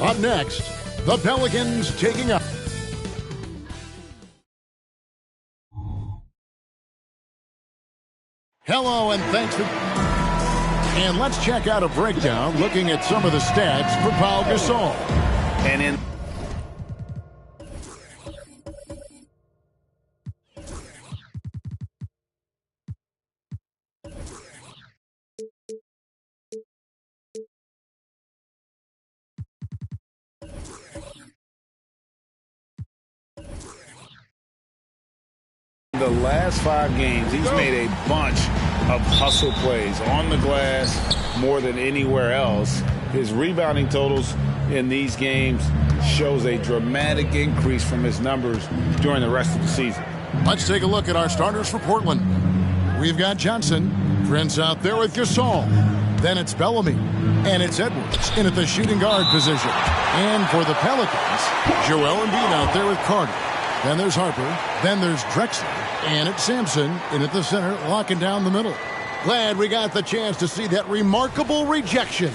Up next, the Pelicans taking up. Hello and thanks for... And let's check out a breakdown looking at some of the stats for Pau Gasol. And in... the last 5 games, he's made a bunch of hustle plays on the glass more than anywhere else. His rebounding totals in these games shows a dramatic increase from his numbers during the rest of the season. Let's take a look at our starters for Portland. We've got Johnson. Prince out there with Gasol. Then it's Bellamy. And it's Edwards in at the shooting guard position. And for the Pelicans, Joel Embiid out there with Carter. Then there's Harper. Then there's Drexler. And it's Sampson in at the center, locking down the middle. Glad we got the chance to see that remarkable rejection.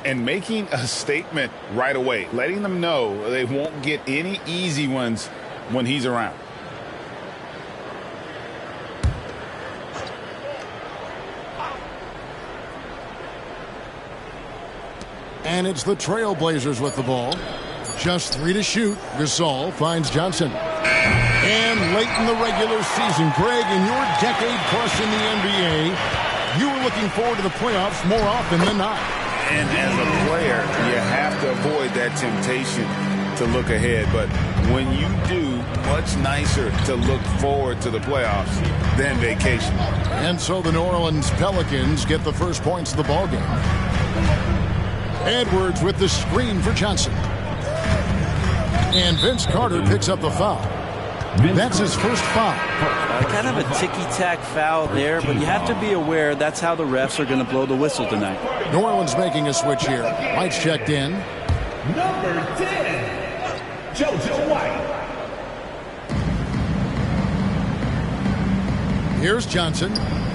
And making a statement right away, letting them know they won't get any easy ones when he's around. And it's the Trailblazers with the ball. Just 3 to shoot. Gasol finds Johnson. And late in the regular season, Greg, in your decade plus in the NBA, you were looking forward to the playoffs more often than not. And as a player, you have to avoid that temptation to look ahead. But when you do, much nicer to look forward to the playoffs than vacation. And so the New Orleans Pelicans get the first points of the ballgame. Edwards with the screen for Johnson. And Vince Carter picks up the foul. That's his first foul. Kind of a ticky-tack foul there, but you have to be aware that's how the refs are going to blow the whistle tonight. New Orleans making a switch here. White's checked in. Number 10, JoJo White. Here's Johnson.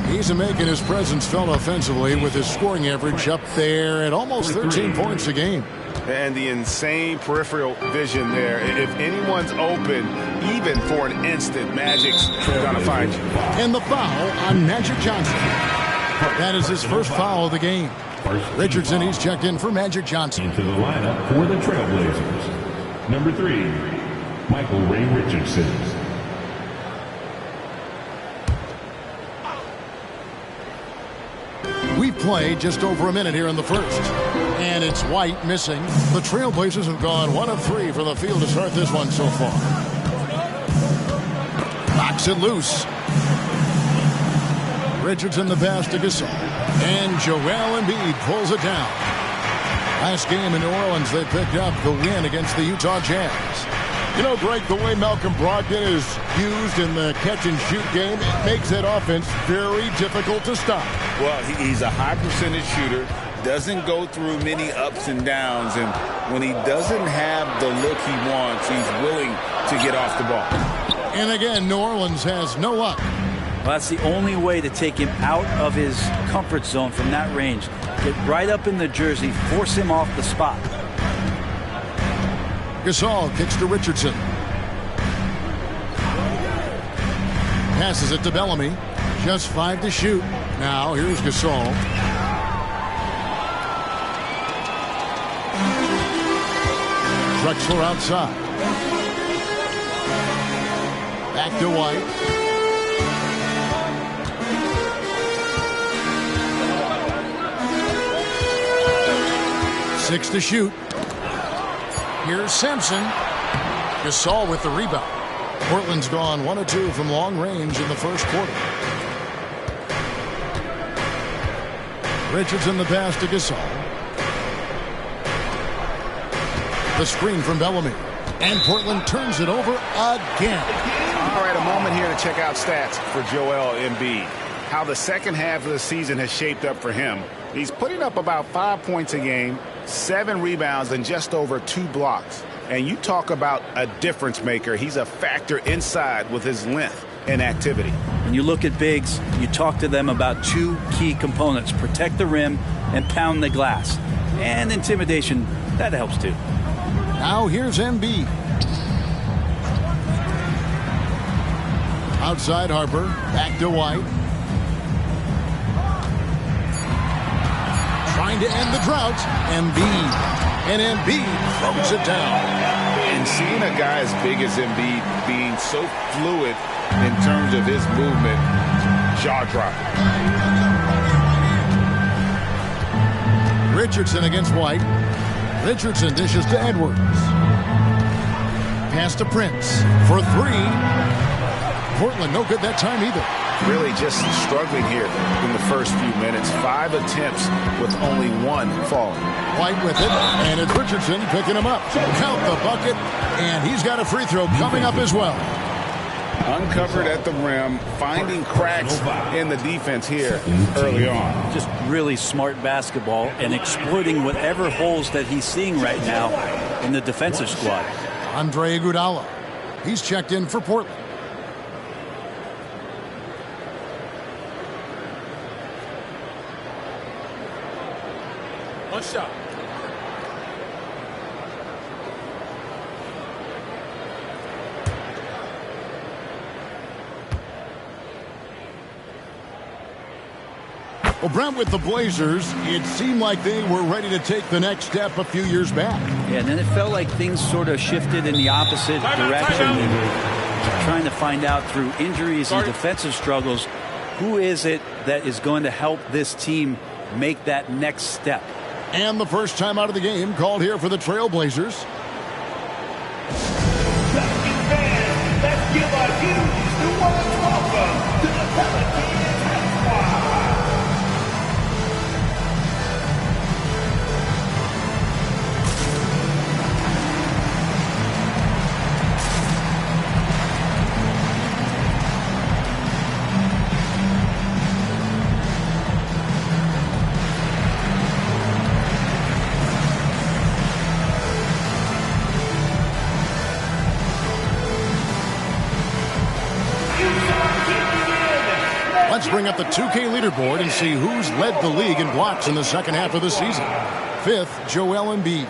He's making his presence felt offensively with his scoring average up there at almost 13 points a game. And the insane peripheral vision there. If anyone's open, even for an instant, Magic's going to find you. And the foul on Magic Johnson. That is his first foul of the game. Richardson, he's checked in for Magic Johnson. Into the lineup for the Trailblazers. Number 3, Michael Ray Richardson. We've played just over a minute here in the first. And it's White missing. The Trailblazers have gone 1 of 3 from the field to start this one so far. Knocks it loose. Richardson the pass to Gasol. And Joel Embiid pulls it down. Last game in New Orleans, they picked up the win against the Utah Jazz. You know, Greg, the way Malcolm Brogdon is used in the catch-and-shoot game, it makes that offense very difficult to stop. Well, he's a high percentage shooter, doesn't go through many ups and downs, and when he doesn't have the look he wants, he's willing to get off the ball. And again, New Orleans has no luck. Well, that's the only way to take him out of his comfort zone from that range. Get right up in the jersey, force him off the spot. Gasol kicks to Richardson. Passes it to Bellamy. Just 5 to shoot. Now here's Gasol. Drexler outside. Back to White. Six to shoot. Here's Simpson. Gasol with the rebound. Portland's gone 1 of 2 from long range in the first quarter. Richardson the pass to Gasol. The screen from Bellamy. And Portland turns it over again. All right, a moment here to check out stats for Joel Embiid. How the second half of the season has shaped up for him. He's putting up about 5 points a game, 7 rebounds, and just over 2 blocks. And you talk about a difference maker. He's a factor inside with his length and activity. When you look at bigs, you talk to them about 2 key components: protect the rim and pound the glass. And intimidation, that helps too. Now here's Embiid. Outside Harper, back to White. Trying to end the drought. Embiid. And Embiid throws it down. And seeing a guy as big as Embiid being so fluid in terms of his movement, jaw-dropping. Richardson against White. Richardson dishes to Edwards. Pass to Prince for 3. Portland no good that time either. Really just struggling here in the first few minutes. 5 attempts with only 1 falling. White with it, and it's Richardson picking him up. Count the bucket, and he's got a free throw coming up as well. Uncovered at the rim, finding cracks in the defense here early on. Just really smart basketball and exploiting whatever holes that he's seeing right now in the defensive squad. Andre Iguodala. He's checked in for Portland. One shot. Well, Brent, with the Blazers, it seemed like they were ready to take the next step a few years back. Yeah, and then it felt like things sort of shifted in the opposite direction. They were trying to find out through injuries and defensive struggles, who is it that is going to help this team make that next step. And the first time out of the game called here for the Trailblazers. Let's give a huge welcome to the Pelicans. Let's bring up the 2K leaderboard and see who's led the league in blocks in the second half of the season. 5th, Joel Embiid.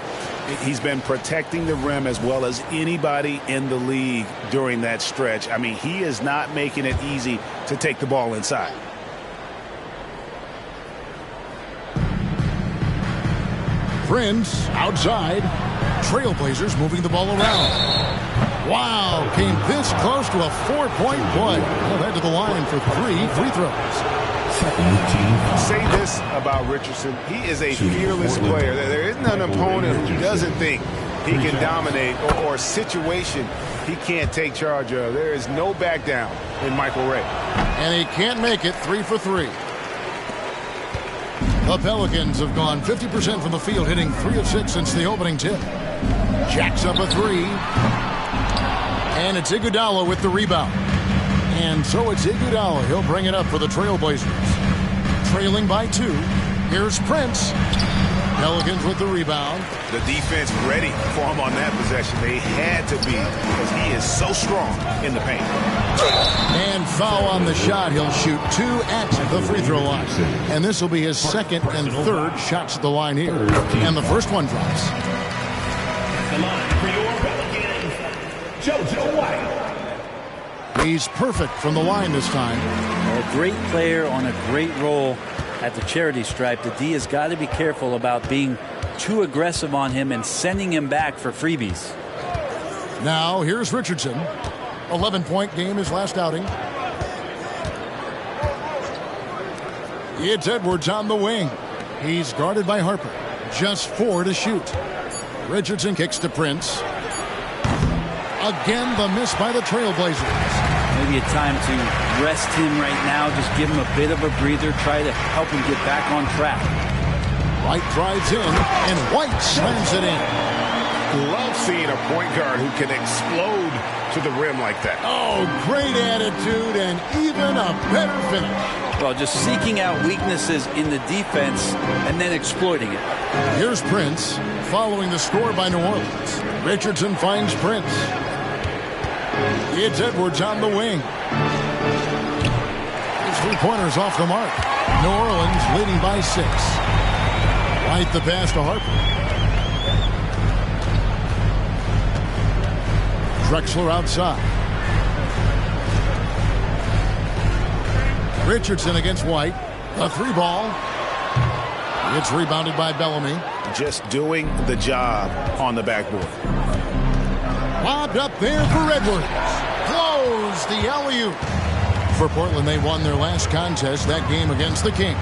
He's been protecting the rim as well as anybody in the league during that stretch. I mean, he is not making it easy to take the ball inside. Prince outside. Trailblazers moving the ball around. Wow, came this close to a 4-point play. Well, head to the line for 3 free throws. Say this about Richardson. He is a fearless player. There isn't an opponent who doesn't think he can dominate, or a situation he can't take charge of. There is no back down in Michael Ray. And he can't make it 3 for 3. The Pelicans have gone 50% from the field, hitting 3 of 6 since the opening tip. Jacks up a 3. And it's Iguodala with the rebound. And so it's Iguodala. He'll bring it up for the Trailblazers. Trailing by 2. Here's Prince. Pelicans with the rebound. The defense ready for him on that possession. They had to be, because he is so strong in the paint. And foul on the shot. He'll shoot 2 at the free throw line. And this will be his second and third shots at the line here. And the first one drops. The line for your Pelicans, JoJo White. He's perfect from the line this time. A great player on a great role at the charity stripe. The D has got to be careful about being too aggressive on him and sending him back for freebies. Now here's Richardson. 11-point game his last outing. It's Edwards on the wing. He's guarded by Harper. Just 4 to shoot. Richardson kicks to Prince. Again, the miss by the Trailblazers. Maybe a time to rest him right now. Just give him a bit of a breather. Try to help him get back on track. White drives in, and White slams it in. Love seeing a point guard who can explode to the rim like that. Oh, great attitude and even a better finish. Well, just seeking out weaknesses in the defense and then exploiting it. Here's Prince following the score by New Orleans. Richardson finds Prince. It's Edwards on the wing. His 3-pointers off the mark. New Orleans leading by 6. White the pass to Harper. Drexler outside. Richardson against White. A 3-ball. It's rebounded by Bellamy. Just doing the job on the backboard. Lobbed up there for Edwards. Close the alley-oop. For Portland, they won their last contest, that game against the Kings.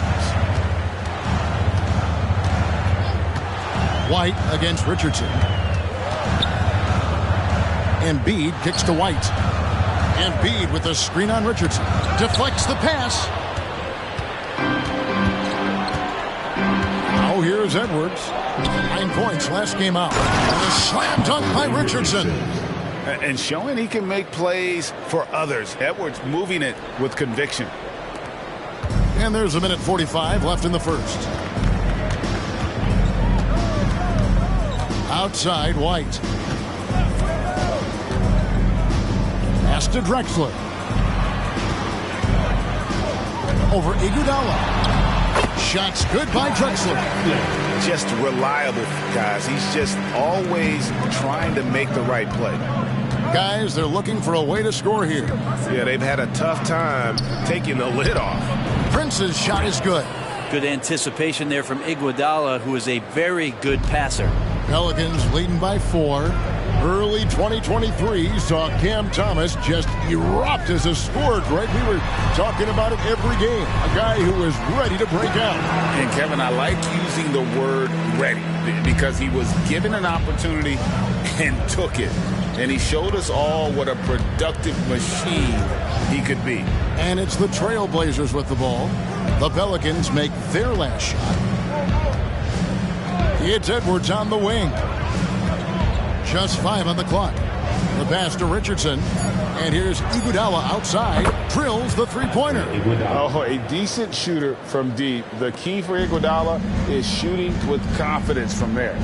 White against Richardson. Embiid kicks to White. Embiid with a screen on Richardson. Deflects the pass. Now here's Edwards. 9 points last game out. And a slam dunk by Richardson. And showing he can make plays for others. Edwards moving it with conviction. And there's a minute 45 left in the first. Outside, White. Pass to Drexler. Over Iguodala. Shots good by Drexler. Just reliable, guys. He's just always trying to make the right play. Guys, they're looking for a way to score here. Yeah, they've had a tough time taking the lid off. Prince's shot is good. Good anticipation there from Iguodala, who is a very good passer. Pelicans leading by 4. Early 2023 saw Cam Thomas just erupt as a scorer, Greg. We were talking about it every game. A guy who was ready to break out. And Kevin, I like using the word ready because he was given an opportunity and took it. And he showed us all what a productive machine he could be. And it's the Trailblazers with the ball. The Pelicans make their last shot. It's Edwards on the wing. Just 5 on the clock. The pass to Richardson. And here's Iguodala outside. Drills the 3-pointer. Oh, a decent shooter from deep. The key for Iguodala is shooting with confidence from there.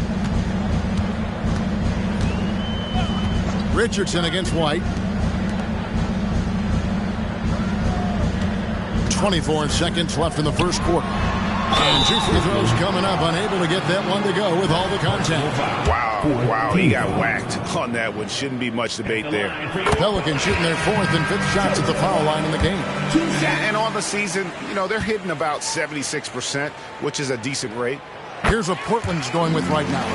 Richardson against White. 24 seconds left in the first quarter. And 2 free throws coming up. Unable to get that one to go with all the contact. Wow, he got whacked on that one. Shouldn't be much debate there. Pelicans shooting their 4th and 5th shots at the foul line in the game. And on the season, you know, they're hitting about 76%, which is a decent rate. Here's what Portland's going with right now.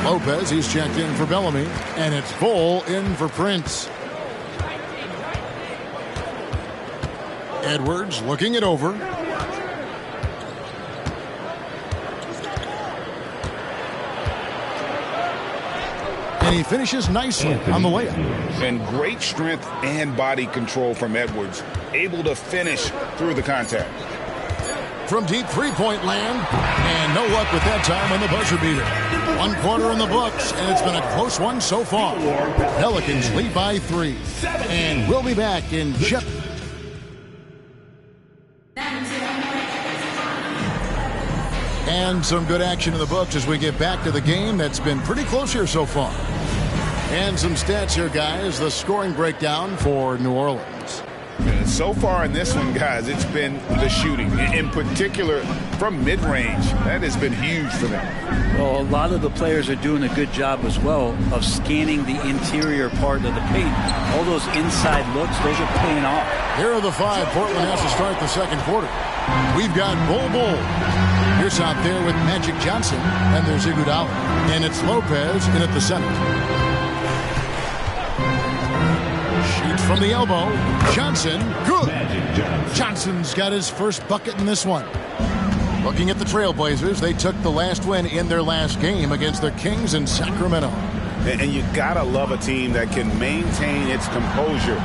Lopez, he's checked in for Bellamy. And it's Bull in for Prince. Edwards looking it over. And he finishes nicely on the layup. And great strength and body control from Edwards. Able to finish through the contact. From deep three-point land. And no luck with that time on the buzzer beater. 1 quarter in the books, and it's been a close one so far. Pelicans lead by 3. And we'll be back in just... And some good action in the books as we get back to the game that's been pretty close here so far. And some stats here, guys. The scoring breakdown for New Orleans. So far in this one, guys, it's been the shooting. In particular, from mid-range. That has been huge for them. Well, a lot of the players are doing a good job as well of scanning the interior part of the paint. All those inside looks, those are paying off. Here are the 5 Portland has to start the second quarter. We've got Bol. Here's out there with Magic Johnson, and there's Iguodala. And it's Lopez in at the center. Shoots from the elbow. Johnson, good. Johnson's got his first bucket in this one. Looking at the Trailblazers, they took the last win in their last game against the Kings in Sacramento. And you gotta love a team that can maintain its composure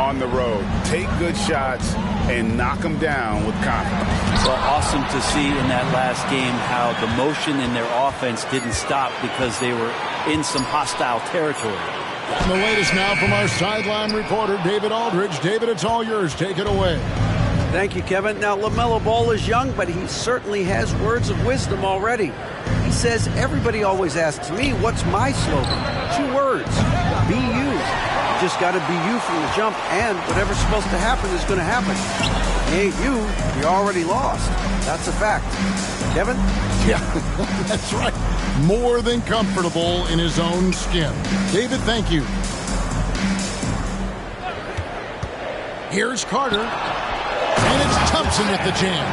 on the road. Take good shots and knock them down with confidence. Well, awesome to see in that last game how the motion in their offense didn't stop because they were in some hostile territory. And the latest now from our sideline reporter, David Aldridge. David, it's all yours. Take it away. Thank you, Kevin. Now, LaMelo Ball is young, but he certainly has words of wisdom already. He says, everybody always asks me, what's my slogan? 2 words, be you. You just got to be you from the jump, and whatever's supposed to happen is going to happen. Ain't you, you're already lost. That's a fact. Kevin? Yeah, that's right. More than comfortable in his own skin. David, thank you. Here's Carter. And it's Thompson with the jam.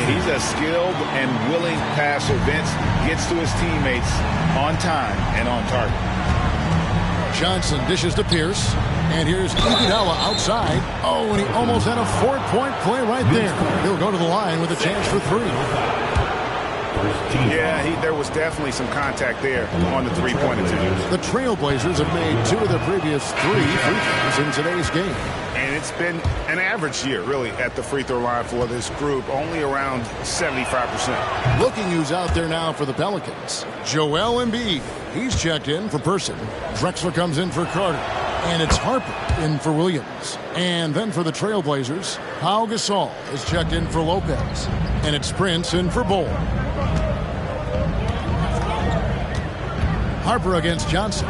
He's a skilled and willing passer. Vince gets to his teammates on time and on target. Johnson dishes to Pierce. And here's Iguodala outside. Oh, and he almost had a 4-point play right there. He'll go to the line with a chance for 3. Yeah, there was definitely some contact there on the 3-point attempt. The Trailblazers have made 2 of their previous 3 free throws in today's game. And it's been an average year, really, at the free throw line for this group, only around 75%. Looking who's out there now for the Pelicans. Joel Embiid. He's checked in for Person. Drexler comes in for Carter. And it's Harper in for Williams. And then for the Trailblazers, Pau Gasol is checked in for Lopez. And it's Prince in for Bol. Harper against Johnson.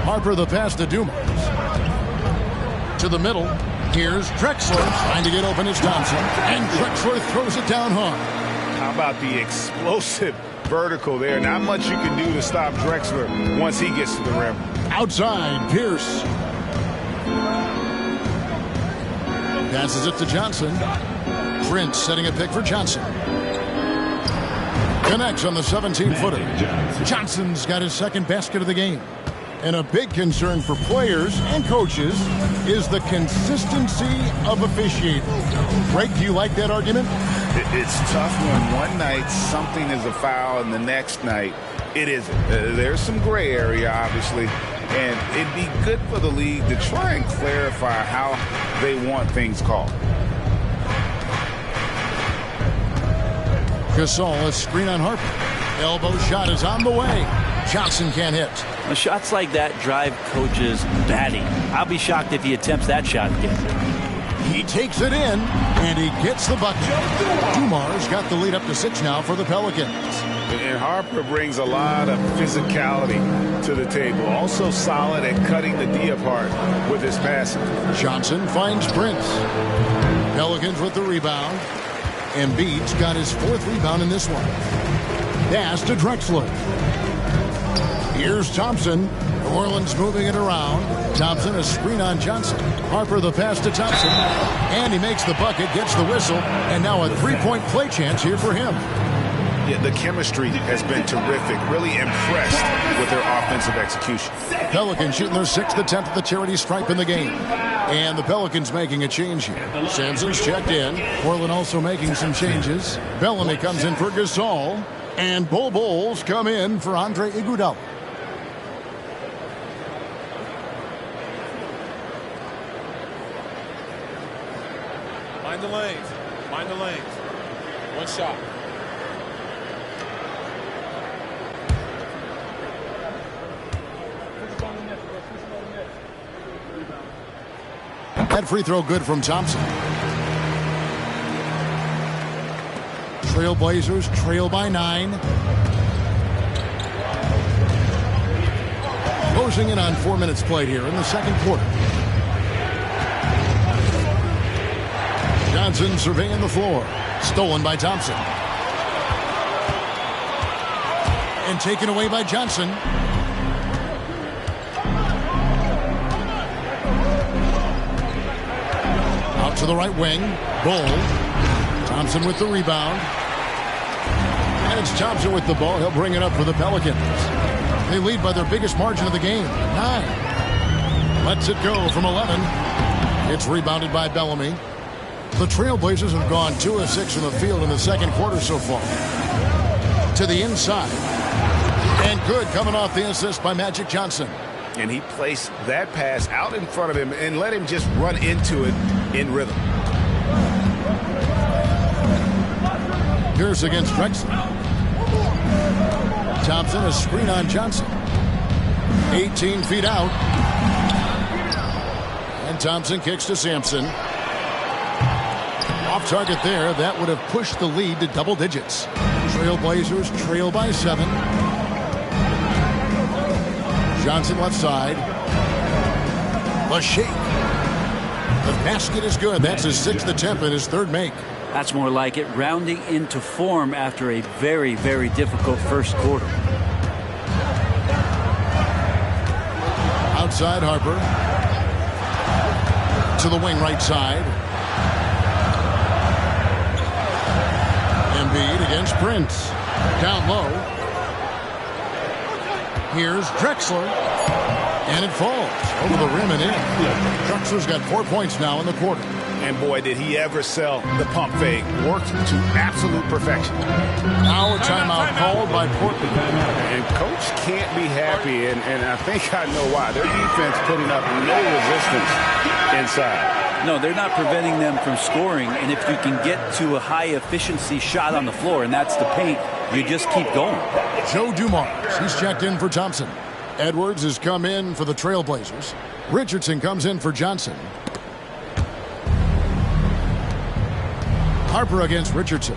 Harper the pass to Dumas. To the middle. Here's Drexler trying to get open as Thompson. And Drexler throws it down hard. How about the explosive vertical there? Not much you can do to stop Drexler once he gets to the rim. Outside, Pierce. Passes it to Johnson. Prince setting a pick for Johnson. Connects on the 17-footer. Johnson's got his second basket of the game. And a big concern for players and coaches is the consistency of officiating. Greg, do you like that argument? It's tough when one night something is a foul and the next night it isn't. There's some gray area, obviously, and it'd be good for the league to try and clarify how they want things called. Gasol, a screen on Harper. Elbow shot is on the way. Johnson can't hit. Well, shots like that drive coaches batty. I'll be shocked if he attempts that shot again. He takes it in, and he gets the bucket. Dumas got the lead up to 6 now for the Pelicans. And Harper brings a lot of physicality to the table. Also solid at cutting the D apart with his passing. Johnson finds Prince. Pelicans with the rebound. Embiid's got his 4th rebound in this one. Pass to Drexler. Here's Thompson. New Orleans moving it around. Thompson, a screen on Johnson. Harper the pass to Thompson. And he makes the bucket, gets the whistle, and now a 3-point play chance here for him. Yeah, the chemistry has been terrific. Really impressed with their offensive execution. Pelicans shooting their 6th attempt at the charity stripe in the game. And the Pelicans making a change here. Sampson's checked in. Portland also making some changes. Bellamy comes in for Gasol. And Bulls come in for Andre Iguodala. Mind the lanes. Mind the lanes. One shot. That free throw good from Thompson. Trailblazers trail by 9. Closing in on 4 minutes played here in the second quarter. Johnson surveying the floor. Stolen by Thompson. And taken away by Johnson. Out to the right wing. Bull. Thompson with the rebound. And it's Thompson with the ball. He'll bring it up for the Pelicans. They lead by their biggest margin of the game, 9. Lets it go from 11. It's rebounded by Bellamy. The Trailblazers have gone 2 of 6 from the field in the second quarter so far. To the inside. And good coming off the assist by Magic Johnson. And he placed that pass out in front of him and let him just run into it in rhythm. Here's against Drexler. Thompson, a screen on Johnson. 18 feet out. And Thompson kicks to Sampson. Off target there. That would have pushed the lead to double digits. Trailblazers trail by 7. Johnson left side. The shake. The basket is good. That's his 6th attempt and his 3rd make. That's more like it, rounding into form after a very, very difficult first quarter. Outside Harper. To the wing right side. Embiid against Prince. Down low. Here's Drexler. And it falls over the rim and in. Drexler's got 4 points now in the quarter. And boy, did he ever sell the pump fake. Worked to absolute perfection. Now a timeout called by Portland. And coach can't be happy, and I think I know why. Their defense putting up no resistance inside. No, they're not preventing them from scoring, and if you can get to a high-efficiency shot on the floor, and that's the paint, you just keep going. Joe Dumars, he's checked in for Thompson. Edwards has come in for the Trailblazers. Richardson comes in for Johnson. Harper against Richardson.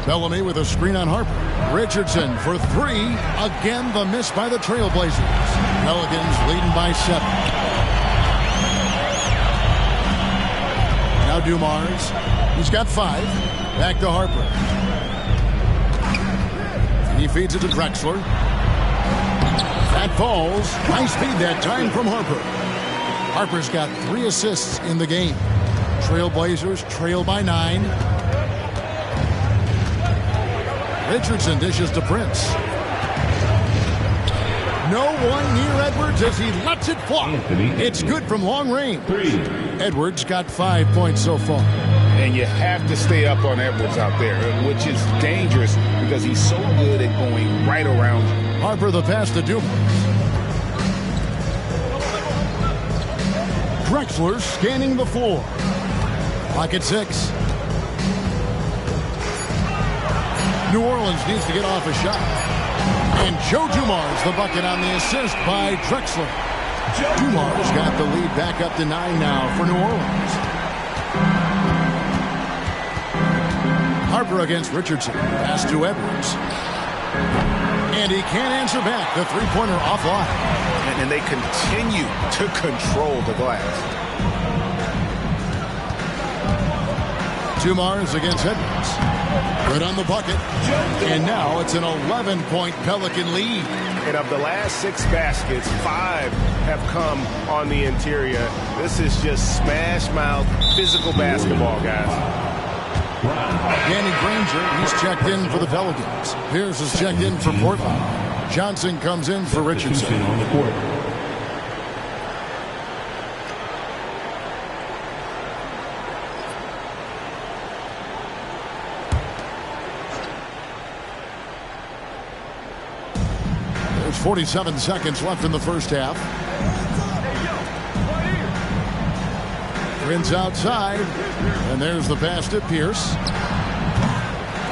Bellamy with a screen on Harper. Richardson for 3. Again, the miss by the Trailblazers. Pelicans leading by 7. Now Dumars. He's got 5. Back to Harper. He feeds it to Drexler. That falls. Nice feed that time from Harper. Harper's got 3 assists in the game. Trailblazers trail by 9. Richardson dishes to Prince. No one near Edwards as he lets it fly. It's good from long range. Edwards got 5 points so far. And you have to stay up on Edwards out there, which is dangerous because he's so good at going right around you. Harper the pass to Dumars. Drexler scanning the floor. Clock at 6. New Orleans needs to get off a shot. And Joe Dumars the bucket on the assist by Drexler. Dumars got the lead back up to 9 now for New Orleans. Harper against Richardson. Pass to Edwards. And he can't answer back. The three-pointer offline. And they continue to control the glass. Dumars against Edwards. Good on the bucket. And now it's an 11-point Pelican lead. And of the last 6 baskets, 5 have come on the interior. This is just smash mouth physical basketball, guys. Danny Granger, he's checked in for the Pelicans. Pierce is checked in for Portland. Johnson comes in for Richardson. On the court. There's 47 seconds left in the first half. Prince outside. And there's the pass to Pierce.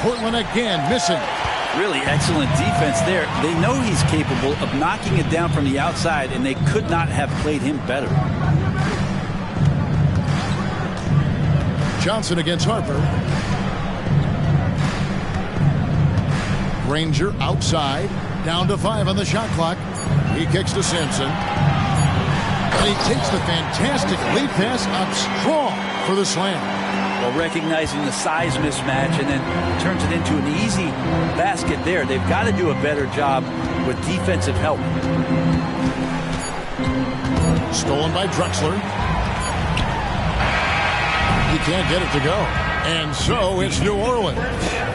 Portland again missing. Really excellent defense there. They know he's capable of knocking it down from the outside, and they could not have played him better. Johnson against Harper. Granger outside. Down to 5 on the shot clock. He kicks to Sampson. And he takes the fantastic lead pass up strong for the slam. Well, recognizing the size mismatch and then turns it into an easy basket there. They've got to do a better job with defensive help. Stolen by Drexler. He can't get it to go. And so it's New Orleans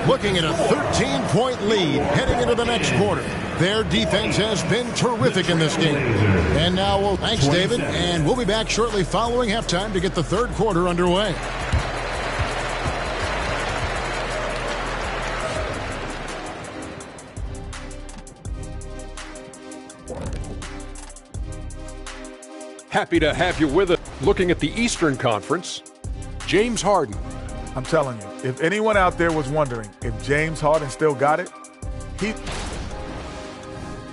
looking at a 13-point lead heading into the next quarter. Their defense has been terrific in this game. And now thanks, David. And we'll be back shortly following halftime to get the third quarter underway. Happy to have you with us. Looking at the Eastern Conference, James Harden. I'm telling you, if anyone out there was wondering if James Harden still got it,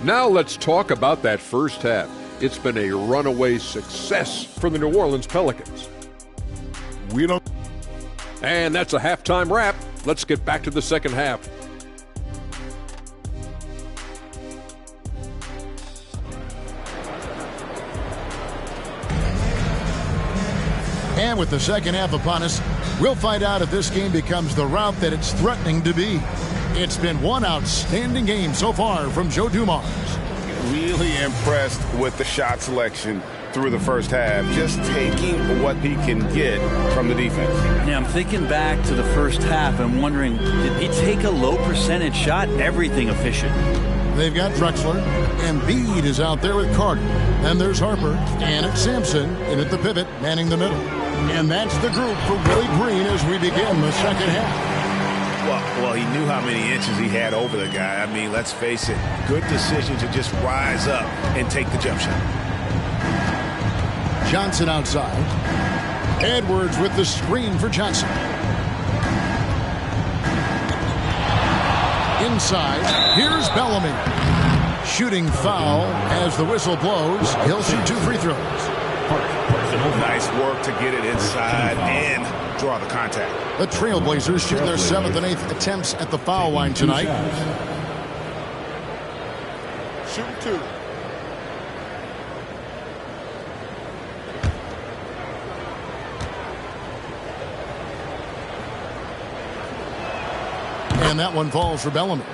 Now let's talk about that first half. It's been a runaway success for the New Orleans Pelicans. And that's a halftime wrap. Let's get back to the second half. And with the second half upon us, we'll find out if this game becomes the rout that it's threatening to be. It's been one outstanding game so far from Joe Dumars. Really impressed with the shot selection through the first half, just taking what he can get from the defense. Yeah, I'm thinking back to the first half and wondering, did he take a low percentage shot? Everything efficient. They've got Drexler. Embiid is out there with Carter. And there's Harper. And it's Sampson in at the pivot, manning the middle. And that's the group for Willie Green as we begin the second half. Well, he knew how many inches he had over the guy. I mean, let's face it, good decision to just rise up and take the jump shot. Johnson outside. Edwards with the screen for Johnson. Inside, here's Bellamy. Shooting foul as the whistle blows. He'll shoot 2 free throws. Nice work to get it inside and draw the contact. The Trailblazers shoot their 7th and 8th attempts at the foul line tonight. Shoot 2. And that one falls for Bellamy.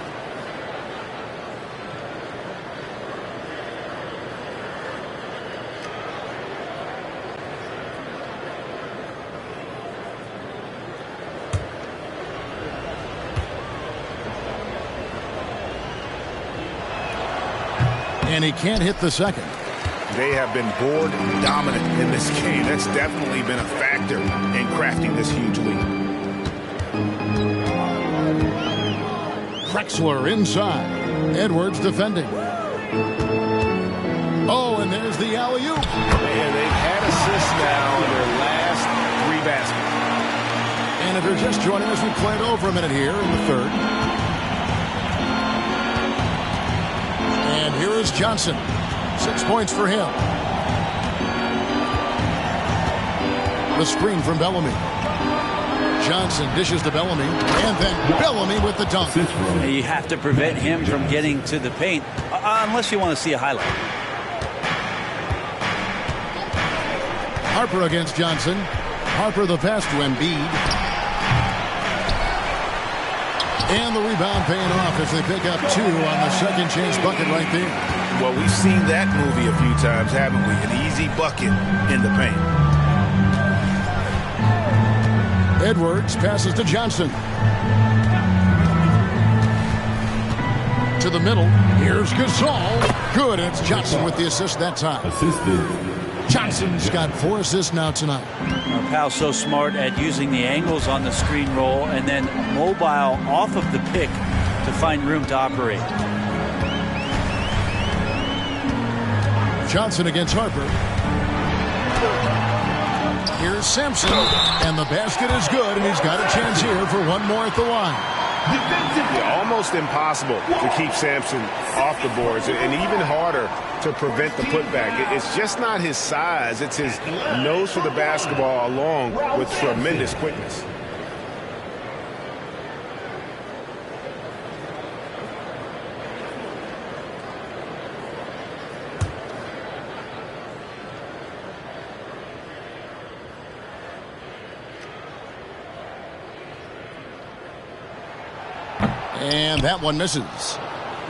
And he can't hit the second. They have been board dominant in this game. That's definitely been a factor in crafting this huge lead. Drexler inside. Edwards defending. Oh, and there's the alley-oop. And they've had assists now in their last 3 baskets. And if you're just joining us, we played over a minute here in the third. And here is Johnson. 6 points for him. The screen from Bellamy. Johnson dishes to Bellamy, and then Bellamy with the dunk. You have to prevent him from getting to the paint, unless you want to see a highlight. Harper against Johnson. Harper the pass to Embiid. And the rebound paying off as they pick up 2 on the second chance bucket right there. Well, we've seen that movie a few times, haven't we? An easy bucket in the paint. Edwards passes to Johnson. To the middle. Here's Gasol. Good. It's Johnson with the assist that time. Johnson's got 4 assists now tonight. Powell's so smart at using the angles on the screen roll and then mobile off of the pick to find room to operate. Johnson against Harper. Here's Sampson, and the basket is good, and he's got a chance here for one more at the line. Yeah, almost impossible to keep Sampson off the boards, and even harder to prevent the putback. It's just not his size. It's his nose for the basketball along with tremendous quickness. And that one misses.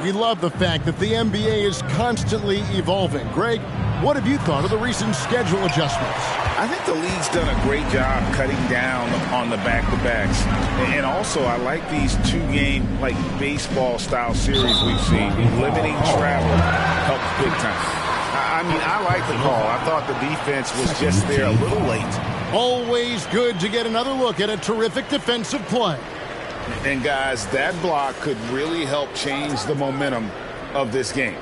We love the fact that the NBA is constantly evolving. Greg, what have you thought of the recent schedule adjustments? I think the league's done a great job cutting down on the back-to-backs. And also, I like these two-game, like, baseball-style series we've seen. Limiting travel helps big time. I mean, I like the call. I thought the defense was just there a little late. Always good to get another look at a terrific defensive play. And, guys, that block could really help change the momentum of this game.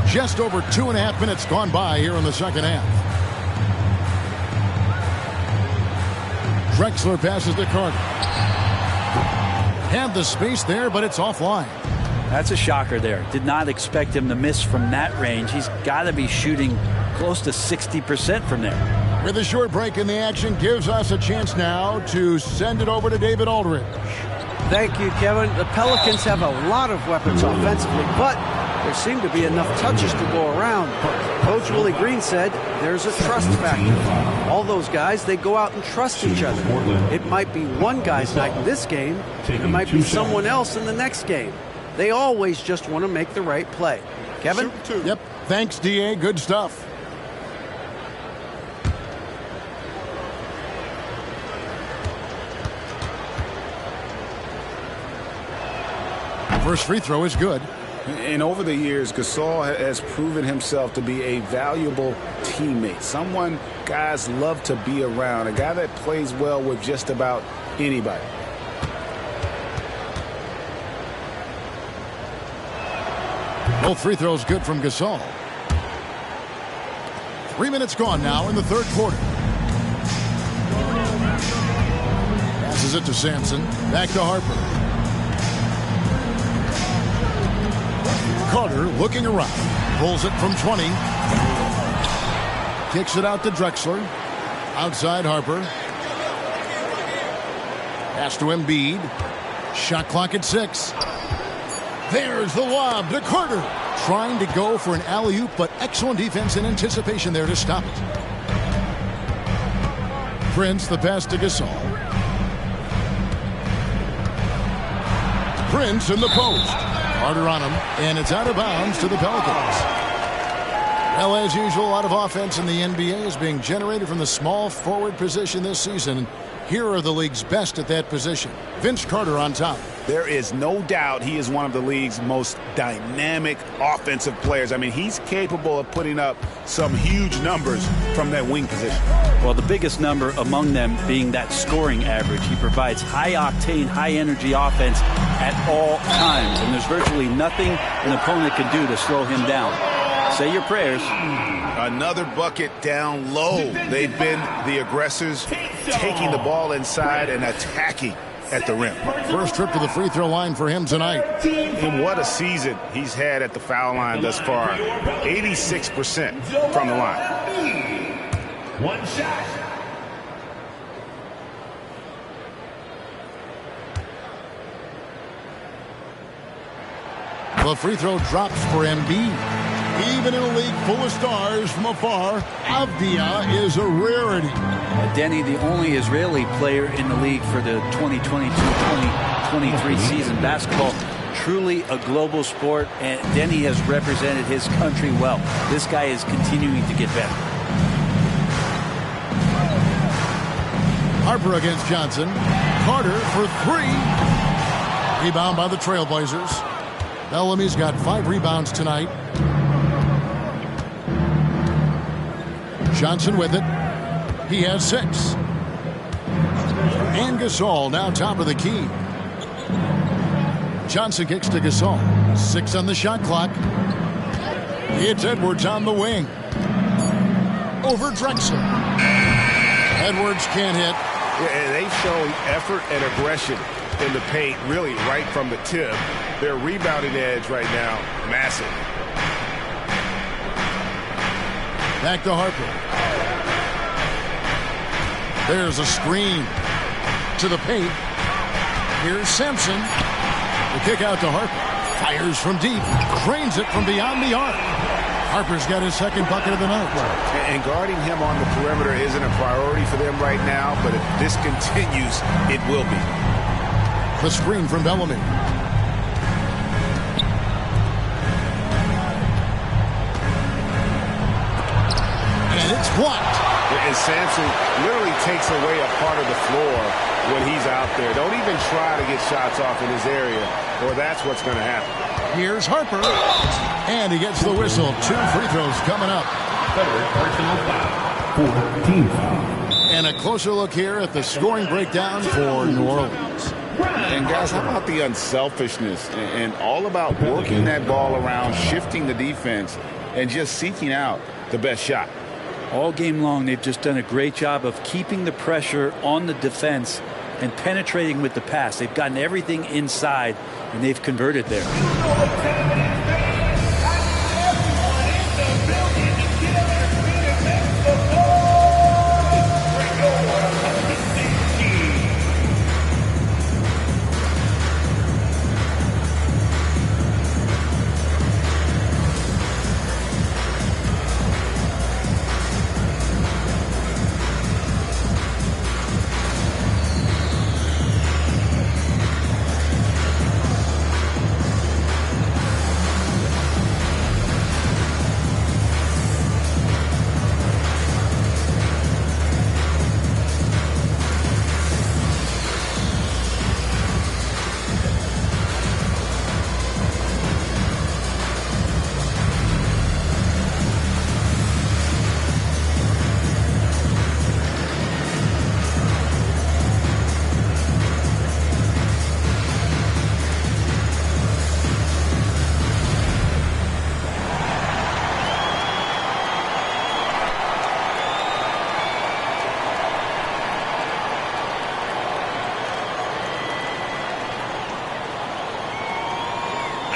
Just over 2.5 minutes gone by here in the second half. Drexler passes to Carter. Had the space there, but it's offline. That's a shocker there. Did not expect him to miss from that range. He's got to be shooting close to 60% from there. With a short break in the action, gives us a chance now to send it over to David Aldridge. Thank you, Kevin. The Pelicans have a lot of weapons offensively, but there seem to be enough touches to go around. Coach Willie Green said there's a trust factor. All those guys, they go out and trust each other. It might be one guy's night in this game. It might be someone else in the next game. They always just want to make the right play. Kevin? Yep. Thanks, D.A. Good stuff. First free throw is good. And over the years, Gasol has proven himself to be a valuable teammate. Someone guys love to be around. A guy that plays well with just about anybody. Both free throws good from Gasol. 3 minutes gone now in the third quarter. Passes it to Sampson. Back to Harper. Carter looking around. Pulls it from 20. Kicks it out to Drexler. Outside Harper. Pass to Embiid. Shot clock at 6. There's the lob to Carter. Trying to go for an alley-oop, but excellent defense and anticipation there to stop it. Prince, the pass to Gasol. Prince in the post. Carter on him, and it's out of bounds to the Pelicans. Well, as usual, a lot of offense in the NBA is being generated from the small forward position this season. Here are the league's best at that position. Vince Carter on top. There is no doubt he is one of the league's most dynamic offensive players. I mean, he's capable of putting up some huge numbers from that wing position. Well, the biggest number among them being that scoring average. He provides high-octane, high-energy offense at all times, and there's virtually nothing an opponent can do to slow him down. Say your prayers. Another bucket down low. They've been the aggressors, taking the ball inside and attacking at the rim. First trip to the free throw line for him tonight. And what a season he's had at the foul line thus far. 86% from the line. One shot. The free throw drops for Embiid. Even in a league full of stars from afar, Avdia is a rarity. Denny, the only Israeli player in the league for the 2022-2023 season. Basketball, truly a global sport, and Denny has represented his country well. This guy is continuing to get better. Harper against Johnson. Carter for 3. Rebound by the Trailblazers. Bellamy's got 5 rebounds tonight. Johnson with it. He has 6. And Gasol now top of the key. Johnson kicks to Gasol. 6 on the shot clock. It's Edwards on the wing. Over Drexler. Edwards can't hit. Yeah, and they've shown effort and aggression in the paint, really right from the tip. Their rebounding edge right now, massive. Back to Harper. There's a screen to the paint. Here's Sampson. The kick out to Harper. Fires from deep. Drains it from beyond the arc. Harper's got his second bucket of the night. And guarding him on the perimeter isn't a priority for them right now, but if this continues, it will be. The screen from Bellamy. And it's blocked. And Sampson literally takes away a part of the floor when he's out there. Don't even try to get shots off in his area, or that's what's going to happen. Here's Harper. And he gets the whistle. 2 free throws coming up. Third personal foul. 14 foul. And a closer look here at the scoring breakdown for New Orleans. And guys, how about the unselfishness and all about working that ball around, shifting the defense, and just seeking out the best shot? All game long, they've just done a great job of keeping the pressure on the defense and penetrating with the pass. They've gotten everything inside, and they've converted there.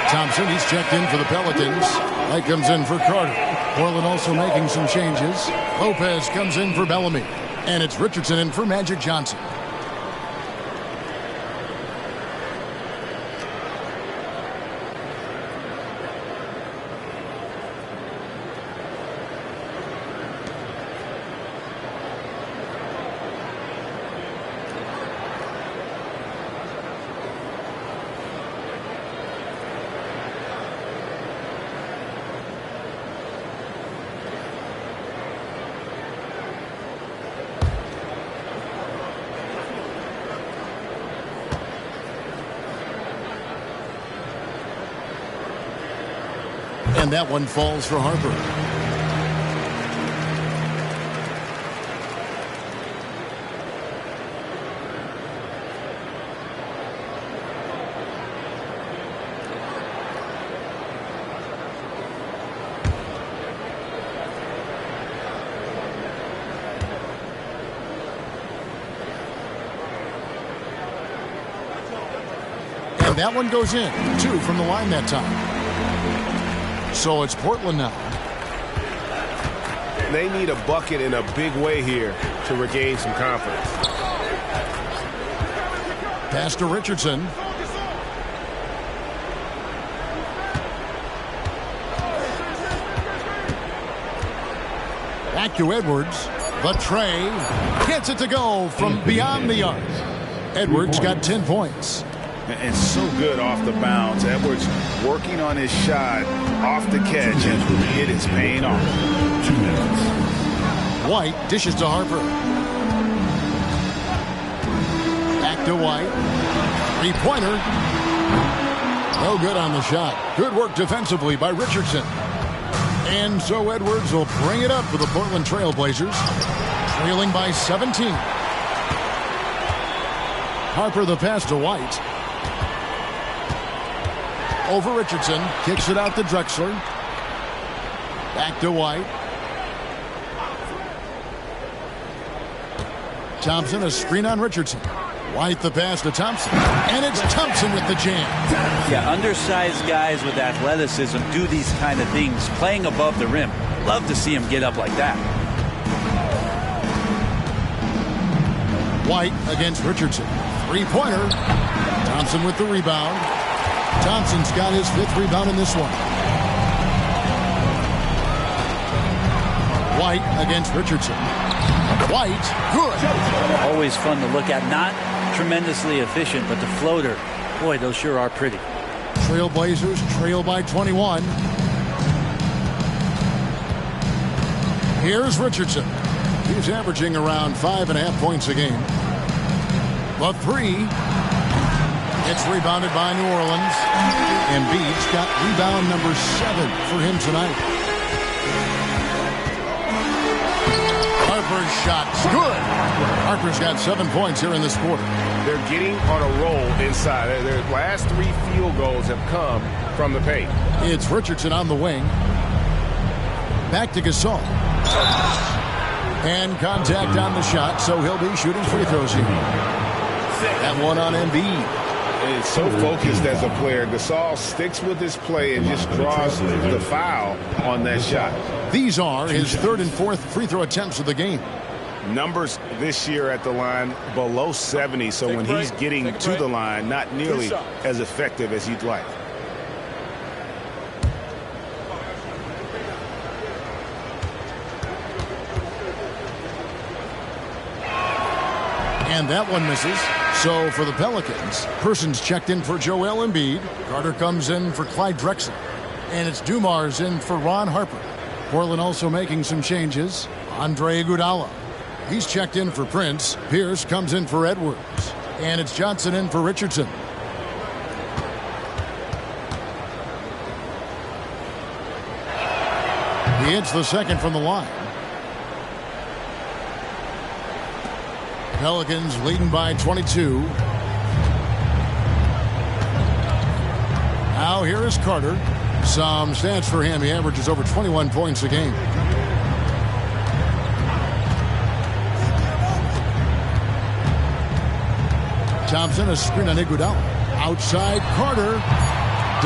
Thompson, he's checked in for the Pelicans. White comes in for Carter. Portland also making some changes. Lopez comes in for Bellamy. And it's Richardson in for Magic Johnson. And that one falls for Harper. And that one goes in. 2 from the line that time. So it's Portland now. They need a bucket in a big way here to regain some confidence. Pass to Richardson. Back to Edwards. But Trey gets it to go from beyond the arc. Edwards got 10 points. And so good off the bounce. Edwards working on his shot off the catch, and it is paying off. 2 minutes. White dishes to Harper. Back to White. 3-pointer. No good on the shot. Good work defensively by Richardson. And so Edwards will bring it up for the Portland Trail Blazers, trailing by 17. Harper the pass to White. Over Richardson. Kicks it out to Drexler. Back to White. Thompson, a screen on Richardson. White the pass to Thompson. And it's Thompson with the jam. Yeah, undersized guys with athleticism do these kind of things, playing above the rim. Love to see him get up like that. White against Richardson. Three-pointer. Thompson with the rebound. Thompson's got his 5th rebound in this one. White against Richardson. White, good. Always fun to look at. Not tremendously efficient, but the floater, boy, those sure are pretty. Trailblazers trail by 21. Here's Richardson. He's averaging around 5.5 points a game. The three. It's rebounded by New Orleans. Embiid's got rebound number 7 for him tonight. Harper's shot's good. Harper's got 7 points here in this quarter. They're getting on a roll inside. Their last 3 field goals have come from the paint. It's Richardson on the wing. Back to Gasol. And contact on the shot, so he'll be shooting free throws here. That one on Embiid. It's so focused as a player. Gasol sticks with his play and just draws the foul on that shot. These are his 3rd and 4th free throw attempts of the game. Numbers this year at the line below 70, so when he's getting to the line, not nearly as effective as you'd like. And that one misses. So for the Pelicans, Persons checked in for Joel Embiid. Carter comes in for Clyde Drexler. And it's Dumars in for Ron Harper. Portland also making some changes. Andre Iguodala. He's checked in for Prince. Pierce comes in for Edwards. And it's Johnson in for Richardson. He hits the second from the line. Pelicans leading by 22. Now here is Carter. Some stats for him. He averages over 21 points a game. Thompson, a screen on Iguodala. Outside, Carter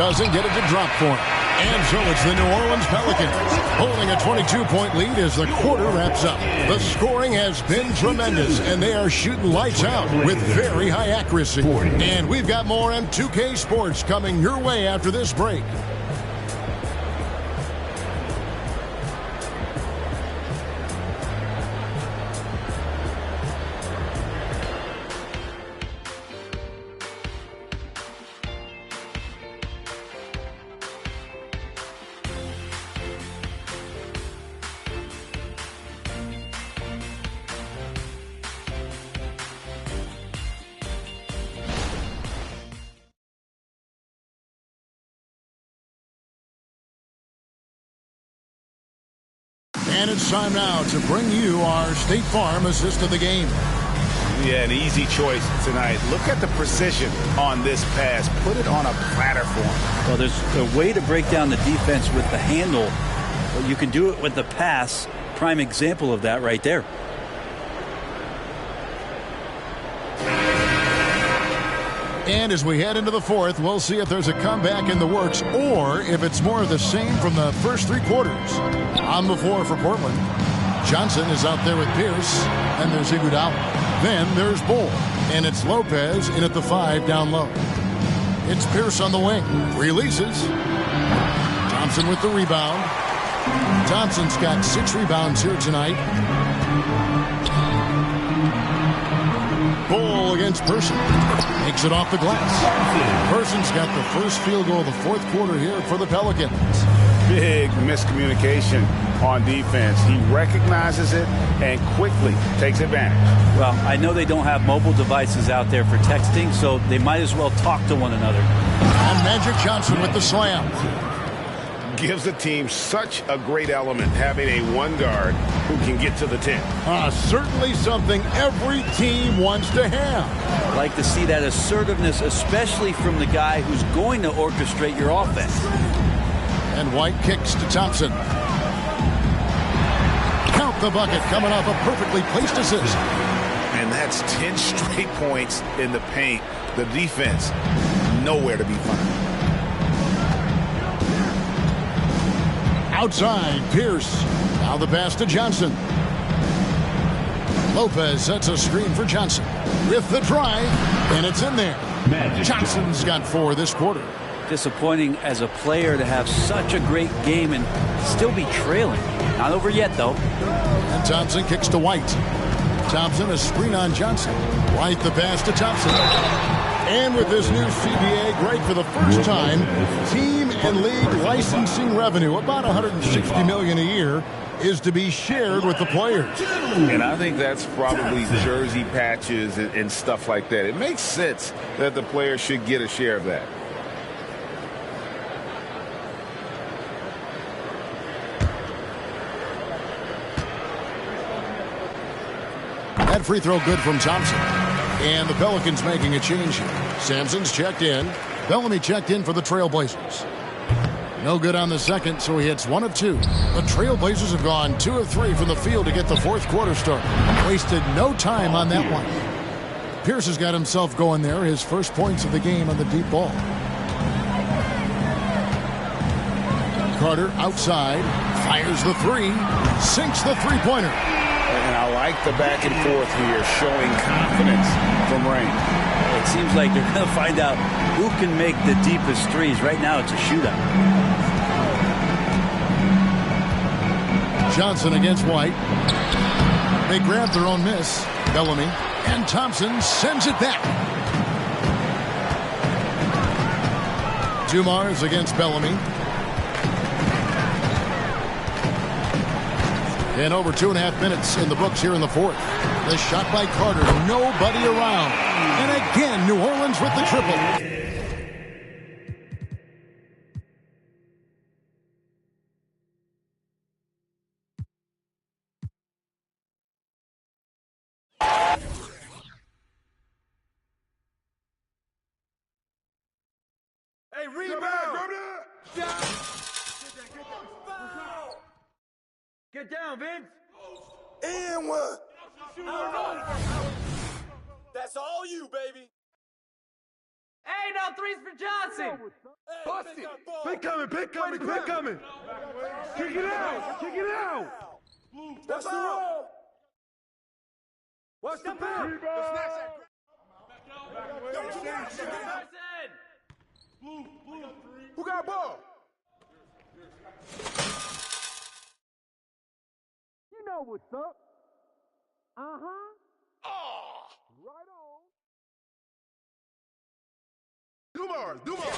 doesn't get it to drop for him. And so it's the New Orleans Pelicans holding a 22-point lead as the quarter wraps up. The scoring has been tremendous, and they are shooting lights out with very high accuracy. And we've got more M2K Sports coming your way after this break. And it's time now to bring you our State Farm assist of the game. Yeah, an easy choice tonight. Look at the precision on this pass. Put it on a platter for him. Well, there's a way to break down the defense with the handle. Well, you can do it with the pass. Prime example of that right there. And as we head into the fourth, we'll see if there's a comeback in the works or if it's more of the same from the first 3 quarters. On the floor for Portland, Johnson is out there with Pierce, and there's Iguodala. Then there's Bull, and it's Lopez in at the 5 down low. It's Pierce on the wing. Releases. Thompson with the rebound. Thompson's got 6 rebounds here tonight. Bull against Person. Makes it off the glass. Person's got the first field goal of the 4th quarter here for the Pelicans. Big miscommunication on defense. He recognizes it and quickly takes advantage. Well, I know they don't have mobile devices out there for texting, so they might as well talk to one another. And Magic Johnson with the slam. gives a team such a great element having a one guard who can get to the 10. Certainly something every team wants to have. I like to see that assertiveness, especially from the guy who's going to orchestrate your offense. And White kicks to Thompson. Count the bucket coming off a perfectly placed assist. And that's 10 straight points in the paint. The defense, nowhere to be found. Outside, Pierce. Now the pass to Johnson. Lopez sets a screen for Johnson. With the drive, and it's in there. Johnson's got 4 this quarter. Disappointing as a player to have such a great game and still be trailing. Not over yet, though. And Thompson kicks to White. Thompson, a screen on Johnson. White the pass to Thompson. And with this new CBA, great for the first time, team and league licensing revenue, about $160 million a year, is to be shared with the players. And I think that's probably jersey patches and stuff like that. It makes sense that the players should get a share of that. That free throw good from Thompson. And the Pelicans making a change here. Sampson's checked in. Bellamy checked in for the Trailblazers. No good on the second, so he hits 1 of 2. The Trailblazers have gone 2 of 3 from the field to get the fourth quarter started. Wasted no time on that one. Pierce has got himself going there. His first points of the game on the deep ball. Carter outside. Fires the 3. Sinks the three-pointer. And I like the back and forth here, showing confidence from Rain. It seems like they're going to find out who can make the deepest threes. Right now, it's a shootout. Johnson against White. They grab their own miss. Bellamy. And Thompson sends it back. Dumars against Bellamy. And over 2.5 minutes in the books here in the fourth. The shot by Carter. Nobody around. And again, New Orleans with the triple. Hey, rebound! Get down, Vince! And what? That's all you, baby! Hey, no threes for Johnson! Bust it! Pick coming, pick coming, pick coming! Kick it out! Kick it out! Watch the roll! Watch the pick! Who got ball? You know what's up. Uh-huh. Oh. Right on. Dumars.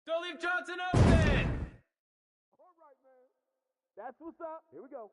Don't leave Johnson open! All right, man. That's what's up. Here we go.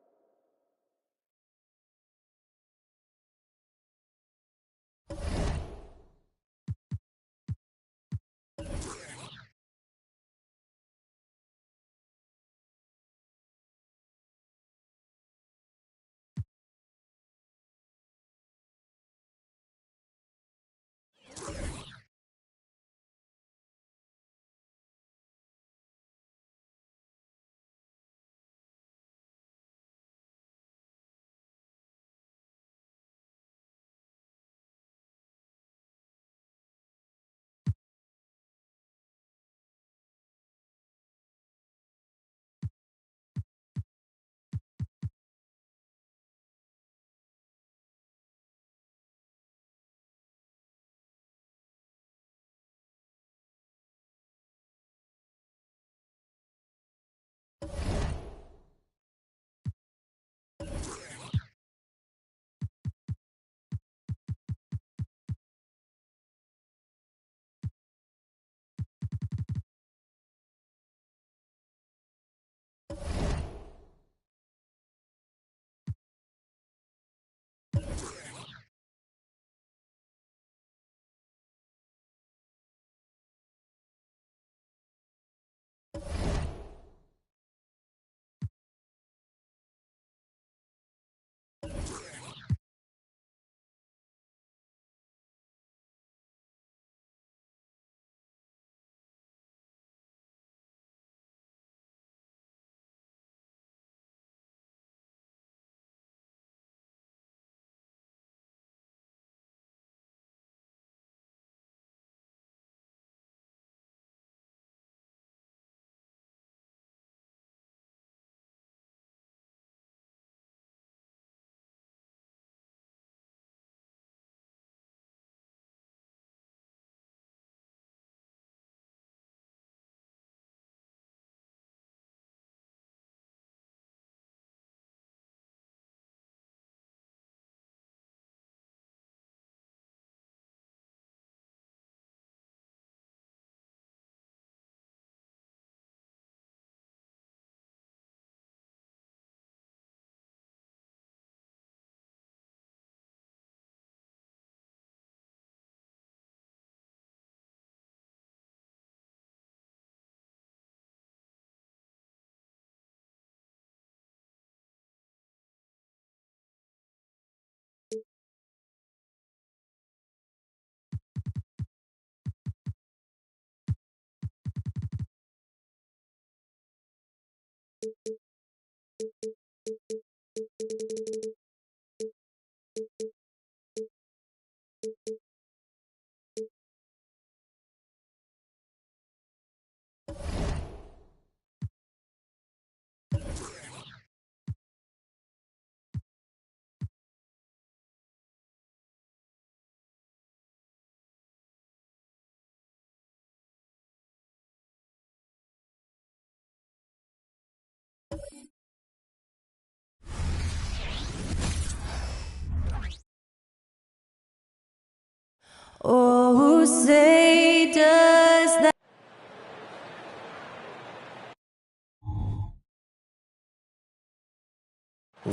Oh, who say does that?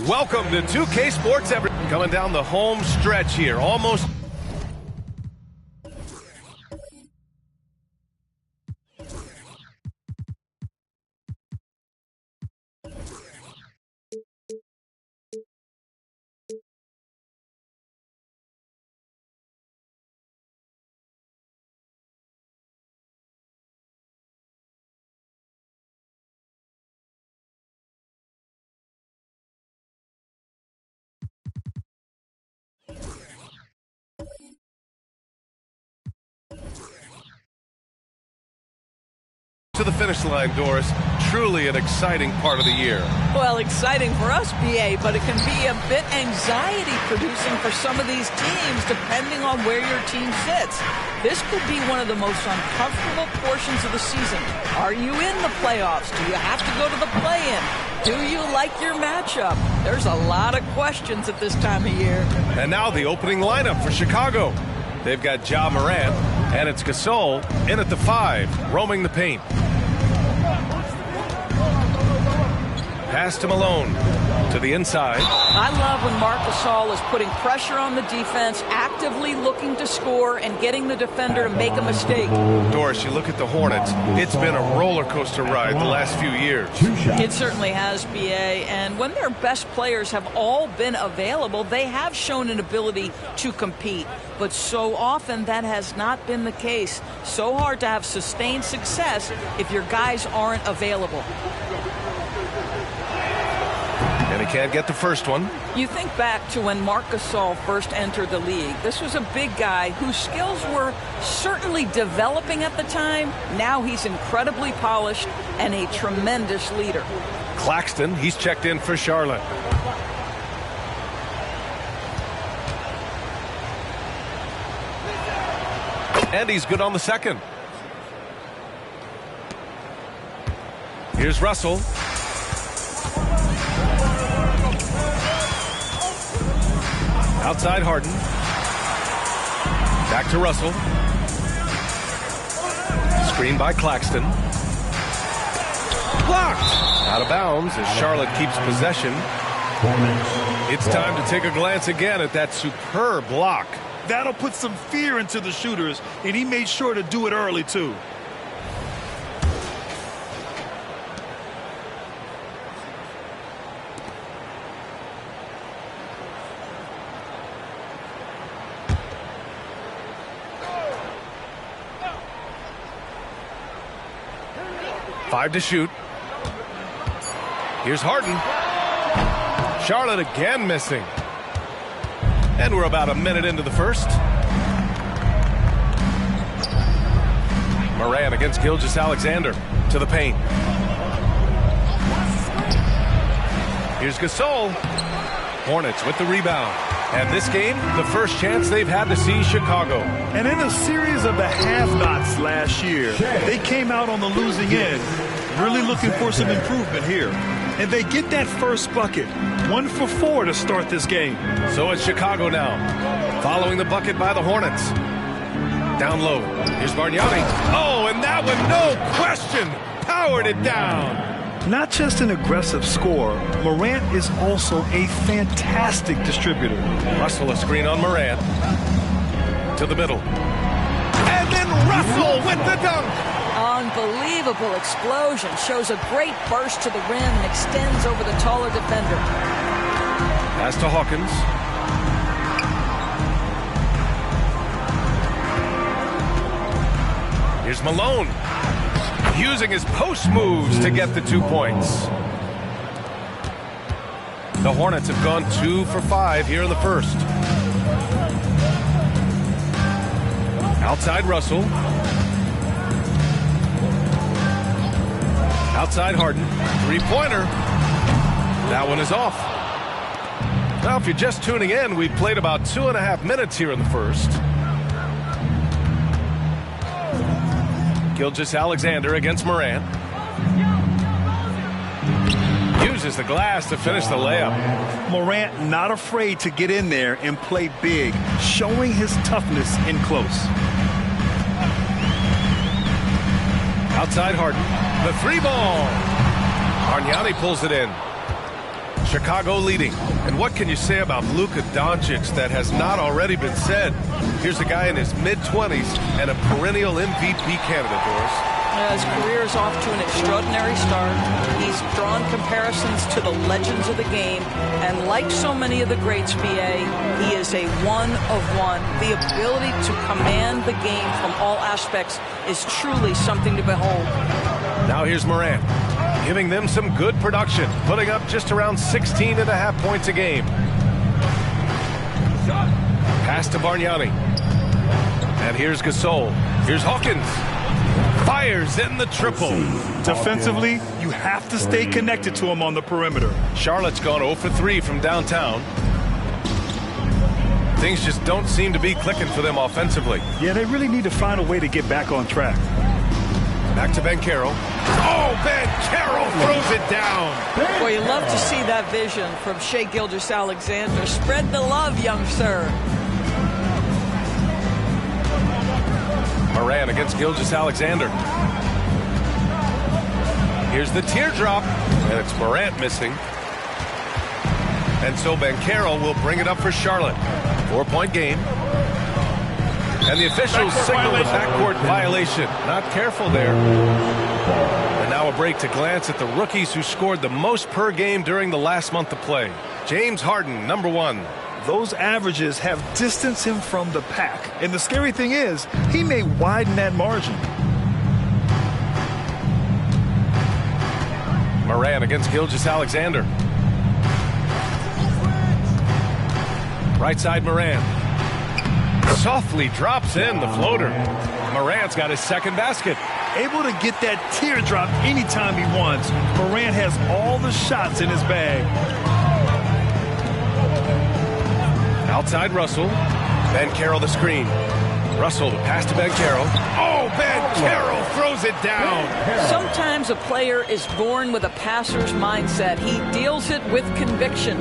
Welcome to 2K Sports Everything. Coming down the home stretch here. Almost. To the finish line, Doris. Truly an exciting part of the year. Well, exciting for us, BA, but it can be a bit anxiety-producing for some of these teams, depending on where your team sits. This could be one of the most uncomfortable portions of the season. Are you in the playoffs? Do you have to go to the play-in? Do you like your matchup? There's a lot of questions at this time of year. And now the opening lineup for Chicago. They've got Ja Morant, and it's Gasol in at the 5, roaming the paint. Pass to Malone, to the inside. I love when Marc Gasol is putting pressure on the defense, actively looking to score, and getting the defender to make a mistake. Doris, you look at the Hornets. It's been a roller coaster ride the last few years. It certainly has, BA. And when their best players have all been available, they have shown an ability to compete. But so often that has not been the case. So hard to have sustained success if your guys aren't available. And he can't get the first one. You think back to when Marc Gasol first entered the league. This was a big guy whose skills were certainly developing at the time. Now he's incredibly polished and a tremendous leader. Claxton, he's checked in for Charlotte. And he's good on the second. Here's Russell. Outside Harden. Back to Russell. Screen by Claxton. Blocked. Out of bounds as Charlotte keeps possession. It's time to take a glance again at that superb block. That'll put some fear into the shooters, and he made sure to do it early, too. 5 to shoot. Here's Harden. Charlotte again missing. And we're about a minute into the first. Moran against Gilgeous-Alexander to the paint. Here's Gasol. Hornets with the rebound. And this game, the first chance they've had to see Chicago. And in a series of the have-nots last year, they came out on the losing end, really looking for some improvement here. And they get that first bucket, 1 for 4 to start this game. So it's Chicago now, following the bucket by the Hornets. Down low, here's Bargnani. Oh, and that one, no question, powered it down. Not just an aggressive scorer, Morant is also a fantastic distributor. Russell a screen on Morant. To the middle. And then Russell with the dunk. Unbelievable explosion. Shows a great burst to the rim and extends over the taller defender. Pass to Hawkins. Here's Malone. Using his post moves to get the 2 points. The Hornets have gone 2 for 5 here in the first. Outside Russell. Outside Harden. 3-pointer. That one is off. Now, if you're just tuning in, we've played about 2.5 minutes here in the first. Gilgeous-Alexander against Morant. Uses the glass to finish the layup. Morant not afraid to get in there and play big, showing his toughness in close. Outside Harden. The 3-ball. Bargnani pulls it in. Chicago leading. And what can you say about Luka Doncic that has not already been said? Here's a guy in his mid-20s and a perennial MVP candidate, Doris. His career is off to an extraordinary start. He's drawn comparisons to the legends of the game. And like so many of the greats, BA, he is a one of one. The ability to command the game from all aspects is truly something to behold. Now here's Morant, giving them some good production, putting up just around 16.5 points a game. Pass to Bargnani. And here's Gasol. Here's Hawkins. Fires in the triple. Defensively, you have to stay connected to him on the perimeter. Charlotte's gone 0 for 3 from downtown. Things just don't seem to be clicking for them offensively. Yeah, they really need to find a way to get back on track. Back to Banchero. Oh, Banchero throws it down. Well, you love to see that vision from Shai Gilgeous-Alexander. Spread the love, young sir. Moran against Gilgeous-Alexander. Here's the teardrop, and it's Morant missing. And so Banchero will bring it up for Charlotte. 4-point game. And the officials signal the backcourt violation. Not careful there. And now a break to glance at the rookies who scored the most per game during the last month of play. James Harden, number 1. Those averages have distanced him from the pack. And the scary thing is, he may widen that margin. Moran against Gilgeous-Alexander. Right side Moran. Softly drops in the floater. Morant's got his second basket. Able to get that teardrop anytime he wants. Morant has all the shots in his bag. Outside Russell. Banchero the screen. Russell the pass to Banchero. Oh, Banchero throws it down. Sometimes a player is born with a passer's mindset. He deals it with conviction.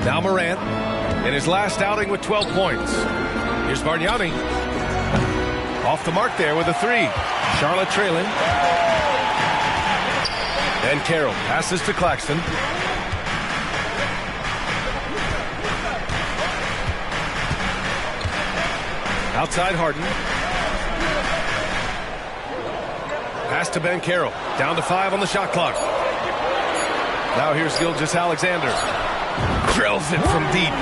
Now Morant in his last outing with 12 points. Here's Bargnani. Off the mark there with a 3. Charlotte trailing. Banchero passes to Claxton. Outside Harden. Pass to Banchero. Down to 5 on the shot clock. Now here's Gilgeous-Alexander. drills it from deep.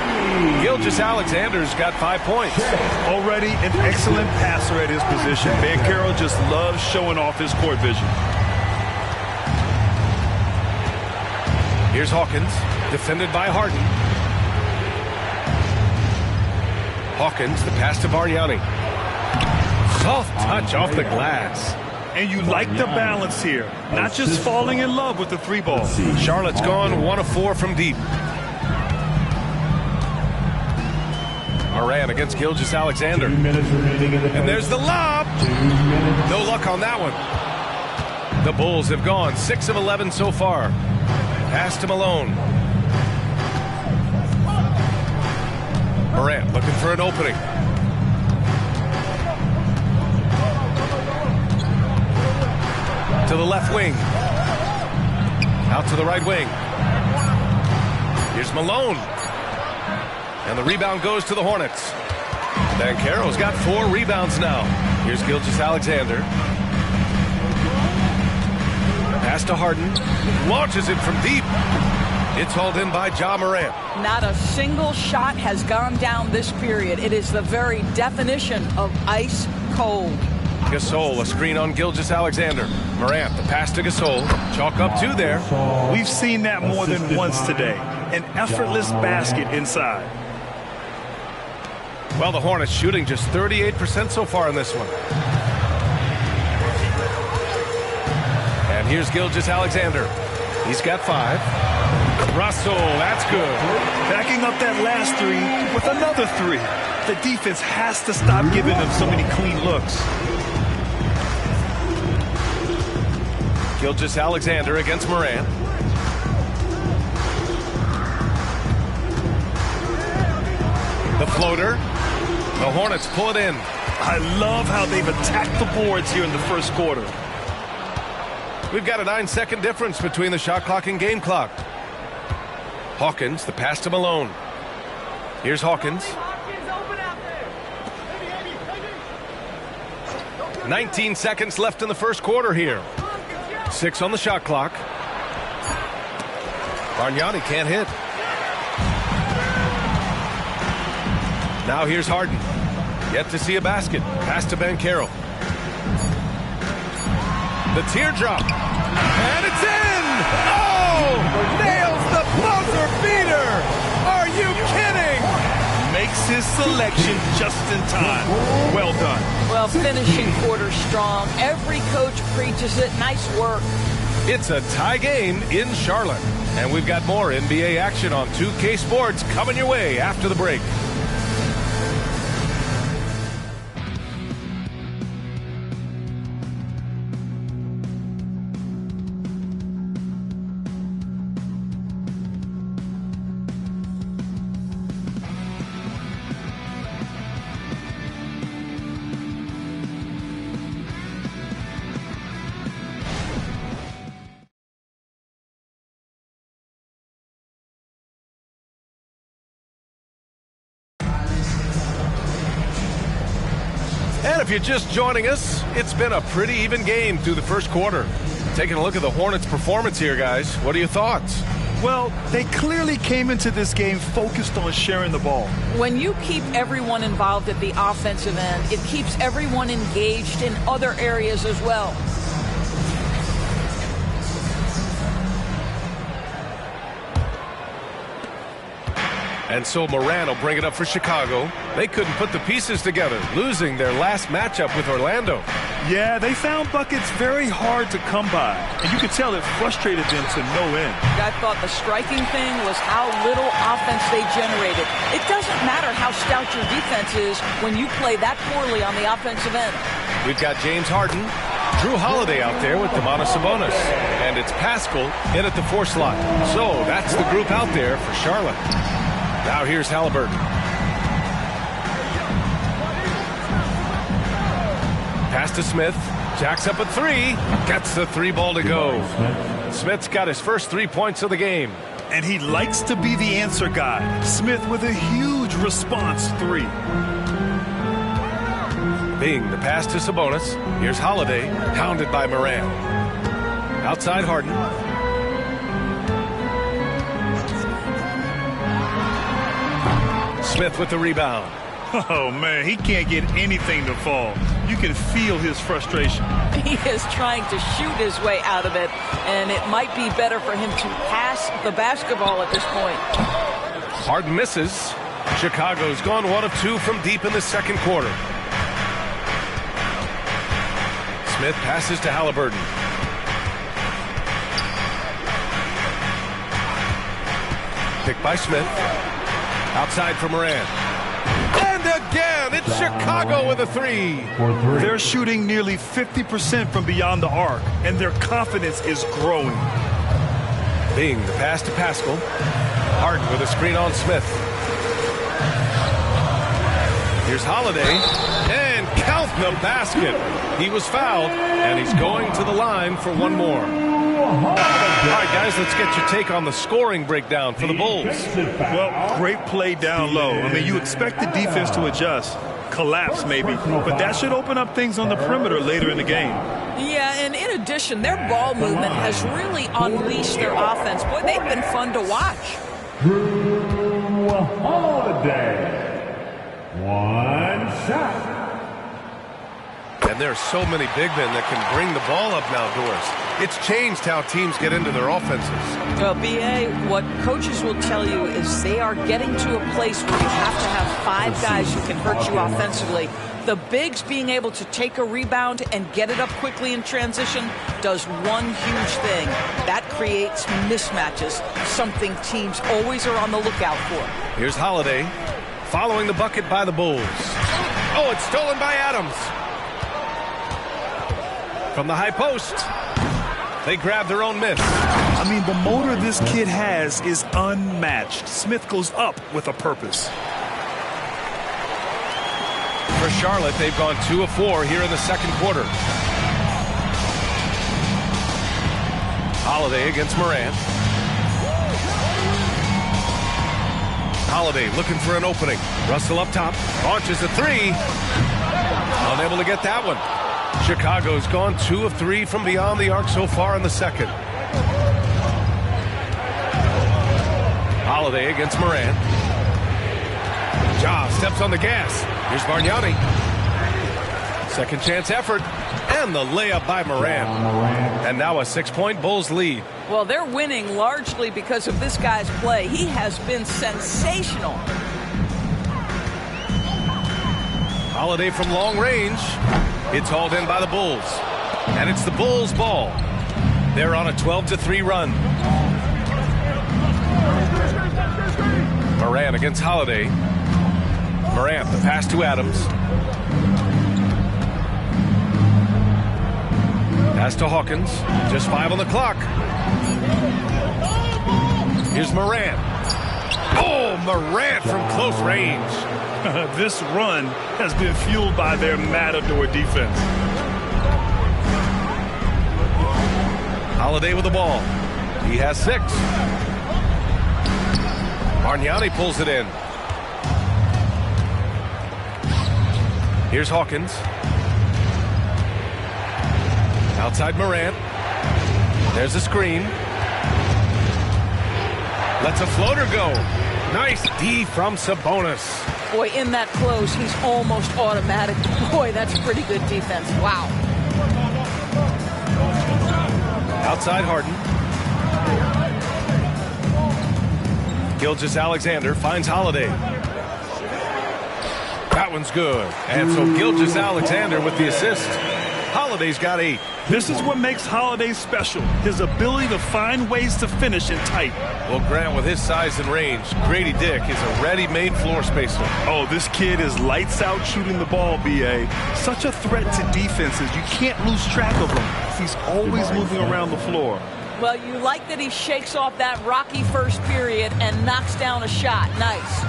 Gilgeous-Alexander's got 5 points. Already an excellent passer at his position. Banchero just loves showing off his court vision. Here's Hawkins, defended by Harden. Hawkins, the pass to Bargnani. Soft touch off the glass. And you like the balance here. Not just falling in love with the 3-ball. Charlotte's gone 1 of 4 from deep. Moran against Gilgeous-Alexander. And there's the lob. No luck on that one. The Bulls have gone 6 of 11 so far. Pass to Malone. Morant looking for an opening. To the left wing. Out to the right wing. Here's Malone. And the rebound goes to the Hornets. Banchero's got 4 rebounds now. Here's Gilgeous-Alexander. Pass to Harden. Launches it from deep. It's hauled in by Ja Morant. Not a single shot has gone down this period. It is the very definition of ice cold. Gasol, a screen on Gilgeous-Alexander. Morant, the pass to Gasol. Chalk up 2 there. We've seen that more than once today. An effortless basket inside. Well, the Hornets shooting just 38% so far in this one. And here's Gilgeous-Alexander. He's got 5. Russell, that's good. Backing up that last 3 with another 3. The defense has to stop giving them so many clean looks. Gilgeous-Alexander against Morant. The floater. The Hornets pull it in. I love how they've attacked the boards here in the first quarter. We've got a 9-second difference between the shot clock and game clock. Hawkins, the pass to Malone. Here's Hawkins. 19 seconds left in the first quarter here. 6 on the shot clock. Bargnani can't hit. Now here's Harden. Yet to see a basket. Pass to Banchero. The teardrop. And it's in! Oh! Nails the buzzer beater! Are you kidding? Makes his selection just in time. Well done. Well, finishing quarter strong. Every coach preaches it. Nice work. It's a tie game in Charlotte. And we've got more NBA action on 2K Sports coming your way after the break. And if you're just joining us, it's been a pretty even game through the first quarter. Taking a look at the Hornets' performance here, guys. What are your thoughts? Well, they clearly came into this game focused on sharing the ball. When you keep everyone involved at the offensive end, it keeps everyone engaged in other areas as well. And so Morant will bring it up for Chicago. They couldn't put the pieces together, losing their last matchup with Orlando. Yeah, they found buckets very hard to come by. And you could tell it frustrated them to no end. I thought the striking thing was how little offense they generated. It doesn't matter how stout your defense is when you play that poorly on the offensive end. We've got James Harden, Drew Holiday out there with Domantas Sabonis. And it's Pascal in at the 4 slot. So that's the group out there for Charlotte. Now here's Halliburton. Pass to Smith. Jacks up a 3. Gets the 3 ball to go. Smith's got his first 3 points of the game. And he likes to be the answer guy. Smith with a huge response 3. Being the pass to Sabonis. Here's Holiday, hounded by Morant. Outside Harden. Smith with the rebound. Oh, man, he can't get anything to fall. You can feel his frustration. He is trying to shoot his way out of it, and it might be better for him to pass the basketball at this point. Harden misses. Chicago's gone 1 of 2 from deep in the second quarter. Smith passes to Halliburton. Picked by Smith. Outside for Morant. And again, it's Chicago with a 3. They're shooting nearly 50% from beyond the arc, and their confidence is growing. Bing, the pass to Pascal. Harden with a screen on Smith. Here's Holiday, and count the basket. He was fouled, and he's going to the line for one more. All right, guys, let's get your take on the scoring breakdown for the Bulls. Well, great play down low. I mean, you expect the defense to adjust, collapse maybe, but that should open up things on the perimeter later in the game. Yeah, and in addition, their ball movement has really unleashed their offense. Boy, they've been fun to watch. Drew Holiday. 1 shot. And there are so many big men that can bring the ball up now, Doris. It's changed how teams get into their offenses. Well, B.A., what coaches will tell you is they are getting to a place where you have to have 5 guys who can hurt you offensively. The bigs being able to take a rebound and get it up quickly in transition does one huge thing. That creates mismatches, something teams always are on the lookout for. Here's Holiday, following the bucket by the Bulls. Oh, it's stolen by Adams. From the high post, they grab their own miss. I mean, the motor this kid has is unmatched. Smith goes up with a purpose. For Charlotte, they've gone 2 of 4 here in the second quarter. Holiday against Morant. Holiday looking for an opening. Russell up top, launches a 3. Unable to get that one. Chicago's gone 2 of 3 from beyond the arc so far in the second. Holiday against Morant. Ja steps on the gas. Here's Bargnani. Second chance effort. And the layup by Morant. And now a 6-point Bulls lead. Well, they're winning largely because of this guy's play. He has been sensational. Holiday from long range. It's hauled in by the Bulls. And it's the Bulls' ball. They're on a 12-3 run. Morant against Holiday. Morant, the pass to Adams. Pass to Hawkins. Just 5 on the clock. Here's Morant. Oh, Morant from close range. This run has been fueled by their matador defense. Holiday with the ball. He has 6. Bargnani pulls it in. Here's Hawkins. Outside Morant. There's a screen. Lets a floater go. Nice D from Sabonis. Boy, in that close, he's almost automatic. Boy, that's pretty good defense. Wow. Outside Harden. Gilgeous-Alexander finds Holiday. That one's good. And so Gilgeous-Alexander with the assist. Holiday's got 8. This is what makes Holiday special, his ability to find ways to finish in tight. Well, Grant, with his size and range, Grady Dick is a ready-made floor spacer. Oh, this kid is lights out shooting the ball, B.A. Such a threat to defenses. You can't lose track of him. He's always moving around the floor. Well, you like that he shakes off that rocky first period and knocks down a shot. Nice.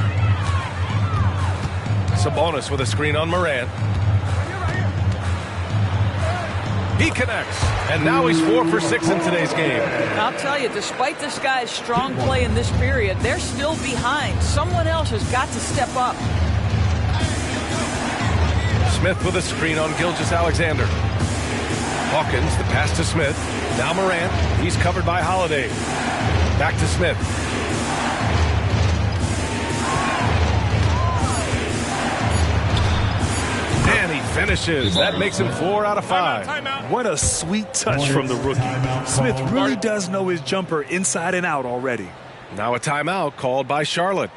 Sabonis with a screen on Morant. He connects, and now he's 4 for 6 in today's game. I'll tell you, despite this guy's strong play in this period, they're still behind. Someone else has got to step up. Smith with a screen on Gilgeous-Alexander. Hawkins, the pass to Smith. Now Morant, he's covered by Holiday. Back to Smith. finishes. That makes him 4 out of 5. What a sweet touch from the rookie. Smith really does know his jumper inside and out already. Now a timeout called by Charlotte.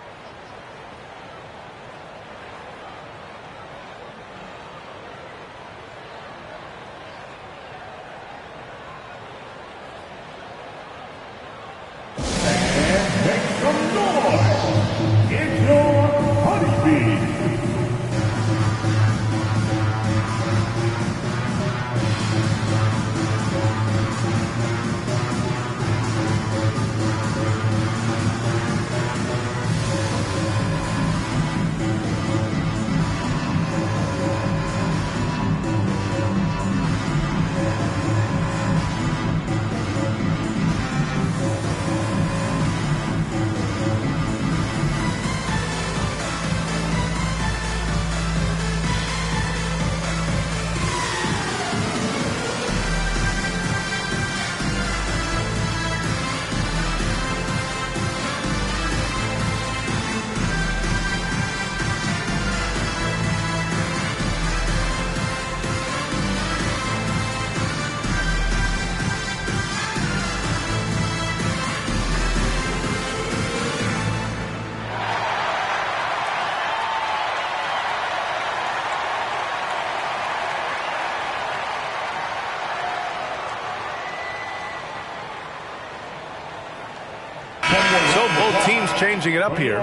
So both teams changing it up here.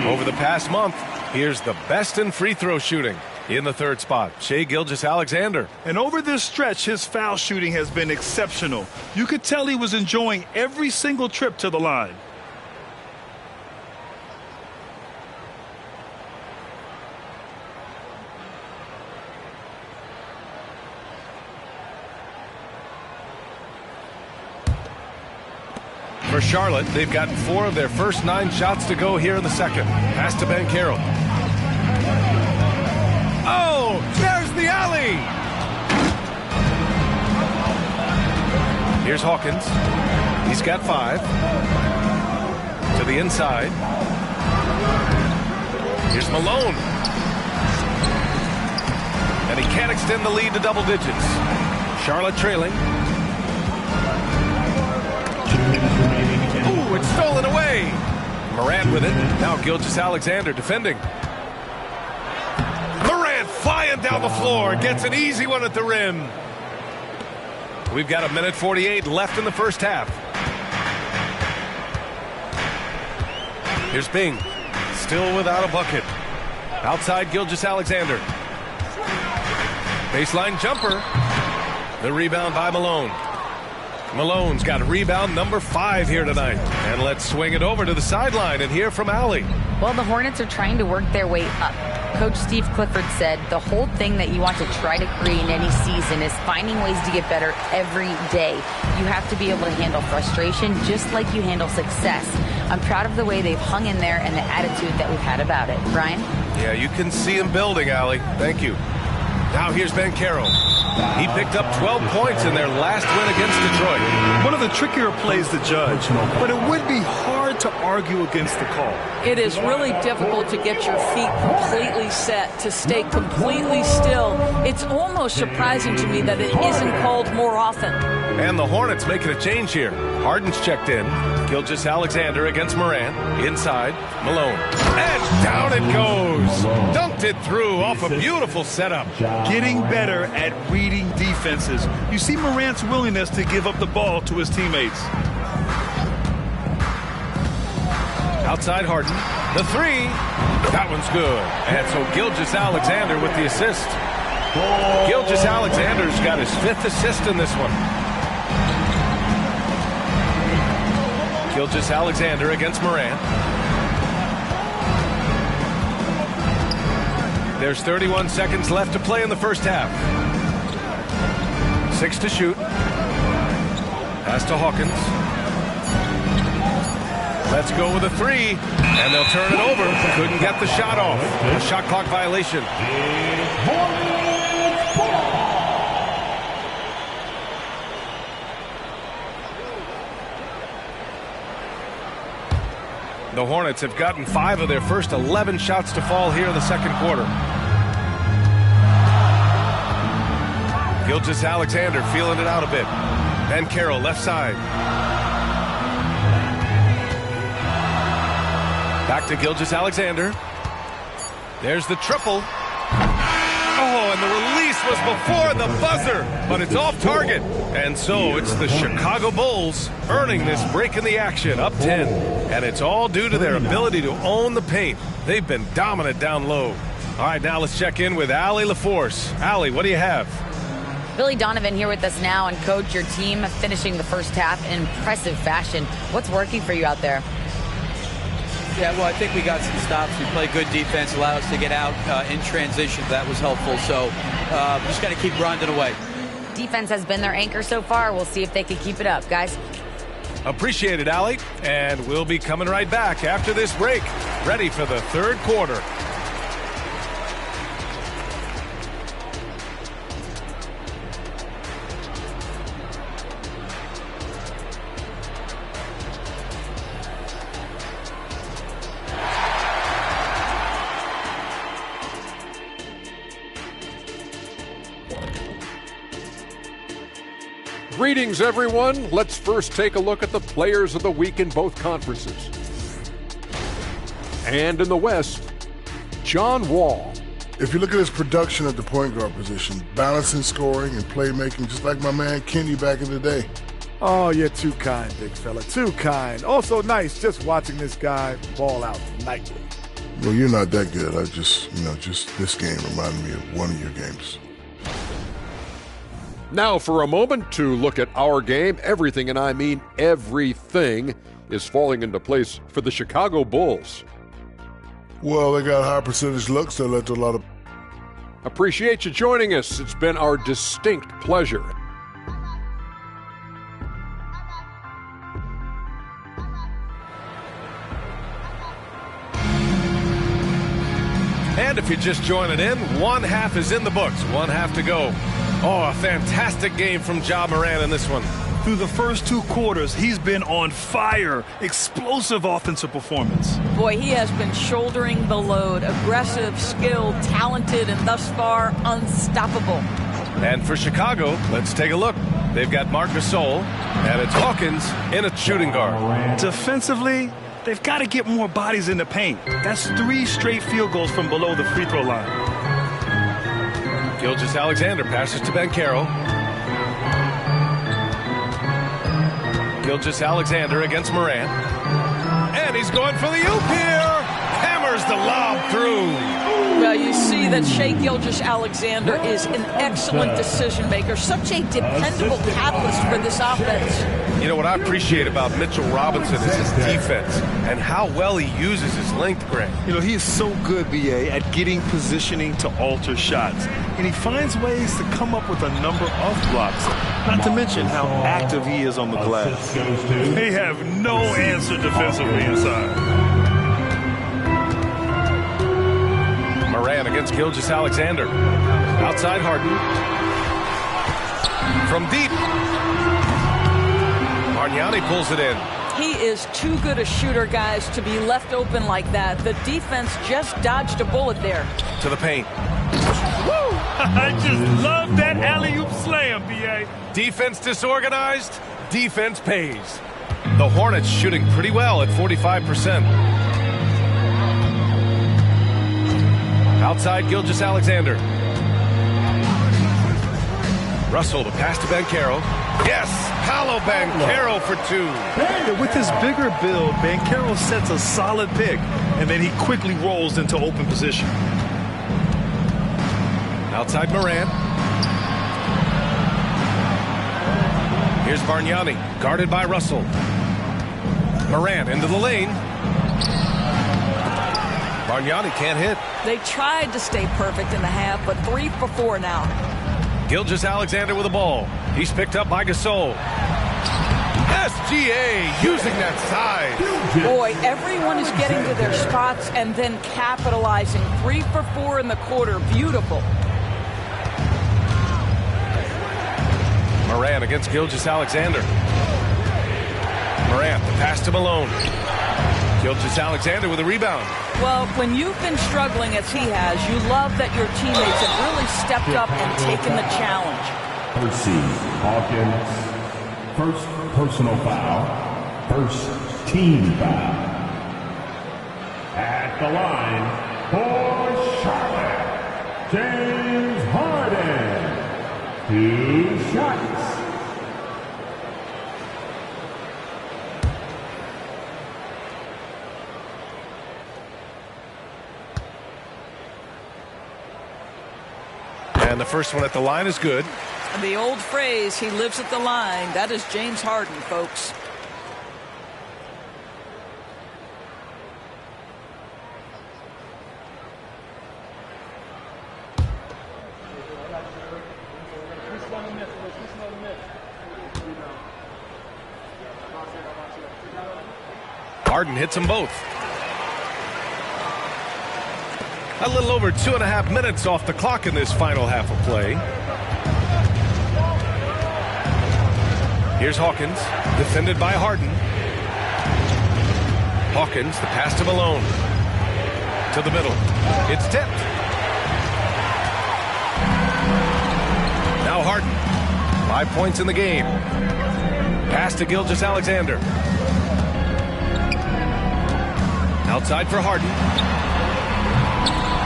Over the past month, here's the best in free throw shooting. In the third spot, Shai Gilgeous-Alexander. And over this stretch, his foul shooting has been exceptional. You could tell he was enjoying every single trip to the line. For Charlotte, they've gotten 4 of their first 9 shots to go here in the second. Pass to Banchero. Oh, there's the alley. Here's Hawkins. He's got 5. To the inside. Here's Malone. And he can't extend the lead to double digits. Charlotte trailing. Ooh, it's stolen away. Morant with it. Now Gilgeous-Alexander defending. Morant flying down the floor. Gets an easy one at the rim. We've got 1:48 left in the first half. Here's Bing. Still without a bucket. Outside Gilgeous-Alexander. Baseline jumper. The rebound by Malone. Malone's got rebound number 5 here tonight. And let's swing it over to the sideline and hear from Allie. Well, the Hornets are trying to work their way up. Coach Steve Clifford said the whole thing that you want to try to create in any season is finding ways to get better every day. You have to be able to handle frustration just like you handle success. I'm proud of the way they've hung in there and the attitude that we've had about it. Brian? Yeah, you can see him building, Allie. Thank you. Now here's Banchero. He picked up 12 points in their last win against Detroit. One of the trickier plays to judge, but it would be hard to argue against the call. It is really difficult to get your feet completely set, to stay completely still. It's almost surprising to me that it isn't called more often. And the Hornets making a change here. Harden's checked in. Gilgeous-Alexander against Morant. Inside, Malone. And down it goes. Dunked it through off a beautiful setup. Getting better at reading defenses. You see Morant's willingness to give up the ball to his teammates. Outside Harden. The 3. That one's good. And so Gilgeous-Alexander with the assist. Gilgeous-Alexander's got his 5th assist in this one. Gilgeous-Alexander against Morant. There's 31 seconds left to play in the first half. 6 to shoot. Pass to Hawkins. Let's go with a 3. And they'll turn it over. Couldn't get the shot off. A shot clock violation. The Hornets have gotten 5 of their first 11 shots to fall here in the second quarter. Gilgeous-Alexander feeling it out a bit. Banchero left side. Back to Gilgeous-Alexander. There's the triple. Oh, and the release was before the buzzer, but it's off target. And so it's the Chicago Bulls earning this break in the action, up 10. And it's all due to their ability to own the paint. They've been dominant down low. All right, now let's check in with Allie LaForce. Allie, what do you have? Billy Donovan here with us now, and Coach, your team finishing the first half in impressive fashion. What's working for you out there? Yeah, well, I think we got some stops. We played good defense, allowed us to get out in transition. That was helpful. So just got to keep grinding away. Defense has been their anchor so far. We'll see if they can keep it up, guys. Appreciate it, Allie. And we'll be coming right back after this break, ready for the third quarter. Greetings, everyone. Let's first take a look at the players of the week in both conferences. And in the West, John Wall. If you look at his production at the point guard position, balancing scoring and playmaking, just like my man Kenny back in the day. Oh, you're too kind, big fella. Too kind. Also nice just watching this guy ball out nightly. Well, you're not that good. I just this game reminded me of one of your games. Now for a moment to look at our game. Everything, and I mean everything, is falling into place for the Chicago Bulls. Well, they got high percentage looks. They led to a lot of... Appreciate you joining us. It's been our distinct pleasure. And if you're just joining in, one half is in the books, one half to go. Oh, a fantastic game from Ja Morant in this one. Through the first two quarters, he's been on fire. Explosive offensive performance. Boy, he has been shouldering the load. Aggressive, skilled, talented, and thus far unstoppable. And for Chicago, let's take a look. They've got Marc Gasol, and it's Hawkins in a shooting guard. Defensively, they've got to get more bodies in the paint. That's 3 straight field goals from below the free throw line. Gilgeous-Alexander passes to Banchero. Gilgeous-Alexander against Morant. And he's going for the oop here. Hammers the lob through. Well, you see that Shai Gilgeous-Alexander is an excellent decision maker. Such a dependable catalyst for this offense. You know what I appreciate about Mitchell Robinson is his defense and how well he uses his length, Grant. You know, he is so good, B.A., at getting positioning to alter shots. And he finds ways to come up with a number of blocks. Not to mention how active he is on the glass. They have no answer defensively inside. Morant against Gilgeous-Alexander. Outside Harden. From deep. Bargnani pulls it in. He is too good a shooter, guys, to be left open like that. The defense just dodged a bullet there. To the paint. Woo! I just love that alley-oop slam, B.A. Defense disorganized. Defense pays. The Hornets shooting pretty well at 45%. Outside Gilgeous-Alexander. Russell to pass to Banchero. Yes, Paolo Banchero for 2. With his bigger build, Banchero sets a solid pick, and then he quickly rolls into open position. Outside Morant. Here's Bargnani, guarded by Russell. Morant into the lane. Bargnani can't hit. They tried to stay perfect in the half, but 3 for 4 now. Gilgeous-Alexander with the ball. He's picked up by Gasol. SGA using that size. Boy, everyone is getting to their spots and then capitalizing. 3 for 4 in the quarter. Beautiful. Morant against Gilgeous-Alexander. Morant, the pass to Malone. Gilgeous-Alexander with a rebound. Well, when you've been struggling as he has, you love that your teammates have really stepped up and taken the challenge. Percy Hawkins. First personal foul. First team foul. At the line for Charlotte, James Harden. 2 shots. And the first one at the line is good. The old phrase, he lives at the line, that is James Harden, folks. Harden hits them both. A little over 2.5 minutes off the clock in this final half of play. Here's Hawkins, defended by Harden. Hawkins, the pass to Malone. To the middle. It's tipped. Now Harden. 5 points in the game. Pass to Gilgeous-Alexander. Outside for Harden.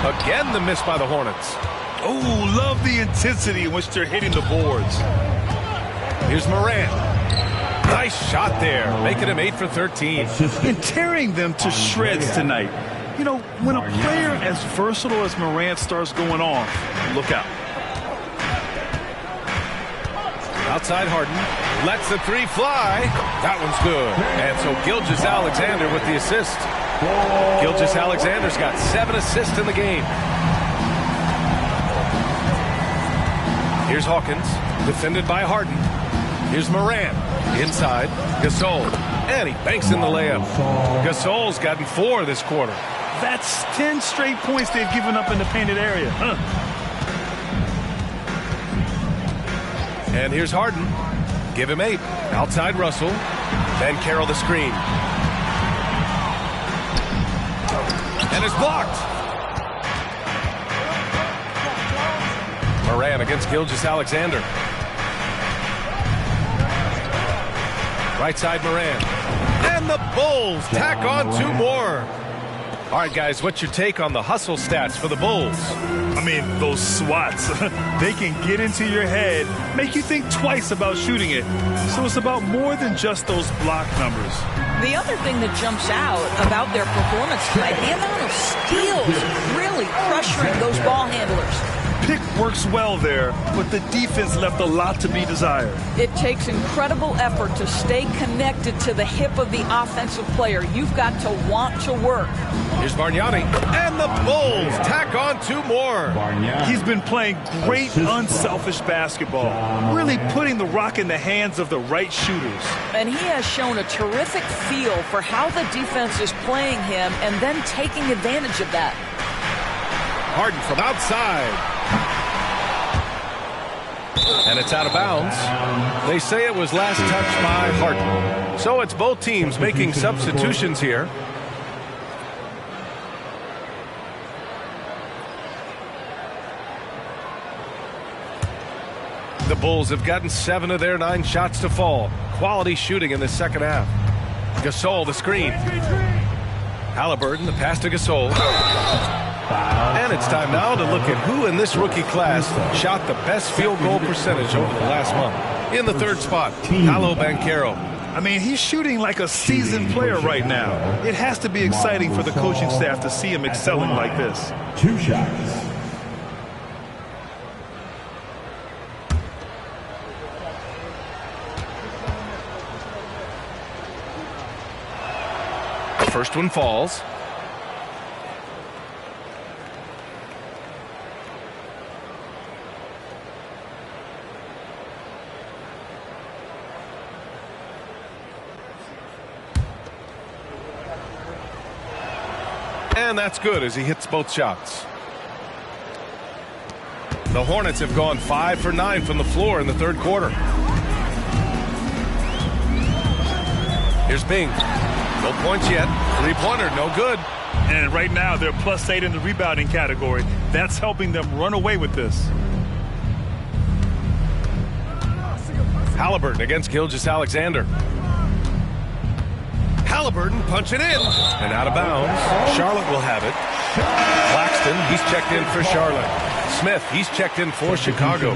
Again, the miss by the Hornets. Oh, love the intensity in which they're hitting the boards. Here's Morant. Nice shot there, making him 8 for 13. And tearing them to shreds tonight. You know, when a player as versatile as Morant starts going off, look out. Outside Harden. Lets the 3 fly. That one's good. And so Gilgeous-Alexander with the assist. Gilgeous-Alexander's got 7 assists in the game. Here's Hawkins, defended by Harden. Here's Morant, inside, Gasol, and he banks in the layup. Gasol's gotten 4 this quarter. That's 10 straight points they've given up in the painted area. And here's Harden. Give him 8. Outside Russell. Then Carroll the screen. And it's blocked. Morant against Gilgeous-Alexander. Right side Morant. And the Bulls tack on 2 more. All right, guys, what's your take on the hustle stats for the Bulls? I mean, those swats, they can get into your head, make you think twice about shooting it. So it's about more than just those block numbers. The other thing that jumps out about their performance tonight, the amount of steals really pressuring those ball handlers. Pick works well there, but the defense left a lot to be desired. It takes incredible effort to stay connected to the hip of the offensive player. You've got to want to work. Here's Bargnani, and the Bulls tack on 2 more. He's been playing great, unselfish basketball, really putting the rock in the hands of the right shooters. And he has shown a terrific feel for how the defense is playing him and then taking advantage of that. Harden from outside. And it's out of bounds. They say it was last touched by Harden. So it's both teams making substitutions here. The Bulls have gotten 7 of their 9 shots to fall. Quality shooting in the second half. Gasol the screen. Halliburton the pass to Gasol. And it's time now to look at who in this rookie class shot the best field goal percentage over the last month. In the 3rd spot, Paolo Banchero. I mean, he's shooting like a seasoned player right now. It has to be exciting for the coaching staff to see him excelling like this. 2 shots. The first one falls. And that's good as he hits both shots. The Hornets have gone 5 for 9 from the floor in the 3rd quarter. Here's Bing. No points yet. 3-pointer, no good. And right now they're +8 in the rebounding category. That's helping them run away with this. Halliburton against Gilgeous-Alexander. Halliburton punching in and out of bounds. Charlotte will have it. Claxton, he's checked in for Charlotte. Smith, he's checked in for Chicago.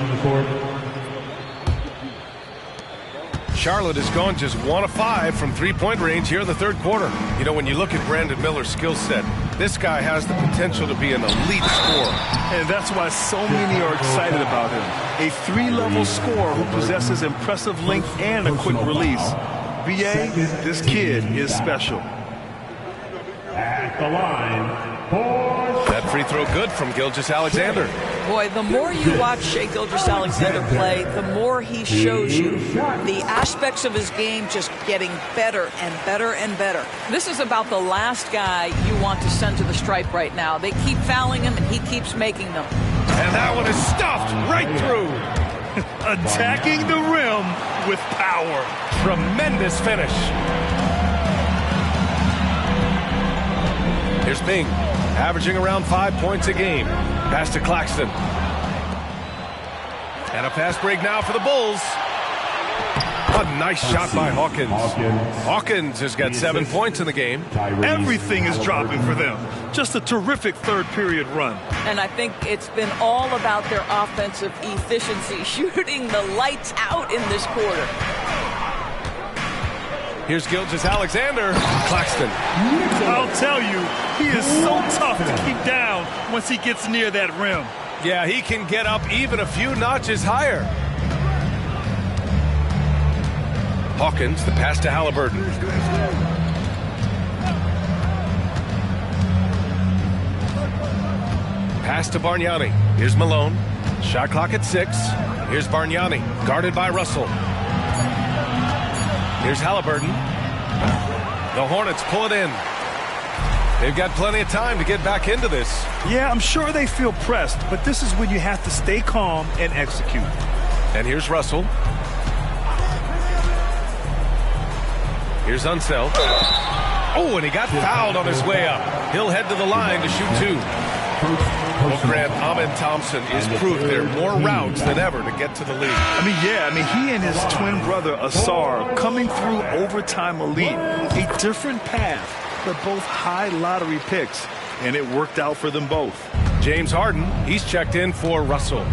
Charlotte has gone just 1 of 5 from three-point range here in the third quarter. You know, when you look at Brandon Miller's skill set, this guy has the potential to be an elite scorer. And that's why so many are excited about him. A 3-level scorer who possesses impressive length and a quick release. BA, this kid is special. At the line, that free throw good from Gilgeous-Alexander. Boy, the more you watch Shai Gilgeous-Alexander play, the more he shows you the aspects of his game just getting better and better and better. This is about the last guy you want to send to the stripe right now. They keep fouling him, and he keeps making them. And that one is stuffed right through. Attacking the rim with power. Tremendous finish. Here's Bing, averaging around 5 points a game. Pass to Claxton. And a fast break now for the Bulls. A nice shot by Hawkins. Hawkins has got 7 points in the game. Everything is dropping for them. Just a terrific third-period run. And I think it's been all about their offensive efficiency, shooting the lights out in this quarter. Here's Gilgeous-Alexander. Claxton. I'll tell you, he is so tough to keep down once he gets near that rim. Yeah, he can get up even a few notches higher. Hawkins, the pass to Halliburton. Pass to Bargnani. Here's Malone. Shot clock at 6. Here's Bargnani, guarded by Russell. Here's Halliburton. The Hornets pull it in. They've got plenty of time to get back into this. Yeah, I'm sure they feel pressed, but this is when you have to stay calm and execute. And here's Russell. Here's Unseld. Oh, and he got fouled on his way up. He'll head to the line to shoot 2. Well, Grant, Amen Thompson is proof there are more routes than ever to get to the lead. He and his twin brother, Asar, coming through overtime elite. A different path, but both high lottery picks, and it worked out for them both. James Harden, he's checked in for Russell.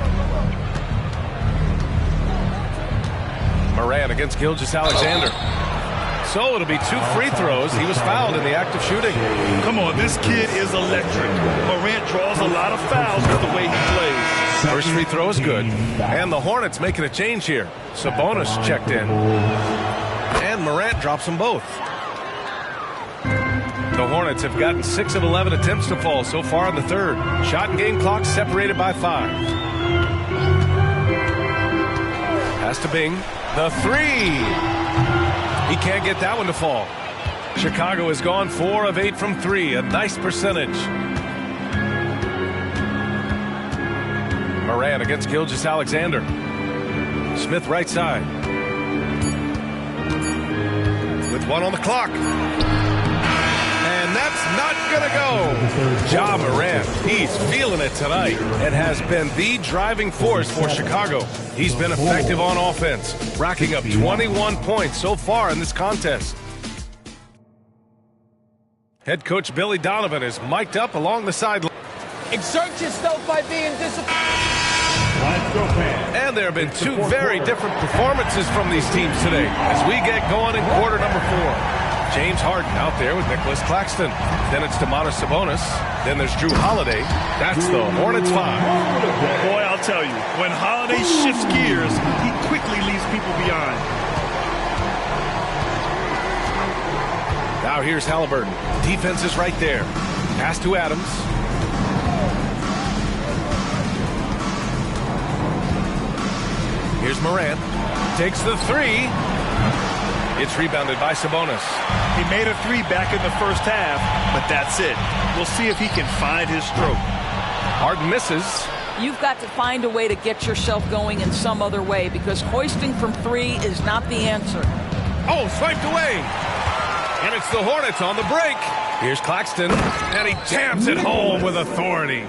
Morant against Gilgeous-Alexander. So it'll be 2 free throws. He was fouled in the act of shooting. Come on, this kid is electric. Morant draws a lot of fouls with the way he plays. First free throw is good. And the Hornets making a change here. Sabonis checked in. And Morant drops them both. The Hornets have gotten 6 of 11 attempts to fall so far in the third. Shot and game clock separated by 5. Pass to Bing. The 3. He can't get that one to fall. Chicago has gone 4 of 8 from 3. A nice percentage. Morant against Gilgeous-Alexander. Smith right side. With 1 on the clock. And that's not going to go. Ja Morant, he's feeling it tonight and has been the driving force for Chicago. He's been effective on offense, racking up 21 points so far in this contest. Head coach Billy Donovan is mic'd up along the sideline. Exert yourself by being disciplined. And there have been 2 very different performances from these teams today as we get going in quarter number 4. James Harden out there with Nicholas Claxton. Then it's Domantas Sabonis. Then there's Jrue Holiday. That's the Hornets 5. Boy, I'll tell you, when Holiday shifts gears, he quickly leaves people behind. Now here's Halliburton. Defense is right there. Pass to Adams. Here's Morant. Takes the 3. It's rebounded by Sabonis. He made a 3 back in the first half, but that's it. We'll see if he can find his stroke. Harden misses. You've got to find a way to get yourself going in some other way because hoisting from 3 is not the answer. Oh, swiped away. And it's the Hornets on the break. Here's Claxton, and he jams it home with authority.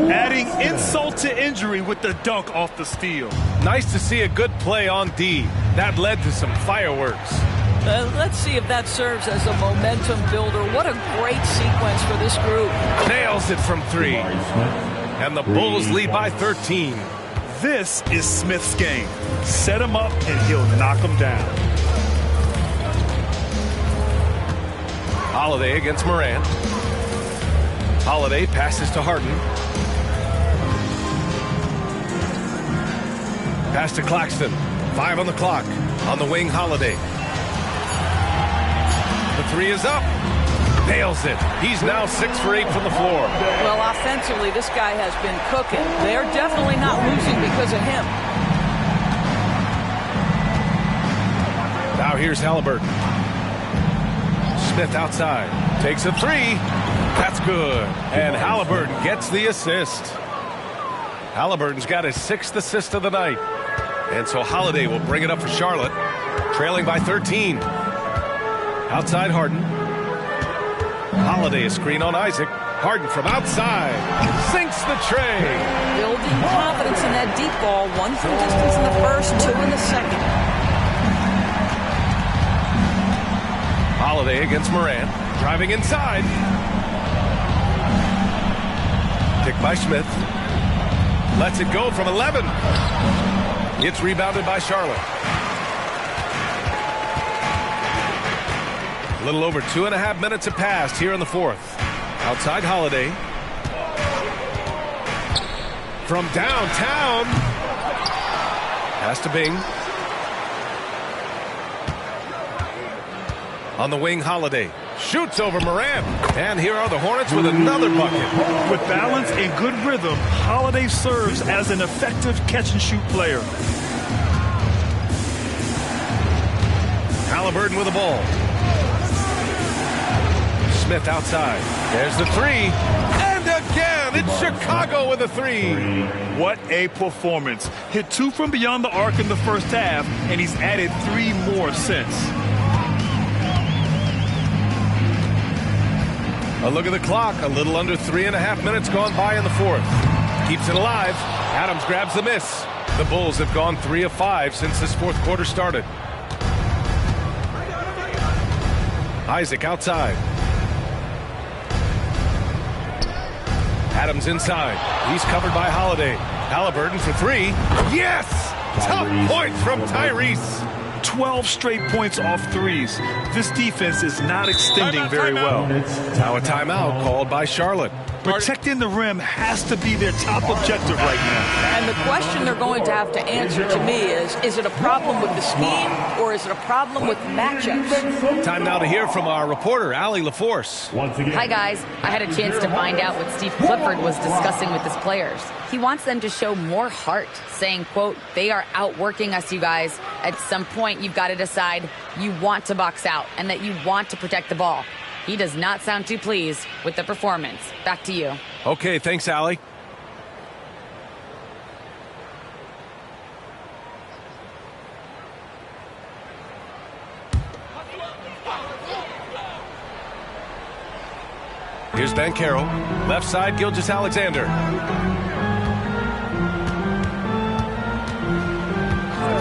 Adding insult to injury with the dunk off the steal. Nice to see a good play on D. That led to some fireworks. Let's see if that serves as a momentum builder. What a great sequence for this group. Nails it from 3. And the Bulls lead by 13. This is Smith's game. Set him up and he'll knock him down. Holiday against Morant. Holiday passes to Harden. Pass to Claxton. 5 on the clock. On the wing, Holiday. The 3 is up. Nails it. He's now 6 for 8 from the floor. Well, offensively, this guy has been cooking. They're definitely not losing because of him. Now here's Halliburton. Smith outside. Takes a 3. That's good. And Halliburton gets the assist. Halliburton's got his 6th assist of the night. And so Holiday will bring it up for Charlotte. Trailing by 13. Outside Harden. Holiday a screen on Isaac. Harden from outside. Sinks the tray. Building confidence in that deep ball. 1 from distance in the first, 2 in the second. Holiday against Morant. Driving inside. Pick by Smith. Lets it go from 11. It's rebounded by Charlotte. A little over 2.5 minutes have passed here in the 4th. Outside Holiday. From downtown. Pass to Bing. On the wing, Holiday. Shoots over Morant. And here are the Hornets with another bucket. With balance and good rhythm, Holiday serves as an effective catch-and-shoot player. Halliburton with the ball. Smith outside. There's the 3. And again, it's Chicago with a 3. What a performance. Hit 2 from beyond the arc in the first half, and he's added 3 more since. A look at the clock. A little under 3.5 minutes gone by in the 4th. Keeps it alive. Adams grabs the miss. The Bulls have gone 3 of 5 since this 4th quarter started. Isaac outside. Adams inside. He's covered by Holiday. Halliburton for 3. Yes! Tough points from Tyrese. 12 straight points off threes. This defense is not extending very well. Now a timeout called by Charlotte. Protecting the rim has to be their top objective right now. And the question they're going to have to answer to me is it a problem with the scheme or is it a problem with matchups? Time now to hear from our reporter, Allie LaForce. Hi, guys. I had a chance to find out what Steve Clifford was discussing with his players. He wants them to show more heart, saying, quote, they are outworking us, you guys. At some point, you've got to decide you want to box out and that you want to protect the ball. He does not sound too pleased with the performance. Back to you. Okay, thanks, Allie. Here's Banchero. Left side, Gilgeous-Alexander.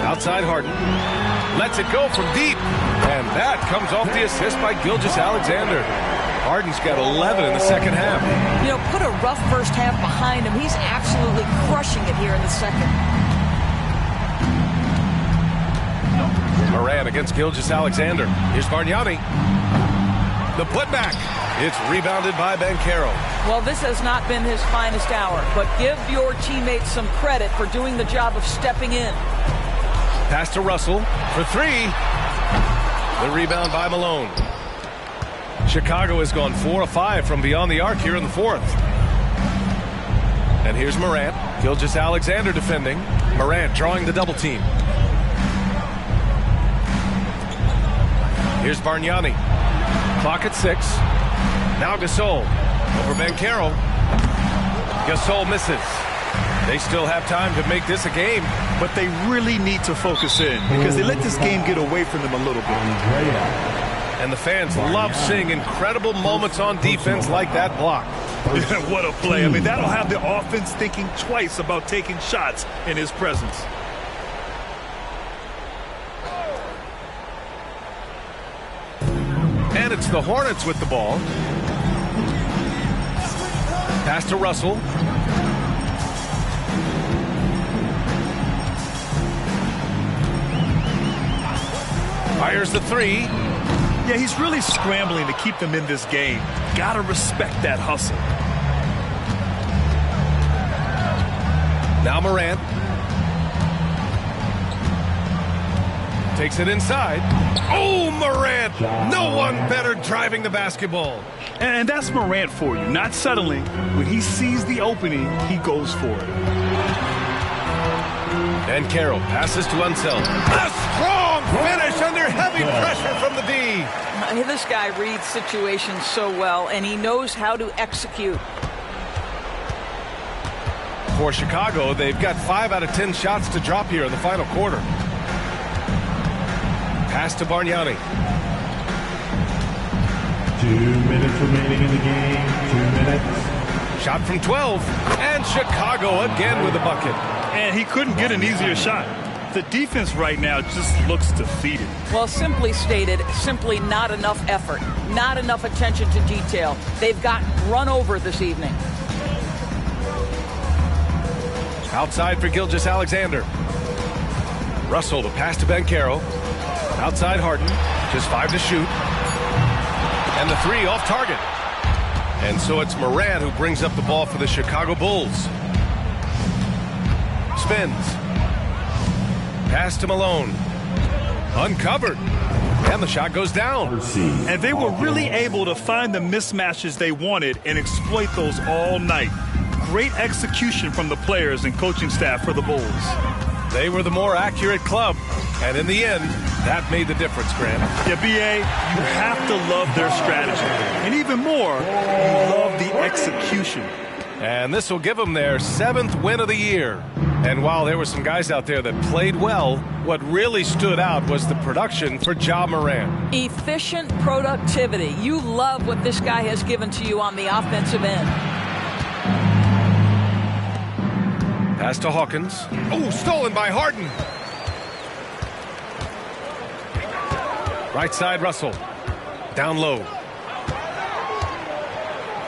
Outside Harden. Lets it go from deep. And that comes off the assist by Gilgeous-Alexander. Harden's got 11 in the second half. You know, put a rough first half behind him. He's absolutely crushing it here in the second. Morant against Gilgeous-Alexander. Here's Bargnani. The putback. It's rebounded by Banchero. Well, this has not been his finest hour, but give your teammates some credit for doing the job of stepping in. Pass to Russell for 3. The rebound by Malone. Chicago has gone 4 of 5 from beyond the arc here in the 4th. And here's Morant. Gilgeous-Alexander defending. Morant drawing the double team. Here's Bargnani. Clock at 6. Now Gasol. Over Banchero. Gasol misses. They still have time to make this a game. But they really need to focus in because they let this game get away from them a little bit. And the fans love seeing incredible moments on defense like that block. What a play. I mean, that'll have the offense thinking twice about taking shots in his presence. It's the Hornets with the ball. Pass to Russell. Fires the three. Yeah, he's really scrambling to keep them in this game. Gotta respect that hustle. Now Morant. Takes it inside. Oh, Morant! No one better driving the basketball. And that's Morant for you. Not settling. When he sees the opening, he goes for it. And Carroll passes to Unseld. A strong finish under heavy pressure from the D. This guy reads situations so well, and he knows how to execute. For Chicago, they've got 5 out of 10 shots to drop here in the final quarter. Pass to Bargnani. 2 minutes remaining in the game. 2 minutes. Shot from 12. And Chicago again with a bucket. And he couldn't get an easier shot. The defense right now just looks defeated. Well, simply stated, simply not enough effort, not enough attention to detail. They've gotten run over this evening. Outside for Gilgeous-Alexander. Russell, the pass to Banchero. Outside Harden, just 5 to shoot. And the 3 off target. And so it's Morant who brings up the ball for the Chicago Bulls. Spins. Pass to Malone. Uncovered. And the shot goes down. And they were really able to find the mismatches they wanted and exploit those all night. Great execution from the players and coaching staff for the Bulls. They were the more accurate club. And in the end, that made the difference, Grant. Yeah, B.A., you have to love their strategy. And even more, you love the execution. And this will give them their 7th win of the year. And while there were some guys out there that played well, what really stood out was the production for Ja Morant. Efficient productivity. You love what this guy has given to you on the offensive end. Pass to Hawkins. Oh, stolen by Harden. Right side, Russell. Down low.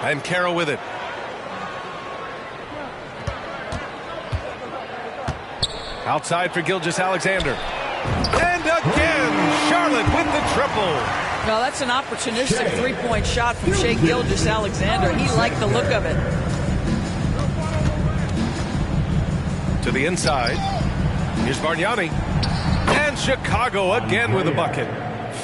And Carroll with it. Outside for Gilgeous-Alexander. And again, Charlotte with the triple. No, that's an opportunistic three-point shot from Shai Gilgeous-Alexander. He liked the look of it. To the inside. Here's Bargnani. And Chicago again with a bucket.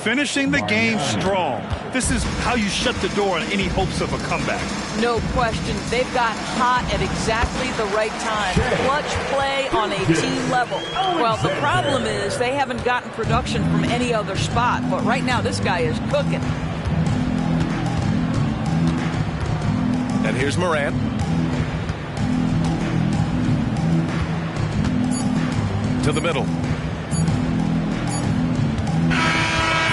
Finishing the game strong. This is how you shut the door on any hopes of a comeback. No question. They've got hot at exactly the right time. Clutch play on a team level. Well, the problem is they haven't gotten production from any other spot. But right now, this guy is cooking. And here's Morant. To the middle.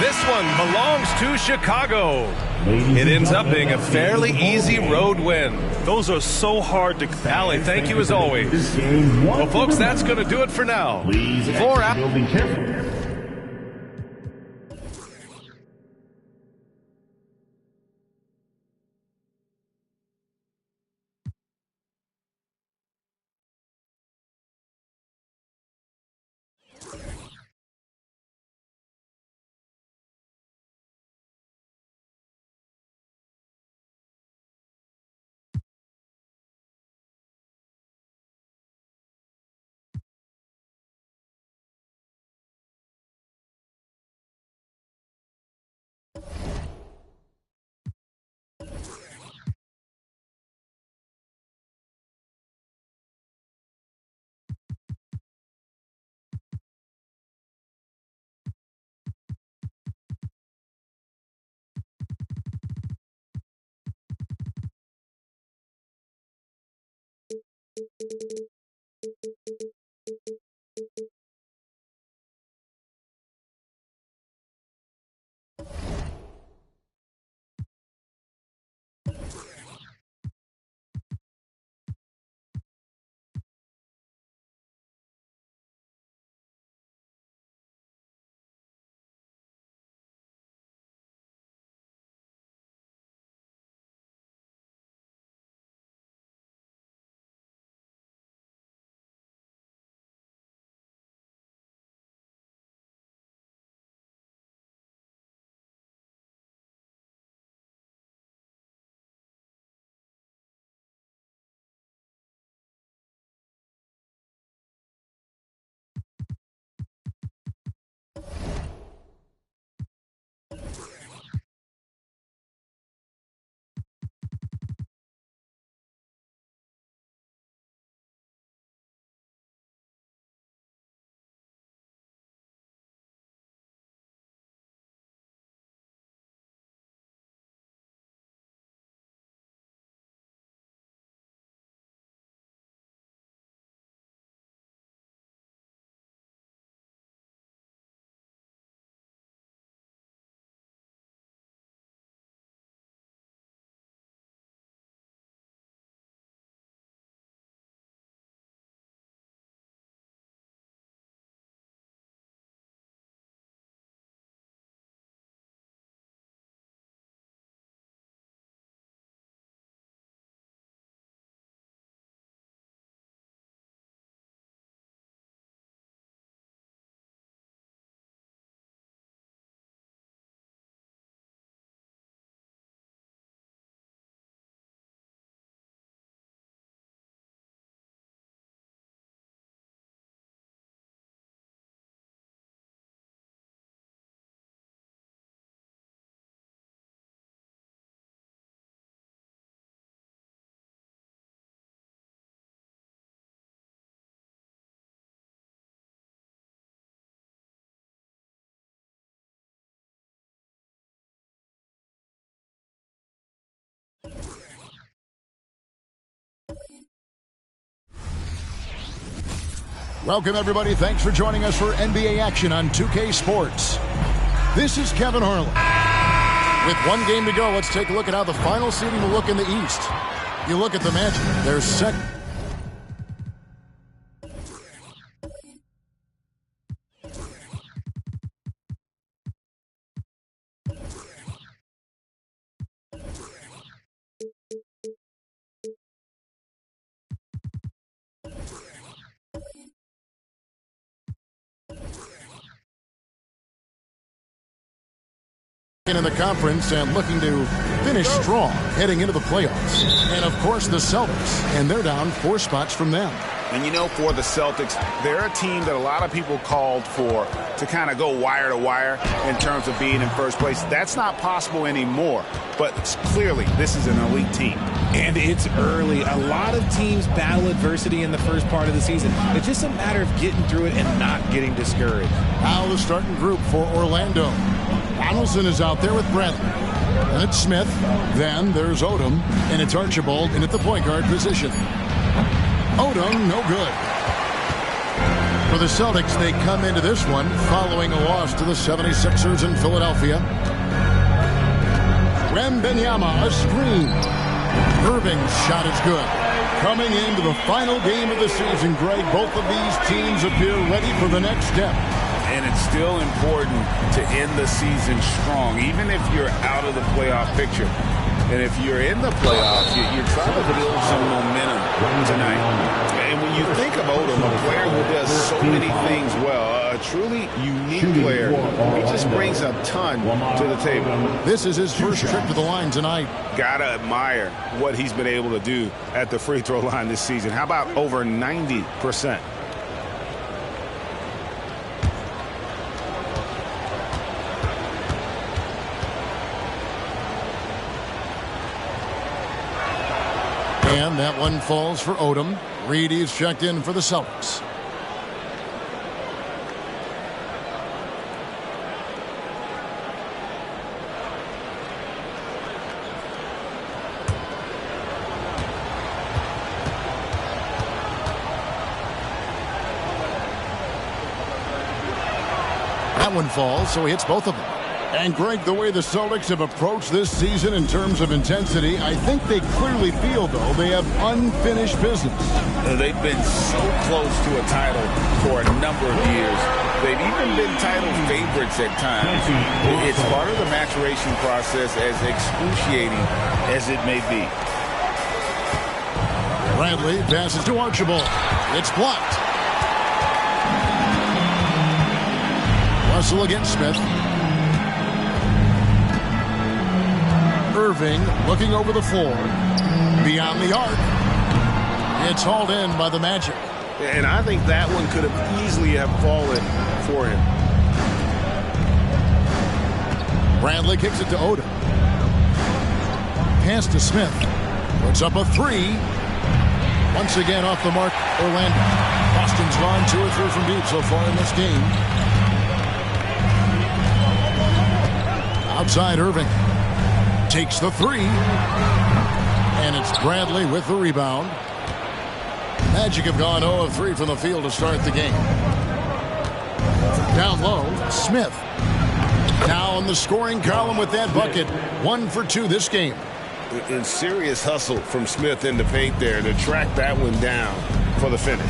This one belongs to Chicago. It ends up being a fairly easy road win. Those are so hard to... Allie, thank you as always. Well, folks, that's going to do it for now. For Welcome, everybody. Thanks for joining us for NBA action on 2K Sports. This is Kevin Harlan. With one game to go, let's take a look at how the final seeding will look in the East. You look at the Magic, they're second. In the conference and looking to finish strong heading into the playoffs. And of course the Celtics, and they're down 4 spots from them. And you know, for the Celtics, they're a team that a lot of people called for to kind of go wire to wire in terms of being in first place. That's not possible anymore, but clearly this is an elite team. And it's early. A lot of teams battle adversity in the first part of the season. It's just a matter of getting through it and not getting discouraged. Now the starting group for Orlando. Donaldson is out there with Bradley. And it's Smith. Then there's Odom. And it's Archibald in at the point guard position. Odom, no good. For the Celtics, they come into this one following a loss to the 76ers in Philadelphia. Wembanyama, a screen. Irving's shot is good. Coming into the final game of the season, Greg, both of these teams appear ready for the next step. And it's still important to end the season strong, even if you're out of the playoff picture. And if you're in the playoffs, you're trying to build some momentum tonight. And when you think of Odom, a player who does so many things well, a truly unique player, he just brings a ton to the table. This is his first trip to the line tonight. Gotta admire what he's been able to do at the free throw line this season. How about over 90%? And that one falls for Odom. Reedy's checked in for the Celtics. That one falls, so he hits both of them. And Greg, the way the Celtics have approached this season in terms of intensity, I think they clearly feel, though, they have unfinished business. They've been so close to a title for a number of years. They've even been title favorites at times. It's part of the maturation process, as excruciating as it may be. Bradley passes to Archibald. It's blocked. Russell against Smith. Irving looking over the floor. Beyond the arc. It's hauled in by the Magic. And I think that one could have easily have fallen for him. Bradley kicks it to Odom. Pass to Smith. Puts up a three. Once again off the mark, Orlando. Boston's gone 2 or 3 from deep so far in this game. Outside Irving. Takes the three. And it's Bradley with the rebound. Magic have gone 0 of 3 from the field to start the game. Down low, Smith. Now in the scoring column with that bucket. 1 for 2 this game. And serious hustle from Smith in the paint there to track that one down for the finish.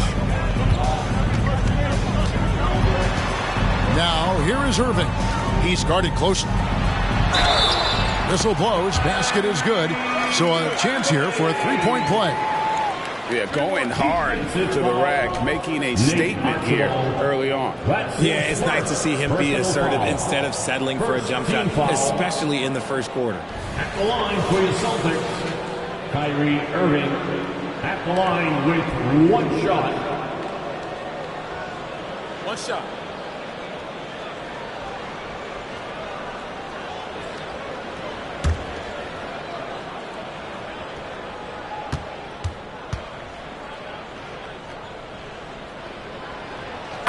Now here is Irving. He's guarded closely. Whistle blows. Basket is good. So a chance here for a three-point play. Yeah, going hard to the rack, making a statement here early on. Yeah, it's nice to see him be assertive instead of settling for a jump shot, especially in the first quarter. At the line for the Celtics, Kyrie Irving at the line with 1 shot. 1 shot.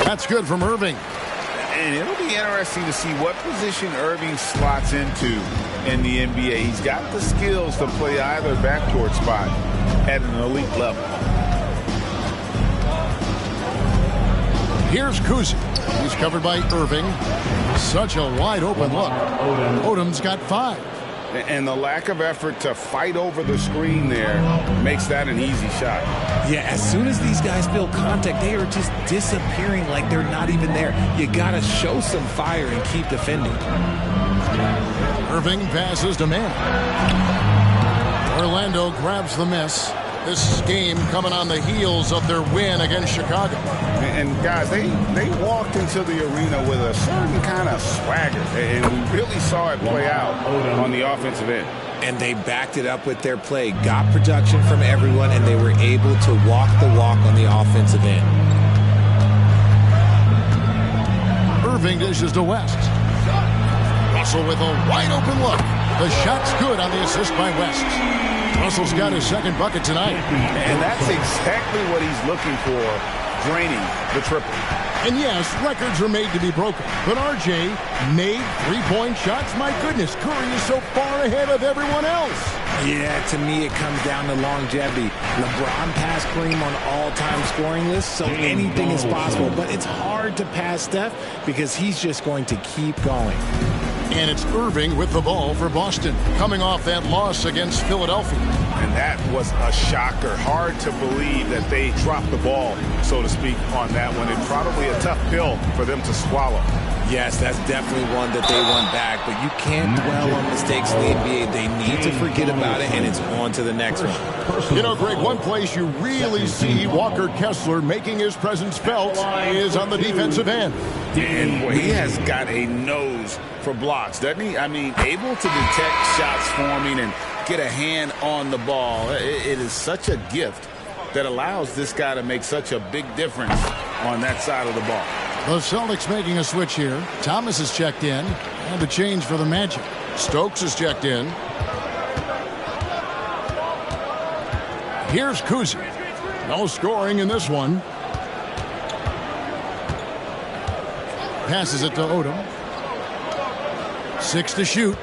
That's good from Irving. And it'll be interesting to see what position Irving slots into in the NBA. He's got the skills to play either backcourt spot at an elite level. Here's Kuzi. He's covered by Irving. Such a wide open look. Odom's got 5. And the lack of effort to fight over the screen there makes that an easy shot. Yeah, as soon as these guys feel contact, they are just disappearing like they're not even there. You got to show some fire and keep defending. Irving passes to Mann. Orlando grabs the miss. This game coming on the heels of their win against Chicago. And guys, they walked into the arena with a certain kind of swagger, and we really saw it play out on the offensive end. And they backed it up with their play, got production from everyone, and they were able to walk the walk on the offensive end. Irving dishes to West. Russell with a wide open look. The shot's good on the assist by West. Russell's got his second bucket tonight. And that's exactly what he's looking for, draining the triple. And yes, records are made to be broken. But RJ made three-point shots. My goodness, Curry is so far ahead of everyone else. Yeah, to me it comes down to longevity. LeBron passed Kareem on all-time scoring lists, so anything is possible. But it's hard to pass Steph because he's just going to keep going. And it's Irving with the ball for Boston, coming off that loss against Philadelphia. And that was a shocker. Hard to believe that they dropped the ball, so to speak, on that one. And probably a tough pill for them to swallow. Yes, that's definitely one that they won back, but you can't dwell on mistakes in the NBA. They need to forget about it, and it's on to the next one. You know, Greg, one place you really see Walker Kessler making his presence felt is on the defensive end. And boy, he has got a nose for blocks, doesn't he? I mean, able to detect shots forming and get a hand on the ball. It is such a gift that allows this guy to make such a big difference on that side of the ball. The Celtics making a switch here. Thomas is checked in. And the change for the Magic. Stokes is checked in. Here's Kuzi. No scoring in this one. Passes it to Odom. 6 to shoot.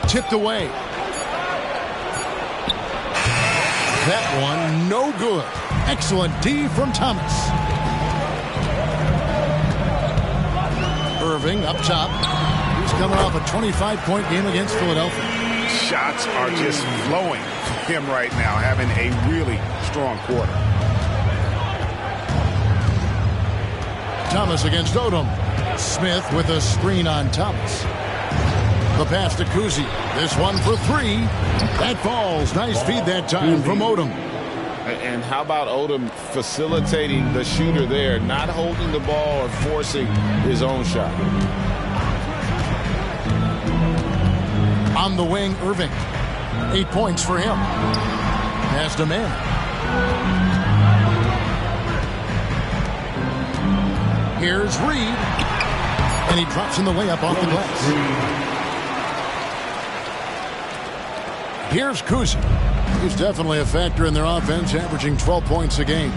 Tipped away. That one no good. Excellent D from Thomas. Irving up top. He's coming off a 25-point game against Philadelphia. Shots are just flowing for him right now, having a really strong quarter. Thomas against Odom. Smith with a screen on Thomas. The pass to Kuzi. This one for 3. That falls. Nice feed that time from Odom. And how about Odom facilitating the shooter there, not holding the ball or forcing his own shot. On the wing, Irving. 8 points for him. Pass to Mann. Here's Reed. And he drops in the layup off the glass. Here's Kuzi. He's definitely a factor in their offense, averaging 12 points a game.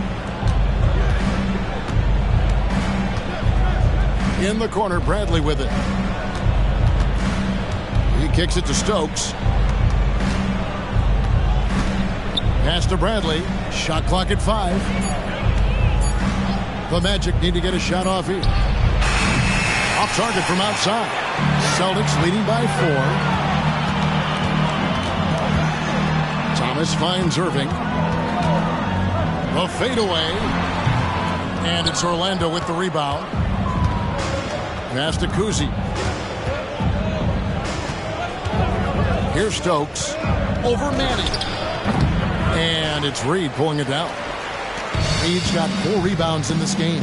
In the corner, Bradley with it. He kicks it to Stokes. Pass to Bradley. Shot clock at 5. The Magic need to get a shot off here. Off target from outside. Celtics leading by 4. Thomas finds Irving. The fadeaway. And it's Orlando with the rebound. Pass to Kuzi. Here's Stokes. Over Manning. And it's Reed pulling it down. Reed's got 4 rebounds in this game.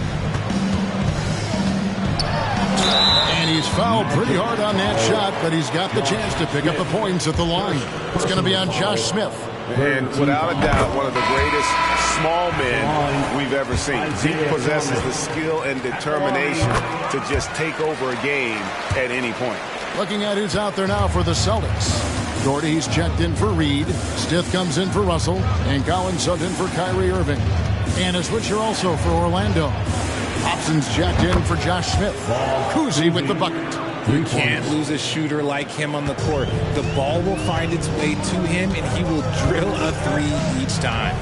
And he's fouled pretty hard on that shot, but he's got the chance to pick up the points at the line. It's going to be on Josh Smith. And without a doubt, one of the greatest small men we've ever seen. He possesses the skill and determination to just take over a game at any point. Looking at who's out there now for the Celtics. Gordy, he's checked in for Reed. Stith comes in for Russell. And Collins subbed in for Kyrie Irving. And a switcher also for Orlando. Hobson's jacked in for Josh Smith. Kuzi with the bucket. You can't lose a shooter like him on the court. The ball will find its way to him, and he will drill a 3 each time.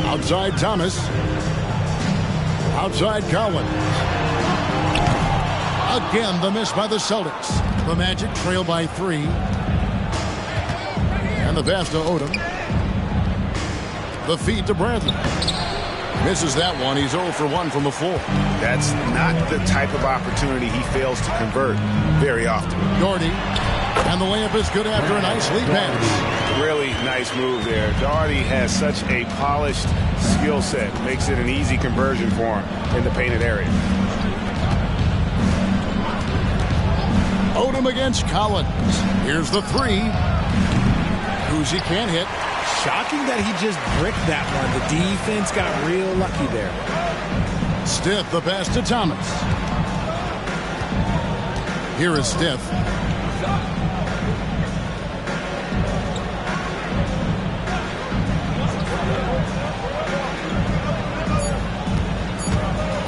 Outside Thomas. Outside Collins. Again, the miss by the Celtics. The Magic trail by 3. And the pass to Odom. The feed to Bradley. Misses that one. He's 0 for 1 from the floor. That's not the type of opportunity he fails to convert very often. Doherty. And the layup is good after a nice lead pass. Really nice move there. Doherty has such a polished skill set. Makes it an easy conversion for him in the painted area. Odom against Collins. Here's the 3. Kuzi can't hit. Shocking that he just bricked that one. The defense got real lucky there. Stiff, the pass to Thomas. Here is Stiff.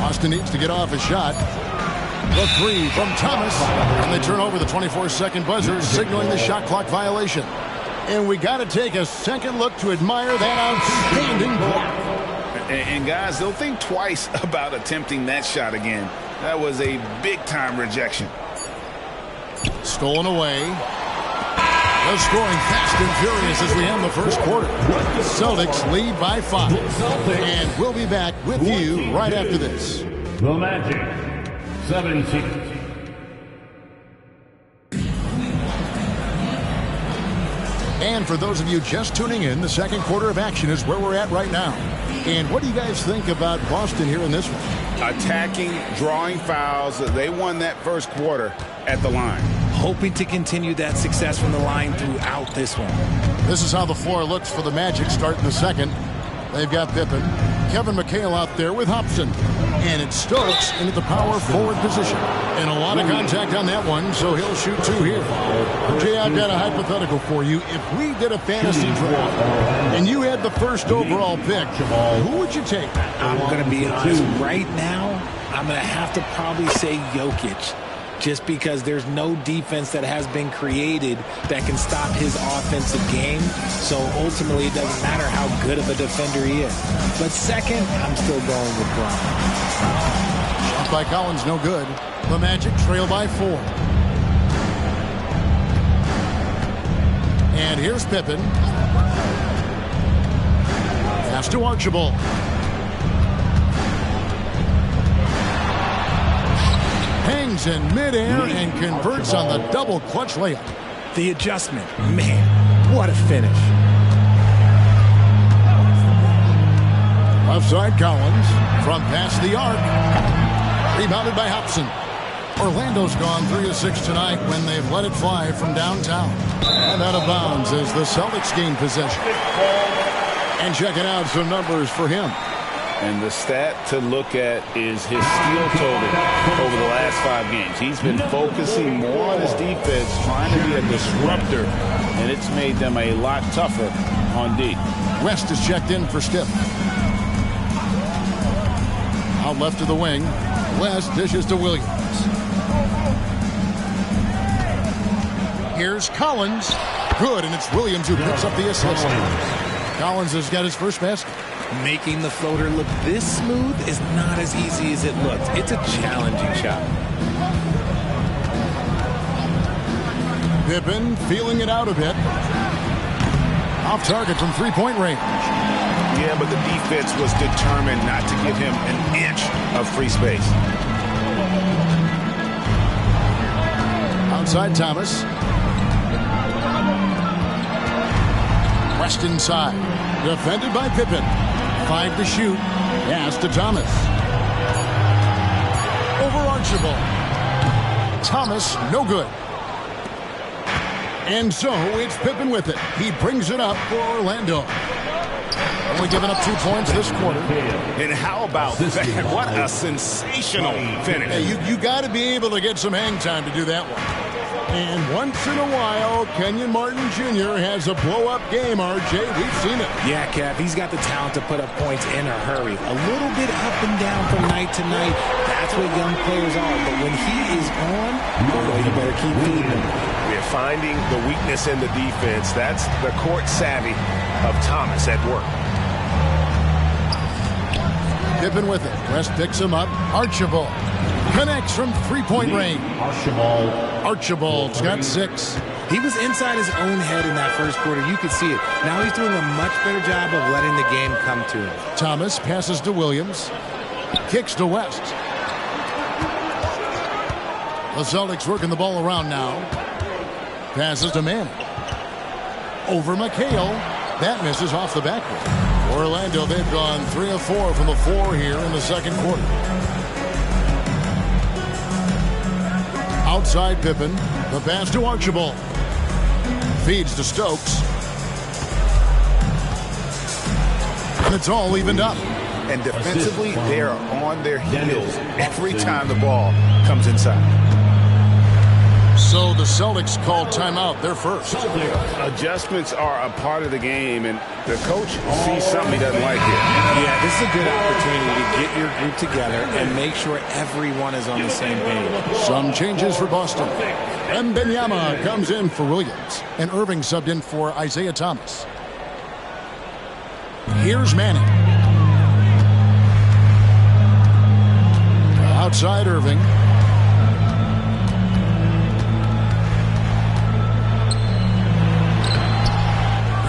Austin needs to get off a shot. The 3 from Thomas. And they turn over the 24-second buzzer, signaling the shot clock violation. And we got to take a second look to admire that outstanding block. And guys, they'll think twice about attempting that shot again. That was a big-time rejection. Stolen away. The scoring fast and furious as we end the first quarter. The Celtics lead by 5. And we'll be back with you right after this. The Magic, 17. And for those of you just tuning in, the second quarter of action is where we're at right now. And what do you guys think about Boston here in this one? Attacking, drawing fouls. They won that first quarter at the line. Hoping to continue that success from the line throughout this one. This is how the floor looks for the Magic starting the second. They've got Pippen, Kevin McHale out there with Hobson. And it's Stokes into the power forward position. And a lot of contact on that one, so he'll shoot 2 here. Jay, I've got a hypothetical for you. If we did a fantasy draft and you had the first overall pick, who would you take? I'm going to be honest. Right now, I'm going to have to probably say Jokic. Just because there's no defense that has been created that can stop his offensive game. So ultimately, it doesn't matter how good of a defender he is. But second, I'm still going with Bron. Shot by Collins, no good. The Magic trail by 4. And here's Pippen. Pass to Archibald. Hangs in midair and converts on the double clutch layup. The adjustment, man, what a finish. Offside Collins from past the arc. Rebounded by Hobson. Orlando's gone 3 of 6 tonight when they've let it fly from downtown. And out of bounds as the Celtics gain possession. And checking out some numbers for him. And the stat to look at is his steal total over the last 5 games. He's been focusing more on his defense, trying to be a disruptor, and it's made them a lot tougher on D. West is checked in for Stiff. Out left of the wing. West dishes to Williams. Here's Collins. Good, and it's Williams who picks up the assist. Collins has got his first basket. Making the floater look this smooth is not as easy as it looks. It's a challenging shot. Pippen feeling it out a bit. Off target from three-point range. Yeah, but the defense was determined not to give him an inch of free space. Outside Thomas. West inside. Defended by Pippen. 5 to shoot. Pass to Thomas. Over Archibald. Thomas, no good. And so it's Pippen with it. He brings it up for Orlando. Only giving up 2 points this quarter. And how about that? What a sensational finish. Hey, you got to be able to get some hang time to do that one. And once in a while, Kenyon Martin Jr. has a blow-up game, RJ. We've seen it. Yeah, Kev, he's got the talent to put up points in a hurry. A little bit up and down from night to night. That's what young players are. But when he is on, you better keep feeding him. We're finding the weakness in the defense. That's the court savvy of Thomas at work. Pippen with it. West picks him up. Archibald connects from three-point range. Archibald's got 6. He was inside his own head in that first quarter. You could see it. Now he's doing a much better job of letting the game come to him. Thomas passes to Williams. Kicks to West. The Celtics working the ball around now. Passes to Manning. Over McHale. That misses off the backboard. Orlando, they've gone 3 of 4 from the floor here in the second quarter. Outside Pippen. The pass to Archibald. Feeds to Stokes. And it's all evened up. And defensively, they are on their heels every time the ball comes inside. So the Celtics called timeout. They're first. Adjustments are a part of the game, and the coach sees something he doesn't like here. Yeah, this is a good opportunity to get your group together and make sure everyone is on the same page. Some changes for Boston. Wembanyama comes in for Williams, and Irving subbed in for Isaiah Thomas. Here's Manning. Outside Irving.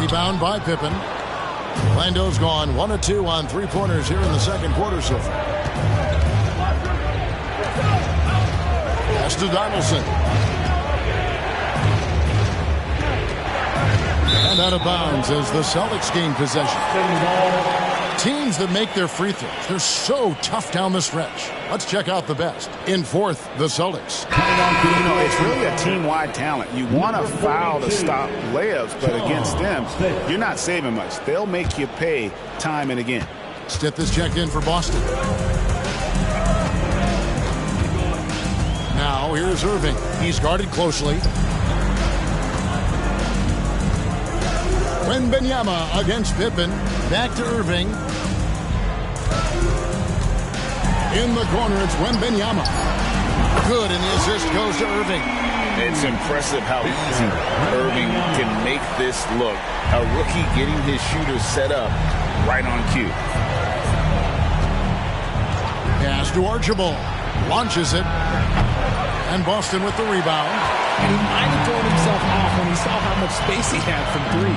Rebound by Pippen. Orlando's gone 1 of 2 on 3-pointers here in the second quarter so far. Pass to Donaldson. And out of bounds as the Celtics gain possession. Teams that make their free throws, they're so tough down the stretch. Let's check out the best. In fourth, the Celtics. You know, it's really a team-wide talent. You want to foul to stop layups, but against them, you're not saving much. They'll make you pay time and again. Stith is checked in for Boston. Now here's Irving. He's guarded closely. Wembanyama against Pippen. Back to Irving. In the corner, it's Wembanyama. Good, and the assist goes to Irving. It's impressive how easy Irving can make this look. A rookie getting his shooters set up right on cue. Pass to Archibald. Launches it. And Boston with the rebound. And he might have thrown himself off when he saw how much space he had from 3.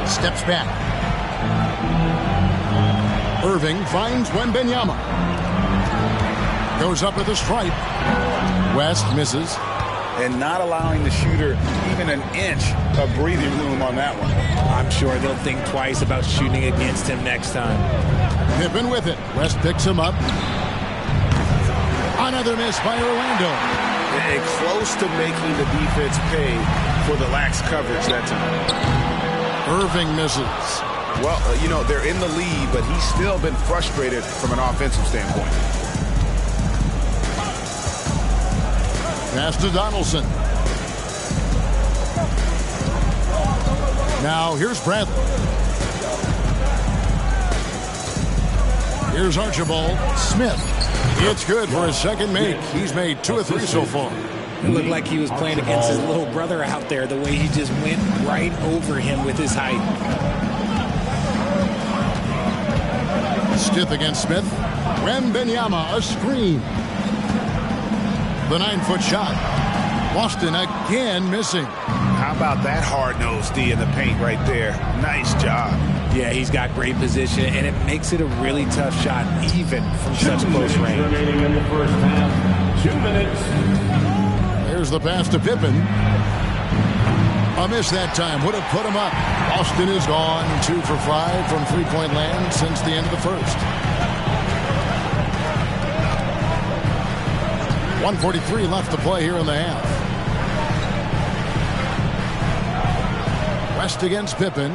Steps back. Irving finds Wembanyama. Goes up with a stripe. West misses. And not allowing the shooter even an inch of breathing room on that one. I'm sure they'll think twice about shooting against him next time. Pippen with it. West picks him up. Another miss by Orlando. And close to making the defense pay for the lax coverage that time. Irving misses. Well, you know, they're in the lead, but he's still been frustrated from an offensive standpoint. Pass to Donaldson. Now here's Bradley. Here's Archibald. Smith. It's good for his second make. He's made 2 of 3 so far. It looked like he was playing against his little brother out there, the way he just went right over him with his height. Stith against Smith. Wembanyama, a screen. The 9-foot shot. Boston again missing. How about that hard-nosed D in the paint right there? Nice job. Yeah, he's got great position, and it makes it a really tough shot, even from such close range. Remaining in the first half. 2 minutes. There's the pass to Pippen. A miss that time. Would have put him up. Boston is gone 2 for 5 from three-point land since the end of the first. 1:43 left to play here in the half. West against Pippen.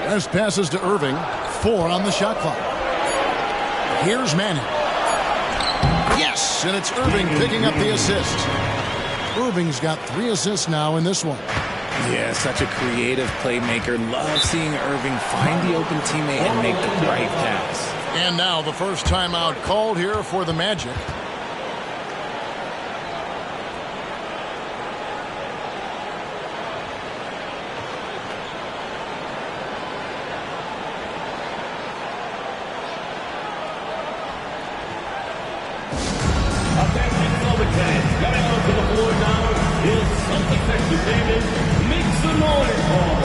West passes to Irving. 4 on the shot clock. Here's Manning. Yes, and it's Irving picking up the assist. Irving's got 3 assists now in this one. Yeah, such a creative playmaker. Love seeing Irving find the open teammate and make the right pass. And now the first timeout called here for the Magic. Davis, make some noise, Paul.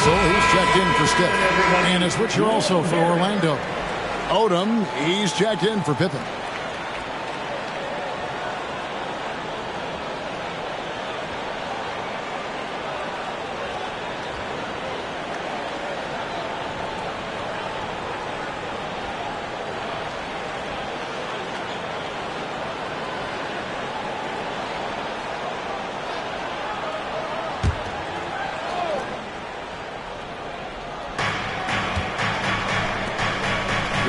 He's checked in for Stick. And a switcher also for Orlando. Odom, he's checked in for Pippen.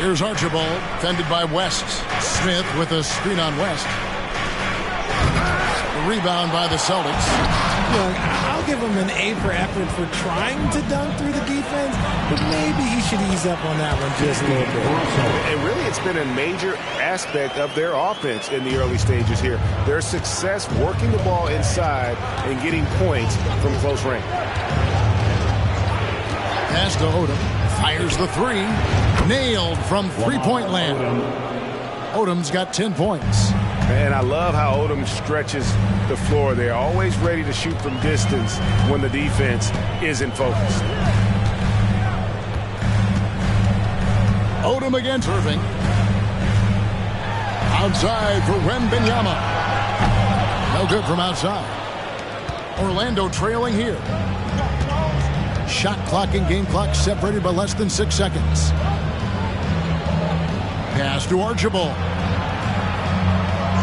Here's Archibald, defended by West. Smith with a screen on West. The rebound by the Celtics. Look, I'll give him an A for effort for trying to dunk through the defense, but maybe he should ease up on that one just a little bit. And really, it's been a major aspect of their offense in the early stages here. Their success working the ball inside and getting points from close range. Pass to Odom. Fires the three. Nailed from three-point land. Odom's got 10 points. And I love how Odom stretches the floor. They're always ready to shoot from distance when the defense isn't focused. Odom against Irving. Outside for Wembanyama. No good from outside. Orlando trailing here. Shot clock and game clock separated by less than 6 seconds. Pass to Archibald.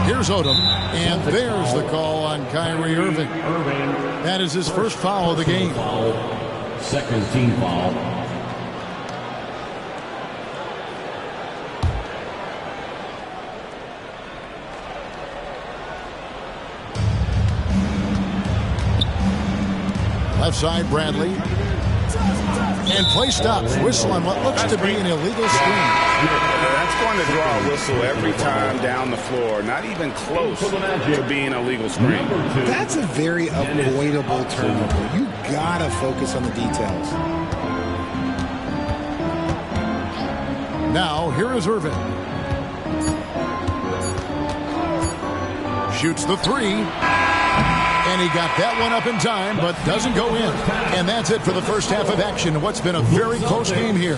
Here's Odom, and there's the call on Kyrie Irving. That is his first foul of the game. Second team foul. Left side, Bradley. And play stops. Whistle on what looks to be an illegal screen. That's going to draw a whistle every time down the floor. Not even close to being a legal screen. That's a very avoidable turnover. You gotta focus on the details. Now, here is Irving. Shoots the three. And he got that one up in time, but doesn't go in. And that's it for the first half of action. What's been a very close game here.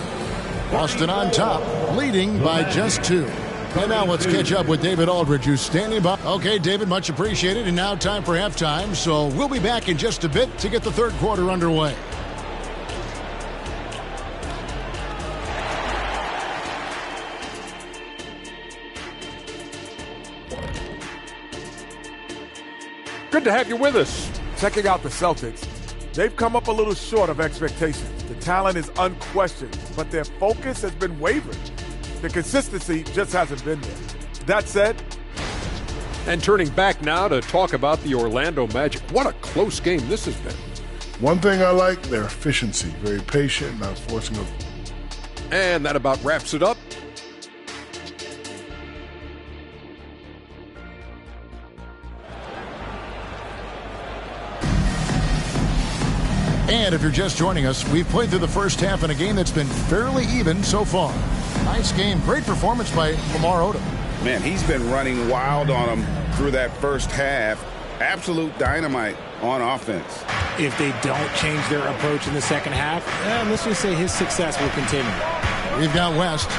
Boston on top, leading by just 2. And now let's catch up with David Aldridge, who's standing by. Okay, David, much appreciated. And now time for halftime. So we'll be back in just a bit to get the third quarter underway. Good to have you with us. Checking out the Celtics. They've come up a little short of expectations. The talent is unquestioned, but their focus has been wavering. The consistency just hasn't been there. That said, and turning back now to talk about the Orlando Magic. What a close game this has been. One thing I like, their efficiency. Very patient, not forcing a... And that about wraps it up. And if you're just joining us, we've played through the first half in a game that's been fairly even so far. Nice game. Great performance by Lamar Odom. Man, he's been running wild on them through that first half. Absolute dynamite on offense. If they don't change their approach in the second half, let's just say his success will continue. We've got West.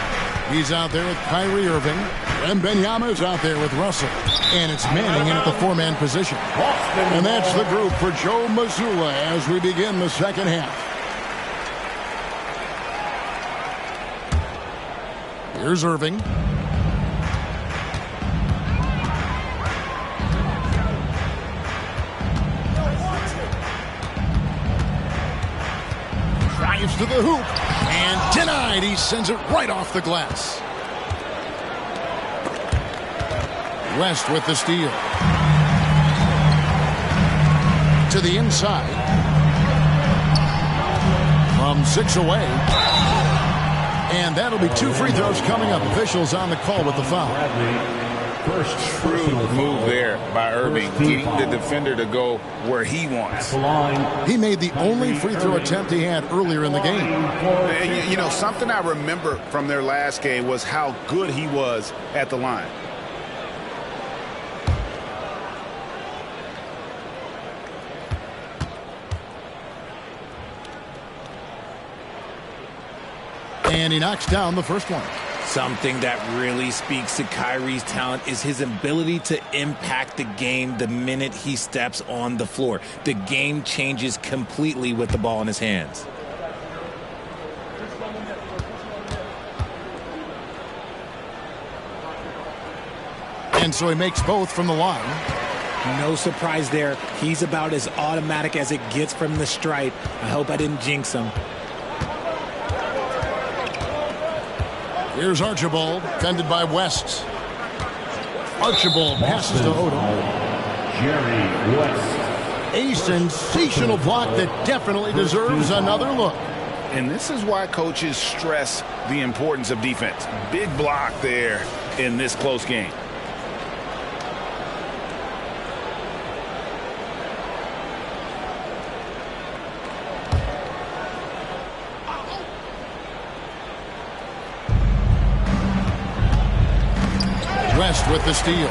He's out there with Kyrie Irving. Wembanyama's out there with Russell. And it's Manning in at the four-man position. And that's the group for Joe Mazzulla as we begin the second half. Here's Irving. Drives to the hoop. And denied. He sends it right off the glass. West with the steal. To the inside. From 6 away. And that'll be 2 free throws coming up. Officials on the call with the foul. First true move there by Irving, getting the defender to go where he wants. He made the only free throw attempt he had earlier in the game. And, you know, something I remember from their last game was how good he was at the line. And he knocks down the first one. Something that really speaks to Kyrie's talent is his ability to impact the game the minute he steps on the floor. The game changes completely with the ball in his hands. And so he makes both from the line. No surprise there. He's about as automatic as it gets from the stripe. I hope I didn't jinx him. Here's Archibald, defended by West. Archibald passes to Odom. Jerry West. A sensational block that definitely deserves another look. And this is why coaches stress the importance of defense. Big block there in this close game. West with the steal.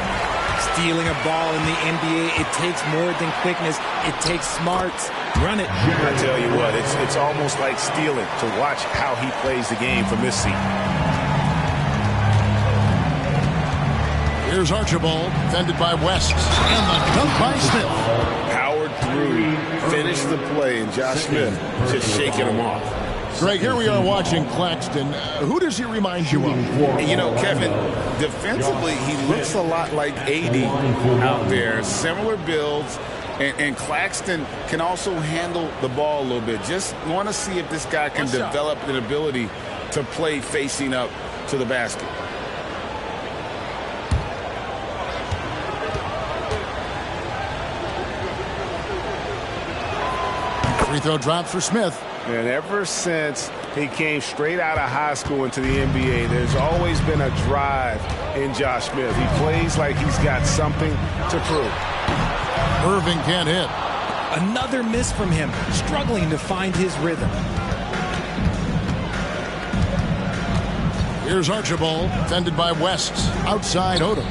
Stealing a ball in the NBA, it takes more than quickness. It takes smarts. Run it. I tell you what, it's almost like stealing to watch how he plays the game from this seat. Here's Archibald, defended by West. And the dunk by Smith. Powered through, finished the play, and Josh Smith just shaking him off. Greg, here we are watching Claxton. Who does he remind you of? You know, Kevin, defensively, he looks a lot like AD out there. Similar builds, and Claxton can also handle the ball a little bit. Just want to see if this guy can develop an ability to play facing up to the basket. Free throw drops for Smith. And ever since he came straight out of high school into the NBA, there's always been a drive in Josh Smith. He plays like he's got something to prove. Irving can't hit. Another miss from him, struggling to find his rhythm. Here's Archibald, defended by West. Outside Odom.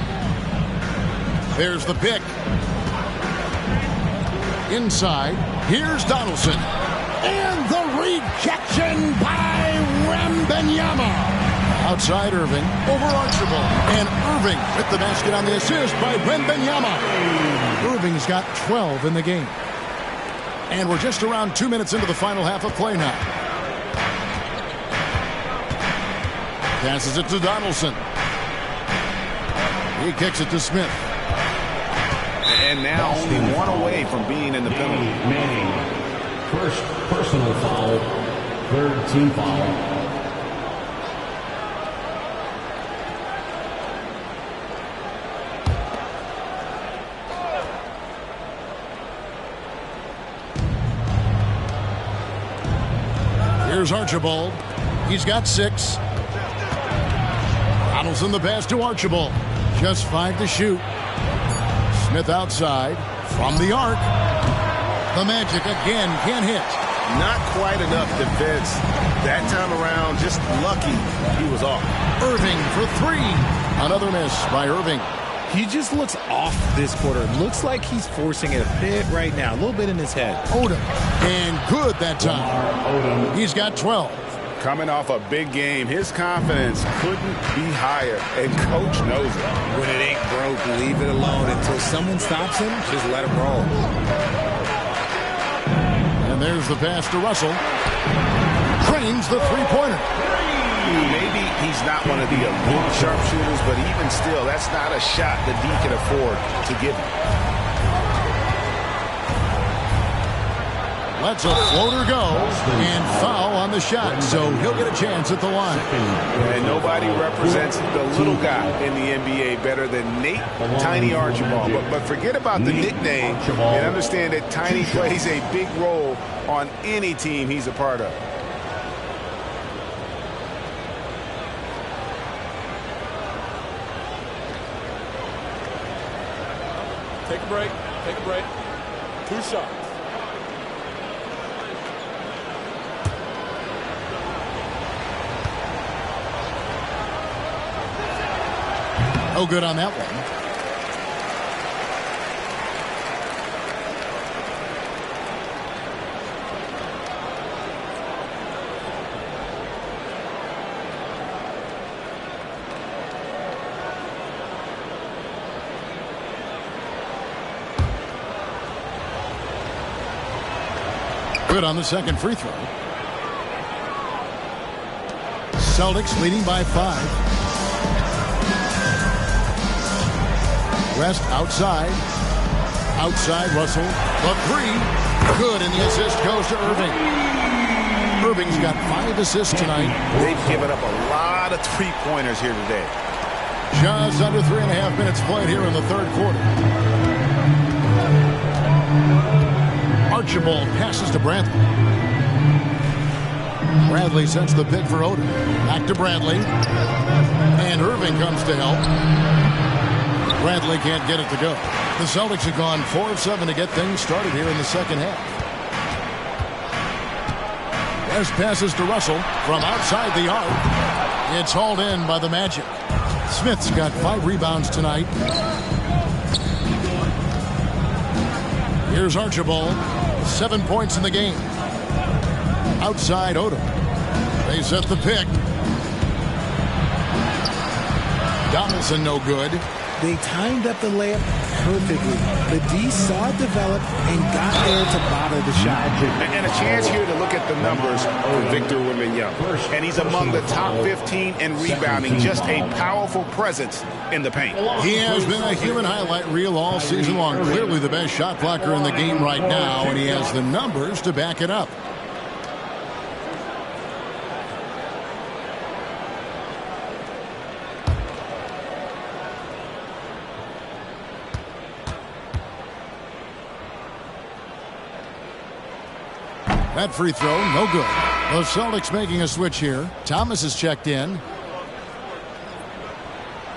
There's the pick. Inside, here's Donaldson. And the rejection by Wembanyama. Outside Irving, over Archibald. And Irving with the basket on the assist by Wembanyama. Irving's got 12 in the game. And we're just around 2 minutes into the final half of play now. Passes it to Donaldson. He kicks it to Smith. And now only one away from being in the penalty. Manning. First personal foul, third team foul. Here's Archibald. He's got 6. Donaldson the pass to Archibald. Just 5 to shoot. Smith outside from the arc. The Magic again can't hit. Not quite enough defense. That time around, just lucky he was off. Irving for 3. Another miss by Irving. He just looks off this quarter. Looks like he's forcing it a bit right now. A little bit in his head. Odom. And good that time. He's got 12. Coming off a big game, his confidence couldn't be higher, and Coach knows it. When it ain't broke, leave it alone. Until someone stops him, just let him roll. And there's the pass to Russell. Trains the three-pointer. Maybe he's not one of the elite sharpshooters, but even still, that's not a shot that D can afford to give him. Lets a floater go and foul on the shot, so he'll get a chance at the line. And nobody represents the little guy in the NBA better than Nate Tiny Archibald. But forget about the nickname and understand that Tiny plays a big role on any team he's a part of. Take a break. Take a break. 2 shots. No good on that one. Good on the second free throw. Celtics leading by 5. West outside. Outside Russell. The three. Good, and the assist goes to Irving. Irving's got 5 assists tonight. They've given up a lot of three-pointers here today. Just under 3.5 minutes played here in the third quarter. Archibald passes to Bradley. Bradley sends the pick for Odom. Back to Bradley. And Irving comes to help. Bradley can't get it to go. The Celtics have gone 4 of 7 to get things started here in the second half. West passes to Russell from outside the arc. It's hauled in by the Magic. Smith's got 5 rebounds tonight. Here's Archibald. 7 points in the game. Outside Odom. They set the pick. Donaldson no good. They timed up the layup perfectly. The D saw it develop and got there to bother the shot. And a chance here to look at the numbers for Victor Wembanyama. And he's among the top 15 in rebounding. Just a powerful presence in the paint. He has been a human highlight reel all season long. Clearly the best shot blocker in the game right now, and he has the numbers to back it up. That free throw, no good. The Celtics making a switch here. Thomas is checked in.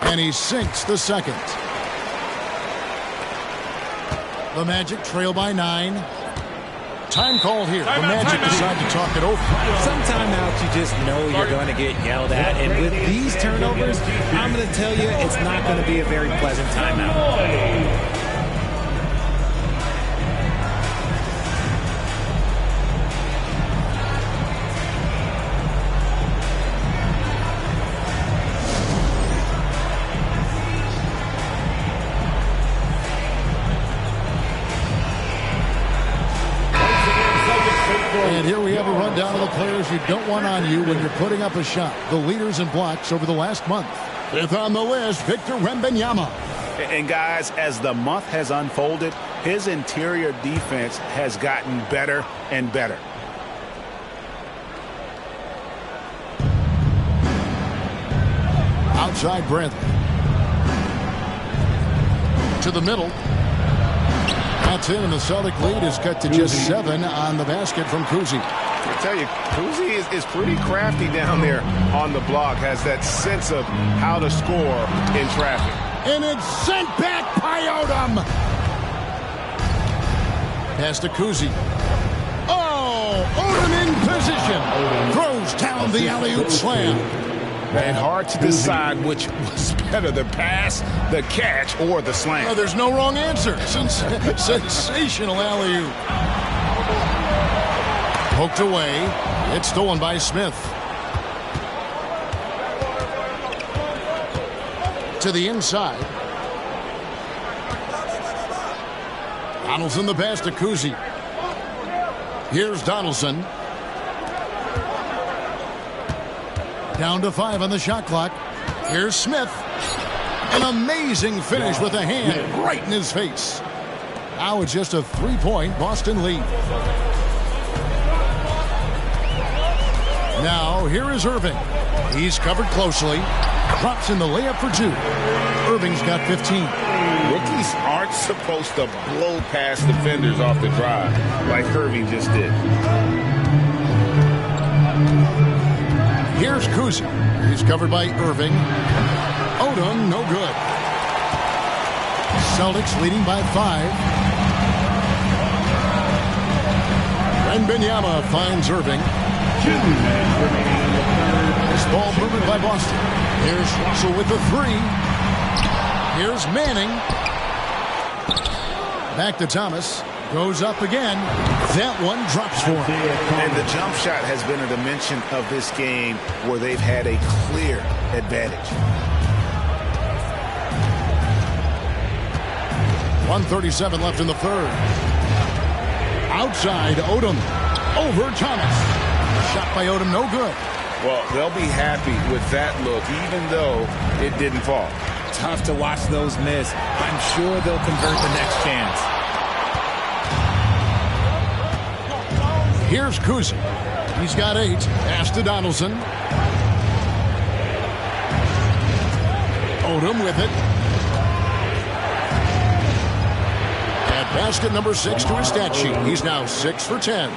And he sinks the second. The Magic trail by 9. Time called here. The Magic decide to talk it over. Some timeouts you just know you're going to get yelled at. And with these turnovers, I'm going to tell you it's not going to be a very pleasant timeout. And here we have a rundown of the players you don't want on you when you're putting up a shot. The leaders in blocks over the last month. Fifth on the list, Victor Wembanyama. And guys, as the month has unfolded, his interior defense has gotten better and better. Outside Bradley. To the middle. That's in, and the Celtic lead is cut to just 7 on the basket from Kuzi. I tell you, Kuzi is pretty crafty down there on the block, has that sense of how to score in traffic. And it's sent back by Odom. Pass to Kuzi. Oh, Odom in position. Throws down the alley-oop slam. And hard to decide which was better, the pass, the catch, or the slam. Oh, there's no wrong answer. Sensational alley-oop. Poked away. It's stolen by Smith. to the inside. Donaldson the pass to Cousy. Here's Donaldson. Down to 5 on the shot clock. Here's Smith. An amazing finish with a hand right in his face. Now it's just a 3-point Boston lead. Now here is Irving. He's covered closely. Drops in the layup for 2. Irving's got 15. Rookies aren't supposed to blow past defenders off the drive like Irving just did. Here's Cousy. He's covered by Irving. Odom, no good. Celtics leading by 5. Wembanyama finds Irving. This ball movement by Boston. Here's Russell with the 3. Here's Manning. Back to Thomas. Goes up again. That one drops for him. And the jump shot has been a dimension of this game where they've had a clear advantage. 1:37 left in the third. Outside, Odom. Over Thomas. Shot by Odom, no good. Well, they'll be happy with that look, even though it didn't fall. Tough to watch those miss. I'm sure they'll convert the next chance. Here's Cousy. He's got 8. Pass to Donaldson. Odom with it. At basket number 6 to his stat sheet. He's now 6 for 10.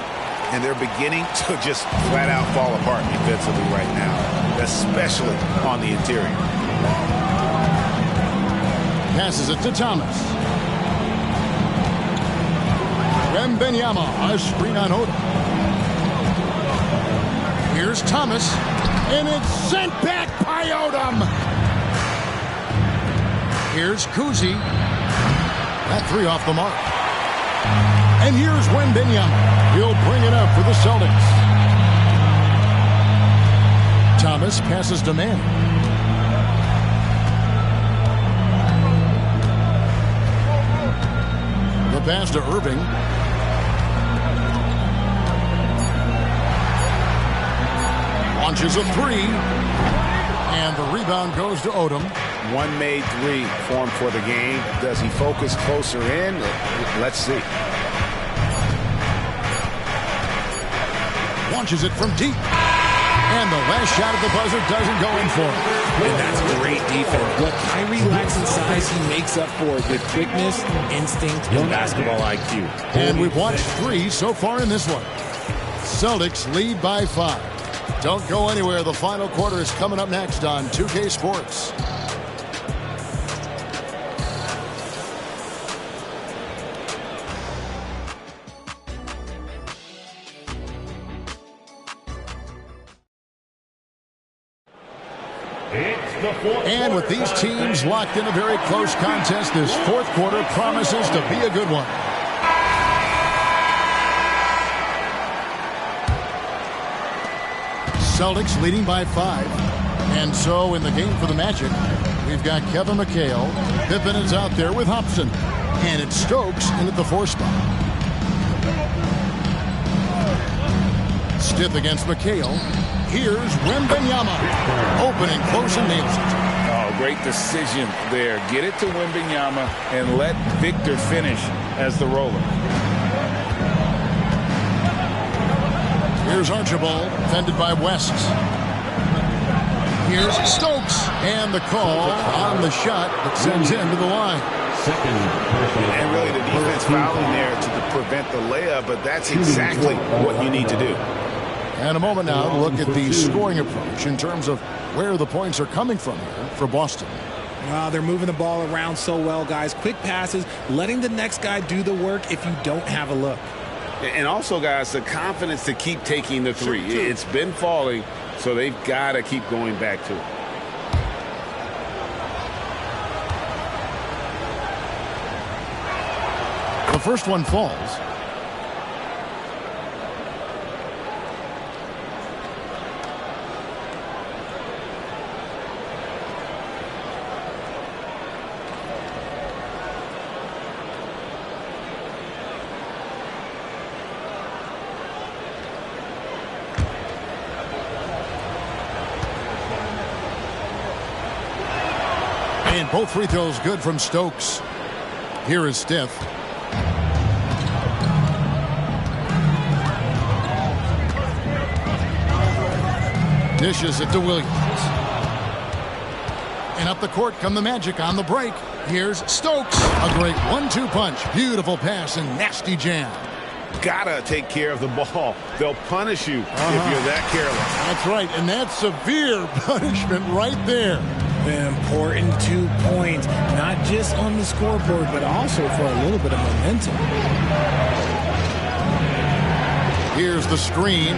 And they're beginning to just flat out fall apart defensively right now, especially on the interior. Passes it to Thomas. Wembanyama, a screen on Odom. Here's Thomas, and it's sent back by Odom. Here's Cousy. That 3 off the mark. And here's Wembanyama. He'll bring it up for the Celtics. Thomas passes to Manning. The pass to Irving. Launches a 3. And the rebound goes to Odom. One made 3 for him for the game. Does he focus closer in? Let's see. Launches it from deep. And the last shot at the buzzer doesn't go in for him. And that's great defense. What Kyrie lacks in size, he makes up for it with quickness, instinct, and basketball IQ. And we've watched 3 so far in this one. Celtics lead by 5. Don't go anywhere. The final quarter is coming up next on 2K Sports. And with these teams locked in a very close contest, this fourth quarter promises to be a good one. Celtics leading by 5. And so in the game for the Magic, we've got Kevin McHale. Pippen is out there with Hobson. And it's Stokes in at the 4 spot. Stith against McHale. Here's Wembanyama. Open and close and nails it. Oh, great decision there. Get it to Wembanyama and let Victor finish as the roller. Here's Archibald, defended by West. Here's Stokes, and the call on the shot that sends him to the line. And really the defense fouling there to prevent the layup, but that's exactly what you need to do. And a moment now to look at the scoring approach in terms of where the points are coming from here for Boston. They're moving the ball around so well, guys. Quick passes, letting the next guy do the work if you don't have a look. And also, guys, the confidence to keep taking the 3. It's been falling, so they've got to keep going back to it. The first one falls. And both free throws good from Stokes. Here is Stiff. Dishes it to Williams. And up the court come the Magic on the break. Here's Stokes. A great 1-2 punch. Beautiful pass and nasty jam. Gotta take care of the ball. They'll punish you if you're that careless. That's right, and that's severe punishment right there. An important 2 points, not just on the scoreboard, but also for a little bit of momentum. Here's the screen.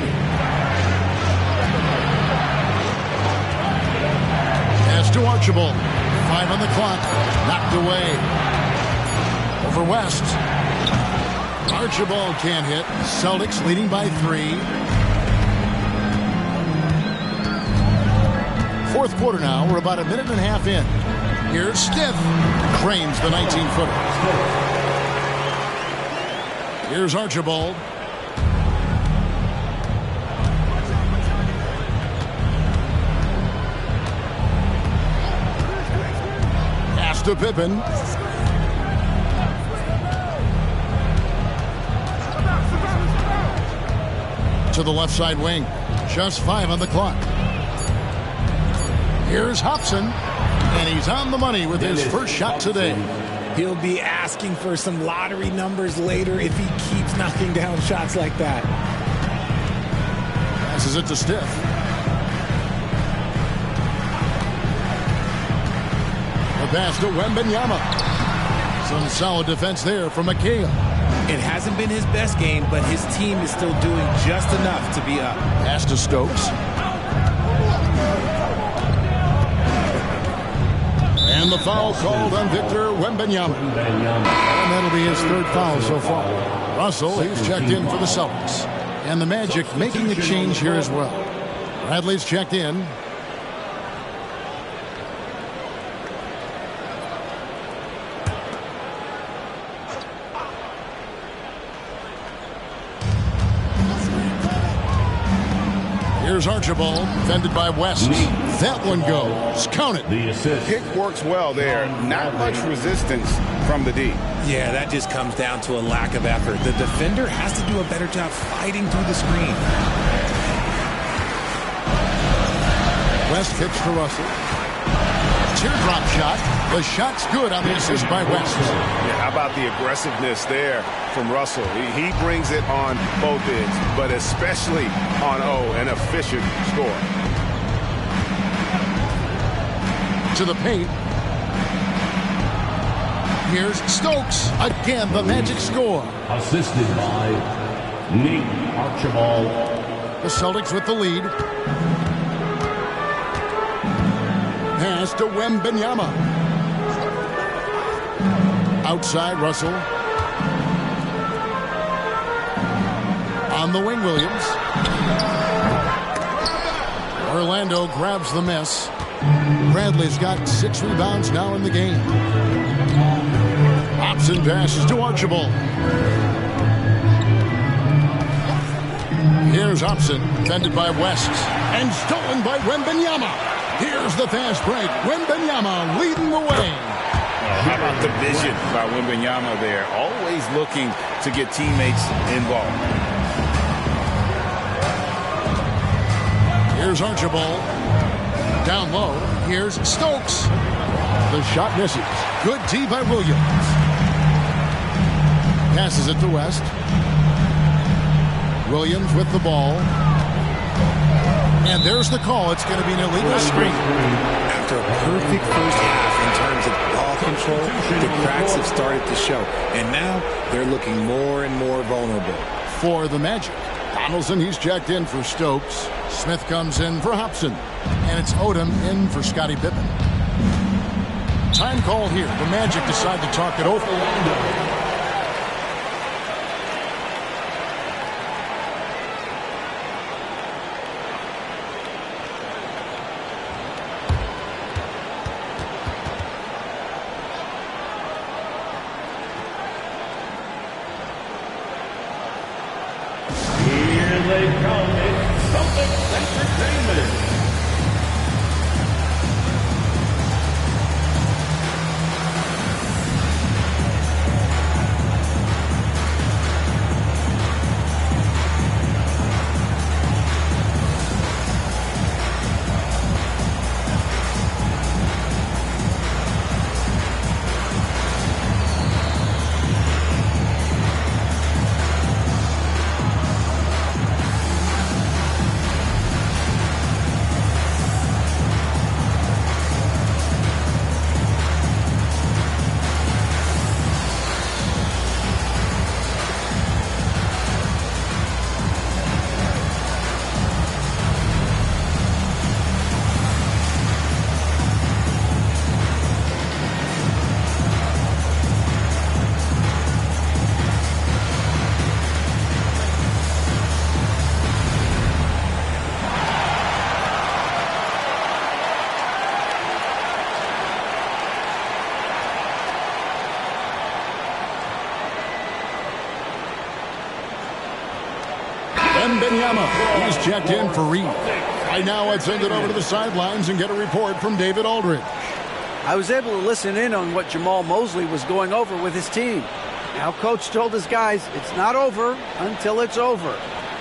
Pass to Archibald. 5 on the clock. Knocked away. Over West. Archibald can't hit. Celtics leading by 3. Fourth quarter now. We're about a minute and a half in. Here's Stiff. Cranes the 19-footer. Here's Archibald. Pass to Pippen. To the left side wing. Just 5 on the clock. Here's Hobson. And he's on the money with his first shot today. He'll be asking for some lottery numbers later if he keeps knocking down shots like that. Passes it to Stiff. The pass to Wembanyama. Some solid defense there from McHale. It hasn't been his best game, but his team is still doing just enough to be up. Pass to Stokes. And the foul called on Victor Wembanyama. And that'll be his 3rd foul so far. Russell, he's checked in for the Celtics. And the Magic making a change here as well. Bradley's checked in. Here's Archibald, defended by West. That one goes. Count it. The assist. Pick works well there. Not much resistance from the D. Yeah, that just comes down to a lack of effort. The defender has to do a better job fighting through the screen. West kicks to Russell. Teardrop shot. The shot's good on the assist by West. Yeah, how about the aggressiveness there from Russell? He brings it on both ends, but especially on an efficient score. To the paint. Here's Stokes. Again, the Magic score. Assisted by Nate Archibald. The Celtics with the lead. Pass to Wembanyama. Outside, Russell. On the wing, Williams. Orlando grabs the miss. Bradley's got 6 rebounds now in the game. Hobson passes to Archibald. Here's Hobson, defended by West. And stolen by Wembanyama. Here's the fast break. Wembanyama leading the way. How about the vision by Wembanyama there? Always looking to get teammates involved. Here's Archibald. Down low. Here's Stokes. The shot misses. Good D by Williams. Passes it to West. Williams with the ball. And there's the call. It's going to be an illegal screen. After a perfect first half in terms of ball control, the cracks have started to show. And now they're looking more and more vulnerable. For the Magic. Donaldson, he's checked in for Stokes. Smith comes in for Hobson. And it's Odom in for Scottie Pippen. Time call here. The Magic decide to talk it over. Here they come. It's Celtics Entertainment. Wembanyama. He's checked in for Reed. Right now, let's send it over to the sidelines and get a report from David Aldridge. I was able to listen in on what Jamal Mosley was going over with his team. Now, Coach told his guys it's not over until it's over.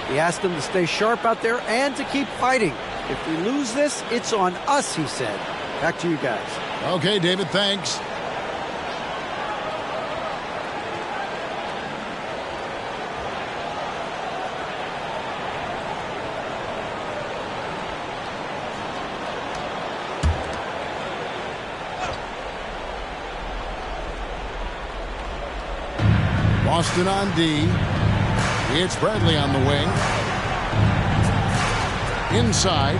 He asked them to stay sharp out there and to keep fighting. If we lose this, it's on us, he said. Back to you guys. Okay, David, thanks. Boston on D. It's Bradley on the wing. Inside.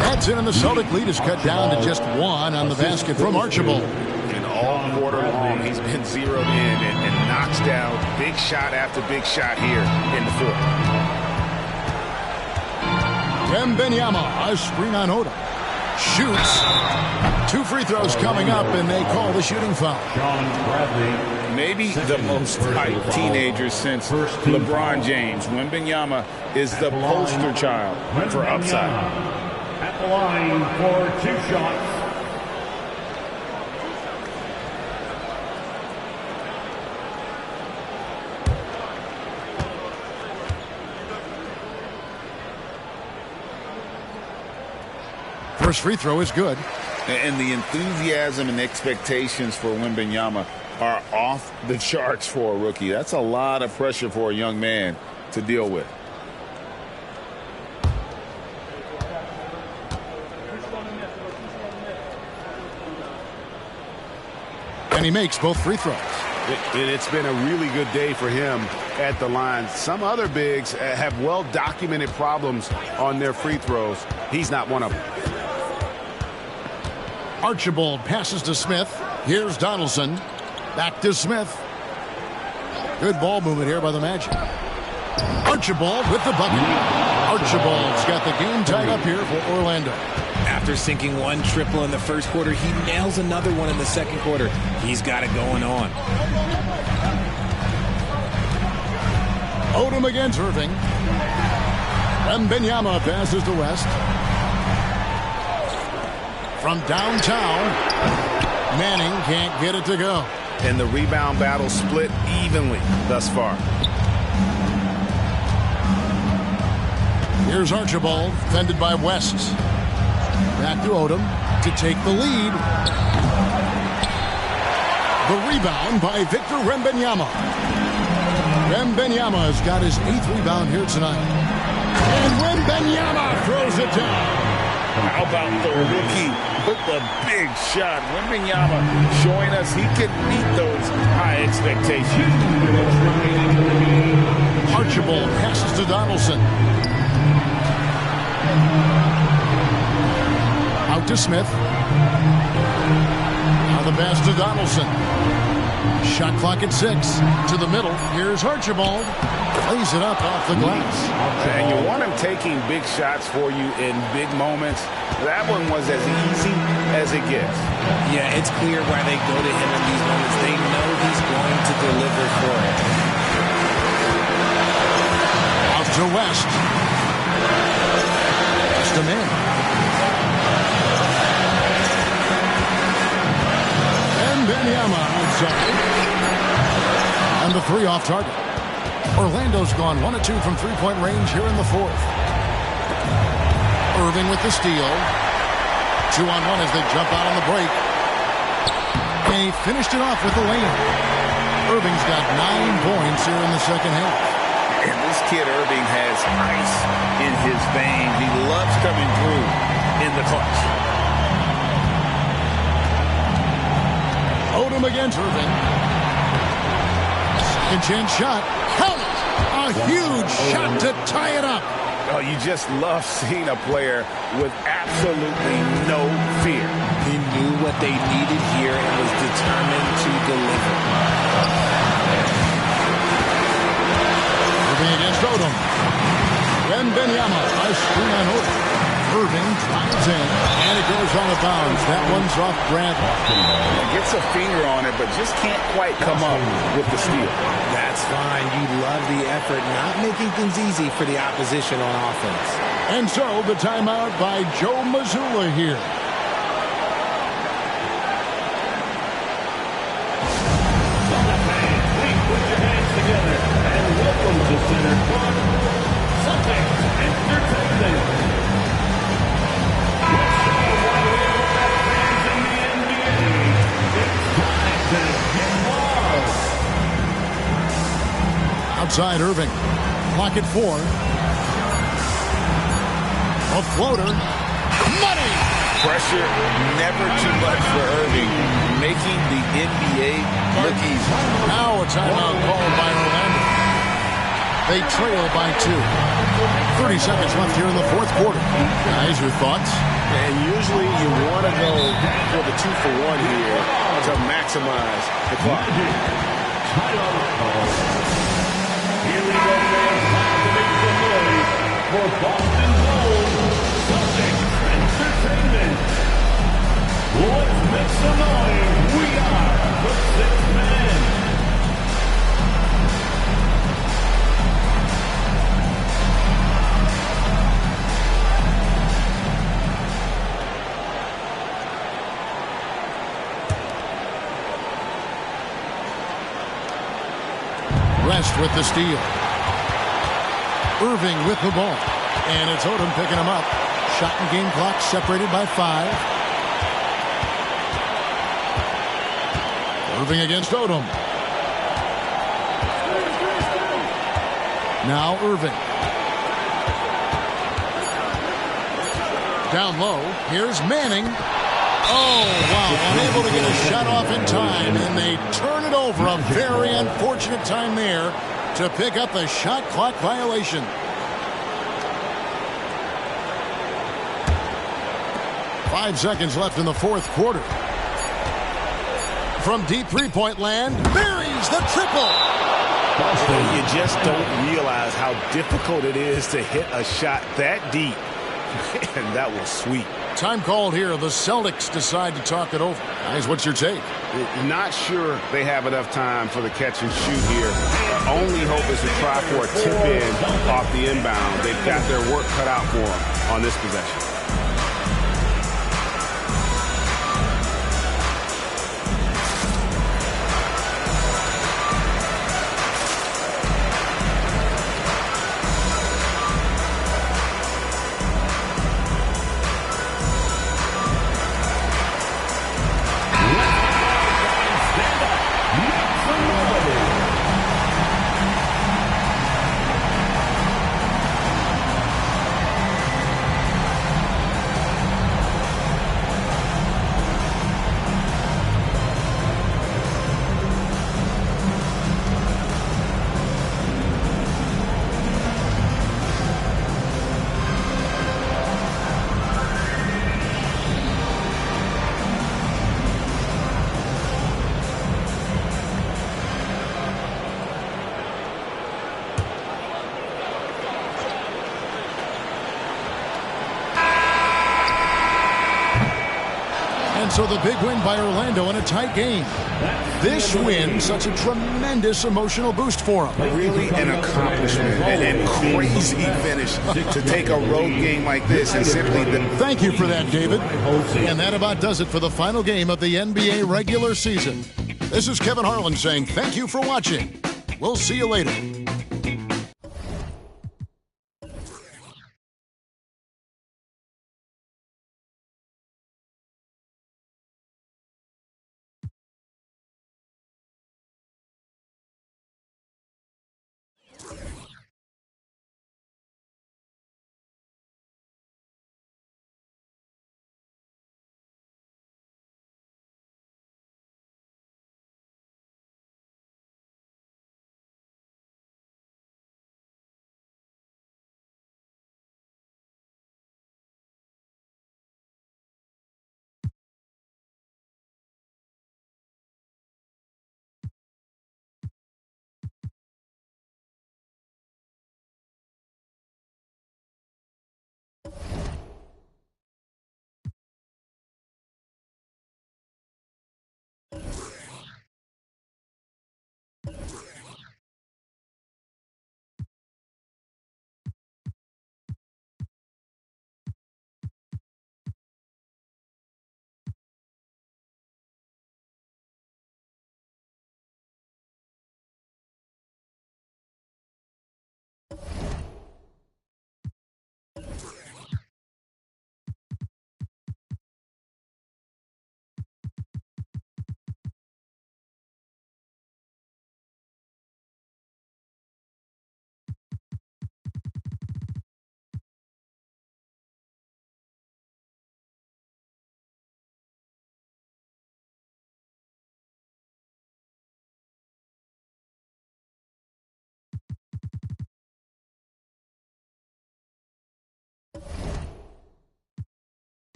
That's in, and the Celtic lead is cut down to just one on the basket from Archibald. And all quarter long, he's been zeroed in and knocks down big shot after big shot here in the fourth. Wembanyama, a screen on Odom. Shoots. 2 free throws coming up, and they call the shooting foul. Maybe the most hyped teenager since LeBron James. Wembanyama is the poster child for upside. At the line for 2 shots. First free throw is good. And the enthusiasm and expectations for Wembanyama are off the charts for a rookie. That's a lot of pressure for a young man to deal with. And he makes both free throws. It's been a really good day for him at the line. Some other bigs have well-documented problems on their free throws. He's not one of them. Archibald passes to Smith. Here's Donaldson. Back to Smith. Good ball movement here by the Magic. Archibald with the bucket. Archibald's got the game tied up here for Orlando. After sinking 1 triple in the first quarter, he nails another one in the second quarter. He's got it going on. Odom against Irving. Wembanyama passes to West. From downtown, Manning can't get it to go. And the rebound battle split evenly thus far. Here's Archibald, fended by West. Back to Odom to take the lead. The rebound by Victor Wembanyama. Wembanyama's got his 8th rebound here tonight. And Wembanyama throws it down. How about the rookie with the big shot? Wembanyama showing us he can meet those high expectations. Archibald passes to Donaldson. Out to Smith. Now the pass to Donaldson. Shot clock at 6. To the middle. Here's Archibald. Plays it up off the glass. And you want him taking big shots for you in big moments. That one was as easy as it gets. Yeah, it's clear why they go to him in these moments. They know he's going to deliver for it. Out to West. Just a man. Wembanyama outside. And the 3 off target. Orlando's gone 1 of 2 from 3-point range here in the 4th. Irving with the steal. 2 on 1 as they jump out on the break. And he finished it off with the layup. Irving's got 9 points here in the second half. And this kid Irving has ice in his veins. He loves coming through in the clutch. Odom against Irving. Second chance shot. Count it! A huge shot to tie it up. Oh, you just love seeing a player with absolutely no fear. He knew what they needed here and was determined to deliver. Irving against Odom. Wembanyama, a screen on Odom. Irving drives in, and it goes out of bounds. That one's off Bradley. Gets a finger on it, but just can't quite come up with the steal. That's fine. You love the effort, not making things easy for the opposition on offense. And so the timeout by Joe Mazzulla here. Put your hands together and welcome to Center Court, Celtics Entertainment. Let's show why we're the best fans in the NBA. It's time to get lost. Outside Irving. Clock at 4. A floater. Money! Pressure never too much for Irving, making the NBA look easy. Now a timeout called by Orlando. They trail by 2. 30 seconds left here in the fourth quarter. Guys, your thoughts? And usually you want to go for the 2-for-1 here to maximize the clock. Here we go, fans. Time to make some noise for Boston's own Celtics Entertainment. Let's make some noise. We are the Sixth Man. Rest with the steal. Irving with the ball. And it's Odom picking him up. Shot and game clock separated by 5. Irving against Odom. Now Irving. Down low. Here's Manning. Oh, wow. Unable to get a shot off in time, and they turn it over. A very unfortunate time there to pick up the shot clock violation. Five seconds left in the fourth quarter. From deep three-point land, buries the triple. You just don't realize how difficult it is to hit a shot that deep. And that was sweet. Time called here. The Celtics decide to talk it over. Guys, what's your take? Not sure they have enough time for the catch and shoot here. Only hope is to try for a tip in off the inbound. They've got their work cut out for them on this possession. So the big win by Orlando in a tight game. This win, such a tremendous emotional boost for them. Really an accomplishment and crazy finish to take a road game like this and simply... Thank you for that, David. And that about does it for the final game of the NBA regular season. This is Kevin Harlan saying thank you for watching. We'll see you later.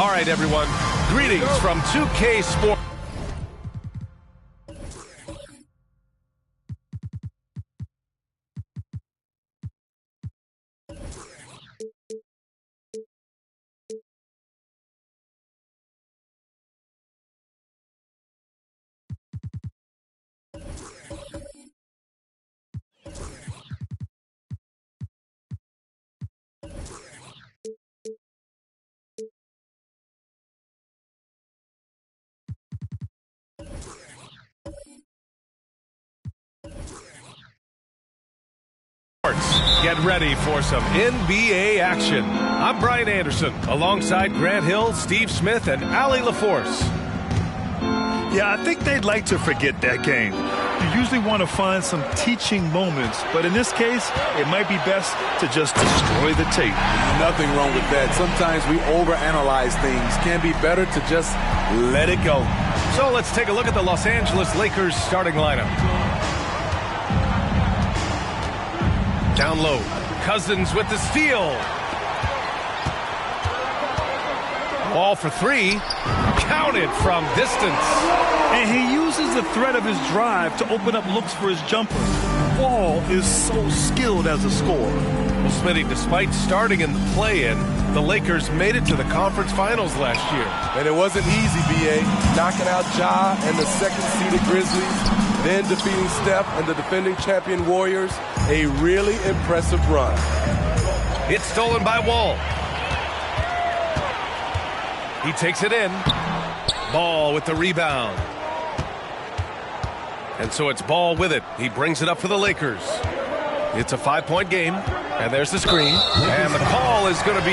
All right, everyone. Greetings from 2K Sports. Get ready for some NBA action. I'm Brian Anderson, alongside Grant Hill, Steve Smith, and Allie LaForce. Yeah, I think they'd like to forget that game. You usually want to find some teaching moments, but in this case, it might be best to just destroy the tape. Nothing wrong with that. Sometimes we overanalyze things. Can be better to just let it go. So let's take a look at the Los Angeles Lakers starting lineup. Down low, Cousins with the steal. Wall for three, counted from distance. And he uses the threat of his drive to open up looks for his jumper. Wall is so skilled as a scorer. Well, Smitty, despite starting in the play-in, the Lakers made it to the conference finals last year. And it wasn't easy, B.A. Knocking out Ja and the second-seeded Grizzlies, then defeating Steph and the defending champion Warriors. A really impressive run. It's stolen by Wall. He takes it in. Ball with the rebound. And so it's Ball with it. He brings it up for the Lakers. It's a 5-point game. And there's the screen. And the call is going to be,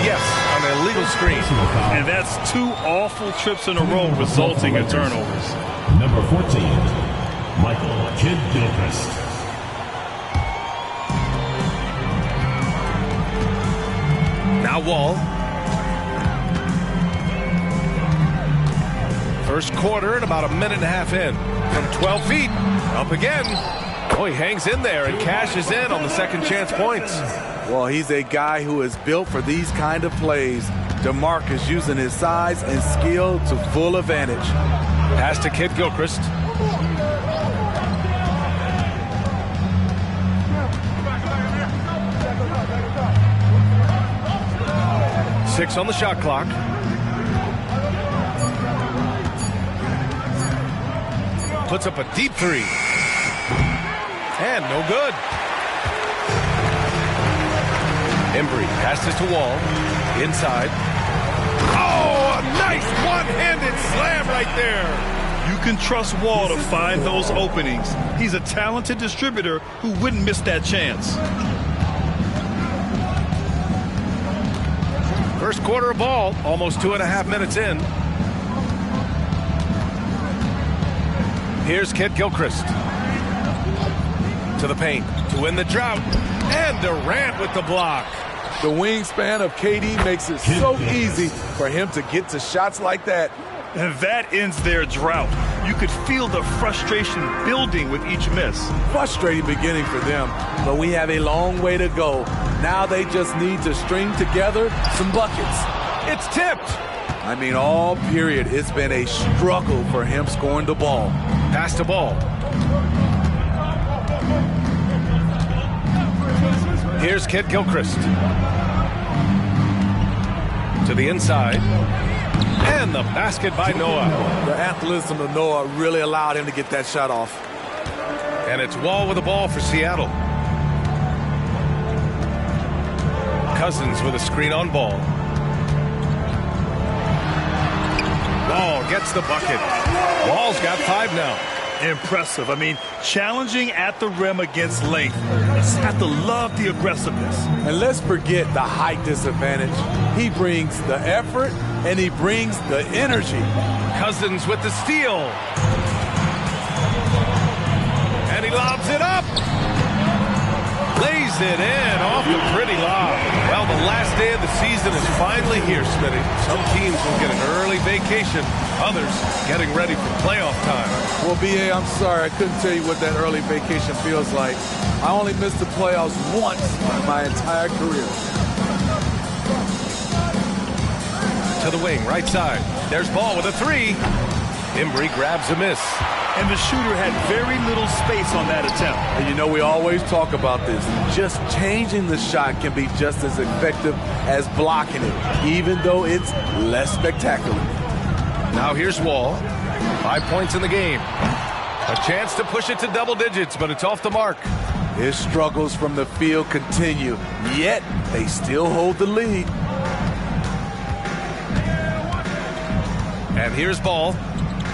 yes, an illegal screen. And that's 2 awful trips in a row resulting in turnovers. Number 14, Michael Kidd-Gilchrist. Now Wall. First quarter and about a minute and a half in. From 12 feet, up again. Oh, he hangs in there and cashes in on the second chance points. Well, he's a guy who is built for these kind of plays. DeMarcus using his size and skill to full advantage. Pass to Kidd-Gilchrist. Six on the shot clock. Puts up a deep 3. And no good. Embry passes to Wall. Inside. Oh, a nice one-handed slam right there. You can trust Wall to find those openings. He's a talented distributor who wouldn't miss that chance. First quarter of ball, almost 2.5 minutes in. Here's Kidd-Gilchrist. To the paint to win the drought. And Durant with the block. The wingspan of KD makes it so easy for him to get to shots like that. And that ends their drought. You could feel the frustration building with each miss. Frustrating beginning for them, but we have a long way to go. Now they just need to string together some buckets. It's tipped. I mean, all period, it's been a struggle for him scoring the ball. Pass to Ball. Here's Kidd-Gilchrist. To the inside. And the basket by Noah. The athleticism of Noah really allowed him to get that shot off. And it's Wall with the ball for Seattle. Cousins with a screen on Ball. Ball gets the bucket. Wall's got 5 now. Impressive. I mean, challenging at the rim against length. Let's have to love the aggressiveness. And let's forget the height disadvantage. He brings the effort and he brings the energy. Cousins with the steal. And he lobs it up. Lays it in off the pretty lob. Well, the last day of the season is finally here, Smitty. Some teams will get an early vacation. Others getting ready for playoff time. Well, B.A., I'm sorry. I couldn't tell you what that early vacation feels like. I only missed the playoffs once in my entire career. To the wing, right side. There's Ball with a 3. Embry grabs a miss. And the shooter had very little space on that attempt. And you know, we always talk about this. Just changing the shot can be just as effective as blocking it, even though it's less spectacular. Now here's Wall. 5 points in the game. A chance to push it to double digits, but it's off the mark. His struggles from the field continue, yet they still hold the lead. And here's Ball.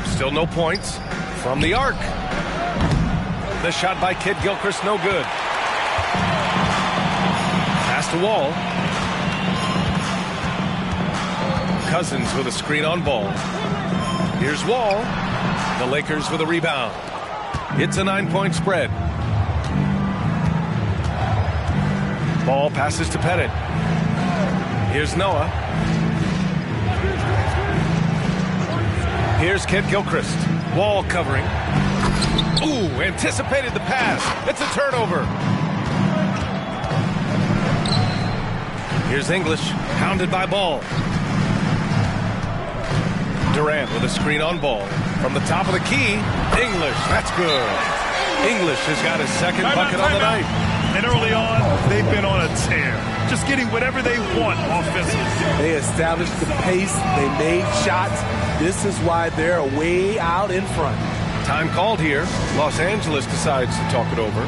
Still no points. From the arc. The shot by Kidd-Gilchrist, no good. Pass to Wall. Cousins with a screen on Ball. Here's Wall. The Lakers with a rebound. It's a 9-point spread. Ball passes to Pettit. Here's Noah. Here's Kidd-Gilchrist. Wall covering. Ooh, anticipated the pass. It's a turnover. Here's English, hounded by Ball. Durant with a screen on Ball. From the top of the key, English, that's good. English has got his second bucket on the night. And early on, they've been on a tear. Just getting whatever they want offensively. They established the pace. They made shots. This is why they're way out in front. Time called here. Los Angeles decides to talk it over.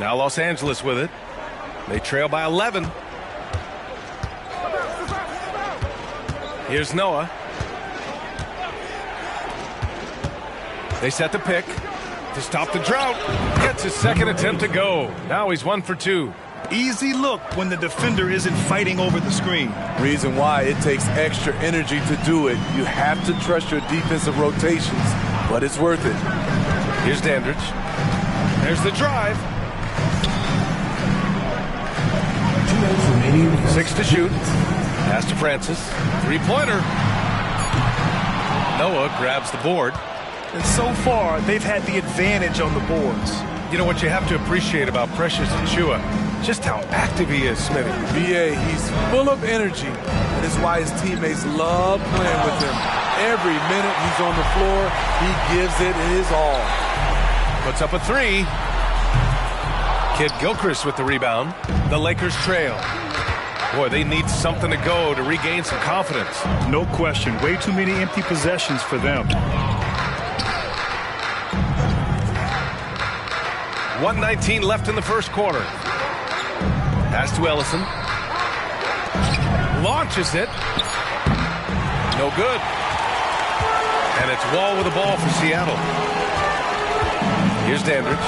Now Los Angeles with it. They trail by 11. Here's Noah. They set the pick to stop the drought. Gets his second attempt to go. Now he's 1 for 2. Easy look when the defender isn't fighting over the screen. Reason why it takes extra energy to do it. You have to trust your defensive rotations, but it's worth it. Here's Dandridge. There's the drive. 6 to shoot. Pass to Francis. Three-pointer. Noah grabs the board. And so far, they've had the advantage on the boards. You know what you have to appreciate about Precious Achiuwa? Just how active he is, Smitty. B.A., he's full of energy. And it's why his teammates love playing with him. Every minute he's on the floor, he gives it his all. Puts up a 3. Kid Gilchrist with the rebound. The Lakers trail. Boy, they need something to go to regain some confidence. No question. Way too many empty possessions for them. 1:19 left in the first quarter. Pass to Ellison. Launches it. No good. And it's Wall with the ball for Seattle. Here's Dandridge.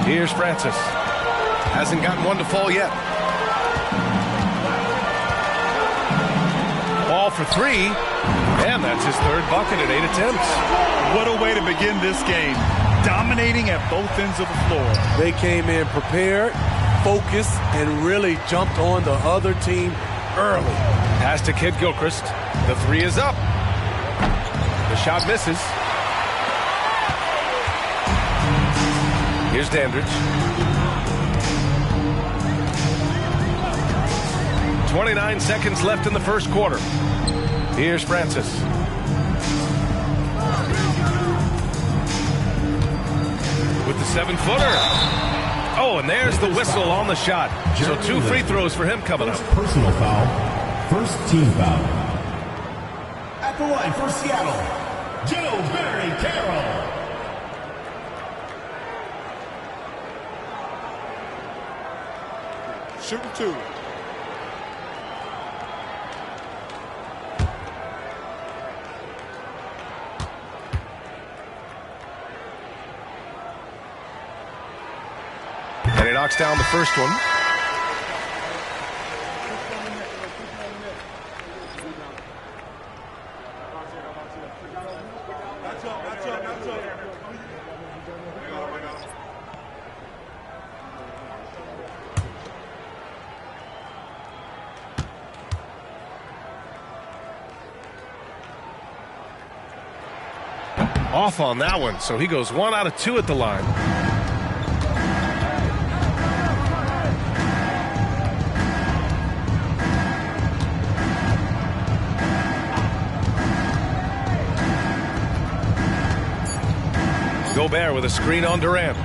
Here's Francis. Hasn't gotten one to fall yet. Ball for 3. And that's his third bucket at 8 attempts. What a way to begin this game. Dominating at both ends of the floor. They came in prepared, focused, and really jumped on the other team early. Pass to Kid Gilchrist. The 3 is up. The shot misses. Here's Dandridge. 29 seconds left in the first quarter. Here's Francis. With the 7-footer. Oh, and there's the whistle on the shot. So 2 free throws for him coming up. Personal foul. First team foul. At the line for Seattle, Joe Barry Carroll. Shooting 2. And he knocks down the first one. Off on that one, so he goes 1 out of 2 at the line. Gobert with a screen on Durant.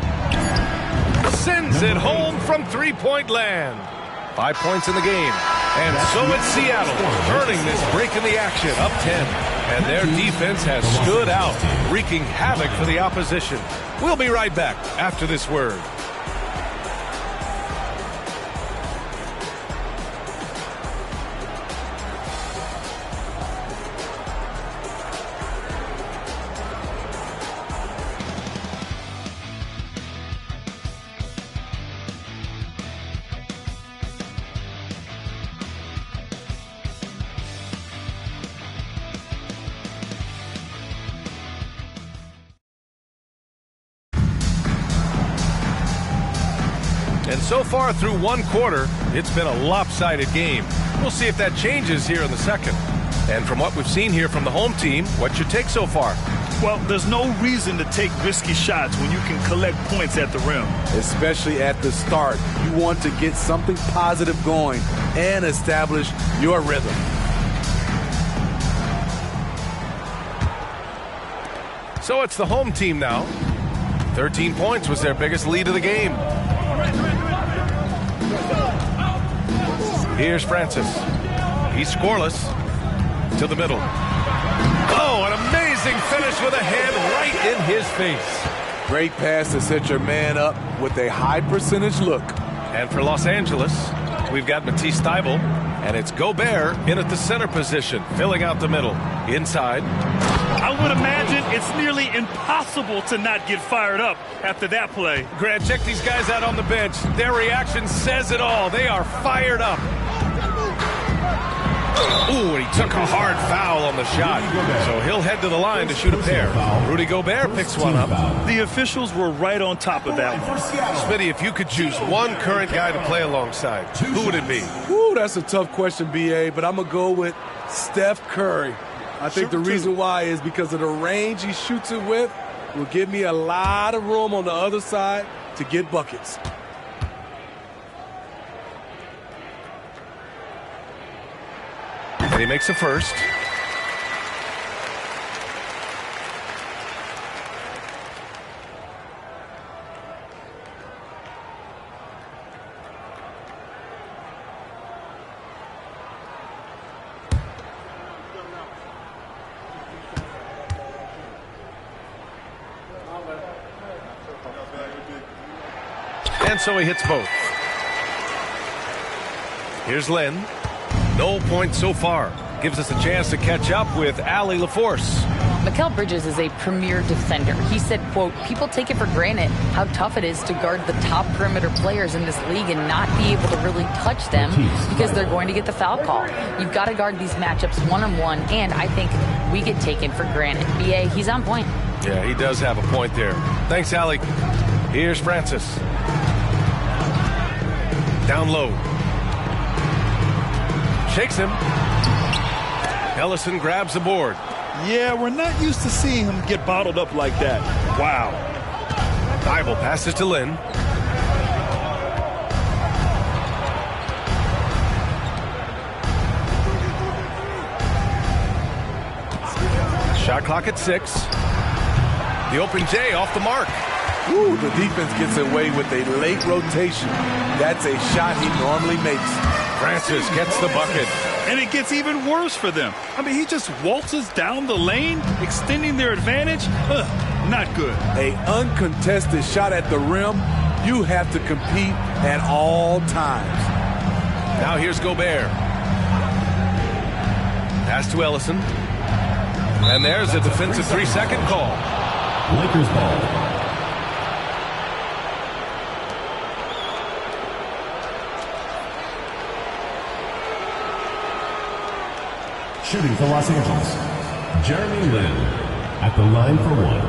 Sends it home from three-point land. 5 points in the game. And so it's Seattle earning this break in the action, up 10. And their defense has stood out, wreaking havoc for the opposition. We'll be right back after this word. And so far through one quarter, it's been a lopsided game. We'll see if that changes here in the second. And from what we've seen here from the home team, what's your take so far? Well, there's no reason to take risky shots when you can collect points at the rim. Especially at the start. You want to get something positive going and establish your rhythm. So it's the home team now. 13 points was their biggest lead of the game. Here's Francis. He's scoreless. To the middle. Oh, an amazing finish with a hand right in his face. Great pass to set your man up with a high percentage look. And for Los Angeles, we've got Matisse Thybulle, and it's Gobert in at the center position, filling out the middle. Inside. I would imagine it's nearly impossible to not get fired up after that play. Grant, check these guys out on the bench. Their reaction says it all. They are fired up. Ooh, and he took a hard foul on the shot. So he'll head to the line to shoot a pair. Rudy Gobert picks one up. The officials were right on top of that one. Smitty, if you could choose one current guy to play alongside, who would it be? Ooh, that's a tough question, B.A., but I'm going to go with Steph Curry. I think the reason why is because of the range he shoots it with will give me a lot of room on the other side to get buckets. And he makes a first. And so he hits both. Here's Len. No points so far. Gives us a chance to catch up with Allie LaForce. Mikal Bridges is a premier defender. He said, quote, people take it for granted how tough it is to guard the top perimeter players in this league and not be able to really touch them because they're going to get the foul call. You've got to guard these matchups one-on-one, and I think we get taken for granted. B.A., he's on point. Yeah, he does have a point there. Thanks, Allie. Here's Francis. Down low. Shakes him. Ellison grabs the board. Yeah, we're not used to seeing him get bottled up like that. Wow. Thybulle passes to Lynn. Shot clock at 6. The open J off the mark. Ooh, the defense gets away with a late rotation. That's a shot he normally makes. Francis gets the bucket. And it gets even worse for them. I mean, he just waltzes down the lane, extending their advantage. Not good. A uncontested shot at the rim, you have to compete at all times. Now here's Gobert. Pass to Ellison. And there's a defensive 3-second call. Lakers ball. Shooting for Los Angeles, Jeremy Lin at the line for one.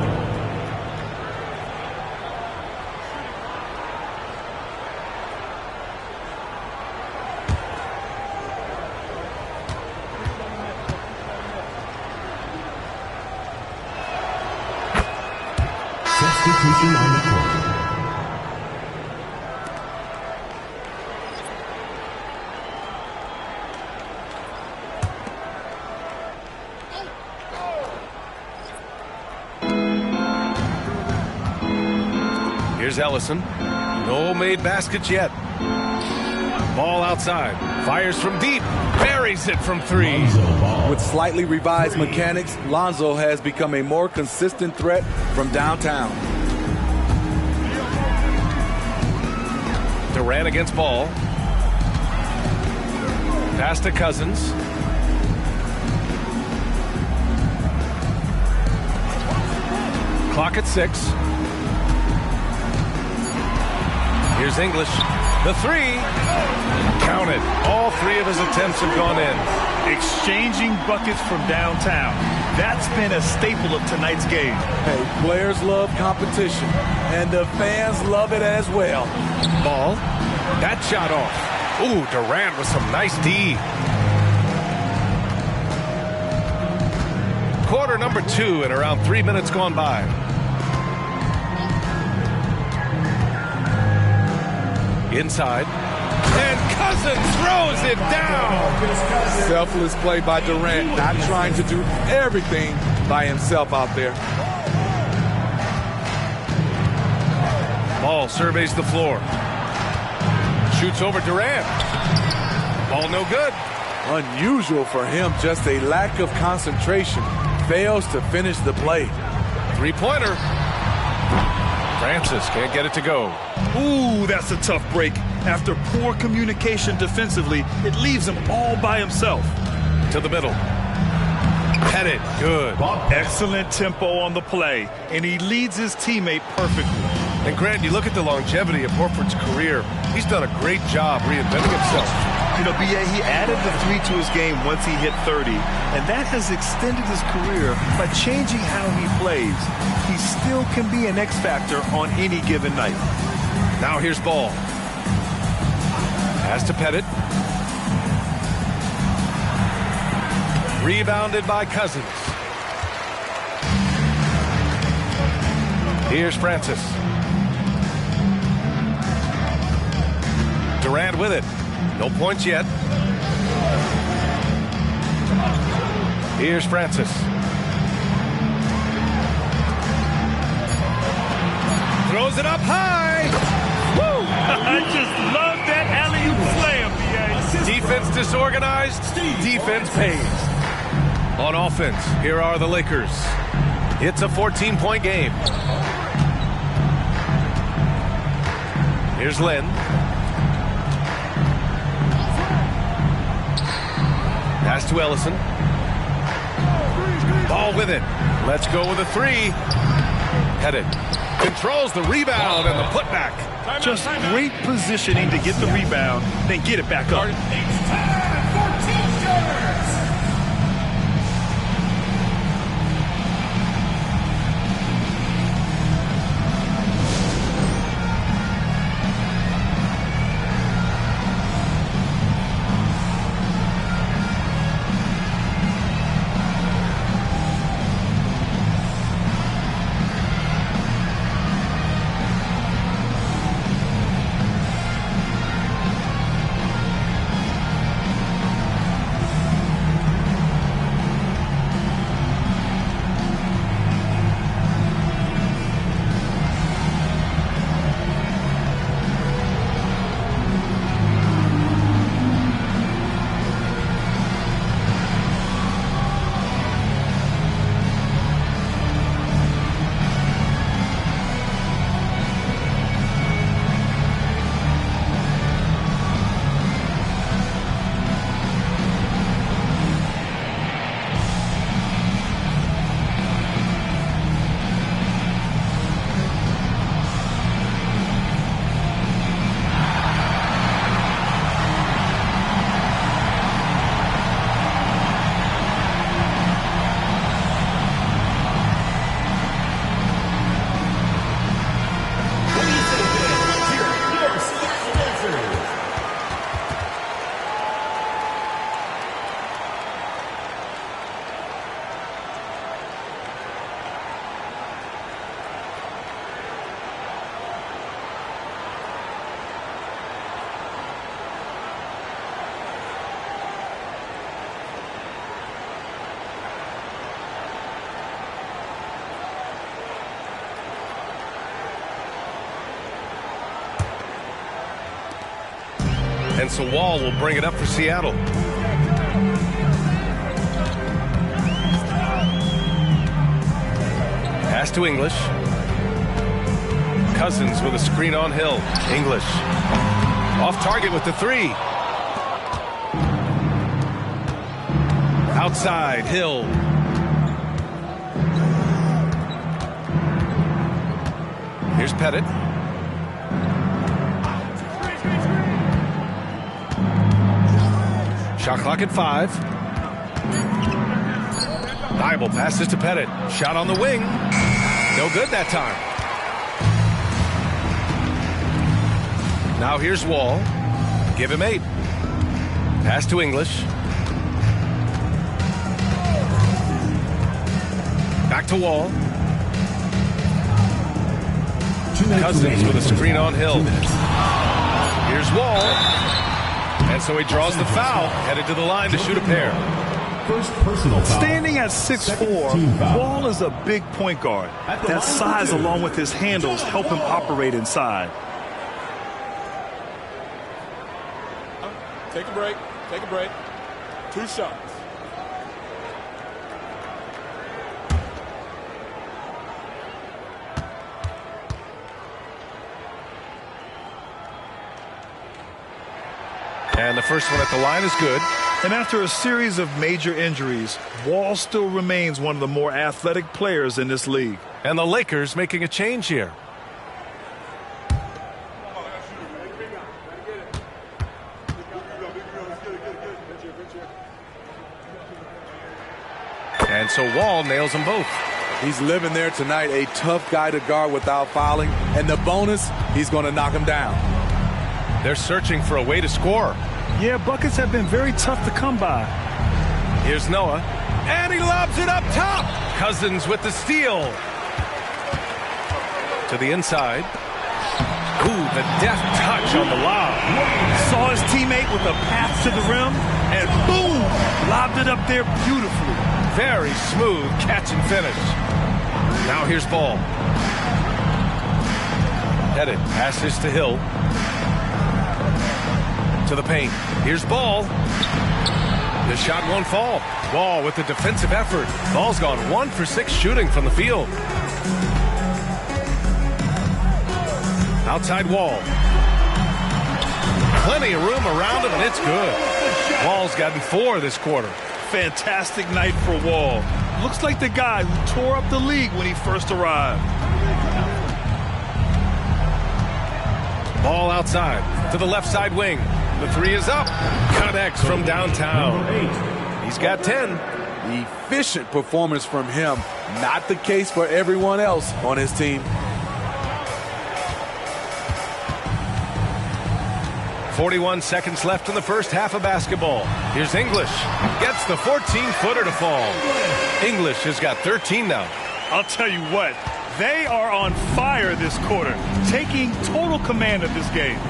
Substitution on the court. Here's Ellison. No made baskets yet. Ball outside. Fires from deep. Buries it from 3. With slightly revised mechanics, Lonzo has become a more consistent threat from downtown. Durant against Ball. Pass to Cousins. Clock at 6. Here's English. The 3. Counted. All 3 of his attempts have gone in. Exchanging buckets from downtown. That's been a staple of tonight's game. Hey, players love competition, and the fans love it as well. Ball. That shot off. Ooh, Durant with some nice D. Quarter number 2 and around 3 minutes gone by. Inside. And Cousins throws it down. Selfless play by Durant, not trying to do everything by himself out there. Ball surveys the floor. Shoots over Durant. Ball no good. Unusual for him, just a lack of concentration. Fails to finish the play. 3-pointer. Francis can't get it to go. Ooh, that's a tough break. After poor communication defensively, it leaves him all by himself. To the middle. Pettit, good. Excellent tempo on the play, and he leads his teammate perfectly. And Grant, you look at the longevity of Horford's career, he's done a great job reinventing himself. You know, B.A., he added the 3 to his game once he hit 30, and that has extended his career by changing how he plays. He still can be an X factor on any given night. Now here's Ball. Pass to Pettit. Rebounded by Cousins. Here's Francis. Durant with it. No points yet. Here's Francis. Throws it up high. Woo! I just love that alley-oop slam, B.A. Defense disorganized. Defense pays. On offense, here are the Lakers. It's a 14-point game. Here's Len. Pass to Ellison. Ball with it. Let's go with a 3. Pettit controls the rebound and the putback. Just great positioning to get the rebound, then get it back up. And so Wall will bring it up for Seattle. Pass to English. Cousins with a screen on Hill. English off target with the 3. Outside, Hill. Here's Pettit. Shot clock at 5. Thibault passes to Pettit. Shot on the wing. No good that time. Now here's Wall. Give him 8. Pass to English. Back to Wall. Cousins with a screen on Hill. Here's Wall. And so he draws the foul, headed to the line to shoot a pair. First personal foul. Standing at 6'4", Wall is a big point guard. That size along with his handles help him operate inside. Take a break. Take a break. 2 shots. And the first one at the line is good. And after a series of major injuries, Wall still remains one of the more athletic players in this league. And the Lakers making a change here. And so Wall nails them both. He's living there tonight, a tough guy to guard without fouling. And the bonus, he's going to knock him down. They're searching for a way to score. Yeah, buckets have been very tough to come by. Here's Noah. And he lobs it up top. Cousins with the steal. To the inside. Ooh, the deft touch on the lob. Saw his teammate with a pass to the rim, and boom, lobbed it up there beautifully. Very smooth catch and finish. Now here's Ball. Headed, passes to Hill. To the paint. Here's Ball. The shot won't fall. Ball with the defensive effort. Ball's gone 1 for 6 shooting from the field. Outside Wall. Plenty of room around him, and it's good. Wall's gotten 4 this quarter. Fantastic night for Wall. Looks like the guy who tore up the league when he first arrived. Ball outside to the left side wing. The 3 is up. Connects from downtown. He's got 10. Efficient performance from him. Not the case for everyone else on his team. 41 seconds left in the first half of basketball. Here's English. Gets the 14-footer to fall. English has got 13 now. I'll tell you what, they are on fire this quarter, taking total command of this game.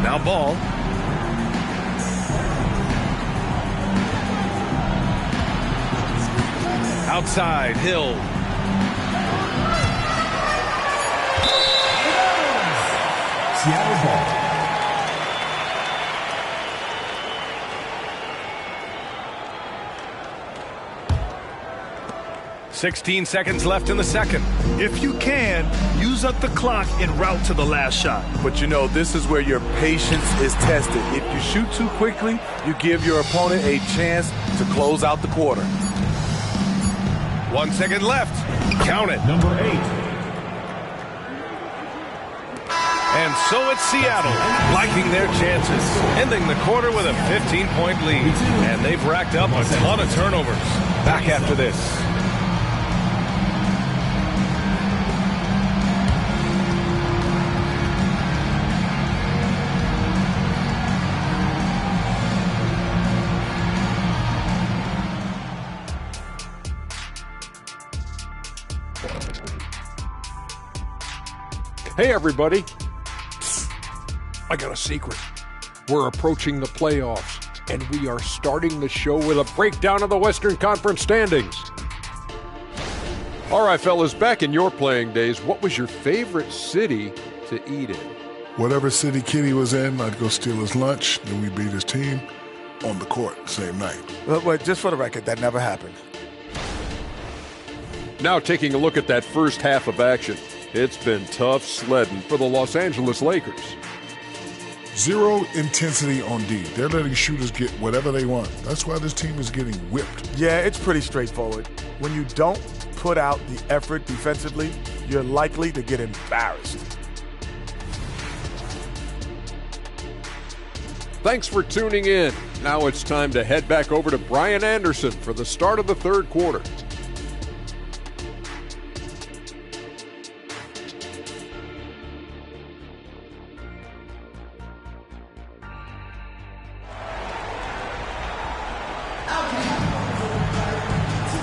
Now Ball. Outside, Hill. Seattle ball. $16 seconds left in the second. If you can, use up the clock en route to the last shot. But you know, this is where your patience is tested. If you shoot too quickly, you give your opponent a chance to close out the quarter. 1 second left. Count it. Number 8. And so it's Seattle, liking their chances, ending the quarter with a 15-point lead. And they've racked up a ton of turnovers. Back after this. Hey, everybody. I got a secret. We're approaching the playoffs, and we are starting the show with a breakdown of the Western Conference standings. All right, fellas, back in your playing days, what was your favorite city to eat in? Whatever city Kenny was in, I'd go steal his lunch, then we beat his team on the court same night. Wait, just for the record, that never happened. Now taking a look at that first half of action. It's been tough sledding for the Los Angeles Lakers. Zero intensity on D. They're letting shooters get whatever they want. That's why this team is getting whipped. Yeah, it's pretty straightforward. When you don't put out the effort defensively, you're likely to get embarrassed. Thanks for tuning in. Now it's time to head back over to Brian Anderson for the start of the third quarter.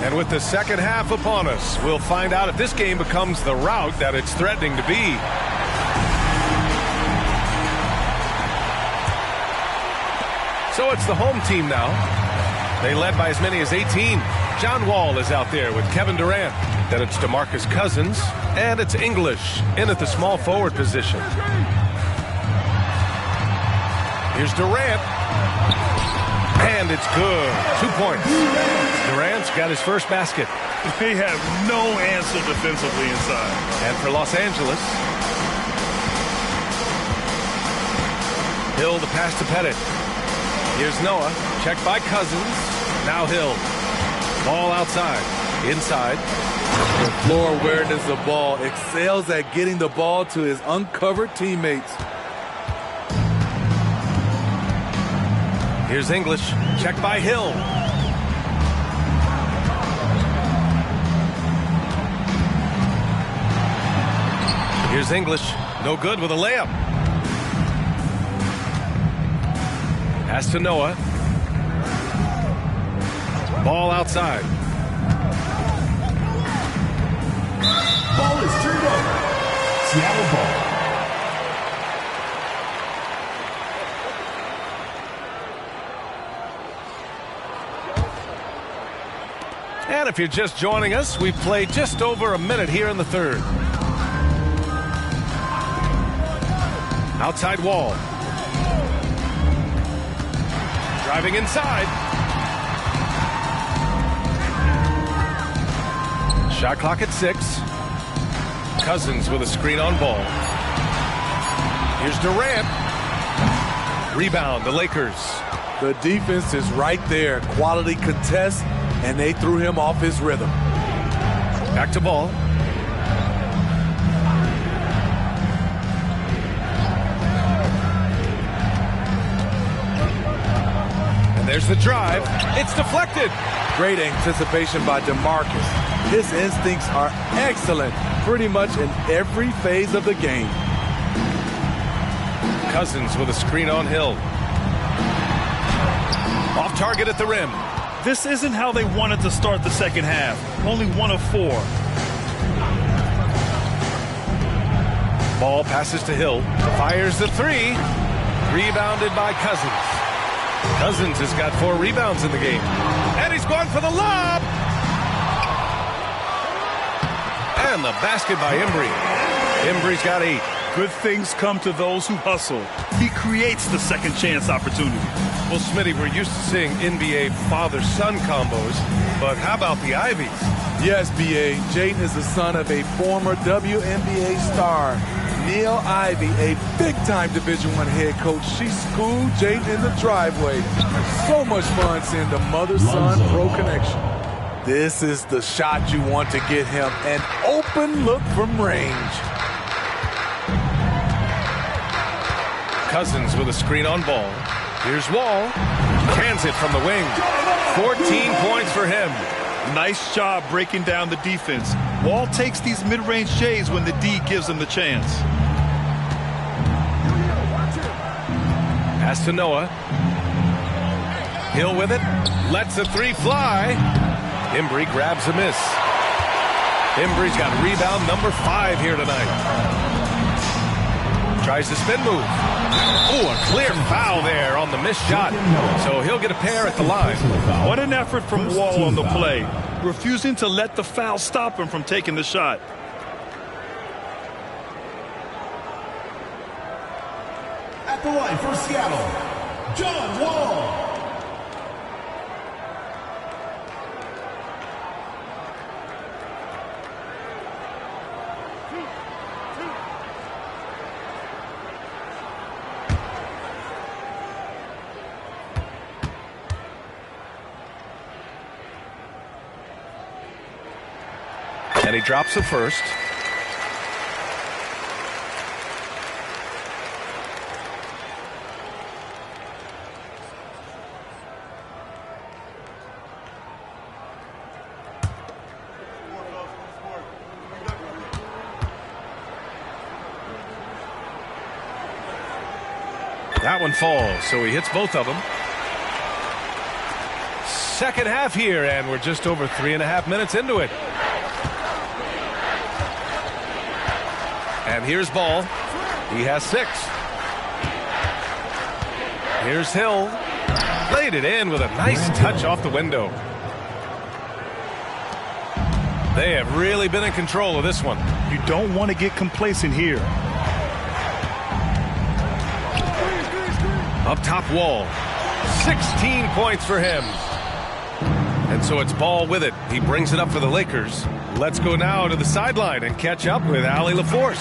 And with the second half upon us, we'll find out if this game becomes the rout that it's threatening to be. So it's the home team now. They led by as many as 18. John Wall is out there with Kevin Durant. Then it's DeMarcus Cousins, and it's English in at the small forward position. Here's Durant. And it's good. 2 points. Durant's got his first basket. They have no answer defensively inside. And for Los Angeles, Hill, the pass to Pettit. Here's Noah. Checked by Cousins. Now Hill. Ball outside. Inside. The floor awareness of ball. Excels at getting the ball to his uncovered teammates. Here's English. Checked by Hill. Here's English. No good with a layup. Pass to Noah. Ball outside. Ball is turned over. Seattle ball. And if you're just joining us, we've played just over a minute here in the third. Outside Wall. Driving inside. Shot clock at 6. Cousins with a screen on ball. Here's Durant. Rebound, the Lakers. The defense is right there. Quality contest, and they threw him off his rhythm. Back to Ball. And there's the drive. It's deflected. Great anticipation by DeMarcus. His instincts are excellent pretty much in every phase of the game. Cousins with a screen on Hill. Off target at the rim. This isn't how they wanted to start the second half. Only 1 of 4. Ball passes to Hill. Fires the 3. Rebounded by Cousins. Cousins has got 4 rebounds in the game. And he's going for the lob. And the basket by Embry. Embry's got 8. Good things come to those who hustle. He creates the second chance opportunity. Well, Smitty, we're used to seeing NBA father-son combos, but how about the Ivies? Yes, B.A. Jaden is the son of a former WNBA star, Neil Ivy, a big-time Division I head coach. She schooled Jaden in the driveway. So much fun seeing the mother-son pro connection. This is the shot you want to get him, an open look from range. Cousins with a screen on Ball. Here's Wall. Cans it from the wing. 14 points for him. Nice job breaking down the defense. Wall takes these mid-range J's when the D gives him the chance. Pass to Noah. Hill with it. Lets a 3 fly. Embry grabs a miss. Embry's got rebound number 5 here tonight. Tries the spin move. Oh, a clear foul there on the missed shot. So he'll get a pair at the line. What an effort from Wall on the play. Refusing to let the foul stop him from taking the shot. At the line for Seattle, John Wall. And he drops the first. That one falls, so he hits both of them. Second half here, and we're just over 3.5 minutes into it. And here's Ball. He has 6. Here's Hill. Laid it in with a nice touch off the window. They have really been in control of this one. You don't want to get complacent here. Up top Wall. 16 points for him. And And so it's Ball with it. He brings it up for the Lakers. Let's go now to the sideline and catch up with Allie LaForce.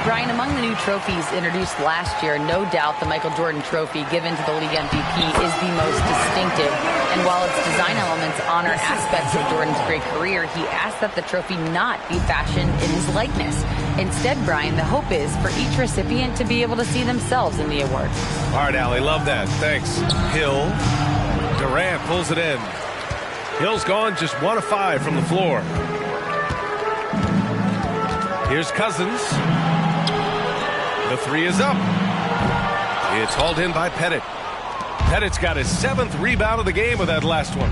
Brian, among the new trophies introduced last year, no doubt the Michael Jordan Trophy given to the league MVP is the most distinctive. And while its design elements honor aspects of Jordan's great career, he asked that the trophy not be fashioned in his likeness. Instead, Brian, the hope is for each recipient to be able to see themselves in the award. All right, Allie, love that. Thanks. Hill. Durant pulls it in. Hill's gone just 1 of 5 from the floor. Here's Cousins. The 3 is up. It's hauled in by Pettit. Pettit's got his 7th rebound of the game with that last one.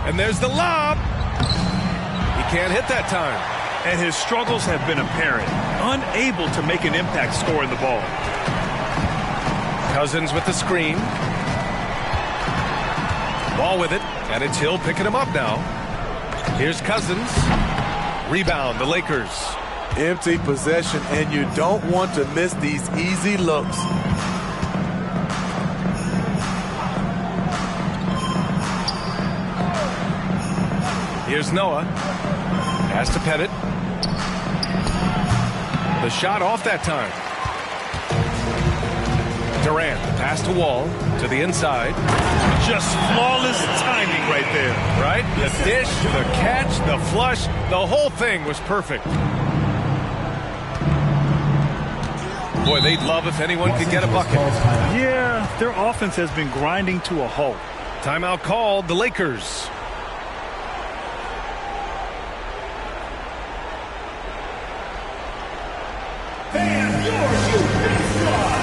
And there's the lob. He can't hit that time. And his struggles have been apparent. Unable to make an impact scoring the ball. Cousins with the screen. Ball with it, and it's Hill picking him up now. Here's Cousins. Rebound, the Lakers. Empty possession, and you don't want to miss these easy looks. Here's Noah. Pass to Pettit. The shot off that time. Durant, pass to Wall, to the inside. Just flawless timing right there. Right? The dish, the catch, the flush, the whole thing was perfect. Boy, they'd love if anyone could get a bucket. Yeah, their offense has been grinding to a halt. Timeout called, the Lakers. And your Houston squad.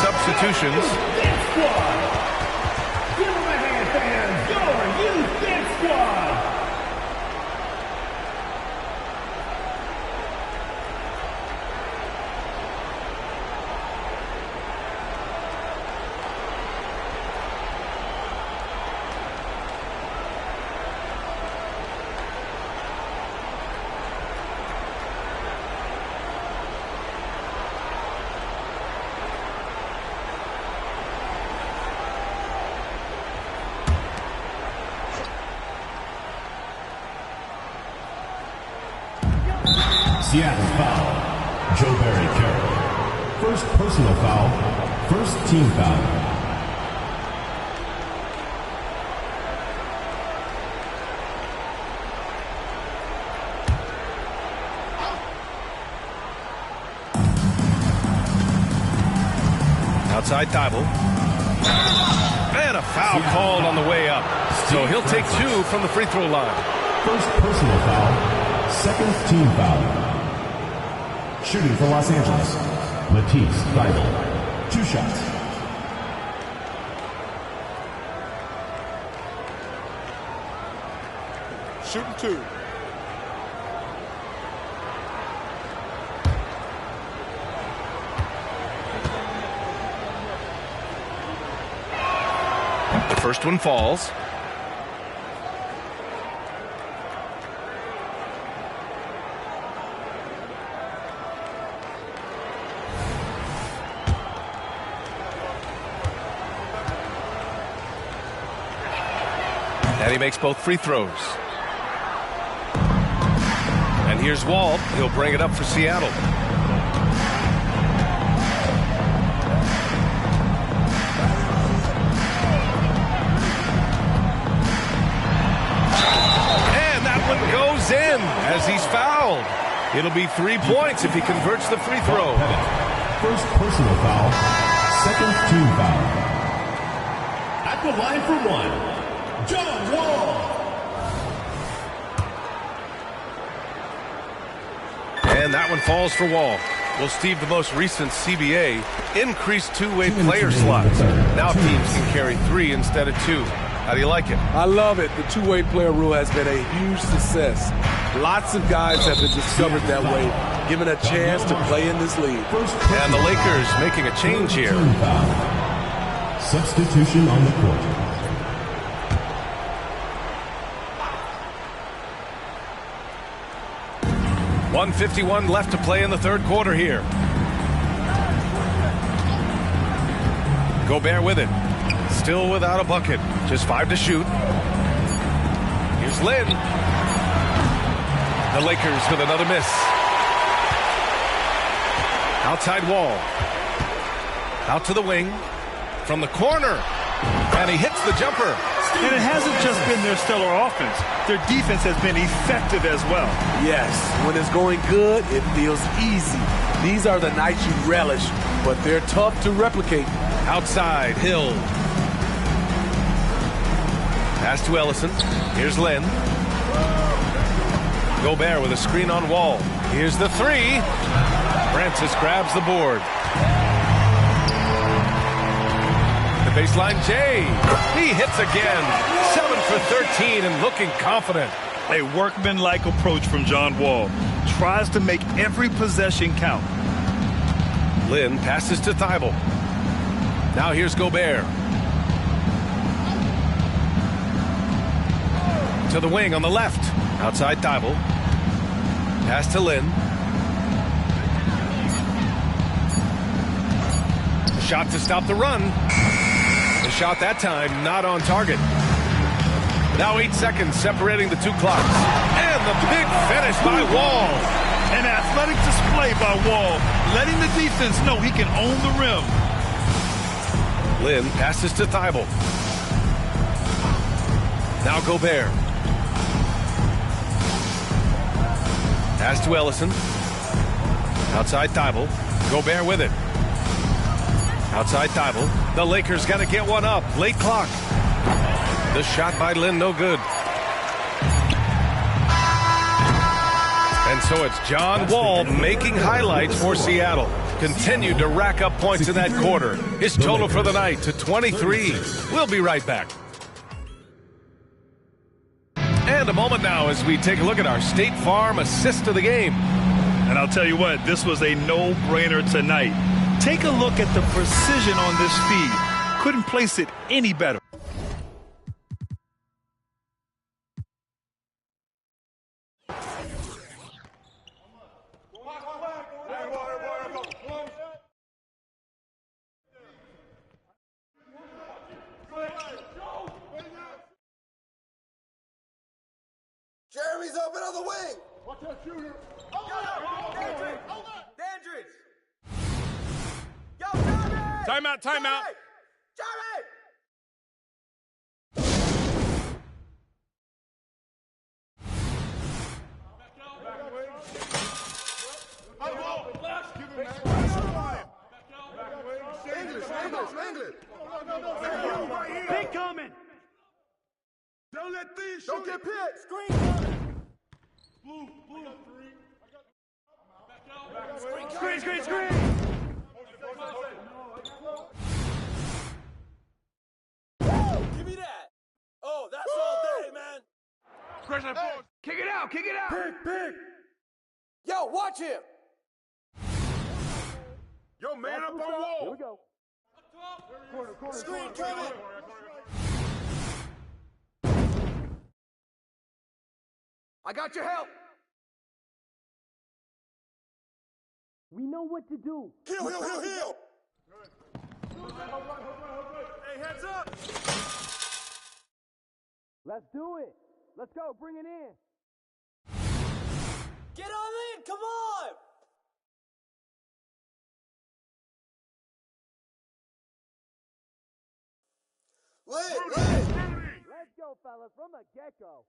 Substitutions. Give them a hand, fans. Your Houston squad. Seattle foul. Joe Barry Carroll. First personal foul. First team foul. Outside Thibault. And a foul called on the way up. So he'll take 2 from the free throw line. First personal foul. Second team foul. Shooting for Los Angeles, Matisse Thybulle. 2 shots. Shooting 2. The first one falls. And he makes both free throws. And here's Wall. He'll bring it up for Seattle. And that one goes in as he's fouled. It'll be 3 points if he converts the free throw. First personal foul, second team foul. At the line for one, John Wall. And that one falls for Wall. Well, Steve, the most recent CBA increased two-way player slots. Now teams can carry 3 instead of 2. How do you like it? I love it. The two-way player rule has been a huge success. Lots of guys have been discovered that way, given a chance to play in this league. And the Lakers making a change here. Substitution on the court. .151 left to play in the third quarter here. Gobert with it. Still without a bucket. Just 5 to shoot. Here's Lin. The Lakers with another miss. Outside Wall. Out to the wing. From the corner. And he hits the jumper. And it hasn't just been their stellar offense. Their defense has been effective as well. Yes, when it's going good, it feels easy. These are the nights you relish, but they're tough to replicate. Outside, Hill. Pass to Ellison. Here's Lin. Gobert with a screen on Wall. Here's the 3. Francis grabs the board. The baseline, Jay. He hits again. 7 for 13 and looking confident. A workmanlike approach from John Wall. Tries to make every possession count. Lin passes to Thibault. Now here's Gobert. To the wing on the left. Outside Thibault. Pass to Lin. The shot to stop the run. The shot that time not on target. Now 8 seconds separating the 2 clocks. And the big finish by Wall. An athletic display by Wall, letting the defense know he can own the rim. Lin passes to Thibault. Now Gobert. Pass to Ellison. Outside Thibault. Gobert with it. Outside Thibault. The Lakers got to get one up. Late clock. The shot by Lin, no good. And so it's John Wall making highlights for Seattle. Continued to rack up points in that quarter. His total for the night to 23. We'll be right back. And a moment now as we take a look at our State Farm assist of the game. And I'll tell you what, this was a no-brainer tonight. Take a look at the precision on this feed. Couldn't place it any better. Jeremy's open on the wing. Watch that shooter. Dandridge. Yo, Jeremy. Timeout, timeout. Jeremy. English. Big coming. Don't let these shoot. Don't get picked. Screen. Blue. Screen. Give me that. Oh, that's all day, man. Pressure. Hey. Kick it out. Pick. Yo, watch him. Yo, man up on Wall. Here we go. Screen coming. I got your help. We know what to do. Heel. Hey, heads up. Let's do it. Let's go. Bring it in. Get on in. Come on. Let's go, fellas, from the get-go.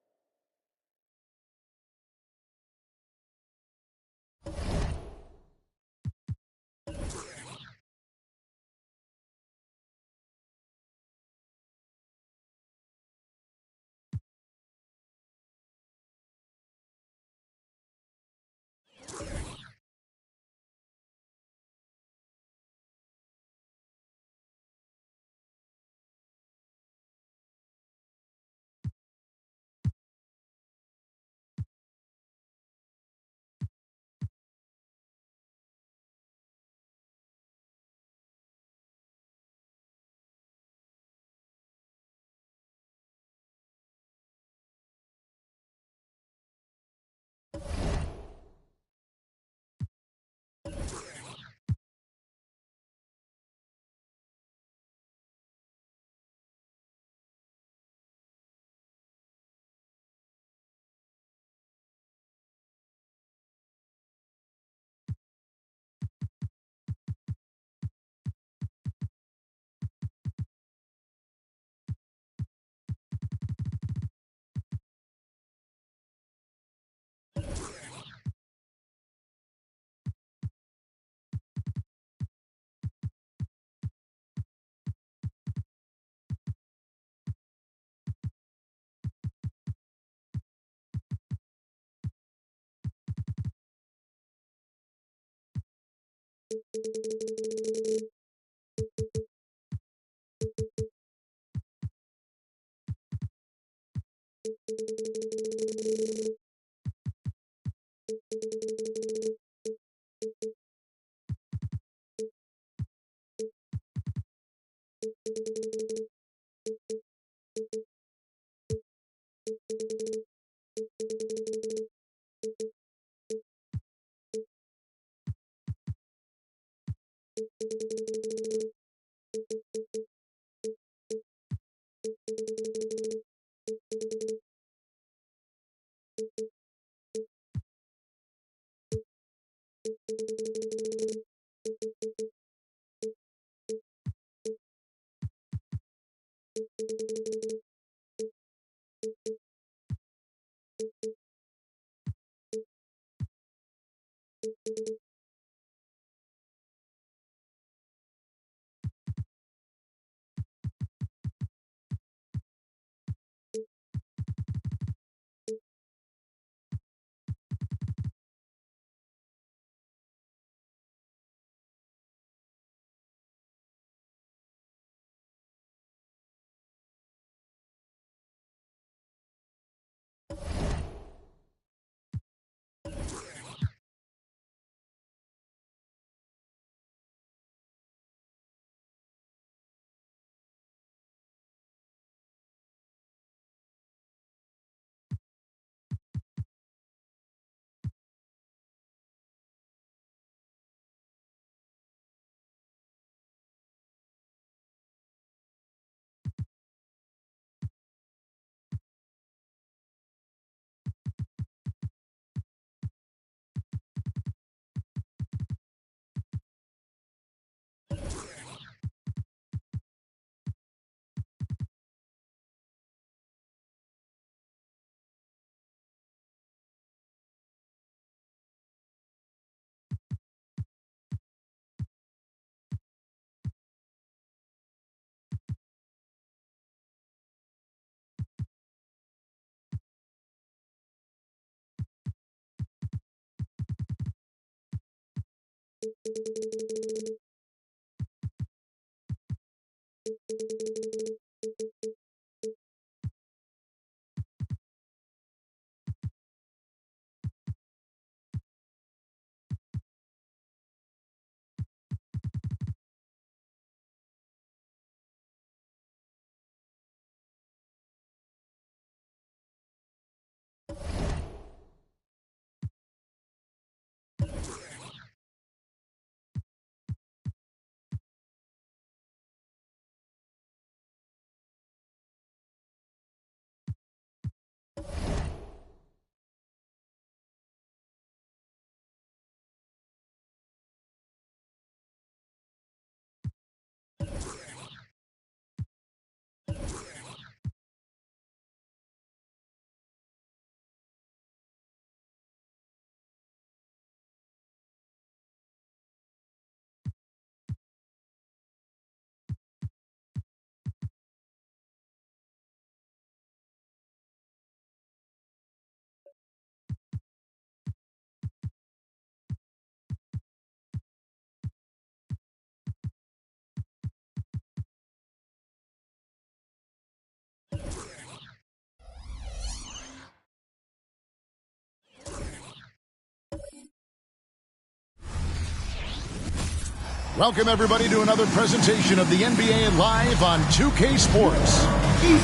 Welcome, everybody, to another presentation of the NBA Live on 2K Sports,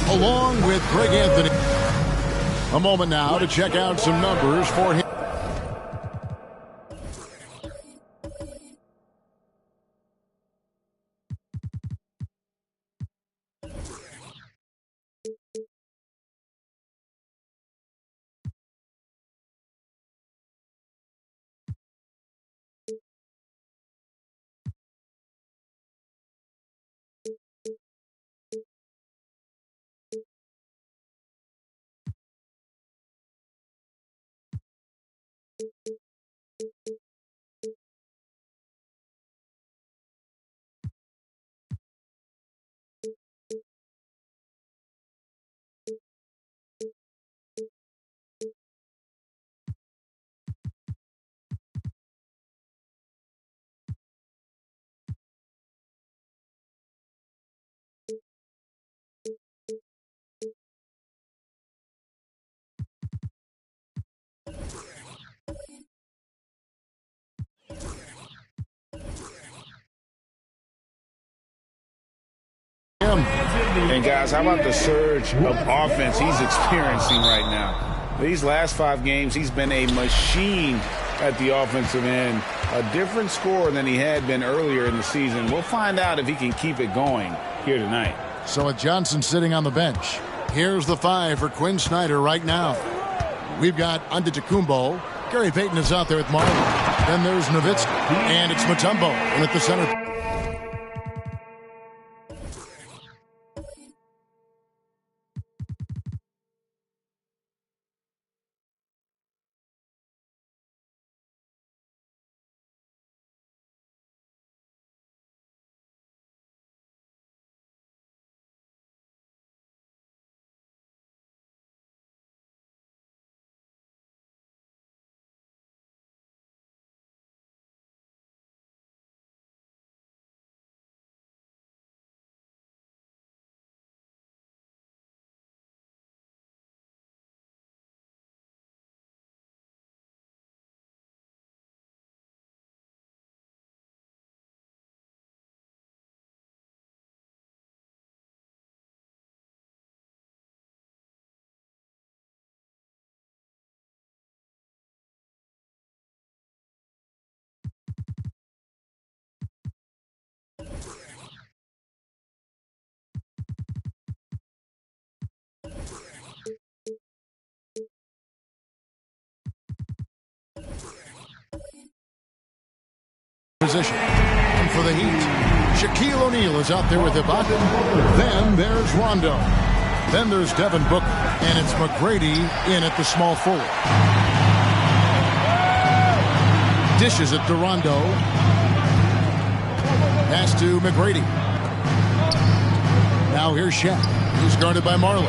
along with Greg Anthony. A moment now to check out some numbers for him. And guys, how about the surge of offense he's experiencing right now? These last 5 games, he's been a machine at the offensive end. A different scorer than he had been earlier in the season. We'll find out if he can keep it going here tonight. So with Johnson sitting on the bench, here's the 5 for Quinn Snyder right now. We've got Antetokounmpo. Gary Payton is out there with Marley. Then there's Nowitzki. And it's Mutombo in at the center. Position. And for the Heat, Shaquille O'Neal is out there with Ibaka. Then there's Rondo. Then there's Devin Booker. And it's McGrady in at the small forward. Dishes it to Rondo. Pass to McGrady. Now here's Shaq. He's guarded by Marley.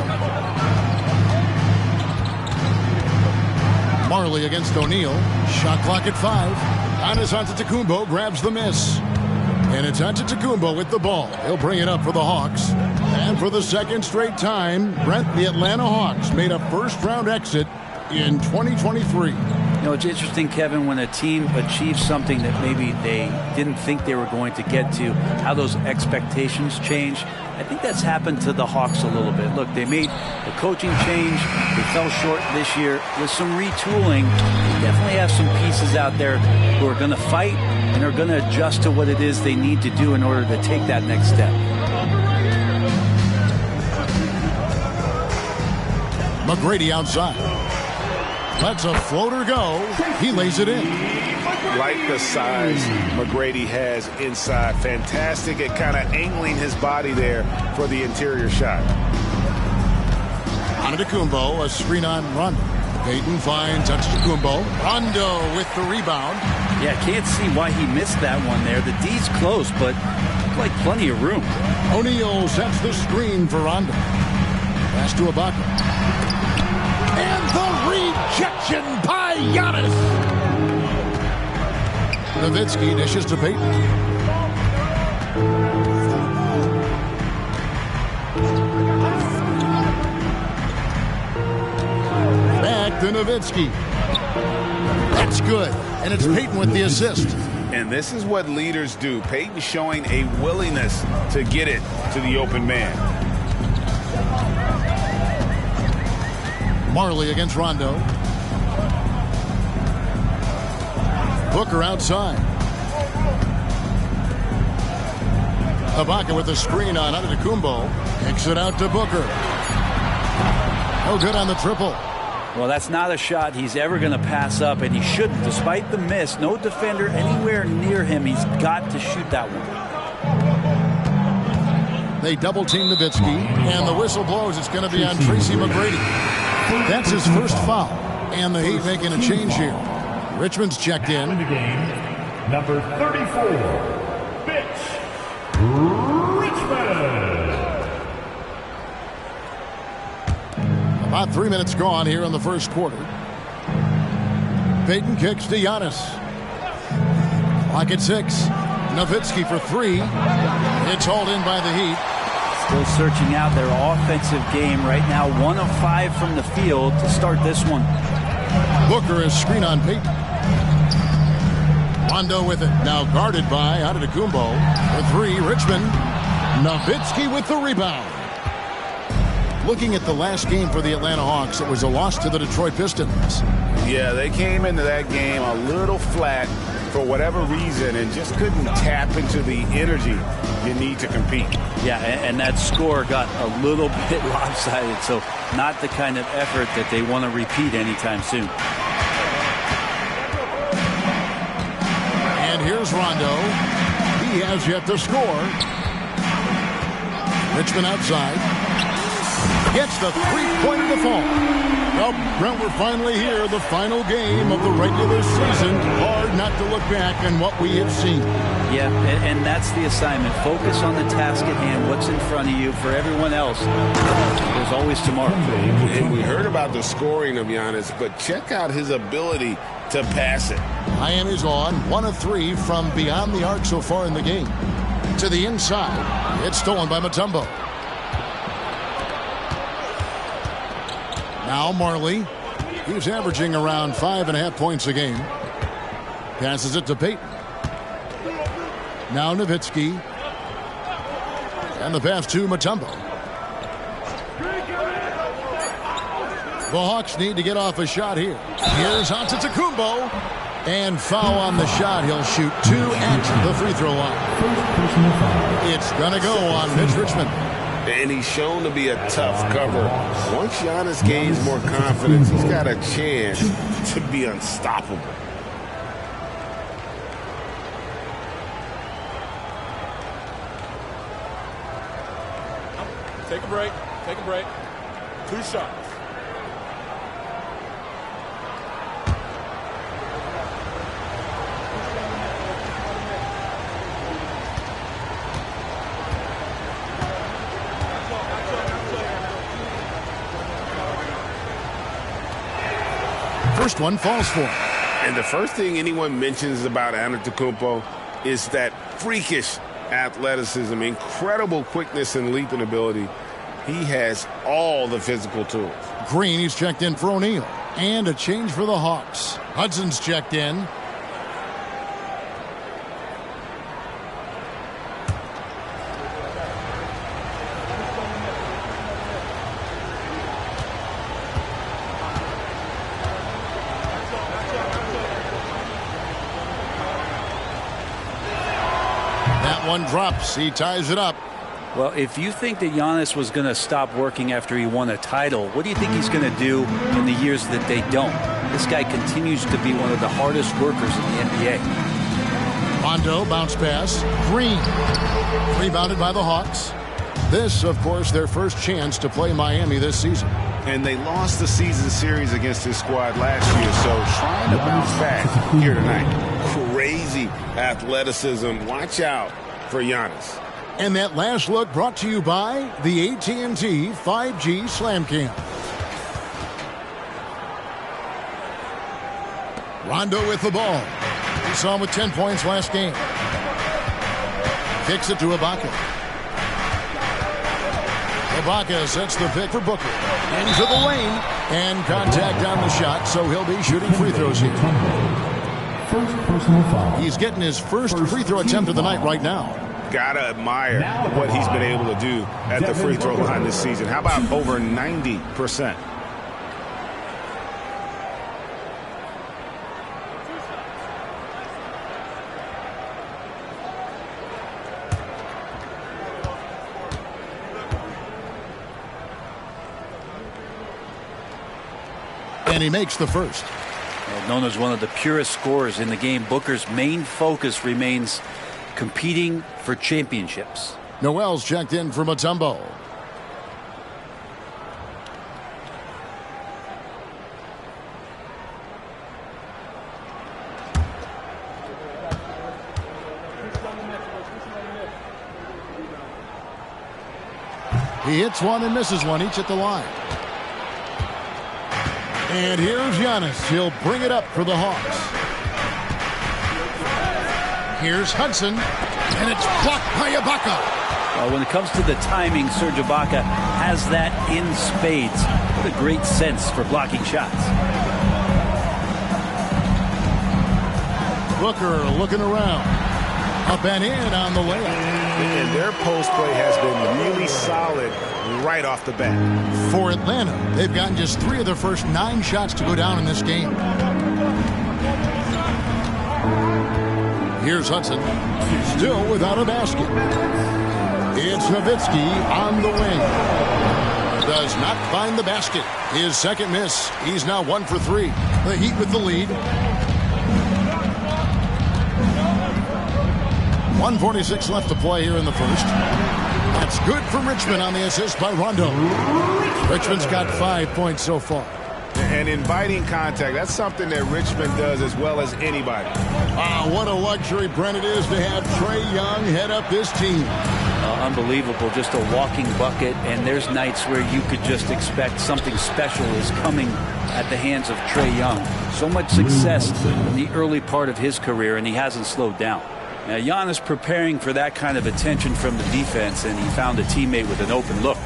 Marley against O'Neal. Shot clock at 5. Giannis Antetokounmpo grabs the miss. And it's Antetokounmpo with the ball. He'll bring it up for the Hawks. And for the second straight time, Brent, the Atlanta Hawks made a first-round exit in 2023. You know, it's interesting, Kevin, when a team achieves something that maybe they didn't think they were going to get to, how those expectations change. I think that's happened to the Hawks a little bit. Look, they made the coaching change. They fell short this year. With some retooling, they definitely have some pieces out there who are going to fight and are going to adjust to what it is they need to do in order to take that next step. McGrady outside. Lets a floater go. He lays it in. Like the size McGrady has inside. Fantastic at kind of angling his body there for the interior shot. Antetokounmpo, a screen on Rondo. Payton finds Antetokounmpo. Rondo with the rebound. Yeah, can't see why he missed that one there. The D's close, but looked like plenty of room. O'Neal sets the screen for Rondo. Pass to Ibaka. And the rejection by Giannis. Nowitzki dishes to Payton. Back to Nowitzki. That's good. And it's Payton with the assist. And this is what leaders do. Peyton showing a willingness to get it to the open man. Marley against Rondo. Booker outside. Ibaka with the screen on Antetokounmpo. Kicks it out to Booker. No good on the triple. Well, that's not a shot he's ever going to pass up, and he shouldn't. Despite the miss, no defender anywhere near him. He's got to shoot that one. They double-team Nowitzki, and the whistle blows. It's going to be on Tracy McGrady. That's his first foul, and the Heat making a change here. Richmond's checked in. The game, number 34, Mitch Richmond. About 3 minutes gone here in the first quarter. Peyton kicks to Giannis. Clock at 6. Nowitzki for 3. It's hauled in by the Heat. Still searching out their offensive game right now. 1 of 5 from the field to start this one. Booker is screen on Peyton. Rondo with it. Now guarded by Antetokounmpo. For 3, Richmond. Nowitzki with the rebound. Looking at the last game for the Atlanta Hawks, it was a loss to the Detroit Pistons. Yeah, they came into that game a little flat for whatever reason and just couldn't tap into the energy you need to compete. Yeah, and that score got a little bit lopsided, so not the kind of effort that they want to repeat anytime soon. And here's Rondo. He has yet to score. Richmond outside. Gets the three-point of the fall. Well, Brent, we're finally here, the final game of the regular season. Hard not to look back on what we have seen. Yeah, and that's the assignment. Focus on the task at hand, what's in front of you. For everyone else, there's always tomorrow. And we heard about the scoring of Giannis, but check out his ability to pass it. Miami's on 1 of 3 from beyond the arc so far in the game. To the inside. It's stolen by Mutombo. Now Marley. He's averaging around 5.5 points a game. Passes it to Peyton. Now Nowitzki. And the pass to Mutombo. The Hawks need to get off a shot here. Here's Antetokounmpo. And foul on the shot. He'll shoot 2 at the free throw line. It's going to go on Mitch Richmond. And he's shown to be a tough cover. Once Giannis gains more confidence, he's got a chance to be unstoppable. Take a break. Take a break. 2 shots. First one falls for him. And the first thing anyone mentions about Antetokounmpo is that freakish athleticism, incredible quickness and leaping ability. He has all the physical tools. Green, he's checked in for O'Neal. And a change for the Hawks. Hudson's checked in. One drops. He ties it up. Well, if you think that Giannis was going to stop working after he won a title, what do you think he's going to do in the years that they don't? This guy continues to be one of the hardest workers in the NBA. Rondo, bounce pass. Green. Rebounded by the Hawks. This, of course, their first chance to play Miami this season. And they lost the season series against this squad last year, so trying to bounce back here tonight. Crazy athleticism. Watch out for Giannis. And that last look brought to you by the AT&T 5G Slam Cam. Rondo with the ball. We saw him with 10 points last game. Kicks it to Ibaka. Ibaka sets the pick for Booker. Into the lane. And contact on the shot, so he'll be shooting free throws here. First personal foul. He's getting his first free throw attempt of the night right now. Gotta admire what he's been able to do at the free throw line this season. How about over 90%? And he makes the first. Known as one of the purest scorers in the game, Booker's main focus remains competing for championships. Noel's checked in for Mutombo. He hits one and misses one, each at the line. And here's Giannis. He'll bring it up for the Hawks. Here's Hudson, and it's blocked by Ibaka. When it comes to the timing, Serge Ibaka has that in spades. What a great sense for blocking shots. Booker looking around. Up and in on the layup. And their post play has been really solid right off the bat. For Atlanta, they've gotten just 3 of their first 9 shots to go down in this game. Here's Hudson, still without a basket. It's Nowitzki on the wing. Does not find the basket. His second miss. He's now 1 for 3. The Heat with the lead. 1:46 left to play here in the first. That's good for Richmond on the assist by Rondo. Richmond's got 5 points so far. And inviting contact, that's something that Richmond does as well as anybody. What a luxury, Brent, it is to have Trae Young head up this team. Unbelievable, just a walking bucket, and there's nights where you could just expect something special is coming at the hands of Trae Young. So much success in the early part of his career, and he hasn't slowed down. Now, Giannis preparing for that kind of attention from the defense, and he found a teammate with an open look.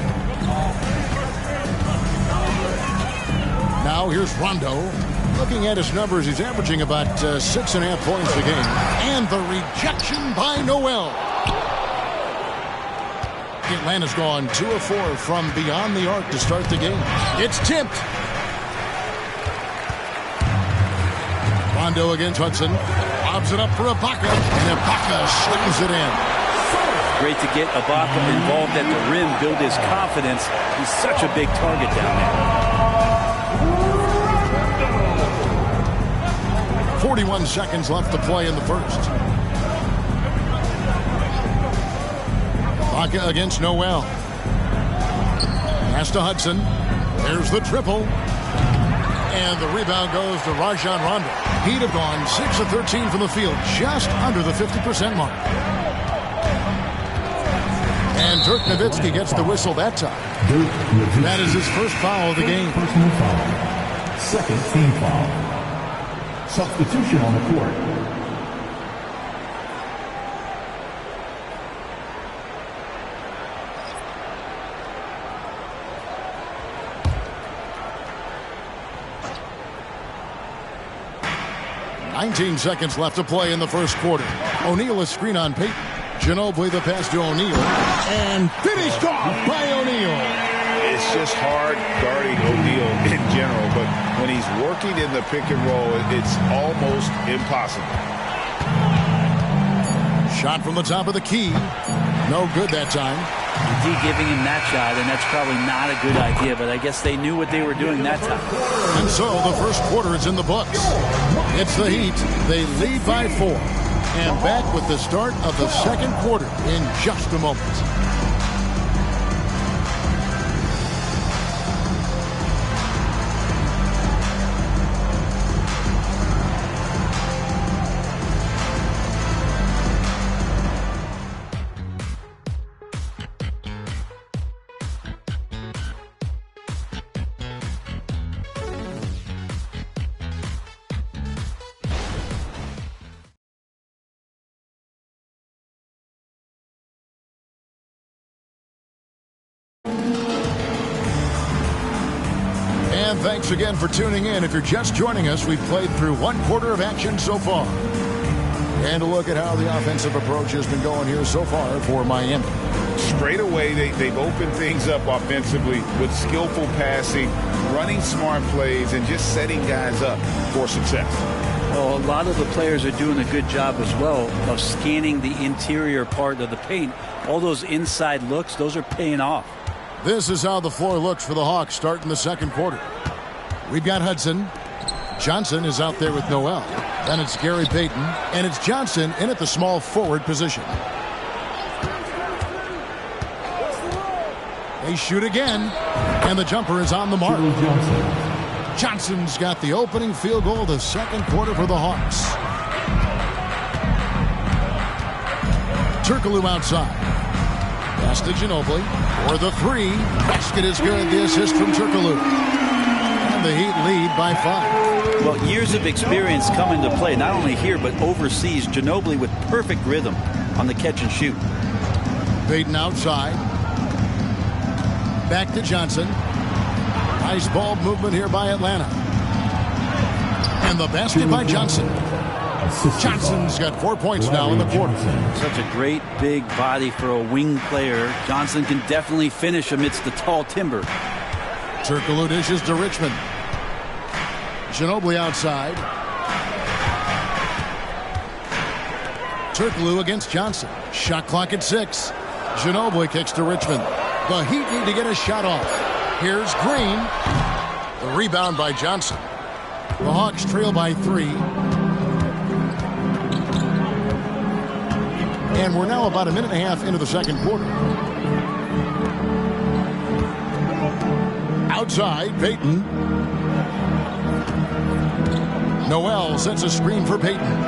Now here's Rondo. Looking at his numbers, he's averaging about 6.5 points a game. And the rejection by Noel. Atlanta's gone 2 of 4 from beyond the arc to start the game. It's tipped. Rondo against Hudson. Lobs it up for Ibaka. And Ibaka slams it in. Great to get Ibaka involved at the rim, build his confidence. He's such a big target down there. 41 seconds left to play in the first. Ibaka against Noel. Pass to Hudson. There's the triple. And the rebound goes to Rajon Rondo. He'd have gone 6 of 13 from the field, just under the 50% mark. And Dirk Nowitzki gets the whistle that time. That is his first foul of the game. Personal foul. Second team foul. Substitution on the court. "19 seconds left to play in the first quarter. O'Neal is screen on Payton. Ginobili the pass to O'Neal. And finished off by O'Neal. It's just hard guarding O'Neal in general, but when he's working in the pick and roll, it's almost impossible. Shot from the top of the key. No good that time. D giving him that shot, and that's probably not a good idea, but I guess they knew what they were doing that time. And so the first quarter is in the books. It's the Heat. They lead by 4. And back with the start of the second quarter in just a moment. And thanks again for tuning in. If you're just joining us, we've played through one quarter of action so far. And a look at how the offensive approach has been going here so far for Miami. Straight away, they've opened things up offensively with skillful passing, running smart plays, and just setting guys up for success. Well, a lot of the players are doing a good job as well of scanning the interior part of the paint. All those inside looks, those are paying off. This is how the floor looks for the Hawks starting the second quarter. We've got Hudson. Johnson is out there with Noel. Then it's Gary Payton, and it's Johnson in at the small forward position. They shoot again, and the jumper is on the mark. Johnson's got the opening field goal of the second quarter for the Hawks. Turkoglu outside. Pass to Ginobili for the three. Basket is good. The assist from Turkoglu. And the Heat lead by 5. Well, years of experience come into play, not only here but overseas. Ginobili with perfect rhythm on the catch and shoot. Payton outside. Back to Johnson. Nice ball movement here by Atlanta. And the basket by Johnson. Johnson's got 4 points now in the quarter. Such a great big body for a wing player. Johnson can definitely finish amidst the tall timber. Turkoglu dishes to Richmond. Ginobili outside. Turkoglu against Johnson. Shot clock at 6. Ginobili kicks to Richmond. The Heat need to get a shot off. Here's Green. The rebound by Johnson. The Hawks trail by 3. And we're now about a minute and a half into the second quarter. Outside, Payton. Noel sets a screen for Payton.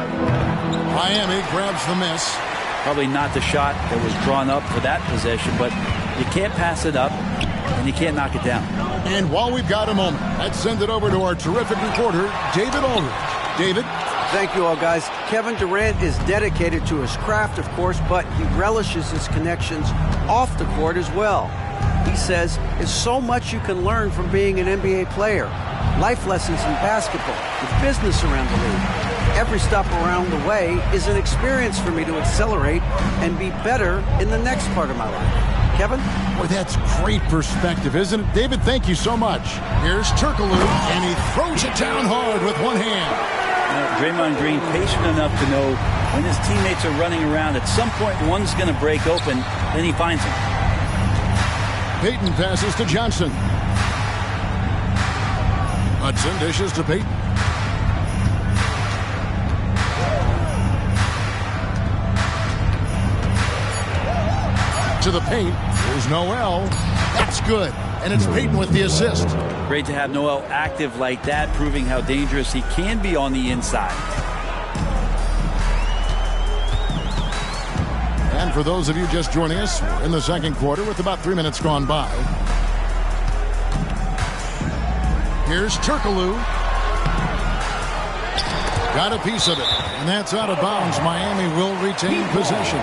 Miami grabs the miss. Probably not the shot that was drawn up for that possession, but you can't pass it up, and you can't knock it down. And while we've got a moment, let's send it over to our terrific reporter, David Aldridge. David? Thank you all, guys. Kevin Durant is dedicated to his craft, of course, but he relishes his connections off the court as well. He says there's so much you can learn from being an NBA player. Life lessons in basketball, the business around the league. Every stop around the way is an experience for me to accelerate and be better in the next part of my life. Kevin? Boy, that's great perspective, isn't it? David, thank you so much. Here's Turkoglu, and he throws it down hard with one hand. Draymond Green patient enough to know when his teammates are running around, at some point one's going to break open, then he finds him. Payton passes to Johnson. Hudson dishes to Payton. To the paint. Here's Noel. That's good. And it's Payton with the assist. Great to have Noel active like that, proving how dangerous he can be on the inside. And for those of you just joining us, we're in the second quarter with about 3 minutes gone by. Here's Turkoglu. Got a piece of it. And that's out of bounds. Miami will retain possession.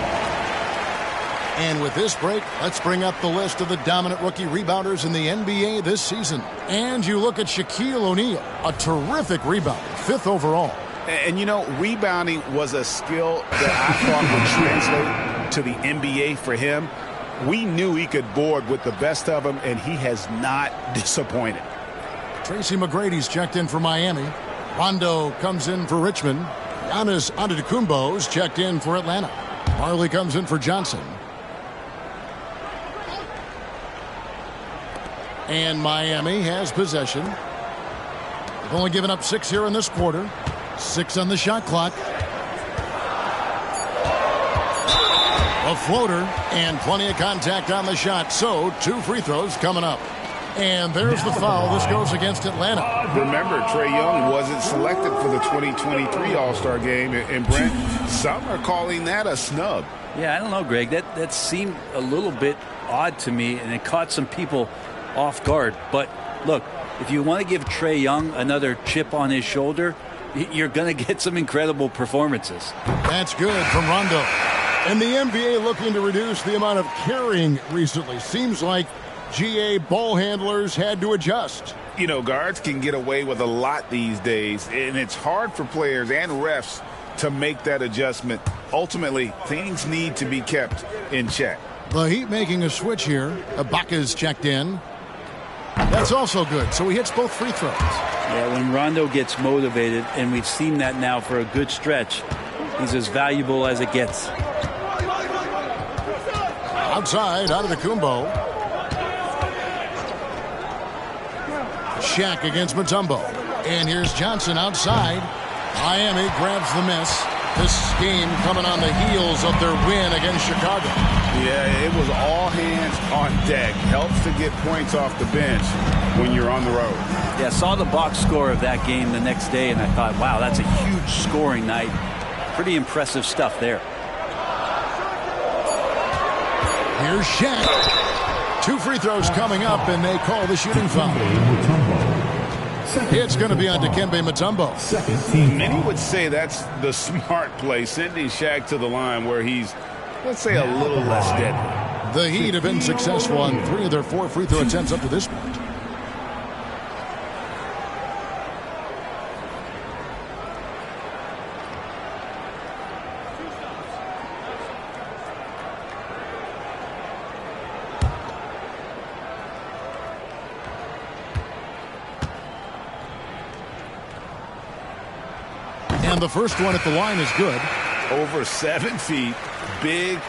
And with this break, let's bring up the list of the dominant rookie rebounders in the NBA this season. And you look at Shaquille O'Neal, a terrific rebounder, 5th overall. And you know, rebounding was a skill that I thought would translate to the NBA for him. We knew he could board with the best of them, and he has not disappointed. Tracy McGrady's checked in for Miami. Rondo comes in for Richmond. Giannis Antetokounmpo's checked in for Atlanta. Marley comes in for Johnson. And Miami has possession. They've only given up 6 here in this quarter. 6 on the shot clock. A floater and plenty of contact on the shot. So 2 free throws coming up. And there's the foul. This goes against Atlanta. Remember, Trae Young wasn't selected for the 2023 All-Star game. And Brent, some are calling that a snub. Yeah, I don't know, Greg. That seemed a little bit odd to me, and it caught some people off guard. But look, if you want to give Trae Young another chip on his shoulder, you're going to get some incredible performances. That's good from Rondo. And the NBA looking to reduce the amount of carrying recently. Seems like GA ball handlers had to adjust. You know, guards can get away with a lot these days, and it's hard for players and refs to make that adjustment. Ultimately, things need to be kept in check. The Heat making a switch here. Ibaka's checked in. That's also good. So he hits both free throws. Yeah, when Rondo gets motivated, and we've seen that now for a good stretch, he's as valuable as it gets. Outside, out of the Kumbo. Shaq against Mutombo. And here's Johnson outside. Miami grabs the miss. This game coming on the heels of their win against Chicago. Yeah, it was all hands on deck. Helps to get points off the bench when you're on the road. Yeah, saw the box score of that game the next day, and I thought, wow, that's a huge scoring night. Pretty impressive stuff there. Here's Shaq. 2 free throws coming up, and they call the shooting foul. It's going to be on Dikembe Mutombo. Many would say that's the smart play, sending Shaq to the line where he's, let's say, a little less deadly. The Heat have been successful on 3 of their 4 free throw attempts up to this point. And the first one at the line is good. Over 7 feet, big,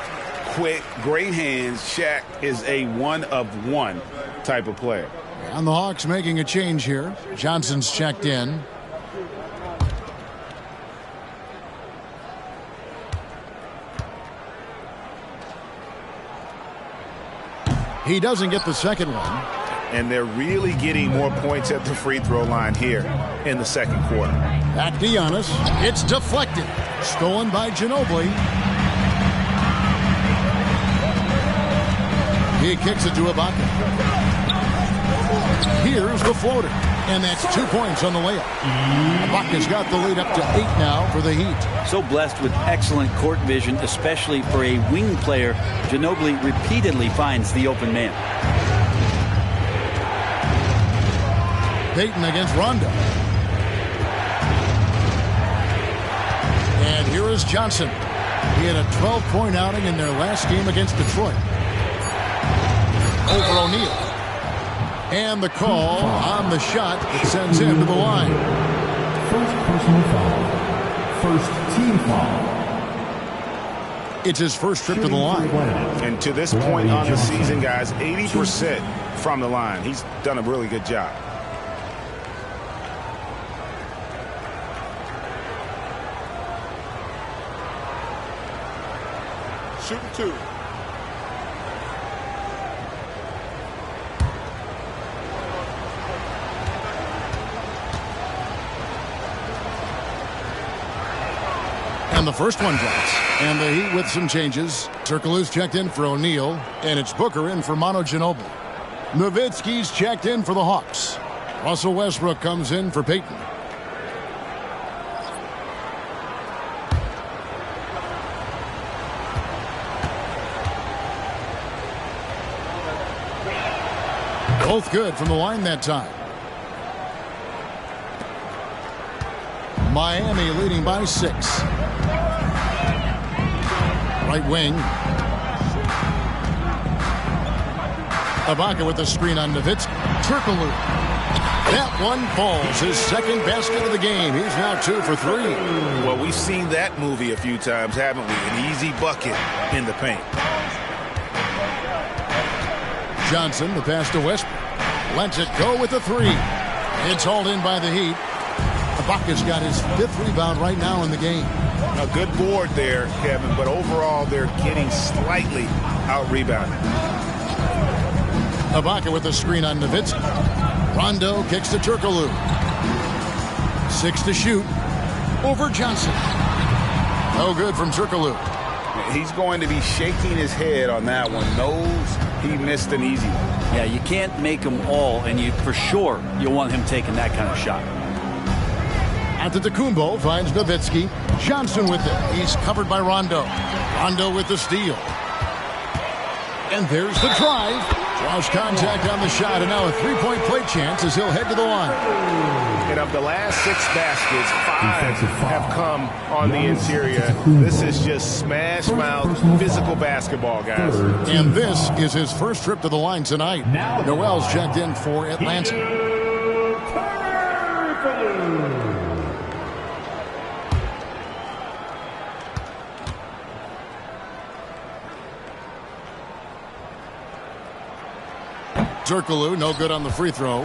quick, great hands. Shaq is a one-of-one type of player. And the Hawks making a change here. Johnson's checked in. He doesn't get the second one. And they're really getting more points at the free throw line here in the second quarter. Back to Giannis. It's deflected. Stolen by Ginobili. He kicks it to Ibaka. Here's the floater. And that's 2 points on the layup. Ibaka's got the lead up to 8 now for the Heat. So blessed with excellent court vision, especially for a wing player. Ginobili repeatedly finds the open man. Payton against Rondo. And here is Johnson. He had a 12-point outing in their last game against Detroit. Over O'Neal. And the call on the shot that sends him to the line. First personal foul. First team foul. It's his first trip to the line. And to this point on the season, guys, 80% from the line. He's done a really good job. Shooting 2. And the first one drops. And the Heat with some changes. Turkoglu's checked in for O'Neal. And it's Booker in for Manu Ginobili. Nowitzki's checked in for the Hawks. Russell Westbrook comes in for Payton. Both good from the line that time. Miami leading by 6. Right wing. Ibaka with the screen on Nowitzki. Turkoglu. That one falls. His second basket of the game. He's now 2 for 3. Well, we've seen that movie a few times, haven't we? An easy bucket in the paint. Johnson, the pass to Westbrook. Lets it go with the 3. It's hauled in by the Heat. Ibaka's got his 5th rebound right now in the game. A good board there, Kevin, but overall they're getting slightly out-rebounded. Ibaka with the screen on Nowitzki. Rondo kicks to Turkoglu. 6 to shoot. Over Johnson. No good from Turkoglu. He's going to be shaking his head on that one. Knows he missed an easy one. Yeah, you can't make them all, and you for sure you'll want him taking that kind of shot. Antetokounmpo finds Nowitzki. Johnson with it. He's covered by Rondo. Rondo with the steal. And there's the drive. Lost contact on the shot, and now a three-point play chance as he'll head to the line. And of the last 6 baskets, 5 have come on the interior. This is just smash-mouth physical basketball, guys. And this is his first trip to the line tonight. Noel's checked in for Atlanta. Turkoglu, no good on the free throw.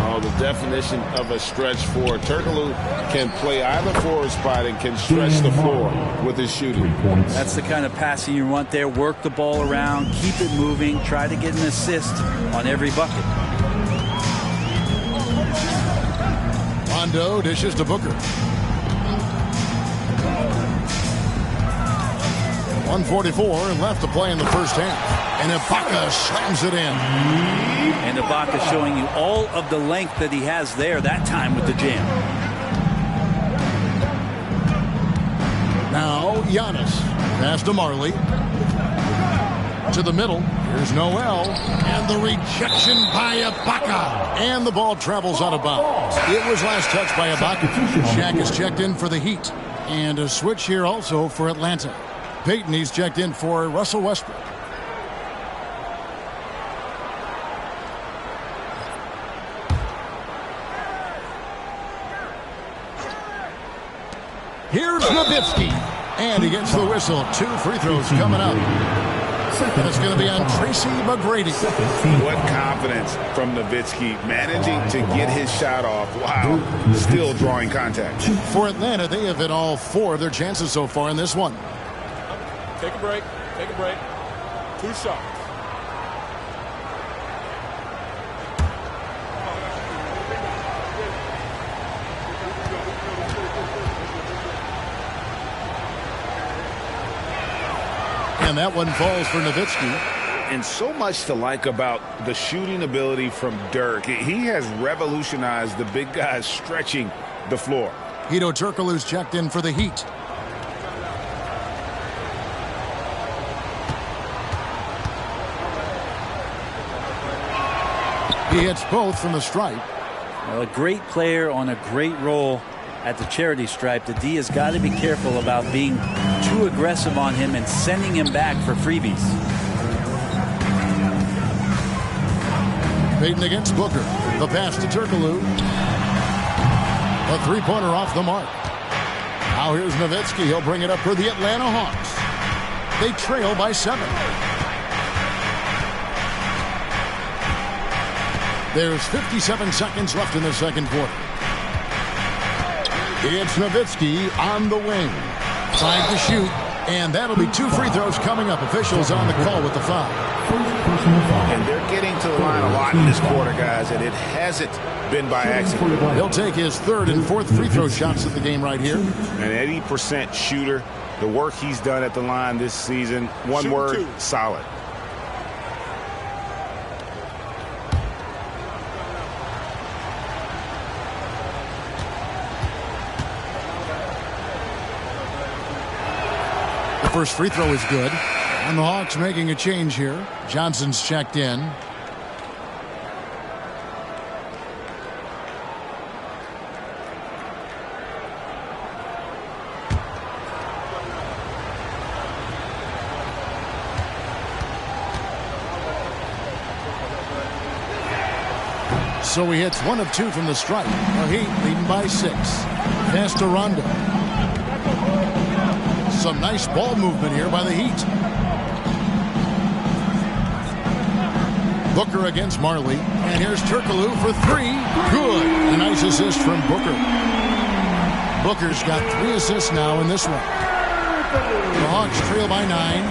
Oh, the definition of a stretch forward. Turkoglu can play either forward spot and can stretch the floor with his shooting. That's the kind of passing you want there. Work the ball around, keep it moving, try to get an assist on every bucket. Rondo dishes to Booker. 1:44 left to play in the first half. And Ibaka slams it in. And Ibaka showing you all of the length that he has there that time with the jam. Now Giannis. Pass to Marley. To the middle. Here's Noel. And the rejection by Ibaka. And the ball travels out of bounds. It was last touched by Ibaka. Shaq is checked in for the Heat. And a switch here also for Atlanta. Peyton, he's checked in for Russell Westbrook. Here's Nowitzki. And he gets the whistle. 2 free throws coming up. And it's going to be on Tracy McGrady. What confidence from Nowitzki, managing to get his shot off while still drawing contact. For Atlanta, they have hit all 4 of their chances so far in this one. Take a break. Take a break. 2 shots. And that one falls for Nowitzki. And so much to like about the shooting ability from Dirk. He has revolutionized the big guys stretching the floor. Hedo Turkoglu's checked in for the Heat. He hits both from the stripe. Well, a great player on a great role at the charity stripe. The D has got to be careful about being too aggressive on him and sending him back for freebies. Peyton against Booker. The pass to Turkoglu. A three-pointer off the mark. Now here's Nowitzki. He'll bring it up for the Atlanta Hawks. They trail by 7. There's 57 seconds left in the second quarter. It's Nowitzki on the wing. Trying to shoot, and that'll be 2 free throws coming up. Officials on the call with the foul. And they're getting to the line a lot in this quarter, guys, and it hasn't been by accident. He'll take his 3rd and 4th free throw shots of the game right here. An 80% shooter. The work he's done at the line this season, one word, solid. First free throw is good. And the Hawks making a change here. Johnson's checked in. So he hits 1 of 2 from the stripe. The Heat leading by 6. Pass to Rondo. Some nice ball movement here by the Heat. Booker against Marley. And here's Turkoglu for 3. Good. A nice assist from Booker. Booker's got 3 assists now in this one. The Hawks trail by 9.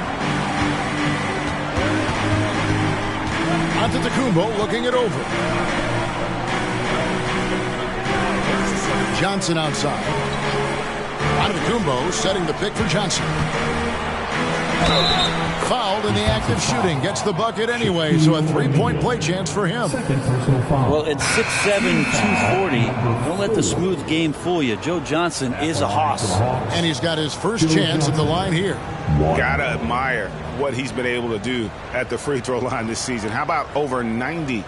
Antetokounmpo looking it over. Johnson outside. Antetokounmpo setting the pick for Johnson. Fouled in the act of shooting. Gets the bucket anyway, so a three-point play chance for him. Well, at 6'7", 240, don't let the smooth game fool you. Joe Johnson is a hoss. And he's got his first chance at the line here. Gotta admire what he's been able to do at the free throw line this season. How about over 90%?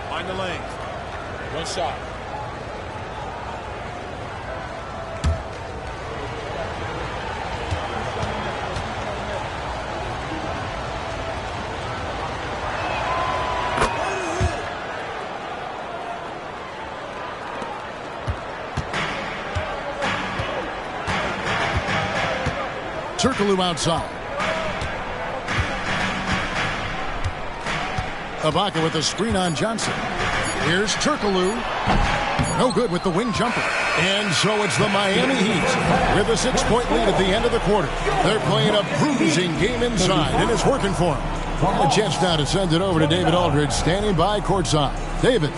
Find the lane. One shot. Turkoglu outside. Ibaka with a screen on Johnson. Here's Turkoglu. No good with the wing jumper. And so it's the Miami Heat with a 6-point lead at the end of the quarter. They're playing a bruising game inside, and it's working for them. A chance now to send it over to David Aldridge, standing by courtside. David.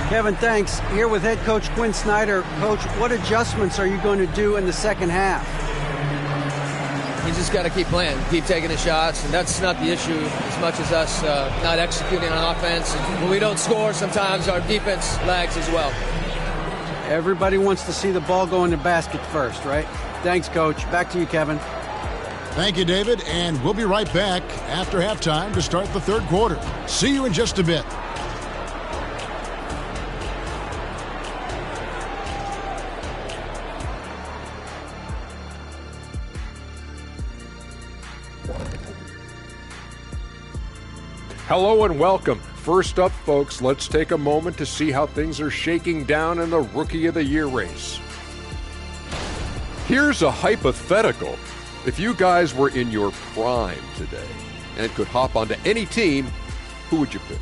Kevin, thanks. Here with head coach Quinn Snyder. Coach, what adjustments are you going to do in the second half? You just got to keep playing, keep taking the shots, and that's not the issue as much as us not executing on offense. When we don't score, sometimes our defense lags as well. Everybody wants to see the ball go in the basket first, right? Thanks, Coach. Back to you, Kevin. Thank you, David, and we'll be right back after halftime to start the third quarter. See you in just a bit. Hello and welcome. First up, folks, let's take a moment to see how things are shaking down in the Rookie of the Year race. Here's a hypothetical. If you guys were in your prime today and could hop onto any team, who would you pick?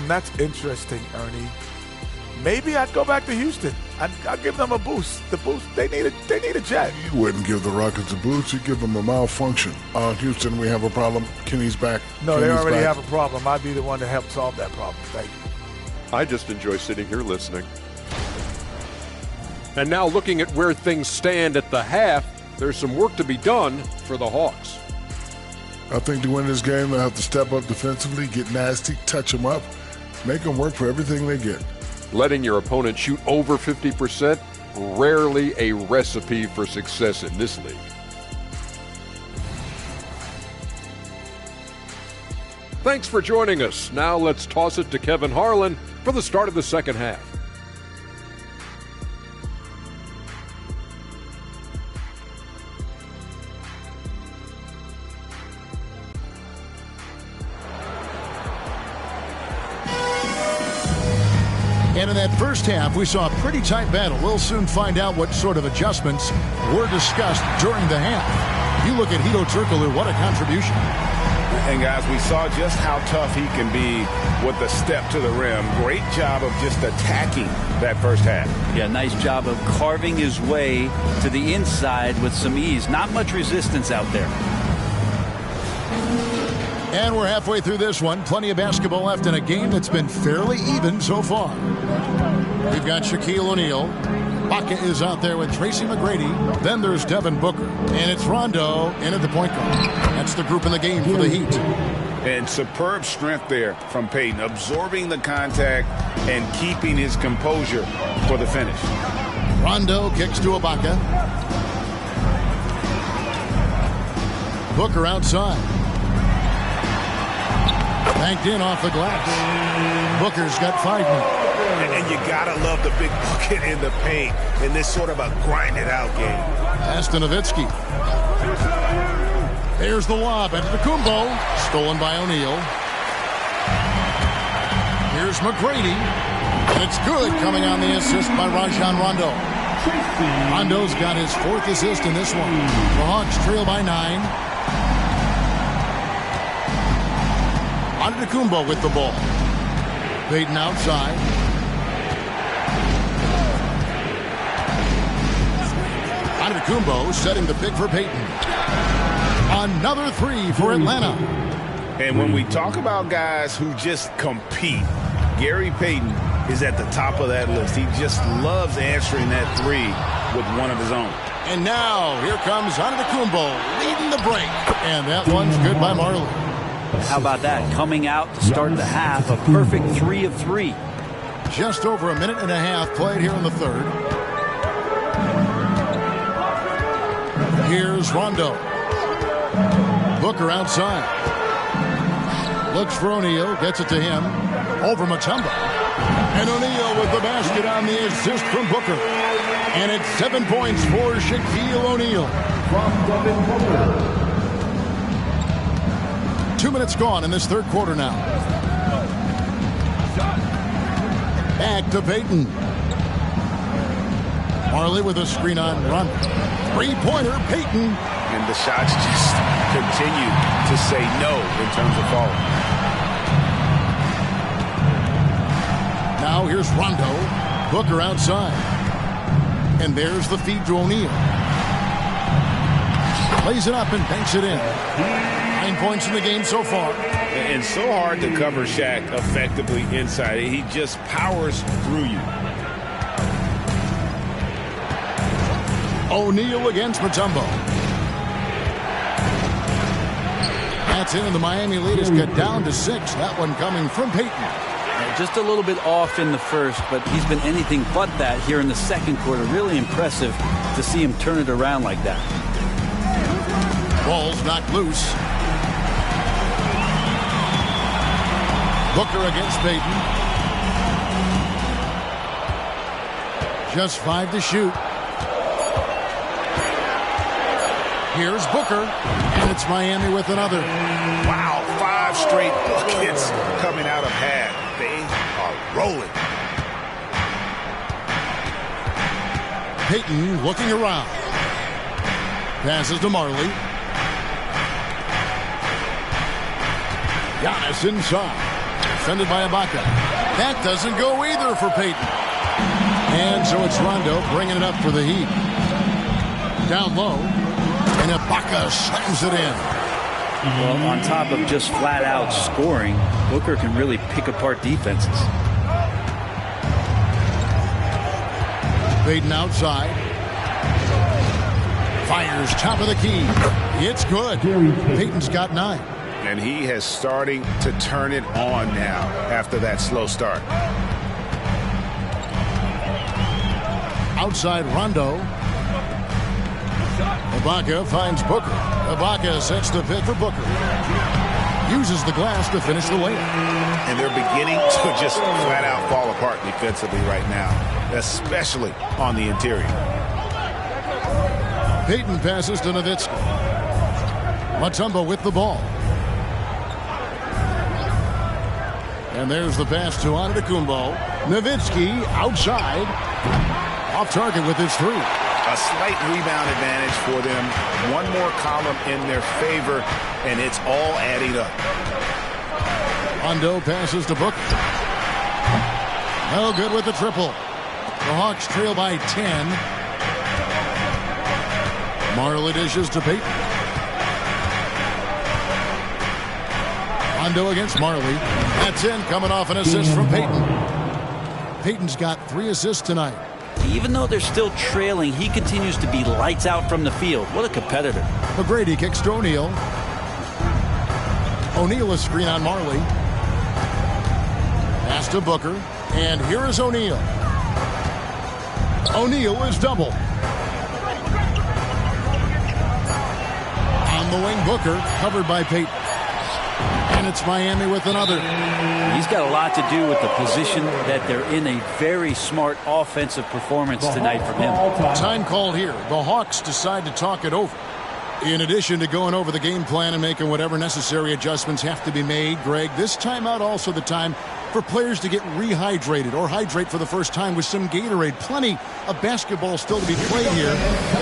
That's interesting, Ernie. Maybe I'd go back to Houston. I'd give them a boost. The boost, they need a jet. You wouldn't give the Rockets a boost. You'd give them a malfunction. Houston, we have a problem. Kenny's back. No, they already have a problem. I'd be the one to help solve that problem. Thank you. I just enjoy sitting here listening. And now looking at where things stand at the half, there's some work to be done for the Hawks. I think to win this game, they'll have to step up defensively, get nasty, touch them up, make them work for everything they get. Letting your opponent shoot over 50%, rarely a recipe for success in this league. Thanks for joining us. Now let's toss it to Kevin Harlan for the start of the second half. And in that first half, we saw a pretty tight battle. We'll soon find out what sort of adjustments were discussed during the half. You look at Hedo Turkoglu, what a contribution. And, guys, we saw just how tough he can be with the step to the rim. Great job of just attacking that first half. Yeah, nice job of carving his way to the inside with some ease. Not much resistance out there. And we're halfway through this one. Plenty of basketball left in a game that's been fairly even so far. We've got Shaquille O'Neal. Ibaka is out there with Tracy McGrady. Then there's Devin Booker. And it's Rondo in at the point guard. That's the group in the game for the Heat. And superb strength there from Payton, absorbing the contact and keeping his composure for the finish. Rondo kicks to Ibaka. Booker outside. Banked in off the glass. Booker's got 5 minutes. And you gotta love the big bucket in the paint in this sort of a grinded out game. Aston Nowitzki. There's the lob into Kumbo. Stolen by O'Neal. Here's McGrady. And it's good coming on the assist by Rajon Rondo. Rondo's got his 4th assist in this one. The Hawks trail by 9. Antetokounmpo with the ball. Payton outside. Antetokounmpo setting the pick for Payton. Another 3 for Atlanta. And when we talk about guys who just compete, Gary Payton is at the top of that list. He just loves answering that three with one of his own. And now, here comes Antetokounmpo leading the break. And that one's good by Marley. How about that? Coming out to start the half, a perfect 3 of 3. Just over a minute and a half played here in the third. Here's Rondo. Booker outside. Looks for O'Neal, gets it to him. Over Mutombo. And O'Neal with the basket on the assist from Booker. And it's 7 points for Shaquille O'Neal. 2 minutes gone in this third quarter now. Back to Payton. Marley with a screen on run. Three-pointer, Payton. And the shots just continue to say no in terms of falling. Now here's Rondo. Booker outside. And there's the feed to O'Neal. Plays it up and banks it in. 9 points in the game so far. And so hard to cover Shaq effectively inside. He just powers through you. O'Neal against Mutombo. That's in, and the Miami lead is cut down to 6. That one coming from Payton. Just a little bit off in the first, but he's been anything but that here in the second quarter. Really impressive to see him turn it around like that. Ball's knocked loose. Booker against Payton. Just 5 to shoot. Here's Booker, and it's Miami with another. Wow, 5 straight buckets coming out of half. They are rolling. Payton looking around. Passes to Marley. Giannis inside. Defended by Ibaka. That doesn't go either for Payton. And so it's Rondo bringing it up for the Heat. Down low. And Ibaka slams it in. Well, on top of just flat-out scoring, Booker can really pick apart defenses. Payton outside. Fires top of the key. It's good. Payton's got 9. And he has starting to turn it on now after that slow start. Outside Rondo. Ibaka finds Booker. Ibaka sets the pick for Booker. Uses the glass to finish the layup. And they're beginning to just flat out fall apart defensively right now, especially on the interior. Payton passes to Nowitzki. Mutombo with the ball. And there's the pass to Antetokounmpo. Nowitzki outside. Off target with his 3. A slight rebound advantage for them. One more column in their favor, and it's all adding up. Rondo passes to Booker. No good with the triple. The Hawks trail by 10. Marley dishes to Payton. Rondo against Marley. That's in, coming off an assist from Payton. Payton's got 3 assists tonight. Even though they're still trailing, he continues to be lights out from the field. What a competitor. McGrady kicks to O'Neal. O'Neal a screen on Marley. Pass to Booker. And here is O'Neal. O'Neal is double. On the wing, Booker, covered by Payton. And it's Miami with another. He's got a lot to do with the position that they're in. A very smart offensive performance tonight from him. Time called here. The Hawks decide to talk it over. In addition to going over the game plan and making whatever necessary adjustments have to be made, Greg, this timeout also the time for players to get rehydrated or hydrate for the first time with some Gatorade. Plenty of basketball still to be played here,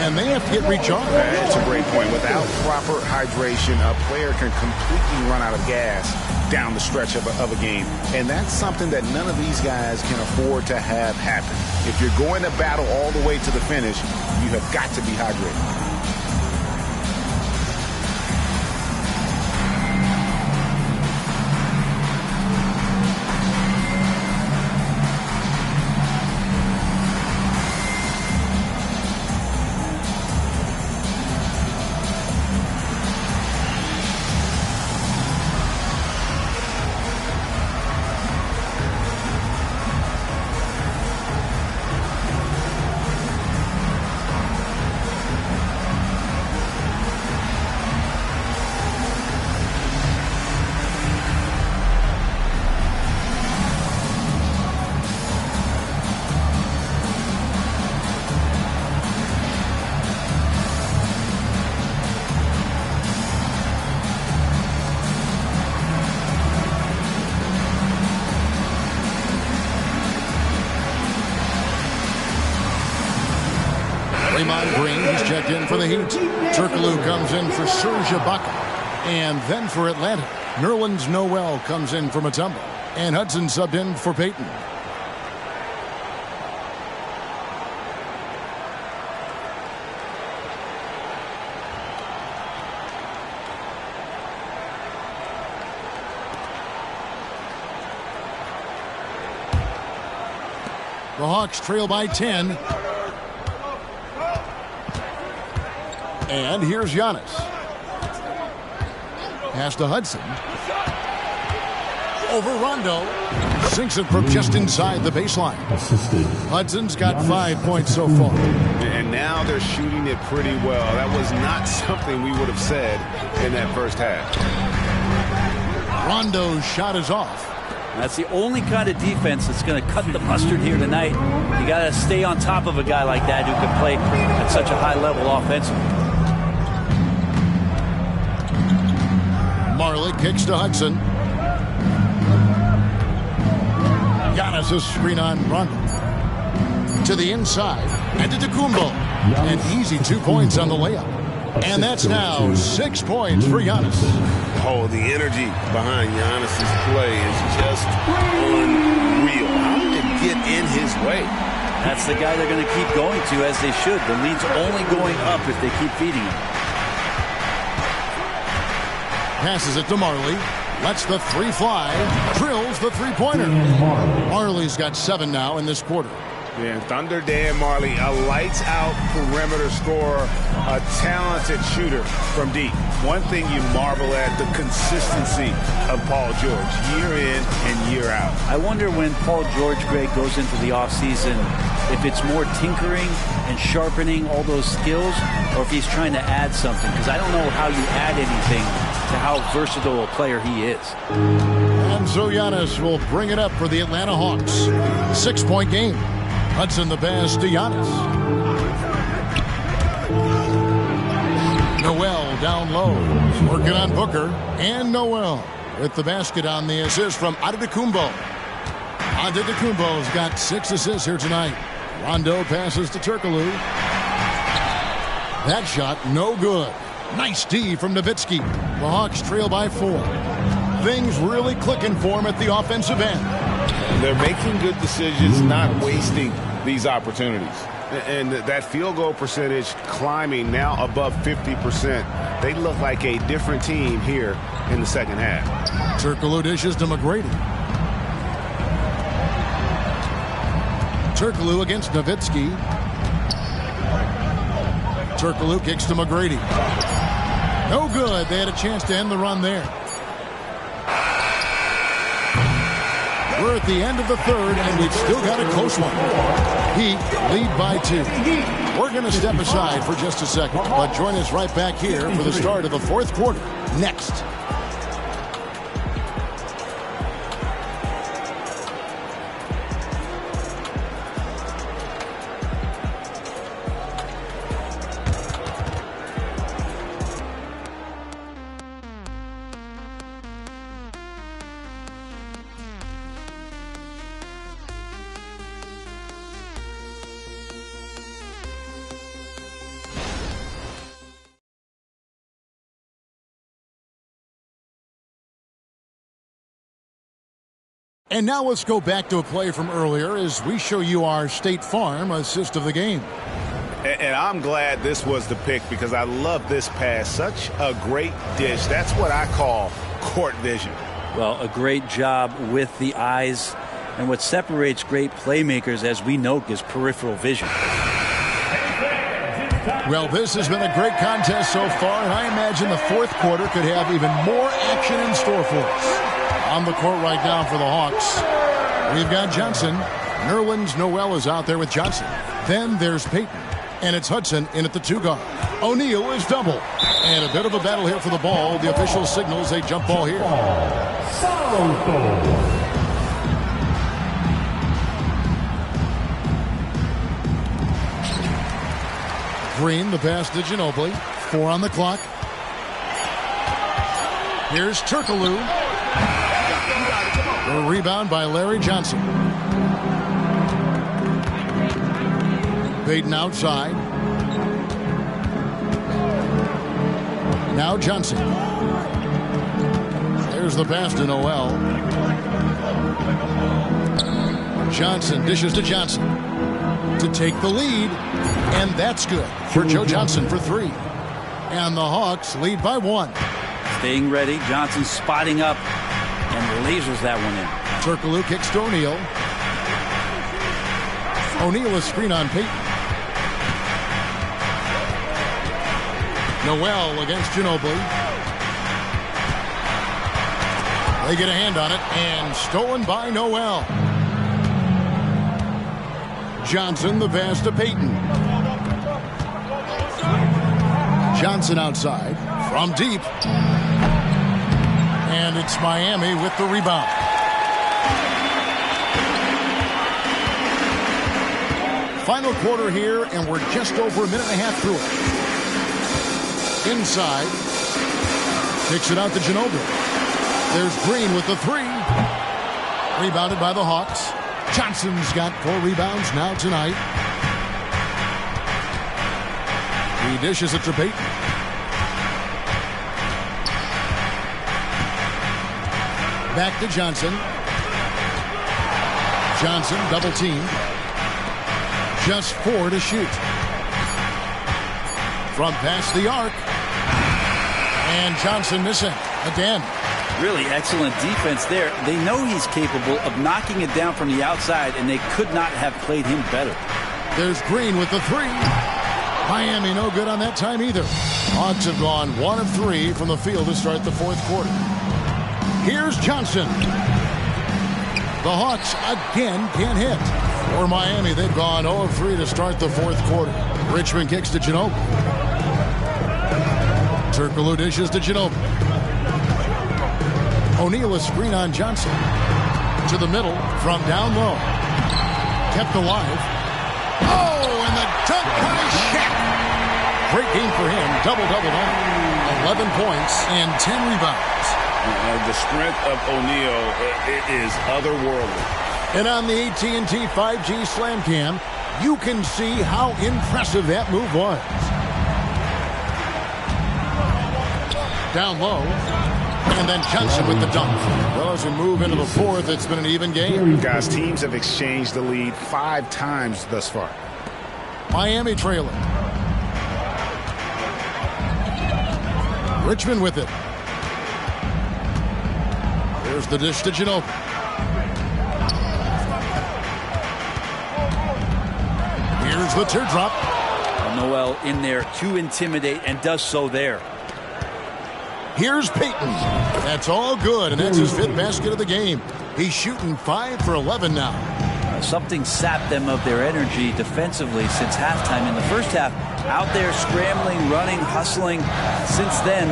and they have to get recharged. That's a great point. Without proper hydration, a player can completely run out of gas down the stretch of a game. And that's something that none of these guys can afford to have happen. If you're going to battle all the way to the finish, you have got to be hydrated. Draymond Green, he's checked in for the Heat. Turkoglu comes in for Serge Ibaka. And then for Atlanta, Nerlens Noel comes in for Mutombo. And Hudson subbed in for Payton. The Hawks trail by 10. And here's Giannis. Pass to Hudson. Over Rondo. Sinks it from just inside the baseline. Hudson's got 5 points so far. And now they're shooting it pretty well. That was not something we would have said in that first half. Rondo's shot is off. That's the only kind of defense that's going to cut the mustard here tonight. You got to stay on top of a guy like that who can play at such a high level offensively. Marley kicks to Hudson. Giannis' screen on Rondo. To the inside. And to Antetokounmpo. An easy 2 points on the layup. And that's now 6 points for Giannis. Oh, the energy behind Giannis' play is just unreal. How did it get in his way? That's the guy they're going to keep going to, as they should. The lead's only going up if they keep feeding him. Passes it to Marley. Lets the three fly. Drills the three-pointer. Marley's got 7 now in this quarter. Yeah, Thunder Dan Marley, a lights-out perimeter scorer, a talented shooter from deep. One thing you marvel at, the consistency of Paul George, year in and year out. I wonder when Paul George, Greg, goes into the offseason, if it's more tinkering and sharpening all those skills, or if he's trying to add something. Because I don't know how you add anything to how versatile a player he is. And so Giannis will bring it up for the Atlanta Hawks. 6-point game. Hudson the pass to Giannis. Noel down low. Working on Booker. And Noel with the basket on the assist from Antetokounmpo. Antetokounmpo's got 6 assists here tonight. Rondo passes to Turkoglu. That shot no good. Nice D from Nowitzki. The Hawks trail by 4. Things really clicking for him at the offensive end. They're making good decisions, not wasting these opportunities. And that field goal percentage climbing now above 50%. They look like a different team here in the second half. Turkoglu dishes to McGrady. Turkoglu against Nowitzki. Turkoglu kicks to McGrady. No good. They had a chance to end the run there. We're at the end of the third, and we've still got a close one. Heat lead by 2. We're going to step aside for just a second, but join us right back here for the start of the fourth quarter next. And now let's go back to a play from earlier as we show you our State Farm assist of the game. And I'm glad this was the pick because I love this pass. Such a great dish. That's what I call court vision. Well, a great job with the eyes. And what separates great playmakers, as we know, is peripheral vision. Well, this has been a great contest so far, and I imagine the fourth quarter could have even more action in store for us. On the court right now for the Hawks, we've got Johnson. Nerlens Noel is out there with Johnson. Then there's Payton, and it's Hudson in at the 2 guard. O'Neal is double. And a bit of a battle here for the ball. The official signals a jump ball here. Green, the pass to Ginobili. 4 on the clock. Here's Turkoglu. A rebound by Larry Johnson. Payton outside. Now Johnson. There's the pass to Noel. Johnson dishes to Johnson to take the lead, and that's good for Joe Johnson for 3. And the Hawks lead by 1. Staying ready. Johnson spotting up and lasers that one in. Turkoglu kicks to O'Neal. O'Neal is screen on Payton. Noel against Ginobili. They get a hand on it, and stolen by Noel. Johnson, the pass to Payton. Johnson outside from deep. And it's Miami with the rebound. Final quarter here, and we're just over a minute and a half through it. Inside. Kicks it out to Ginobili. There's Green with the 3. Rebounded by the Hawks. Johnson's got 4 rebounds now tonight. He dishes it to Payton. Back to Johnson. Johnson double team. Just 4 to shoot. From past the arc. And Johnson missing again. Really excellent defense there. They know he's capable of knocking it down from the outside, and they could not have played him better. There's Green with the 3. Miami no good on that time either. Hawks have gone 1 of 3 from the field to start the 4th quarter. Here's Johnson. The Hawks again can't hit. For Miami, they've gone 0 of 3 to start the 4th quarter. Richmond kicks to Ginobili. Turkoglu dishes to Ginobili. O'Neal is screen on Johnson. To the middle from down low. Kept alive. Oh, and the dunk by Shaq. Great game for him. Double-double now. 11 points and 10 rebounds. The strength of O'Neal is otherworldly. And on the AT&T 5G Slam Cam, you can see how impressive that move was. Down low. And then Johnson with the dunk. Well, as we move into the 4th, it's been an even game. Guys, teams have exchanged the lead 5 times thus far. Miami trailing. Richmond with it. There's the dish to Ginobili. Here's the teardrop. Noel in there to intimidate, and does so there. Here's Payton. That's all good, and that's his 5th basket of the game. He's shooting 5 for 11 now. Something sapped them of their energy defensively since halftime. In the first half, out there scrambling, running, hustling. Since then,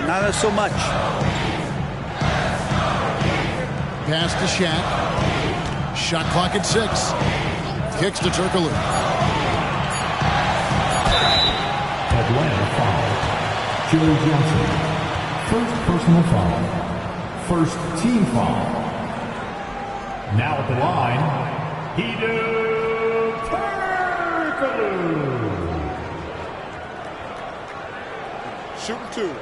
not so much. Pass to Shaq. Shot clock at 6. Kicks to Turkoglu. Atlanta foul. Joe Johnson. First personal foul. First team foul. Now at the line, Hedo Turkoglu. Shooting 2.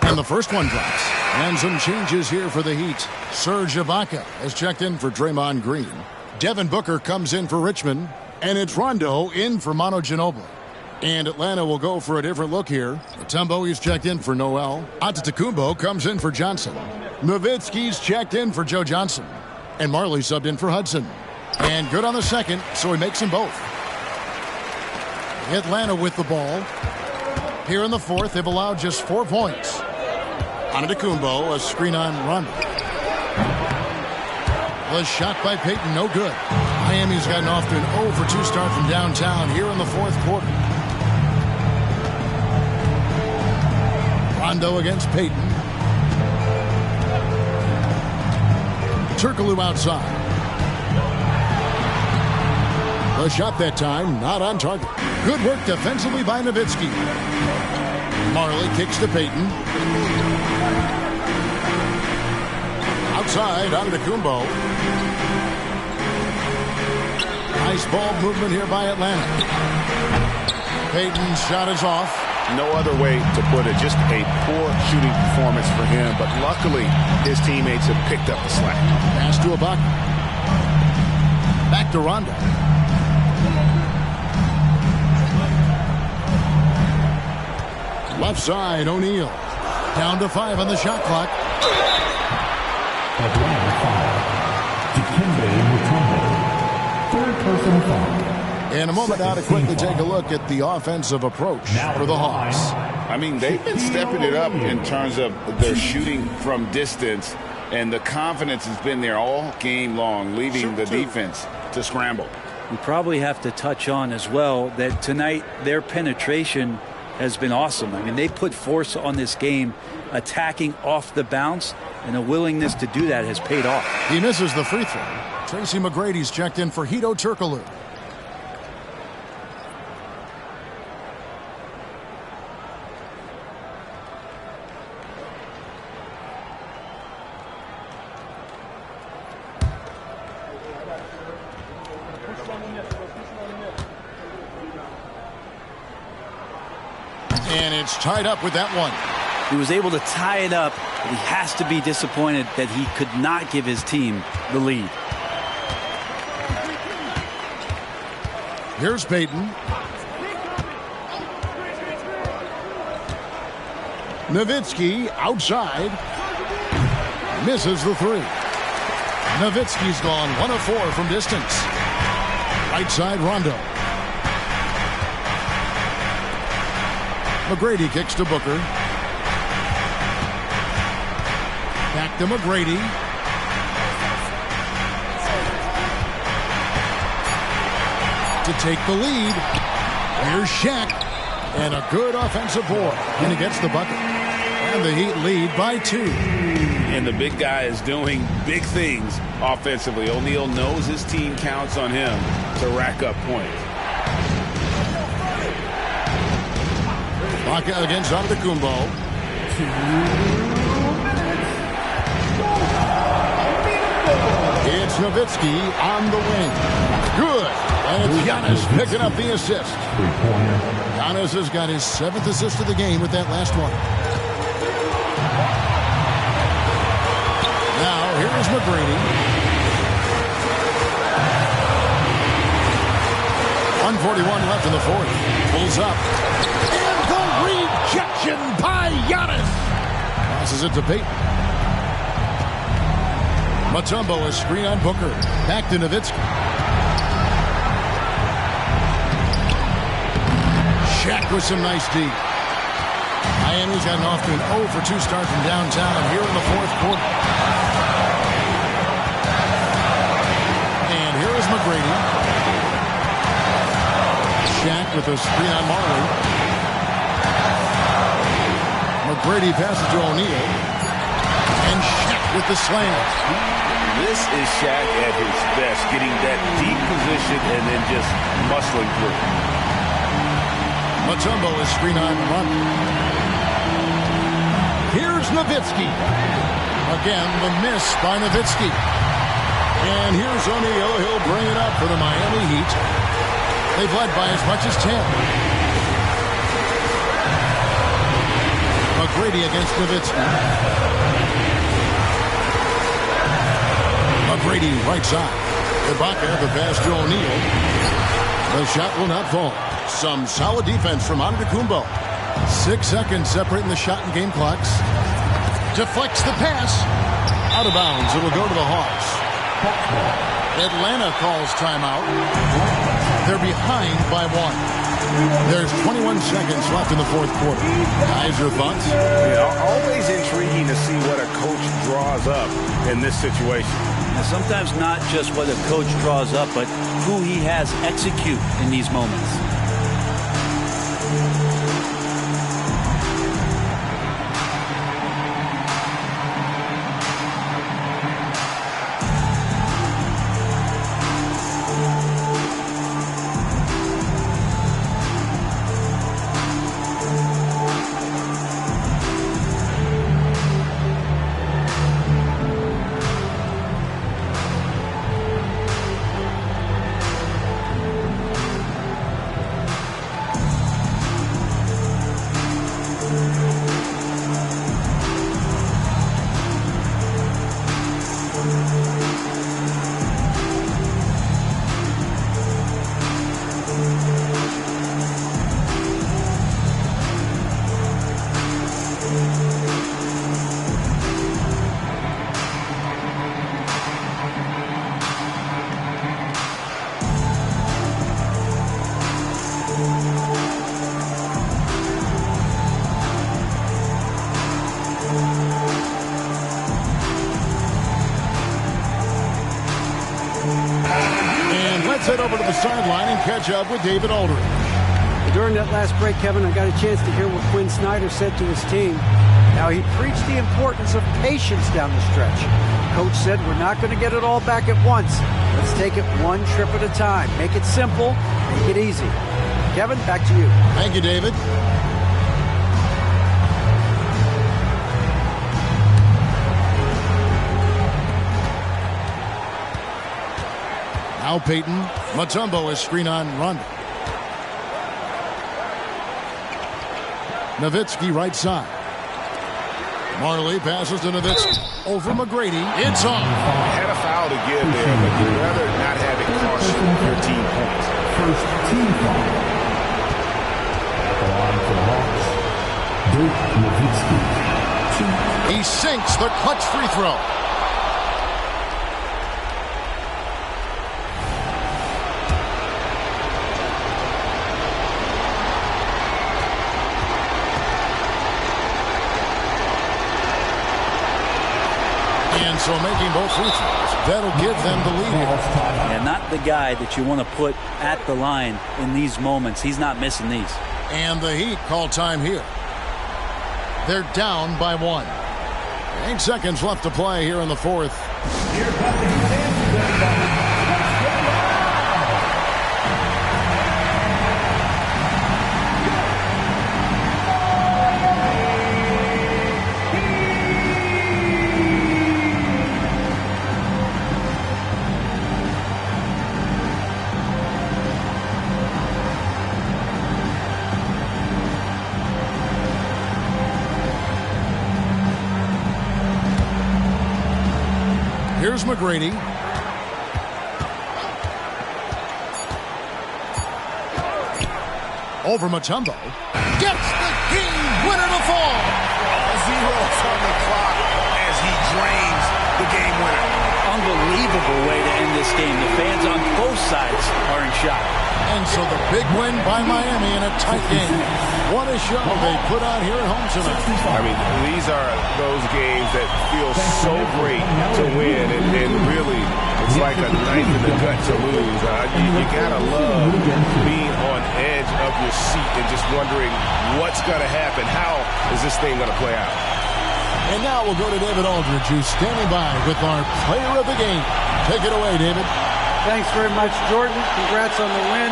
And the first one drops. And some changes here for the Heat. Serge Ibaka has checked in for Draymond Green. Devin Booker comes in for Richmond. And it's Rondo in for Manu Ginobili. And Atlanta will go for a different look here. Mutombo, he's checked in for Noel. Antetokounmpo comes in for Johnson. Nowitzki's checked in for Joe Johnson. And Marley subbed in for Hudson. And good on the second, so he makes them both. Atlanta with the ball. Here in the 4th, they've allowed just 4 points. Antetokounmpo, a screen on Rondo. The shot by Payton, no good. Miami's gotten off to an 0 for 2 start from downtown here in the 4th quarter. Rondo against Payton. Turkoglu outside. The shot that time, not on target. Good work defensively by Nowitzki. Marley kicks to Payton. side, Antetokounmpo. Nice ball movement here by Atlanta. Payton's shot is off. No other way to put it. Just a poor shooting performance for him. But luckily, his teammates have picked up the slack. Pass to Ibaka. Back to Rondo. Left side, O'Neal. Down to 5 on the shot clock. Atlanta foul. Dikembe Mutombo. Third personal foul. In a moment now to quickly take a look at the offensive approach for the Hawks. I mean, they've been stepping it up in terms of their shooting from distance, and the confidence has been there all game long, leaving the defense to scramble. We probably have to touch on as well that tonight their penetration has been awesome. I mean, they put force on this game, attacking off the bounce, and a willingness to do that has paid off. He misses the free throw. Tracy McGrady's checked in for Hedo Turkoglu. And it's tied up with that one. He was able to tie it up, but he has to be disappointed that he could not give his team the lead. Here's Payton. Nowitzki outside. Misses the three. Nowitzki's gone 1 of 4 from distance. Right side, Rondo. McGrady kicks to Booker. Back to McGrady. To take the lead. Here's Shaq. And a good offensive board. And he gets the bucket. And the Heat lead by 2. And the big guy is doing big things offensively. O'Neal knows his team counts on him to rack up points. Ibaka against Antetokounmpo. It's Nowitzki on the wing. Good. And it's Giannis picking up the assist. Giannis has got his 7th assist of the game with that last one. Now, here's McGrady. 1:41 left in the fourth. Pulls up. Rejection by Giannis. Passes it to Payton. Mutombo, a screen on Booker. Back to Nowitzki. Shaq with some nice D. Miami's gotten off to an 0 for 2 start from downtown here in the fourth quarter. And here is McGrady. Shaq with a screen on Marley. McGrady passes to O'Neal. And Shaq with the slam. This is Shaq at his best, getting that deep position and then just muscling through. Mutombo is screen on run. Here's Nowitzki. Again, the miss by Nowitzki. And here's O'Neal. He'll bring it up for the Miami Heat. They've led by as much as 10. McGrady against Nowitzki. McGrady right side. Ibaka the pass to O'Neal. The shot will not fall. Some solid defense from Antetokounmpo. 6 seconds separating the shot and game clocks. Deflects the pass. Out of bounds. It will go to the Hawks. Atlanta calls timeout. They're behind by 1. There's 21 seconds left in the fourth quarter. Guys, your thoughts? Yeah, always intriguing to see what a coach draws up in this situation. And sometimes not just what a coach draws up, but who he has execute in these moments. over to the sideline and catch up with David Aldridge. During that last break, Kevin, I got a chance to hear what Quinn Snyder said to his team. Now, he preached the importance of patience down the stretch. Coach said, we're not going to get it all back at once. Let's take it one trip at a time. Make it simple, make it easy. Kevin, back to you. Thank you, David. Now Peyton. Mutombo is screen on Rondo. Nowitzki right side. Marley passes to Nowitzki. Over McGrady. It's on. Had a foul to give there, but you'd rather not have it cost your team points. First team foul. At the line for the Hawks, Dirk Nowitzki. He sinks the clutch free throw. And so making both free throws, that'll give them the lead here. And not the guy that you want to put at the line in these moments. He's not missing these. And the Heat call time here. They're down by 1. 8 seconds left to play here in the fourth. Here comes the Heat dancers, everybody. Here's McGrady. Over Mutombo. Gets the game winner to fall. All zeros on the clock as he drains the game winner. Unbelievable way to end this game. The fans on both sides are in shock. And so the big win by Miami in a tight game. What a show they put on here at home tonight. I mean, these are those games that feel so great to win, and really, it's like a knife in the gut to lose. You gotta love being on edge of your seat and just wondering what's gonna happen. How is this thing gonna play out? And now we'll go to David Aldridge, who's standing by with our player of the game. Take it away, David. Thanks very much, Jordan. Congrats on the win.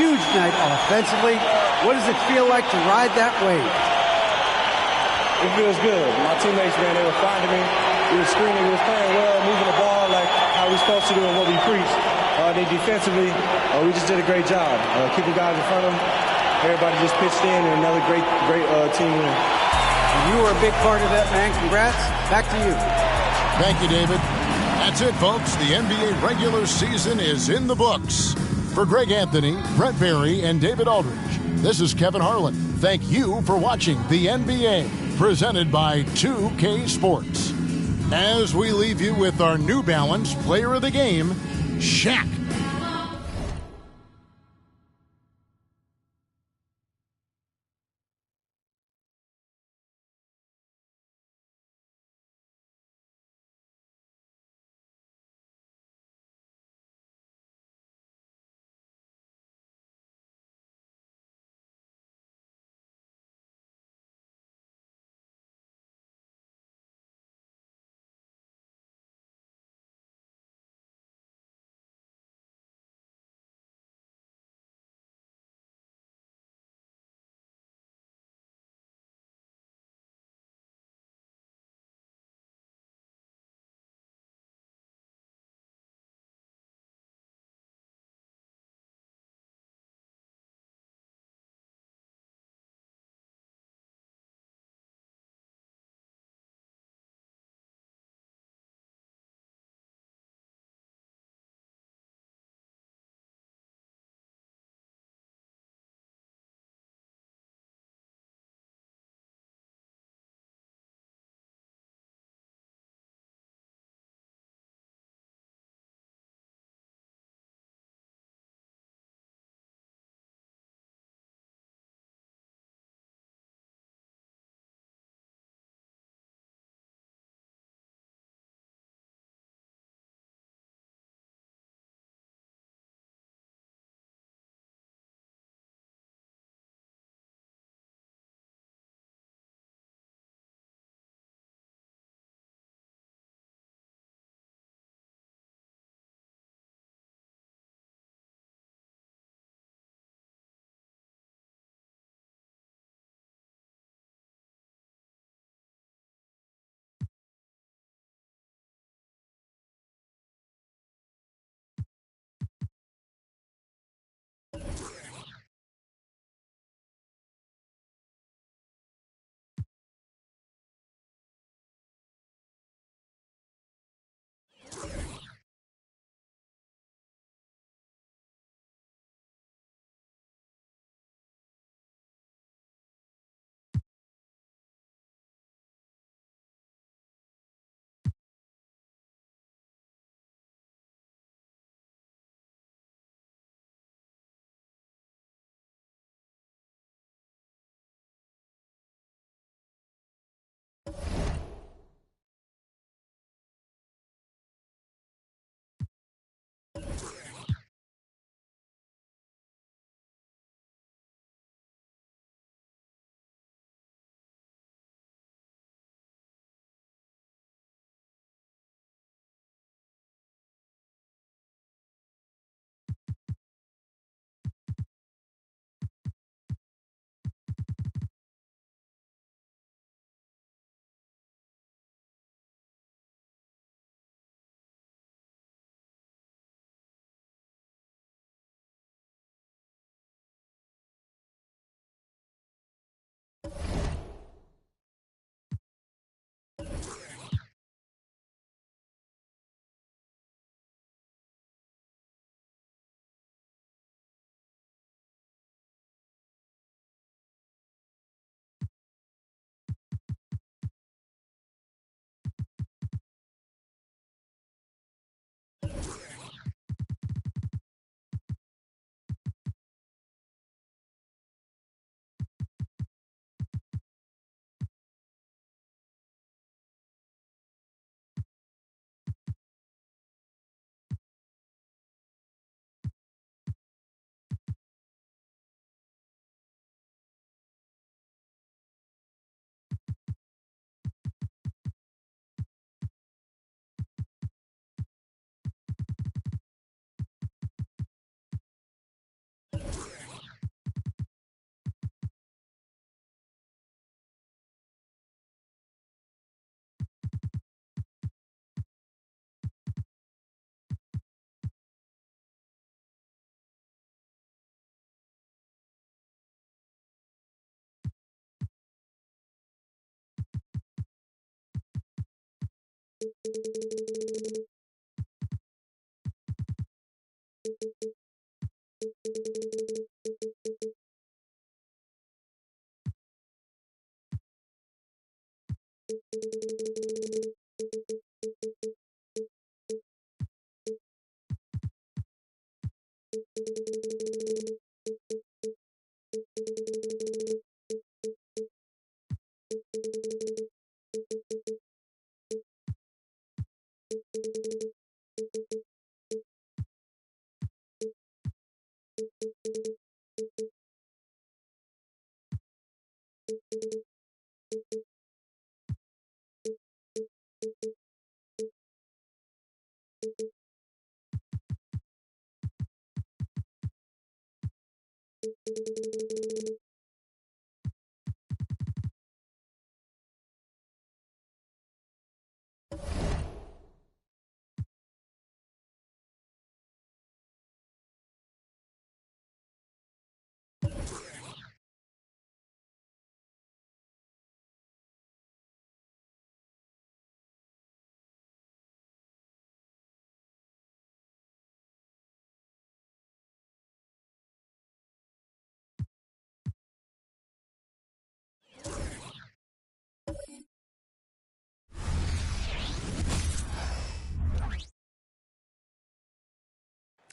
Huge night offensively. What does it feel like to ride that wave? It feels good. My teammates, man, they were finding me. We were screening, we were playing well, moving the ball like how we're supposed to do and what we preach. Then defensively, we just did a great job. Keeping guys in front of them. Everybody just pitched in, and another great team win. You were a big part of that, man. Congrats. Back to you. Thank you, David. That's it, folks. The NBA regular season is in the books. For Greg Anthony, Brett Berry, and David Aldridge, this is Kevin Harlan. Thank you for watching the NBA, presented by 2K Sports. As we leave you with our New Balance Player of the Game, Shaq.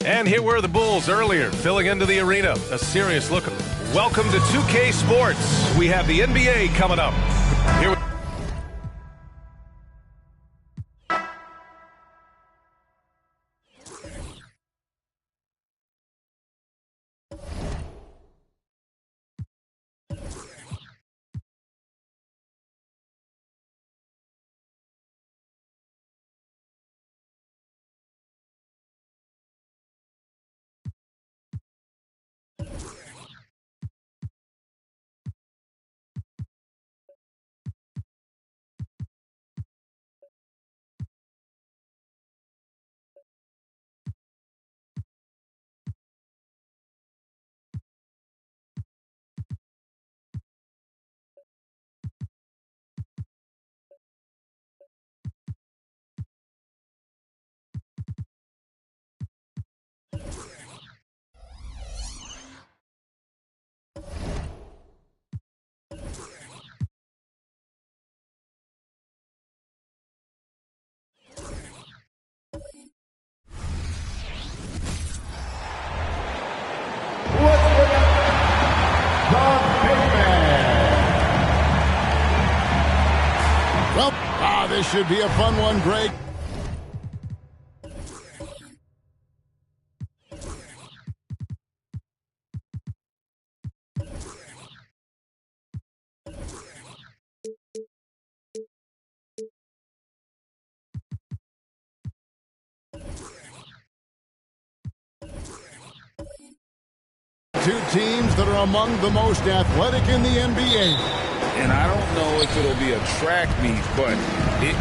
And here were the Bulls earlier, filling into the arena. A serious look. Welcome to 2K Sports. We have the NBA coming up. Here we Well, this should be a fun one, Greg. Two teams that are among the most athletic in the NBA. And I don't know if it'll be a track meet, but it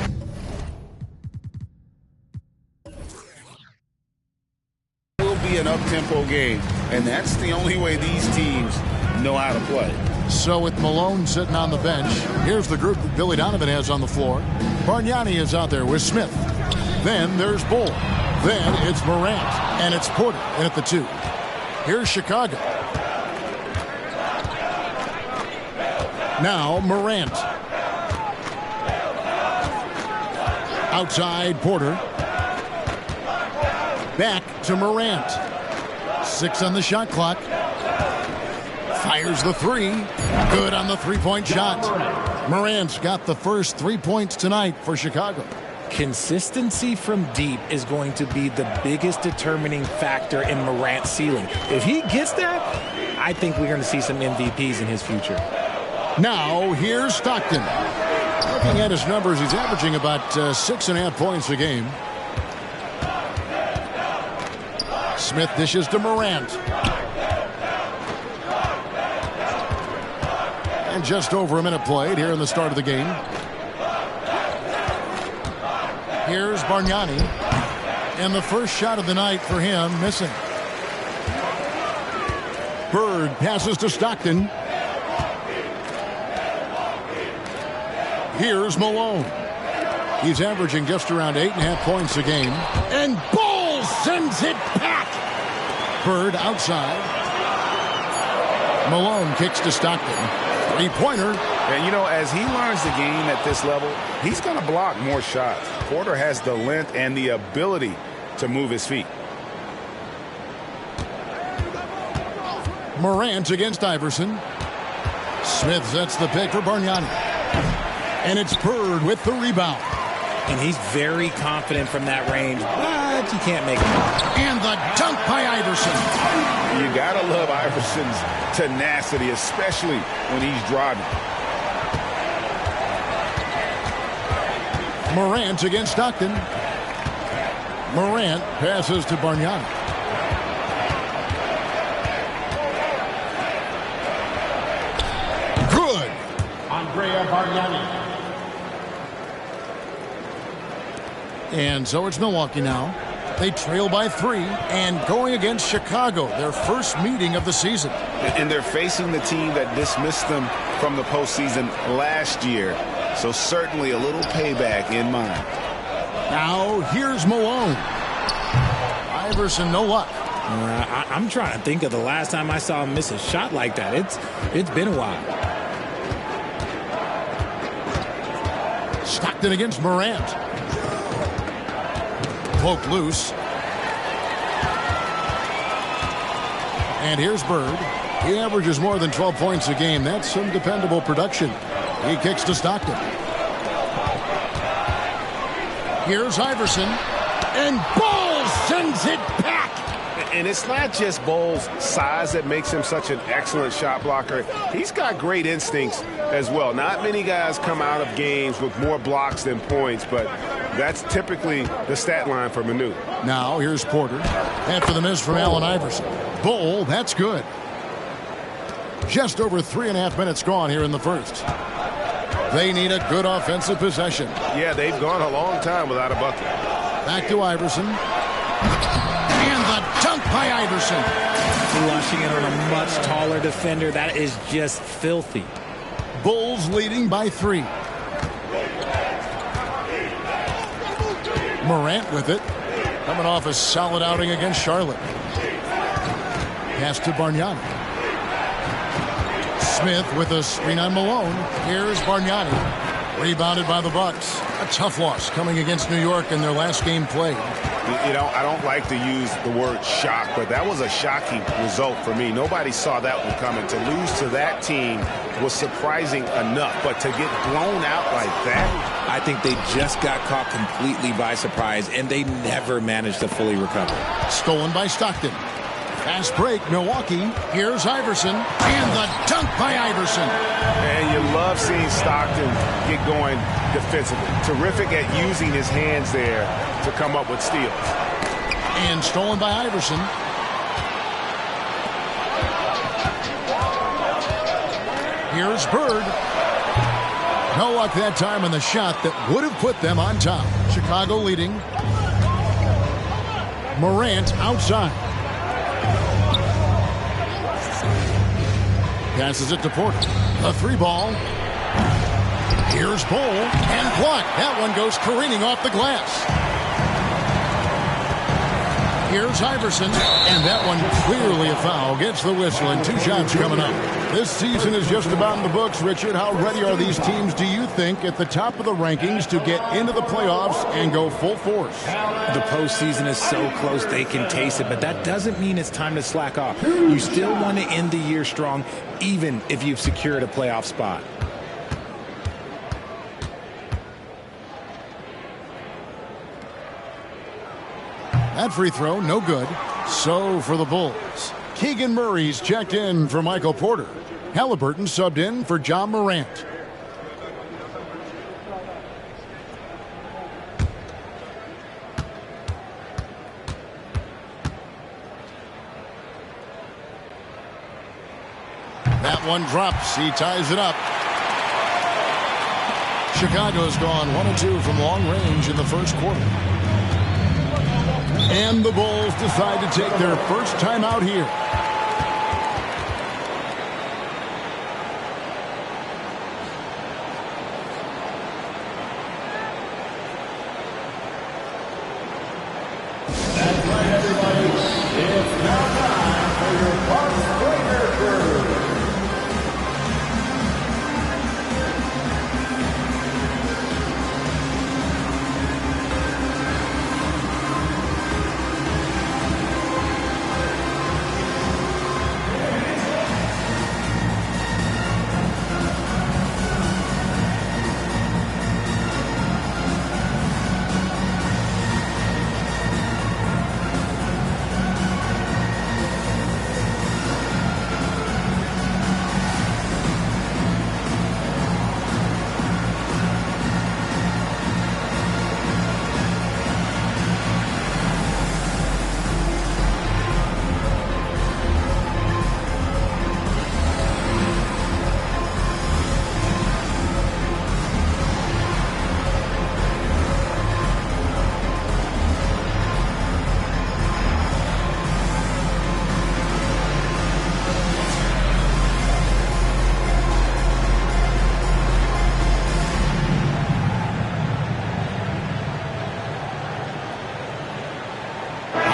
will be an up-tempo game. And that's the only way these teams know how to play. So with Malone sitting on the bench, here's the group that Billy Donovan has on the floor. Bargnani is out there with Smith. Then there's Bull. Then it's Morant. And it's Porter in at the 2. Here's Chicago. Now Morant. Outside Porter. Back to Morant. 6 on the shot clock. Fires the 3. Good on the three-point shot. Morant's got the first 3 points tonight for Chicago. Consistency from deep is going to be the biggest determining factor in Morant's ceiling. If he gets there, I think we're going to see some MVPs in his future. Now, here's Stockton. Looking at his numbers, he's averaging about 6.5 points a game. Smith dishes to Morant. And just over a minute played here in the start of the game. Here's Bargnani. And the first shot of the night for him, missing. Bird passes to Stockton. Here's Malone. He's averaging just around 8.5 points a game. And Ball sends it back. Bird outside. Malone kicks to Stockton. Three-pointer. And, you know, as he learns the game at this level, he's going to block more shots. Porter has the length and the ability to move his feet. Morant against Iverson. Smith sets the pick for Bargnani. And it's Bird with the rebound. And he's very confident from that range, but you can't make him. And the dunk by Iverson. You got to love Iverson's tenacity, especially when he's driving. Morant against Stockton. Morant passes to Bargnani. Good. Andrea Bargnani. And so it's Milwaukee now. They trail by 3 and going against Chicago, their first meeting of the season. And they're facing the team that dismissed them from the postseason last year. So certainly a little payback in mind. Now here's Malone. Iverson, no luck. I'm trying to think of the last time I saw him miss a shot like that. It's been a while. Stockton against Morant. Poke loose. And here's Bird. He averages more than 12 points a game. That's some dependable production. He kicks to Stockton. Here's Iverson. And Ball sends it back. And it's not just Ball's size that makes him such an excellent shot blocker. He's got great instincts as well. Not many guys come out of games with more blocks than points, but that's typically the stat line for Manu. Now here's Porter. After the miss from Allen Iverson. Ball, that's good. Just over 3.5 minutes gone here in the first. They need a good offensive possession. Yeah, they've gone a long time without a bucket. Back to Iverson. And the dunk by Iverson. Flushing it on a much taller defender. That is just filthy. Bulls leading by 3. Morant with it. Coming off a solid outing against Charlotte. Pass to Bargnani. Smith with a screen on Malone. Here's Bargnani. Rebounded by the Bucks. A tough loss coming against New York in their last game played. You know, I don't like to use the word shock, but that was a shocking result for me. Nobody saw that one coming. To lose to that team was surprising enough, but to get blown out like that, I think they just got caught completely by surprise, and they never managed to fully recover. Stolen by Stockton. Fast break, Milwaukee. Here's Iverson. And the dunk by Iverson. And you love seeing Stockton get going defensively. Terrific at using his hands there to come up with steals. And stolen by Iverson. Here's Bird. No luck that time on the shot that would have put them on top. Chicago leading. Morant outside. Passes it to Porter. A 3-ball. Here's Ball. And blocked. That one goes careening off the glass. Here's Iverson. And that one clearly a foul. Gets the whistle and 2 shots coming up. This season is just about in the books, Richard. How ready are these teams, do you think, at the top of the rankings to get into the playoffs and go full force? The postseason is so close they can taste it, but that doesn't mean it's time to slack off. You still want to end the year strong, even if you've secured a playoff spot. That free throw, no good. So for the Bulls, Keegan Murray's checked in for Michael Porter. Halliburton subbed in for John Morant. That one drops. He ties it up. Chicago's gone 1 of 2 from long range in the first quarter. And the Bulls decide to take their first time out here. That's right, everybody. It's now time for your Bucks Breaker crew.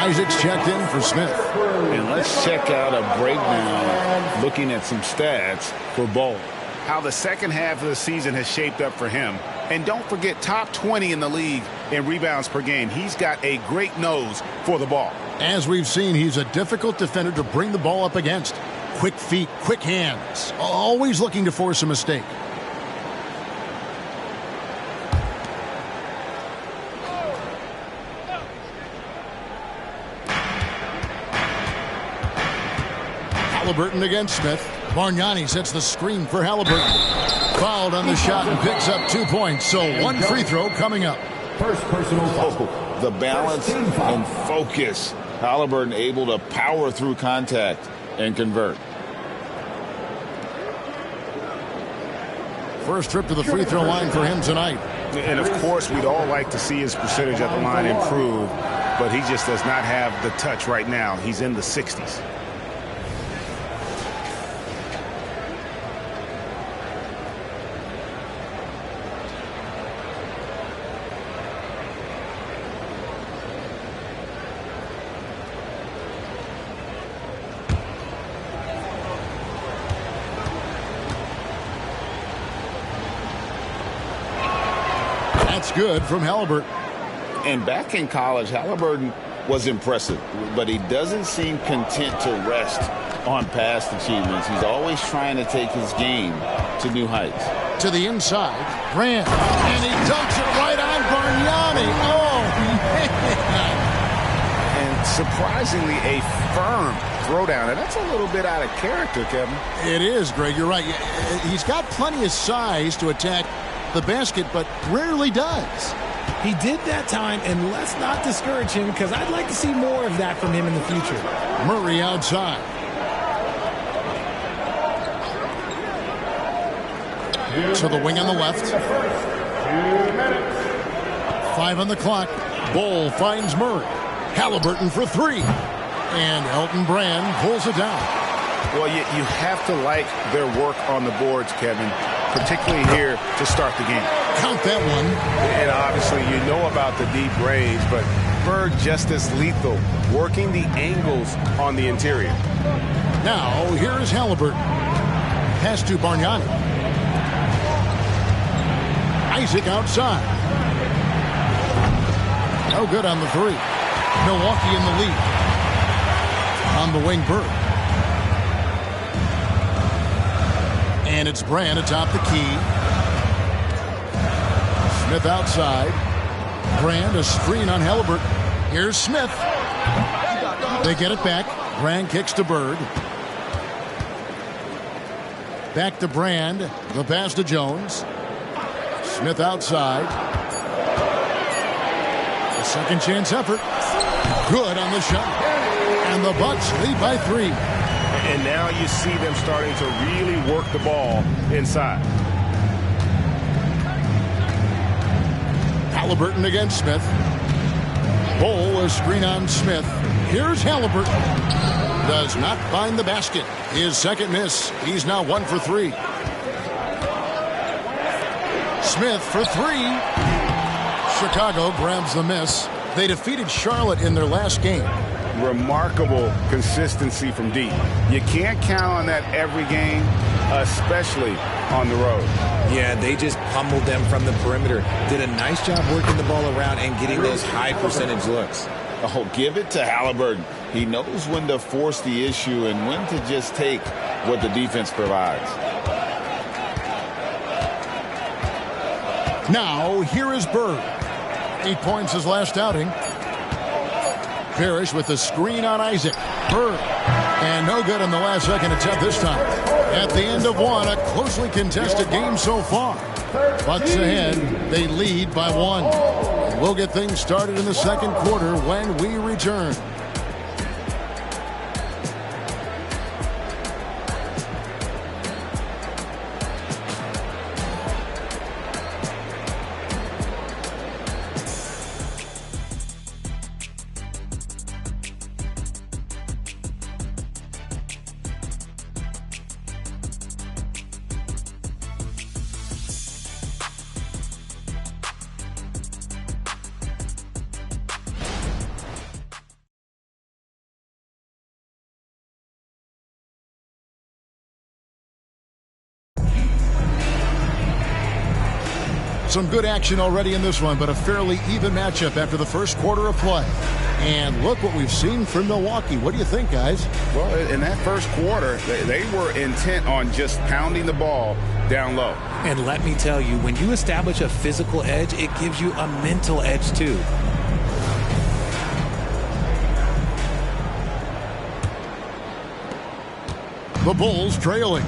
Isaac's checked in for Smith. And let's check out a breakdown looking at some stats for Ball. How the second half of the season has shaped up for him. And don't forget, top 20 in the league in rebounds per game. He's got a great nose for the ball. As we've seen, he's a difficult defender to bring the ball up against. Quick feet, quick hands. Always looking to force a mistake. Halliburton against Smith. Bargnani sets the screen for Halliburton. Fouled on the shot and picks up 2 points. So one free throw coming up. First personal foul. The balance and focus. Halliburton able to power through contact and convert. First trip to the free throw line for him tonight. And of course, we'd all like to see his percentage at the line improve, but he just does not have the touch right now. He's in the 60s. Good from Halliburton. And back in college, Halliburton was impressive, but he doesn't seem content to rest on past achievements. He's always trying to take his game to new heights. To the inside, Grant, and he dunks it right on Bargnani. Oh, man. And surprisingly, a firm throwdown, and that's a little bit out of character, Kevin. It is, Greg. You're right. He's got plenty of size to attack the basket, but rarely does. He did that time, and let's not discourage him because I'd like to see more of that from him in the future. Murray outside. To the wing on the left. 5 on the clock. Bol finds Murray. Halliburton for 3. And Elton Brand pulls it down. Well, you have to like their work on the boards, Kevin, particularly here to start the game. Count that one. And obviously you know about the deep range, but Berg just as lethal, working the angles on the interior. Now, here's Halliburton. Pass to Bargnani. Isaac outside. No good on the 3. Milwaukee in the lead. On the wing, Berg. And it's Brand atop the key. Smith outside. Brand a screen on Halliburton. Here's Smith. They get it back. Brand kicks to Bird. Back to Brand. The pass to Jones. Smith outside. A second chance effort. Good on the shot. And the Bucks lead by 3. And now you see them starting to really work the ball inside. Halliburton against Smith. Bol a screen on Smith. Here's Halliburton. Does not find the basket. His second miss. He's now 1 for 3. Smith for 3. Chicago grabs the miss. They defeated Charlotte in their last game. Remarkable consistency from deep. You can't count on that every game, especially on the road. Yeah, they just pummeled them from the perimeter. Did a nice job working the ball around and getting those high percentage looks. Oh, give it to Halliburton. He knows when to force the issue and when to just take what the defense provides. Now, here is Bird. 8 points his last outing. Parrish with the screen on Isaac. Bird. And no good in the last second attempt this time. At the end of one, a closely contested game so far. Bucks ahead. They lead by 1. And we'll get things started in the second quarter when we return. Some good action already in this one, but a fairly even matchup after the first quarter of play. And look what we've seen from Milwaukee. What do you think, guys? Well, in that first quarter, they were intent on just pounding the ball down low. And let me tell you, when you establish a physical edge, it gives you a mental edge too. The Bulls trailing.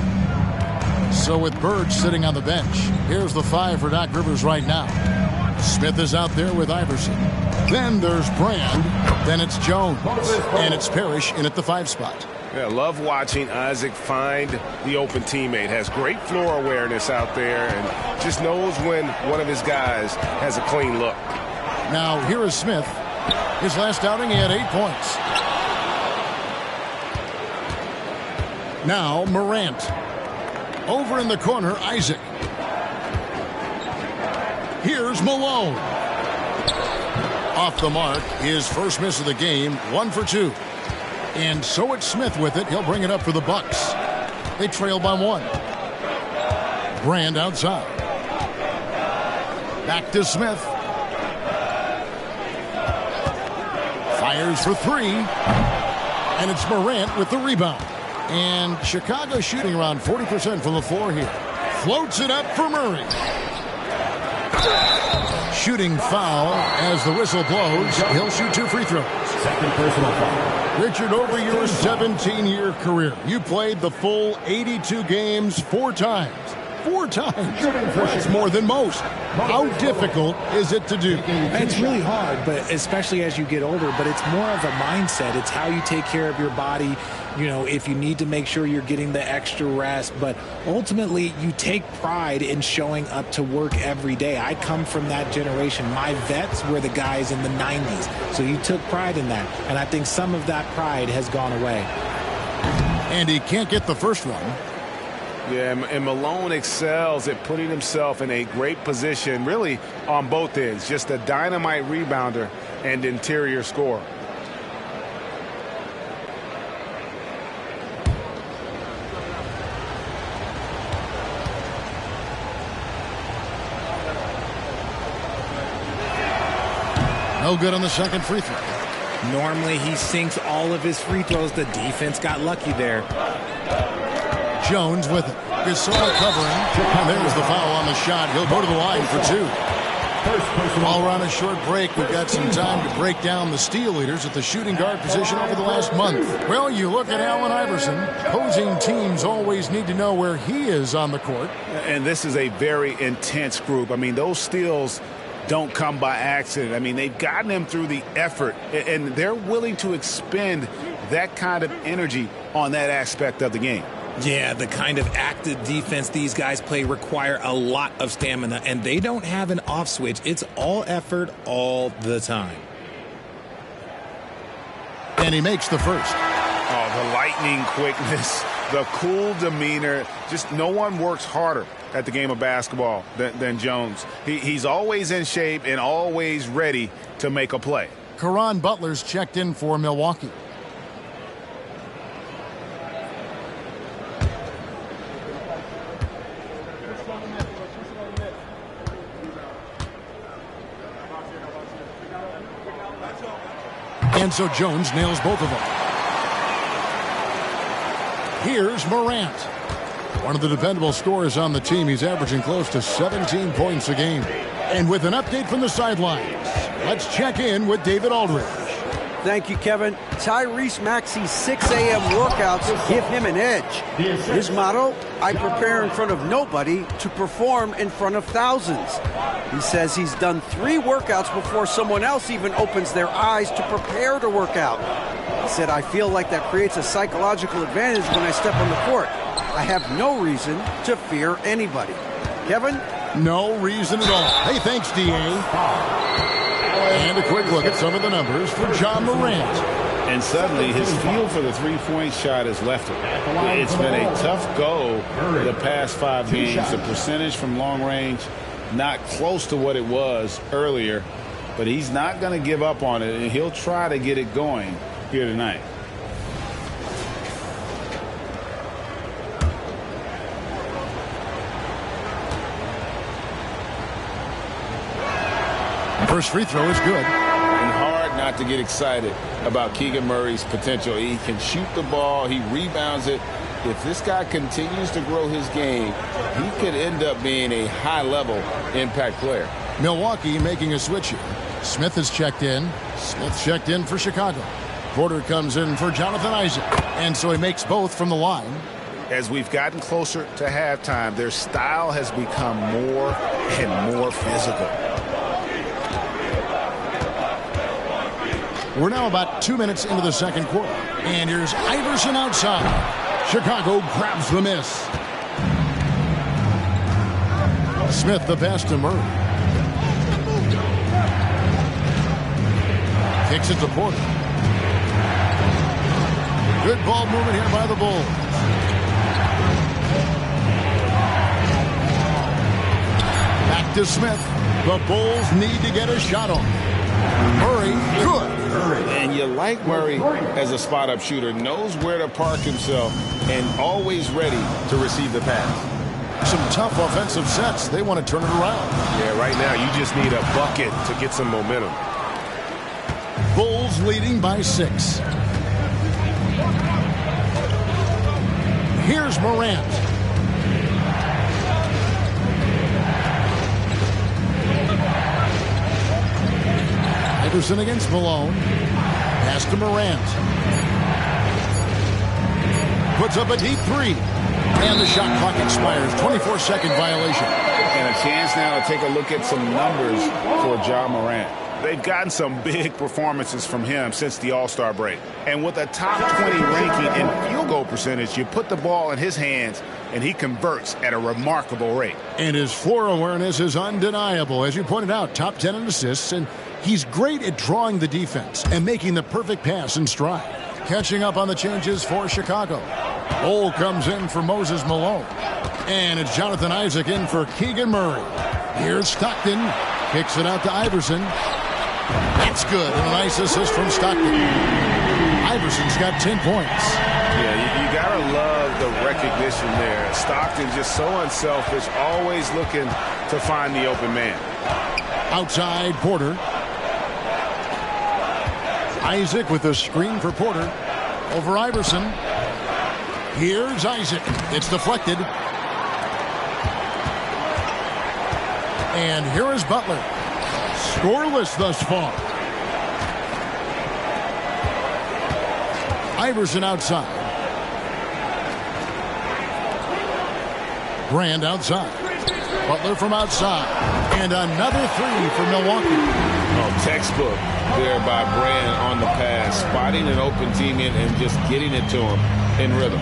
So with Bird sitting on the bench, here's the 5 for Doc Rivers right now. Smith is out there with Iverson. Then there's Brand. Then it's Jones. And it's Parrish in at the 5 spot. Yeah, love watching Isaac find the open teammate. Has great floor awareness out there and just knows when one of his guys has a clean look. Now here is Smith. His last outing, he had 8 points. Now Morant. Over in the corner, Isaac. Here's Malone. Off the mark, his first miss of the game, 1 for 2. And so it's Smith with it. He'll bring it up for the Bucks. They trail by 1. Brand outside. Back to Smith. Fires for 3. And it's Morant with the rebound. And Chicago shooting around 40% from the floor here. Floats it up for Murray. Shooting foul as the whistle blows. He'll shoot 2 free throws. Second personal foul. Richard, over your 17-year career, you played the full 82 games 4 times. 4 times. That's more than most. How difficult is it to do? It's really hard, but especially as you get older, but it's more of a mindset. It's how you take care of your body. You know, if you need to make sure you're getting the extra rest, but ultimately you take pride in showing up to work every day. I come from that generation. My vets were the guys in the 90s, so you took pride in that, and I think some of that pride has gone away. And he can't get the first one. Yeah, and Malone excels at putting himself in a great position, really on both ends. Just a dynamite rebounder and interior scorer. No good on the second free throw. Normally he sinks all of his free throws. The defense got lucky there. Jones with it. Gasol covering. And there's the foul on the shot. He'll go to the line for 2. While we're on a short break, we've got some time to break down the steal leaders at the shooting guard position over the last month. Well, you look at Allen Iverson. Opposing teams always need to know where he is on the court. And this is a very intense group. I mean, those steals don't come by accident. I mean, they've gotten them through the effort, and they're willing to expend that kind of energy on that aspect of the game. Yeah, the kind of active defense these guys play require a lot of stamina, and they don't have an off switch. It's all effort all the time. And he makes the first. Oh, the lightning quickness, the cool demeanor. Just no one works harder at the game of basketball than Jones. He's always in shape and always ready to make a play. Caron Butler's checked in for Milwaukee. And so Jones nails both of them. Here's Morant. One of the dependable scorers on the team. He's averaging close to 17 points a game. And with an update from the sidelines, let's check in with David Aldridge. Thank you, Kevin. Tyrese Maxey's 6 a.m. workouts give him an edge. His motto, I prepare in front of nobody to perform in front of thousands. He says he's done 3 workouts before someone else even opens their eyes to prepare to work out. He said, I feel like that creates a psychological advantage when I step on the court. I have no reason to fear anybody. Kevin? No reason at all. Hey, thanks, D.A. And a quick look at some of the numbers for John Morant. And suddenly his feel for the three-point shot has left him. It's been a tough go the past 5 games. The percentage from long range not close to what it was earlier, but he's not going to give up on it, and he'll try to get it going here tonight. First free throw is good. And hard not to get excited about Keegan Murray's potential. He can shoot the ball. He rebounds it. If this guy continues to grow his game, he could end up being a high-level impact player. Milwaukee making a switch here. Smith has checked in. Smith checked in for Chicago. Porter comes in for Jonathan Isaac. And so he makes both from the line. As we've gotten closer to halftime, their style has become more and more physical. We're now about 2 minutes into the second quarter. And here's Iverson outside. Chicago grabs the miss. Smith the pass to Murray. Kicks it to Porter. Good ball movement here by the Bulls. Back to Smith. The Bulls need to get a shot on. Murray, good. And you like Murray as a spot-up shooter. Knows where to park himself and always ready to receive the pass. Some tough offensive sets. They want to turn it around. Yeah, right now you just need a bucket to get some momentum. Bulls leading by 6. Here's Morant. Iverson against Malone. Pass to Morant. Puts up a deep 3. And the shot clock expires. 24-second violation. And a chance now to take a look at some numbers for Ja Morant. They've gotten some big performances from him since the All-Star break. And with a top 20 ranking in field goal percentage, you put the ball in his hands, and he converts at a remarkable rate. And his floor awareness is undeniable. As you pointed out, top 10 in assists, and he's great at drawing the defense and making the perfect pass in stride. Catching up on the changes for Chicago. Cole comes in for Moses Malone. And it's Jonathan Isaac in for Keegan Murray. Here's Stockton. Kicks it out to Iverson. That's good. And a nice assist from Stockton. Iverson's got 10 points. Yeah, you got to love the recognition there. Stockton just so unselfish, always looking to find the open man. Outside, Porter. Isaac with a screen for Porter. Over Iverson. Here's Isaac. It's deflected. And here is Butler. Scoreless thus far. Iverson outside. Brand outside. Butler from outside. And another 3 for Milwaukee. Oh, textbook there by Brand on the pass. Spotting an open teammate and just getting it to him in rhythm.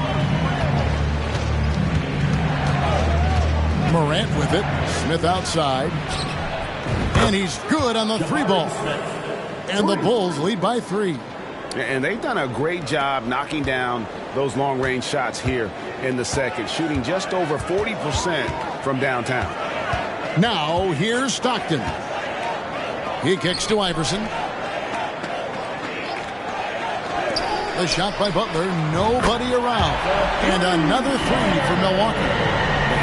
Morant with it. Smith outside. And he's good on the 3-ball. And the Bulls lead by 3. And they've done a great job knocking down those long-range shots here in the second, shooting just over 40% from downtown. Now, here's Stockton. He kicks to Iverson. The shot by Butler, nobody around. And another three for Milwaukee.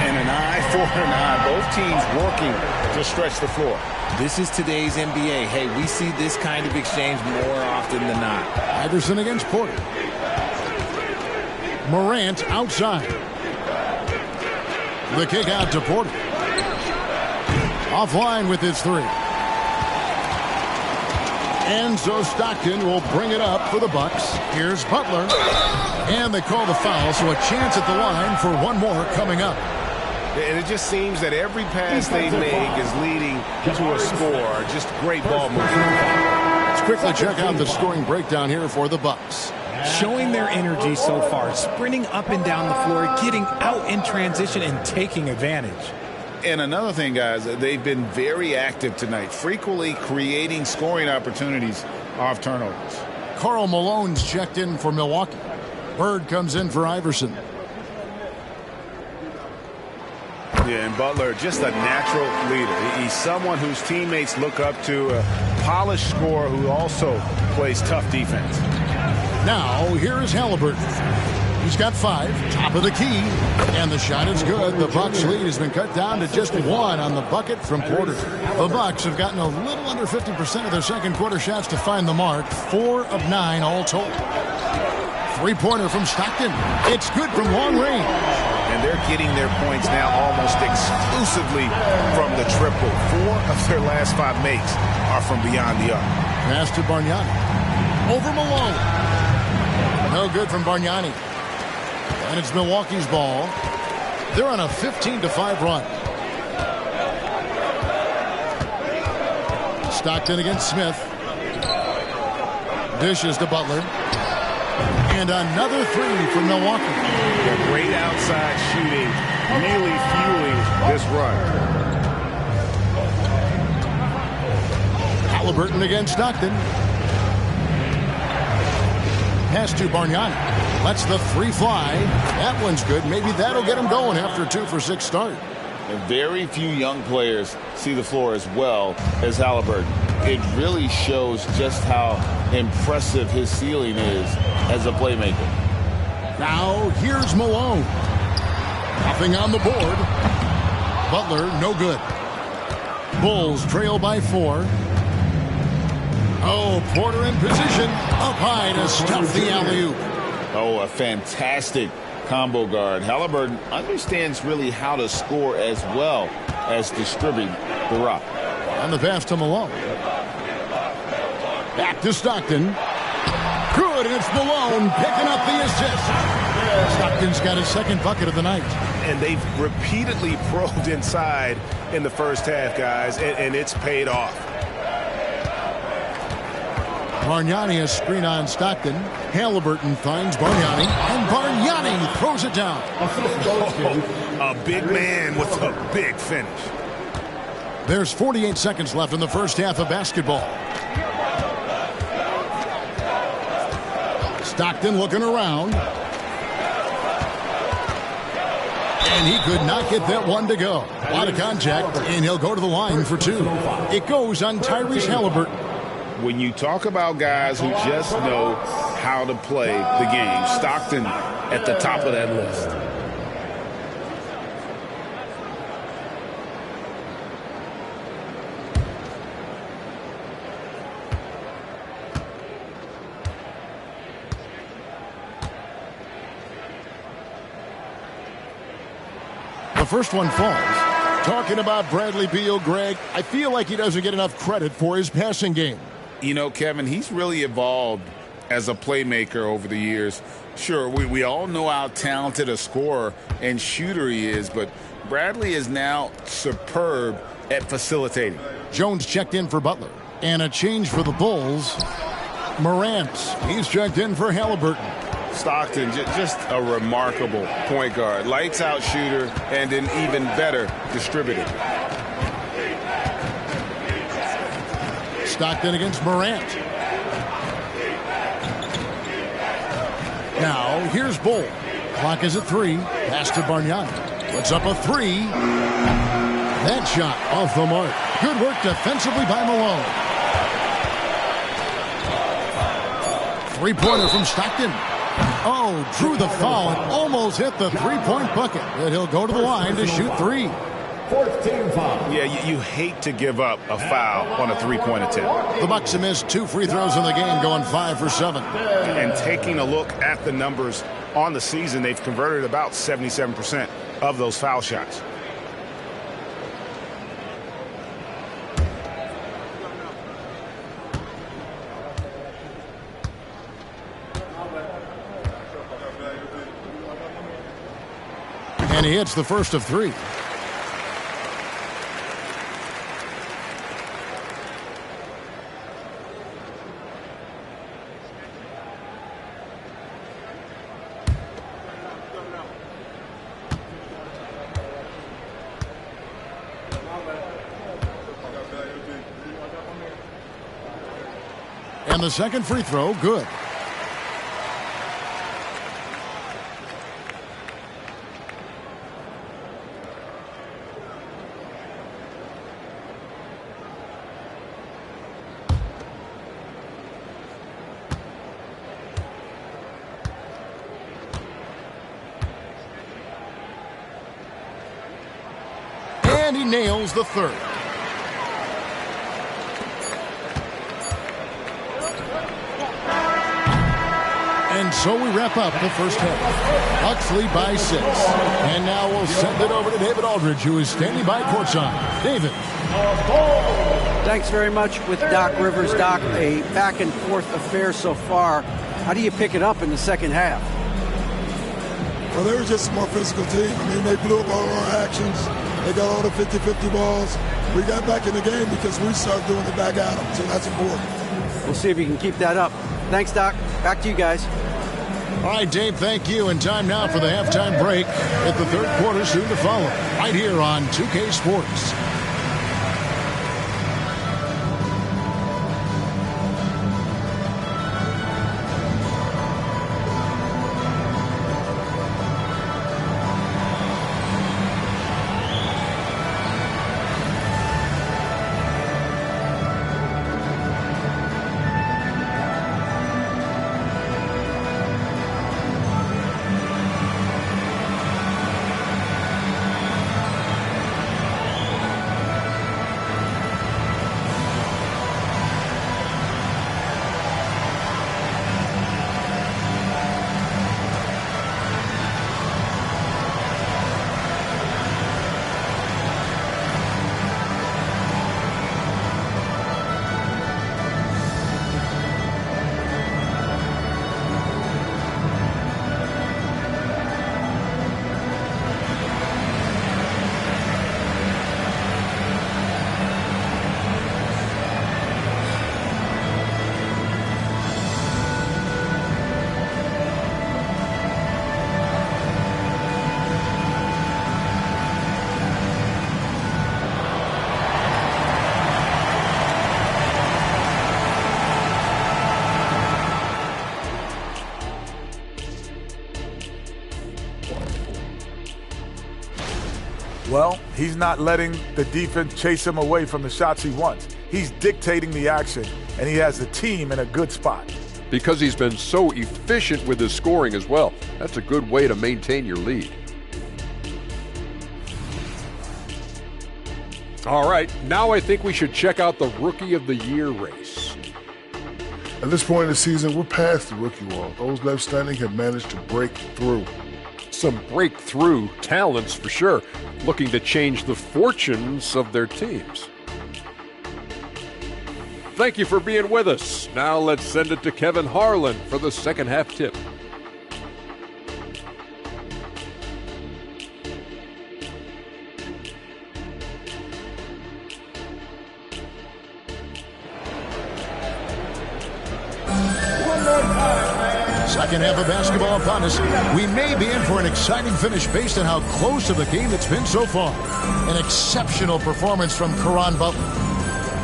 And an eye for an eye. Both teams working to stretch the floor. This is today's NBA. Hey, we see this kind of exchange more often than not. Iverson against Porter. Morant outside. The kick out to Porter. Offline with his three. And so Stockton will bring it up for the Bucks. Here's Butler. And they call the foul, so a chance at the line for one more coming up. And it just seems that every pass they make is leading to a score. Just great ball movement. Let's quickly check out the scoring breakdown here for the Bucks. Showing their energy so far, sprinting up and down the floor, getting out in transition and taking advantage. And another thing, guys, they've been very active tonight, frequently creating scoring opportunities off turnovers. Karl Malone's checked in for Milwaukee. Bird comes in for Iverson. Yeah, and Butler, just a natural leader. He's someone whose teammates look up to, a polished scorer who also plays tough defense. Now, here's Haliburton. He's got 5, top of the key, and the shot is good. The Bucks lead has been cut down to just 1 on the bucket from Porter. The Bucks have gotten a little under 50% of their second quarter shots to find the mark, 4 of 9 all told. Three-pointer from Stockton. It's good from long range. And they're getting their points now almost exclusively from the triple. 4 of their last 5 makes are from beyond the arc. Pass to Bargnani. Over Malone. No good from Bargnani. And it's Milwaukee's ball. They're on a 15-5 run. Stockton against Smith. Dishes to Butler. And another three for Milwaukee. Yeah, great outside shooting, really fueling this run. Haliburton against Stockton. Pass to Bargnani. Lets the three fly. That one's good. Maybe that'll get him going after a 2-for-6 start. And very few young players see the floor as well as Haliburton. It really shows just how impressive his ceiling is as a playmaker. Now here's Malone. Nothing on the board. Butler, no good. Bulls trail by 4. Oh, Porter in position. Up high to stuff the alley-oop. Oh, a fantastic combo guard. Haliburton understands really how to score as well as distribute the rock. On the pass to Malone. Back to Stockton. Good, and it's Malone picking up the assist. Stockton's got his second bucket of the night. And they've repeatedly probed inside in the first half, guys, and it's paid off. Bargnani a screen on Stockton. Haliburton finds Bargnani, and Bargnani throws it down. A big man with a big finish. There's 48 seconds left in the first half of basketball. Stockton looking around. And he could not get that one to go. A lot of contact, and he'll go to the line for 2. It goes on Tyrese Haliburton. When you talk about guys who just know how to play the game, Stockton at the top of that list. The first one falls. Talking about Bradley Beal, Greg, I feel like he doesn't get enough credit for his passing game. You know, Kevin, he's really evolved as a playmaker over the years. Sure, we all know how talented a scorer and shooter he is, but Bradley is now superb at facilitating. Jones checked in for Butler. And a change for the Bulls. Morant, he's checked in for Haliburton. Stockton, just a remarkable point guard. Lights out shooter and an even better distributor. Stockton against Morant. Now, here's Bull. Clock is at 3. Pass to Bargnani. Puts up a 3. That shot off the mark. Good work defensively by Malone. Three-pointer from Stockton. Oh, drew the foul and almost hit the three-point bucket. But he'll go to the line to shoot 3. 4th team foul. Yeah, you hate to give up a foul on a three-point attempt. The Bucks have missed 2 free throws in the game, going 5 for 7. And taking a look at the numbers on the season, they've converted about 77% of those foul shots. And he hits the first of 3. And the second free throw, good. And he nails the third. And so we wrap up the first half. Bucks lead by 6. And now we'll send it over to David Aldridge, who is standing by courtside. David. Thanks very much with Doc Rivers. Doc, a back-and-forth affair so far. How do you pick it up in the second half? Well, they were just a more physical team. I mean, they blew up all our actions. They got all the 50-50 balls. We got back in the game because we started doing the back at them, so that's important. We'll see if you can keep that up. Thanks, Doc. Back to you guys. All right, Dave, thank you. And time now for the halftime break. At the third quarter soon to follow. Right here on 2K Sports. Well, he's not letting the defense chase him away from the shots he wants. He's dictating the action, and he has the team in a good spot. Because he's been so efficient with his scoring as well. That's a good way to maintain your lead. All right, now I think we should check out the Rookie of the Year race. At this point in the season, we're past the rookie wall. Those left standing have managed to break through. Some breakthrough talents for sure, looking to change the fortunes of their teams. Thank you for being with us. Now let's send it to Kevin Harlan for the second half tip. Second half of basketball upon us. We may be in for an exciting finish based on how close of a game it's been so far. An exceptional performance from Caron Butler.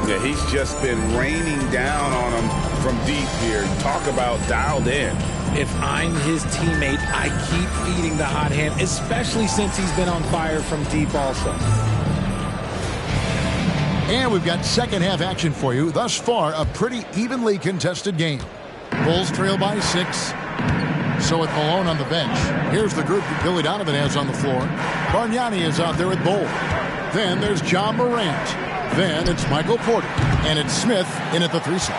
Yeah, he's just been raining down on him from deep here. Talk about dialed in. If I'm his teammate, I keep feeding the hot hand, especially since he's been on fire from deep also. And we've got second half action for you. Thus far, a pretty evenly contested game. Bulls trail by 6. So with Malone on the bench, here's the group that Billy Donovan has on the floor. Bargnani is out there with Bol. Then there's John Morant. Then it's Michael Porter. And it's Smith in at the 3 slot.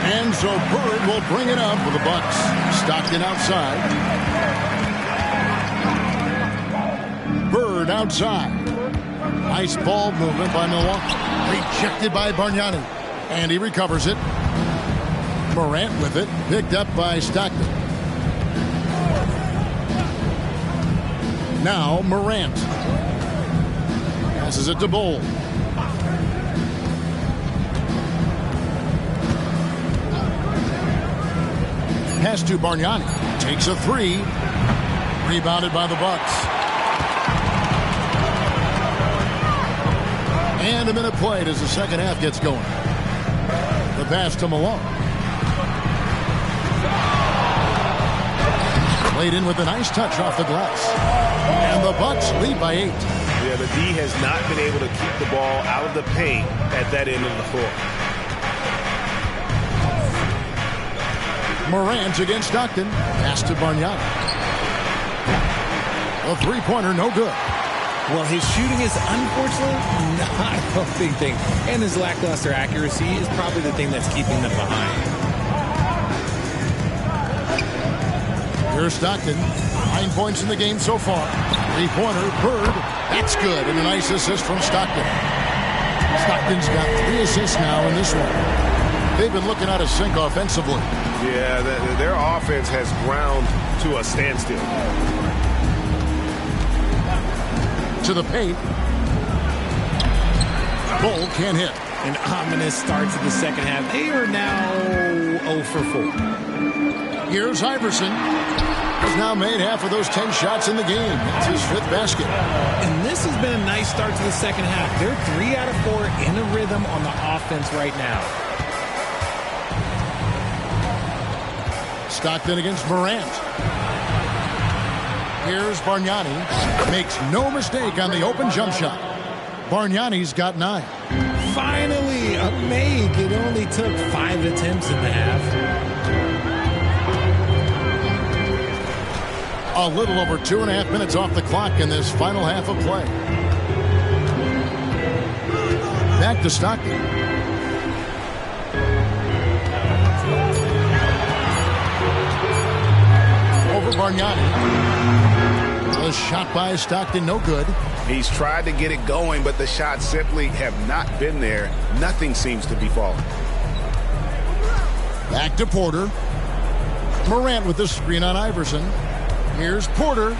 And so Bird will bring it up for the Bucks. Stockton outside. Bird outside. Nice ball movement by Milwaukee. Rejected by Bargnani. And he recovers it. Morant with it. Picked up by Stockton. Now Morant. Passes it to Bol. Pass to Bargnani. Takes a 3. Rebounded by the Bucks. And a minute played as the second half gets going. The pass to Malone. Played in with a nice touch off the glass. And the Bucks lead by 8. Yeah, the D has not been able to keep the ball out of the paint at that end of the floor. Morant against Stockton. Pass to Bargnani. A three-pointer, no good. Well, his shooting is unfortunately not a big thing. And his lackluster accuracy is probably the thing that's keeping them behind. Here's Stockton. 9 points in the game so far. Three-pointer, Bird. That's good. And a nice assist from Stockton. Stockton's got 3 assists now in this one. They've been looking out of sync offensively. Yeah, their offense has ground to a standstill. To the paint. Bol can't hit. An ominous start to the second half. They are now 0 for 4. Here's Iverson. Has now made half of those 10 shots in the game. It's his 5th basket. And this has been a nice start to the second half. They're 3 out of 4 in a rhythm on the offense right now. Stockton against Morant. Here's Bargnani. Makes no mistake on the open jump shot. Bargnani's got 9. Finally, a make. It only took 5 attempts in the half. A little over 2.5 minutes off the clock in this final half of play. Back to Stockton. Over Bargnani. A shot by Stockton, no good. He's tried to get it going, but the shots simply have not been there. Nothing seems to be falling. Back to Porter. Morant with the screen on Iverson. Here's Porter.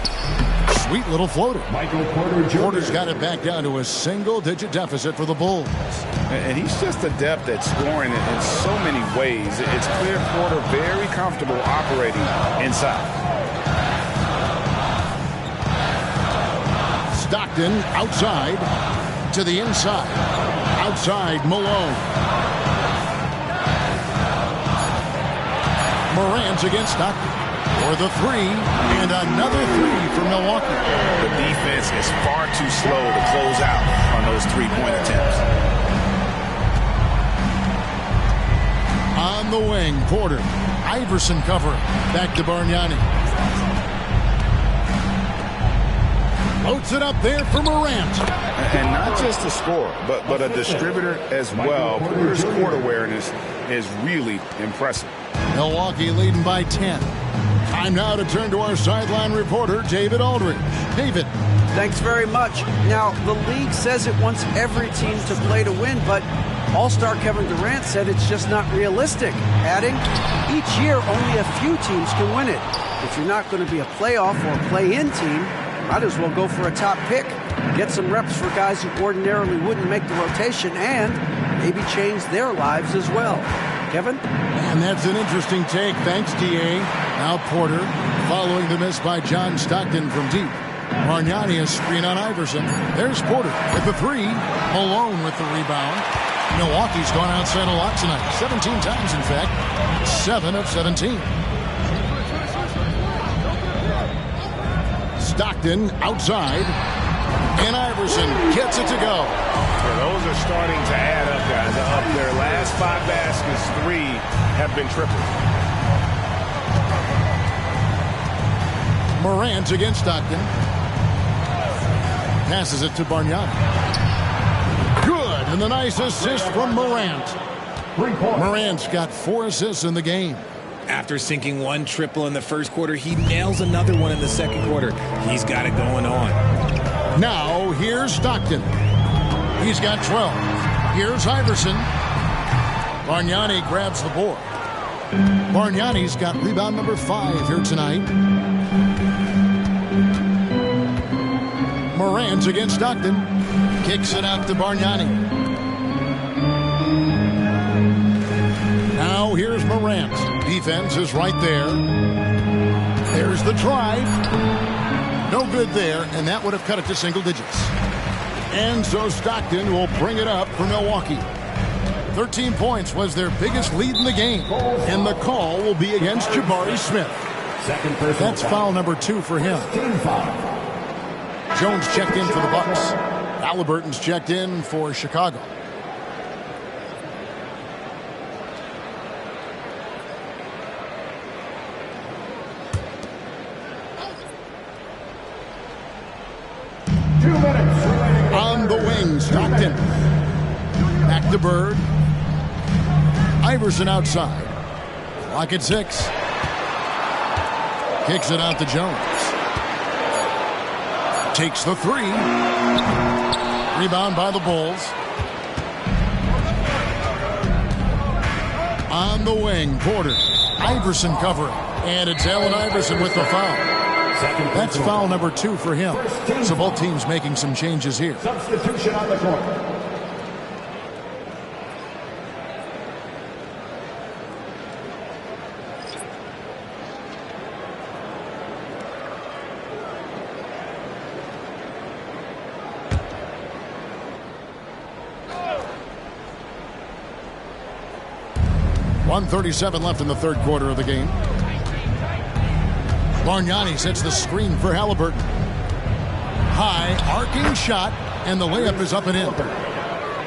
Sweet little floater. Michael Porter Jr. Porter's got it back down to a single-digit deficit for the Bulls. And he's just adept at scoring in so many ways. It's clear Porter very comfortable operating inside. Stockton outside to the inside. Outside, Malone. Morant against Stockton. For the 3, and another 3 for Milwaukee. The defense is far too slow to close out on those 3-point attempts. On the wing, Porter. Iverson covering. Back to Bargnani. Floats it up there for Morant. And not just a scorer, but a distributor as well. Porter's court awareness is really impressive. Milwaukee leading by 10. Time now to turn to our sideline reporter, David Aldridge. David. Thanks very much. Now, the league says it wants every team to play to win, but All-Star Kevin Durant said it's just not realistic, adding, each year only a few teams can win it. If you're not going to be a playoff or a play-in team, might as well go for a top pick, get some reps for guys who ordinarily wouldn't make the rotation, and maybe change their lives as well. Kevin? And that's an interesting take. Thanks, D.A. Now Porter, following the miss by John Stockton from deep. Bargnani a screen on Iverson. There's Porter with the 3. Malone with the rebound. Milwaukee's gone outside a lot tonight. 17 times, in fact. 7 of 17. Stockton outside. And Iverson gets it to go. Yeah, those are starting to add up, guys. Of their last 5 baskets, 3 have been tripled. Morant against Stockton. Passes it to Bargnani. Good, and the nice assist from Morant. Morant's got 4 assists in the game. After sinking 1 triple in the first quarter, he nails another one in the second quarter. He's got it going on. Now, here's Stockton. He's got 12. Here's Iverson. Bargnani grabs the board. Bargnani's got rebound number 5 here tonight. Morant against Stockton. Kicks it out to Bargnani. Now here's Morant. Defense is right there. There's the drive. No good there, and that would have cut it to single digits. And so Stockton will bring it up for Milwaukee. 13 points was their biggest lead in the game, and the call will be against Jabari Smith. That's foul number 2 for him. Jones checked in for the Bucks. Halliburton's checked in for Chicago. On the wing, Stockton. Back to Bird. Iverson outside. Clock at 6. Kicks it out to Jones. Takes the 3. Rebound by the Bulls. On the wing, Porter. Iverson covering. And it's Allen Iverson with the foul. That's foul number 2 for him. So both teams making some changes here. Substitution on the court. .137 left in the third quarter of the game. Bargnani sets the screen for Halliburton. High, arcing shot, and the layup is up and in.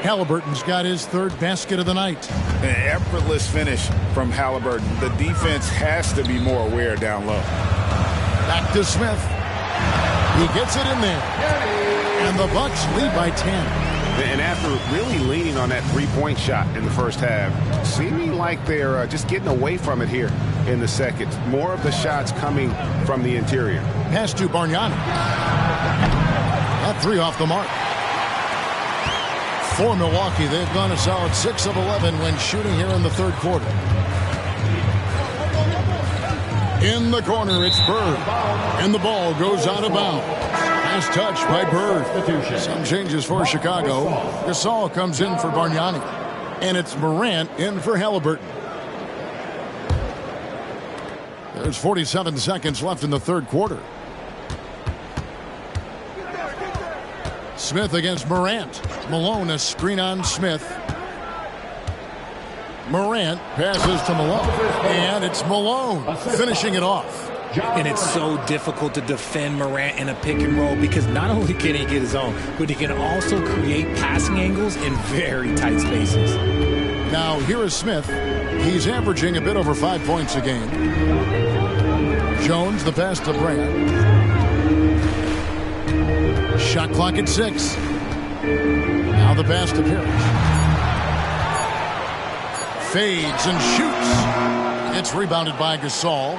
Halliburton's got his 3rd basket of the night. An effortless finish from Halliburton. The defense has to be more aware down low. Back to Smith. He gets it in there. And the Bucks lead by 10. And after really leaning on that 3-point shot in the first half, seeming like they're just getting away from it here in the second. More of the shots coming from the interior. Pass to Bargnani. That 3 off the mark. For Milwaukee, they've gone a solid 6 of 11 when shooting here in the third quarter. In the corner, it's Bird. And the ball goes out of bounds. Nice touch by Bird. Some changes for Chicago. Gasol comes in for Bargnani. And it's Morant in for Halliburton. There's 47 seconds left in the third quarter. Smith against Morant. Malone a screen on Smith. Morant passes to Malone. And it's Malone finishing it off. And it's so difficult to defend Morant in a pick and roll because not only can he get his own, but he can also create passing angles in very tight spaces. Now, here is Smith. He's averaging a bit over 5 points a game. Jones, the pass to Brand. Shot clock at 6. Now the pass to Parrish. Fades and shoots. It's rebounded by Gasol.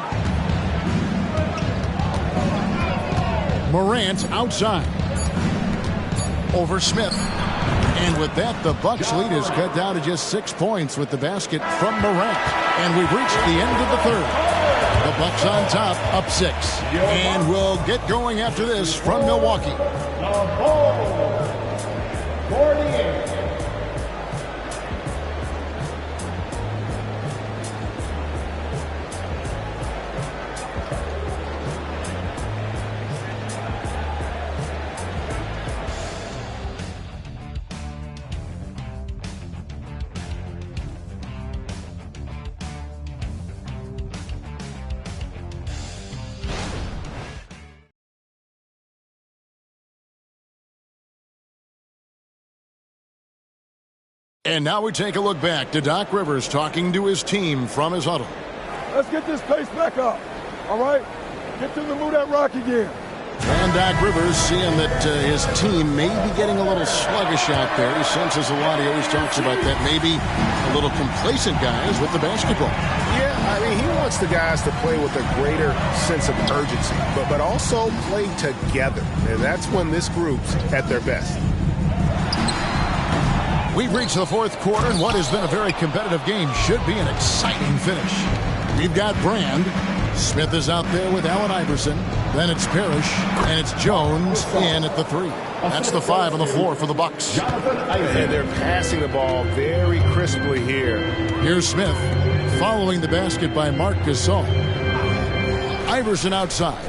Morant outside. Over Smith. And with that, the Bucks lead is cut down to just 6 points with the basket from Morant. And we've reached the end of the third. The Bucks on top, up 6. And we'll get going after this from Milwaukee. The Bulls, 48. And now we take a look back to Doc Rivers talking to his team from his huddle. Let's get this pace back up, all right? Get them to move that rock again. And Doc Rivers seeing that his team may be getting a little sluggish out there. He senses a lot. He always talks about that. Maybe a little complacent guys with the basketball. Yeah, I mean, he wants the guys to play with a greater sense of urgency, but also play together. And that's when this group's at their best. We've reached the fourth quarter, and what has been a very competitive game should be an exciting finish. We've got Brand. Smith is out there with Allen Iverson. Then it's Parrish, and it's Jones in at the 3. That's the 5 on the floor for the Bucks. And they're passing the ball very crisply here. Here's Smith, following the basket by Marc Gasol. Iverson outside.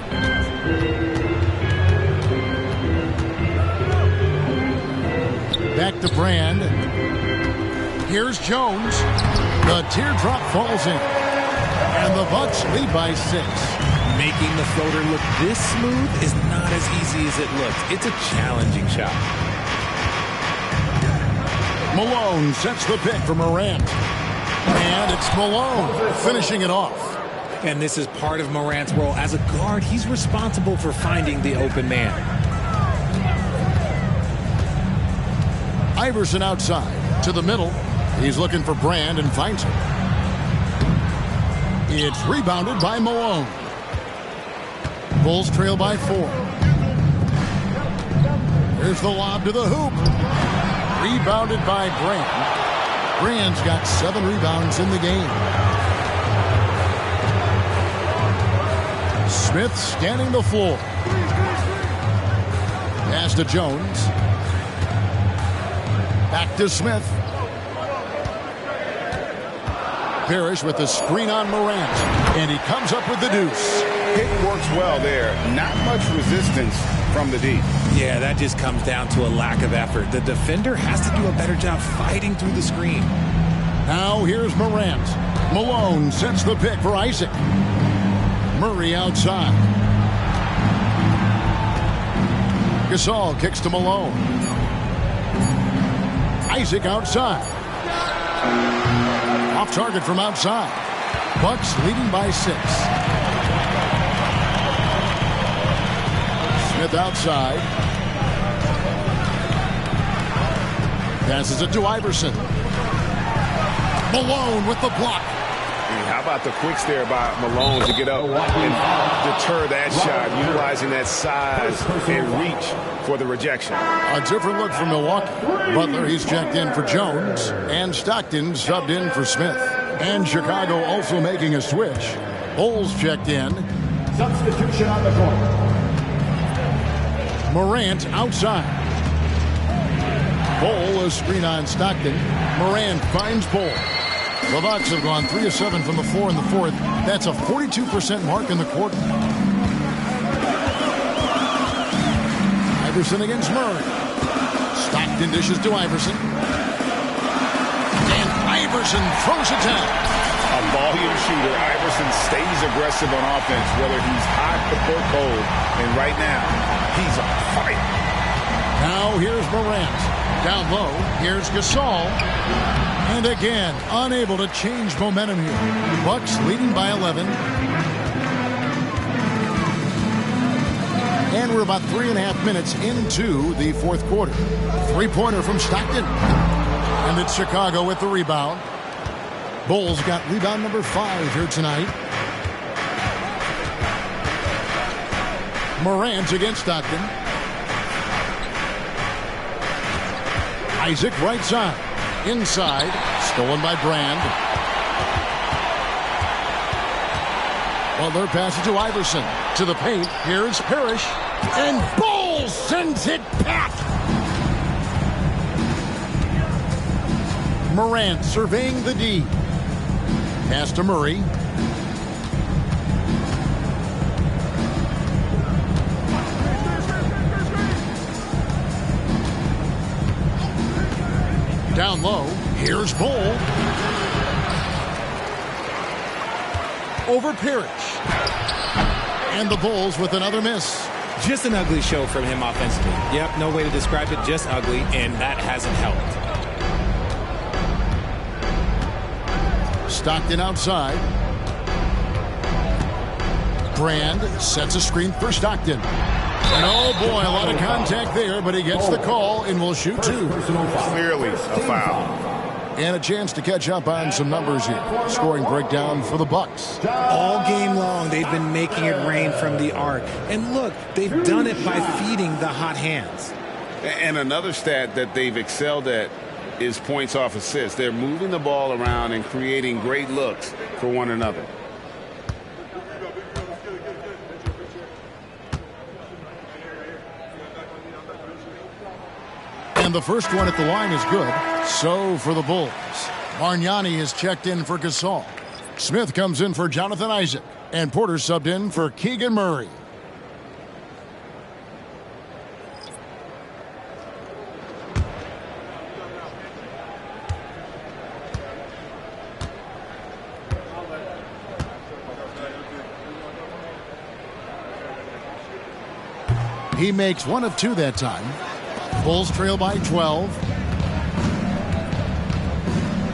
Back to Brand. Here's Jones. The teardrop falls in. And the Bucks lead by 6. Making the floater look this smooth is not as easy as it looks. It's a challenging shot. Malone sets the pick for Morant. And it's Malone finishing it off. And this is part of Morant's role. As a guard, he's responsible for finding the open man. Iverson outside to the middle. He's looking for Brand and finds him. It's rebounded by Malone. Bulls trail by 4. Here's the lob to the hoop. Rebounded by Brand. Brand's got 7 rebounds in the game. Smith scanning the floor. Pass to Jones. Back to Smith. Parrish with the screen on Morant. And he comes up with the deuce. Pick works well there. Not much resistance from the D. Yeah, that just comes down to a lack of effort. The defender has to do a better job fighting through the screen. Now here's Morant. Malone sets the pick for Isaac. Murray outside. Gasol kicks to Malone. Isaac outside. Off target from outside. Bucks leading by 6. Smith outside. Passes it to Iverson. Malone with the block. How about the quicks there by Malone to get up and deter that shot, utilizing that size and reach for the rejection. A different look from Milwaukee. Butler, he's checked in for Jones, and Stockton subbed in for Smith. And Chicago also making a switch. Bulls checked in. Substitution on the court. Morant outside. Bol, a screen on Stockton. Morant finds Bol. The Bucks have gone 3 of 7 from the floor in the fourth. That's a 42% mark in the quarter. Iverson against Murray. Stockton dishes to Iverson. And Iverson throws it down. A volume shooter. Iverson stays aggressive on offense, whether he's hot or cold. And right now, he's on fire. Now here's Morant. Down low, here's Gasol. And again, unable to change momentum here. Bucks leading by 11. And we're about 3.5 minutes into the fourth quarter. 3-pointer from Stockton. And it's Chicago with the rebound. Bulls got rebound number 5 here tonight. Morant against Stockton. Isaac right side. Inside. Stolen by Brand. Butler passes to Iverson. To the paint. Here's Parrish. And Bol sends it back. Morant surveying the D. Pass to Murray. Down low, here's Bol. Over Parrish. And the Bulls with another miss. Just an ugly show from him offensively. Yep, no way to describe it, just ugly, and that hasn't helped. Stockton outside. Brand sets a screen for Stockton. And oh boy, a lot of contact there, but he gets the call and will shoot two. Clearly a foul. And a chance to catch up on some numbers here. Scoring breakdown for the Bucks. All game long, they've been making it rain from the arc. And look, they've done it by feeding the hot hands. And another stat that they've excelled at is points off assists. They're moving the ball around and creating great looks for one another. And the first one at the line is good. So for the Bulls. Bargnani is checked in for Gasol. Smith comes in for Jonathan Isaac. And Porter subbed in for Keegan Murray. He makes one of two that time. Bulls trail by 12.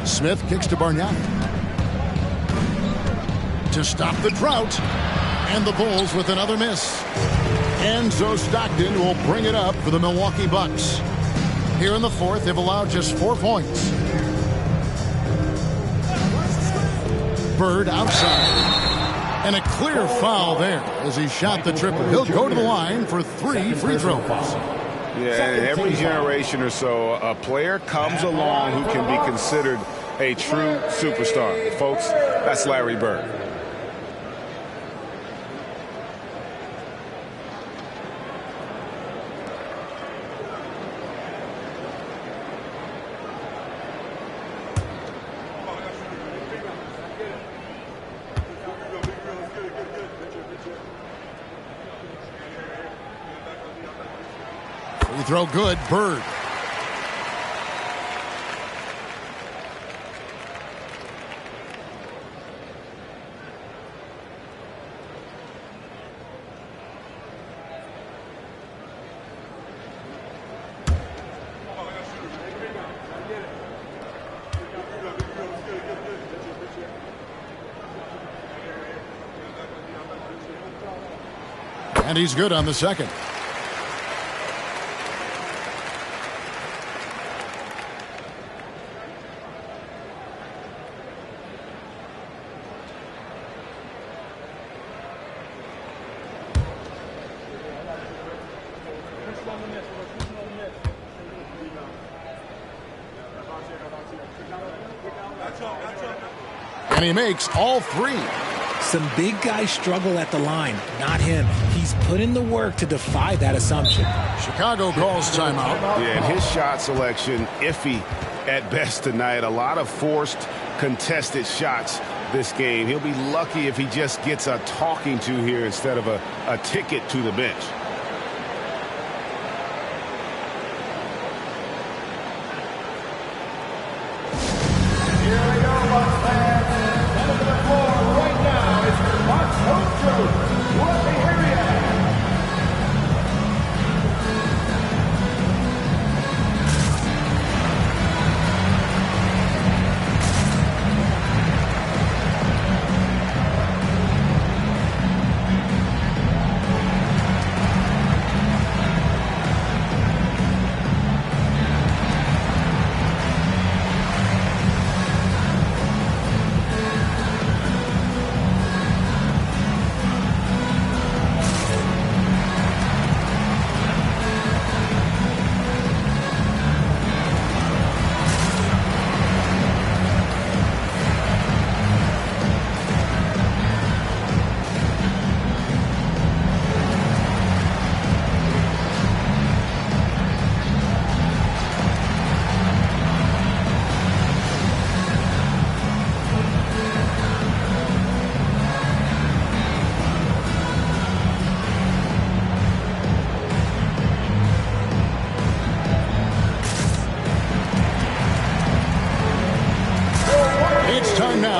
Smith kicks to Bargnani. To stop the drought. And the Bulls with another miss. And so Stockton will bring it up for the Milwaukee Bucks. Here in the fourth, they've allowed just 4 points. Bird outside. And a clear foul there as he shot the triple. He'll go to the line for 3 free throws. Yeah, and every generation or so, a player comes along who can be considered a true superstar. Folks, that's Larry Bird. Free throw good, Bird. And he's good on the second. And he makes all 3. Some big guys struggle at the line, not him. He's put in the work to defy that assumption. Chicago calls timeout. Yeah, and his shot selection, iffy at best tonight. A lot of forced, contested shots this game. He'll be lucky if he just gets a talking to here instead of a ticket to the bench.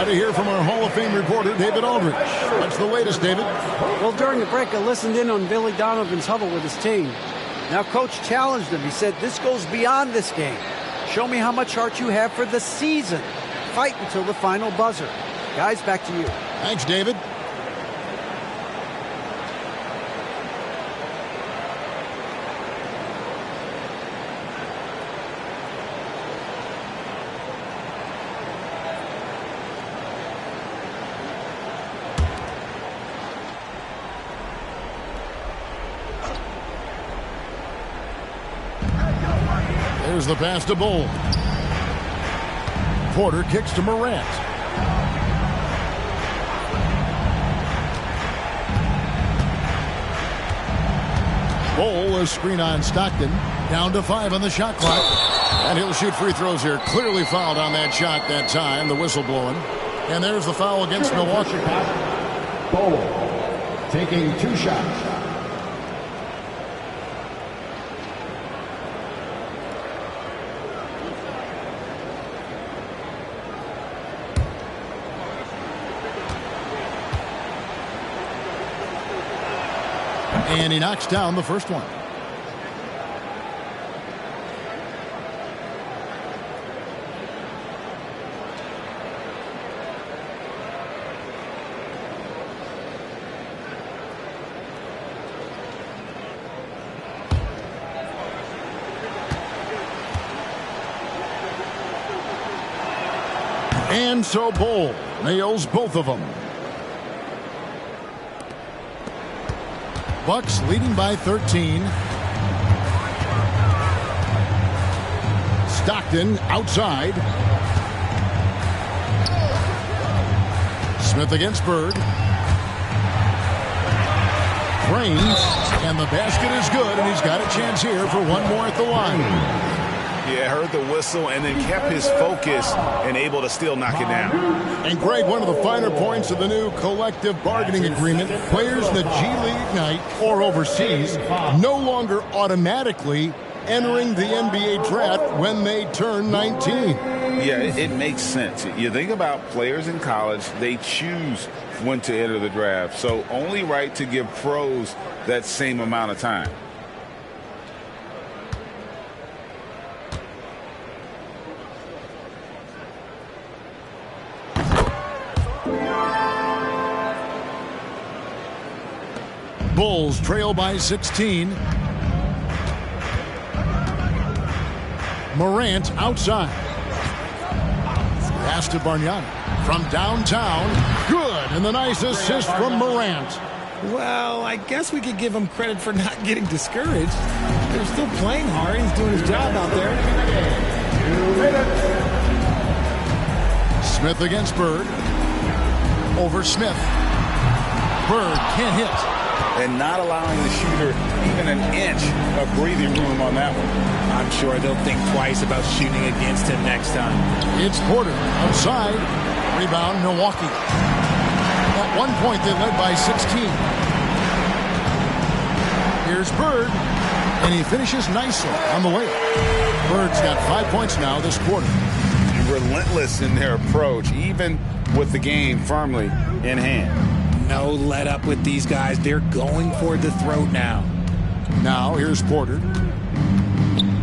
To hear from our Hall of Fame reporter, David Aldridge. What's the latest, David? Well, during the break, I listened in on Billy Donovan's huddle with his team. Now, Coach challenged him. He said, this goes beyond this game. Show me how much heart you have for the season. fight until the final buzzer. Guys, back to you. Thanks, David. There's the pass to Bull. Porter kicks to Morant. Bull, a screen on Stockton. Down to 5 on the shot clock. And he'll shoot free throws here. Clearly fouled on that shot that time. The whistle blowing. And there's the foul against Milwaukee. Bull taking 2 shots. And he knocks down the first one. And so Bull nails both of them. Bucks leading by 13. Stockton outside. Smith against Bird. Frames, and the basket is good, and he's got a chance here for one more at the line. Yeah, heard the whistle and then kept his focus and able to still knock it down. And Greg, one of the finer points of the new collective bargaining agreement, players in the G League night or overseas no longer automatically entering the NBA draft when they turn 19. Yeah, it makes sense. You think about players in college, they choose when to enter the draft. So only right to give pros that same amount of time. Bulls trail by 16. Morant outside. Pass to Bargnani from downtown. Good, and the nice assist from Morant. Well, I guess we could give him credit for not getting discouraged. They're still playing hard. He's doing his job out there. Smith against Bird. Over Smith. Bird can't hit. And not allowing the shooter even an inch of breathing room on that one. I'm sure they'll think twice about shooting against him next time. It's Porter outside. Rebound, Milwaukee. At one point, they led by 16. Here's Bird, and he finishes nicely on the way. Bird's got 5 points now this quarter. Relentless in their approach, even with the game firmly in hand. No let up with these guys. They're going for the throat now. Now here's Porter.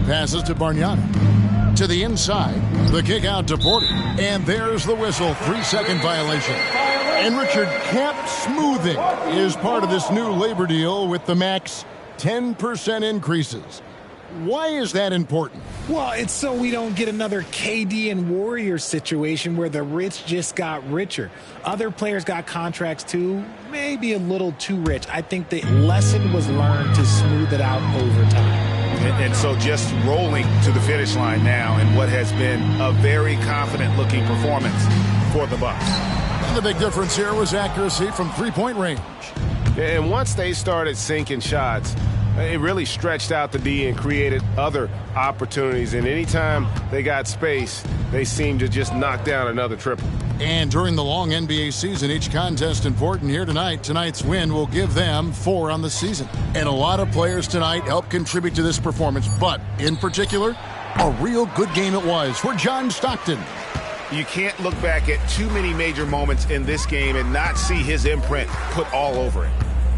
Passes to Bargnani. To the inside. The kick out to Porter. And there's the whistle. 3-second violation. And Richard, cap smoothing is part of this new labor deal with the max 10% increases. Why is that important? Well, it's so we don't get another KD and Warriors situation where the rich just got richer. Other players got contracts too, maybe a little too rich. I think the lesson was learned to smooth it out over time. And so just rolling to the finish line now in what has been a very confident-looking performance for the Bucks. And the big difference here was accuracy from three-point range. And once they started sinking shots, it really stretched out the D and created other opportunities. And anytime they got space, they seemed to just knock down another triple. And during the long NBA season, each contest important here tonight. Tonight's win will give them 4 on the season. And a lot of players tonight helped contribute to this performance. But in particular, a real good game it was for John Stockton. You can't look back at too many major moments in this game and not see his imprint put all over it.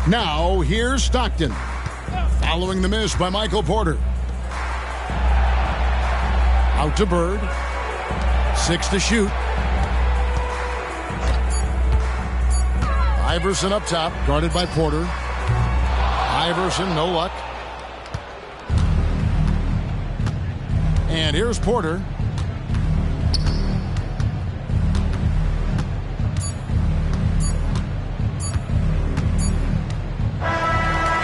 Now, here's Stockton. Following the miss by Michael Porter. Out to Bird. 6 to shoot. Iverson up top, guarded by Porter. Iverson, no luck. And here's Porter.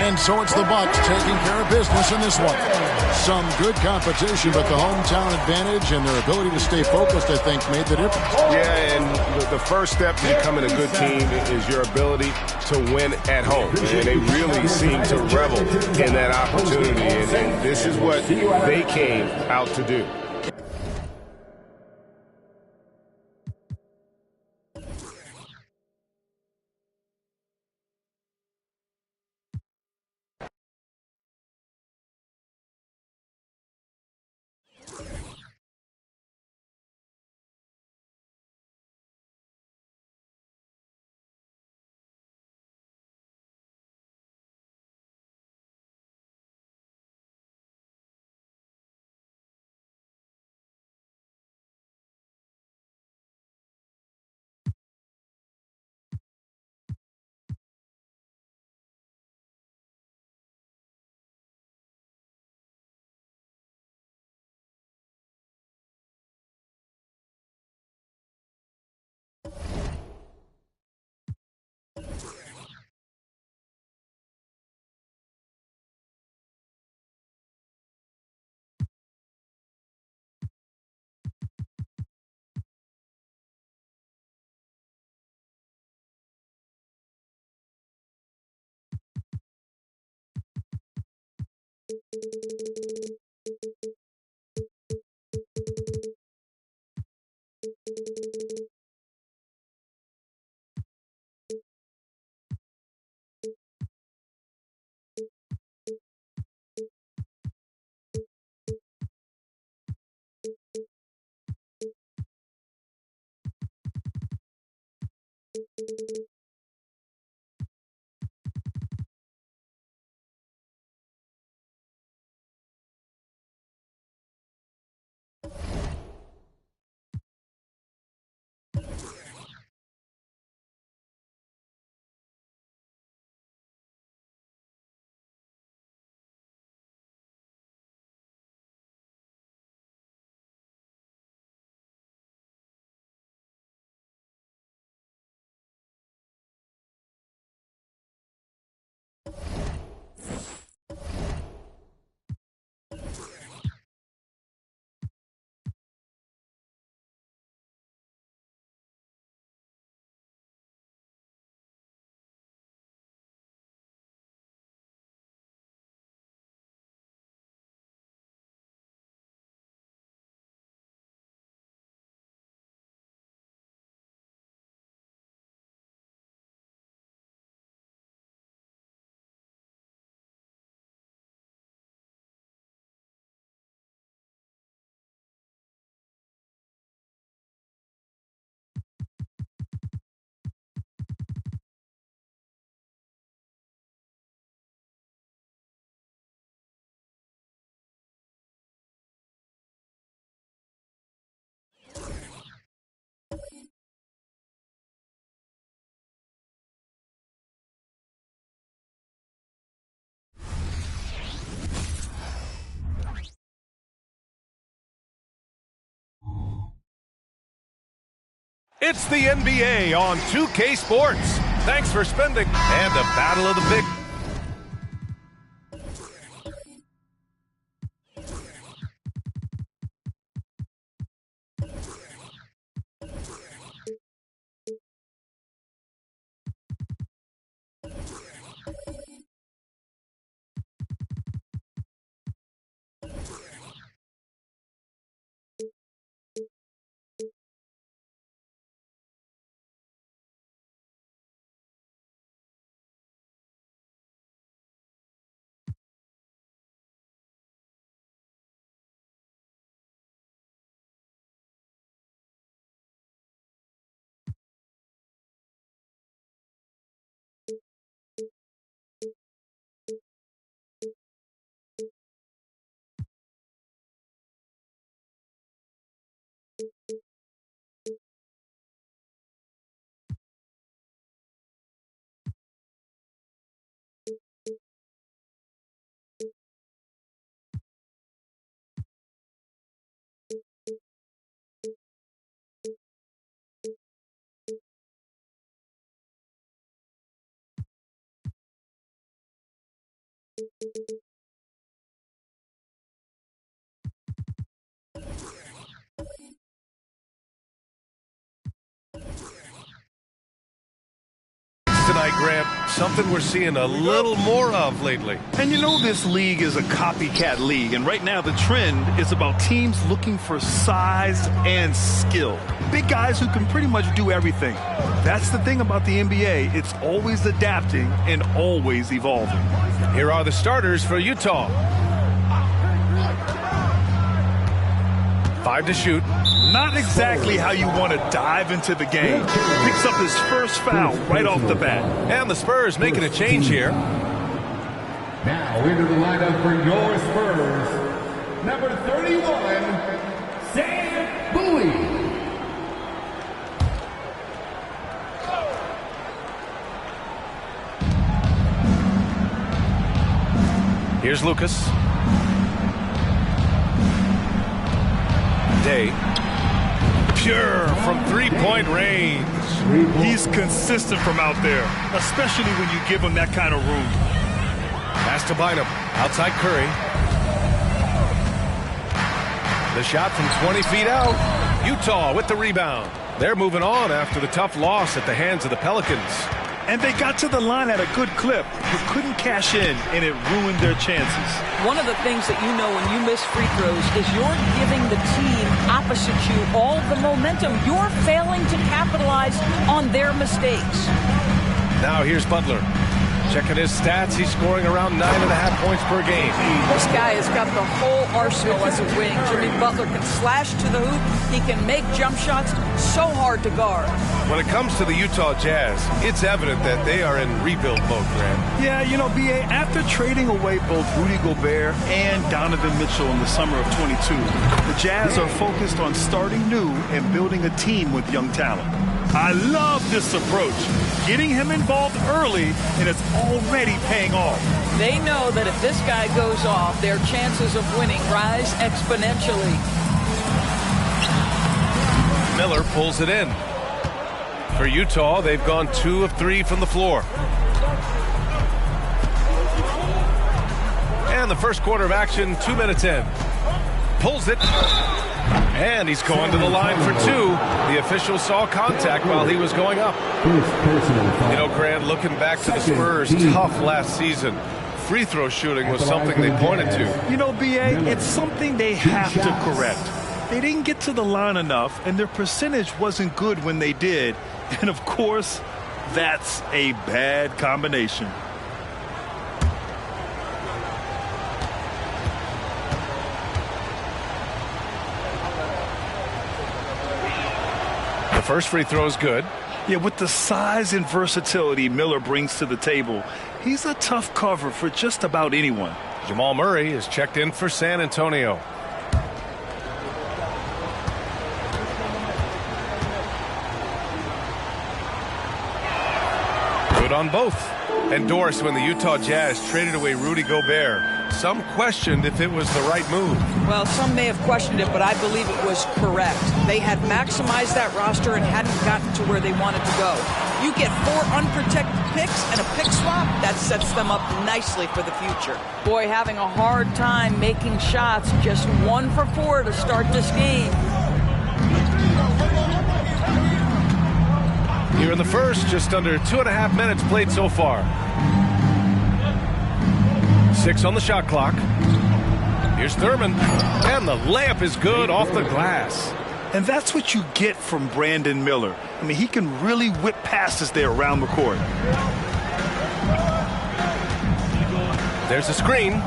And so it's the Bucks taking care of business in this one. Some good competition, but the hometown advantage and their ability to stay focused, I think, made the difference. Yeah, and the first step to becoming a good team is your ability to win at home. And they really seem to revel in that opportunity. And this is what they came out to do. It's the NBA on 2K Sports. Thanks for spending. And the Battle of the Big... tonight, Grant. Something we're seeing a little more of lately. And you know this league is a copycat league, and right now the trend is about teams looking for size and skill. Big guys who can pretty much do everything. That's the thing about the NBA. It's always adapting and always evolving. Here are the starters for Utah. 5 to shoot. Not exactly how you want to dive into the game. Picks up his first foul right off the bat. And the Spurs making a change here. Now into the lineup for your Spurs, number 31, Sam Bowie. Here's Lucas. Day. Pure from three-point range. He's consistent from out there, especially when you give him that kind of room. Pass to Bynum. Outside Curry. The shot from 20 feet out. Utah with the rebound. They're moving on after the tough loss at the hands of the Pelicans. And they got to the line at a good clip, but couldn't cash in, and it ruined their chances. One of the things that you know when you miss free throws is you're giving the team opposite you all the momentum. You're failing to capitalize on their mistakes. Now here's Butler. Checking his stats, he's scoring around 9.5 points per game. This guy has got the whole arsenal as a wing. Jimmy Butler can slash to the hoop. He can make jump shots so hard to guard. When it comes to the Utah Jazz, it's evident that they are in rebuild mode, Grant. Yeah, you know, B.A., after trading away both Rudy Gobert and Donovan Mitchell in the summer of 22, the Jazz are focused on starting new and building a team with young talent. I love this approach. Getting him involved early, and it's already paying off. They know that if this guy goes off, their chances of winning rise exponentially. Miller pulls it in. For Utah, they've gone 2 of 3 from the floor. And the first quarter of action, 2 minutes in. Pulls it. And he's going to the line for 2. The official saw contact while he was going up. You know, Grant, looking back to the Spurs' tough last season, free throw shooting was something they pointed to. You know, B.A., it's something they have to correct. They didn't get to the line enough, and their percentage wasn't good when they did. And, of course, that's a bad combination. The first free throw is good. Yeah, with the size and versatility Miller brings to the table, he's a tough cover for just about anyone. Jamal Murray is checked in for San Antonio. Good on both. And Doris, when the Utah Jazz traded away Rudy Gobert, some questioned if it was the right move. Well, some may have questioned it, but I believe it was correct. They had maximized that roster and hadn't gotten to where they wanted to go. You get 4 unprotected picks and a pick swap, that sets them up nicely for the future. Boy, having a hard time making shots, just 1 for 4 to start this game. Here in the first, just under 2.5 minutes played so far. 6 on the shot clock. Here's Thurman, and the layup is good off the glass. And that's what you get from Brandon Miller. I mean, he can really whip passes there around the court. There's a screen.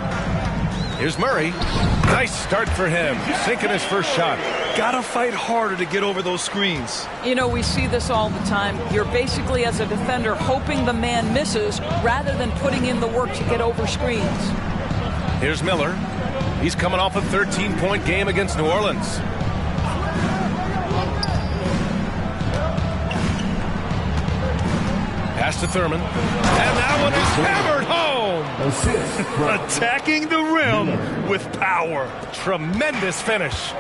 Here's Murray. Nice start for him, sinking his first shot. Gotta fight harder to get over those screens. You know, we see this all the time. You're basically, as a defender, hoping the man misses rather than putting in the work to get over screens. Here's Miller. He's coming off a 13-point game against New Orleans. Pass to Thurman. And that one is hammered home. Attacking the rim with power. Tremendous finish.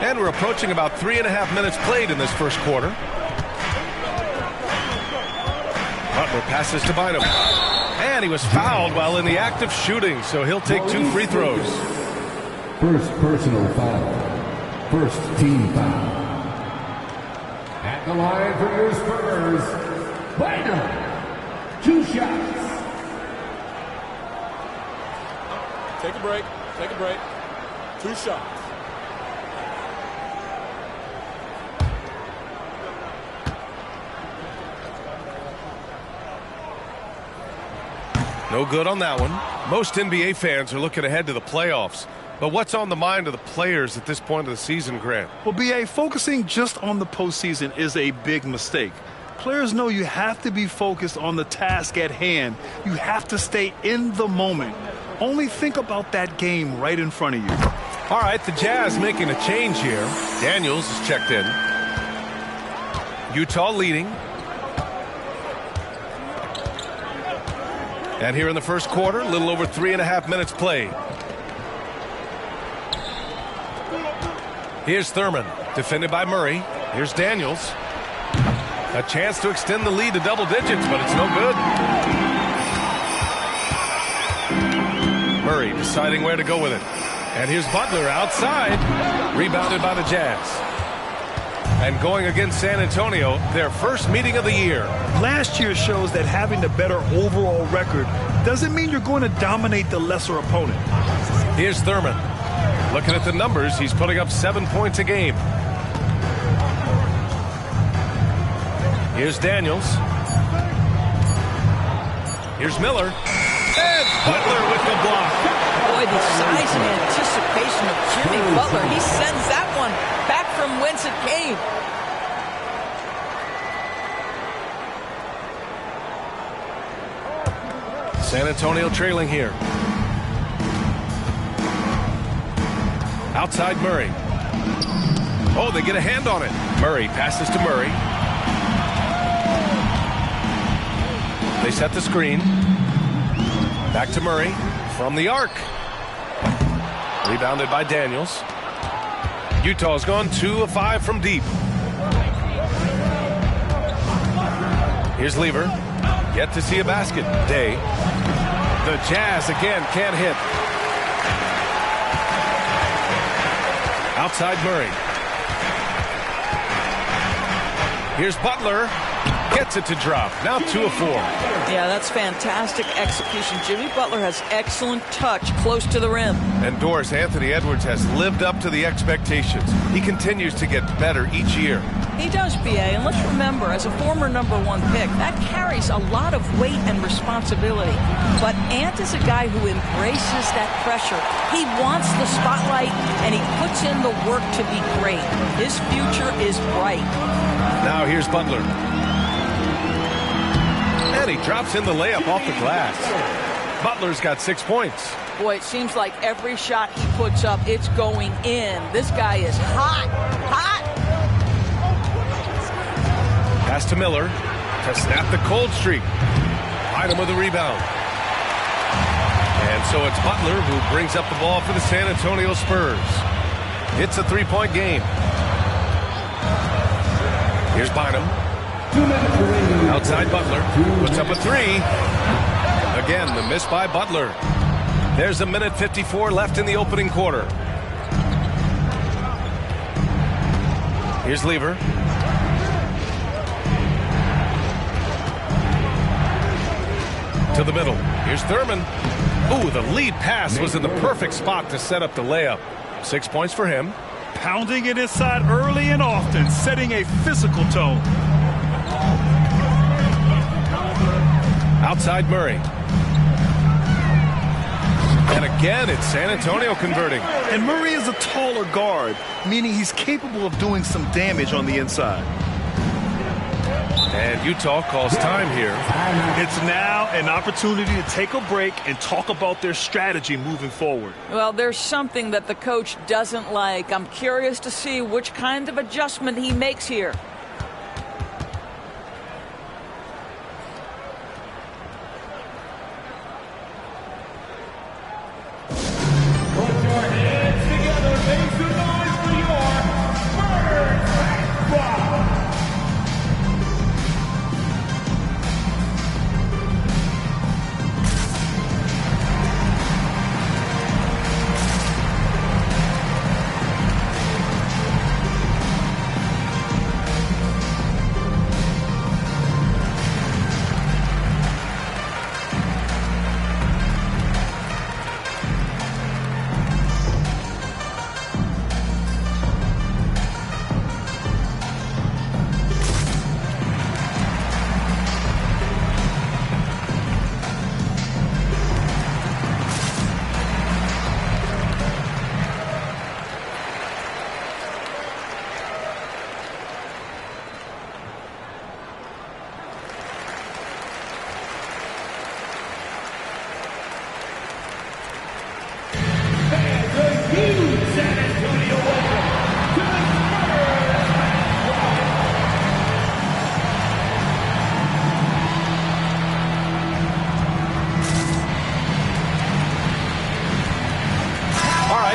And we're approaching about 3.5 minutes played in this first quarter. Butler passes to Bynum. And he was fouled while in the act of shooting, so he'll take 2 free throws. First personal foul. First team foul. the line for your Spurs, Bynum. 2 shots. Take a break. Take a break. 2 shots. No good on that one. Most NBA fans are looking ahead to the playoffs. But what's on the mind of the players at this point of the season, Grant? Well, B.A., focusing just on the postseason is a big mistake. Players know you have to be focused on the task at hand. You have to stay in the moment. Only think about that game right in front of you. All right, the Jazz making a change here. Daniels is checked in. Utah leading. And here in the first quarter, a little over 3.5 minutes played. Here's Thurman, defended by Murray. Here's Daniels. A chance to extend the lead to double digits, but it's no good. Murray deciding where to go with it. And here's Butler outside. Rebounded by the Jazz. And going against San Antonio, their first meeting of the year. Last year shows that having the better overall record doesn't mean you're going to dominate the lesser opponent. Here's Thurman. Looking at the numbers, he's putting up 7 points a game. Here's Daniels. Here's Miller. And Butler with the block. Boy, the size and anticipation of Jimmy Butler. He sends that one back from whence it came. San Antonio trailing here. Outside Murray. Oh, they get a hand on it. Murray passes to Murray. They set the screen. Back to Murray from the arc. Rebounded by Daniels. Utah's gone 2 of 5 from deep. Here's Lever. Yet to see a basket. Day. The Jazz again can't hit. Outside Murray. Here's Butler. Gets it to drop. Now 2 of 4. Yeah, that's fantastic execution. Jimmy Butler has excellent touch close to the rim. And Doris, Anthony Edwards has lived up to the expectations. He continues to get better each year. He does, B.A., and let's remember, as a former #1 pick, that carries a lot of weight and responsibility. But Ant is a guy who embraces that pressure. He wants the spotlight, and he puts in the work to be great. His future is bright. Now here's Butler. And he drops in the layup off the glass. Butler's got 6 points. Boy, it seems like every shot he puts up, it's going in. This guy is hot, hot. Pass to Miller to snap the cold streak. Bynum with a rebound. And so it's Butler who brings up the ball for the San Antonio Spurs. It's a 3-point game. Here's Bynum. Outside Butler. Puts up a 3. Again, the miss by Butler. There's 1:54 left in the opening quarter. Here's Lever. To the middle. Here's Thurman. Ooh, the lead pass was in the perfect spot to set up the layup. 6 points for him. Pounding it inside early and often, setting a physical tone. Outside Murray. And again, it's San Antonio converting. And Murray is a taller guard, meaning he's capable of doing some damage on the inside. And Utah calls time here. It's now an opportunity to take a break and talk about their strategy moving forward. Well, there's something that the coach doesn't like. I'm curious to see which kind of adjustment he makes here.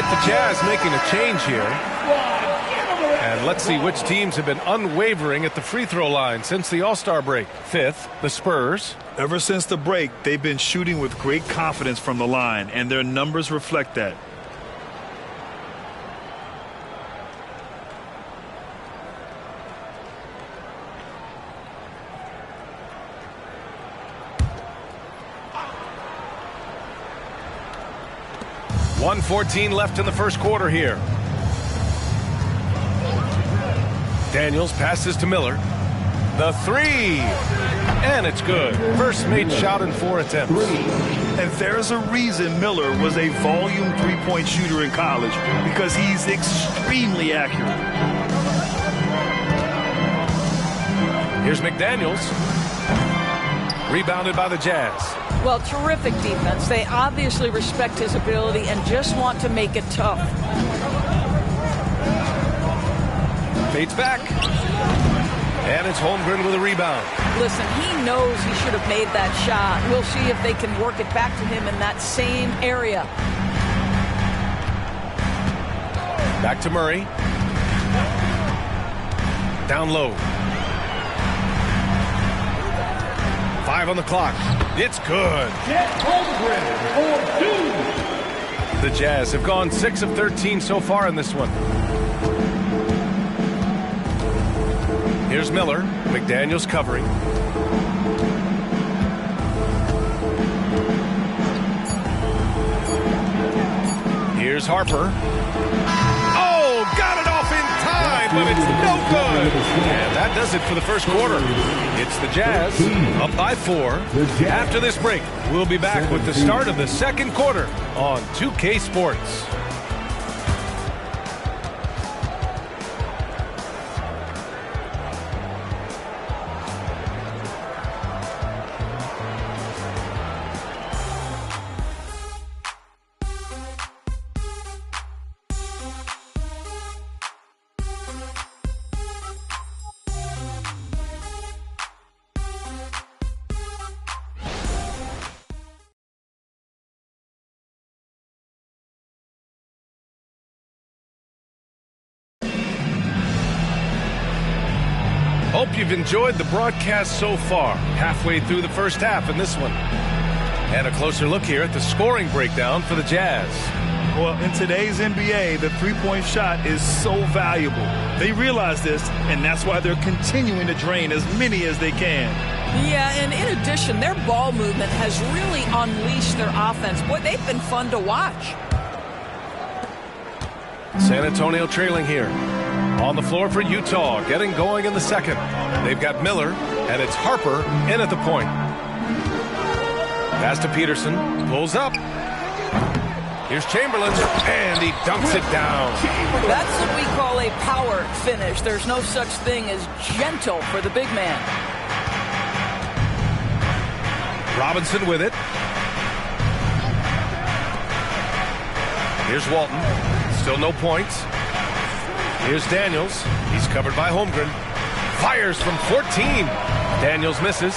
right, the Jazz making a change here. And let's see which teams have been unwavering at the free throw line since the All-Star break. Fifth, the Spurs. Ever since the break, they've been shooting with great confidence from the line, and their numbers reflect that. .114 left in the first quarter here. Daniels passes to Miller. The three. And it's good. First made shot in 4 attempts. And there's a reason Miller was a volume three-point shooter in college, because he's extremely accurate. Here's McDaniels. Rebounded by the Jazz. Well, terrific defense. They obviously respect his ability and just want to make it tough. Fades back. And it's Holmgren with a rebound. Listen, he knows he should have made that shot. We'll see if they can work it back to him in that same area. Back to Murray. Down low. 5 on the clock. It's good. The Jazz have gone 6 of 13 so far in this one. Here's Miller. McDaniels covering. Here's Harper. Oh, got it off in time, but it's no good. And that does it for the first quarter. It's the Jazz up by 4. After this break, we'll be back with the start of the second quarter on 2K Sports. Hope you've enjoyed the broadcast so far. Halfway through the first half in this one. And a closer look here at the scoring breakdown for the Jazz. Well, in today's NBA, the three-point shot is so valuable. They realize this, and that's why they're continuing to drain as many as they can. Yeah, and in addition, their ball movement has really unleashed their offense. Boy, they've been fun to watch. San Antonio trailing here. On the floor for Utah, getting going in the second. They've got Miller, and it's Harper in at the point. Pass to Peterson, pulls up. Here's Chamberlain, and he dunks it down. That's what we call a power finish. There's no such thing as gentle for the big man. Robinson with it. Here's Walton. Still no points. Here's Daniels. He's covered by Holmgren. Fires from 14. Daniels misses.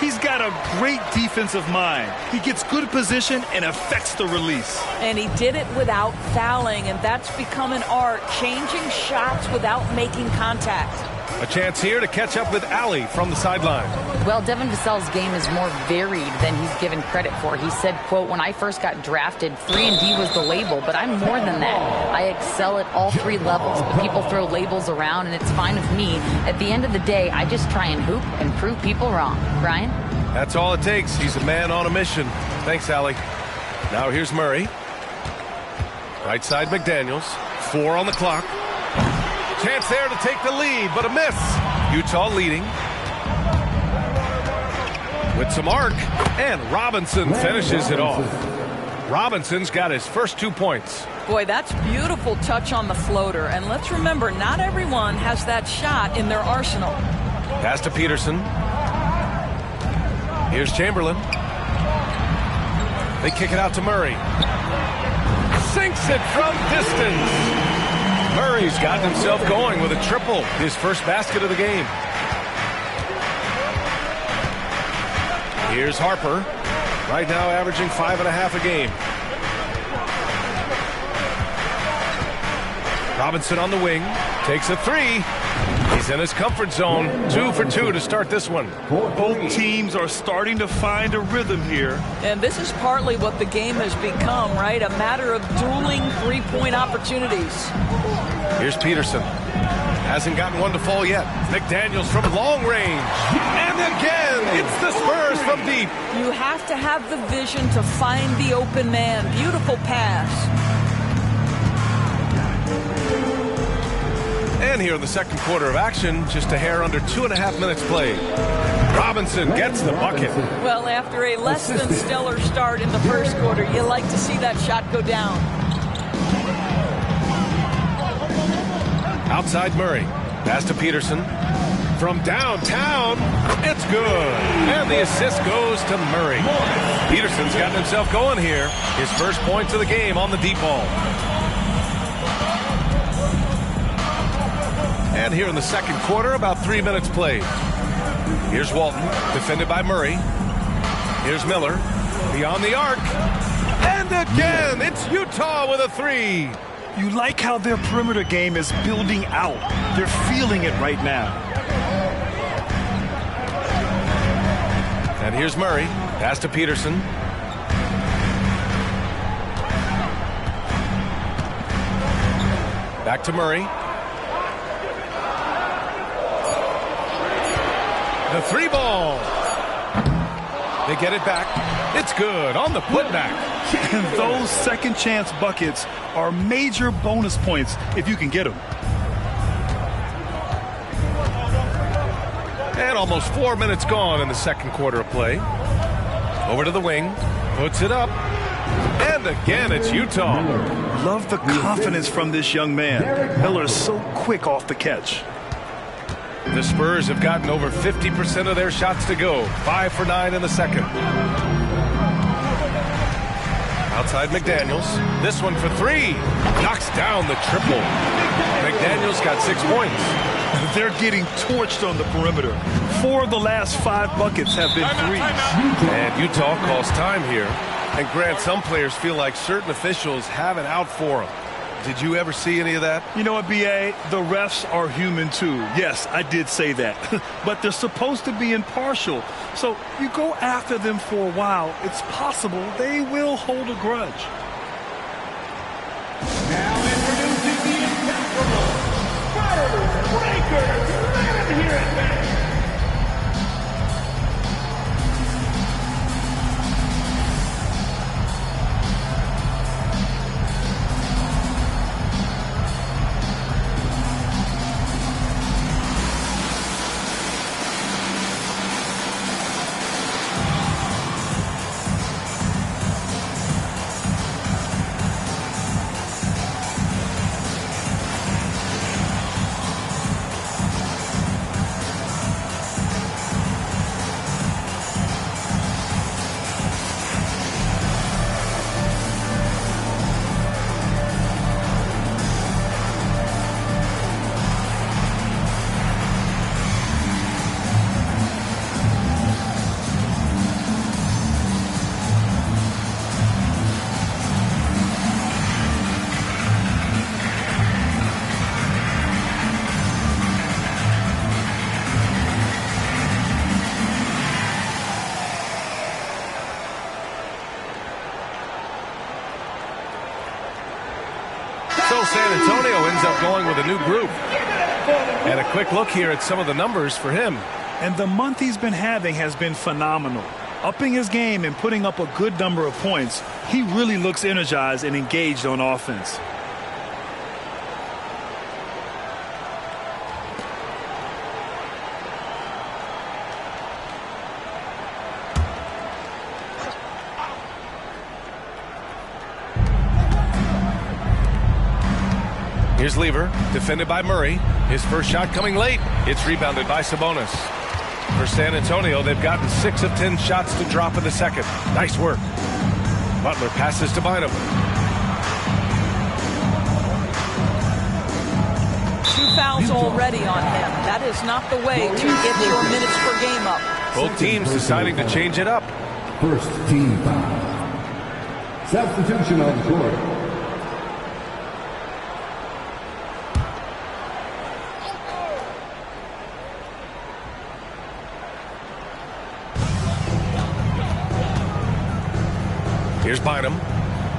He's got a great defensive mind. He gets good position and affects the release. And he did it without fouling, and that's become an art, changing shots without making contact. A chance here to catch up with Allie from the sideline. Well, Devin Vassell's game is more varied than he's given credit for. He said, quote, "When I first got drafted, 3-and-D was the label, but I'm more than that. I excel at all 3 levels. But people throw labels around, and it's fine with me. At the end of the day, I just try and hoop and prove people wrong." Brian? That's all it takes. He's a man on a mission. Thanks, Allie. Now here's Murray. Right side McDaniels. 4 on the clock. Chance there to take the lead, but a miss. Utah leading. With some arc, and Robinson finishes it off. Robinson's got his first 2 points. Boy, that's beautiful touch on the floater. And let's remember, not everyone has that shot in their arsenal. Pass to Peterson. Here's Chamberlain. They kick it out to Murray. Sinks it from distance. Murray's got himself going with a triple, his first basket of the game. Here's Harper, right now averaging 5.5 a game. Robinson on the wing, takes a three. He's in his comfort zone. 2 for 2 to start this one. Both teams are starting to find a rhythm here. And this is partly what the game has become, right? A matter of dueling three-point opportunities. Here's Peterson. Hasn't gotten one to fall yet. McDaniels from long range. And again, it's the Spurs from deep. You have to have the vision to find the open man. Beautiful pass. And here in the second quarter of action, just a hair under 2.5 minutes played. Robinson gets the bucket. Well, after a less than stellar start in the first quarter, you like to see that shot go down. Outside Murray. Pass to Peterson. From downtown, it's good. And the assist goes to Murray. Peterson's gotten himself going here. His first points of the game on the deep ball. And here in the second quarter, about 3 minutes played. Here's Walton, defended by Murray. Here's Miller, beyond the arc. And again, it's Utah with a three. You like how their perimeter game is building out. They're feeling it right now. And here's Murray, pass to Peterson. Back to Murray. The three ball. They get it back. It's good on the putback. And those second chance buckets are major bonus points if you can get them. And almost 4 minutes gone in the second quarter of play. Over to the wing. Puts it up. And again, it's Utah. Love the confidence from this young man. Miller's so quick off the catch. The Spurs have gotten over 50% of their shots to go. 5 for 9 in the second. Outside McDaniels. This one for three. Knocks down the triple. McDaniels got 6 points. They're getting torched on the perimeter. 4 of the last 5 buckets have been threes. And Utah calls time here. And Grant, some players feel like certain officials have it out for them. Did you ever see any of that? You know what, B.A.? The refs are human, too. Yes, I did say that. But they're supposed to be impartial. So you go after them for a while, it's possible they will hold a grudge. Now introducing the incomparable Spurs Breakers. Let him hear it, man. So San Antonio ends up going with a new group. And a quick look here at some of the numbers for him. And the month he's been having has been phenomenal. Upping his game and putting up a good number of points, he really looks energized and engaged on offense. Here's Lever, defended by Murray. His first shot coming late. It's rebounded by Sabonis. For San Antonio, they've gotten 6 of 10 shots to drop in the second. Nice work. Butler passes to Bynum. 2 fouls already on him. That is not the way to get your minutes per game up. Both teams deciding to change it up. First team foul. Substitution on the court. Here's Bynum.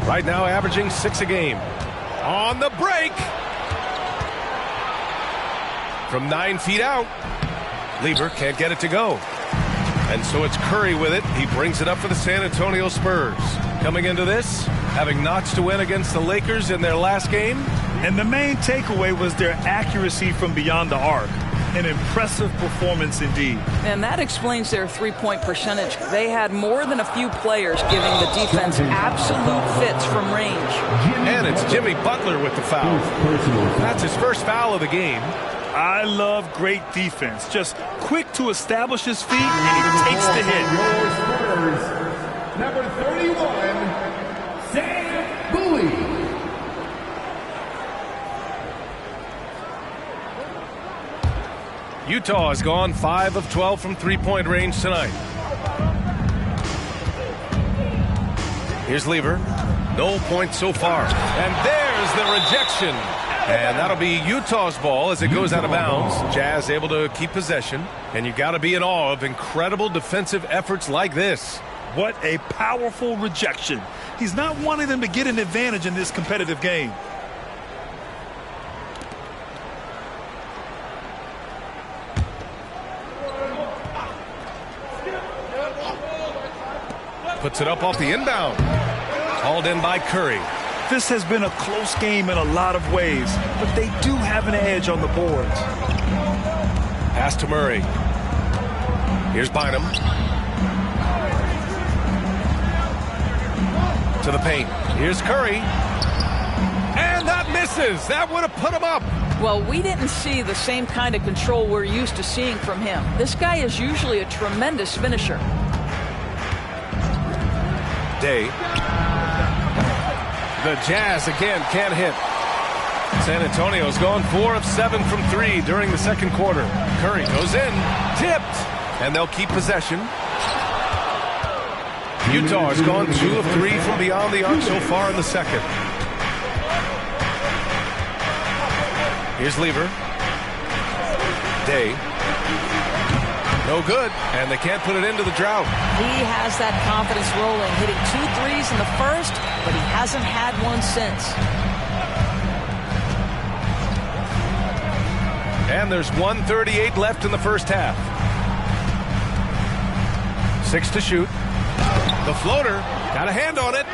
Right now averaging 6 a game. On the break. From 9 feet out. Lieber can't get it to go. And so it's Curry with it. He brings it up for the San Antonio Spurs. Coming into this, having notched to win against the Lakers in their last game. And the main takeaway was their accuracy from beyond the arc. An impressive performance indeed. And that explains their three-point percentage. They had more than a few players giving the defense absolute fits from range. And it's Jimmy Butler with the foul. That's his first foul of the game. I love great defense. Just quick to establish his feet, and he takes the hit. Number 31, Sam Bowie. Utah has gone 5 of 12 from three-point range tonight. Here's Lieber. No points so far. And there's the rejection. And that'll be Utah's ball as it goes out of bounds. Jazz able to keep possession. And you got to be in awe of incredible defensive efforts like this. What a powerful rejection. He's not wanting them to get an advantage in this competitive game. Puts it up off the inbound. Hauled in by Curry. This has been a close game in a lot of ways, but they do have an edge on the boards. Pass to Murray. Here's Bynum. To the paint. Here's Curry. And that misses. That would have put him up. Well, we didn't see the same kind of control we're used to seeing from him. This guy is usually a tremendous finisher. Day. The Jazz again can't hit. San Antonio's gone 4 of 7 from 3 during the second quarter. Curry goes in, tipped, and they'll keep possession. Utah has gone 2 of 3 from beyond the arc so far in the second. Here's Lieber. Day. No good, and they can't put it into the drought. He has that confidence rolling, hitting 2 threes in the first, but he hasn't had one since. And there's 1:38 left in the first half. 6 to shoot. The floater, got a hand on it.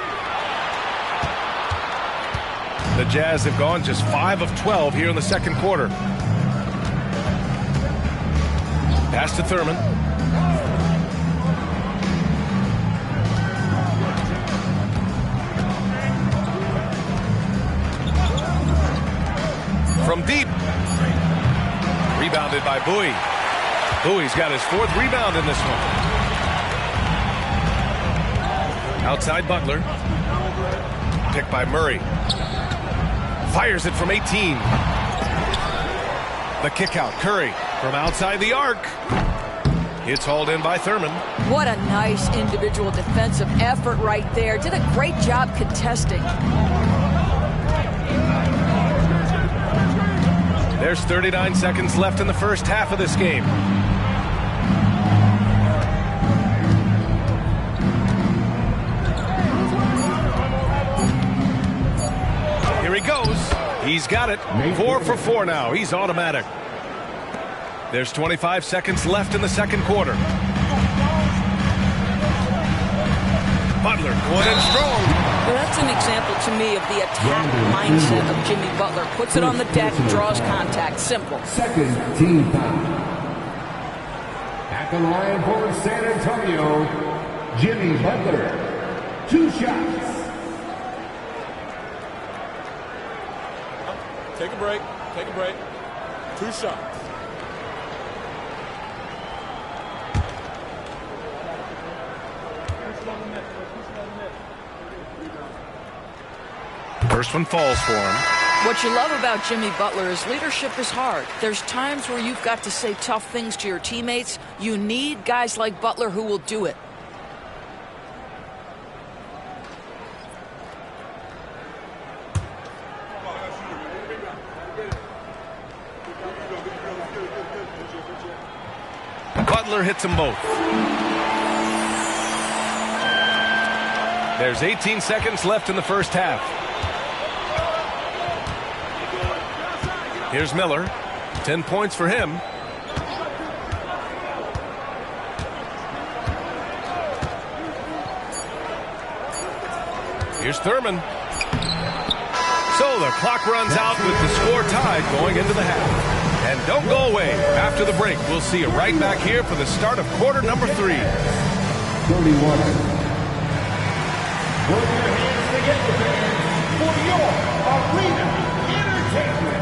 The Jazz have gone just 5 of 12 here in the second quarter. Pass to Thurman. From deep. Rebounded by Bowie. Bowie's got his 4th rebound in this one. Outside Butler. Picked by Murray. Fires it from 18. The kick out. Curry from outside the arc. It's hauled in by Thurman. What a nice individual defensive effort right there. Did a great job contesting. There's 39 seconds left in the first half of this game. Here he goes. He's got it. 4 for 4 now. He's automatic. There's 25 seconds left in the second quarter. Butler going in strong. Well, that's an example to me of the attack mindset of Jimmy Butler. Puts it on the deck, draws contact. Simple. Second team foul. At the line for San Antonio, Jimmy Butler. 2 shots. Take a break. Take a break. 2 shots. First one falls for him. What you love about Jimmy Butler is leadership is hard. There's times where you've got to say tough things to your teammates. You need guys like Butler who will do it. Butler hits them both. There's 18 seconds left in the first half. Here's Miller. 10 points for him. Here's Thurman. So the clock runs out with the score tied going into the half. And don't go away. After the break, we'll see you right back here for the start of quarter number 3. 31. Put your hands together, fans, for your arena entertainment.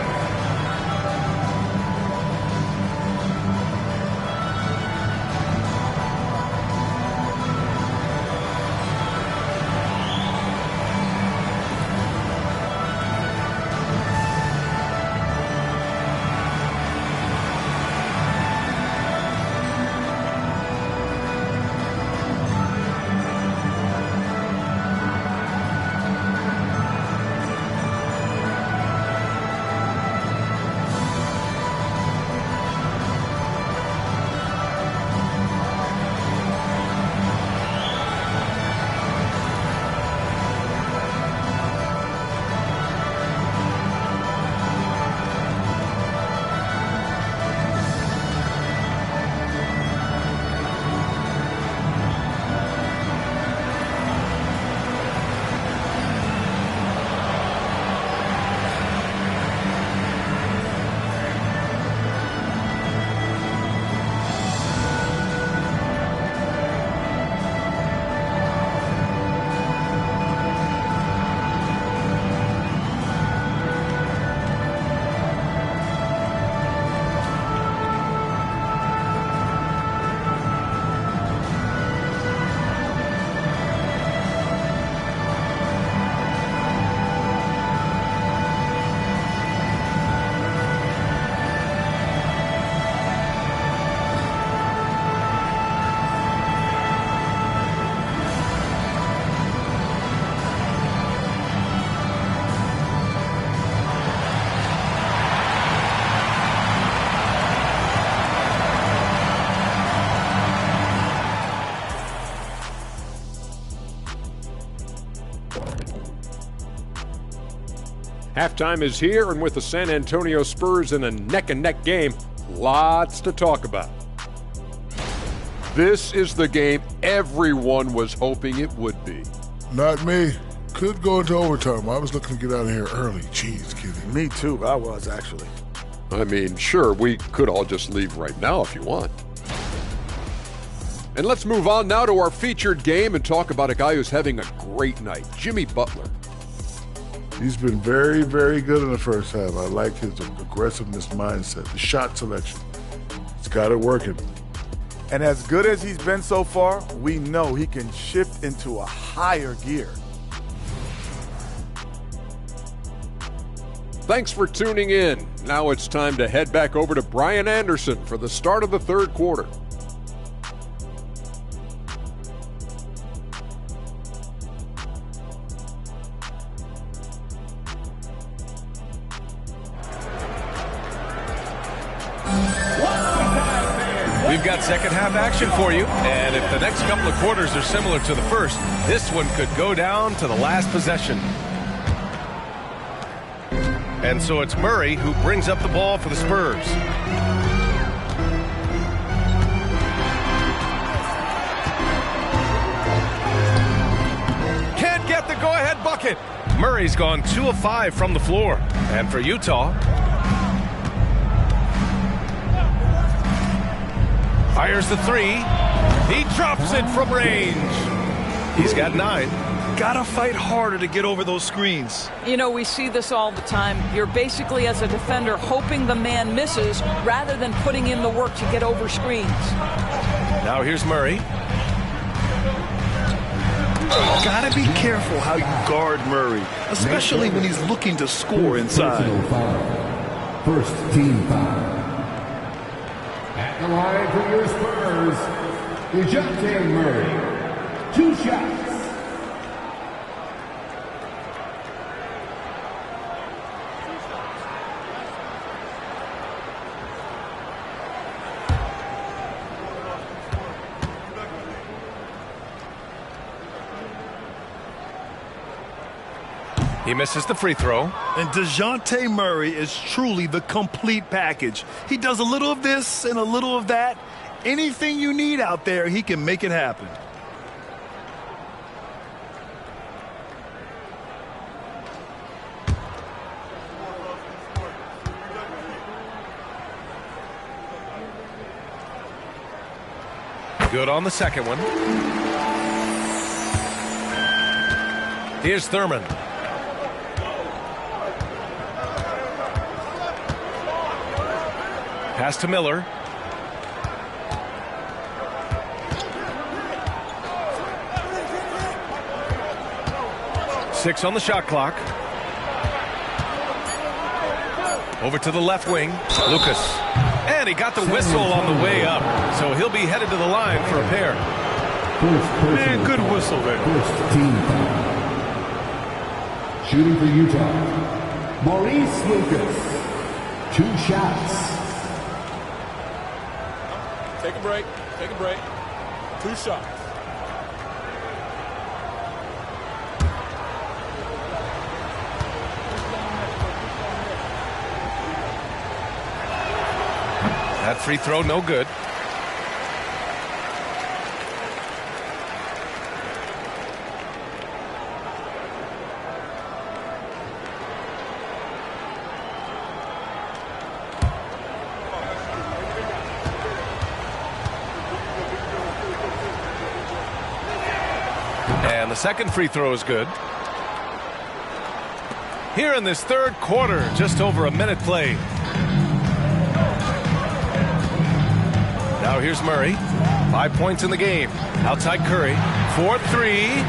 Halftime is here, and with the San Antonio Spurs in a neck-and-neck game, lots to talk about. This is the game everyone was hoping it would be. Not me. Could go into overtime. I was looking to get out of here early. Jeez, kidding. Me too. I was, actually. I mean, sure, we could all just leave right now if you want. And let's move on now to our featured game and talk about a guy who's having a great night, Jimmy Butler. He's been very, very good in the first half. I like his aggressiveness mindset, the shot selection. He's got it working. And as good as he's been so far, we know he can shift into a higher gear. Thanks for tuning in. Now it's time to head back over to Brian Anderson for the start of the third quarter. We've got second half action for you, and if the next couple of quarters are similar to the first, this one could go down to the last possession. And so it's Murray who brings up the ball for the Spurs. Can't get the go-ahead bucket. Murray's gone 2 of 5 from the floor. And for Utah, fires the 3. He drops it from range. He's got 9. Gotta fight harder to get over those screens. You know, we see this all the time. You're basically, as a defender, hoping the man misses rather than putting in the work to get over screens. Now here's Murray. Gotta be careful how you guard Murray, especially when he's looking to score inside. First team foul. At the line for your Spurs, DeJounte Murray. 2 shots. He misses the free throw. And DeJounte Murray is truly the complete package. He does a little of this and a little of that. Anything you need out there, he can make it happen. Good on the second one. Here's Thurman. Pass to Miller. Six on the shot clock. Over to the left wing. Lucas. And he got the whistle on the way up. So he'll be headed to the line for a pair. Man, good whistle there. First team foul. Shooting for Utah, Maurice Lucas. 2 shots. Take a break. Take a break. 2 shots. That free throw, no good. And the second free throw is good. Here in this third quarter, just over a minute played. Now here's Murray. 5 points in the game. Outside Curry. 4-3.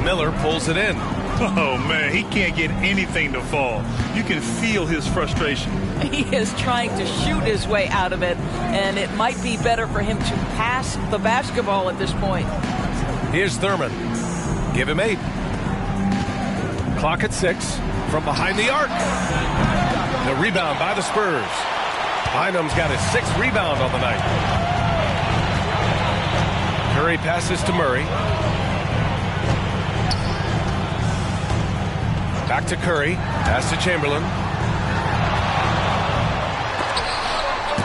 Miller pulls it in. Oh, man, he can't get anything to fall. You can feel his frustration. He is trying to shoot his way out of it, and it might be better for him to pass the basketball at this point. Here's Thurman. Give him 8. Clock at 6. From behind the arc. The rebound by the Spurs. Bynum's got his 6th rebound on the night. Curry passes to Murray. Back to Curry. Pass to Chamberlain.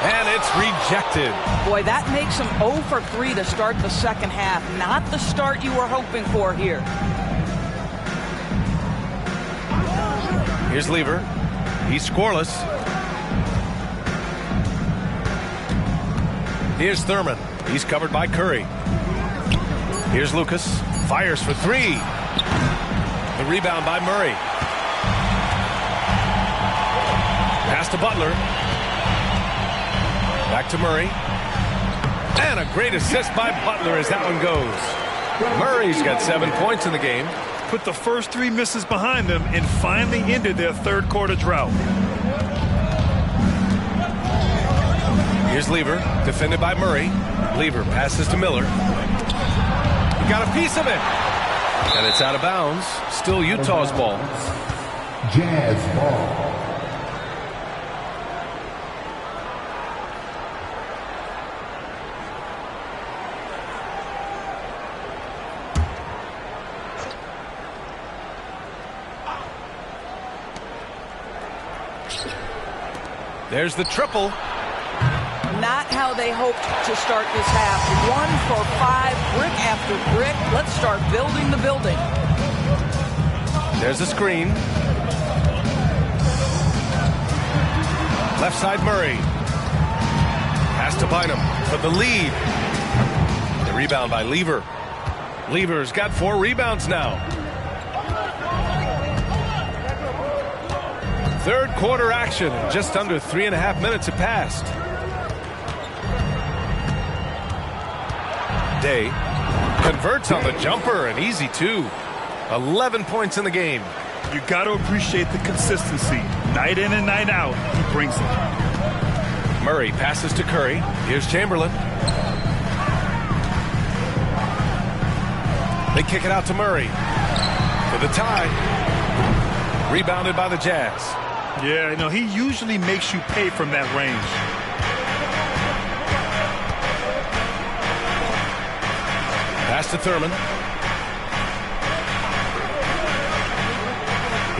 And it's rejected. Boy, that makes him 0 for 3 to start the second half. Not the start you were hoping for here. Here's Lever. He's scoreless. Here's Thurman. He's covered by Curry. Here's Lucas. Fires for 3. The rebound by Murray. Pass to Butler. Back to Murray. And a great assist by Butler as that one goes. Murray's got 7 points in the game. Put the first 3 misses behind them and finally ended their third quarter drought. Here's Lever, defended by Murray. Lever passes to Miller. He got a piece of it. And it's out of bounds. Still Utah's ball. Jazz ball. There's the triple. Not how they hoped to start this half. 1 for 5, brick after brick. Let's start building the building. There's a screen. Left side Murray. Pass to Bynum for the lead. The rebound by Lever. Lever's got 4 rebounds now. Third quarter action. Just under 3.5 minutes have passed. Day converts on the jumper, and easy too. 11 points in the game. You got to appreciate the consistency. Night in and night out, he brings it. Murray passes to Curry. Here's Chamberlain. They kick it out to Murray for the tie. Rebounded by the Jazz. Yeah, you know, he usually makes you pay from that range. Pass to Thurman.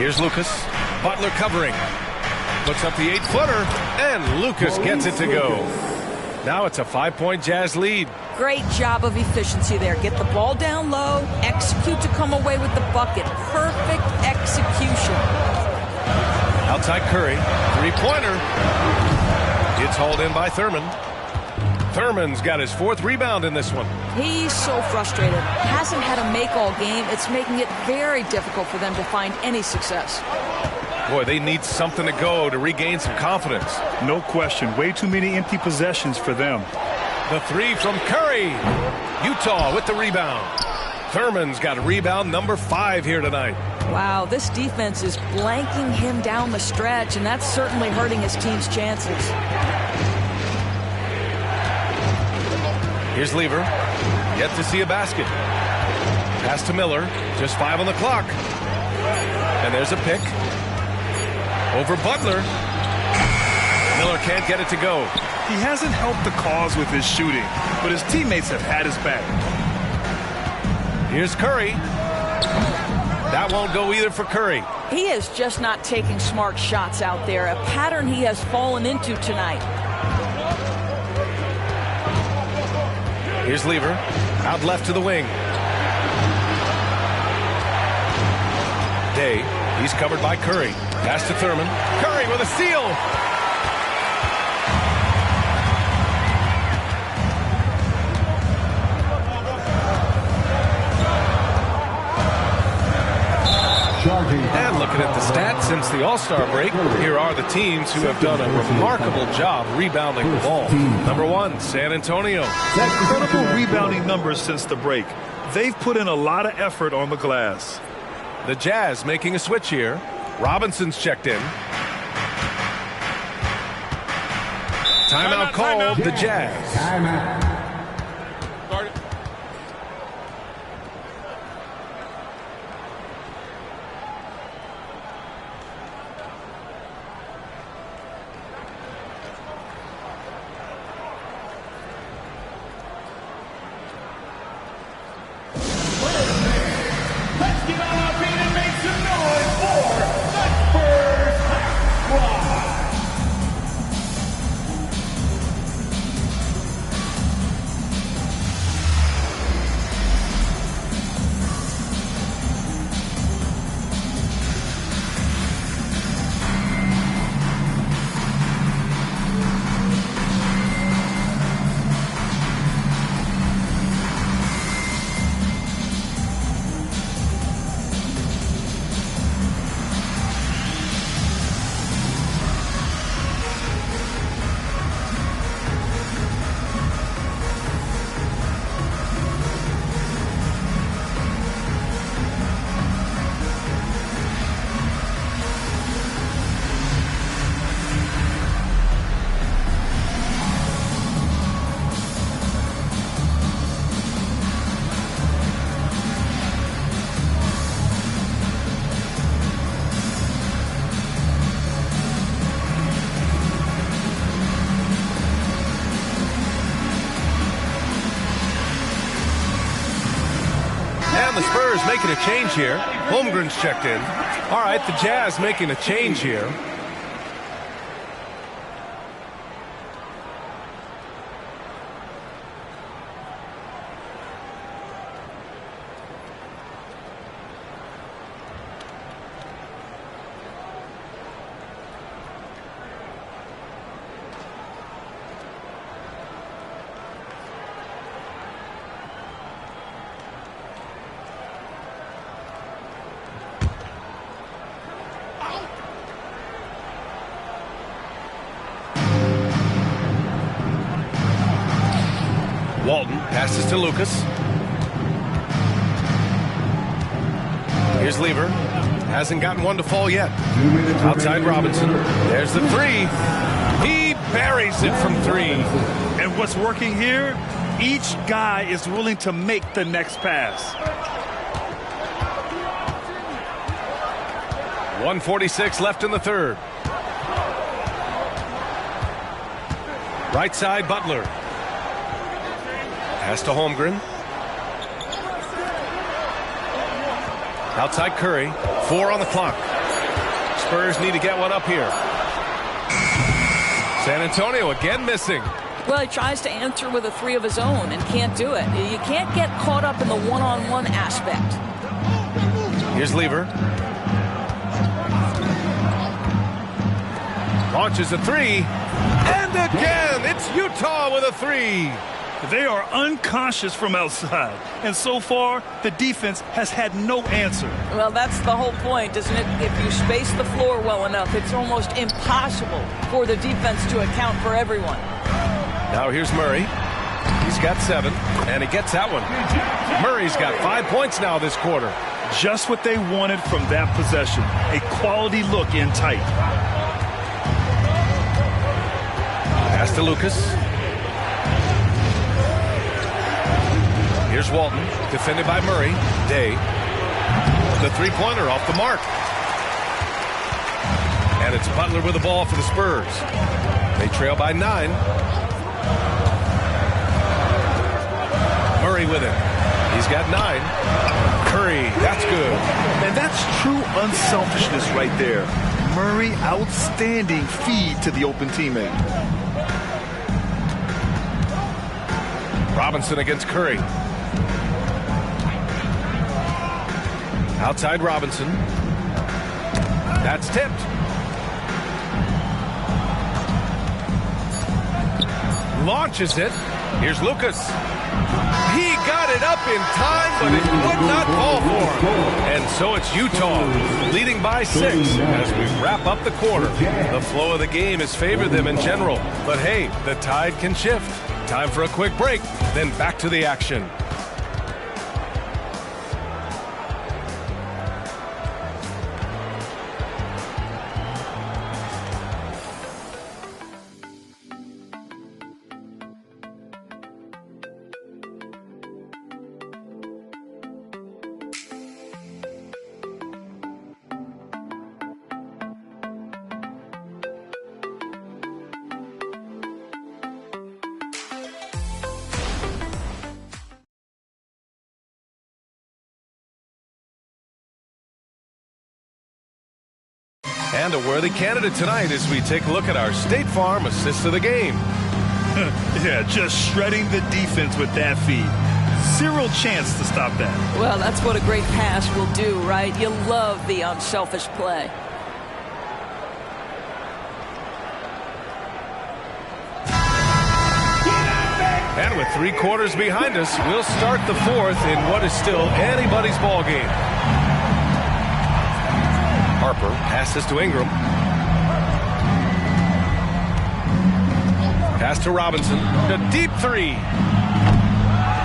Here's Lucas. Butler covering. Puts up the 8-footer, and Lucas gets it to go. Now it's a 5-point Jazz lead. Great job of efficiency there. Get the ball down low, execute to come away with the bucket. Perfect execution. Outside Curry. Three-pointer. It's hauled in by Thurman. Thurman's got his 4th rebound in this one. He's so frustrated. Hasn't had a make all game. It's making it very difficult for them to find any success. Boy, they need something to go to regain some confidence. No question. Way too many empty possessions for them. The 3 from Curry. Utah with the rebound. Thurman's got a rebound number 5 here tonight. Wow, this defense is blanking him down the stretch, and that's certainly hurting his team's chances. Here's Lever. Yet to see a basket. Pass to Miller. Just 5 on the clock. And there's a pick. Over Butler. Miller can't get it to go. He hasn't helped the cause with his shooting, but his teammates have had his back. Here's Curry. That won't go either for Curry. He is just not taking smart shots out there, a pattern he has fallen into tonight. Here's Lever. Out left to the wing. Day. He's covered by Curry. Pass to Thurman. Curry with a steal. And looking at the stats since the All-Star break, here are the teams who have done a remarkable job rebounding the ball. Number 1, San Antonio. Incredible rebounding numbers since the break. They've put in a lot of effort on the glass. The Jazz making a switch here. Robinson's checked in. Timeout called, the Jazz. Timeout. And the Spurs making a change here. Holmgren's checked in. All right, the Jazz making a change here. Walton passes to Lucas. Here's Lever. Hasn't gotten one to fall yet. Outside Robinson. There's the 3. He buries it from 3. And what's working here? Each guy is willing to make the next pass. 1:46 left in the third. Right side, Butler. Pass to Holmgren. Outside Curry. 4 on the clock. Spurs need to get one up here. San Antonio again missing. Well, he tries to answer with a three of his own and can't do it. You can't get caught up in the one-on-one aspect. Here's Lever. Launches a three. And again, it's Utah with a three. They are unconscious from outside. And so far, the defense has had no answer. Well, that's the whole point, isn't it? If you space the floor well enough, it's almost impossible for the defense to account for everyone. Now here's Murray. He's got 7, and he gets that one. Murray's got 5 points now this quarter. Just what they wanted from that possession. A quality look in tight. Pass to Lucas. Here's Walton, defended by Murray. Day. The three-pointer off the mark. And it's Butler with the ball for the Spurs. They trail by 9. Murray with it. He's got 9. Curry, that's good. And that's true unselfishness right there. Murray, outstanding feed to the open teammate. Robinson against Curry. Outside Robinson. That's tipped. Launches it. Here's Lucas. He got it up in time, but it would not fall for him. And so it's Utah leading by 6 as we wrap up the quarter. The flow of the game has favored them in general. But hey, the tide can shift. Time for a quick break, then back to the action. And a worthy candidate tonight as we take a look at our State Farm assist of the game. Yeah, just shredding the defense with that feed. Zero chance to stop that. Well, that's what a great pass will do, right? You love the unselfish play. And with 3 quarters behind us, we'll start the 4th in what is still anybody's ball game. Harper passes to Ingram. Pass to Robinson. A deep 3.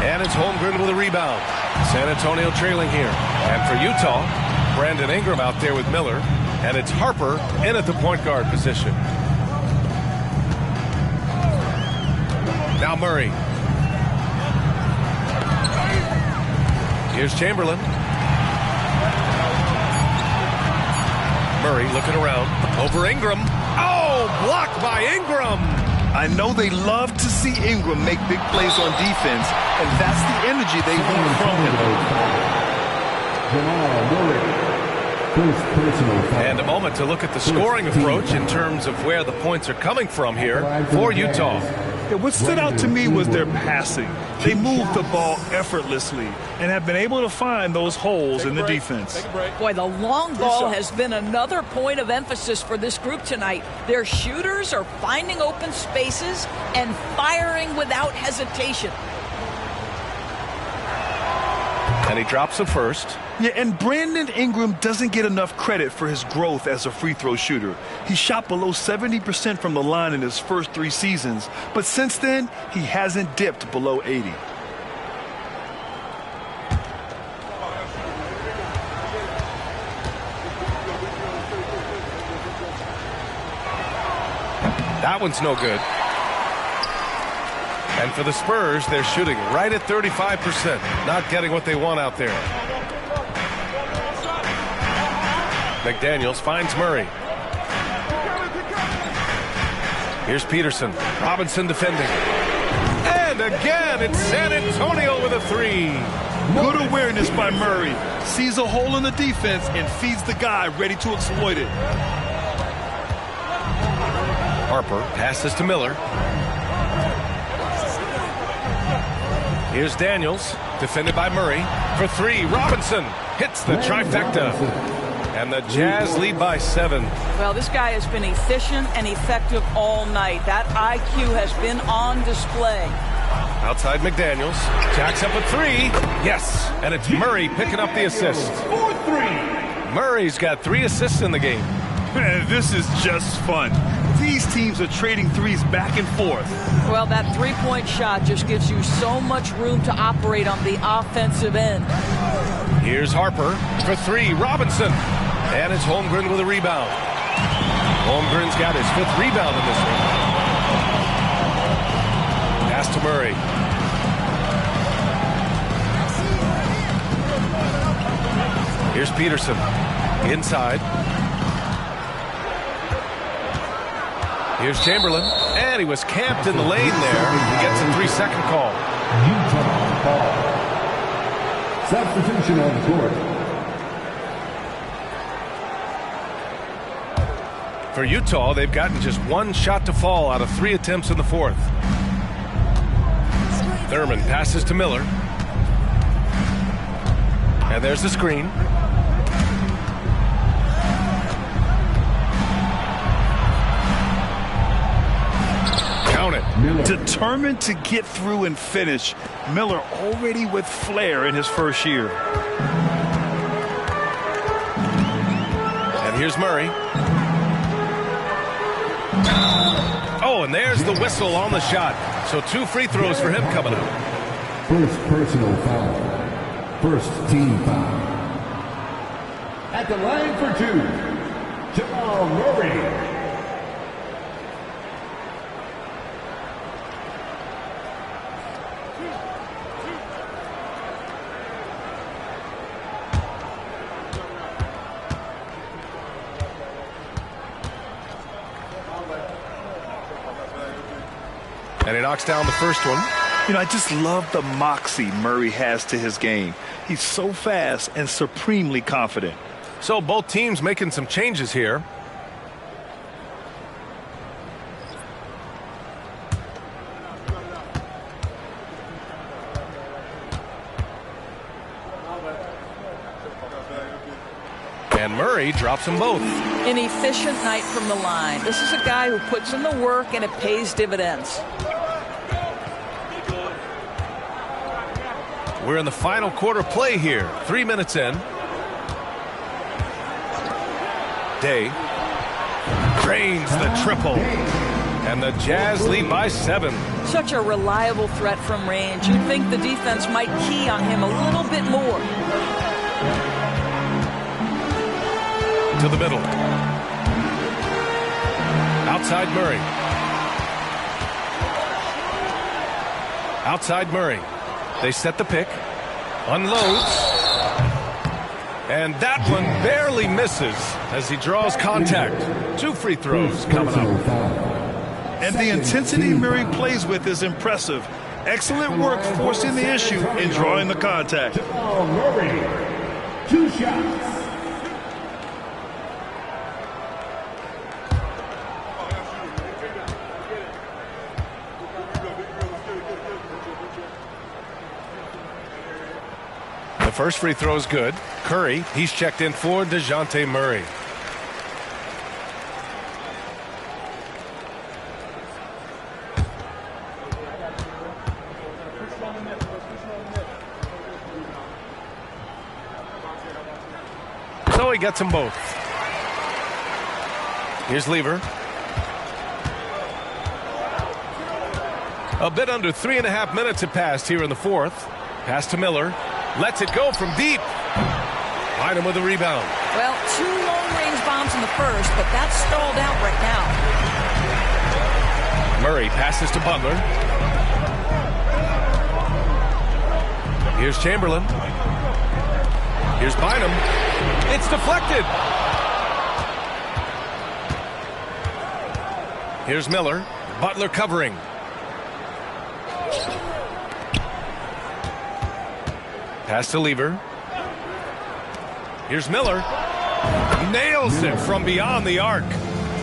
And it's Holmgren with a rebound. San Antonio trailing here. And for Utah, Brandon Ingram out there with Miller. And it's Harper in at the point guard position. Now Murray. Here's Chamberlain. Murray looking around. Over Ingram. Oh, blocked by Ingram. I know they love to see Ingram make big plays on defense, and that's the energy they want from him. And a moment to look at the scoring approach in terms of where the points are coming from here for Utah. Yeah, what stood out to me was their passing. They moved the ball effortlessly and have been able to find those holes in the defense. Boy, the long ball has been another point of emphasis for this group tonight. Their shooters are finding open spaces and firing without hesitation. And he drops the first. Yeah, and Brandon Ingram doesn't get enough credit for his growth as a free throw shooter. He shot below 70% from the line in his first 3 seasons, but since then, he hasn't dipped below 80. That one's no good. And for the Spurs, they're shooting right at 35%, not getting what they want out there. McDaniels finds Murray. Here's Peterson. Robinson defending. And again, it's San Antonio with a 3. Good awareness by Murray. Sees a hole in the defense and feeds the guy ready to exploit it. Harper passes to Miller. Here's Daniels, defended by Murray. For three, Robinson hits the trifecta. And the Jazz lead by 7. Well, this guy has been efficient and effective all night. That IQ has been on display. Outside McDaniels. Jacks up a 3. Yes. And it's Murray picking up the assist. Murray's got 3 assists in the game. Man, this is just fun. These teams are trading threes back and forth. Well, that three-point shot just gives you so much room to operate on the offensive end. Here's Harper for 3. Robinson. And it's Holmgren with a rebound. Holmgren's got his 5th rebound in this one. Pass to Murray. Here's Peterson. Inside. Here's Chamberlain. And he was camped in the lane there. He gets a 3-second call. Utah ball. Substitution on the court. For Utah, they've gotten just 1 shot to fall out of 3 attempts in the 4th. Thurman passes to Miller. And there's the screen. Count it. Miller. Determined to get through and finish. Miller already with flair in his first year. And here's Murray. Oh, and there's the whistle on the shot. So 2 free throws for him coming up. First personal foul. First team foul. At the line for 2, Jamal Murray. And he knocks down the first one. You know, I just love the moxie Murray has to his game. He's so fast and supremely confident. So both teams making some changes here. And Murray drops them both. An efficient night from the line. This is a guy who puts in the work and it pays dividends. We're in the final quarter play here. 3 minutes in. Day drains the triple. And the Jazz lead by 7. Such a reliable threat from range. You'd think the defense might key on him a little bit more. To the middle. Outside Murray. Outside Murray. They set the pick. Unloads. And that one barely misses as he draws contact. 2 free throws coming up. And the intensity Murray plays with is impressive. Excellent work forcing the issue and drawing the contact. Jamal Murray. 2 shots. The first free throw is good. Curry, he's checked in for DeJounte Murray. So he gets them both. Here's Lever. A bit under 3.5 minutes have passed here in the 4th. Pass to Miller. Lets it go from deep. Bynum with a rebound. Well, 2 long-range bombs in the first, but that's stalled out right now. Murray passes to Butler. Here's Chamberlain. Here's Bynum. It's deflected. Here's Miller. Butler covering. Pass to Lever. Here's Miller. Nails it from beyond the arc.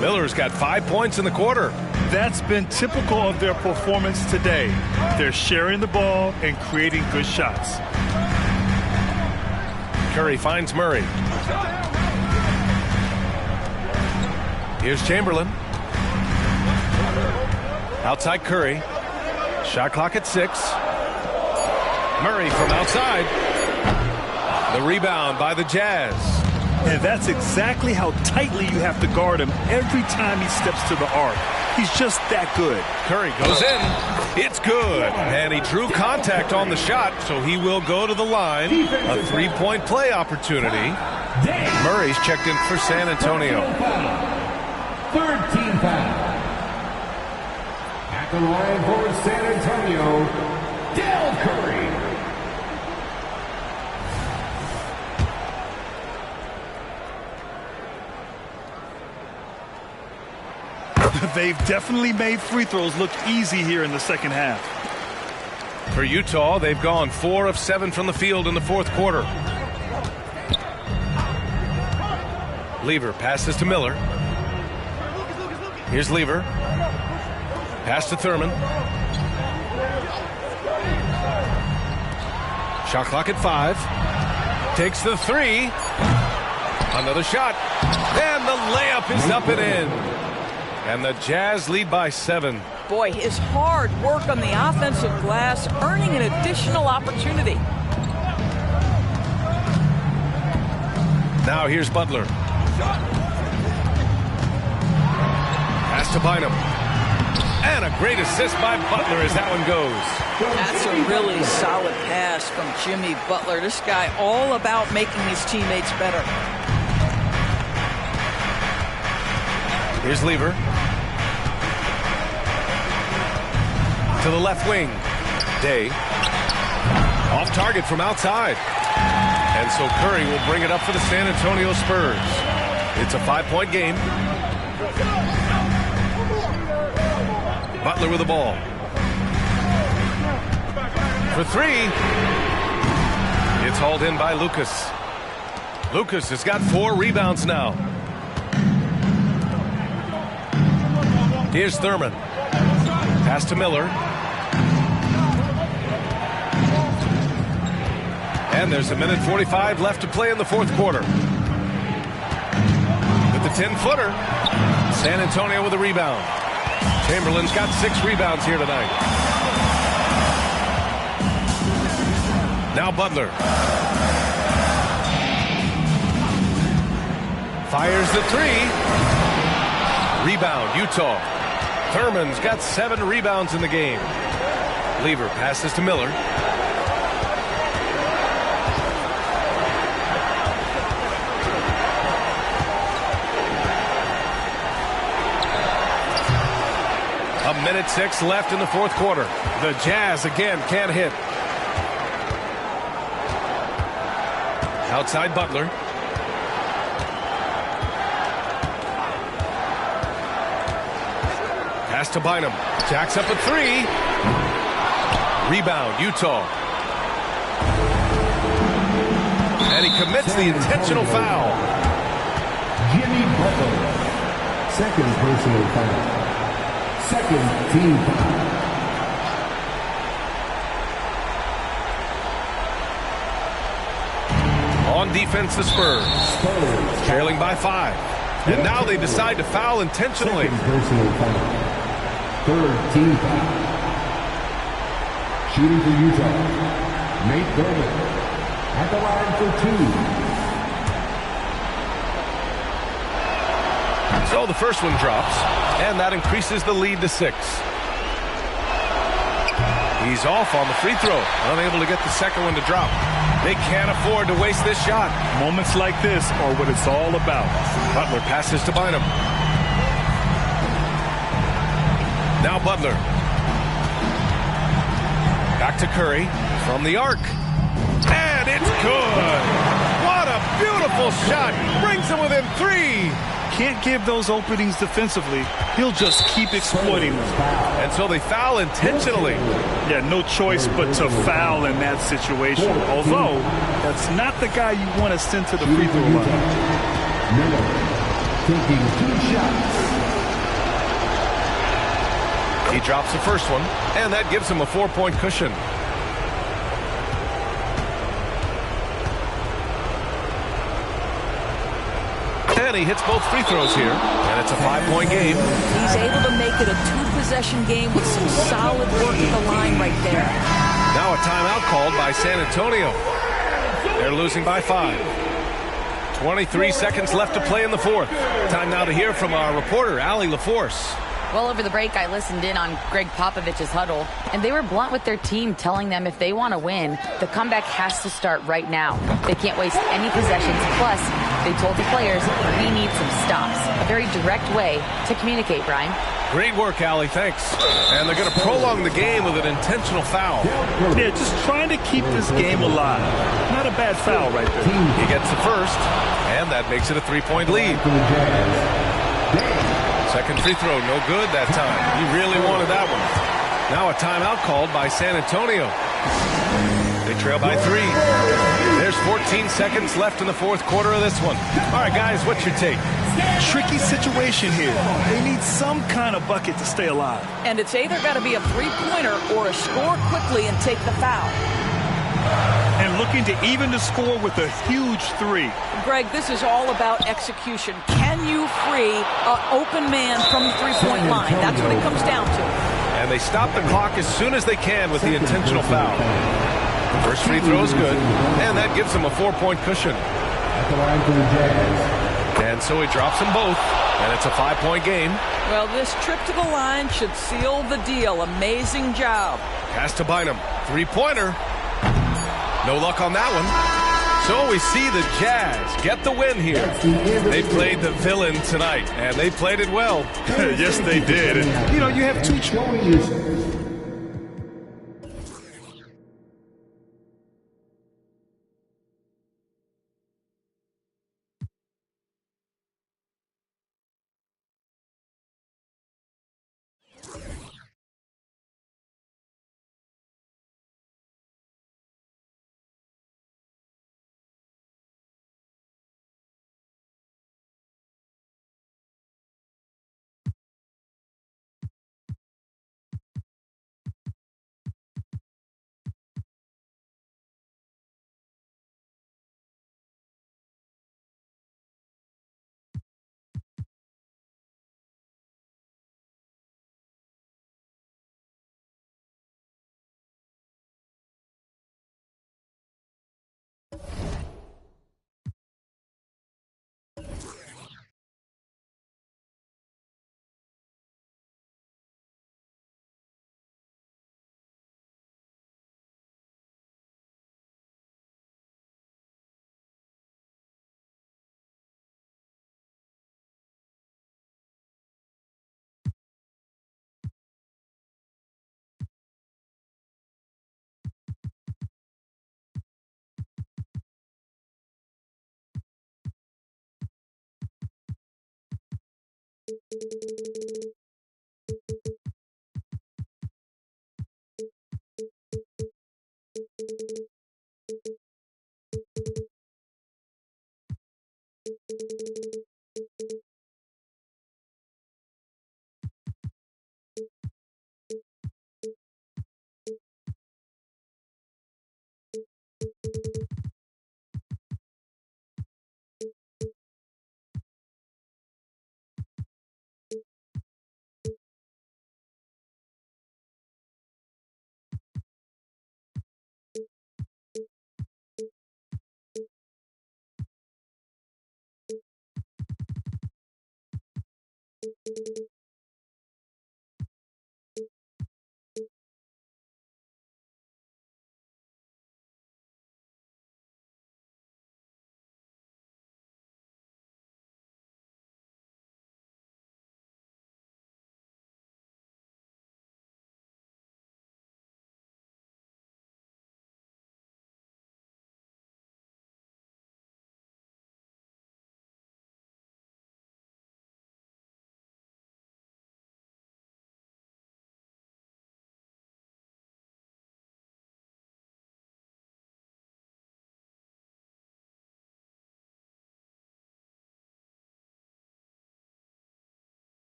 Miller's got 5 points in the quarter. That's been typical of their performance today. They're sharing the ball and creating good shots. Curry finds Murray. Here's Chamberlain. Outside Curry. Shot clock at 6. Murray from outside. The rebound by the Jazz. And that's exactly how tightly you have to guard him every time he steps to the arc. He's just that good. Curry goes in. It's good. And he drew contact on the shot, so he will go to the line. A three-point play opportunity. Murray's checked in for San Antonio. Third team foul. At the line for San Antonio, Dell Curry. They've definitely made free throws look easy here in the second half. For Utah, they've gone 4 of 7 from the field in the fourth quarter. Lever passes to Miller. Here's Lever. Pass to Thurman. Shot clock at 5. Takes the 3. Another shot. And the layup is up and in. And the Jazz lead by 7. Boy, his hard work on the offensive glass, earning an additional opportunity. Now here's Butler. Pass to Bynum. And a great assist by Butler as that one goes. That's a really solid pass from Jimmy Butler. This guy all about making his teammates better. Here's Lever. To the left wing. Day. Off target from outside. And so Curry will bring it up for the San Antonio Spurs. It's a 5-point game. Butler with the ball. For 3. It's hauled in by Lucas. Lucas has got 4 rebounds now. Here's Thurman. Pass to Miller. And there's a minute 45 left to play in the fourth quarter. With the 10-footer, San Antonio with a rebound. Chamberlain's got 6 rebounds here tonight. Now Butler. Fires the 3. Rebound, Utah. Thurman's got 7 rebounds in the game. Lever passes to Miller. A minute 6 left in the fourth quarter. The Jazz again can't hit. Outside Butler. Pass to Bynum. Jacks up a 3. Rebound, Utah. And he commits the intentional foul. Jimmy Butler. Second personal foul. Second team foul. On defense, the Spurs. Trailing by 5. And now they decide to foul intentionally. Second personal foul. Third team foul. Shooting for Utah, Nate Thurman. At the line for 2. So the first one drops, and that increases the lead to 6. He's off on the free throw, unable to get the second one to drop. They can't afford to waste this shot. Moments like this are what it's all about. Butler passes to Bynum. Now Butler. Back to Curry from the arc. And it's good. What a beautiful shot. Brings him within 3. can't give those openings defensively, he'll just keep exploiting them. And so they foul intentionally. Yeah, no choice but to foul in that situation. Although, that's not the guy you want to send to the free throw line. Miller taking 2 shots. He drops the first one, and that gives him a 4-point cushion. And he hits both free throws here, and it's a 5-point game. He's able to make it a 2-possession game with some solid work at the line right there. Now a timeout called by San Antonio. They're losing by 5. 23 seconds left to play in the fourth. Time now to hear from our reporter, Allie LaForce. Well, over the break, I listened in on Greg Popovich's huddle, and they were blunt with their team, telling them if they want to win, the comeback has to start right now. They can't waste any possessions. Plus, they told the players, we need some stops. A very direct way to communicate, Brian. Great work, Allie. Thanks. And they're going to prolong the game with an intentional foul. Yeah, just trying to keep this game alive. Not a bad foul right there. He gets the first, and that makes it a 3-point lead. Second free throw, no good that time. He really wanted that one. Now a timeout called by San Antonio. They trail by 3. There's 14 seconds left in the fourth quarter of this one. All right, guys, what's your take? Tricky situation here. They need some kind of bucket to stay alive. And it's either got to be a three-pointer or a score quickly and take the foul. And looking to even the score with a huge 3. Greg, this is all about execution. Can you free an open man from the three-point line? That's what it comes down to. And they stop the clock as soon as they can with the intentional foul. First free throw is good, and that gives them a 4-point cushion. At the line for the Jazz. And so he drops them both, and it's a 5-point game. Well, this trip to the line should seal the deal. Amazing job. Has to bind him. 3-pointer. No luck on that one. So we see the Jazz get the win here. They played the villain tonight, and they played it well. Yes, they did. And, you have 2 choices.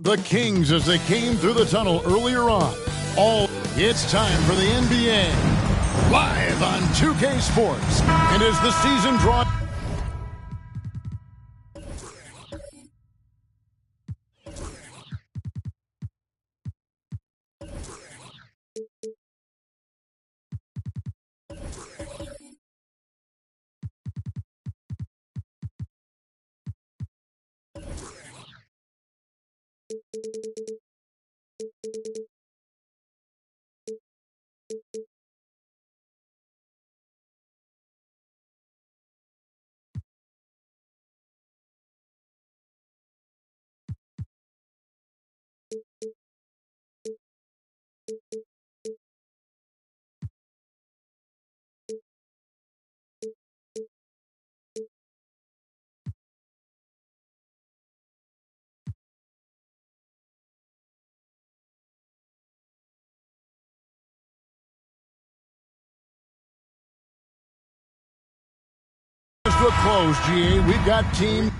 The Kings as they came through the tunnel earlier on. It's time for the NBA. Live on 2K Sports. And as the season draws... to a close, GA. We've got team...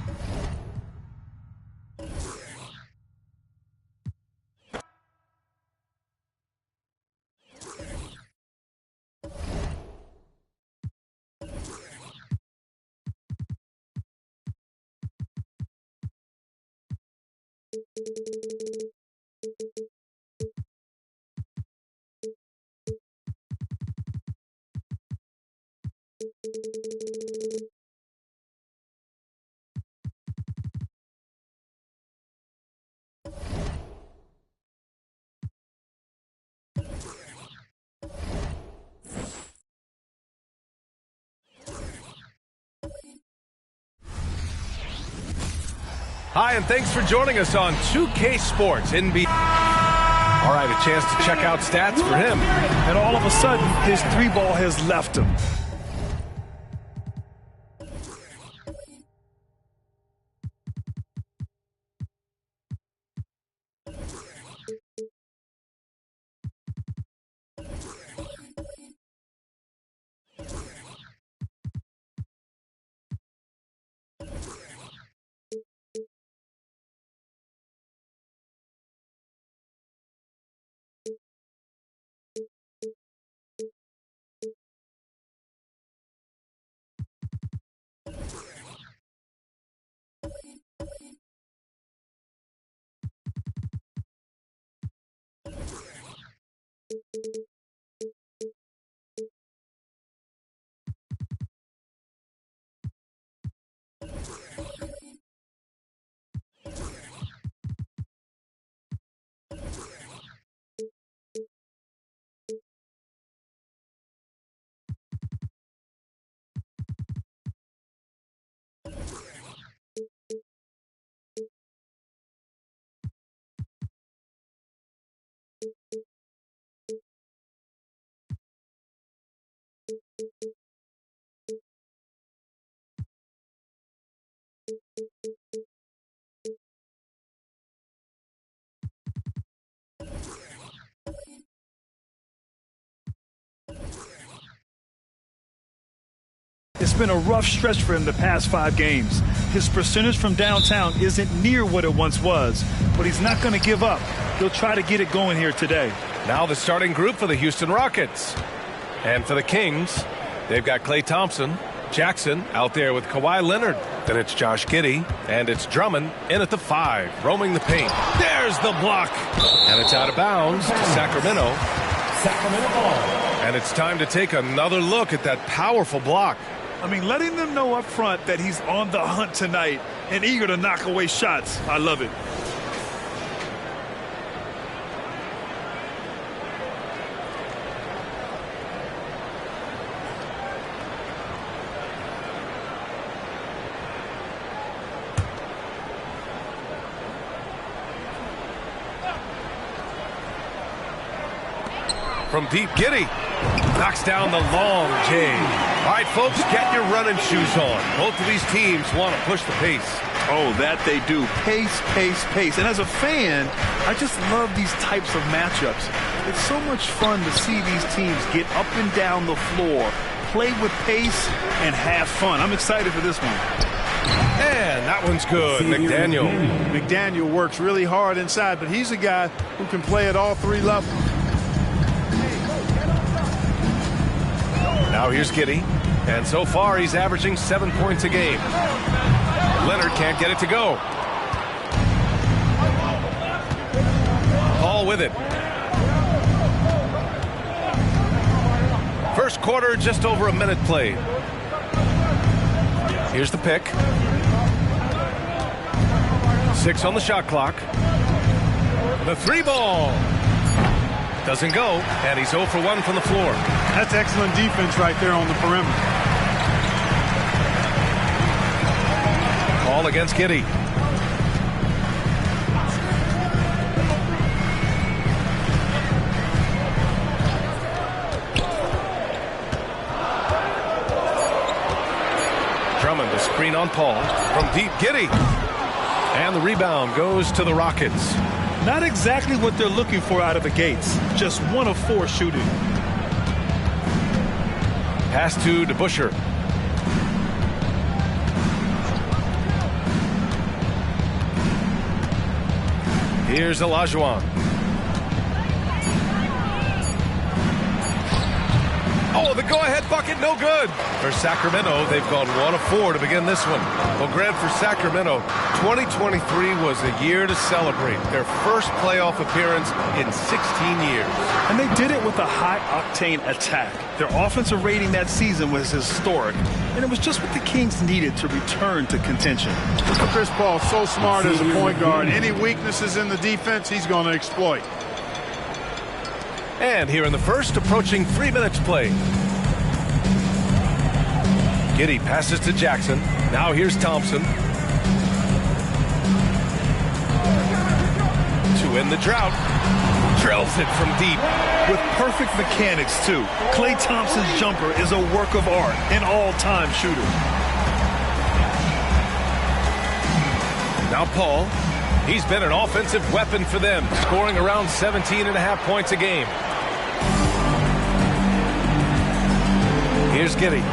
Hi, and thanks for joining us on 2K Sports NBA. All right, a chance to check out stats for him. And all of a sudden, his three ball has left him. It's been a rough stretch for him the past 5 games. His percentage from downtown isn't near what it once was, but he's not going to give up. He'll try to get it going here today. Now the starting group for the Houston Rockets. And for the Kings, they've got Klay Thompson, Jackson out there with Kawhi Leonard. Then it's Josh Giddey, and it's Drummond in at the 5, roaming the paint. There's the block. And it's out of bounds to Sacramento. Sacramento ball. And it's time to take another look at that powerful block. I mean, letting them know up front that he's on the hunt tonight and eager to knock away shots. I love it. From deep, Giddey knocks down the long J. All right, folks, get your running shoes on. Both of these teams want to push the pace. Oh, that they do. Pace, pace, pace. And as a fan, I just love these types of matchups. It's so much fun to see these teams get up and down the floor, play with pace and have fun. I'm excited for this one. And that one's good. McDaniel. McDaniel works really hard inside, but he's a guy who can play at all three levels. Now here's Giddey. And so far, he's averaging 7 points a game. Leonard can't get it to go. Paul with it. First quarter, just over a minute played. Here's the pick. 6 on the shot clock. The 3-ball. Doesn't go, and he's 0 for 1 from the floor. That's excellent defense right there on the perimeter. Ball against Giddey. Drummond, a screen on Paul. From deep, Giddey. And the rebound goes to the Rockets. Not exactly what they're looking for out of the gates. Just 1 of 4 shooting. Pass to DeBusschere. Here's Olajuwon. Oh, the go-ahead bucket, no good. For Sacramento, they've gone 1 of 4 to begin this one. Well, Grant, for Sacramento, 2023 was a year to celebrate. Their first playoff appearance in 16 years. And they did it with a high-octane attack. Their offensive rating that season was historic, and it was just what the Kings needed to return to contention. Chris Paul's so smart as a point guard. Any weaknesses in the defense, he's going to exploit. And here in the first, approaching 3 minutes played. Giddey passes to Jackson. Now here's Thompson. To end the drought. Drills it from deep. With perfect mechanics, too. Klay Thompson's jumper is a work of art, an all-time shooter. Now Paul. He's been an offensive weapon for them, scoring around 17.5 points a game. Here's Giddey.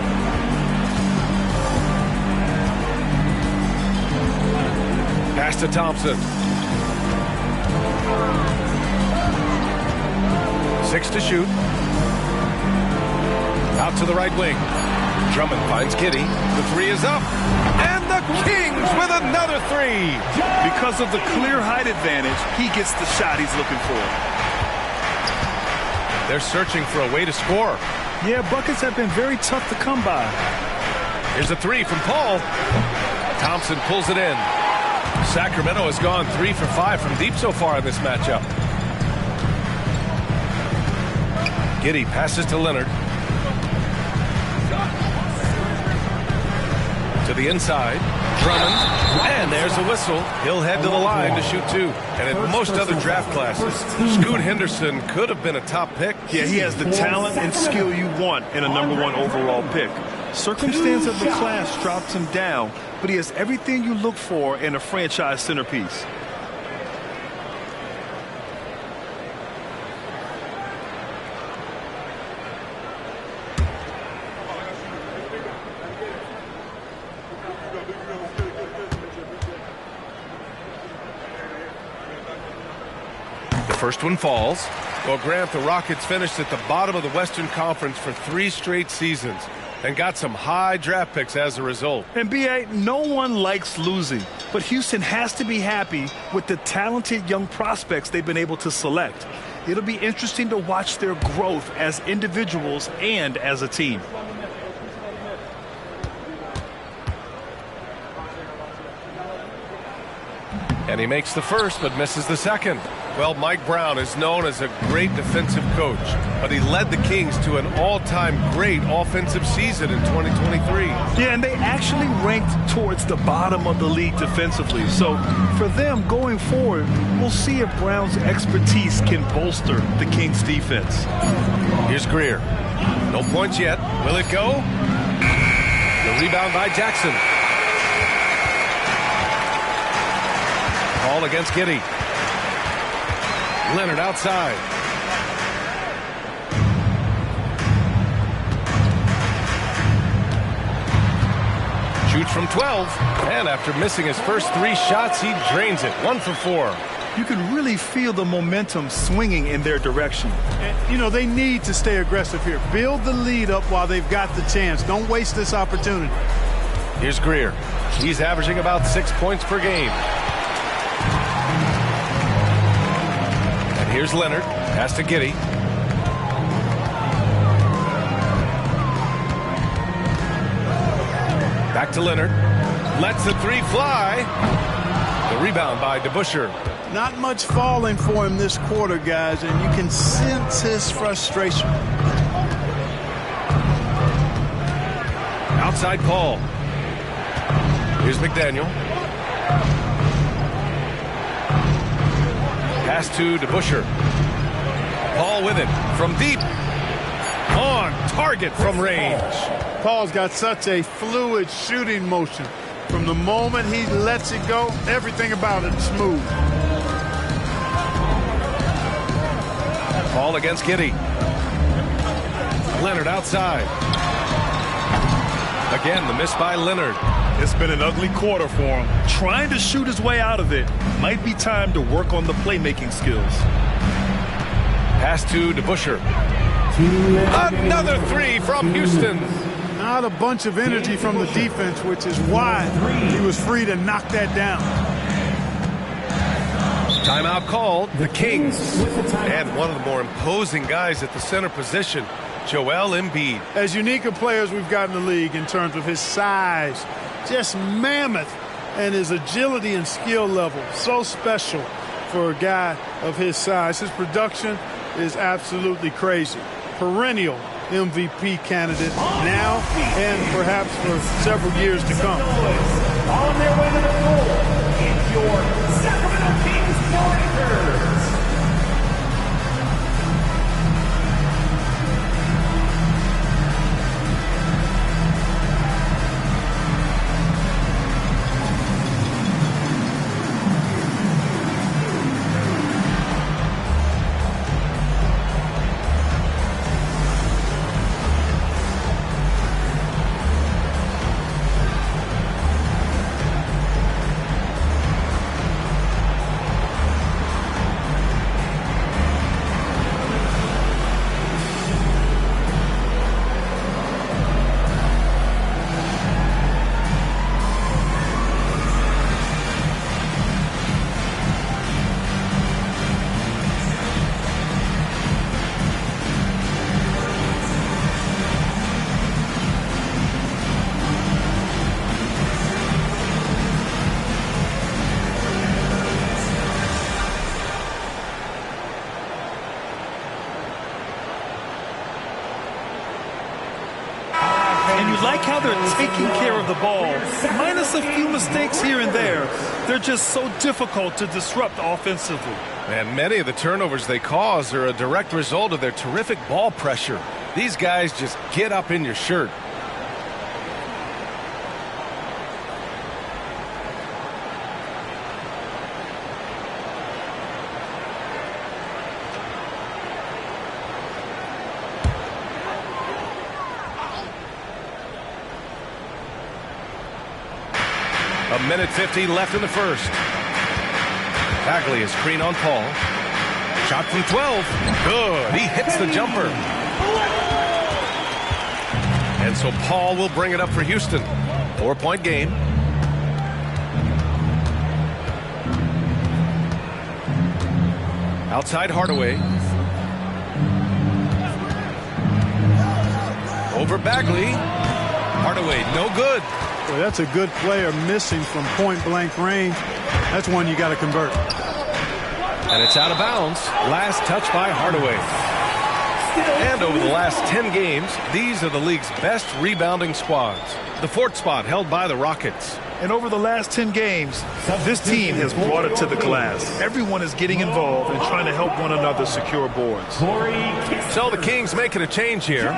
Pass to Thompson. 6 to shoot. Out to the right wing. Drummond finds Giddey. The 3 is up. And the Kings with another 3. Because of the clear height advantage, he gets the shot he's looking for. They're searching for a way to score. Yeah, buckets have been very tough to come by. Here's a 3 from Paul. Thompson pulls it in. Sacramento has gone 3 for 5 from deep so far in this matchup. Giddey passes to Leonard. To the inside. Drummond. And there's a whistle. He'll head to the line to shoot 2. And in most other draft classes, Scoot Henderson could have been a top pick. Yeah, he has the talent and skill you want in a #1 overall pick. Circumstance of the class drops him down, but he has everything you look for in a franchise centerpiece. First one falls. Well, Grant, the Rockets finished at the bottom of the Western Conference for 3 straight seasons and got some high draft picks as a result. And B.A., no one likes losing, but Houston has to be happy with the talented young prospects they've been able to select. It'll be interesting to watch their growth as individuals and as a team. And he makes the first, but misses the second. Well, Mike Brown is known as a great defensive coach, but he led the Kings to an all-time great offensive season in 2023. Yeah, and they actually ranked towards the bottom of the league defensively. So for them going forward, we'll see if Brown's expertise can bolster the Kings' defense. Here's Greer. No points yet. Will it go? The rebound by Jackson. Ball against Giddey. Leonard outside. Shoots from 12, and after missing his first 3 shots, he drains it. 1 for 4. You can really feel the momentum swinging in their direction. And, you know, they need to stay aggressive here. Build the lead up while they've got the chance. Don't waste this opportunity. Here's Greer. He's averaging about 6 points per game. And here's Leonard. Pass to Giddey. Back to Leonard. Lets the 3 fly. The rebound by DeBusschere. Not much falling for him this quarter, guys, and you can sense his frustration. Outside Paul. Here's McDaniel. Pass to DeBusschere. Paul with it from deep. On target from range. Paul's got such a fluid shooting motion. From the moment he lets it go, everything about it is smooth. Paul against Giddey. Leonard outside. Again, the miss by Leonard. It's been an ugly quarter for him. Trying to shoot his way out of it. Might be time to work on the playmaking skills. Pass to DeBusschere. Another 3 from Houston. Not a bunch of energy from the defense, which is why he was free to knock that down. Timeout called. The Kings. And one of the more imposing guys at the center position, Joel Embiid. As unique a player as we've got in the league in terms of his size, just mammoth, and his agility and skill level, so special for a guy of his size. His production is absolutely crazy. Perennial MVP candidate now and perhaps for several years to come. On their way to the floor, it's your Sacramento Kings Warriors. And you like how they're taking care of the ball. Minus a few mistakes here and there. They're just so difficult to disrupt offensively. And many of the turnovers they cause are a direct result of their terrific ball pressure. These guys just get up in your shirt. A minute 50 left in the first. Bagley is screen on Paul. Shot from 12. Good. He hits the jumper. And so Paul will bring it up for Houston. 4-point game. Outside Hardaway. Over Bagley. Hardaway, no good. Well, that's a good player missing from point-blank range. That's one you got to convert. And it's out of bounds. Last touch by Hardaway. And over the last 10 games, these are the league's best rebounding squads. The 4th spot held by the Rockets. And over the last 10 games, this team has brought it to the glass. Everyone is getting involved and trying to help one another secure boards. So the Kings making a change here.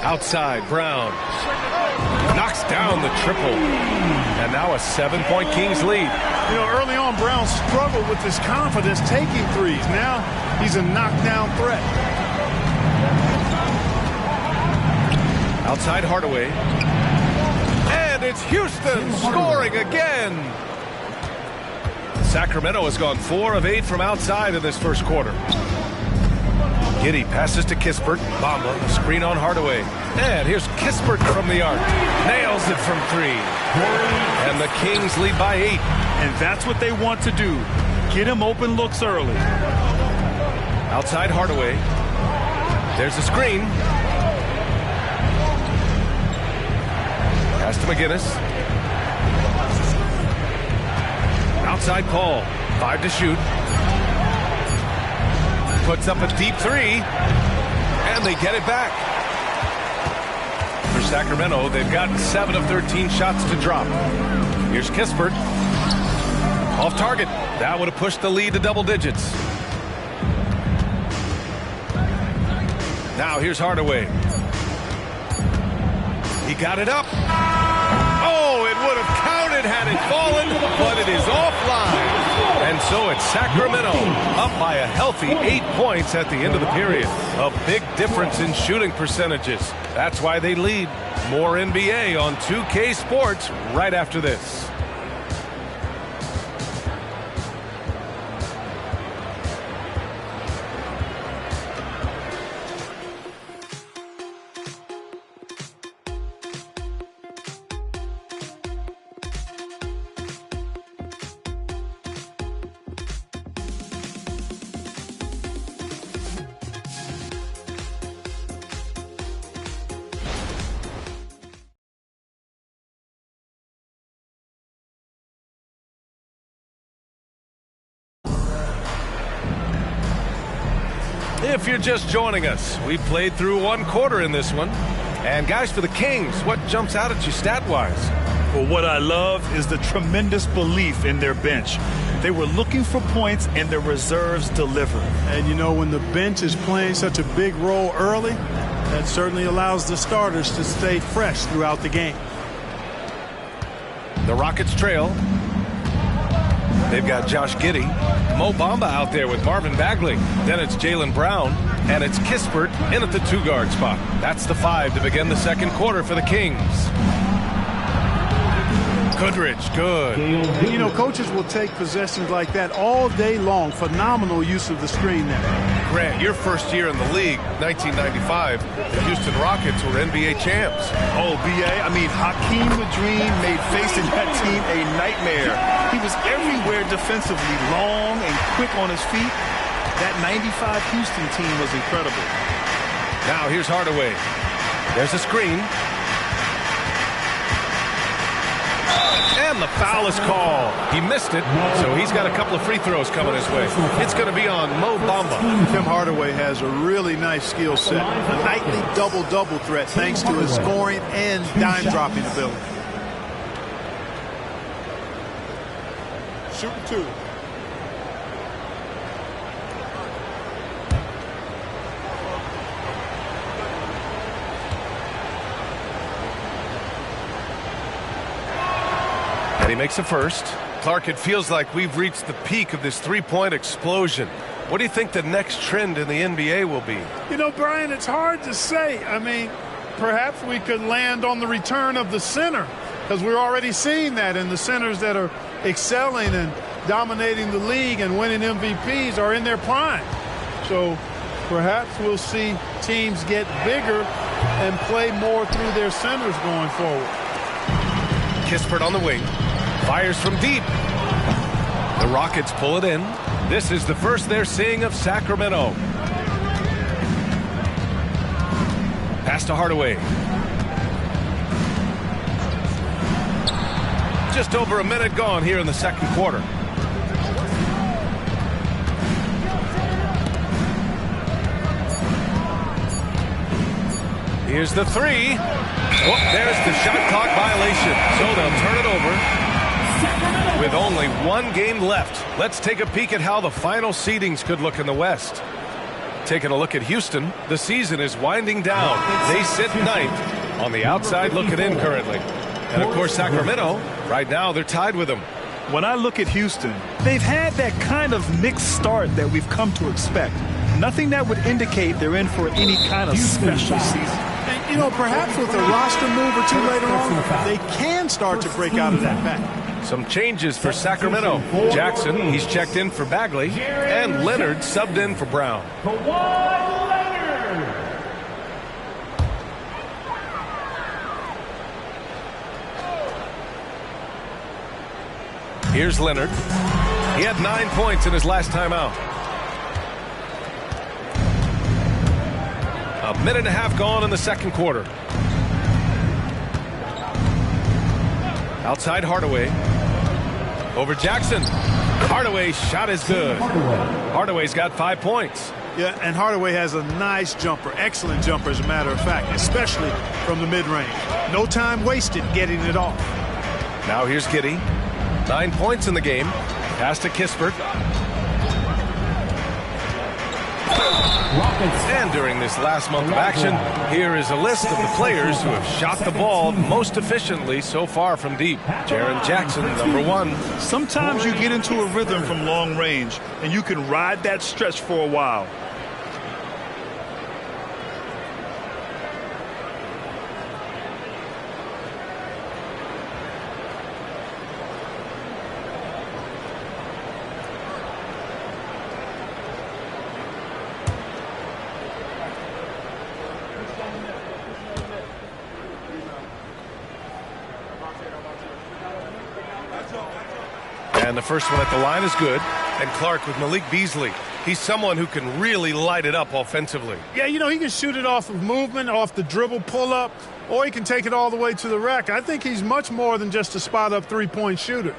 Outside, Brown knocks down the triple. And now a 7-point Kings lead. You know, early on, Brown struggled with his confidence taking threes. Now he's a knockdown threat. Outside Hardaway. And it's Houston scoring again. Sacramento has gone 4 of 8 from outside in this first quarter. Giddey passes to Kispert. Bamba, a screen on Hardaway. And here's Kispert from the arc. Nails it from 3. And the Kings lead by 8. And that's what they want to do. Get him open looks early. Outside Hardaway. There's a screen. Pass to McGinnis. Outside Paul. 5 to shoot. Puts up a deep 3. And they get it back. For Sacramento, they've gotten 7 of 13 shots to drop. Here's Kispert. Off target. That would have pushed the lead to double digits. Now here's Hardaway. He got it up. Oh, it would have counted had it fallen, but it is offline. And so it's Sacramento up by a healthy 8 points at the end of the period. A big difference in shooting percentages. That's why they lead. More NBA on 2K Sports right after this. If you're just joining us, we played through 1 quarter in this one. And guys, for the Kings, what jumps out at you stat-wise? Well, what I love is the tremendous belief in their bench. They were looking for points, and their reserves delivered. And, you know, when the bench is playing such a big role early, that certainly allows the starters to stay fresh throughout the game. The Rockets trail. They've got Josh Giddey. Mo Bamba out there with Marvin Bagley. Then it's Jaylen Brown. And it's Kispert in at the 2-guard spot. That's the 5 to begin the second quarter for the Kings. Goodrich, good. You know, coaches will take possessions like that all day long. Phenomenal use of the screen there. Grant, your first year in the league, 1995, the Houston Rockets were NBA champs. Oh, B.A., I mean, Hakeem Madreen made facing that team a nightmare. He was everywhere defensively, long and quick on his feet. That 95 Houston team was incredible. Now here's Hardaway. There's a screen. And the foul is called. He missed it, so he's got a couple of free throws coming his way. It's going to be on Mo Bamba. Tim Hardaway has a really nice skill set. A nightly double-double threat thanks to his scoring and dime-dropping ability. Shooting 2. And he makes a first. Clark, it feels like we've reached the peak of this three-point explosion. What do you think the next trend in the NBA will be? You know, Brian, it's hard to say. I mean, perhaps we could land on the return of the center, because we're already seeing that, and the centers that are excelling and dominating the league and winning MVPs are in their prime. So perhaps we'll see teams get bigger and play more through their centers going forward. Kispert on the wing. Fires from deep. The Rockets pull it in. This is the first they're seeing of Sacramento. Pass to Hardaway. Just over a minute gone here in the second quarter. Here's the 3. Oh, there's the shot clock violation. So they'll turn it over. With only 1 game left, let's take a peek at how the final seedings could look in the West. Taking a look at Houston, the season is winding down. They sit ninth on the outside looking in currently. And of course, Sacramento, right now, they're tied with them. When I look at Houston, they've had that kind of mixed start that we've come to expect. Nothing that would indicate they're in for any kind of special season. And, you know, perhaps with a roster move or two later on, they can start to break out of that pack. Some changes for Sacramento. Jackson, he's checked in for Bagley, and Leonard subbed in for Brown. Here's Leonard. He had 9 points in his last time out. A minute and a half gone in the second quarter. Outside Hardaway. Over Jackson. Hardaway's shot is good. Hardaway's got 5 points. Yeah, and Hardaway has a nice jumper, excellent jumper as a matter of fact, especially from the mid-range. No time wasted getting it off. Now here's Giddey. 9 points in the game. Pass to Kispert. And during this last month of action, here is a list of the players who have shot the ball most efficiently so far from deep. Jaren Jackson, number 1. Sometimes you get into a rhythm from long range, and you can ride that stretch for a while. And the first one at the line is good. And Clark with Malik Beasley. He's someone who can really light it up offensively. Yeah, you know, he can shoot it off of movement, off the dribble pull-up, or he can take it all the way to the rack. I think he's much more than just a spot-up three-point shooter.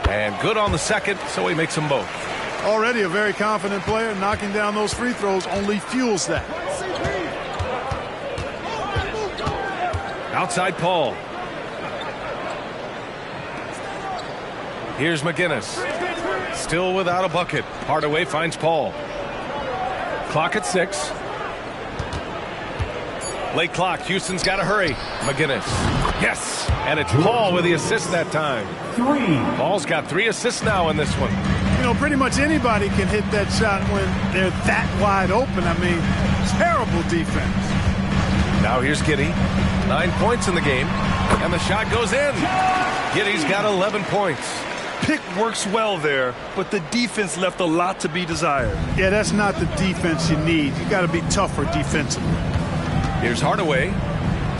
And good on the second, so he makes them both. Already a very confident player. Knocking down those free throws only fuels that. Outside Paul. Here's McGinnis. Still without a bucket. Hardaway finds Paul. Clock at 6. Late clock. Houston's got to hurry. McGinnis. Yes. And it's Paul with the assist that time. Paul's got 3 assists now in this one. You know, pretty much anybody can hit that shot when they're that wide open. I mean, terrible defense. Now here's Giddey. 9 points in the game. And the shot goes in. Giddey's got 11 points. Pick works well there, but the defense left a lot to be desired. Yeah, that's not the defense you need. You got to be tougher defensively. Here's Hardaway.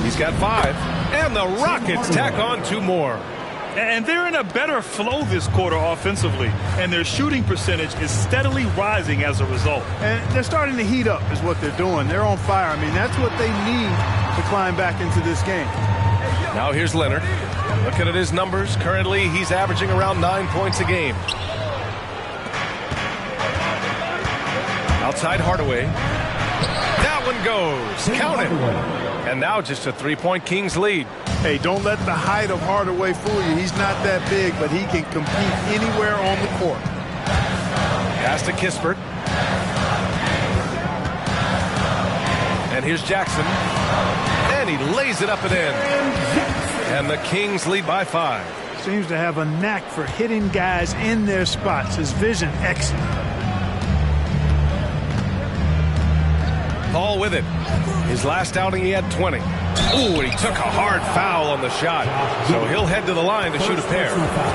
He's got 5. And the Rockets tack on 2 more. And they're in a better flow this quarter offensively. And their shooting percentage is steadily rising as a result. And they're starting to heat up is what they're doing. They're on fire. I mean, that's what they need to climb back into this game. Now here's Leonard. Looking at his numbers. Currently, he's averaging around 9 points a game. Outside Hardaway. That one goes. Count it. And now just a 3-point Kings lead. Hey, don't let the height of Hardaway fool you. He's not that big, but he can compete anywhere on the court. Pass to Kispert. And here's Jackson. And he lays it up and in. And the Kings lead by 5. Seems to have a knack for hitting guys in their spots. His vision, excellent. Paul with it. His last outing, he had 20. Ooh, and he took a hard foul on the shot. So he'll head to the line to shoot a pair.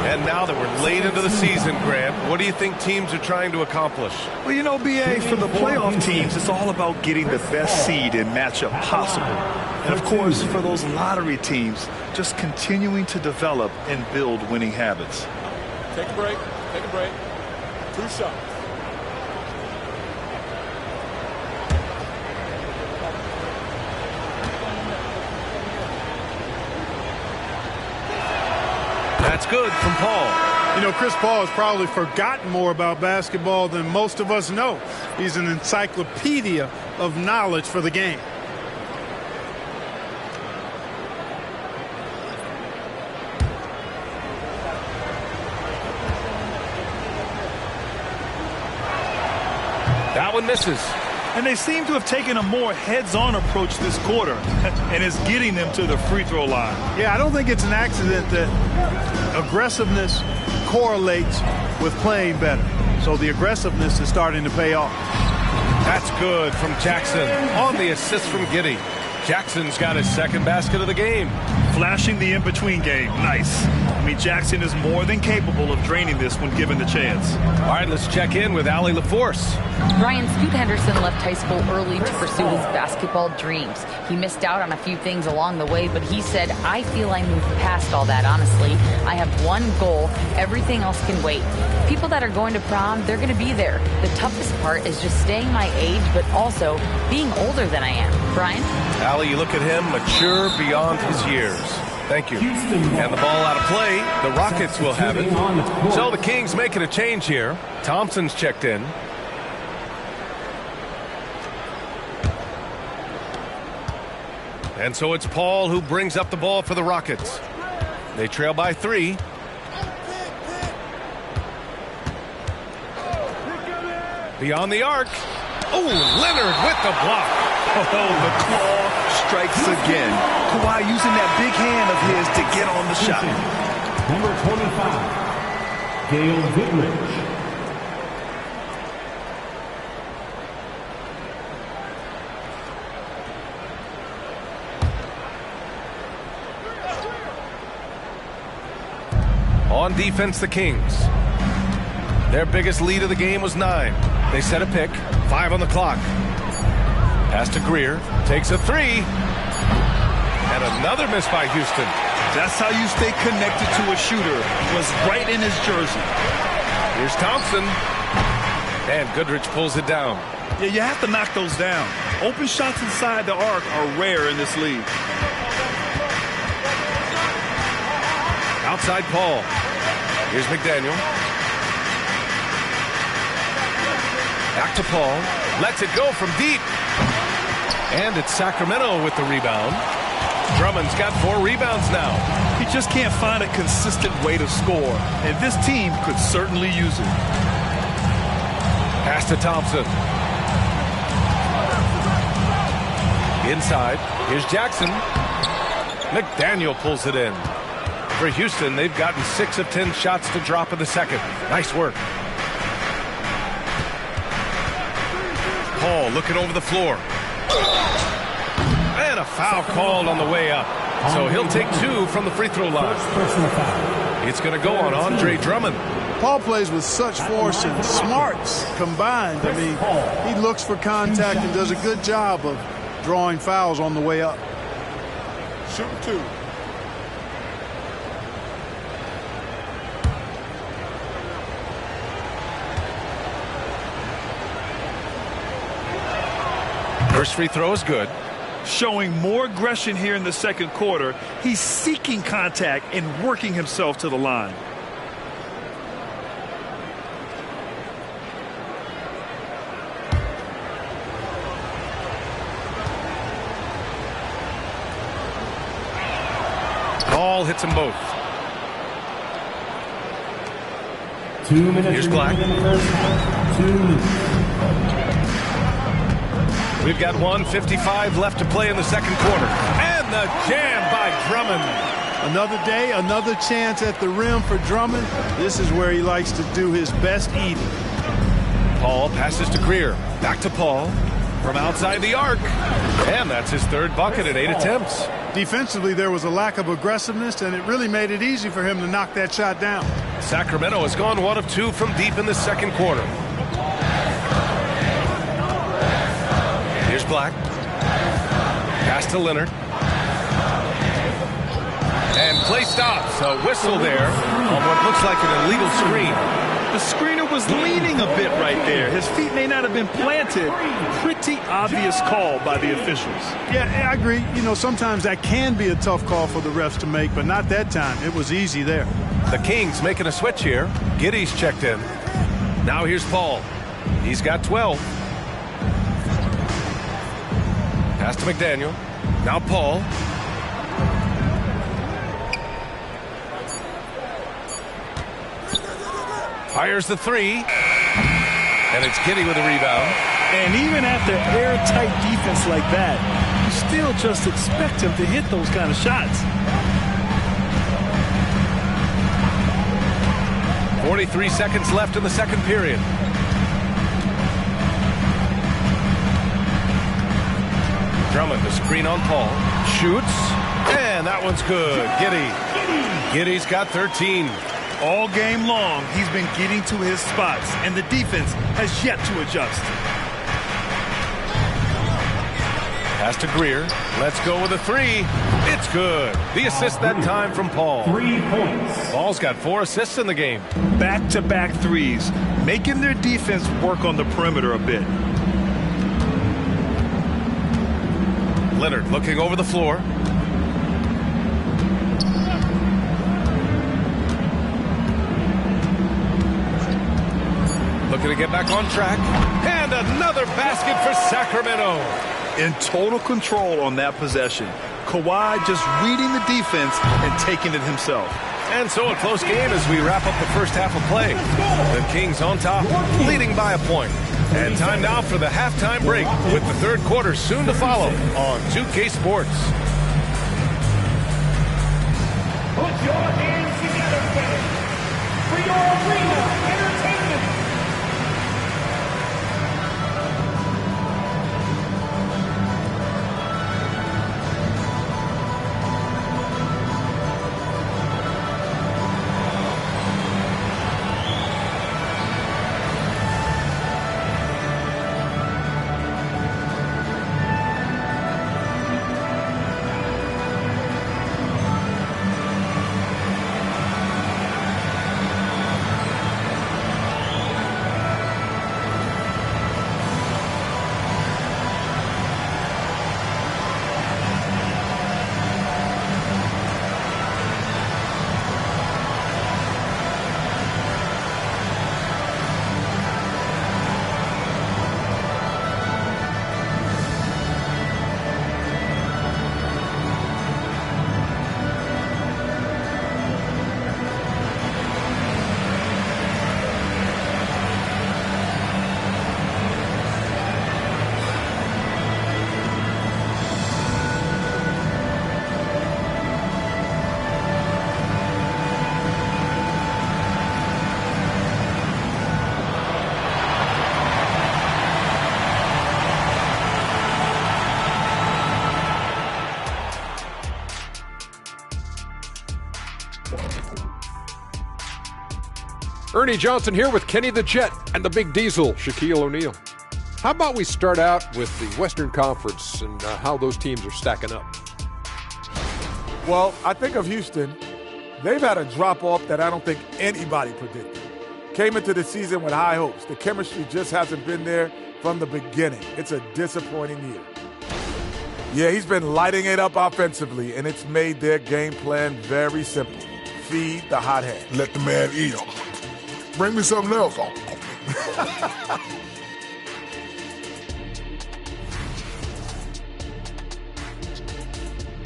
And now that we're late into the season, Grant, what do you think teams are trying to accomplish? Well, you know, B.A., for the playoff teams, it's all about getting the best seed and matchup possible. And, of course, for those lottery teams, just continuing to develop and build winning habits. Take a break. Take a break. 2 shots. That's good from Paul. You know, Chris Paul has probably forgotten more about basketball than most of us know. He's an encyclopedia of knowledge for the game. That one misses. And they seem to have taken a more heads-on approach this quarter, and it's getting them to the free throw line. Yeah, I don't think it's an accident that aggressiveness correlates with playing better. So the aggressiveness is starting to pay off. That's good from Jackson on the assist from Giddey. Jackson's got his second basket of the game. Flashing the in-between game. Nice. I mean, Jackson is more than capable of draining this when given the chance. All right, let's check in with Allie LaForce. Brian, Scoot Henderson left high school early to pursue his basketball dreams. He missed out on a few things along the way, but he said, I feel I moved past all that, honestly. I have one goal. Everything else can wait. People that are going to prom, they're going to be there. The toughest part is just staying my age, but also being older than I am. Brian? Allie, you look at him, mature beyond his years. Thank you. And the ball out of play. The Rockets will have it. So the Kings making a change here. Thompson's checked in. And so it's Paul who brings up the ball for the Rockets. They trail by 3. Beyond the arc. Oh, Leonard with the block. Oh, the claw strikes again. Kawhi using that big hand of his to get on the shot. Number 25, Gail Goodrich. On defense, the Kings. Their biggest lead of the game was 9. They set a pick. 5 on the clock. Pass to Greer. Takes a 3. And another miss by Houston. That's how you stay connected to a shooter. Was right in his jersey. Here's Thompson. And Goodrich pulls it down. Yeah, you have to knock those down. Open shots inside the arc are rare in this league. Outside Paul. Here's McDaniel. Back to Paul. Lets it go from deep. And it's Sacramento with the rebound. Drummond's got 4 rebounds now. He just can't find a consistent way to score. And this team could certainly use it. Pass to Thompson. Inside. Here's Jackson. McDaniel pulls it in. For Houston, they've gotten 6 of 10 shots to drop in the second. Nice work. Paul looking over the floor. And a foul called on the way up. So he'll take 2 from the free throw line. It's going to go on Andre Drummond. Paul plays with such force and smarts combined. I mean, he looks for contact and does a good job of drawing fouls on the way up. Shoot 2. First free throw is good. Showing more aggression here in the second quarter. He's seeking contact and working himself to the line. Ball hits them both. 2 minutes. Here's Black. 2 minutes. We've got 1:55 left to play in the second quarter. And the jam by Drummond. Another day, another chance at the rim for Drummond. This is where he likes to do his best eating. Paul passes to Greer. Back to Paul from outside the arc. And that's his 3rd bucket in 8 attempts. Defensively, there was a lack of aggressiveness, and it really made it easy for him to knock that shot down. Sacramento has gone 1 of 2 from deep in the second quarter. Here's Black. Pass to Leonard. And play stops. A whistle there on what looks like an illegal screen. The screener was leaning a bit right there. His feet may not have been planted. Pretty obvious call by the officials. Yeah, I agree. You know, sometimes that can be a tough call for the refs to make, but not that time. It was easy there. The Kings making a switch here. Giddey's checked in. Now here's Paul. He's got 12. Pass to McDaniel. Now Paul. Fires the three. And it's Giddey with a rebound. And even after airtight defense like that, you still just expect him to hit those kind of shots. 43 seconds left in the second period. Drummond, the screen on Paul. Shoots. And that one's good. Giddey. Giddey's got 13. All game long, he's been getting to his spots, and the defense has yet to adjust. Pass to Greer. Let's go with a three. It's good. The assist that time from Paul. 3 points. Paul's got 4 assists in the game. Back-to-back threes, making their defense work on the perimeter a bit. Leonard looking over the floor. Looking to get back on track. And another basket for Sacramento. In total control on that possession. Kawhi just reading the defense and taking it himself. And so a close game as we wrap up the first half of play. The Kings on top, leading by a point. And time now for the halftime break with the third quarter soon to follow on 2K Sports. Put your hands together, fans, for your arena entertainment. Ernie Johnson here with Kenny the Jet and the Big Diesel, Shaquille O'Neal. How about we start out with the Western Conference and how those teams are stacking up? Well, I think of Houston. They've had a drop-off that I don't think anybody predicted. Came into the season with high hopes. The chemistry just hasn't been there from the beginning. It's a disappointing year. Yeah, he's been lighting it up offensively, and it's made their game plan very simple. Feed the hot hand. Let the man eat them. Bring me something else.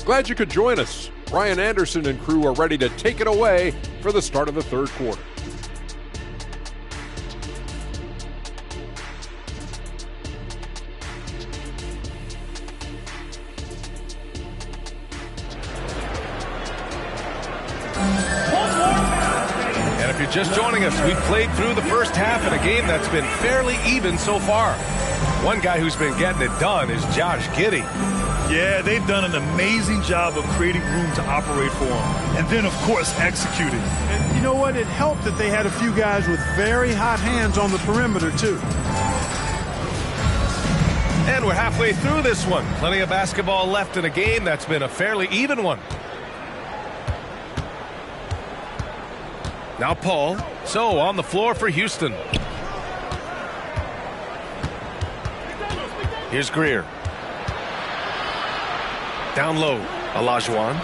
Glad you could join us. Brian Anderson and crew are ready to take it away for the start of the third quarter. Just joining us, we've played through the first half in a game that's been fairly even so far. One guy who's been getting it done is Josh Giddey. Yeah, they've done an amazing job of creating room to operate for him. And then, of course, executing. And you know what? It helped that they had a few guys with very hot hands on the perimeter, too. And we're halfway through this one. Plenty of basketball left in a game that's been a fairly even one. Now Paul. So on the floor for Houston. Here's Greer. Down low, Olajuwon.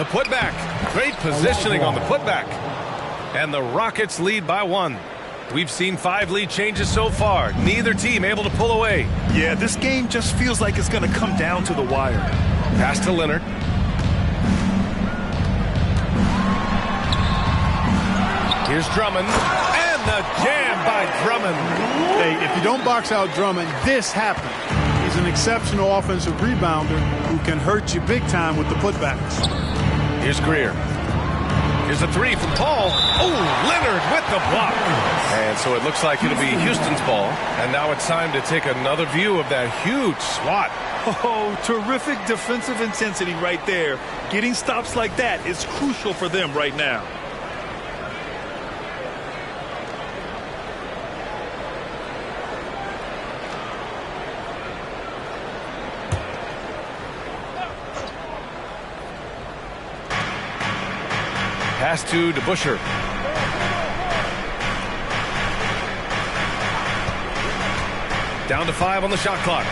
The putback. Great positioning on the putback. And the Rockets lead by 1. We've seen 5 lead changes so far. Neither team able to pull away. Yeah, this game just feels like it's going to come down to the wire. Pass to Leonard. Here's Drummond. And the jam by Drummond. Hey, if you don't box out Drummond, this happens. He's an exceptional offensive rebounder who can hurt you big time with the putbacks. Here's Greer. Here's a 3 from Paul. Oh, Leonard with the block. And so it looks like it'll be Houston's ball. And now it's time to take another view of that huge swat. Oh, terrific defensive intensity right there. Getting stops like that is crucial for them right now. Pass to DeBusschere. Down to 5 on the shot clock.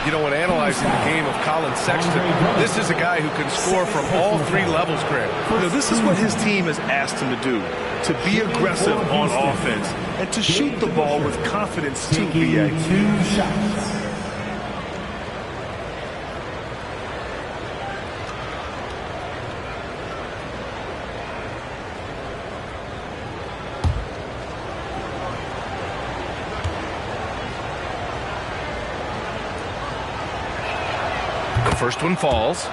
You know, when analyzing the game of Colin Sexton, this is a guy who can score from all 3 levels, Grant. You know, this is what his team has asked him to do, to be aggressive on offense and to shoot the ball with confidence too, B.A. 2 shots. First one falls.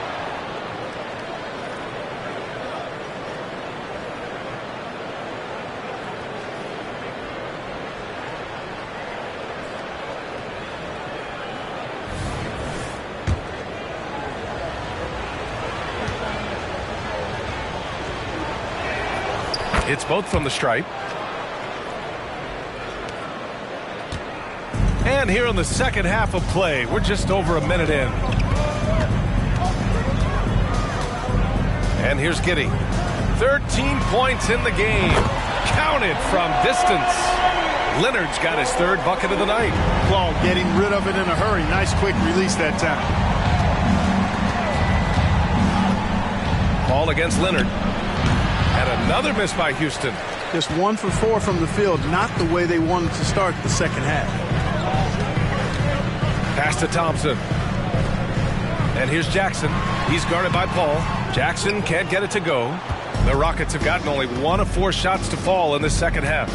It's both from the stripe. And here in the second half of play, we're just over a minute in. And here's Giddey. 13 points in the game. Counted from distance. Leonard's got his 3rd bucket of the night. Claw getting rid of it in a hurry. Nice quick release that time. Ball against Leonard. And another miss by Houston. Just 1 for 4 from the field. Not the way they wanted to start the second half. Pass to Thompson. And here's Jackson. He's guarded by Paul. Jackson can't get it to go. The Rockets have gotten only 1 of 4 shots to fall in the second half.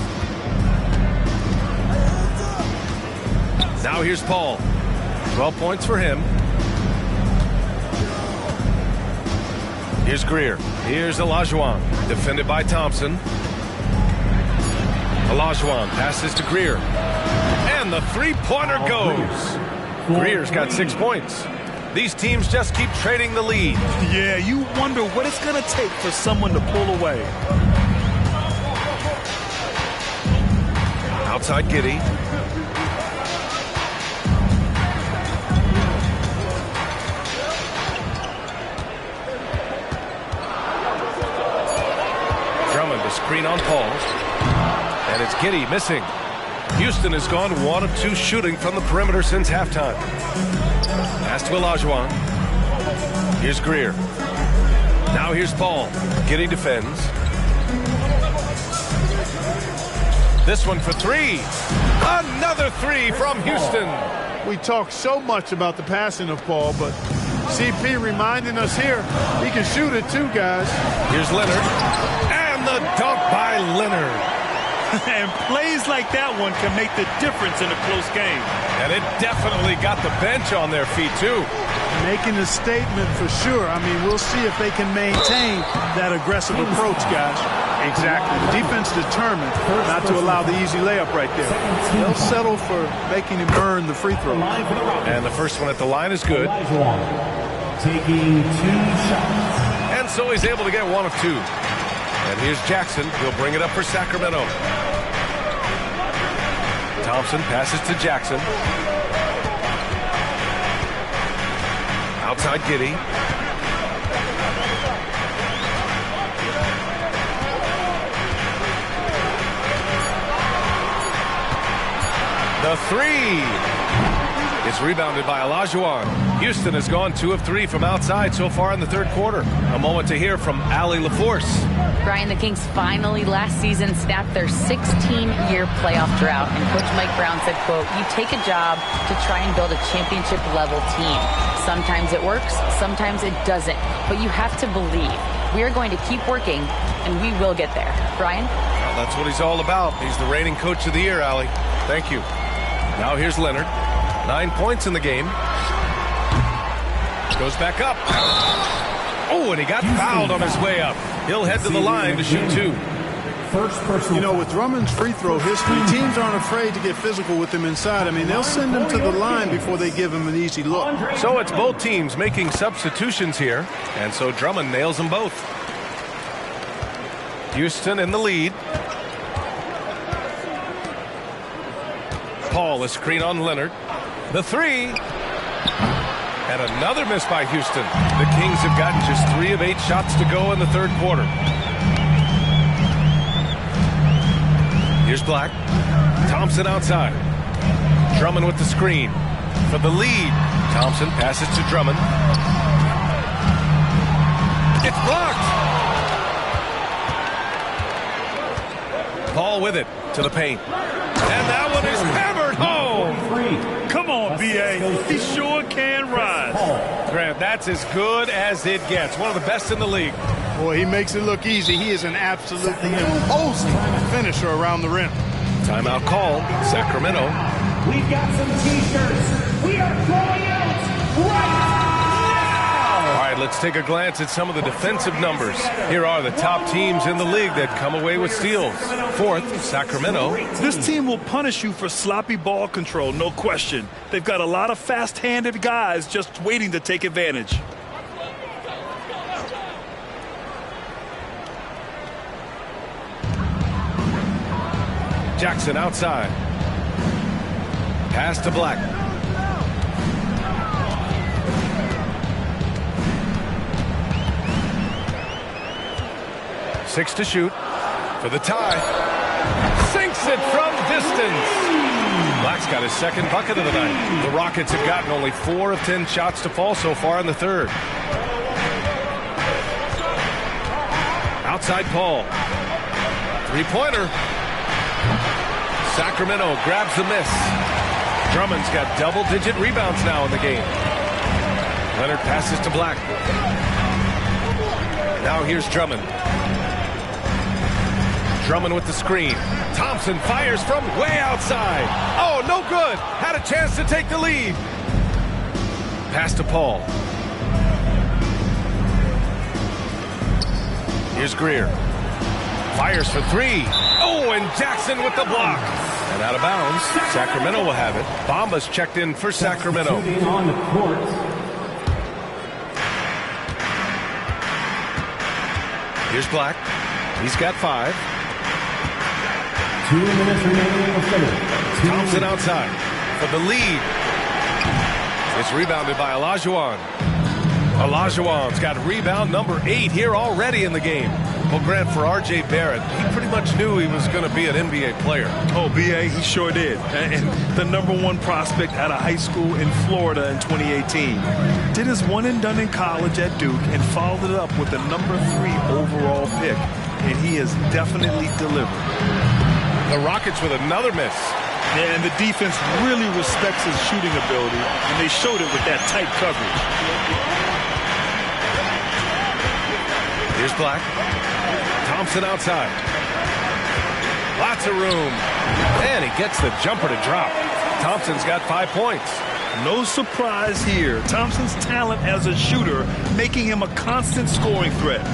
Now here's Paul. 12 points for him. Here's Greer. Here's Olajuwon. Defended by Thompson. Olajuwon passes to Greer. And the 3-pointer goes. Greer's got 6 points. These teams just keep trading the lead. Yeah, you wonder what it's going to take for someone to pull away. Outside Giddey. Drummond, the screen on Paul. And it's Giddey missing. Houston has gone 1 of 2 shooting from the perimeter since halftime. Pass to Olajuwon. Here's Greer. Now here's Paul. Giddey defends. This one for 3. Another 3 from Houston. We talk so much about the passing of Paul, but CP reminding us here, he can shoot it too, guys. Here's Leonard. And the dunk by Leonard. And plays like that one can make the difference in a close game. And it definitely got the bench on their feet, too. Making a statement for sure. I mean, we'll see if they can maintain that aggressive approach, guys. Exactly. The defense determined not to allow the easy layup right there. They'll settle for making him earn the free throw. And the first one at the line is good. Taking 2 shots. And so he's able to get 1 of 2. And here's Jackson. He'll bring it up for Sacramento. Thompson passes to Jackson. Outside Giddey. The 3. It's rebounded by Olajuwon. Houston has gone 2 of 3 from outside so far in the third quarter. A moment to hear from Allie LaForce. Brian, the Kings finally last season snapped their 16-year playoff drought, and Coach Mike Brown said, quote, "You take a job to try and build a championship-level team. Sometimes it works, sometimes it doesn't, but you have to believe. We are going to keep working, and we will get there." Brian? Well, that's what he's all about. He's the reigning coach of the year, Allie. Thank you. Now here's Leonard. 9 points in the game. Goes back up. Oh, and he got fouled on his way up. He'll head to the line to shoot 2. You know, with Drummond's free throw history, teams aren't afraid to get physical with him inside. I mean, they'll send him to the line before they give him an easy look. So it's both teams making substitutions here, and so Drummond nails them both. Houston in the lead. Paul, a screen on Leonard. The 3. And another miss by Houston. The Kings have gotten just 3 of 8 shots to go in the third quarter. Here's Black. Thompson outside. Drummond with the screen. For the lead. Thompson passes to Drummond. It's blocked. Paul with it to the paint. And that one is hammered home. Come on, B.A. He sure can rise. Grant, that's as good as it gets. One of the best in the league. Boy, he makes it look easy. He is an absolutely imposing finisher around the rim. Timeout called. Sacramento. We've got some T-shirts. We are going out right now. All right, let's take a glance at some of the defensive numbers. Here are the top teams in the league that come away with steals. 4th, Sacramento. This team will punish you for sloppy ball control, no question. They've got a lot of fast-handed guys just waiting to take advantage. Jackson outside. Pass to Black. Six to shoot for the tie. Sinks it from distance. Black's got his second bucket of the night. The Rockets have gotten only 4 of 10 shots to fall so far in the third. Outside Paul. 3-pointer. Sacramento grabs the miss. Drummond's got double-digit rebounds now in the game. Leonard passes to Black. Now here's Drummond. Drummond with the screen. Thompson fires from way outside. Oh, no good. Had a chance to take the lead. Pass to Paul. Here's Greer. Fires for 3. Oh, and Jackson with the block. And out of bounds. Sacramento will have it. Bamba's checked in for Sacramento. On the court. Here's Black. He's got 5. 2 minutes remaining in the third. Thompson outside for the lead. It's rebounded by Olajuwon. Olajuwon's got rebound number 8 here already in the game. Well, Grant, for R.J. Barrett, he pretty much knew he was going to be an NBA player. Oh, B.A., he sure did. And the #1 prospect out of high school in Florida in 2018. Did his one and done in college at Duke and followed it up with the #3 overall pick. And he has definitely delivered. The Rockets with another miss. Yeah, and the defense really respects his shooting ability, and they showed it with that tight coverage. Here's Black. Thompson outside. Lots of room. And he gets the jumper to drop. Thompson's got 5 points. No surprise here. Thompson's talent as a shooter making him a constant scoring threat.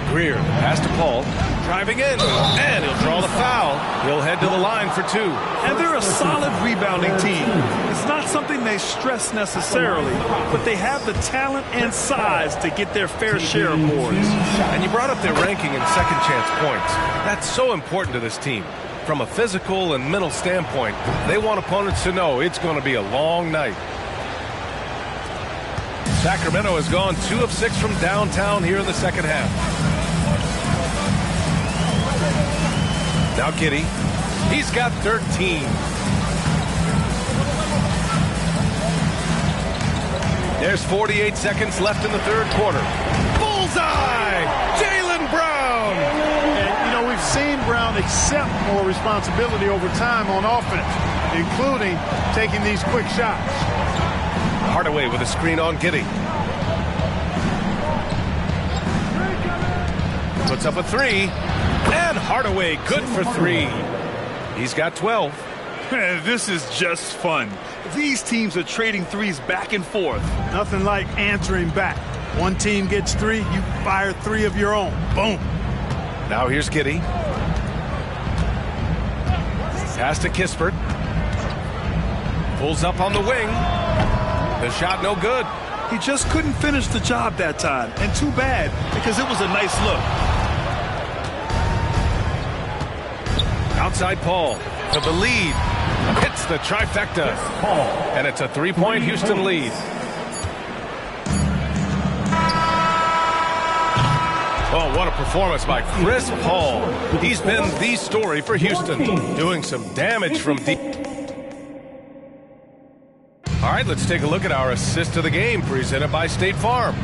Greer, pass to Paul, driving in, and he'll draw the foul. He'll head to the line for 2. And they're a solid rebounding team. It's not something they stress necessarily, but they have the talent and size to get their fair share of boards. And you brought up their ranking in second chance points. That's so important to this team. From a physical and mental standpoint, they want opponents to know it's going to be a long night. Sacramento has gone 2 of 6 from downtown here in the second half. Now Giddey. He's got 13. There's 48 seconds left in the third quarter. Bullseye! Jaylen Brown! And, you know, we've seen Brown accept more responsibility over time on offense, including taking these quick shots. Hardaway with a screen on Giddey. Puts up a three. And Hardaway good for three. He's got 12. This is just fun. These teams are trading threes back and forth. Nothing like answering back. One team gets three, you fire three of your own. Boom. Now here's Giddey. Pass to Kispert. Pulls up on the wing. The shot no good. He just couldn't finish the job that time. And too bad, because it was a nice look. Outside Paul to the lead. Hits the trifecta. And it's a three-point Houston lead. Oh, what a performance by Chris Paul. He's been the story for Houston, doing some damage from deep. All right, let's take a look at our assist of the game presented by State Farm.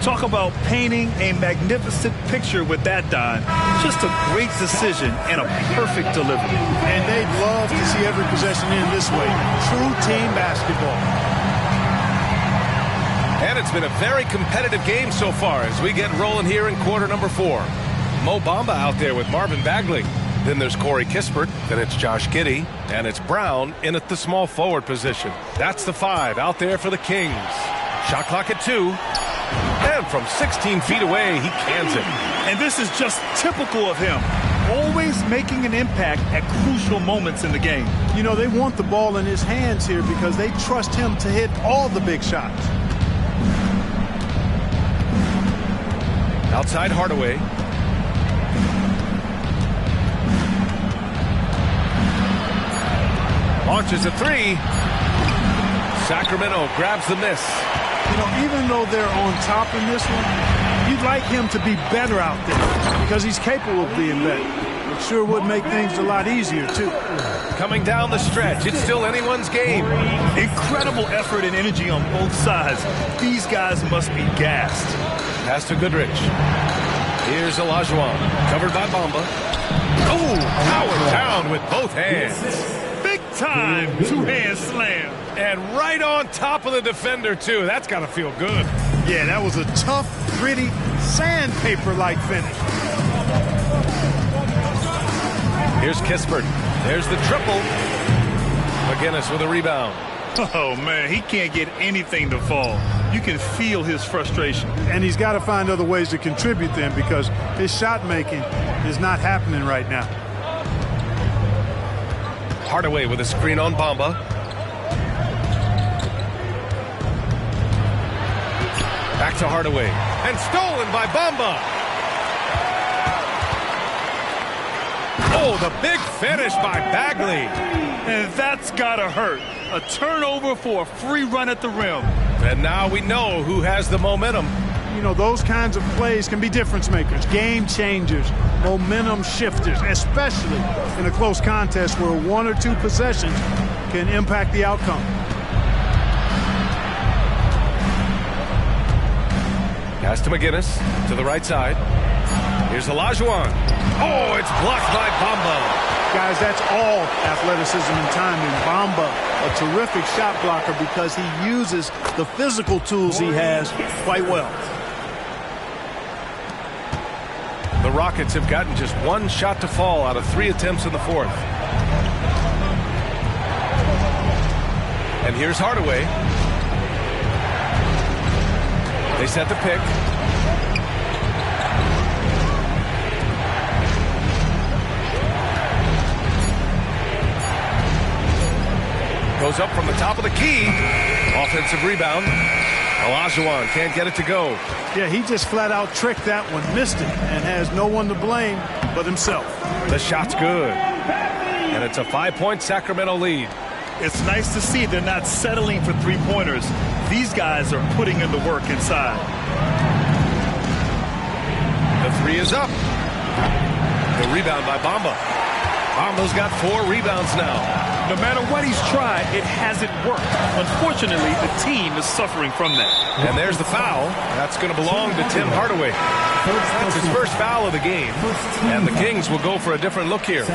Talk about painting a magnificent picture with that, Don. Just a great decision and a perfect delivery. And they'd love to see every possession in this way. True team basketball. And it's been a very competitive game so far as we get rolling here in quarter number 4. Mo Bamba out there with Marvin Bagley. Then there's Corey Kispert. Then it's Josh Giddey. And it's Brown in at the small forward position. That's the 5 out there for the Kings. Shot clock at 2. And from 16 feet away, he cans it. And this is just typical of him. Always making an impact at crucial moments in the game. You know, they want the ball in his hands here because they trust him to hit all the big shots. Outside Hardaway. Launches a 3. Sacramento grabs the miss. You know, even though they're on top in this one, you'd like him to be better out there because he's capable of being better. It sure would make things a lot easier, too. Coming down the stretch, it's still anyone's game. Incredible effort and energy on both sides. These guys must be gassed. Pass to Goodrich. Here's Olajuwon, covered by Bamba. Oh, power down with both hands. Big time two-hand slam. And right on top of the defender, too. That's got to feel good. Yeah, that was a tough, gritty, sandpaper-like finish. Here's Kispert. There's the triple. McGinnis with a rebound. Oh, man, he can't get anything to fall. You can feel his frustration. And he's got to find other ways to contribute then because his shot making is not happening right now. Hardaway with a screen on Bamba. Back to Hardaway. And stolen by Bamba. Oh, the big finish by Bagley. And that's gotta hurt. A turnover for a free run at the rim. And now we know who has the momentum. You know, those kinds of plays can be difference makers, game changers, momentum shifters, especially in a close contest where 1 or 2 possessions can impact the outcome. Pass to McGinnis to the right side. Here's Olajuwon. Oh, it's blocked by Bamba. Guys, that's all athleticism and timing. Bamba, a terrific shot blocker because he uses the physical tools he has quite well. The Rockets have gotten just 1 shot to fall out of 3 attempts in the 4th. And here's Hardaway. They set the pick. Goes up from the top of the key. Offensive rebound. Olajuwon can't get it to go. Yeah, he just flat out tricked that one, missed it, and has no one to blame but himself. The shot's good. And it's a 5-point Sacramento lead. It's nice to see they're not settling for three-pointers. These guys are putting in the work inside. The 3 is up. The rebound by Bamba. Bamba's got 4 rebounds now. No matter what he's tried, it hasn't worked. Unfortunately, the team is suffering from that. And there's the foul. That's going to belong to Tim Hardaway. That's his first foul of the game. And the Kings will go for a different look here.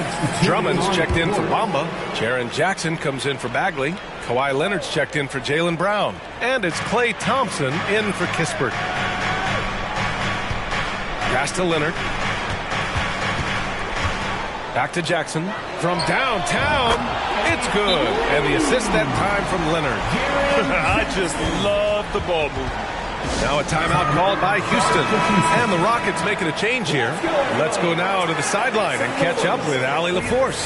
Drummond's checked in for Bamba. Jaren Jackson comes in for Bagley. Kawhi Leonard's checked in for Jaylen Brown. And it's Klay Thompson in for Kispert. Pass to Leonard. Back to Jackson. From downtown, it's good. And the assist that time from Leonard. I just love the ball movement. Now a timeout called by Houston. And the Rockets making a change here. Let's go now to the sideline and catch up with Allie LaForce.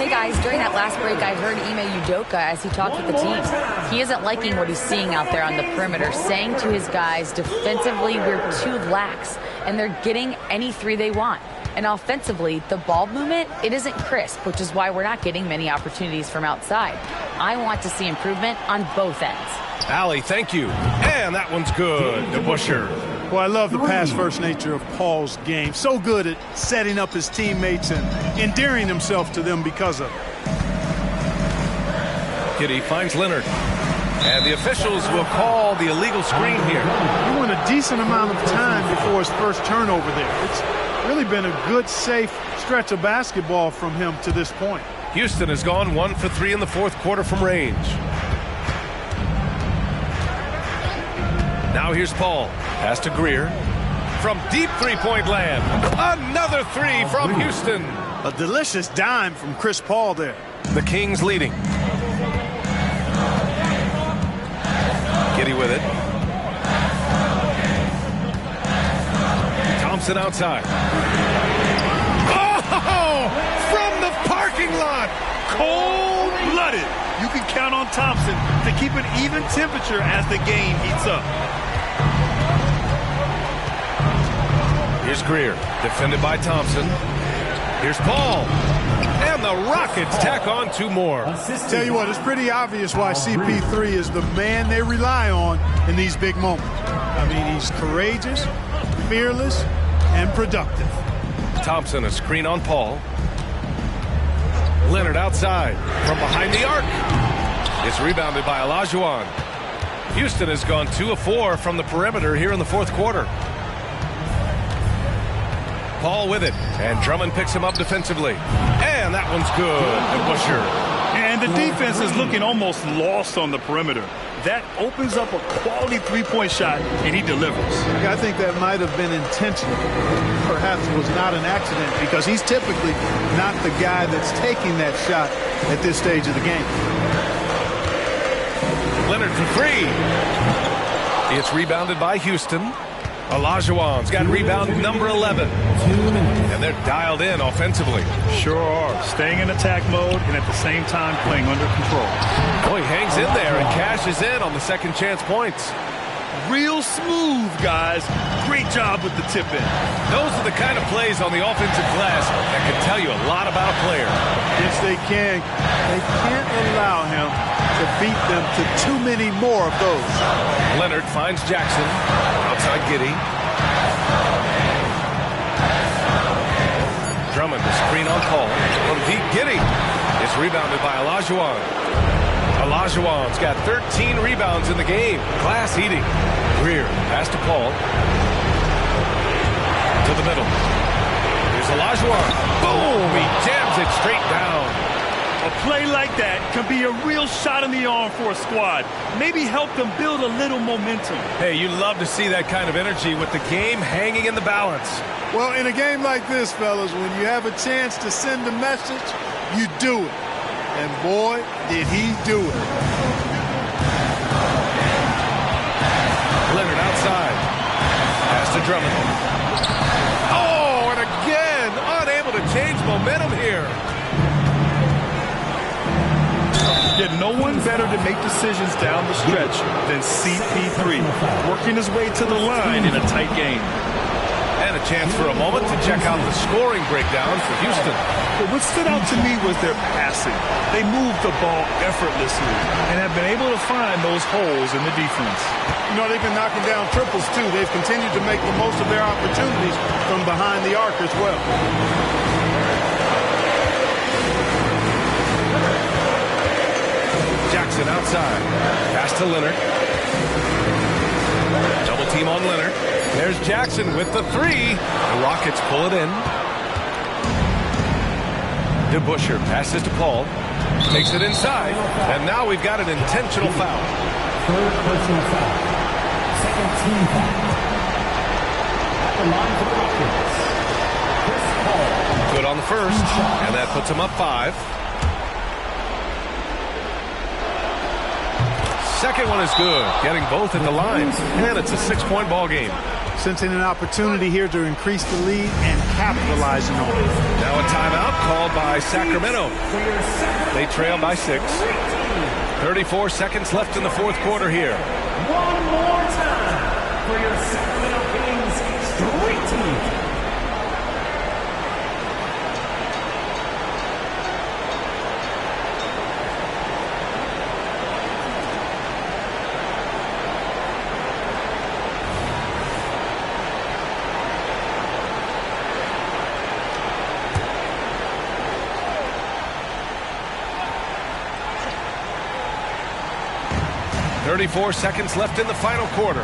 Hey guys, during that last break, I heard Ime Udoka as he talked with the team. He isn't liking what he's seeing out there on the perimeter, saying to his guys, defensively, we're too lax, and they're getting any 3 they want. And offensively, the ball movement, it isn't crisp, which is why we're not getting many opportunities from outside. I want to see improvement on both ends. Allie, thank you. And that one's good to Busher. Well, I love the pass-first nature of Paul's game. So good at setting up his teammates and endearing himself to them because of it. Giddey finds Leonard. And the officials will call the illegal screen here. He went a decent amount of time before his first turnover there. It's really been a good, safe stretch of basketball from him to this point. Houston has gone 1 for 3 in the 4th quarter from range. Now here's Paul. Pass to Greer. From deep three-point land. Another 3 from Houston. A delicious dime from Chris Paul there. The Kings leading. Giddey with it. Thompson outside. Oh! From the parking lot! Cold-blooded. You can count on Thompson to keep an even temperature as the game heats up. Here's Greer, defended by Thompson. Here's Paul. And the Rockets tack on 2 more. Tell you what, it's pretty obvious why CP3 is the man they rely on in these big moments. I mean, he's courageous, fearless, and productive. Thompson, a screen on Paul. Leonard outside from behind the arc. It's rebounded by Olajuwon. Houston has gone 2 of 4 from the perimeter here in the 4th quarter. Paul with it, and Drummond picks him up defensively. And that one's good to Busher. And the defense is looking almost lost on the perimeter. That opens up a quality 3-point shot, and he delivers. I think that might have been intentional. Perhaps it was not an accident because he's typically not the guy that's taking that shot at this stage of the game. Leonard for 3. It's rebounded by Houston. Olajuwon's got rebound number 11. And they're dialed in offensively. Sure are. Staying in attack mode and at the same time playing under control. Oh, he hangs in there and cashes in on the second chance points. Real smooth, guys. Great job with the tip in. Those are the kind of plays on the offensive glass that can tell you a lot about a player. Yes, they can. They can't allow him to beat them to too many more of those. Leonard finds Jackson. Outside Giddey. Drummond, the screen on Paul. From deep, Giddey. It's rebounded by Olajuwon. Olajuwon's got 13 rebounds in the game. Class eating. Greer, pass to Paul. To the middle. Here's Olajuwon. Boom! He jams it straight down. A play like that can be a real shot in the arm for a squad. Maybe help them build a little momentum. Hey, you love to see that kind of energy with the game hanging in the balance. Well, in a game like this, fellas, when you have a chance to send a message, you do it. And boy, did he do it. Leonard outside. Pass to Drummond. Oh, and again, unable to change momentum here. Yet no one better to make decisions down the stretch than CP3, working his way to the line in a tight game. And a chance for a moment to check out the scoring breakdown for Houston. But what stood out to me was their passing. They moved the ball effortlessly and have been able to find those holes in the defense. You know, they've been knocking down triples, too. They've continued to make the most of their opportunities from behind the arc as well. outside. Pass to Leonard. Double team on Leonard. There's Jackson with the three. The Rockets pull it in. DeBusschere passes to Paul. Takes it inside. And now we've got an intentional foul. Third personal foul. Second team foul. At the line for the Rockets, Chris Paul. Good on the first. And that puts him up 5. Second one is good. Getting both at the line. And it's a 6-point ball game. Sensing an opportunity here to increase the lead and capitalizing on it. Now a timeout called by Sacramento. They trail by 6. 34 seconds left in the fourth quarter here. One more time for your Sacramento Kings street team. .34 seconds left in the final quarter.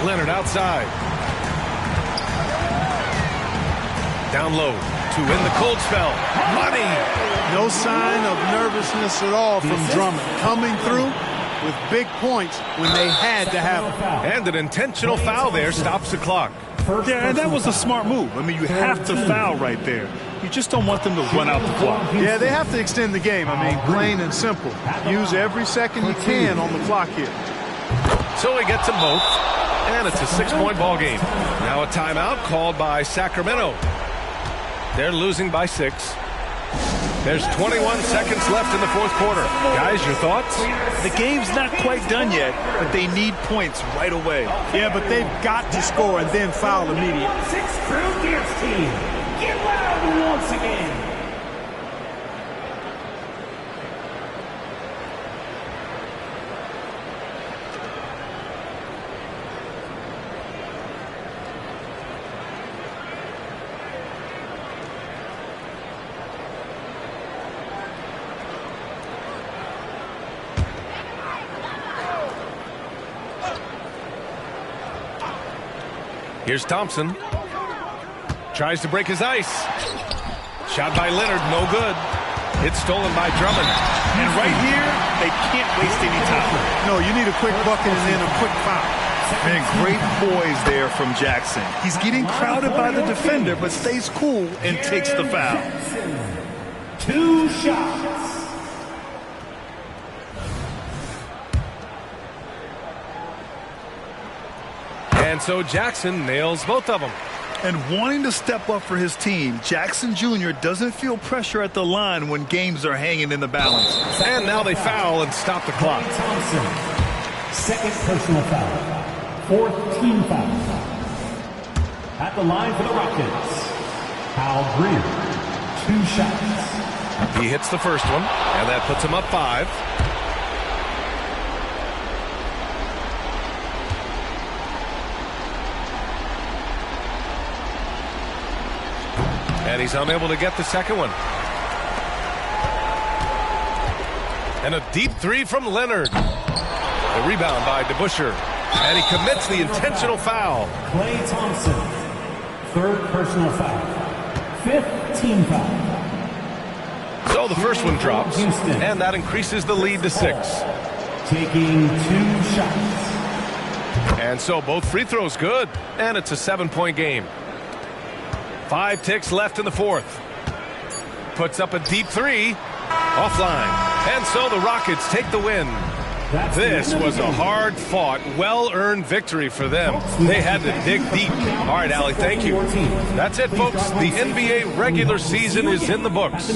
Leonard outside. Down low to win the cold spell. Money. No sign of nervousness at all from Drummond. Coming through with big points when they had to have them. And an intentional foul there stops the clock. Yeah, and that was a smart move. I mean, you have to foul right there. You just don't want them to run out the clock. Yeah, they have to extend the game. I mean, plain and simple. Use every second you can on the clock here. So he gets them both, and it's a 6-point ball game. Now a timeout called by Sacramento. They're losing by 6. There's 21 seconds left in the fourth quarter. Guys, your thoughts? The game's not quite done yet, but they need points right away. Yeah, but they've got to score and then foul immediately. 6 Crew Gears team. Get loud once again. Here's Thompson. Tries to break his ice. Shot by Leonard, no good. It's stolen by Drummond. And right here, they can't waste any time. No, you need a quick bucket and then a quick foul. Man, great poise there from Jackson. He's getting crowded by the defender, but stays cool and takes the foul. 2 shots. And so Jackson nails both of them. And wanting to step up for his team, Jackson Jr. doesn't feel pressure at the line when games are hanging in the balance. And now they foul and stop the clock. Thompson, second personal foul. Fourth team foul. At the line for the Rockets, Al Greer, 2 shots. He hits the first one, and that puts him up 5. And he's unable to get the second one. And a deep 3 from Leonard. The rebound by DeBusschere. And he commits the intentional foul. Klay Thompson, third personal foul. Fifth team foul. So the first one drops, and that increases the lead to 6. Taking 2 shots. And so both free throws good, and it's a 7-point game. 5 ticks left in the fourth. Puts up a deep 3. Offline. And so the Rockets take the win. This was a hard-fought, well-earned victory for them. They had to dig deep. All right, Allie, thank you. That's it, folks. The NBA regular season is in the books.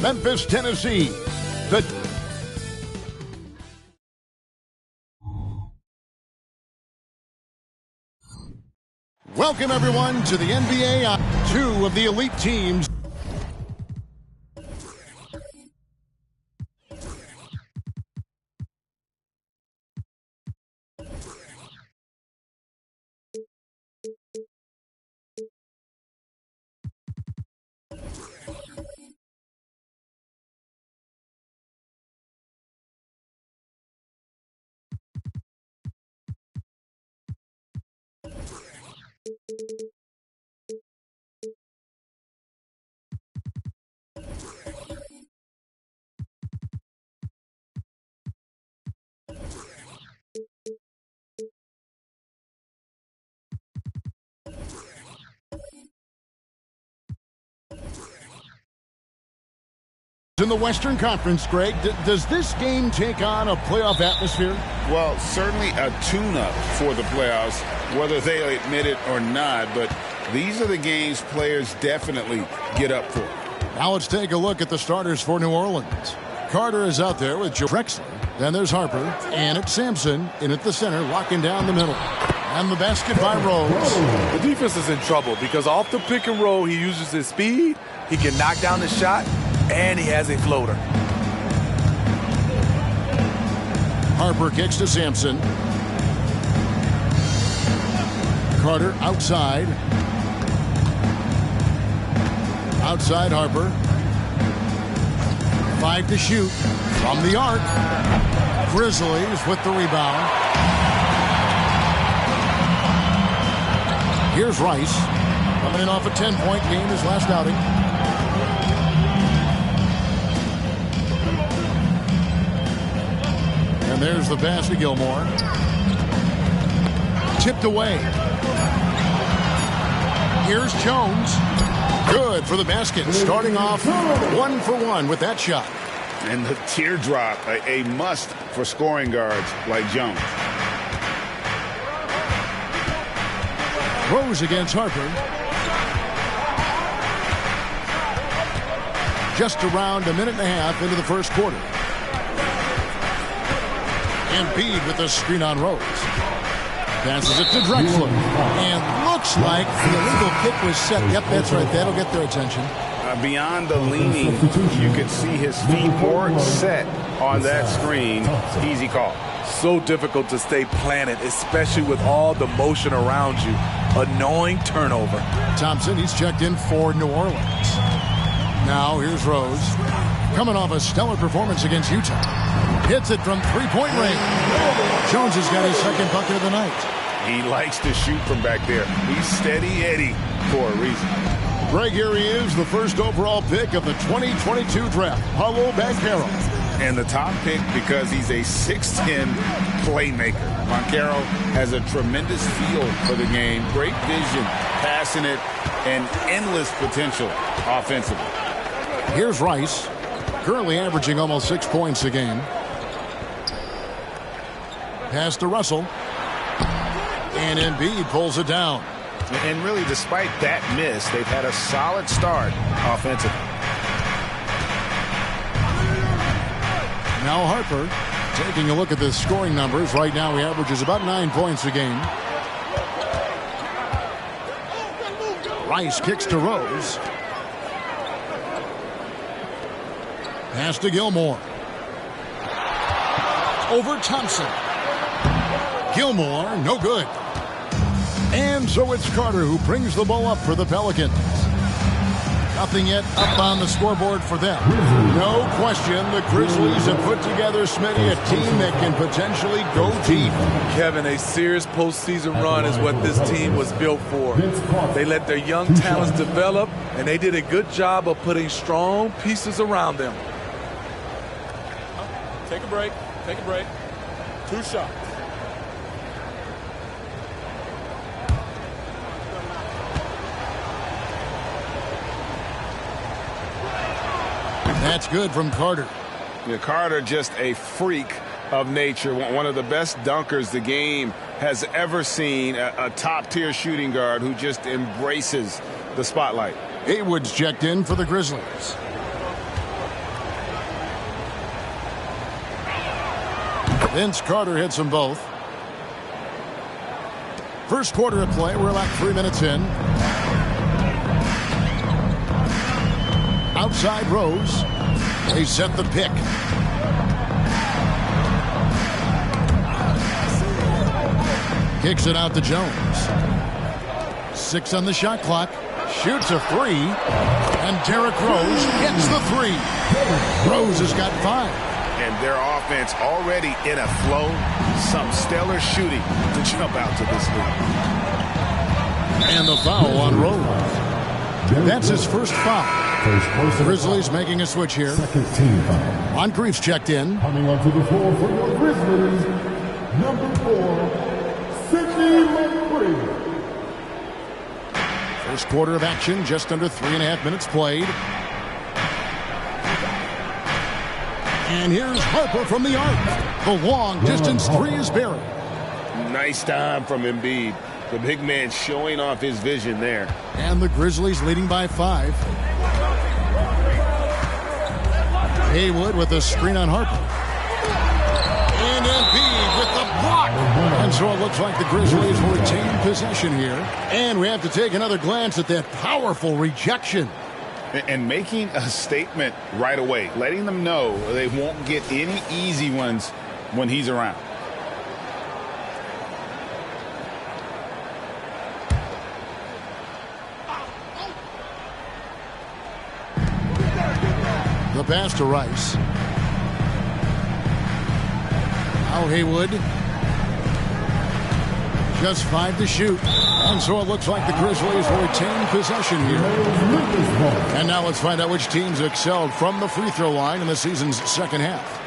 Memphis, Tennessee. Welcome, everyone, to the NBA. Two of the elite teams. In the Western Conference, Greg, does this game take on a playoff atmosphere? Well, certainly a tune-up for the playoffs, whether they admit it or not, but these are the games players definitely get up for. Now let's take a look at the starters for New Orleans. Carter is out there with Joe Drexler. Then there's Harper, and it's Sampson in at the center, locking down the middle. And the basket by Rose. The defense is in trouble because off the pick and roll, he uses his speed, he can knock down the shot, and he has a floater. Harper kicks to Sampson. Carter outside. Outside Harper. 5 to shoot from the arc. Grizzlies with the rebound. Here's Rice, coming in off a 10-point game his last outing. And there's the pass to Gilmore. Tipped away. Here's Jones. Good for the basket. Starting off 1 for 1 with that shot. And the teardrop, a must for scoring guards like Jones. Rose against Harper. Just around a minute and a half into the first quarter. Embiid with the screen on Rose. Passes it to Drexler. And looks like the illegal kick was set. Yep, that's right. That'll get their attention. Beyond the leaning, you could see his feet more set on that screen. Easy call. So difficult to stay planted, especially with all the motion around you. Annoying turnover. Thompson, he's checked in for New Orleans. Now here's Rose. Coming off a stellar performance against Utah. Hits it from three-point range. Jones has got his second bucket of the night. He likes to shoot from back there. He's steady Eddie for a reason. Greg, here he is, the first overall pick of the 2022 draft, Paolo Banchero. And the top pick because he's a 6'10 playmaker. Banchero has a tremendous feel for the game, great vision, passing it, and endless potential offensively. Here's Rice, currently averaging almost 6 points a game. Pass to Russell. And Embiid pulls it down. And really, despite that miss, they've had a solid start offensively. Now Harper, taking a look at the scoring numbers. Right now he averages about 9 points a game. Rice kicks to Rose. Pass to Gilmore. Over Thompson. Gilmore, no good. And so it's Carter who brings the ball up for the Pelicans. Nothing yet up on the scoreboard for them. No question, the Grizzlies have put together, Smitty, a team that can potentially go deep. Kevin, a serious postseason run is what this team was built for. They let their young talents develop, and they did a good job of putting strong pieces around them. Take a break. Take a break. 2 shots. That's good from Carter. Yeah, Carter, just a freak of nature. One of the best dunkers the game has ever seen. A top-tier shooting guard who just embraces the spotlight. Haywood's checked in for the Grizzlies. Vince Carter hits them both. First quarter of play. We're about 3 minutes in. Outside Rose. They set the pick. Kicks it out to Jones. 6 on the shot clock. Shoots a 3. And Derrick Rose hits the 3. Rose has got 5. And their offense already in a flow. Some stellar shooting to jump out to this league. And the foul on Rose. That's his first foul. Grizzlies making a switch here. Second team foul. Moncrief's checked in. Coming onto the floor for your Grizzlies, number 4, Sidney McBride. First quarter of action, just under 3.5 minutes played. And here's Harper from the arc. The long distance 3 is buried. Nice time from Embiid. The big man showing off his vision there. And the Grizzlies leading by 5. Haywood with a screen on Harper. And Embiid with the block. And so it looks like the Grizzlies will retain possession here. And we have to take another glance at that powerful rejection. And making a statement right away, letting them know they won't get any easy ones when he's around. The pass to Rice. Now Haywood. Just 5 to shoot. And so it looks like the Grizzlies will retain possession here. And now let's find out which teams excelled from the free throw line in the season's second half.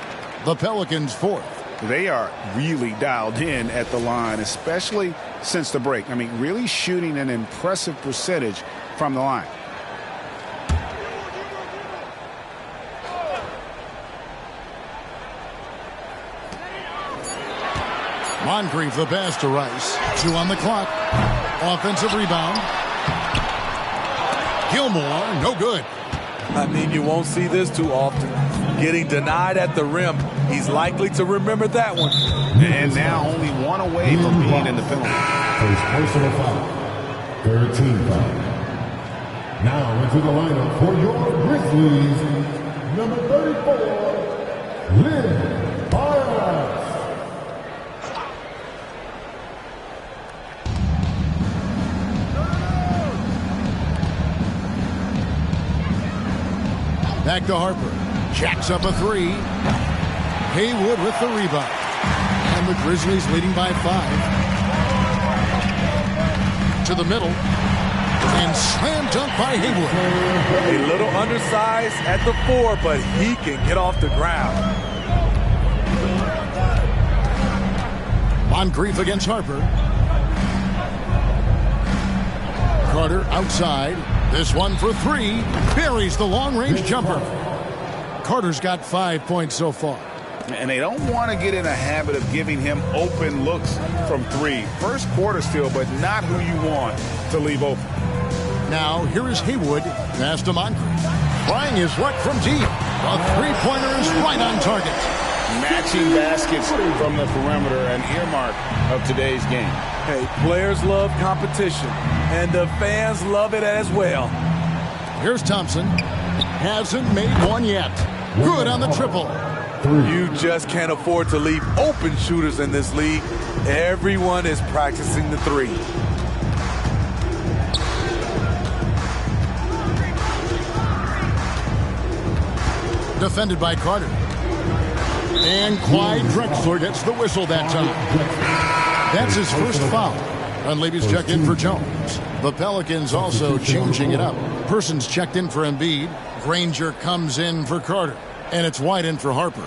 The Pelicans 4th. They are really dialed in at the line, especially since the break. I mean, really shooting an impressive percentage from the line. Moncrief the pass to Rice. 2 on the clock. Offensive rebound. Gilmore, no good. I mean, you won't see this too often. Getting denied at the rim. He's likely to remember that one. And now only 1 away from being in the penalty. First personal foul. 13 foul. Now into the lineup for your Grizzlies, number 34, Lynn Barnes. Back to Harper. Jacks up a 3. Haywood with the rebound. And the Grizzlies leading by 5. To the middle. And slam dunk by Haywood. A little undersized at the 4, but he can get off the ground. Moncrief against Harper. Carter outside. This one for 3. Buries the long-range jumper. Carter's got 5 points so far. And they don't want to get in a habit of giving him open looks from 3. First quarter still, but not who you want to leave open. Now, here is Haywood. Pass to Moncrief. Trying his luck from deep. A three-pointer is right on target. Matching baskets from the perimeter, an earmark of today's game. Hey, players love competition, and the fans love it as well. Here's Thompson. Hasn't made one yet. Good on the triple. You just can't afford to leave open shooters in this league. Everyone is practicing the 3. Defended by Carter. And Clyde Drexler gets the whistle that time. That's his first foul. And Levy's checked in for Jones. The Pelicans also changing it up. Persons checked in for Embiid. Granger comes in for Carter. And it's White in for Harper.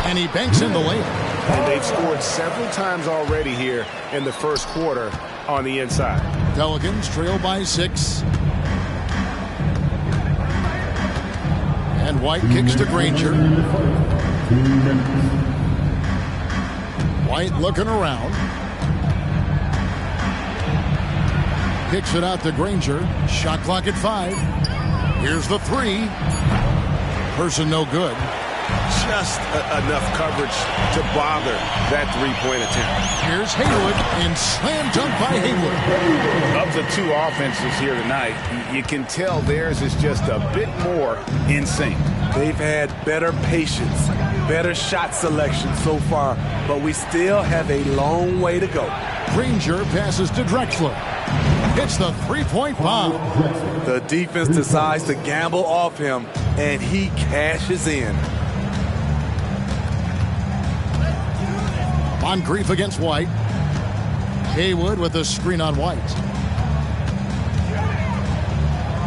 And he banks in the layup. And they've scored several times already here in the first quarter on the inside. Pelicans trail by 6. And White kicks to Granger. White looking around. Kicks it out to Granger. Shot clock at 5. Here's the 3. Person no good. Just enough coverage to bother that three-point attempt. Here's Haywood, and slam dunk by Haywood. Of the 2 offenses here tonight, you can tell theirs is just a bit more in sync. They've had better patience, better shot selection so far, but we still have a long way to go. Granger passes to Drexler. Hits the three-point bomb. The defense decides to gamble off him, and he cashes in. Moncrief against White. Haywood with a screen on White.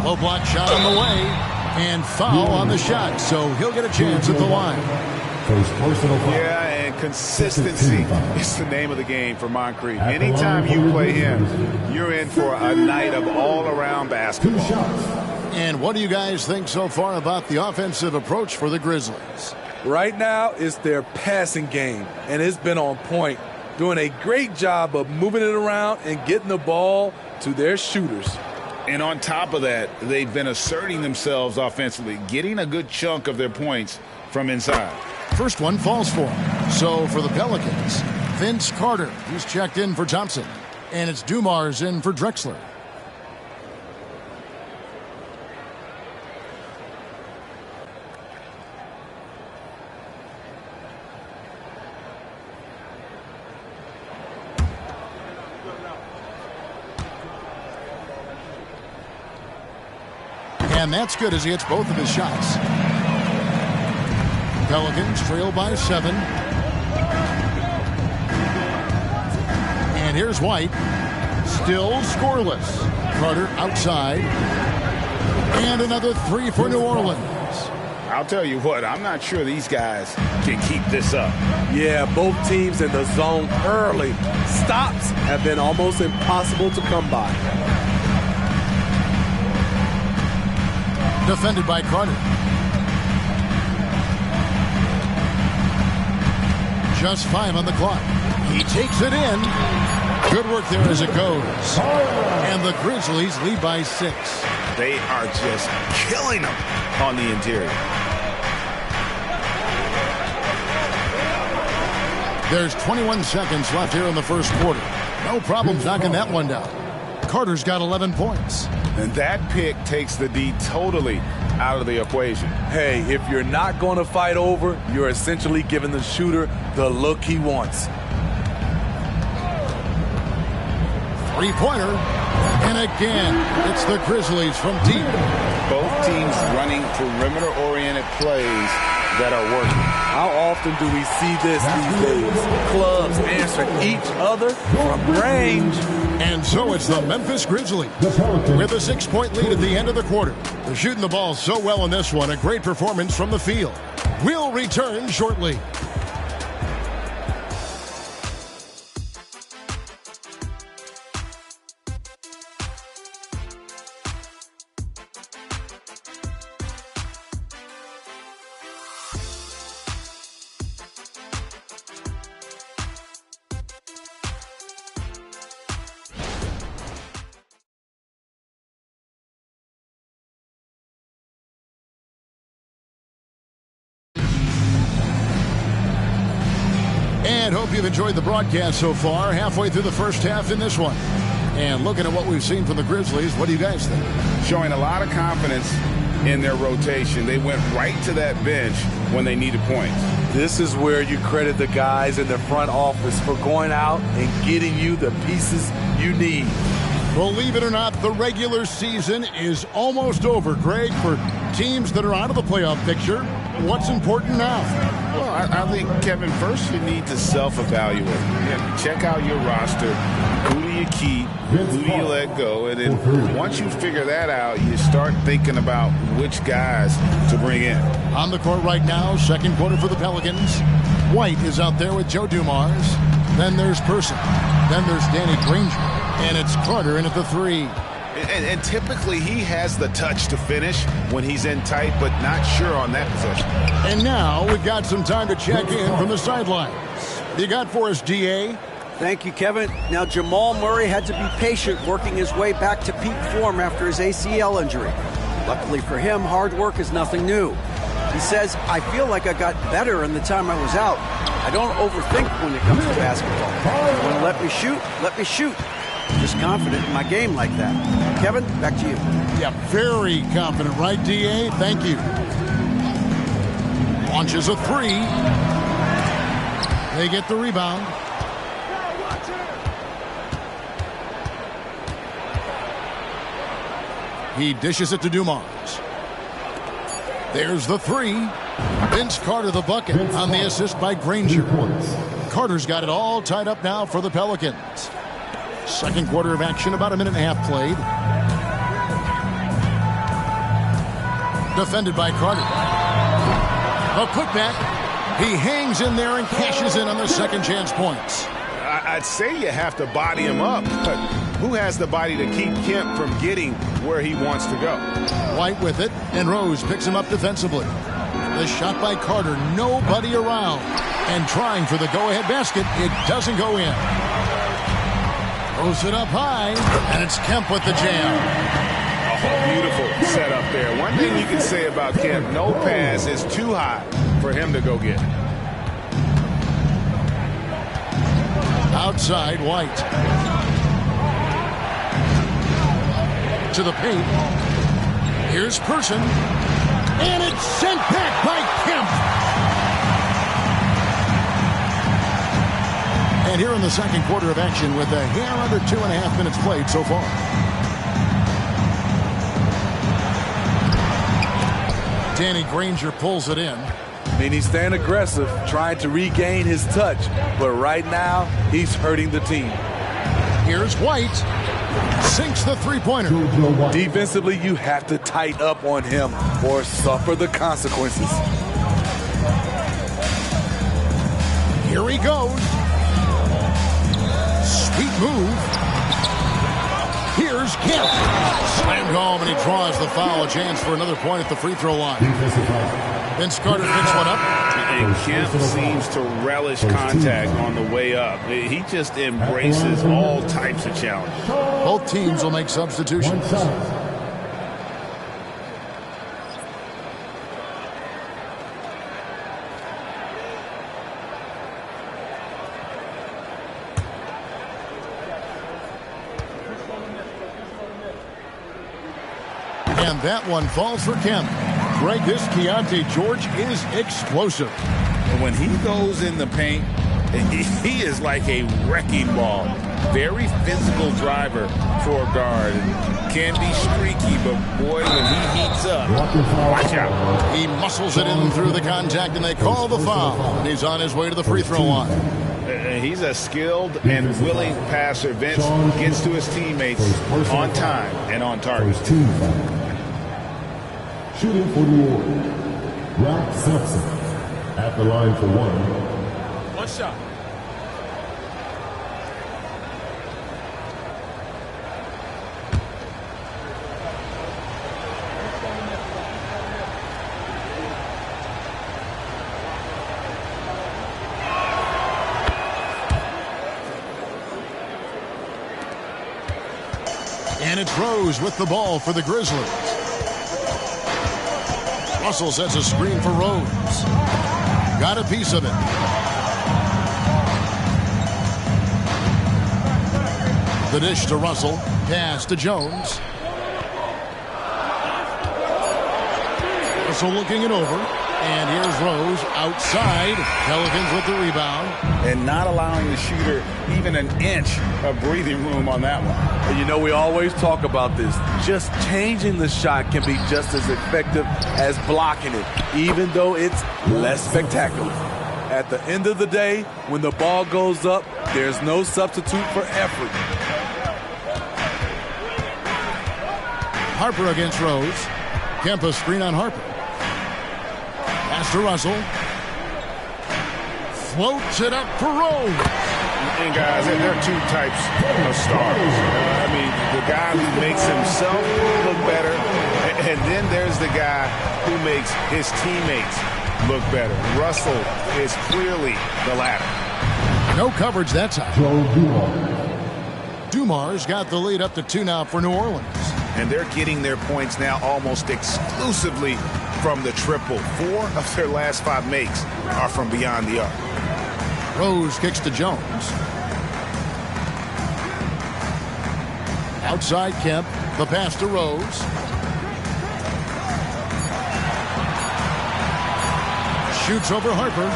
Low block shot on the way. And foul on the shot, so he'll get a chance at the line. Yeah, and consistency is the name of the game for Moncrief. Anytime you play him, you're in for a night of all-around basketball. And what do you guys think so far about the offensive approach for the Grizzlies? Right now, it's their passing game, and it's been on point, doing a great job of moving it around and getting the ball to their shooters. And on top of that, they've been asserting themselves offensively, getting a good chunk of their points from inside. First one falls for him. So for the Pelicans, Vince Carter, who's checked in for Thompson. And it's Dumars in for Drexler. And that's good as he hits both of his shots. Pelicans trail by 7. And here's White. Still scoreless. Carter outside. And another 3 for New Orleans. I'll tell you what, I'm not sure these guys can keep this up. Yeah, both teams in the zone early. Stops have been almost impossible to come by. Defended by Carter. Just 5 on the clock. He takes it in. Good work there as it goes. And the Grizzlies lead by 6. They are just killing them on the interior. There's 21 seconds left here in the first quarter. No problems knocking that one down. Carter's got 11 points. And that pick takes the D totally out of the equation. Hey, if you're not going to fight over, you're essentially giving the shooter the look he wants. Three-pointer. And again, it's the Grizzlies from deep. Both teams running perimeter-oriented plays that are working. How often do we see this these days? Clubs answering each other from range. And so it's the Memphis Grizzlies with a 6-point lead at the end of the quarter. They're shooting the ball so well in this one. A great performance from the field. We'll return shortly. And hope you've enjoyed the broadcast so far. Halfway through the first half in this one. And looking at what we've seen from the Grizzlies, what do you guys think? Showing a lot of confidence in their rotation. They went right to that bench when they needed points. This is where you credit the guys in the front office for going out and getting you the pieces you need. Believe it or not, the regular season is almost over, Greg. For teams that are out of the playoff picture, what's important now? Well, I think, Kevin, first you need to self-evaluate. Check out your roster. Who do you keep? Who do you let go? And then once you figure that out, you start thinking about which guys to bring in. On the court right now, second quarter for the Pelicans. White is out there with Joe Dumars. Then there's Person. Then there's Danny Granger. And it's Carter in at the 3. And typically he has the touch to finish when he's in tight, but not sure on that possession. And now we've got some time to check in from the sidelines. What you got for us, DA? Thank you, Kevin. Now, Jamal Murray had to be patient working his way back to peak form after his ACL injury. Luckily for him, hard work is nothing new. He says, I feel like I got better in the time I was out. I don't overthink when it comes to basketball. You want to let me shoot? Let me shoot. I'm just confident in my game like that. Kevin, back to you. Yeah, very confident, right, DA? Thank you. Launches a 3. They get the rebound. He dishes it to Dumars. There's the 3. Vince Carter the bucket on the assist by Granger. Carter's got it all tied up now for the Pelicans. Second quarter of action, about a minute and a half played. Defended by Carter. A putback. He hangs in there and cashes in on the second chance points. I'd say you have to body him up, but who has the body to keep Kemp from getting where he wants to go? White with it, and Rose picks him up defensively. The shot by Carter, nobody around. And trying for the go-ahead basket, it doesn't go in. Throws it up high, and it's Kemp with the jam. Oh, beautiful setup there. One thing you can say about Kemp, no pass is too high for him to go get. Outside, White. To the paint. Here's Person. And it's sent back by Kemp. And here in the second quarter of action with a hair under 2.5 minutes played so far. Danny Granger pulls it in. I mean, he's staying aggressive, trying to regain his touch. But right now, he's hurting the team. Here's White. Sinks the three-pointer. Defensively, you have to tighten up on him or suffer the consequences. Here he goes. Sweet move. Here's Kemp. Slammed home, and he draws the foul. A chance for another point at the free throw line. Vince Carter picks one up. And Kemp seems to relish contact on the way up. He just embraces all types of challenges. Both teams will make substitutions. And that one falls for Kemp. Greg, this Keontae George is explosive. And when he goes in the paint, he is like a wrecking ball. Very physical driver for a guard. Can be streaky, but boy, when he heats up, watch out. He muscles it in through the contact, and they call the foul. And he's on his way to the free throw line. He's a skilled and willing passer. Vince gets to his teammates on time and on target. Shooting for New Orleans, Ralph Sampson at the line for one. One shot. And it's Rose with the ball for the Grizzlies. Russell sets a screen for Rose. Got a piece of it. The dish to Russell. Pass to Jones. Russell looking it over. And here's Rose outside. Pelicans with the rebound. And not allowing the shooter even an inch of breathing room on that one. You know, we always talk about this. Just changing the shot can be just as effective as blocking it, even though it's less spectacular. At the end of the day, when the ball goes up, there's no substitute for effort. Harper against Rose. Kemp a screen on Harper. Pass to Russell. Floats it up for Rose. And guys, there are two types of stars. I mean, the guy who makes himself look better, and then there's the guy who makes his teammates look better. Russell is clearly the latter. No coverage that time. Dumars got the lead up to 2 now for New Orleans. And they're getting their points now almost exclusively from the triple. 4 of their last 5 makes are from beyond the arc. Rose kicks to Jones. Outside Kemp. The pass to Rose. Shoots over Harper.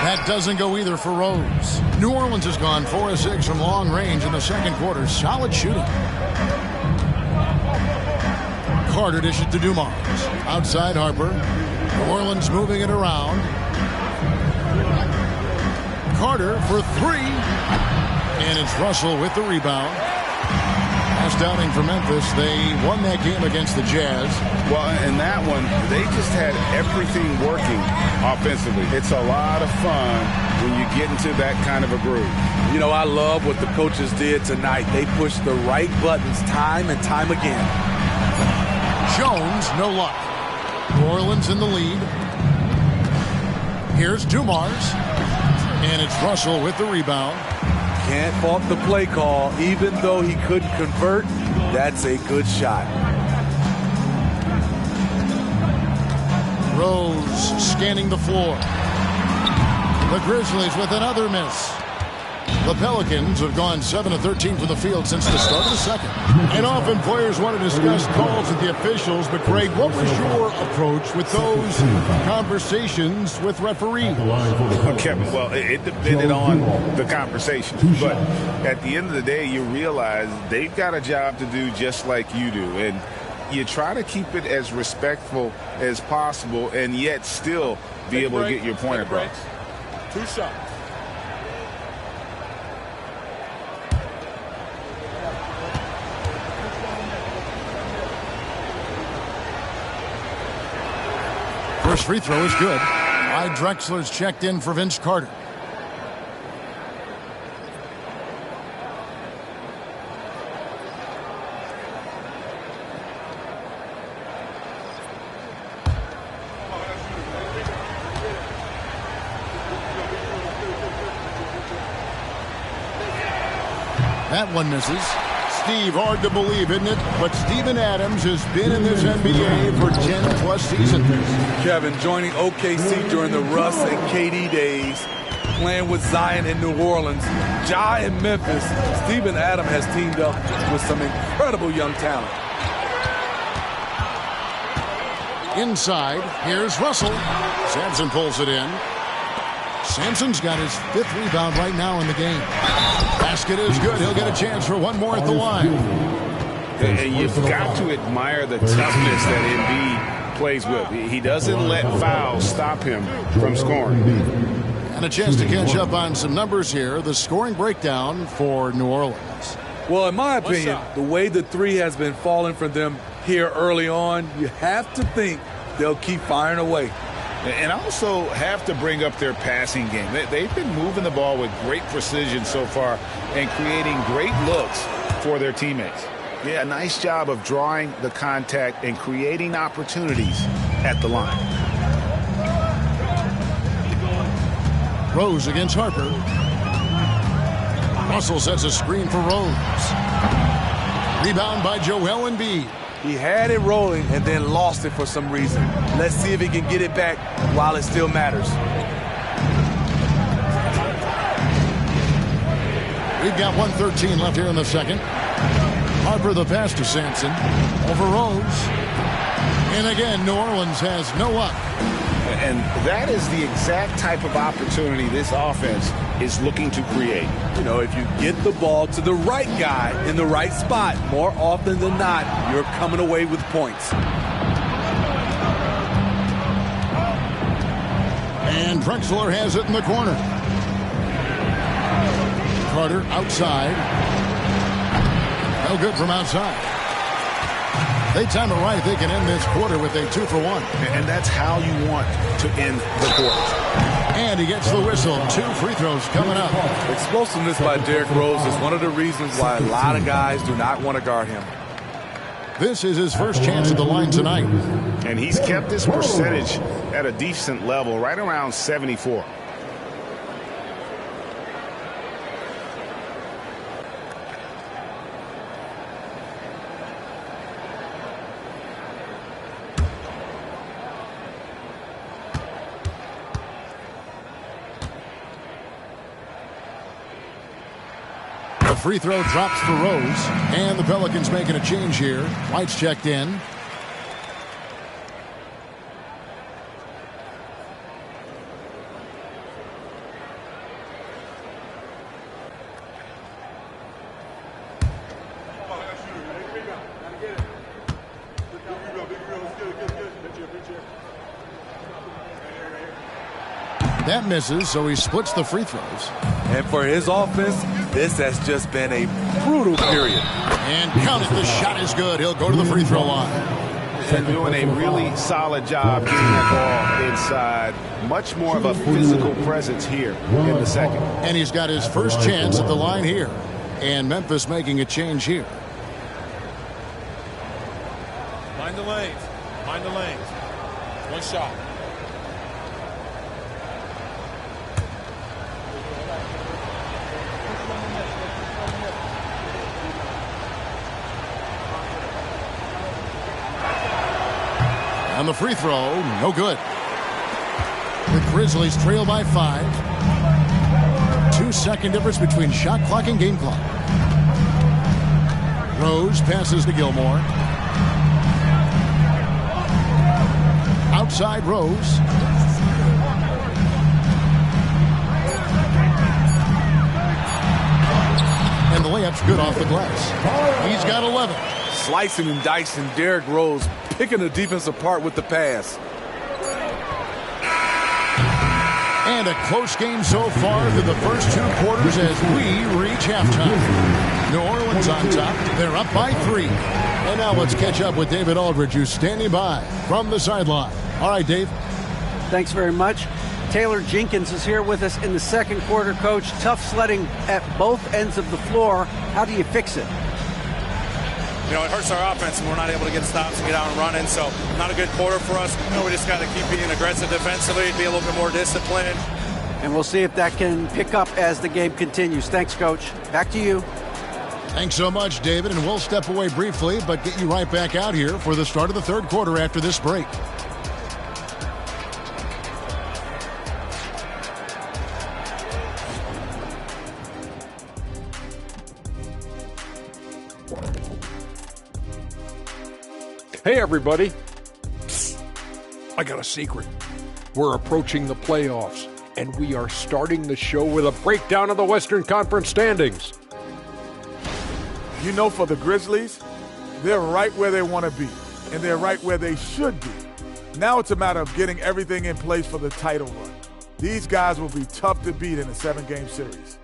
That doesn't go either for Rose. New Orleans has gone 4 of 6 from long range in the second quarter. Solid shooting. Carter dishes to Dumars. Outside Harper. New Orleans moving it around. Carter for 3. And it's Russell with the rebound. Pass downing for Memphis. They won that game against the Jazz. Well, in that one, they just had everything working offensively. It's a lot of fun when you get into that kind of a groove. You know, I love what the coaches did tonight. They pushed the right buttons time and time again. Jones, no luck. New Orleans in the lead. Here's Dumars. And it's Russell with the rebound. Can't fault the play call. Even though he couldn't convert, that's a good shot. Rose scanning the floor. The Grizzlies with another miss. The Pelicans have gone 7 of 13 from the field since the start of the second. And often players want to discuss calls with the officials, but Greg, what was your approach with those conversations with referees? Kevin, well, it depended on the conversation. But at the end of the day, you realize they've got a job to do just like you do. And you try to keep it as respectful as possible and yet still be able to get your point across. 2 shots. First free throw is good. Clyde Drexler's checked in for Vince Carter. That one misses. Steve, hard to believe, isn't it? But Steven Adams has been in this NBA for 10-plus seasons. Kevin, joining OKC during the Russ and KD days, playing with Zion in New Orleans, Ja in Memphis, Steven Adams has teamed up with some incredible young talent. Inside, here's Russell. Sampson pulls it in. Sampson's got his 5th rebound right now in the game. Basket is good. He'll get a chance for one more at the line. And you've got to admire the toughness that Embiid plays with. He doesn't let fouls stop him from scoring. And a chance to catch up on some numbers here. The scoring breakdown for New Orleans. Well, in my opinion, the way the three has been falling for them here early on, you have to think they'll keep firing away. And also have to bring up their passing game. They've been moving the ball with great precision so far and creating great looks for their teammates. Yeah, a nice job of drawing the contact and creating opportunities at the line. Rose against Harper. Russell sets a screen for Rose. Rebound by Joel Embiid. He had it rolling and then lost it for some reason. Let's see if he can get it back while it still matters. We've got 1:13 left here in the second. Harper the pass to Sampson. Over Rose. And again, New Orleans has no up. And that is the exact type of opportunity this offense is looking to create. You know, if you get the ball to the right guy in the right spot, more often than not, you're coming away with points. And Drexler has it in the corner. Carter outside. No good from outside. They time it right. They can end this quarter with a 2-for-1. And that's how you want to end the quarter. And he gets the whistle. 2 free throws coming up. Explosiveness by Derrick Rose is one of the reasons why a lot of guys do not want to guard him. This is his first chance at the line tonight. And he's kept this percentage at a decent level, right around 74. Free throw drops for Rose, and the Pelicans making a change here. White's checked in. That misses, so he splits the free throws. And for his offense, this has just been a brutal period. And count it, the shot is good. He'll go to the free throw line. And doing a really solid job getting that ball inside. Much more of a physical presence here in the second. And he's got his first chance at the line here. And Memphis making a change here. Mind the lanes. Mind the lanes. 1 shot. On the free throw, no good. The Grizzlies trail by 5. 2-second difference between shot clock and game clock. Rose passes to Gilmore. Outside Rose. And the layup's good off the glass. He's got 11. slicing and dicing Derrick Rose, picking the defense apart with the pass. And a close game so far through the first 2 quarters as we reach halftime. New Orleans on top. They're up by 3. And now let's catch up with David Aldridge, who's standing by from the sideline. All right, Dave. Thanks very much. Taylor Jenkins is here with us in the second quarter, Coach. Tough sledding at both ends of the floor. How do you fix it? You know, it hurts our offense and we're not able to get stops and get out and running. So not a good quarter for us. You know, we just got to keep being aggressive defensively, be a little bit more disciplined. And we'll see if that can pick up as the game continues. Thanks, Coach. Back to you. Thanks so much, David. And we'll step away briefly, but get you right back out here for the start of the third quarter after this break. Hey, everybody. I got a secret. We're approaching the playoffs, and we are starting the show with a breakdown of the Western Conference standings. You know, for the Grizzlies, they're right where they want to be, and they're right where they should be. Now it's a matter of getting everything in place for the title run. These guys will be tough to beat in a 7-game series.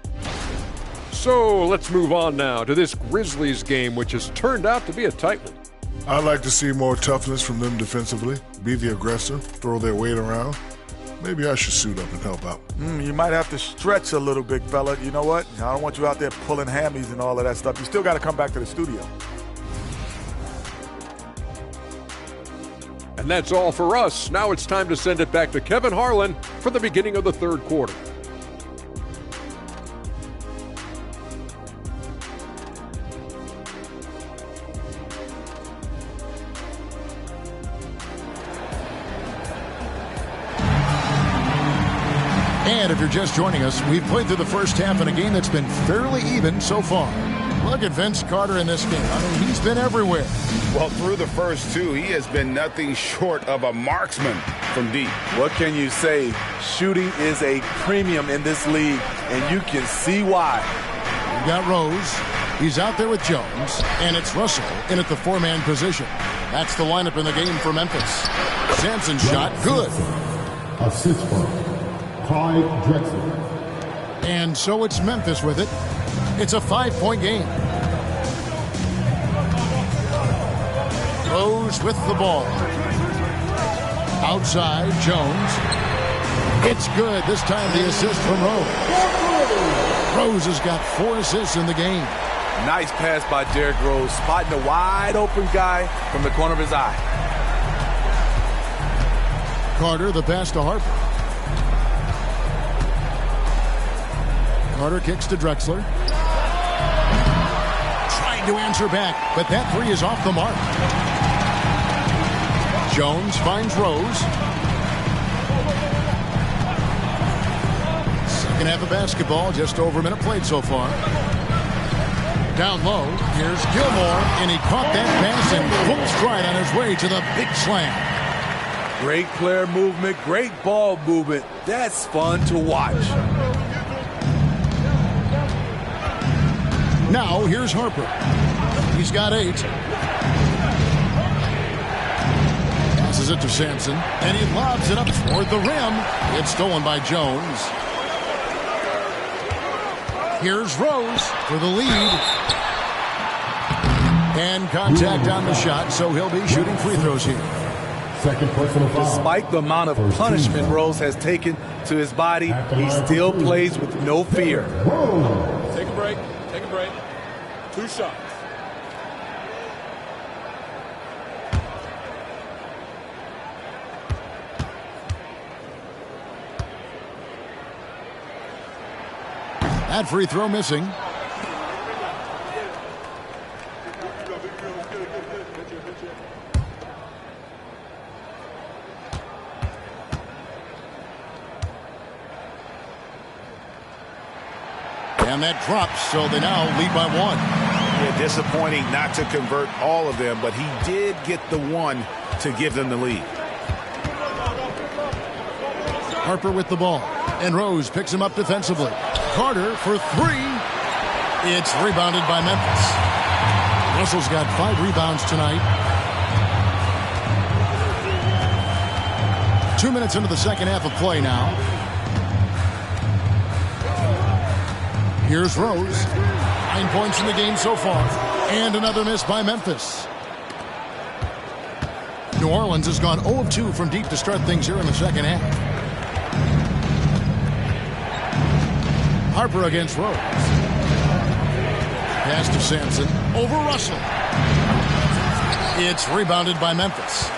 So let's move on now to this Grizzlies game, which has turned out to be a tight one. I'd like to see more toughness from them defensively. Be the aggressor, throw their weight around. Maybe I should suit up and help out. You might have to stretch a little, big fella. You know what? I don't want you out there pulling hammies and all of that stuff. You still got to come back to the studio. And that's all for us. Now it's time to send it back to Kevin Harlan for the beginning of the third quarter. And if you're just joining us, we've played through the first half in a game that's been fairly even so far. Look at Vince Carter in this game. I mean, he's been everywhere. Well, through the first 2, he has been nothing short of a marksman from deep. What can you say? Shooting is a premium in this league, and you can see why. We've got Rose. He's out there with Jones, and it's Russell in at the 4-man position. That's the lineup in the game for Memphis. Sampson shot good. Assist for Clyde Drexler. And so it's Memphis with it. It's a 5-point game. Rose with the ball. Outside, Jones. It's good. This time the assist from Rose. Rose has got 4 assists in the game. Nice pass by Derrick Rose, spotting a wide open guy from the corner of his eye. Carter, the pass to Harper. Carter kicks to Drexler. Trying to answer back, but that 3 is off the mark. Jones finds Rose. Second half of basketball, just over a minute played so far. Down low, here's Gilmore, and he caught that pass in full stride on his way to the big slam. Great player movement, great ball movement. That's fun to watch. Now, here's Harper. He's got 8. Passes it to Sampson, and he lobs it up toward the rim. It's stolen by Jones. Here's Rose for the lead. And contact on the shot, so he'll be shooting free throws here. Second personal foul. Despite the amount of punishment Rose has taken to his body, he still plays with no fear. Take a break. Take a break. 2 shots. That free throw missing. And that drops, so they now lead by 1. Yeah, disappointing not to convert all of them, but he did get the 1 to give them the lead. Harper with the ball, and Rose picks him up defensively. Carter for 3. It's rebounded by Memphis. Russell's got 5 rebounds tonight. 2 minutes into the second half of play now. Here's Rose. 9 points in the game so far. And another miss by Memphis. New Orleans has gone 0 of 2 from deep to start things here in the second half. Harper against Rose. Pass to Sampson. Over Russell. It's rebounded by Memphis.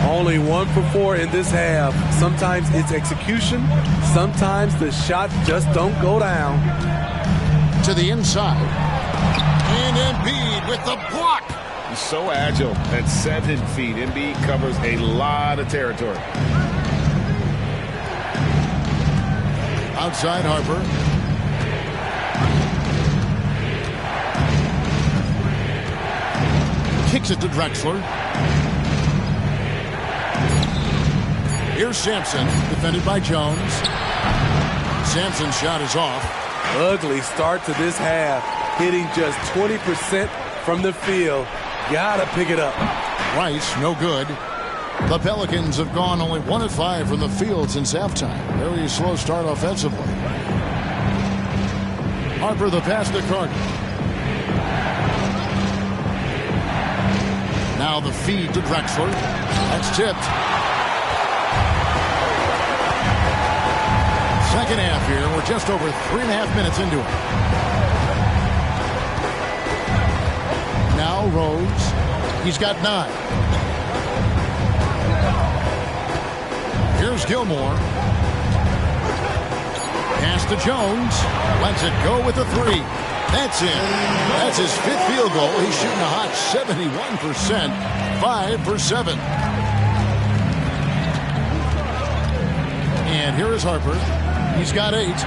Only 1 for 4 in this half. Sometimes it's execution. Sometimes the shots just don't go down. To the inside. And Embiid with the block. He's so agile at 7 feet. Embiid covers a lot of territory. Outside Harper. Kicks it to Drexler. Here's Sampson, defended by Jones. Sampson's shot is off. Ugly start to this half. Hitting just 20% from the field. Gotta pick it up. Rice, no good. The Pelicans have gone only 1 of 5 from the field since halftime. Very slow start offensively. Harper the pass to Carter. Now the feed to Drexler. That's tipped. Second half here. We're just over 3.5 minutes into it. Now Rose. He's got 9. Here's Gilmore. Pass to Jones. Lets it go with a 3. That's it. That's his 5th field goal. He's shooting a hot 71%. 5 for 7. And here is Harper. He's got 8.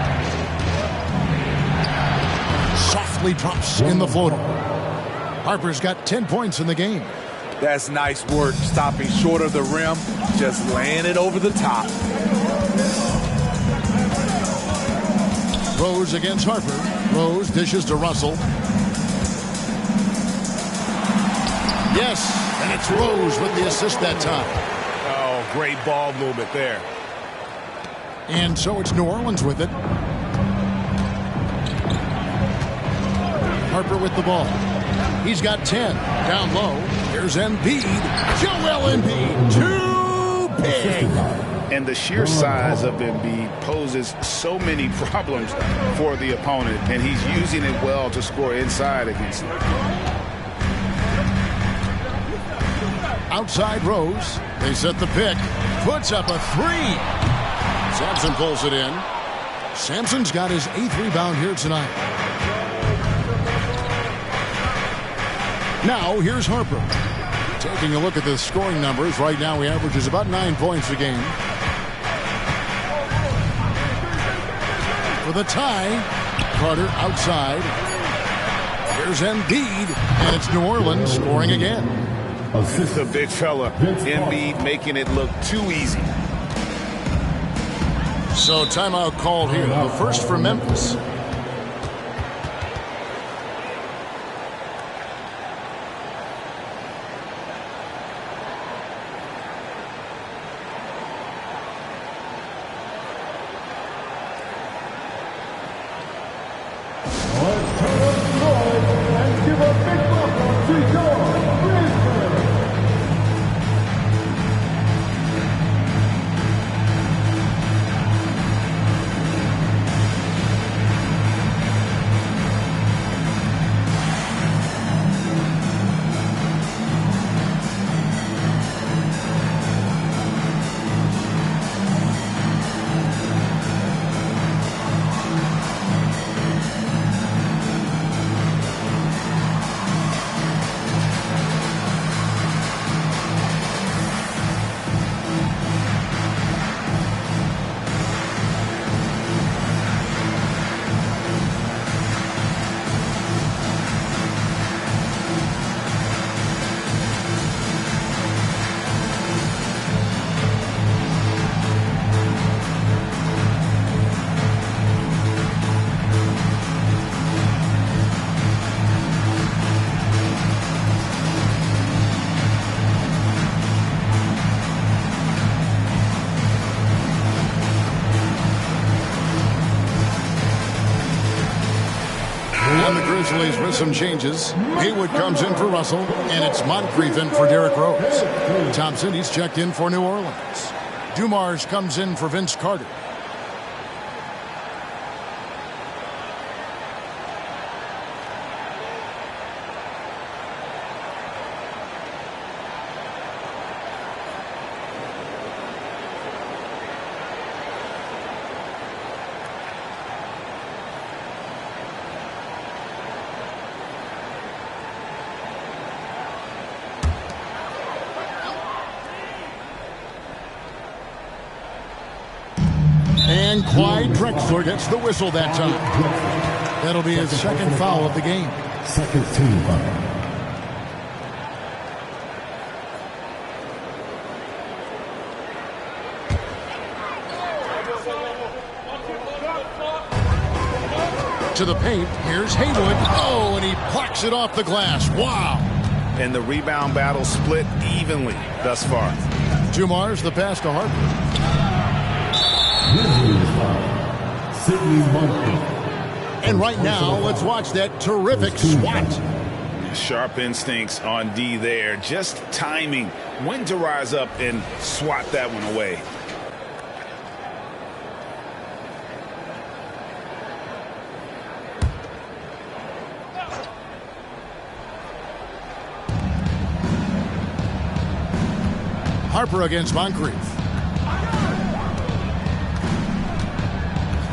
Softly drops in the floater. Harper's got 10 points in the game. That's nice work, stopping short of the rim, just laying it over the top. Rose against Harper. Rose dishes to Russell. Yes, and it's Rose with the assist that time. Oh, great ball movement there. And so it's New Orleans with it. Harper with the ball. He's got 10. Down low. Here's Embiid. Joel Embiid. Too big. And the sheer size of Embiid poses so many problems for the opponent, and he's using it well to score inside against them. Outside Rose. They set the pick. Puts up a 3. Sampson pulls it in. Sampson's got his 8th rebound here tonight. Now here's Harper. Taking a look at the scoring numbers. Right now he averages about 9 points a game. For the tie, Carter outside. Here's Embiid, and it's New Orleans scoring again. The big fella, Embiid, making it look too easy. So timeout called here. The first for Memphis. Grizzlies with some changes. Haywood comes in for Russell, and it's Moncrief in for Derrick Rose. Thompson, he's checked in for New Orleans. Dumars comes in for Vince Carter. And Clyde Drexler gets the whistle that time. That'll be his second foul of the game. Second team foul. To the paint, here's Haywood. Oh, and he plucks it off the glass. Wow. And the rebound battle split evenly thus far. Dumars the pass to Harper. And right now, let's watch that terrific swat. Sharp instincts on D there. Just timing when to rise up and swat that one away. Harper against Moncrief.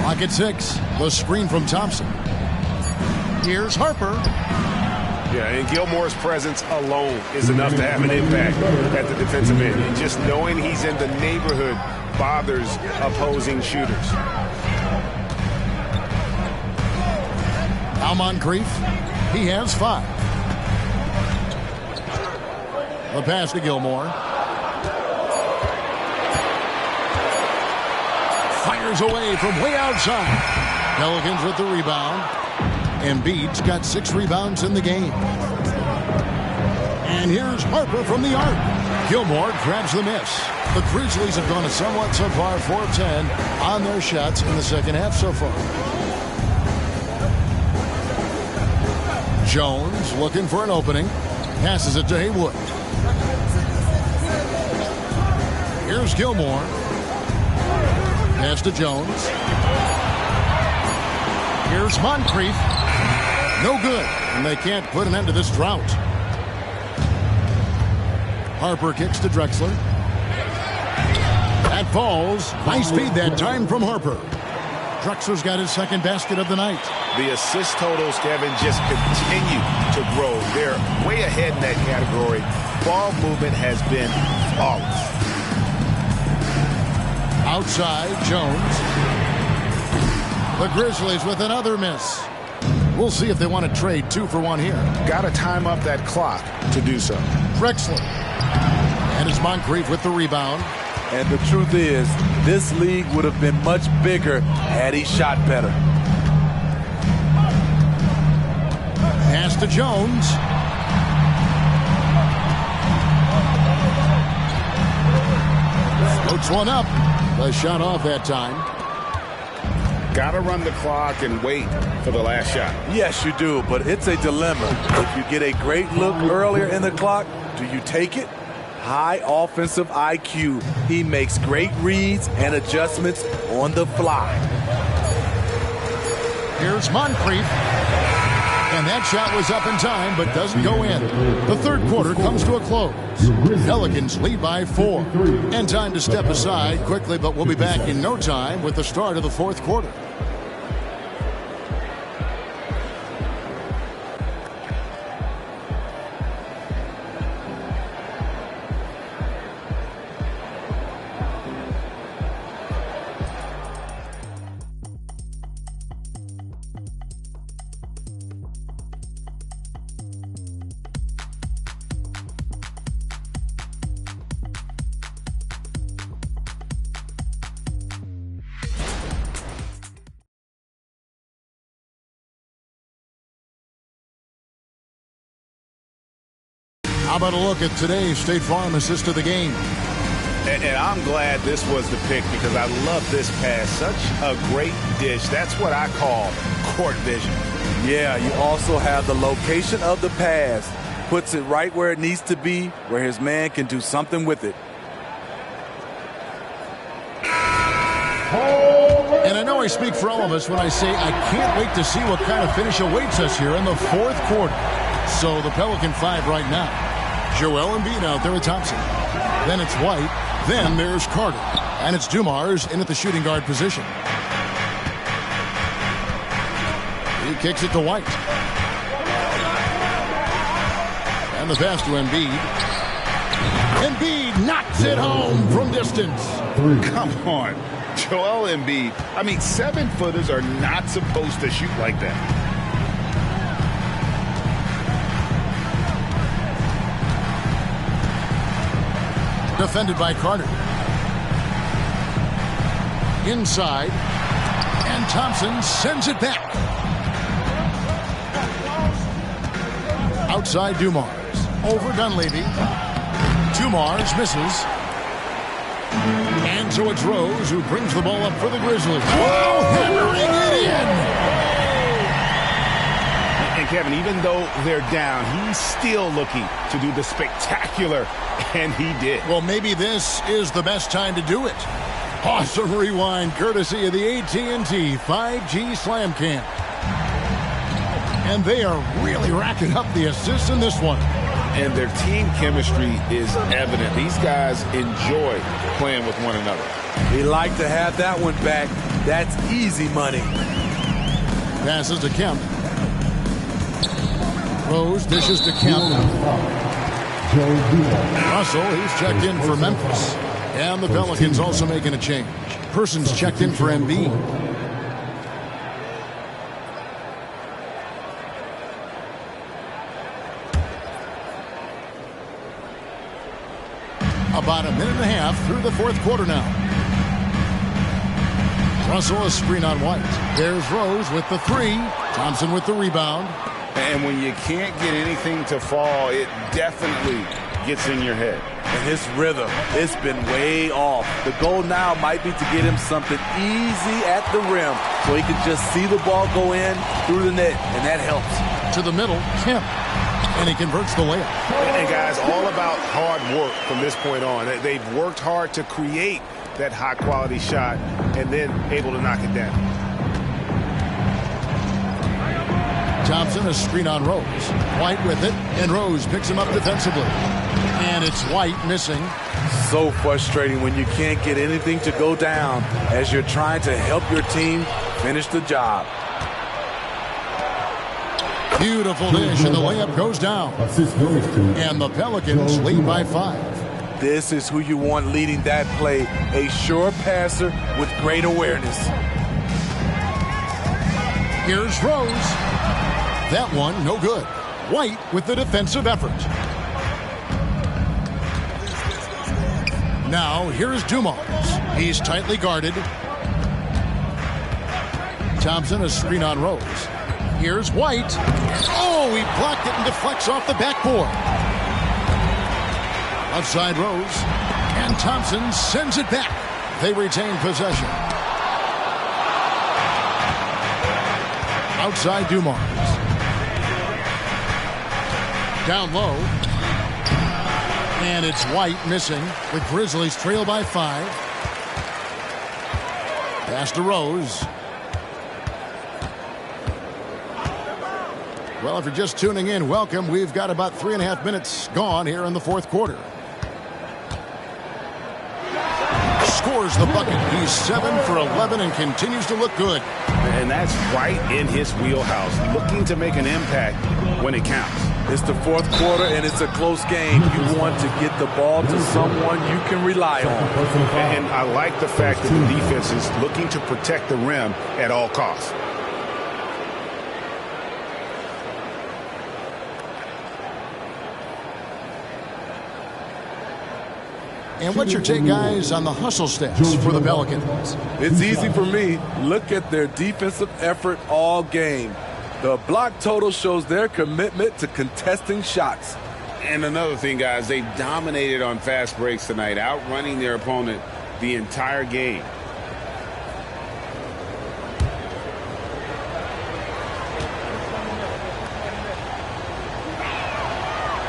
Clock at 6. The screen from Thompson. Here's Harper. Yeah, and Gilmore's presence alone is enough to have an impact at the defensive end. And just knowing he's in the neighborhood bothers opposing shooters. Now Moncrief. He has 5. The pass to Gilmore. Fires away from way outside. Pelicans with the rebound. Embiid's got 6 rebounds in the game. And here's Harper from the arc. Gilmore grabs the miss. The Grizzlies have gone a somewhat subpar 4 of 10 on their shots in the second half so far. Jones looking for an opening. Passes it to Haywood. Here's Gilmore. Pass to Jones. Here's Moncrief. No good, and they can't put an end to this drought. Harper kicks to Drexler. That falls. Nice feed that time from Harper. Drexler's got his second basket of the night. The assist totals, Kevin, just continue to grow. They're way ahead in that category. Ball movement has been flawless. Outside, Jones. The Grizzlies with another miss. We'll see if they want to trade 2 for 1 here. Got to time up that clock to do so. Drexler. And it's Moncrief with the rebound. And the truth is, this league would have been much bigger had he shot better. Pass to Jones. Floats one up. The shot off that time. Got to run the clock and wait for the last shot. Yes, you do, but it's a dilemma. If you get a great look earlier in the clock, do you take it? High offensive IQ. He makes great reads and adjustments on the fly. Here's Moncrief. And that shot was up in time, but doesn't go in. The third quarter comes to a close. Pelicans lead by 4. And time to step aside quickly, but we'll be back in no time with the start of the fourth quarter. How about a look at today's State Farm assist of the game? And I'm glad this was the pick because I love this pass. Such a great dish. That's what I call court vision. Yeah, you also have the location of the pass. Puts it right where it needs to be, where his man can do something with it. And I know I speak for all of us when I say I can't wait to see what kind of finish awaits us here in the fourth quarter. So the Pelican 5 right now. Joel Embiid out there with Thompson. Then it's White. Then there's Carter. And it's Dumars in at the shooting guard position. He kicks it to White. And the pass to Embiid. Embiid knocks it home from distance. Come on. Joel Embiid. I mean, 7-footers are not supposed to shoot like that. Defended by Carter. Inside. And Thompson sends it back. Outside Dumars. Over Dunleavy. Dumars misses. And so it's Rose who brings the ball up for the Grizzlies. Whoa, hammering it in. And Kevin, even though they're down, he's still looking to do the spectacular, and he did. Well, maybe this is the best time to do it. Awesome rewind courtesy of the AT&T 5G Slam Cam. And they are really racking up the assists in this one. And their team chemistry is evident. These guys enjoy playing with one another. They like to have that one back. That's easy money. Passes to Kemp. Rose dishes to Kemp. Russell, he's checked in for Memphis. And the Pelicans also making a change. Persons checked in for Embiid. About a minute and a half through the fourth quarter now. Russell, a screen on White. There's Rose with the three. Thompson with the rebound. And when you can't get anything to fall, it definitely gets in your head. And his rhythm, it's been way off. The goal now might be to get him something easy at the rim so he can just see the ball go in through the net, and that helps. To the middle, Kemp. And he converts the layup. And guys, all about hard work from this point on. They've worked hard to create that high-quality shot and then able to knock it down. Thompson, a screen on Rose. White with it, and Rose picks him up defensively. And it's White missing. So frustrating when you can't get anything to go down as you're trying to help your team finish the job. Beautiful dish, and the layup goes down. And the Pelicans lead by 5. This is who you want leading that play. A sure passer with great awareness. Here's Rose. That one, no good. White with the defensive effort. Now, here's Dumars. He's tightly guarded. Thompson, a screen on Rose. Here's White. Oh, he blocked it and deflects off the backboard. Outside Rose. And Thompson sends it back. They retain possession. Outside Dumars. Down low. And it's White missing. The Grizzlies trail by 5. Pass to Rose. Well, if you're just tuning in, welcome. We've got about 3.5 minutes gone here in the fourth quarter. Scores the bucket. He's 7 for 11 and continues to look good. And that's right in his wheelhouse, looking to make an impact when it counts. It's the fourth quarter, and it's a close game. You want to get the ball to someone you can rely on. And I like the fact that the defense is looking to protect the rim at all costs. And what's your take, guys, on the hustle stats for the Pelicans? It's easy for me. Look at their defensive effort all game. The block total shows their commitment to contesting shots. And another thing, guys, they dominated on fast breaks tonight, outrunning their opponent the entire game.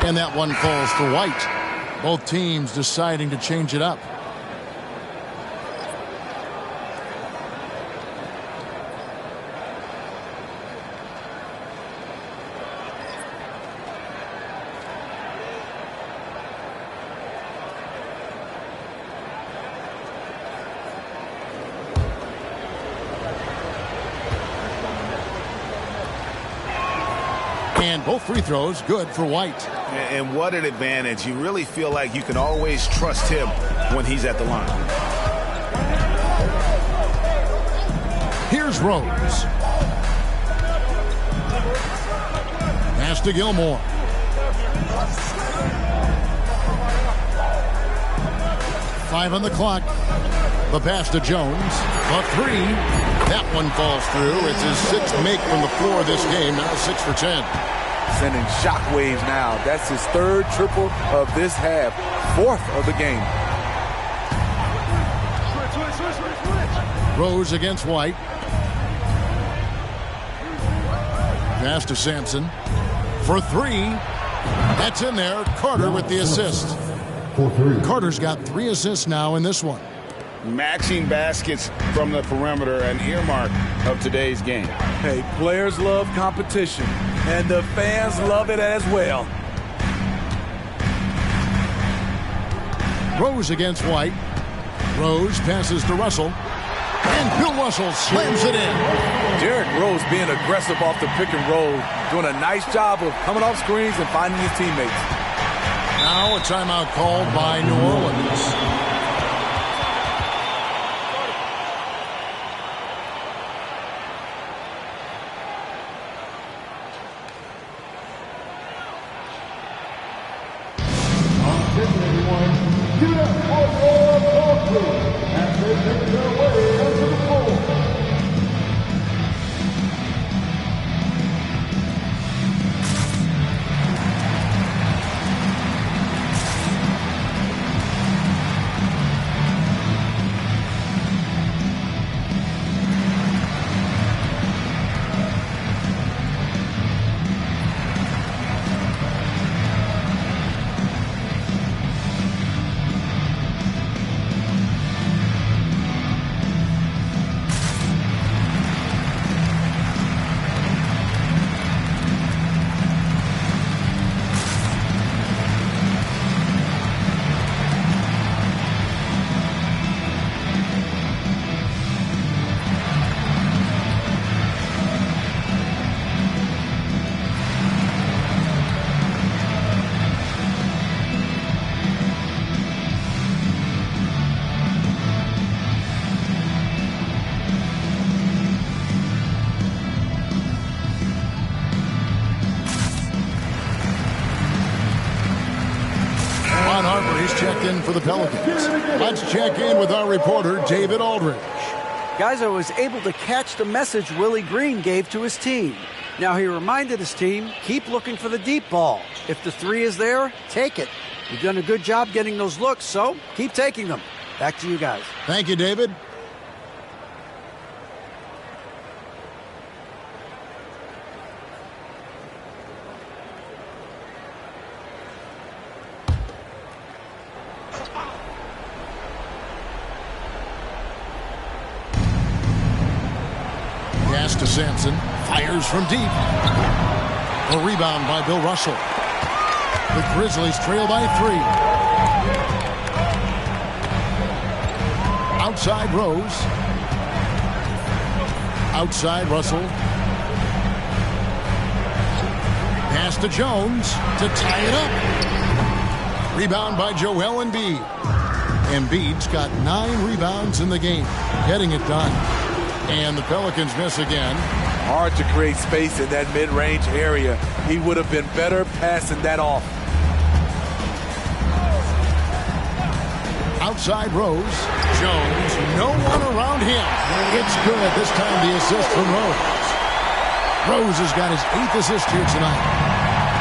And that one falls to White. Both teams deciding to change it up. And both free throws good for White. And what an advantage. You really feel like you can always trust him when he's at the line. Here's Rose. Pass to Gilmore. Five on the clock. The pass to Jones. The three. That one falls through. It's his sixth make from the floor this game. Now 6 for 10. Sending shockwaves now. That's his third triple of this half. Fourth of the game. Rose against White. Pass to Sampson. For three. That's in there. Carter with the assist. Carter's got 3 assists now in this one. Matching baskets from the perimeter, an earmark of today's game. Hey, players love competition, and the fans love it as well. Rose against White. Rose passes to Russell. And Bill Russell slams it in. Derrick Rose being aggressive off the pick and roll, doing a nice job of coming off screens and finding his teammates. Now a timeout called by New Orleans. Checked in for the Pelicans. Let's check in with our reporter, David Aldridge. Guys, I was able to catch the message Willie Green gave to his team. Now, he reminded his team, keep looking for the deep ball. If the three is there, take it. You've done a good job getting those looks, so keep taking them. Back to you guys. Thank you, David. Pass to Sampson. Fires from deep. A rebound by Bill Russell. The Grizzlies trail by 3. Outside Rose. Outside Russell. Pass to Jones to tie it up. Rebound by Joel Embiid. Embiid's got 9 rebounds in the game. Getting it done. And the Pelicans miss again. Hard to create space in that mid-range area. He would have been better passing that off. Outside Rose. Jones, no one around him. It's good. This time the assist from Rose. Rose has got his 8th assist here tonight.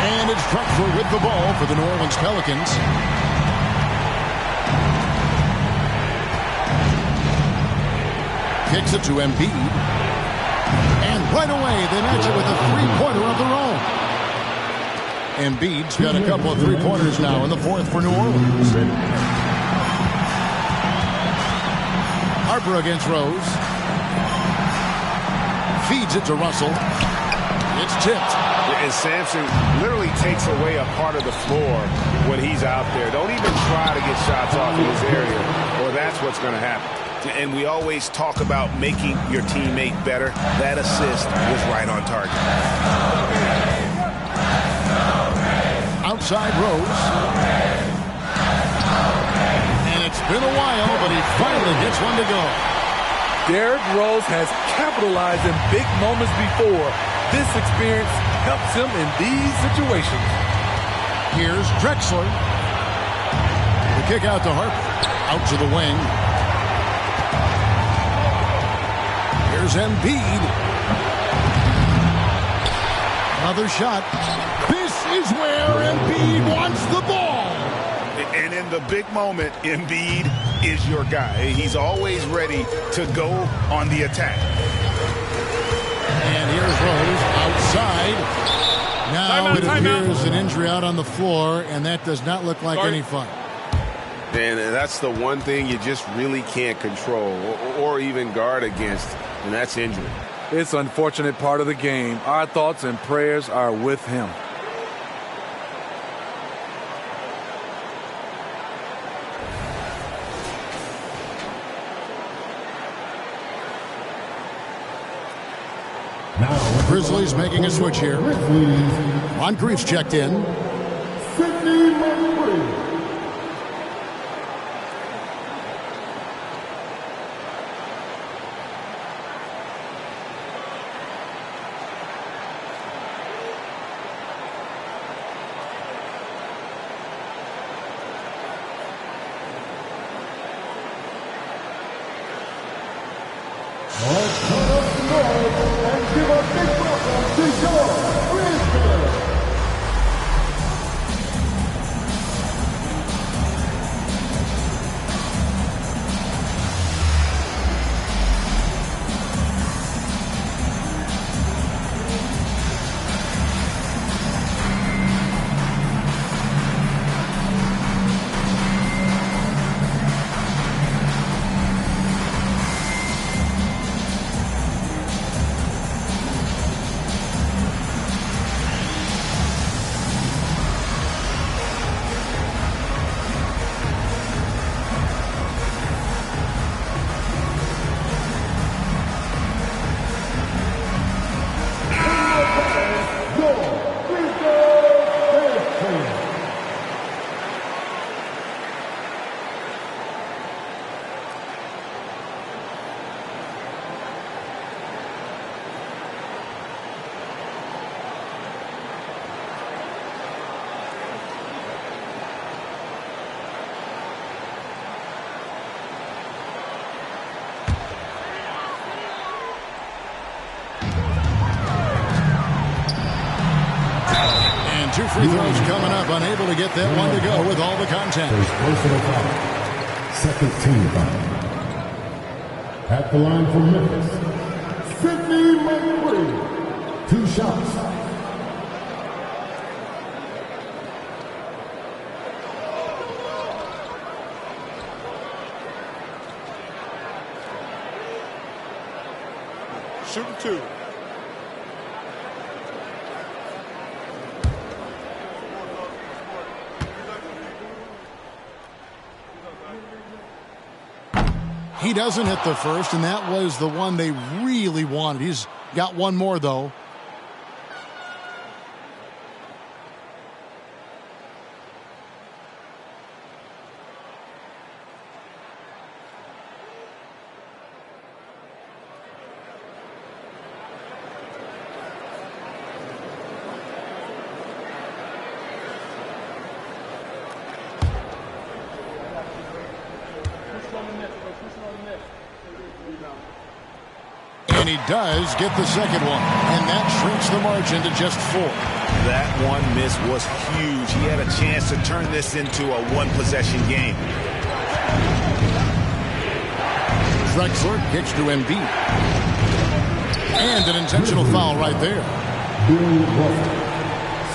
And it's Drexler with the ball for the New Orleans Pelicans. Kicks it to Embiid. And right away, they match it with a three-pointer of their own. Embiid's got a couple of three-pointers now in the fourth for New Orleans. Harper against Rose. Feeds it to Russell. It's tipped. And Sampson literally takes away a part of the floor when he's out there. Don't even try to get shots off in his area, or that's what's going to happen. And we always talk about making your teammate better. That assist was right on target. Outside Rose. And it's been a while, but he finally gets one to go. Derrick Rose has capitalized in big moments before. This experience helps him in these situations. Here's Drexler. The kick out to Harper. Out to the wing. Here's Embiid. Another shot. This is where Embiid wants the ball. And in the big moment, Embiid is your guy. He's always ready to go on the attack. And here's Rose outside. Now it appears an injury out on the floor, and that does not look like any fun. And that's the one thing you just really can't control or even guard against, and that's injury. It's an unfortunate part of the game. Our thoughts and prayers are with him. Grizzlies making a switch here. Moncrief's checked in. Sidney Moncrief. Two free throws coming up, unable to get that one to go with all the contact. Personal foul. Second team foul. At the line for Memphis, Sidney Moncrief. 2 shots. Shooting 2. He doesn't hit the first, and that was the one they really wanted. He's got one more, though. And he does get the second one, and that shrinks the margin to just 4. That one miss was huge. He had a chance to turn this into a one-possession game. Drexler kicks to Embiid. And an intentional foul right there.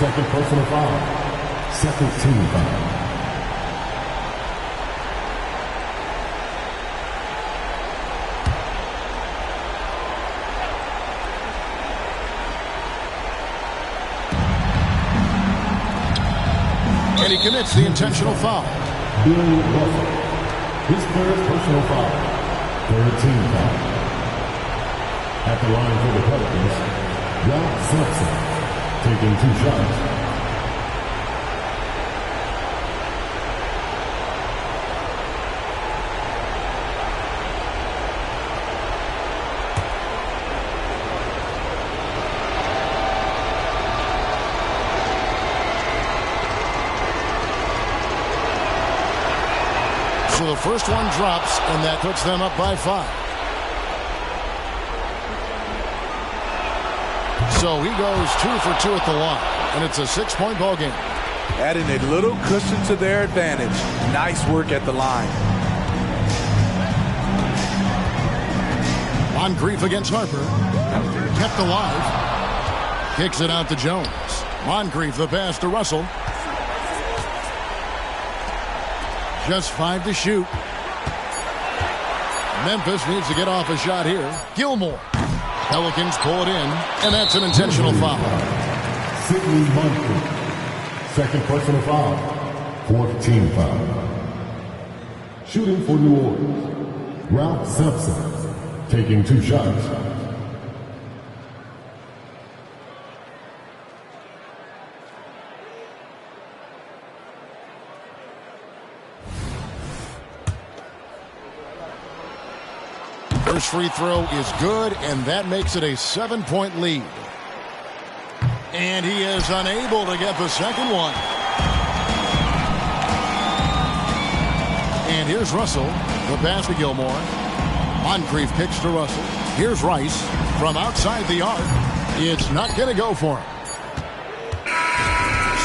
Second personal foul. Second team foul. And he commits the intentional foul. Bill Russell. His third personal foul. Third team foul. At the line for the Pelicans, Ralph Sampson, taking 2 shots. So the first one drops, and that puts them up by 5. So he goes 2 for 2 at the line, and it's a 6-point ball game. Adding a little cushion to their advantage. Nice work at the line. Moncrief against Harper. Kept alive. Kicks it out to Jones. Moncrief the pass to Russell. Just 5 to shoot. Memphis needs to get off a shot here. Gilmore. Pelicans pull it in, and that's an intentional foul. Sidney Moncrief. Second personal foul. Fourth team foul. Shooting for New Orleans, Ralph Sampson, taking 2 shots. First free throw is good, and that makes it a 7-point lead. And he is unable to get the second one. And here's Russell. The pass to Gilmore. Moncrief kicks to Russell. Here's Rice from outside the arc. It's not going to go for him.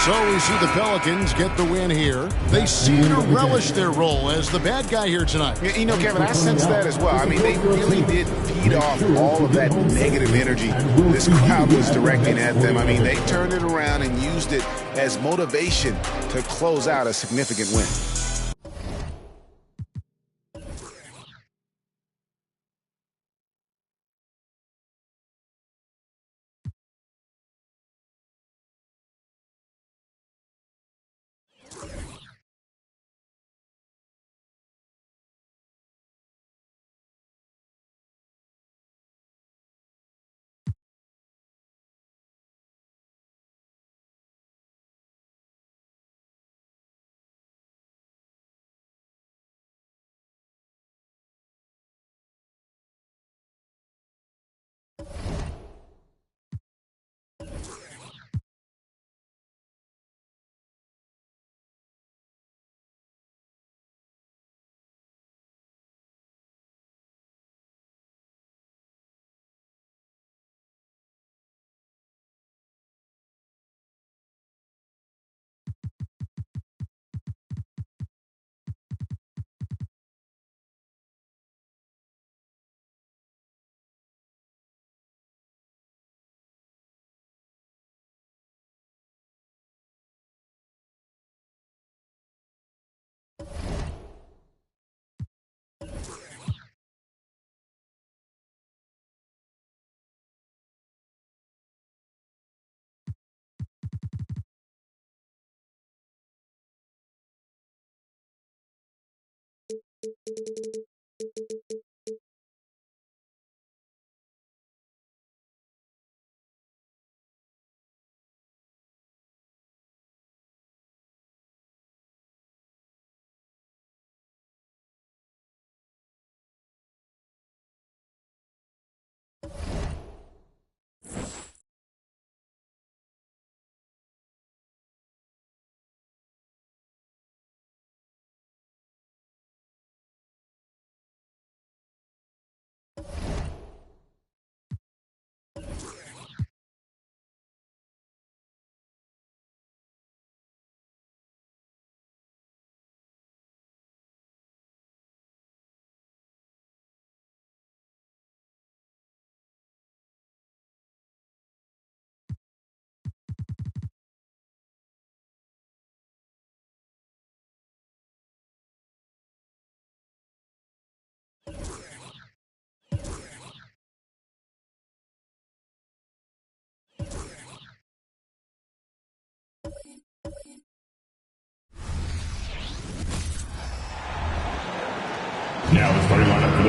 So we see the Pelicans get the win here. They seem to relish their role as the bad guy here tonight. You know, Kevin, I sense that as well. I mean, they really did feed off all of that negative energy this crowd was directing at them. I mean, they turned it around and used it as motivation to close out a significant win.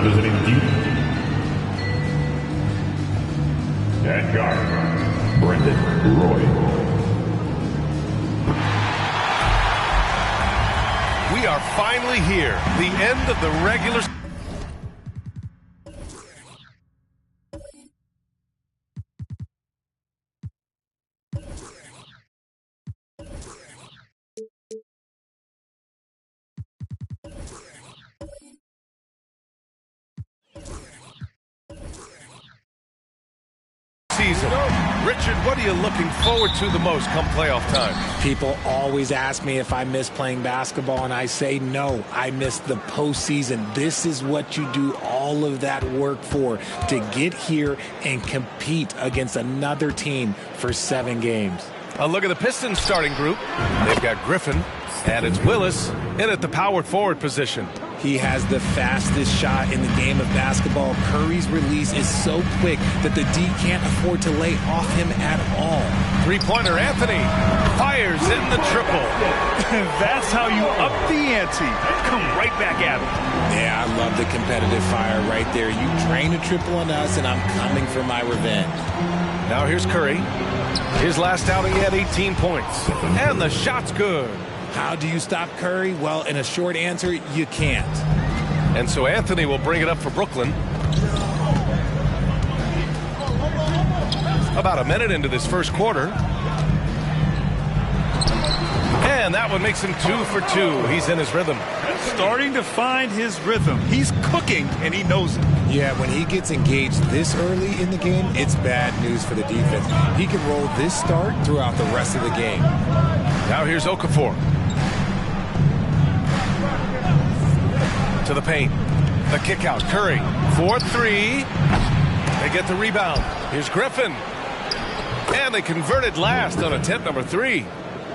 representing Duke. At guard, Brendan Roy. We are finally here, the end of the regular season. Richard, what are you looking forward to the most come playoff time? People always ask me if I miss playing basketball, and I say no. I miss the postseason. This is what you do all of that work for, to get here and compete against another team for 7 games. A look at the Pistons starting group. They've got Griffin, and it's Willis in at the power forward position. He has the fastest shot in the game of basketball. Curry's release is so quick that the D can't afford to lay off him at all. Three-pointer Anthony fires in the triple. That's how you up the ante. Come right back at him. Yeah, I love the competitive fire right there. You drain a triple on us, and I'm coming for my revenge. Now here's Curry. His last outing, he had 18 points. And the shot's good. How do you stop Curry? Well, in a short answer, you can't. And so Anthony will bring it up for Brooklyn. About a minute into this first quarter. And that one makes him 2 for 2. He's in his rhythm. Starting to find his rhythm. He's cooking, and he knows it. Yeah, when he gets engaged this early in the game, it's bad news for the defense. He can roll this start throughout the rest of the game. Now here's Okafor. To the paint. The kick out. Curry. 4-3. They get the rebound. Here's Griffin. And they converted last on attempt number 3.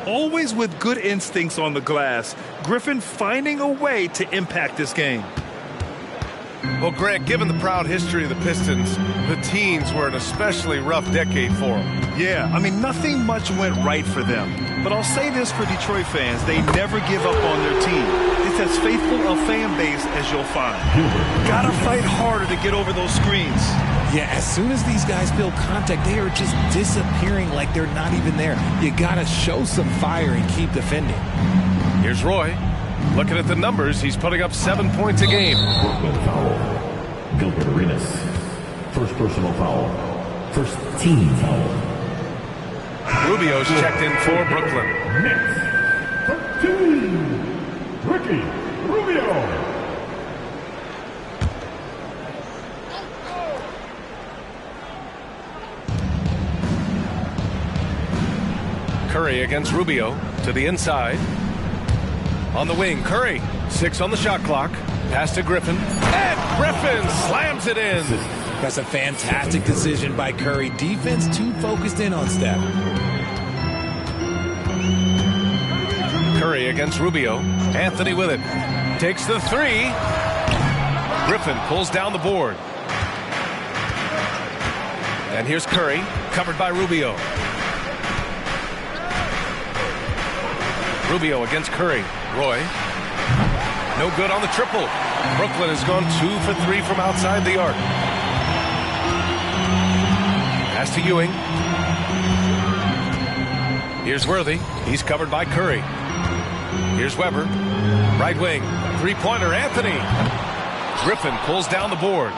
Always with good instincts on the glass. Griffin finding a way to impact this game. Well, Grant, given the proud history of the Pistons, the teens were an especially rough decade for them. Yeah, I mean, nothing much went right for them. But I'll say this for Detroit fans, they never give up on their team. It's as faithful a fan base as you'll find. Gotta fight harder to get over those screens. Yeah, as soon as these guys feel contact, they are just disappearing like they're not even there. You gotta show some fire and keep defending. Here's Roy. Looking at the numbers, he's putting up 7 points a game. Brooklyn foul. Gilbert Arenas. First personal foul. First team foul. Rubio's checked in for Brooklyn. Next, 13, Ricky Rubio. Curry against Rubio to the inside. On the wing, Curry, 6 on the shot clock. Pass to Griffin. And Griffin slams it in. That's a fantastic decision by Curry. Defense too focused in on Steph. Curry against Rubio. Anthony with it. Takes the 3. Griffin pulls down the board. And here's Curry, covered by Rubio. Rubio against Curry. Roy. No good on the triple. Brooklyn has gone 2 for 3 from outside the arc. Pass to Ewing. Here's Worthy. He's covered by Curry. Here's Weber. Right wing. Three-pointer, Anthony. Griffin pulls down the board.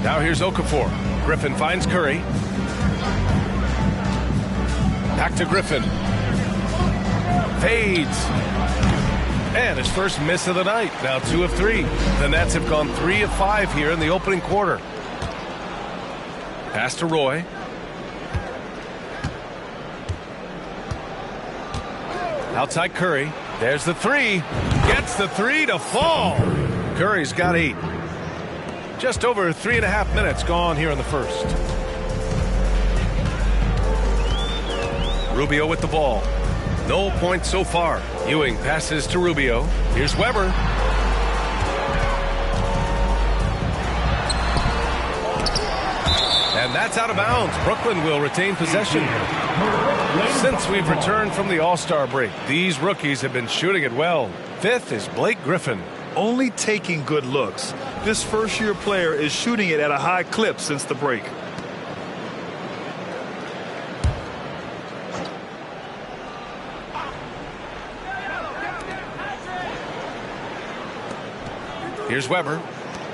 Now here's Okafor. Griffin finds Curry. Back to Griffin. Fades. And his first miss of the night. Now 2 of 3. The Nets have gone 3 of 5 here in the opening quarter. Pass to Roy. Outside Curry. There's the 3. Gets the 3 to fall. Curry's got 8. Just over 3.5 minutes gone here in the first. Rubio with the ball. No points so far. Ewing passes to Rubio. Here's Weber. And that's out of bounds. Brooklyn will retain possession. Since we've returned from the All-Star break, these rookies have been shooting it well. 5th is Blake Griffin. Only taking good looks. This first-year player is shooting it at a high clip since the break. Here's Weber.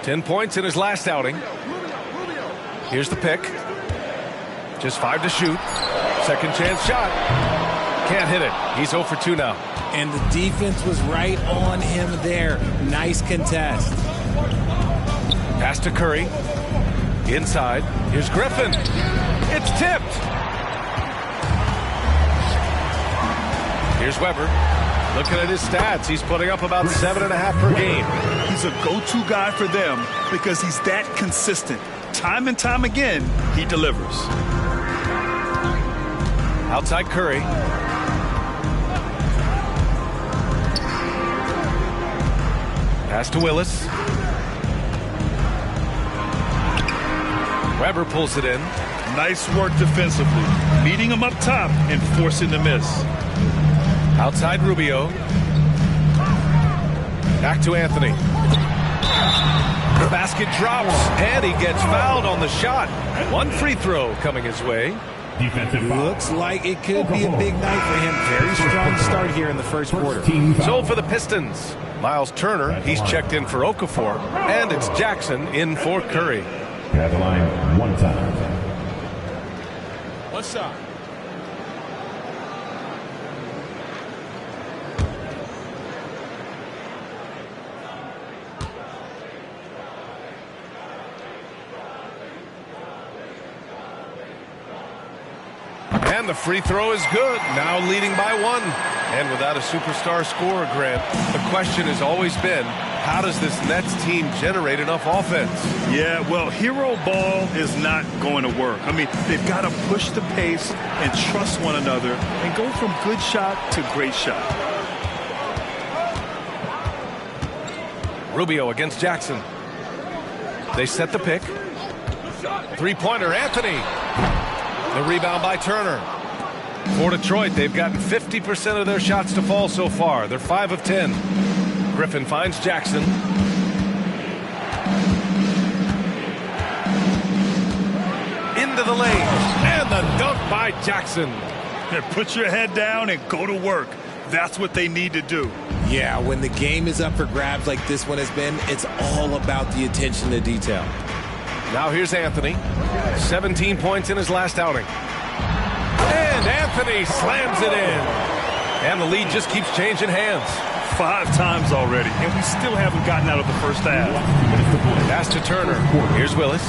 10 points in his last outing. Here's the pick. Just 5 to shoot. Second chance shot. Can't hit it. He's 0 for 2 now. And the defense was right on him there. Nice contest. Pass to Curry. Inside. Here's Griffin. It's tipped. Here's Weber. Looking at his stats, he's putting up about 7.5 per game. He's a go-to guy for them because he's that consistent. Time and time again, he delivers. Outside Curry. Pass to Willis. Weber pulls it in. Nice work defensively, meeting him up top and forcing the miss. Outside Rubio. Back to Anthony. The basket drops, and he gets fouled on the shot. 1 free throw coming his way. Looks like it could be a big night for him. Very strong start here in the first quarter. So for the Pistons, Miles Turner, he's checked in for Okafor, and it's Jackson in for Curry. At the line, 1 time. What's up? And the free throw is good. Now leading by 1. And without a superstar scorer, Grant, the question has always been, how does this Nets team generate enough offense? Yeah, well, hero ball is not going to work. I mean, they've got to push the pace and trust one another and go from good shot to great shot. Rubio against Jackson. They set the pick. Three-pointer, Anthony. The rebound by Turner. For Detroit, they've gotten 50% of their shots to fall so far. They're 5 of 10. Griffin finds Jackson. Into the lane. And the dunk by Jackson. Put your head down and go to work. That's what they need to do. Yeah, when the game is up for grabs like this one has been, it's all about the attention to detail. Now here's Anthony. 17 points in his last outing. And Anthony slams it in. And the lead just keeps changing hands. 5 times already, and we still haven't gotten out of the first half. Pass to Turner. Here's Willis.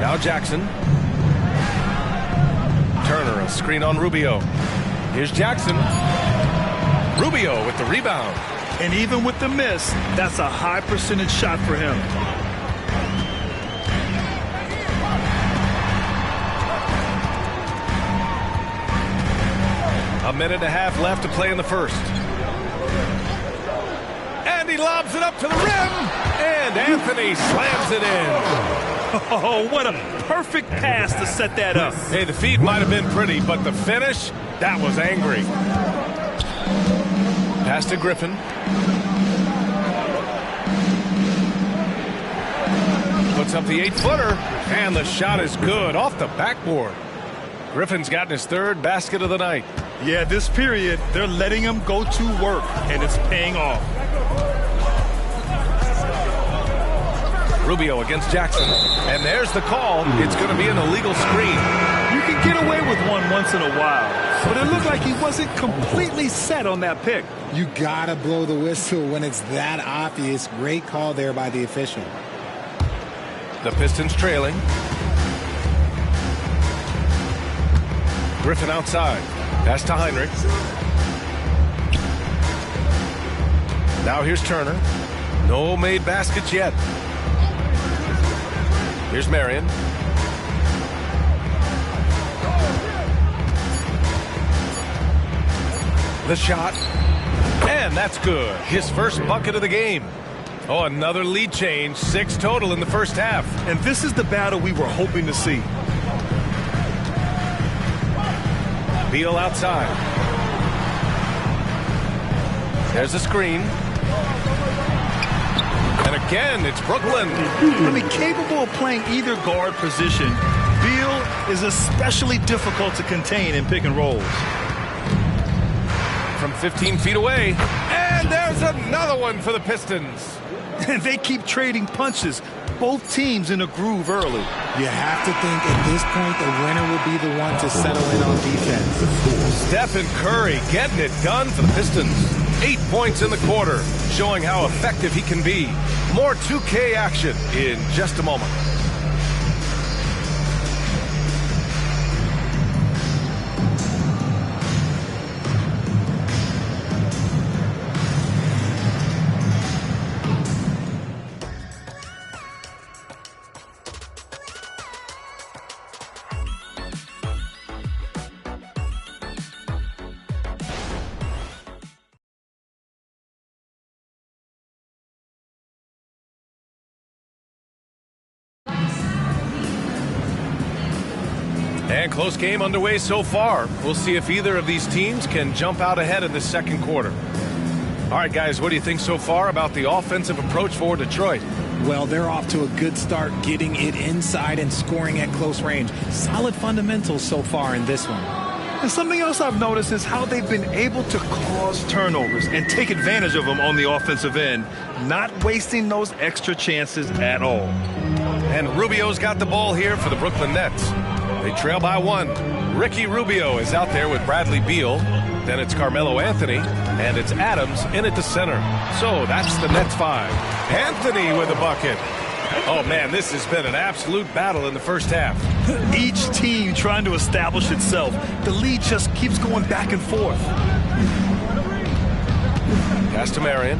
Now Jackson. Turner, a screen on Rubio. Here's Jackson. Rubio with the rebound. And even with the miss, that's a high percentage shot for him. A minute and a half left to play in the first. And he lobs it up to the rim. And Anthony slams it in. Oh, what a perfect pass to set that up. Hey, the feed might have been pretty, but the finish, that was angry. Pass to Griffin. Puts up the 8-footer, and the shot is good off the backboard. Griffin's gotten his 3rd basket of the night. Yeah, this period, they're letting him go to work, and it's paying off. Rubio against Jackson, and there's the call. It's going to be an illegal screen. You can get away with one once in a while, but it looked like he wasn't completely set on that pick. You gotta blow the whistle when it's that obvious. Great call there by the official. The Pistons trailing. Griffin outside. Pass to Heinrich. Now here's Turner. No made baskets yet. Here's Marion. The shot. And that's good. His first bucket of the game. Oh, another lead change. 6 total in the first half. And this is the battle we were hoping to see. Beal outside. There's a screen. And again, it's Brooklyn. I mean, capable of playing either guard position, Beal is especially difficult to contain in pick and rolls. From 15 feet away. And there's another one for the Pistons. And they keep trading punches. Both teams in a groove early. You have to think at this point the winner will be the one to settle in on defense. Stephen Curry getting it done for the Pistons. 8 points in the quarter, showing how effective he can be. More 2K action in just a moment. And close game underway so far. We'll see if either of these teams can jump out ahead in the second quarter. All right, guys, what do you think so far about the offensive approach for Detroit? Well, they're off to a good start getting it inside and scoring at close range. Solid fundamentals so far in this one. And something else I've noticed is how they've been able to cause turnovers and take advantage of them on the offensive end, not wasting those extra chances at all. And Rubio's got the ball here for the Brooklyn Nets. They trail by 1. Ricky Rubio is out there with Bradley Beal. Then it's Carmelo Anthony, and it's Adams in at the center. So that's the Nets 5. Anthony with a bucket. Oh, man, this has been an absolute battle in the first half. Each team trying to establish itself. The lead just keeps going back and forth. Pass to Marion.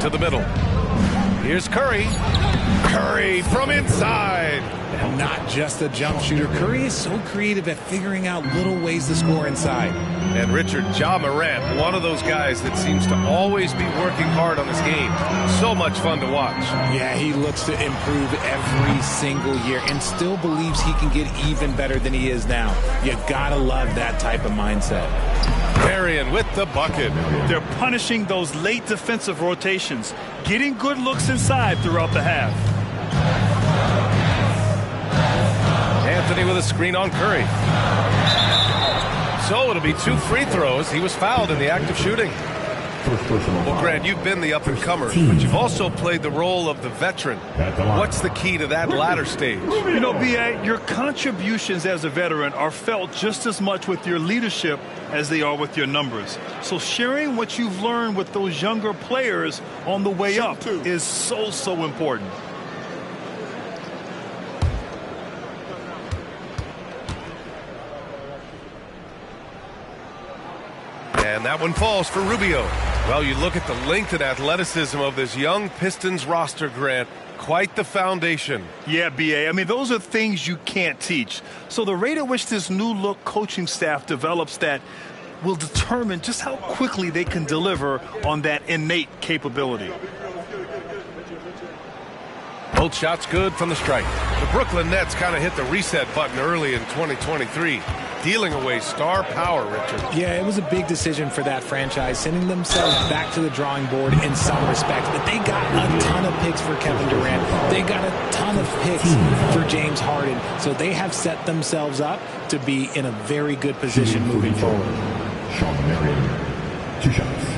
To the middle. Here's Curry. Curry from inside. And not just a jump shooter. Curry is so creative at figuring out little ways to score inside. And Richard, Ja Morant, one of those guys that seems to always be working hard on his game. So much fun to watch. Yeah, he looks to improve every single year and still believes he can get even better than he is now. You gotta love that type of mindset. Marion with the bucket. They're punishing those late defensive rotations, getting good looks inside throughout the half. Anthony with a screen on Curry. So it'll be 2 free throws. He was fouled in the act of shooting. Well, Grant, you've been the up-and-comer, but you've also played the role of the veteran. What's the key to that latter stage? You know, B.A., your contributions as a veteran are felt just as much with your leadership as they are with your numbers. So sharing what you've learned with those younger players on the way up is so important. And that one falls for Rubio. Well, you look at the length and athleticism of this young Pistons roster, Grant. Quite the foundation. Yeah, B.A. I mean, those are things you can't teach. So the rate at which this new look coaching staff develops that will determine just how quickly they can deliver on that innate capability. Both shots good from the strike. The Brooklyn Nets kind of hit the reset button early in 2023. Dealing away star power, Richard. Yeah, it was a big decision for that franchise, sending themselves back to the drawing board in some respects. But they got a ton of picks for Kevin Durant. They got a ton of picks for James Harden. So they have set themselves up to be in a very good position moving forward. Shawn Marion, 2 shots.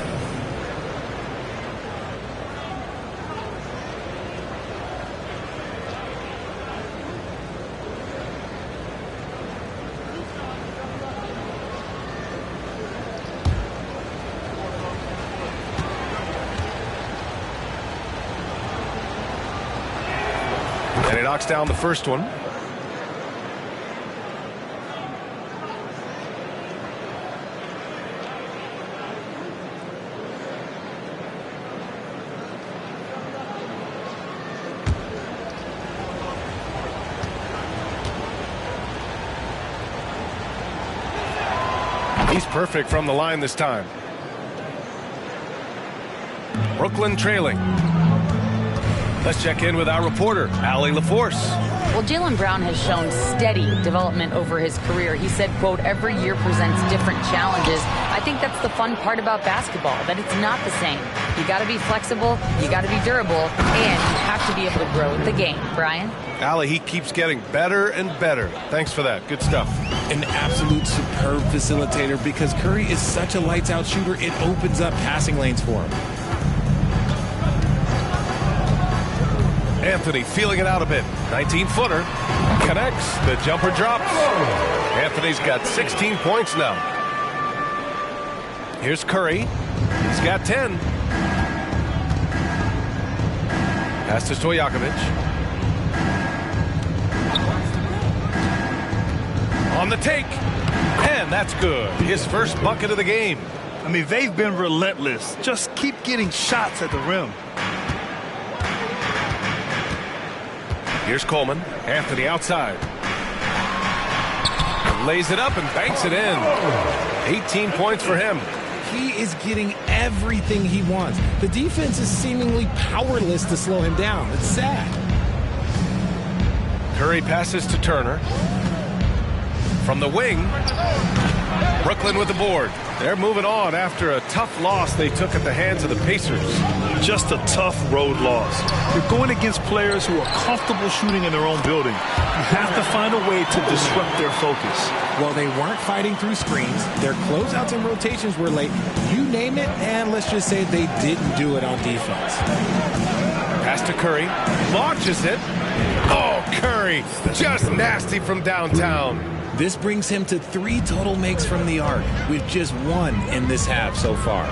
And he knocks down the first one. He's perfect from the line this time. Brooklyn trailing. Let's check in with our reporter, Allie LaForce. Well, Jaylen Brown has shown steady development over his career. He said, quote, every year presents different challenges. I think that's the fun part about basketball, that it's not the same. You got to be flexible, you got to be durable, and you have to be able to grow with the game. Brian? Allie, he keeps getting better and better. Thanks for that. Good stuff. An absolute superb facilitator because Curry is such a lights-out shooter, it opens up passing lanes for him. Anthony feeling it out a bit. 19-footer. Connects. The jumper drops. Anthony's got 16 points now. Here's Curry. He's got 10. Pass to Stojakovic. On the take. And that's good. His first bucket of the game. I mean, they've been relentless. Just keep getting shots at the rim. Here's Coleman. Anthony outside. Lays it up and banks it in. 18 points for him. He is getting everything he wants. The defense is seemingly powerless to slow him down. It's sad. Curry passes to Turner. From the wing, Brooklyn with the board. They're moving on after a tough loss they took at the hands of the Pacers. Just a tough road loss. You're going against players who are comfortable shooting in their own building. You have to find a way to disrupt their focus. Well, they weren't fighting through screens. Their closeouts and rotations were late. You name it, and let's just say they didn't do it on defense. Pass to Curry. Launches it. Oh, Curry. Just nasty from downtown. This brings him to 3 total makes from the arc, with just 1 in this half so far.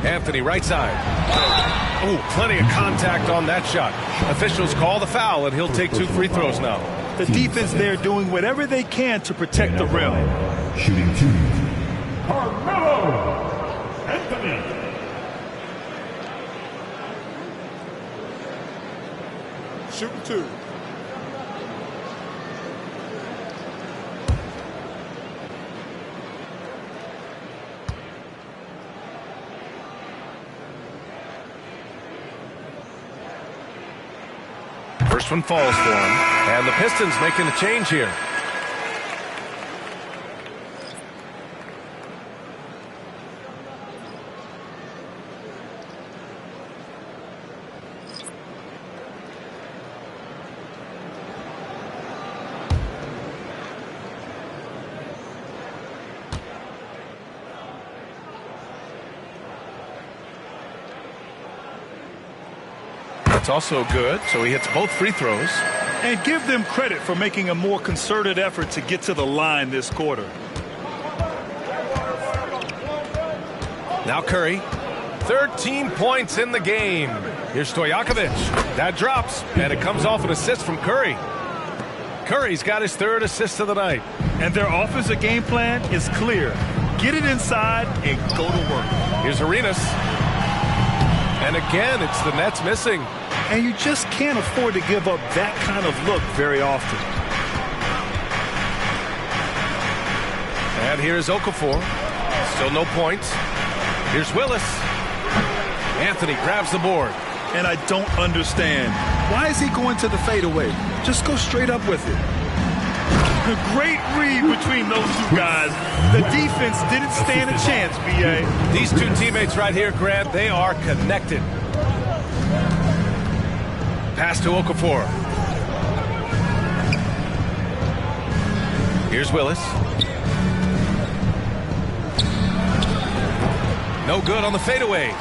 Anthony right side. Oh, plenty of contact on that shot. Officials call the foul, and he'll take 2 free throws now. The defense there doing whatever they can to protect the rim. Shooting 2. Carmelo Anthony. Shooting 2. First one falls for him, and the Pistons making a change here. That's also good, so he hits both free throws. And give them credit for making a more concerted effort to get to the line this quarter. Now Curry, 13 points in the game. Here's Stojakovic. That drops, and it comes off an assist from Curry. Curry's got his 3rd assist of the night. And their offensive game plan is clear. Get it inside and go to work. Here's Arenas. And again, it's the Nets missing. And you just can't afford to give up that kind of look very often. And here's Okafor. Still no points. Here's Willis. Anthony grabs the board. And I don't understand. Why is he going to the fadeaway? Just go straight up with it. A great read between those 2 guys. The defense didn't stand a chance, B.A. These 2 teammates right here, Grant, they are connected. Pass to Okafor. Here's Willis. No good on the fadeaway.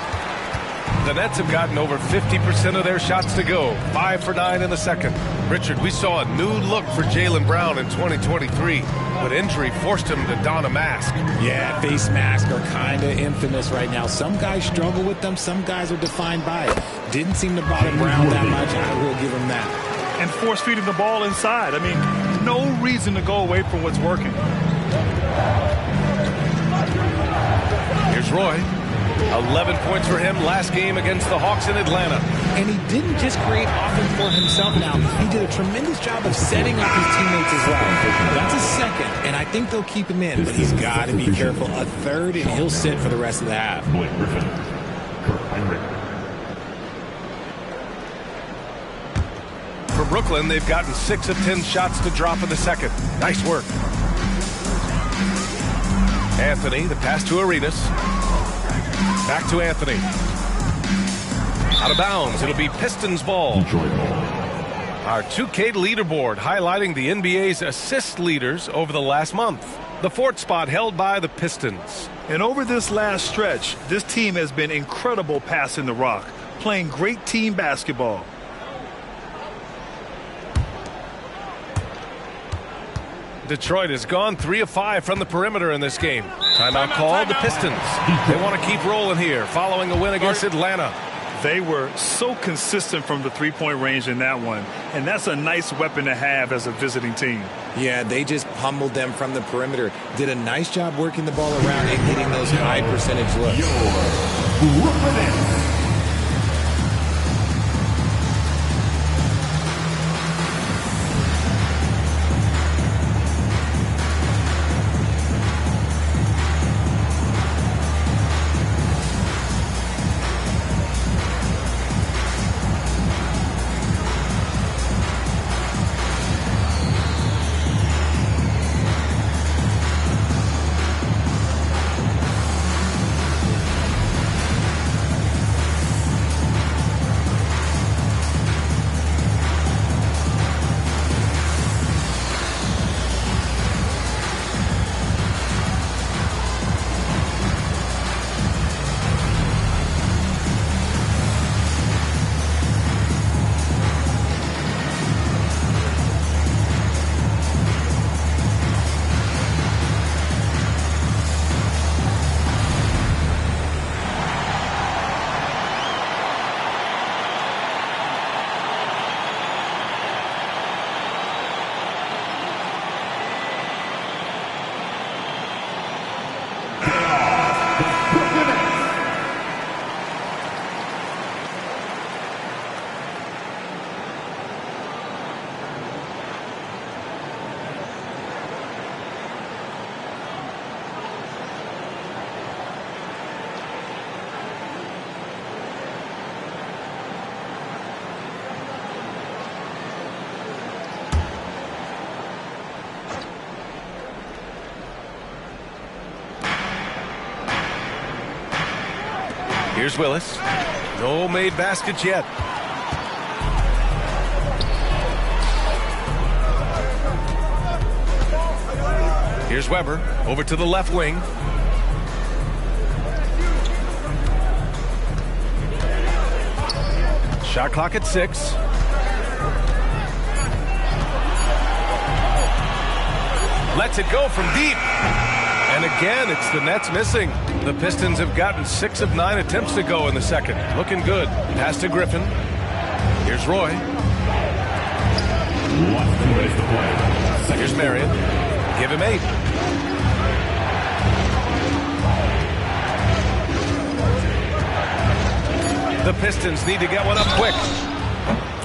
The Nets have gotten over 50% of their shots to go. 5 for 9 in the second. Richard, we saw a new look for Jaylen Brown in 2023, but injury forced him to don a mask. Yeah, face masks are kind of infamous right now. Some guys struggle with them. Some guys are defined by it. Didn't seem to bother Brown that much. I will give him that. And force feeding the ball inside. I mean, no reason to go away from what's working. Here's Roy. 11 points for him last game against the Hawks in Atlanta. And he didn't just create offense for himself now. He did a tremendous job of setting up his teammates as well. That's a second, and I think they'll keep him in, but he's got to be careful. A third, and he'll sit for the rest of the half. Blake Griffin, Kurt Heinrich. For Brooklyn, they've gotten 6 of 10 shots to drop in the second. Nice work. Anthony, the pass to Arenas. Back to Anthony. Out of bounds. It'll be Pistons ball. Our 2K leaderboard highlighting the NBA's assist leaders over the last month. The 4th spot held by the Pistons. And over this last stretch, this team has been incredible passing the rock, playing great team basketball. Detroit has gone 3 of 5 from the perimeter in this game. Timeout called. The Pistons. They want to keep rolling here following a win against Atlanta. They were so consistent from the three-point range in that one, and that's a nice weapon to have as a visiting team. Yeah, they just pummeled them from the perimeter. Did a nice job working the ball around and hitting those high percentage looks. Here's Willis. No made baskets yet. Here's Weber over to the left wing. Shot clock at 6. Lets it go from deep. And again, it's the Nets missing. The Pistons have gotten 6 of 9 attempts to go in the second. Looking good. Pass to Griffin. Here's Roy. Here's Marion. Give him 8. The Pistons need to get one up quick.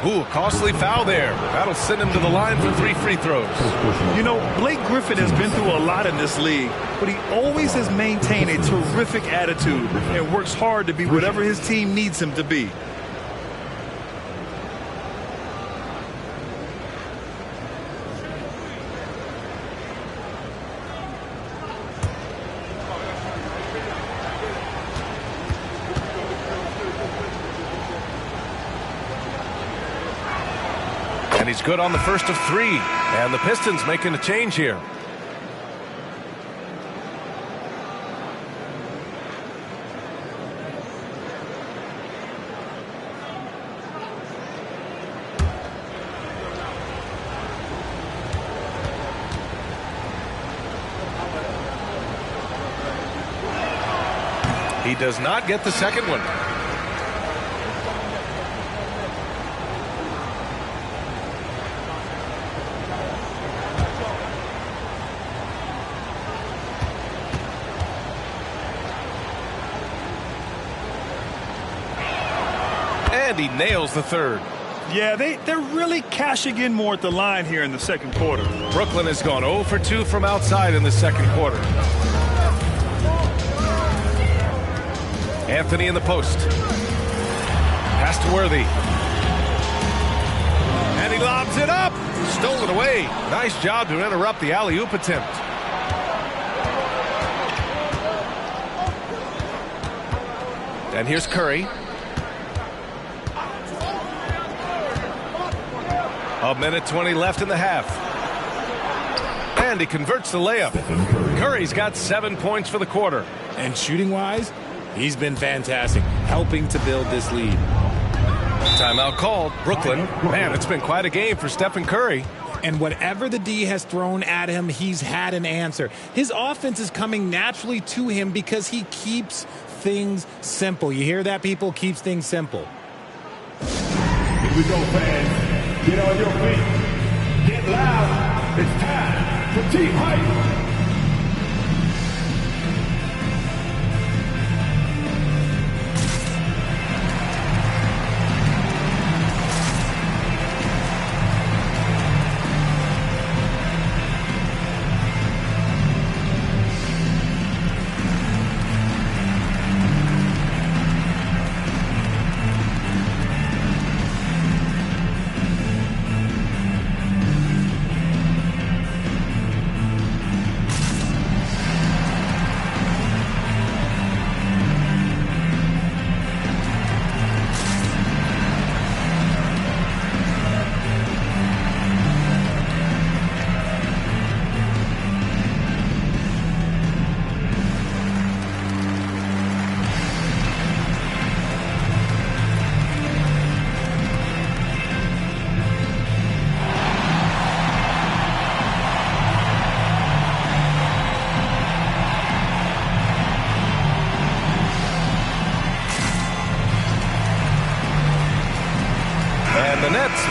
Ooh, costly foul there. That'll send him to the line for 3 free throws. You know, Blake Griffin has been through a lot in this league, but he always has maintained a terrific attitude and works hard to be whatever his team needs him to be. And he's good on the first of 3. And the Pistons making a change here. He does not get the second one. And he nails the third. Yeah, they're really cashing in more at the line here in the second quarter. Brooklyn has gone 0 for 2 from outside in the second quarter. Anthony in the post. Pass to Worthy. And he lobs it up. Stolen away. Nice job to interrupt the alley-oop attempt. And here's Curry. A minute 20 left in the half. And he converts the layup. Curry's got 7 points for the quarter. And shooting-wise, he's been fantastic, helping to build this lead. Timeout called. Brooklyn. Man, it's been quite a game for Stephen Curry. And whatever the D has thrown at him, he's had an answer. His offense is coming naturally to him because he keeps things simple. You hear that, people? Keeps things simple. Here we go, fans. Get on your feet. Get loud. It's time for Team Hype.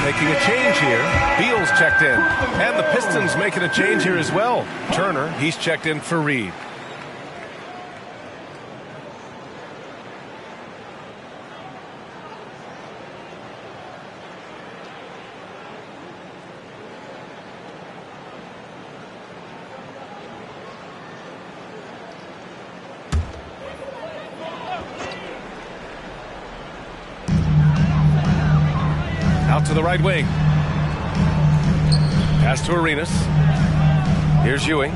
Making a change here. Beal's checked in. And the Pistons making a change here as well. Turner, he's checked in for Reed. Out to the right wing. Pass to Arenas. Here's Ewing.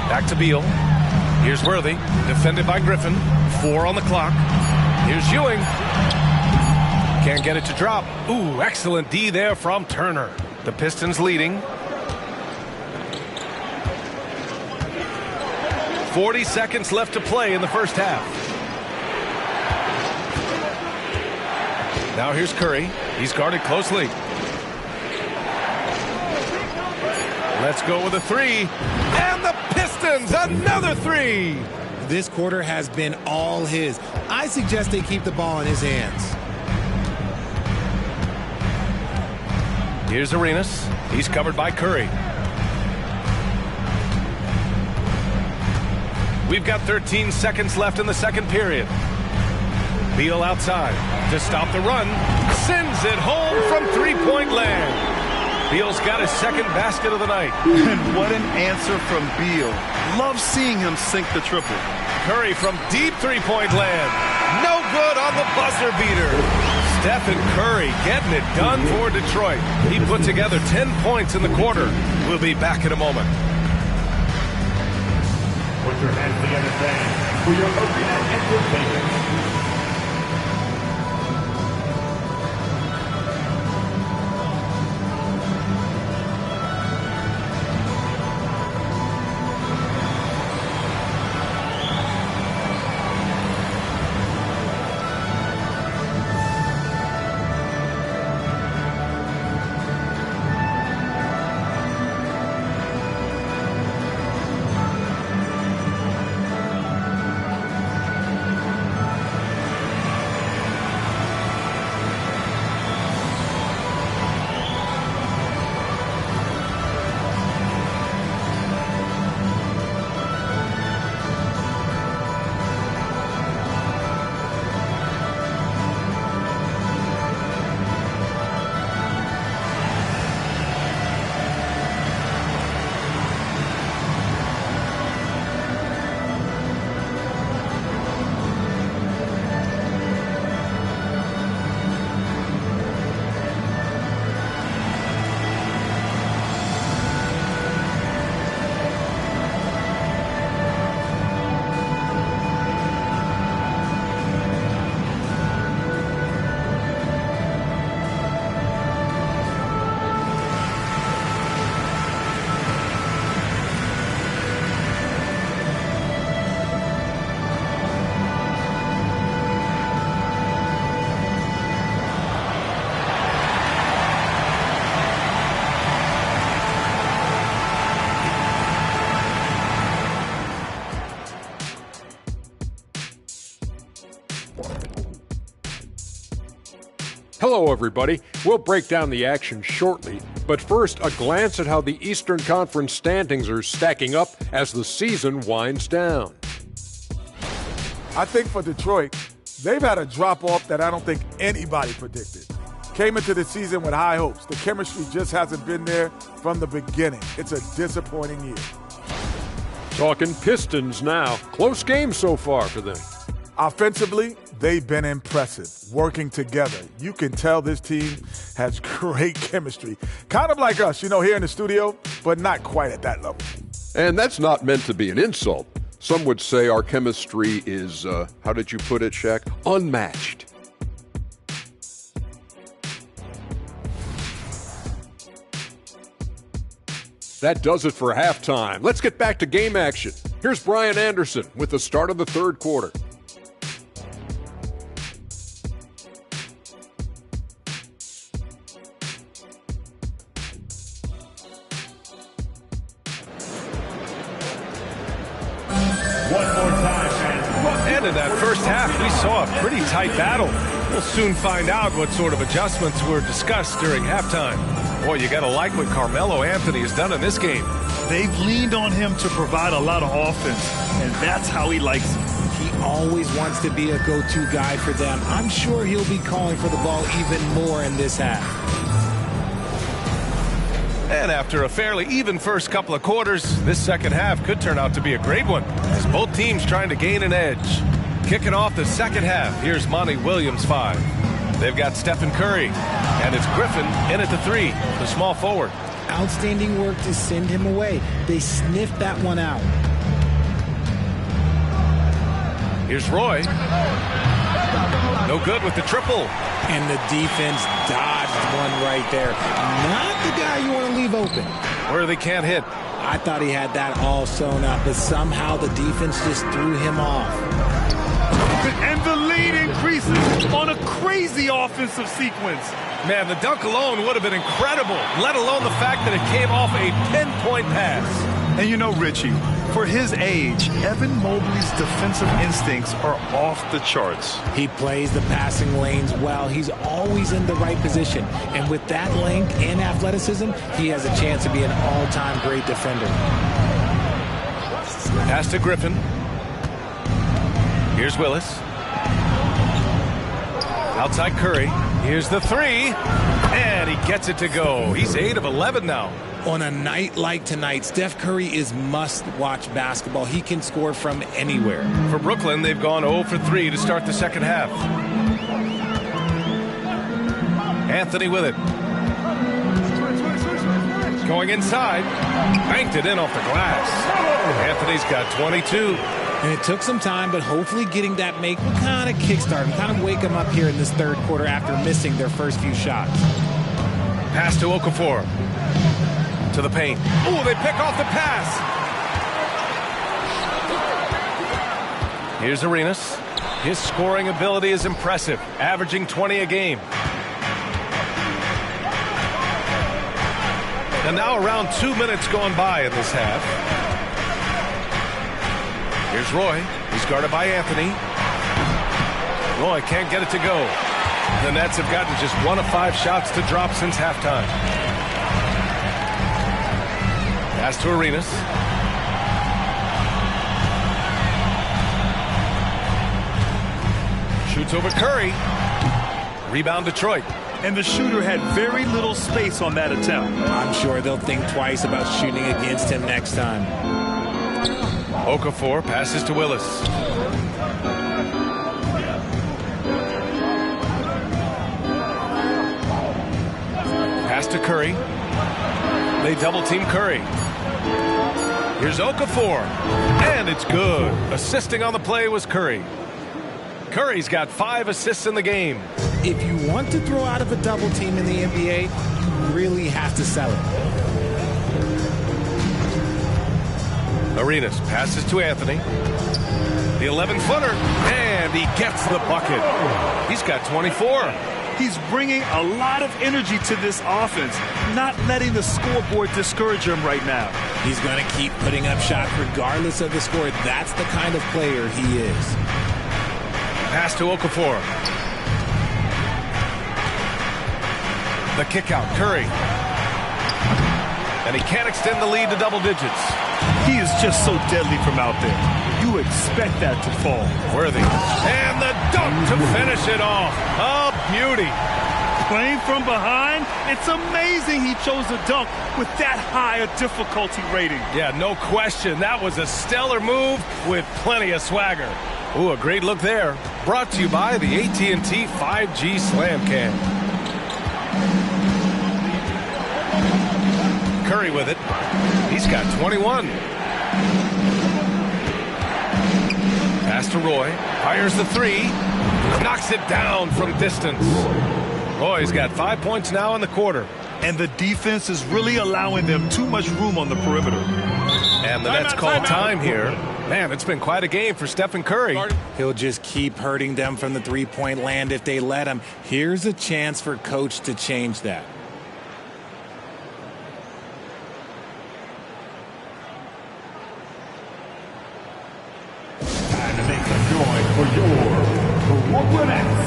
Back to Beal. Here's Worthy. Defended by Griffin. 4 on the clock. Here's Ewing. Can't get it to drop. Ooh, excellent D there from Turner. The Pistons leading. 40 seconds left to play in the first half. Now here's Curry. He's guarded closely. Let's go with a 3. And the Pistons, another 3. This quarter has been all his. I suggest they keep the ball in his hands. Here's Arenas. He's covered by Curry. We've got 13 seconds left in the second period. Beal outside to stop the run. Sends it home from three-point land. Beal's got his second basket of the night. And what an answer from Beal. Love seeing him sink the triple. Curry from deep three-point land. No good on the buzzer beater. Stephen Curry getting it done for Detroit. He put together 10 points in the quarter. We'll be back in a moment. Put your hands together, fans, for your arena entertainment. Hello, everybody. We'll break down the action shortly, but first, a glance at how the Eastern Conference standings are stacking up as the season winds down. I think for Detroit, they've had a drop-off that I don't think anybody predicted. Came into the season with high hopes. The chemistry just hasn't been there from the beginning. It's a disappointing year. Talking Pistons now. Close game so far for them. Offensively, they've been impressive, working together. You can tell this team has great chemistry. Kind of like us, here in the studio, but not quite at that level. And that's not meant to be an insult. Some would say our chemistry is, how did you put it, Shaq? Unmatched. That does it for halftime. Let's get back to game action. Here's Brian Anderson with the start of the third quarter. And in that first half, we saw a pretty tight battle. We'll soon find out what sort of adjustments were discussed during halftime. Boy, you got to like what Carmelo Anthony has done in this game. They've leaned on him to provide a lot of offense, and that's how he likes it. He always wants to be a go-to guy for them. I'm sure he'll be calling for the ball even more in this half. And after a fairly even first couple of quarters, this second half could turn out to be a great one, as both teams trying to gain an edge. Kicking off the second half, here's Monty Williams 5. They've got Stephen Curry, and it's Griffin in at the 3, the small forward. Outstanding work to send him away. They sniffed that one out. Here's Roy. No good with the triple. And the defense dodged one right there. Not the guy you want to leave open. Where they can't hit. I thought he had that all sewn up, but somehow the defense just threw him off. And the lead increases on a crazy offensive sequence. Man, the dunk alone would have been incredible, let alone the fact that it came off a pinpoint pass. And Richie, for his age, Evan Mobley's defensive instincts are off the charts. He plays the passing lanes well. He's always in the right position. And with that length and athleticism, he has a chance to be an all-time great defender. Pass to Griffin. Here's Willis. Outside Curry. Here's the 3. And he gets it to go. He's 8 of 11 now. On a night like tonight, Steph Curry is must-watch basketball. He can score from anywhere. For Brooklyn, they've gone 0 for 3 to start the second half. Anthony with it. Going inside. Banked it in off the glass. Anthony's got 22. And it took some time, but hopefully getting that make will kind of kickstart him, kind of wake him up here in this third quarter after missing their first few shots. Pass to Okafor. To the paint. Oh, they pick off the pass. Here's Arenas. His scoring ability is impressive, averaging 20 a game. And now around 2 minutes gone by in this half. Here's Roy. He's guarded by Anthony. Roy can't get it to go. The Nets have gotten just 1 of 5 shots to drop since halftime. Pass to Arenas. Shoots over Curry. Rebound Detroit. And the shooter had very little space on that attempt. I'm sure they'll think twice about shooting against him next time. Okafor passes to Willis. Pass to Curry. They double-team Curry. Here's Okafor. And it's good. Assisting on the play was Curry. Curry's got 5 assists in the game. If you want to throw out of a double team in the NBA, you really have to sell it. Arenas passes to Anthony. The 11-footer. And he gets the bucket. He's got 24. He's bringing a lot of energy to this offense, not letting the scoreboard discourage him right now. He's going to keep putting up shots regardless of the score. That's the kind of player he is. Pass to Okafor. The kick out, Curry. And he can't extend the lead to double digits. He is just so deadly from out there. You expect that to fall. Worthy. And the dunk to finish it off. A beauty. Playing from behind, it's amazing he chose a dunk with that high a difficulty rating. Yeah, no question. That was a stellar move with plenty of swagger. Ooh, a great look there. Brought to you by the AT&T 5G Slam Cam. Curry with it. He's got 21. Pass to Roy. Fires the three. Knocks it down from distance. Roy's got 5 points now in the quarter. And the defense is really allowing them too much room on the perimeter. And the Nets call time here. Man, it's been quite a game for Stephen Curry. He'll just keep hurting them from the three-point land if they let him. Here's a chance for Coach to change that. Time to make some noise for your Brooklyn Nets.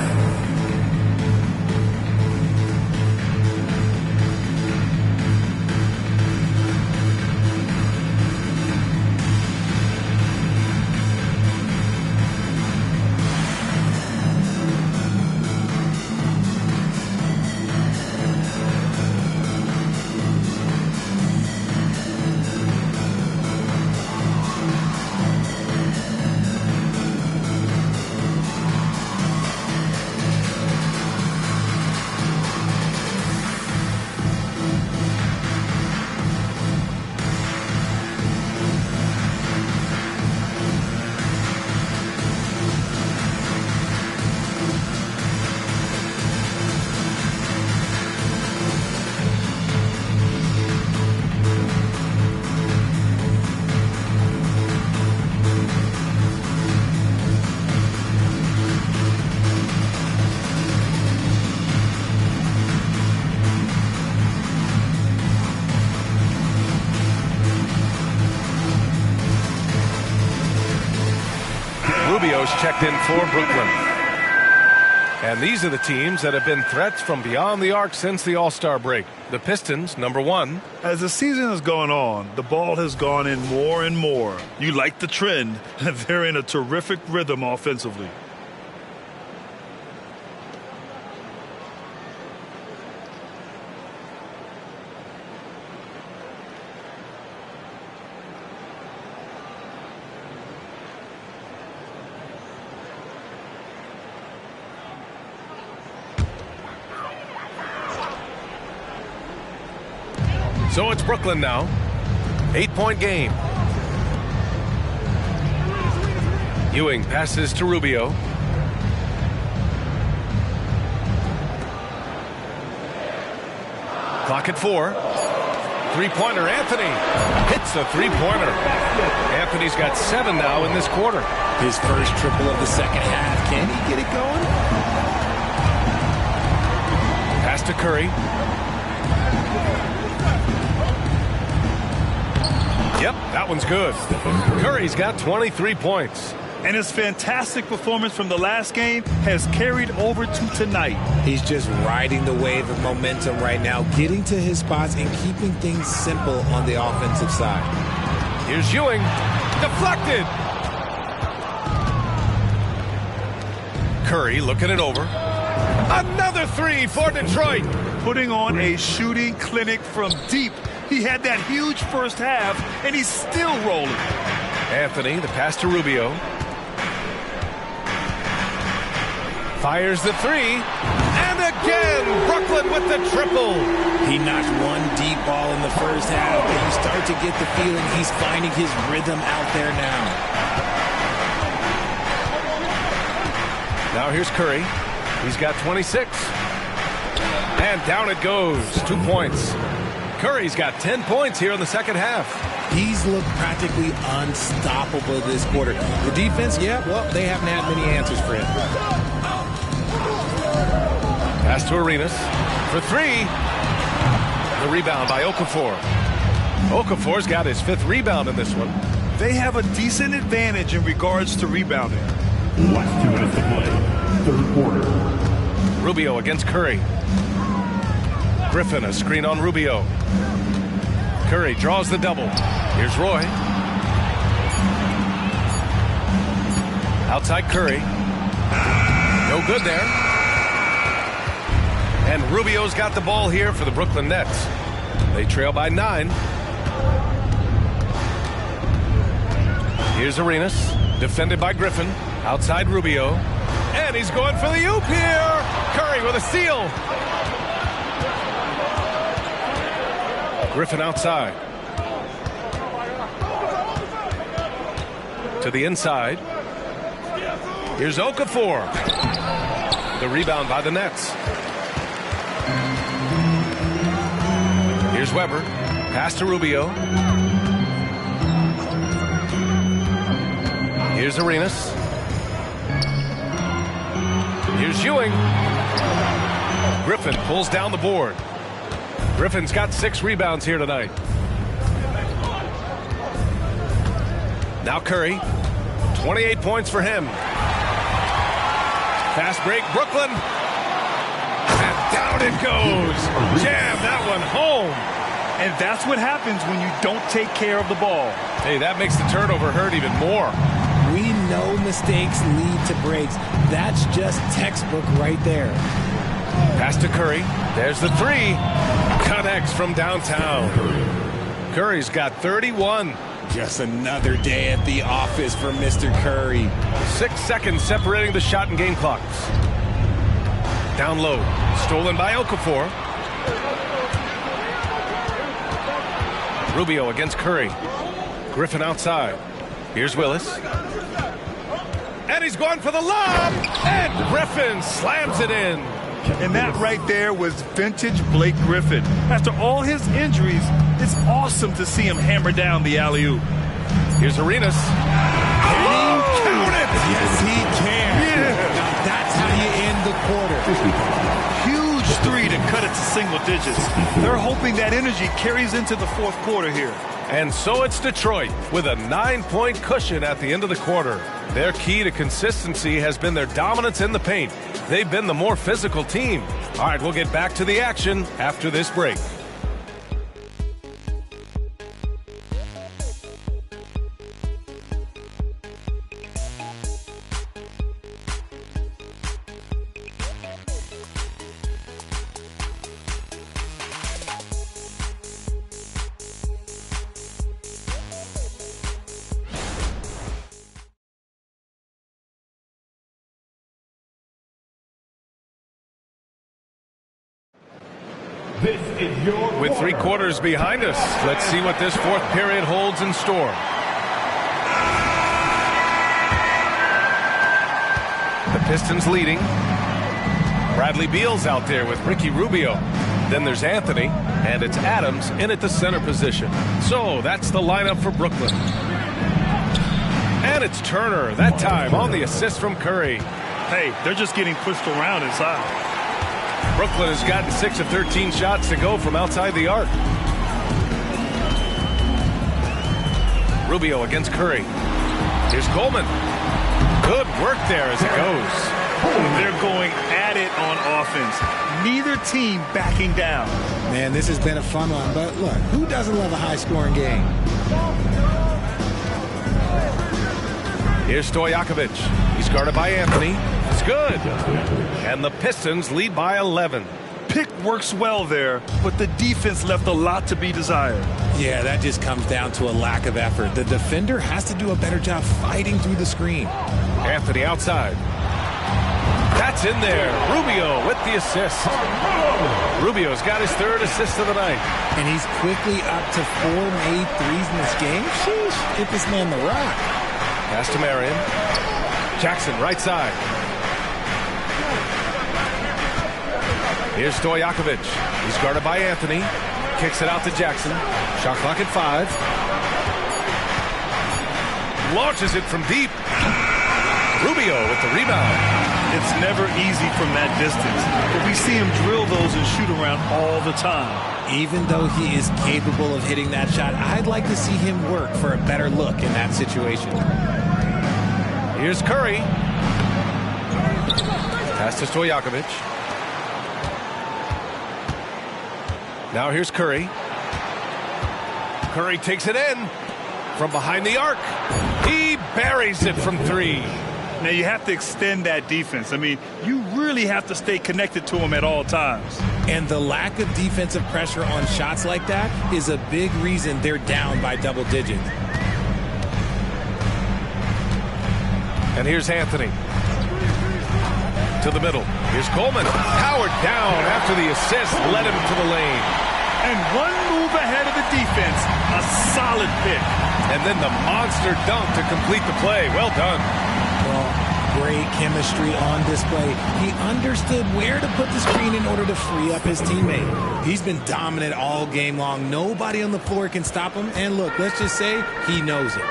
Rubio's checked in for Brooklyn. And these are the teams that have been threats from beyond the arc since the All-Star break. The Pistons, number 1. As the season has gone on, the ball has gone in more and more. You like the trend, and they're in a terrific rhythm offensively. So it's Brooklyn now. 8-point game. Ewing passes to Rubio. Clock at 4. Three-pointer, Anthony. Hits a three-pointer. Anthony's got 7 now in this quarter. His first triple of the second half. Can he get it going? Pass to Curry. Yep, that one's good. Curry's got 23 points. And his fantastic performance from the last game has carried over to tonight. He's just riding the wave of momentum right now, getting to his spots and keeping things simple on the offensive side. Here's Ewing. Deflected. Curry looking it over. Another three for Detroit. Putting on a shooting clinic from deep. He had that huge first half, and he's still rolling. Anthony, the pass to Rubio. Fires the three. And again, Brooklyn with the triple. He knocked one deep ball in the first half, but you start to get the feeling he's finding his rhythm out there now. Now here's Curry. He's got 26. And down it goes. 2 points. Curry's got 10 points here in the second half. He's looked practically unstoppable this quarter. The defense, yeah, well, they haven't had many answers for him. Pass to Arenas for 3. The rebound by Okafor. Okafor's got his 5th rebound in this one. They have a decent advantage in regards to rebounding. Last 2 minutes to play. Third quarter. Rubio against Curry. Griffin, a screen on Rubio. Curry draws the double. Here's Roy. Outside Curry. No good there. And Rubio's got the ball here for the Brooklyn Nets. They trail by 9. Here's Arenas, defended by Griffin. Outside Rubio. And he's going for the oop here. Curry with a steal. Griffin outside. To the inside. Here's Okafor. The rebound by the Nets. Here's Weber. Pass to Rubio. Here's Arenas. Here's Ewing. Griffin pulls down the board. Griffin's got 6 rebounds here tonight. Now Curry. 28 points for him. Fast break, Brooklyn. And down it goes. Jam that one home. And that's what happens when you don't take care of the ball. Hey, that makes the turnover hurt even more. We know mistakes lead to breaks. That's just textbook right there. Pass to Curry. There's the 3. Connects from downtown. Curry's got 31. Just another day at the office for Mr. Curry. 6 seconds separating the shot and game clocks. Down low. Stolen by Okafor. Rubio against Curry. Griffin outside. Here's Willis. And he's going for the lob. And Griffin slams it in. And that right there was vintage Blake Griffin. After all his injuries, it's awesome to see him hammer down the alley-oop. Here's Arenas. Oh! Count it! Yes, he can. Yeah. Now that's how you end the quarter. Huge 3 to cut it to single digits. They're hoping that energy carries into the fourth quarter here. And so it's Detroit with a 9-point cushion at the end of the quarter. Their key to consistency has been their dominance in the paint. They've been the more physical team. All right, we'll get back to the action after this break. With 3 quarters behind us, let's see what this fourth period holds in store. The Pistons leading. Bradley Beal's out there with Ricky Rubio. Then there's Anthony, and it's Adams in at the center position. So that's the lineup for Brooklyn. And it's Turner, that time on the assist from Curry. Hey, they're just getting pushed around inside. Brooklyn has gotten 6 of 13 shots to go from outside the arc. Rubio against Curry. Here's Coleman. Good work there as it goes. They're going at it on offense. Neither team backing down. Man, this has been a fun one, but look, who doesn't love a high-scoring game? Here's Stojakovic. He's guarded by Anthony. It's good. And the Pistons lead by 11. Pick works well there, but the defense left a lot to be desired. Yeah, that just comes down to a lack of effort. The defender has to do a better job fighting through the screen. Anthony outside. That's in there. Rubio with the assist. Rubio's got his 3rd assist of the night. And he's quickly up to 4 made threes in this game. Sheesh, get this man the rock. Pass to Marion. Jackson right side. Here's Stojakovic. He's guarded by Anthony. Kicks it out to Jackson. Shot clock at 5. Launches it from deep. Rubio with the rebound. It's never easy from that distance, but we see him drill those and shoot around all the time. Even though he is capable of hitting that shot, I'd like to see him work for a better look in that situation. Here's Curry. Pass to Stojakovic. Now here's Curry. Curry takes it in from behind the arc. He buries it from 3. Now you have to extend that defense. I mean, you really have to stay connected to him at all times. And the lack of defensive pressure on shots like that is a big reason they're down by double digits. And here's Anthony. To the middle. Here's Coleman. Howard down after the assist. Led him to the lane. And one move ahead of the defense. A solid pick. And then the monster dunk to complete the play. Well done. Well, great chemistry on display. He understood where to put the screen in order to free up his teammate. He's been dominant all game long. Nobody on the floor can stop him. And look, let's just say he knows it.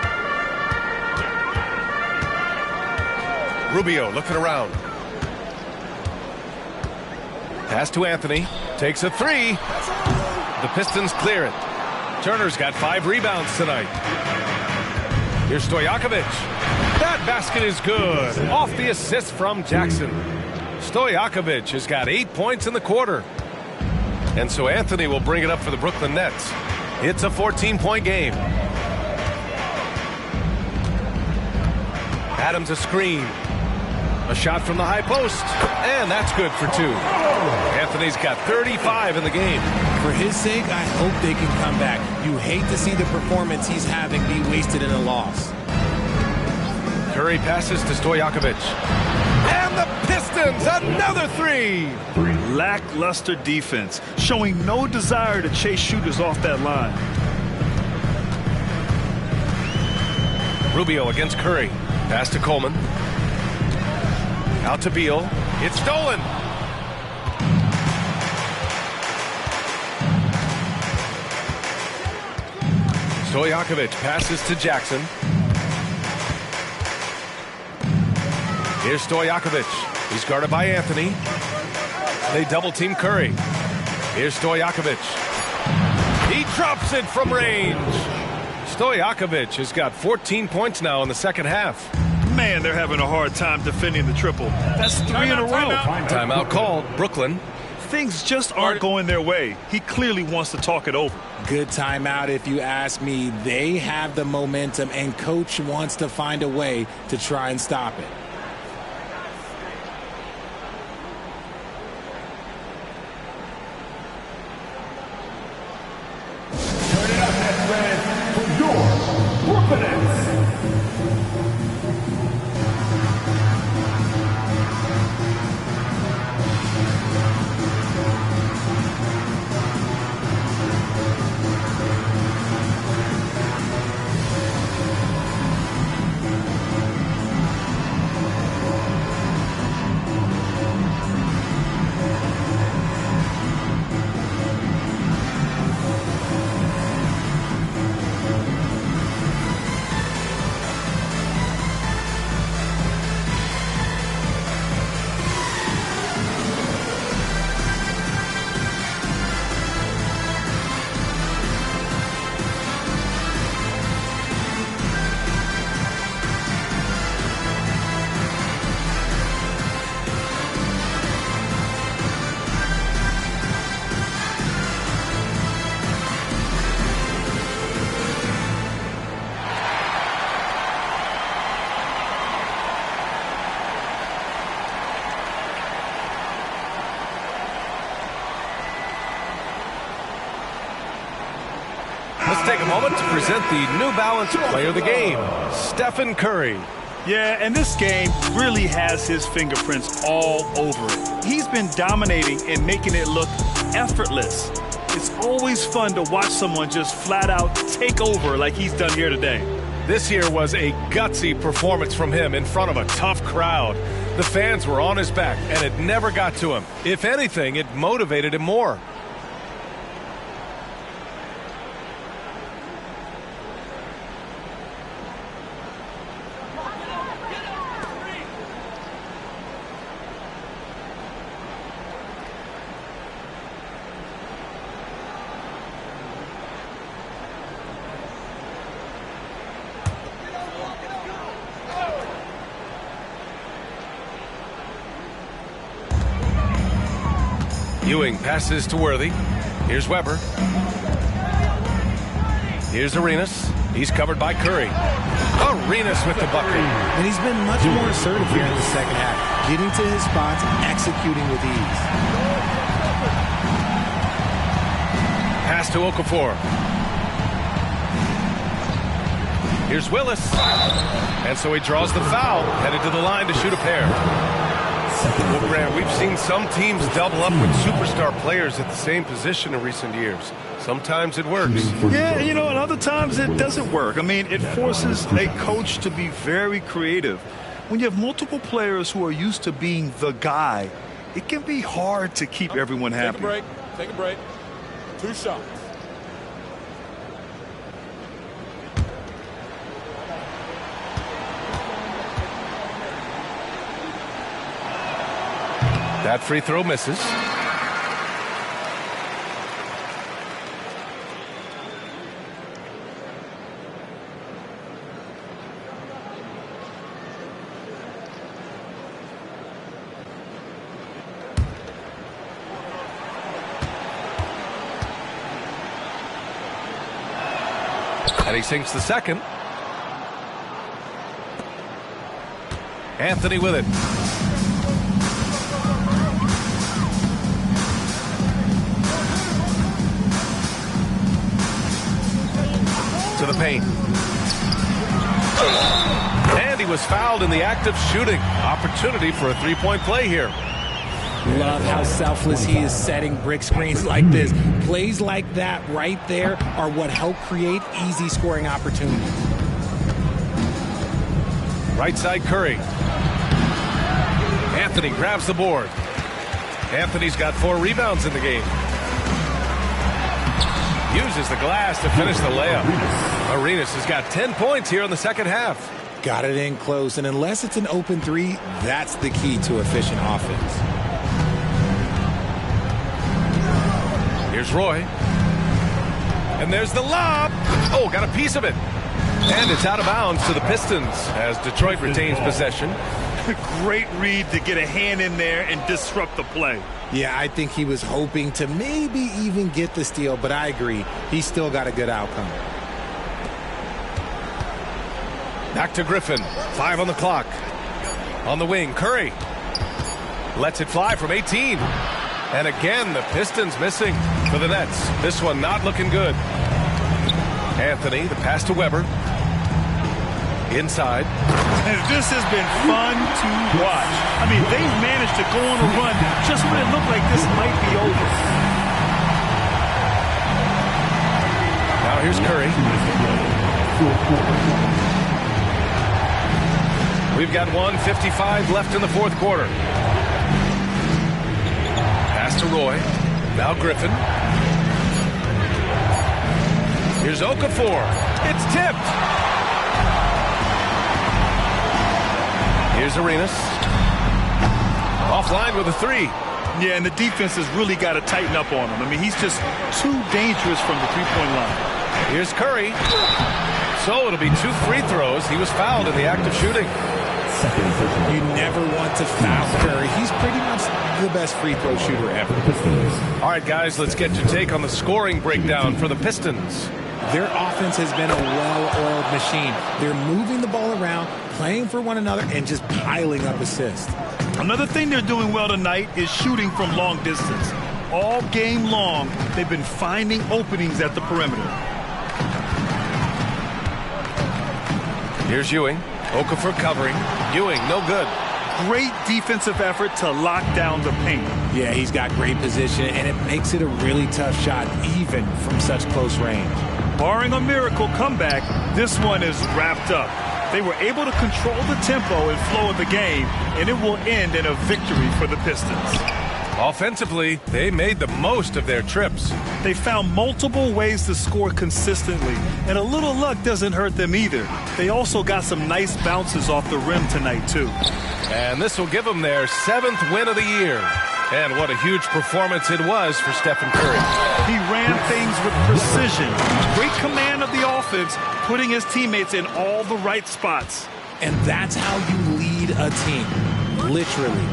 Rubio looking around. Pass to Anthony. Takes a 3. The Pistons clear it. Turner's got 5 rebounds tonight. Here's Stojakovic. That basket is good. Off the assist from Jackson. Stojakovic has got 8 points in the quarter. And so Anthony will bring it up for the Brooklyn Nets. It's a 14-point game. Adams a screen. A shot from the high post. And that's good for 2. Anthony's got 35 in the game. For his sake, I hope they can come back. You hate to see the performance he's having be wasted in a loss. Curry passes to Stojakovic. And the Pistons, another 3. Lackluster defense, showing no desire to chase shooters off that line. Rubio against Curry. Pass to Coleman. Out to Beal. It's stolen. Stojakovic passes to Jackson. Here's Stojakovic. He's guarded by Anthony. They double team Curry. Here's Stojakovic. He drops it from range. Stojakovic has got 14 points now in the second half. Man, they're having a hard time defending the triple. That's 3 in a row. Timeout called. Brooklyn. Things just aren't going their way. He clearly wants to talk it over. Good timeout if you ask me. They have the momentum, and coach wants to find a way to try and stop it. Turn it up, Nets fans, for your Brooklyn Nets. Let's take a moment to present the New Balance Player of the Game, Stephen Curry. Yeah, and this game really has his fingerprints all over it. He's been dominating and making it look effortless. It's always fun to watch someone just flat out take over like he's done here today. This here was a gutsy performance from him in front of a tough crowd. The fans were on his back, and it never got to him. If anything, it motivated him more. Ewing passes to Worthy. Here's Weber. Here's Arenas. He's covered by Curry. Arenas with the bucket. And he's been much more assertive here in the second half, getting to his spots, executing with ease. Pass to Okafor. Here's Willis. And so he draws the foul, headed to the line to shoot a pair. Well, Grant, we've seen some teams double up with superstar players at the same position in recent years. Sometimes it works. Yeah, you know, and other times it doesn't work. I mean, it forces a coach to be very creative. When you have multiple players who are used to being the guy, it can be hard to keep everyone happy. Take a break. Take a break. 2 shots. That free throw misses. And he sinks the second. Anthony with it. To the paint. And he was fouled in the act of shooting. Opportunity for a three-point play here. Love how selfless he is setting brick screens like this. Plays like that right there are what help create easy scoring opportunities. Right side Curry. Anthony grabs the board. Anthony's got 4 rebounds in the game. Uses the glass to finish the layup. Arenas has got 10 points here in the second half. Got it in close, and unless it's an open 3, that's the key to efficient offense. Here's Roy. And there's the lob. Oh, got a piece of it. And it's out of bounds to the Pistons as Detroit retains possession. Great read to get a hand in there and disrupt the play. Yeah, I think he was hoping to maybe even get the steal, but I agree. He still got a good outcome. Back to Griffin. 5 on the clock. On the wing, Curry. Lets it fly from 18. And again, the Pistons missing for the Nets. This one not looking good. Anthony, the pass to Weber. Inside. This has been fun to watch. I mean, they've managed to go on a run just when it looked like this might be over. Now here's Curry. We've got 1:55 left in the fourth quarter. Pass to Roy. Now Griffin. Here's Okafor. It's tipped. Here's Arenas. Offline with a 3. Yeah, and the defense has really got to tighten up on him. I mean, he's just too dangerous from the three-point line. Here's Curry. So it'll be 2 free throws. He was fouled in the act of shooting. You never want to foul Curry. He's pretty much the best free throw shooter ever. All right, guys, let's get your take on the scoring breakdown for the Pistons. Their offense has been a well-oiled machine. They're moving the ball around, playing for one another, and just piling up assists. Another thing they're doing well tonight is shooting from long distance. All game long, they've been finding openings at the perimeter. Here's Ewing. Okafor covering. Ewing, no good. Great defensive effort to lock down the paint. Yeah, he's got great position, and it makes it a really tough shot, even from such close range. Barring a miracle comeback, this one is wrapped up. They were able to control the tempo and flow of the game, and it will end in a victory for the Pistons. Offensively, they made the most of their trips. They found multiple ways to score consistently, and a little luck doesn't hurt them either. They also got some nice bounces off the rim tonight, too. And this will give them their 7th win of the year. And what a huge performance it was for Stephen Curry. He ran things with precision. Great command of the offense, putting his teammates in all the right spots. And that's how you lead a team. Literally.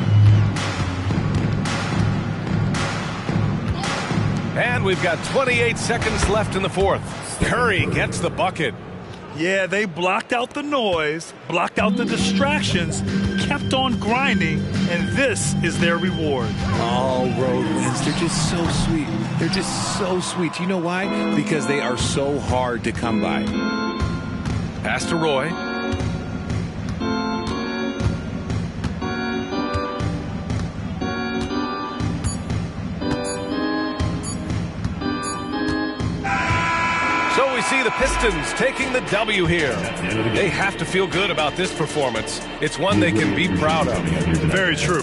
And we've got 28 seconds left in the fourth. Curry gets the bucket. Yeah, they blocked out the noise, blocked out the distractions, kept on grinding, and this is their reward. Oh, road wins. They're just so sweet. They're just so sweet. You know why? Because they are so hard to come by. Pass to Roy. So we see the Pistons taking the W here. They have to feel good about this performance. It's one they can be proud of. Very true.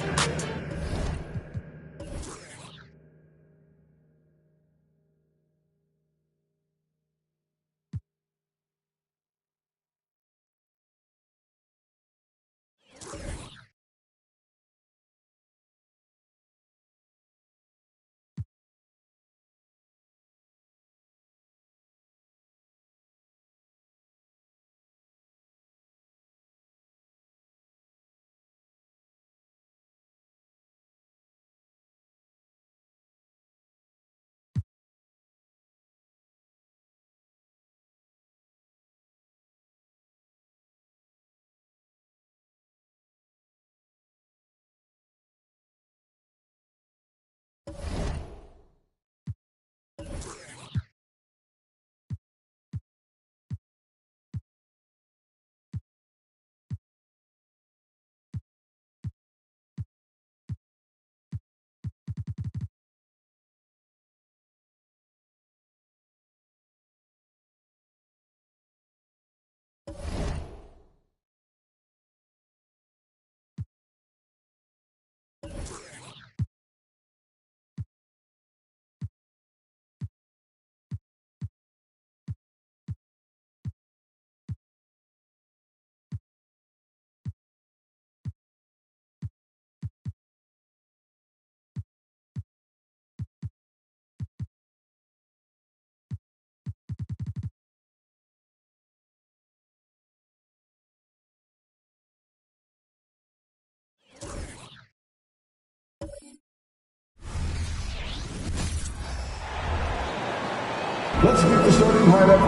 Let's meet the starting lineup.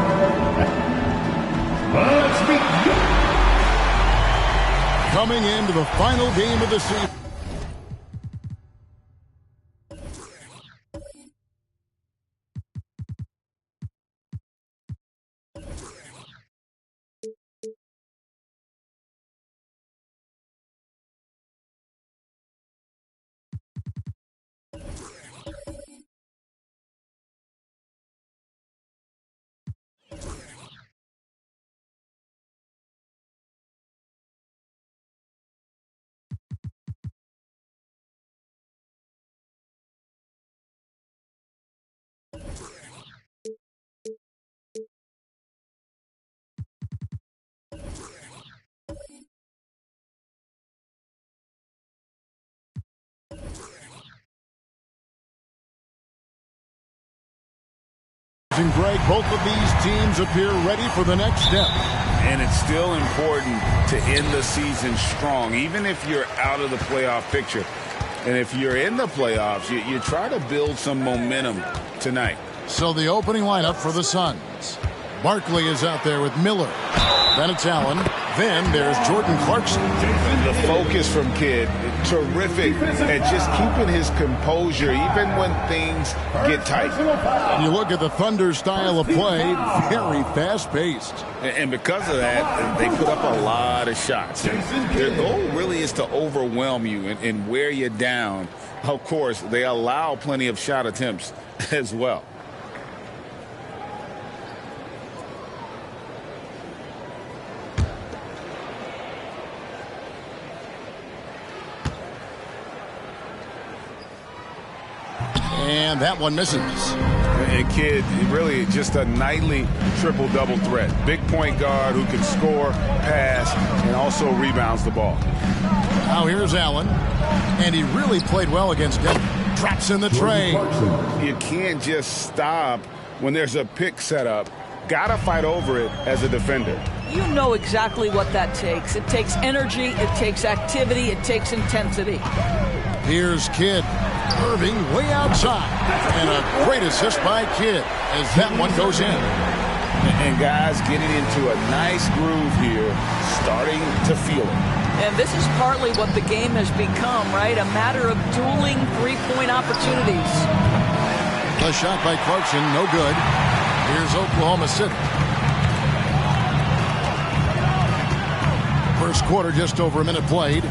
Let's meet. Coming into the final game of the season. And Greg, both of these teams appear ready for the next step. And it's still important to end the season strong, even if you're out of the playoff picture. And if you're in the playoffs, you try to build some momentum tonight. So the opening lineup for the Suns. Barkley is out there with Miller. Then it's Allen. Then there's Jordan Clarkson. The focus from Kidd, terrific at just keeping his composure even when things get tight. You look at the Thunder style of play, very fast-paced. And because of that, they put up a lot of shots. Their goal really is to overwhelm you and wear you down. Of course, they allow plenty of shot attempts as well. And that one misses. And Kidd, really just a nightly triple-double threat. Big point guard who can score, pass, and also rebounds the ball. Now here's Allen. And he really played well against Denver. Drops in the tray. You can't just stop when there's a pick set up. Got to fight over it as a defender. You know exactly what that takes. It takes energy, it takes activity, it takes intensity. Here's Kidd. Irving way outside. And a great assist by Kidd as that one goes in. And guys getting into a nice groove here, starting to feel it. And this is partly what the game has become, right? A matter of dueling three-point opportunities. A shot by Clarkson, no good. Here's Oklahoma City. First quarter, just over a minute played.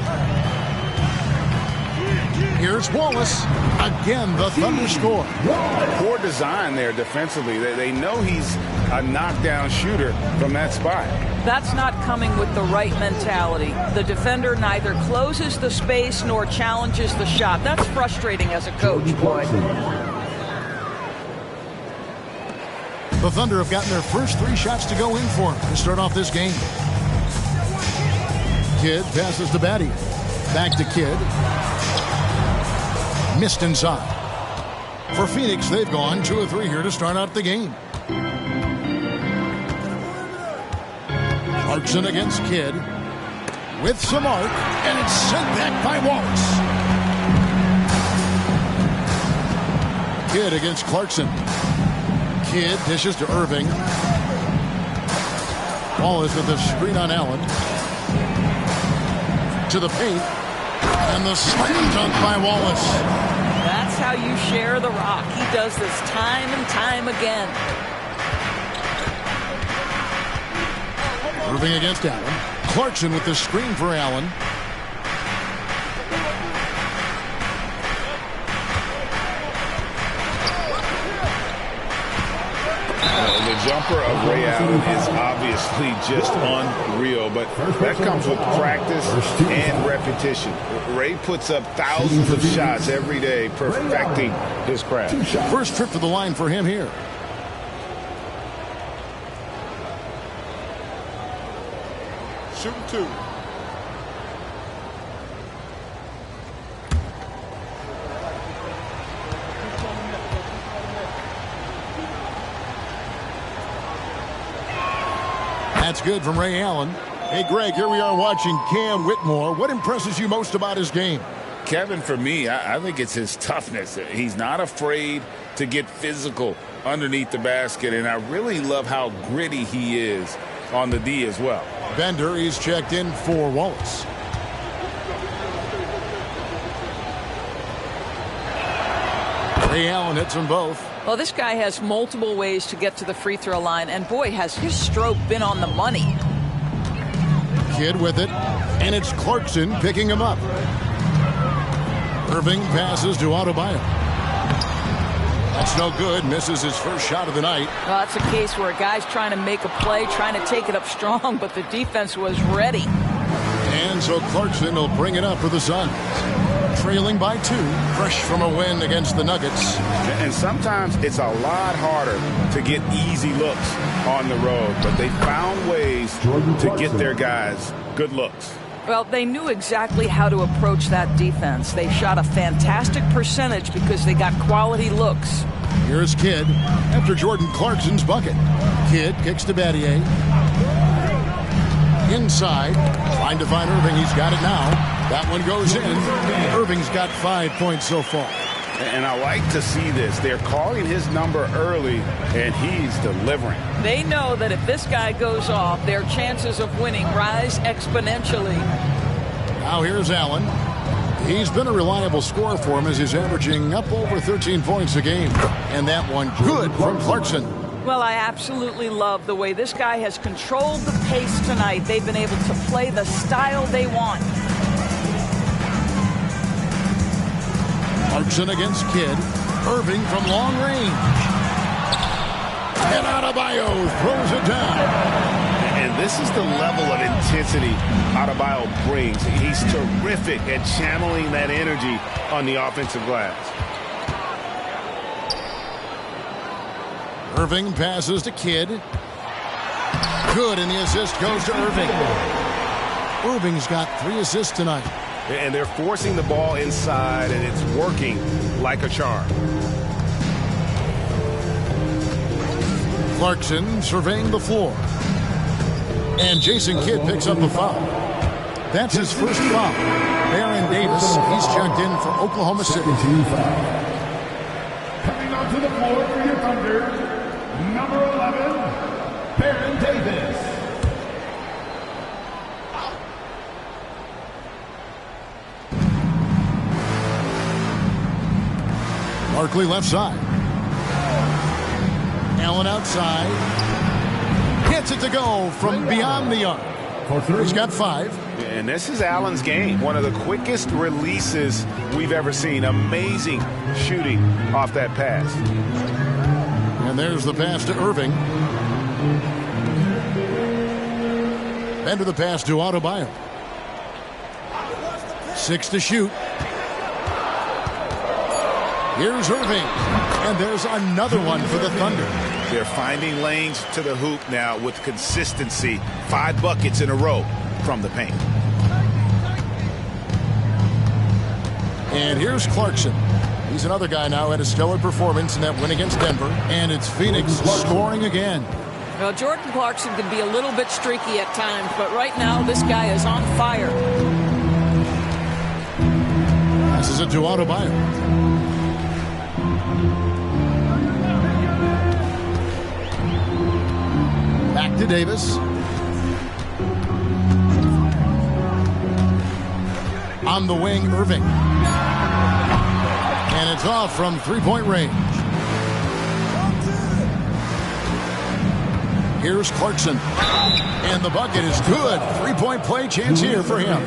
Here's Wallace. Again, the Thunder score. Poor design there defensively. They know he's a knockdown shooter from that spot. That's not coming with the right mentality. The defender neither closes the space nor challenges the shot. That's frustrating as a coach, boy. The Thunder have gotten their first 3 shots to go in for him to start off this game. Kidd passes to Batty. Back to Kidd. Missed inside. For Phoenix, they've gone 2 of 3 here to start out the game. Clarkson against Kidd. With some arc, and it's sent back by Wallace. Kidd against Clarkson. Kidd dishes to Irving. Wallace with a screen on Allen. To the paint. And the slam dunk by Wallace. That's how you share the rock. He does this time and time again. Irving against Allen. Clarkson with the screen for Allen. The jumper of Ray Allen is obviously just unreal, but that comes with practice and repetition. Ray puts up thousands of shots every day, perfecting his craft. First trip to the line for him here. Shooting 2. That's good from Ray Allen. Hey, Greg, here we are watching Cam Whitmore. What impresses you most about his game? Kevin, for me, I think it's his toughness. He's not afraid to get physical underneath the basket, and I really love how gritty he is on the D as well. Bender, he's checked in for Wallace. Ray Allen hits them both. Well, this guy has multiple ways to get to the free throw line, and boy, has his stroke been on the money. Kidd with it, and it's Clarkson picking him up. Irving passes to Adebayo. That's no good. Misses his first shot of the night. Well, that's a case where a guy's trying to make a play, trying to take it up strong, but the defense was ready. And so Clarkson will bring it up for the Suns. Trailing by 2, fresh from a win against the Nuggets. And sometimes it's a lot harder to get easy looks on the road, but they found ways to get their guys good looks. Well, they knew exactly how to approach that defense. They shot a fantastic percentage because they got quality looks. Here's Kidd after Jordan Clarkson's bucket. Kidd kicks to Battier. Inside, trying to find Irving. He's got it now. That one goes in. Irving's got 5 points so far. And I like to see this. They're calling his number early, and he's delivering. They know that if this guy goes off, their chances of winning rise exponentially. Now here's Allen. He's been a reliable scorer for him as he's averaging up over 13 points a game. And that one good from Clarkson. Well, I absolutely love the way this guy has controlled the pace tonight. They've been able to play the style they want. Clarkson against Kidd. Irving from long range. And Adebayo throws it down. And this is the level of intensity Adebayo brings. He's terrific at channeling that energy on the offensive glass. Irving passes to Kidd. Good, and the assist goes to Irving. Irving's got 3 assists tonight. And they're forcing the ball inside, and it's working like a charm. Clarkson surveying the floor. And Jason Kidd picks up the foul. That's his first foul. Baron Davis, he's checked in for Oklahoma City. Coming onto the floor for your Thunder, number 11, Baron Davis. Barkley left side. Allen outside. Gets it to go from beyond the arc. He's got 5. And this is Allen's game. One of the quickest releases we've ever seen. Amazing shooting off that pass. And there's the pass to Irving. And to the pass to Adebayo. 6 to shoot. Here's Irving. And there's another one for the Thunder. They're finding lanes to the hoop now with consistency. 5 buckets in a row from the paint. And here's Clarkson. He's another guy now had a stellar performance in that win against Denver. And it's Phoenix scoring again. Well, Jordan Clarkson can be a little bit streaky at times, but right now this guy is on fire. Passes it to Adebayo. Back to Davis. On the wing, Irving. And it's off from three-point range. Here's Clarkson. And the bucket is good. Three-point play chance here for him.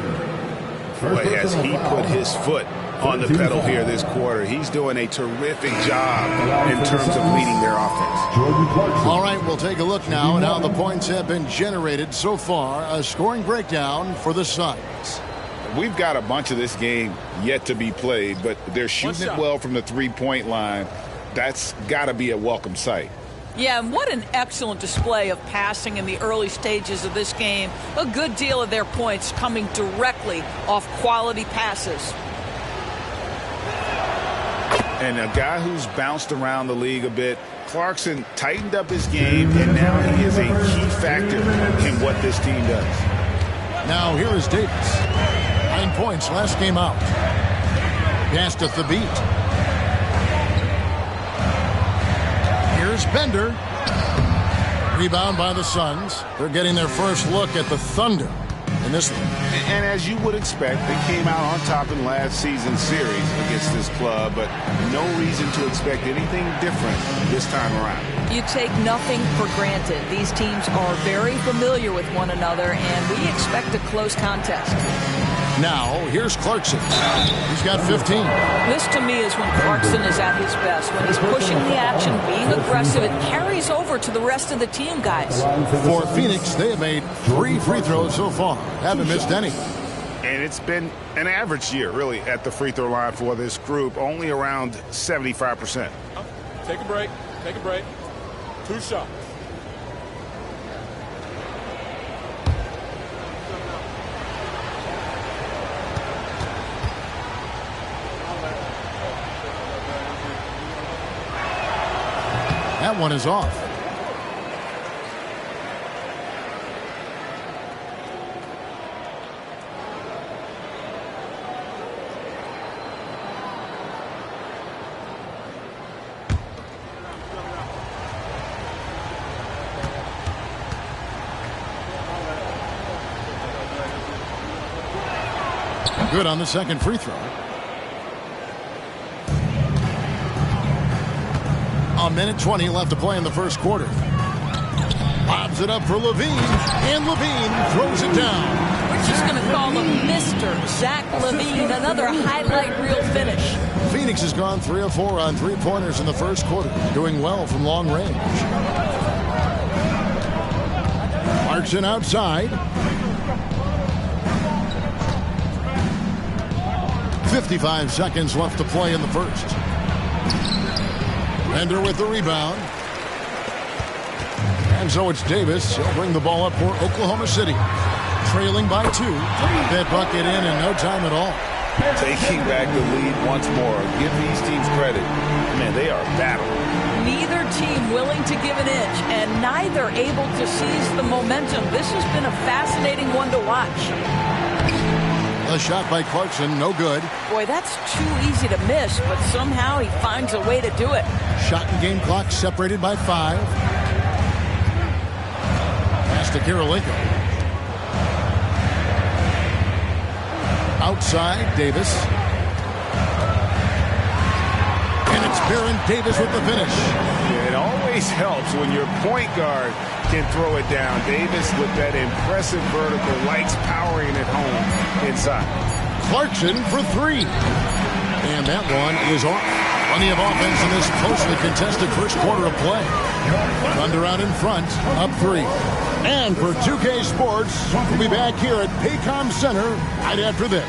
Boy, as he put his foot on the pedal here this quarter, he's doing a terrific job in terms of leading their offense. All right, we'll take a look now at how the points have been generated so far. A scoring breakdown for the Suns. We've got a bunch of this game yet to be played, but they're shooting it well from the three-point line. That's got to be a welcome sight. Yeah, and what an excellent display of passing in the early stages of this game. A good deal of their points coming directly off quality passes. And a guy who's bounced around the league a bit, Clarkson tightened up his game, and now he is a key factor in what this team does. Now here is Davis. 9 points last game out. Pass to Thabit. Here's Bender. Rebound by the Suns. They're getting their first look at the Thunder in this one. And as you would expect, they came out on top in last season's series against this club, but no reason to expect anything different this time around. You take nothing for granted. These teams are very familiar with one another, and we expect a close contest. Now, here's Clarkson. He's got 15. This, to me, is when Clarkson is at his best. When he's pushing the action, being aggressive, it carries over to the rest of the team, guys. For Phoenix, they have made 3 free throws so far. Haven't missed any. And it's been an average year, really, at the free throw line for this group, only around 75%. Take a break. Take a break. 2 shots. That one is off. Good on the second free throw. A minute 20 left to play in the first quarter. Lobs it up for Levine, and Levine throws it down. We're just going to call him Mr. Zach Levine, another highlight reel finish. Phoenix has gone 3 of 4 on three-pointers in the first quarter, doing well from long range. Clarkson outside. 55 seconds left to play in the first. Bender with the rebound. And so it's Davis. He'll bring the ball up for Oklahoma City. Trailing by 2. That bucket in no time at all. Taking back the lead once more. Give these teams credit. Man, they are battling. Neither team willing to give an inch, and neither able to seize the momentum. This has been a fascinating one to watch. A shot by Clarkson, no good. Boy, that's too easy to miss, but somehow he finds a way to do it. Shot and game clock separated by 5. Pass to Kirilenko. Outside, Davis. And it's Baron Davis with the finish. Yeah, it always helps when your point guard can throw it down. Davis with that impressive vertical, likes powering it home inside. Clarkson for 3. And that one is off. Plenty of offense in this closely contested first quarter of play. Thunder out in front, up 3. And for 2K Sports, we'll be back here at Paycom Center right after this.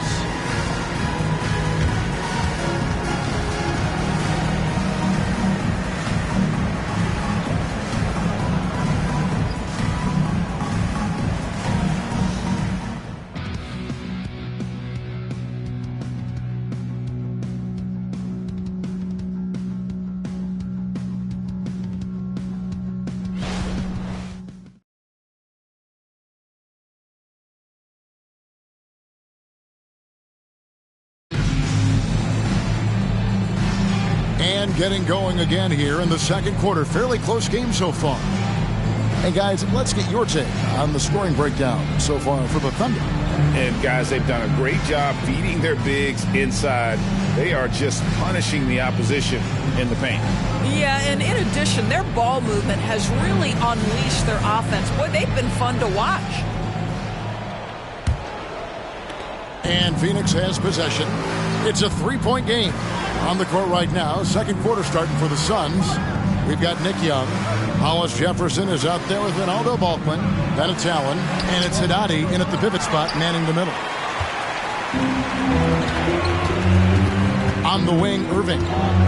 And getting going again here in the second quarter. Fairly close game so far. Hey, guys, let's get your take on the scoring breakdown so far for the Thunder. And, guys, they've done a great job feeding their bigs inside. They are just punishing the opposition in the paint. Yeah, and in addition, their ball movement has really unleashed their offense. Boy, they've been fun to watch. And Phoenix has possession. It's a 3-point game on the court right now. Second quarter starting for the Suns. We've got Nick Young. Hollis Jefferson is out there with Ronaldo Balkman. Then it's Allen. And it's Haddadi in at the pivot spot, manning the middle. On the wing, Irving.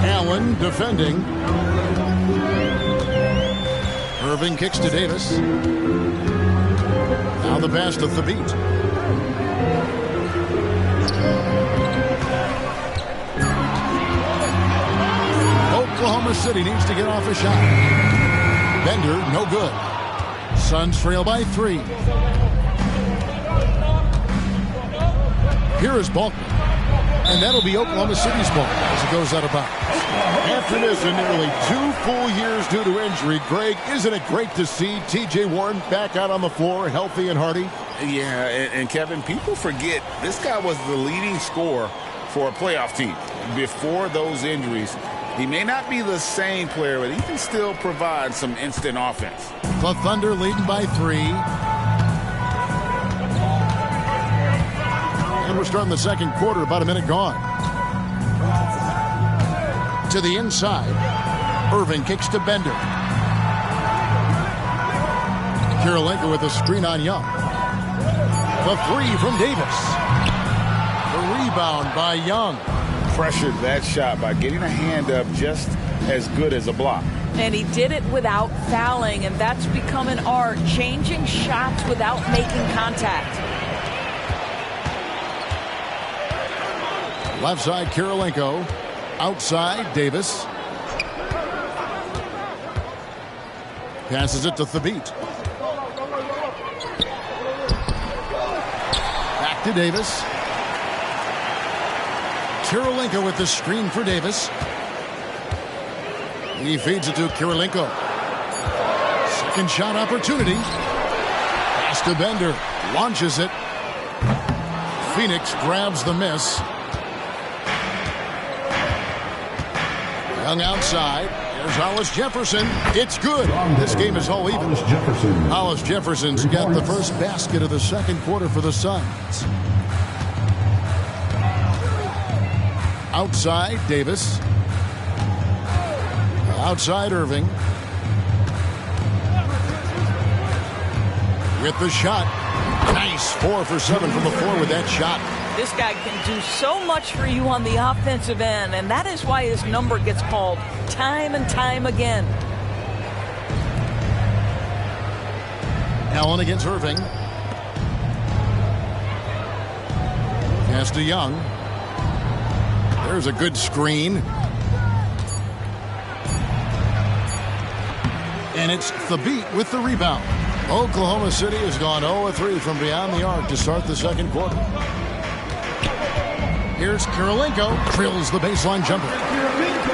Allen defending. Irving kicks to Davis. Now the pass to Thabit. Oklahoma City needs to get off a shot. Bender, no good. Suns trail by 3. Here is Balkman. And that'll be Oklahoma City's ball as it goes out of bounds. After missing nearly 2 full years due to injury, Greg, isn't it great to see T.J. Warren back out on the floor, healthy and hearty? Yeah, and Kevin, people forget this guy was the leading scorer for a playoff team before those injuries. He may not be the same player, but he can still provide some instant offense. The Thunder leading by 3. And we're starting the second quarter, about a minute gone. To the inside. Irving kicks to Bender. Kirilenko with a screen on Young. The 3 from Davis. The rebound by Young. Pressured that shot by getting a hand up just as good as a block. And he did it without fouling, and that's become an art, changing shots without making contact. Left side, Kirilenko. Outside, Davis. Passes it to Thabit. Back to Davis. Kirilenko with the screen for Davis. He feeds it to Kirilenko. Second shot opportunity. Pass to Bender. Launches it. Phoenix grabs the miss. Young outside. There's Hollis Jefferson. It's good. This game is all even. Hollis Jefferson's got the first basket of the second quarter for the Suns. Outside, Davis. Outside, Irving. With the shot. Nice. 4 for 7 from the floor with that shot. This guy can do so much for you on the offensive end, and that is why his number gets called time and time again. Allen against Irving. Pass to Young. There's a good screen. And it's Thabit with the rebound. Oklahoma City has gone 0-3 from beyond the arc to start the second quarter. Here's Kirilenko. Drills the baseline jumper.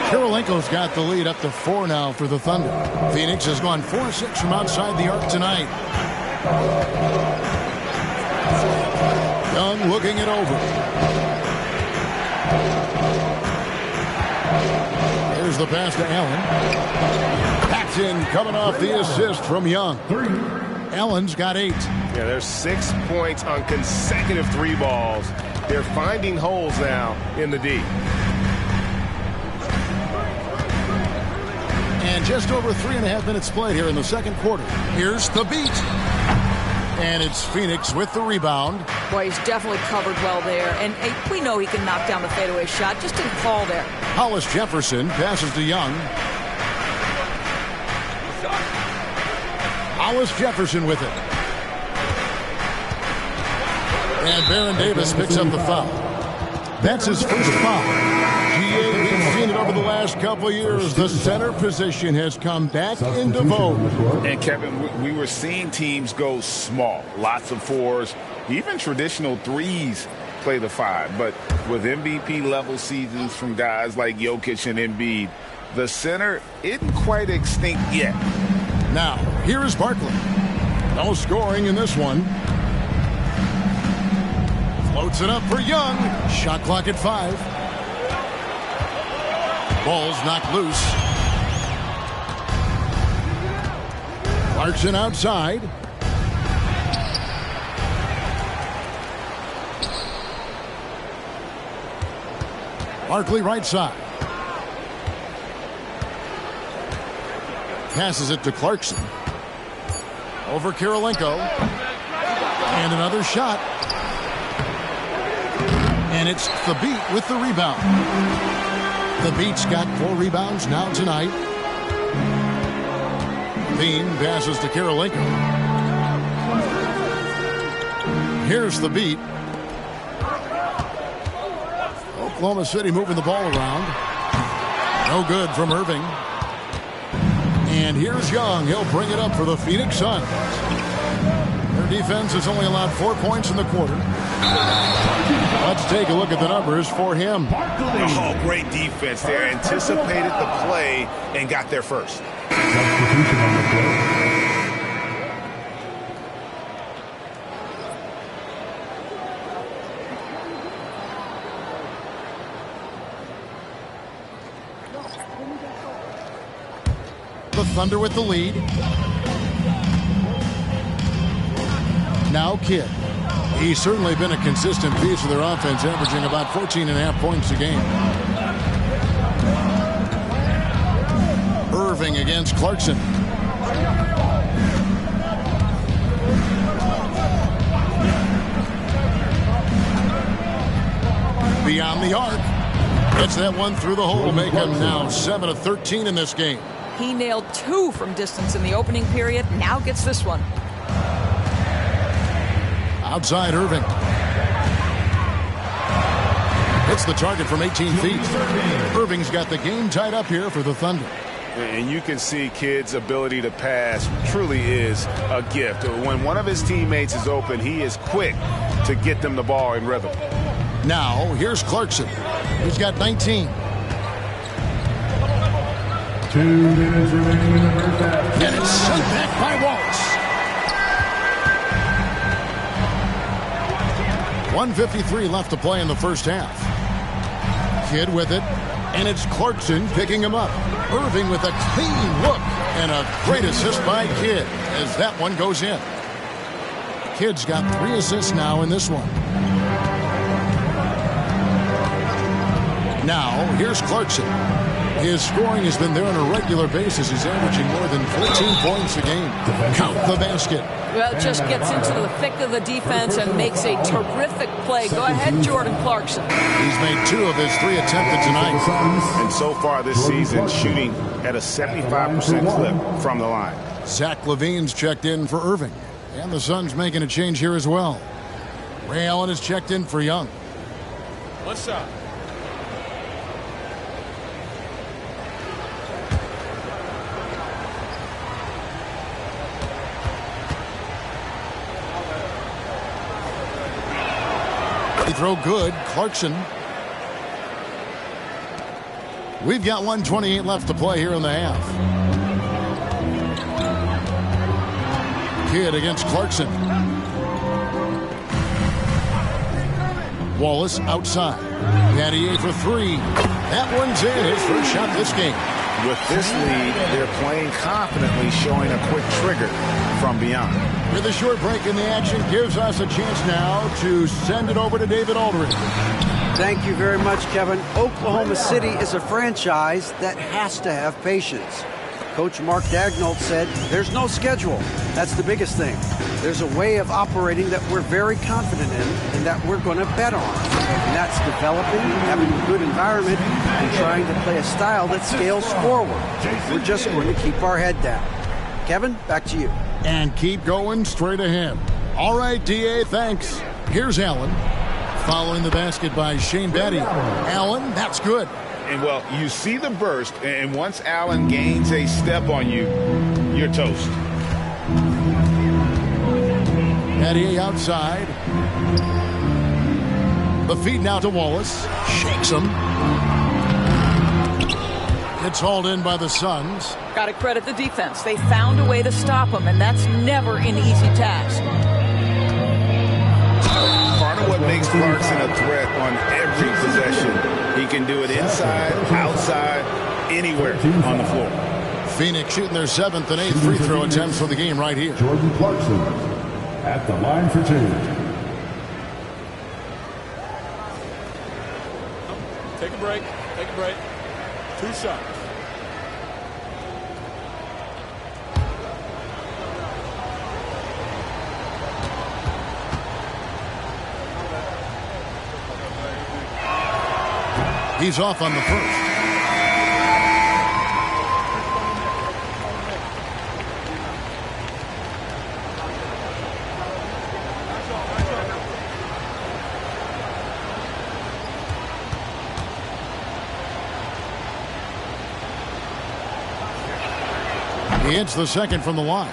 Kirilenko's got the lead up to 4 now for the Thunder. Phoenix has gone 4-6 from outside the arc tonight. Young looking it over. Here's the pass to Allen. Paxton coming off the assist from Young. Allen's got 8. Yeah, there's 6 points on consecutive 3 balls. They're finding holes now in the D. And just over 3.5 minutes played here in the second quarter. Here's the beat. And it's Phoenix with the rebound. Boy, he's definitely covered well there. And we know he can knock down the fadeaway shot. Just didn't fall there. Hollis Jefferson passes to Young. Hollis Jefferson with it. And Baron Davis picks up the foul. That's his first foul. GA, we've seen it over the last couple of years. The center position has come back into vogue. And Kevin, we were seeing teams go small. Lots of 4s, even traditional 3s play the 5. But with MVP level seasons from guys like Jokic and Embiid, the center isn't quite extinct yet. Now, here is Barkley. No scoring in this one. Floats it up for Young. Shot clock at 5. Ball's knocked loose. Clarkson outside. Barkley right side. Passes it to Clarkson. Over Kirilenko. And another shot. And it's the Beat with the rebound. The Beat's got 4 rebounds now tonight. Bean passes to Kirilenko. Here's the Beat. Oklahoma City moving the ball around. No good from Irving. And here's Young. He'll bring it up for the Phoenix Suns. Their defense has only allowed 4 points in the quarter. Let's take a look at the numbers for him. Oh, great defense there. Anticipated the play and got there first. Substitution on the play. The Thunder with the lead. Now Kidd. He's certainly been a consistent piece of their offense, averaging about 14.5 points a game. Irving against Clarkson. Beyond the arc. Gets that one through the hole, make him now 7 of 13 in this game. He nailed 2 from distance in the opening period. Now gets this one. Outside Irving. Hits the target from 18 feet. Irving's got the game tied up here for the Thunder. And you can see Kidd's ability to pass truly is a gift. When one of his teammates is open, he is quick to get them the ball in rhythm. Now, here's Clarkson. He's got 19. 2 minutes remaining in the first half. And it's sent back by Wallace. 1:53 left to play in the first half. Kidd with it, and it's Clarkson picking him up. Irving with a clean look and a great assist by Kidd as that one goes in. Kidd's got 3 assists now in this one. Now, here's Clarkson. His scoring has been there on a regular basis. He's averaging more than 14 points a game. Count the basket. Well, just gets into the thick of the defense and makes a terrific play. Go ahead, Jordan Clarkson. He's made 2 of his 3 attempted tonight. And so far this season, shooting at a 75% clip from the line. Zach LaVine's checked in for Irving. And the Suns making a change here as well. Ray Allen is checked in for Young. What's up? throw good. Clarkson. We've got 1:28 left to play here in the half. Kidd against Clarkson. Wallace outside. Battier for three. That one's in. His first shot this game. With this lead, they're playing confidently, showing a quick trigger from beyond. With a short break in the action, gives us a chance now to send it over to David Aldridge. Thank you very much, Kevin. Oklahoma City is a franchise that has to have patience. Coach Mark Daigneault said, there's no schedule. That's the biggest thing. There's a way of operating that we're very confident in and that we're going to bet on. And that's developing, having a good environment, and trying to play a style that scales forward. We're just going to keep our head down. Kevin, back to you. And keep going straight ahead. All right, D.A., thanks. Here's Allen. Following the basket by Shane Battier. Allen, that's good. And, well, you see the burst, and once Allen gains a step on you, you're toast. Battier outside. The feed now to Wallace. Shakes him. It's hauled in by the Suns. Got to credit the defense. They found a way to stop him, and that's never an easy task. Part of what makes Clarkson a threat on every possession. He can do it inside, outside, anywhere on the floor. Phoenix shooting their 7th and 8th free throw attempts for the game right here. Jordan Clarkson at the line for two. Take a break. Take a break. 2 shots. He's off on the first. He hits the second from the line.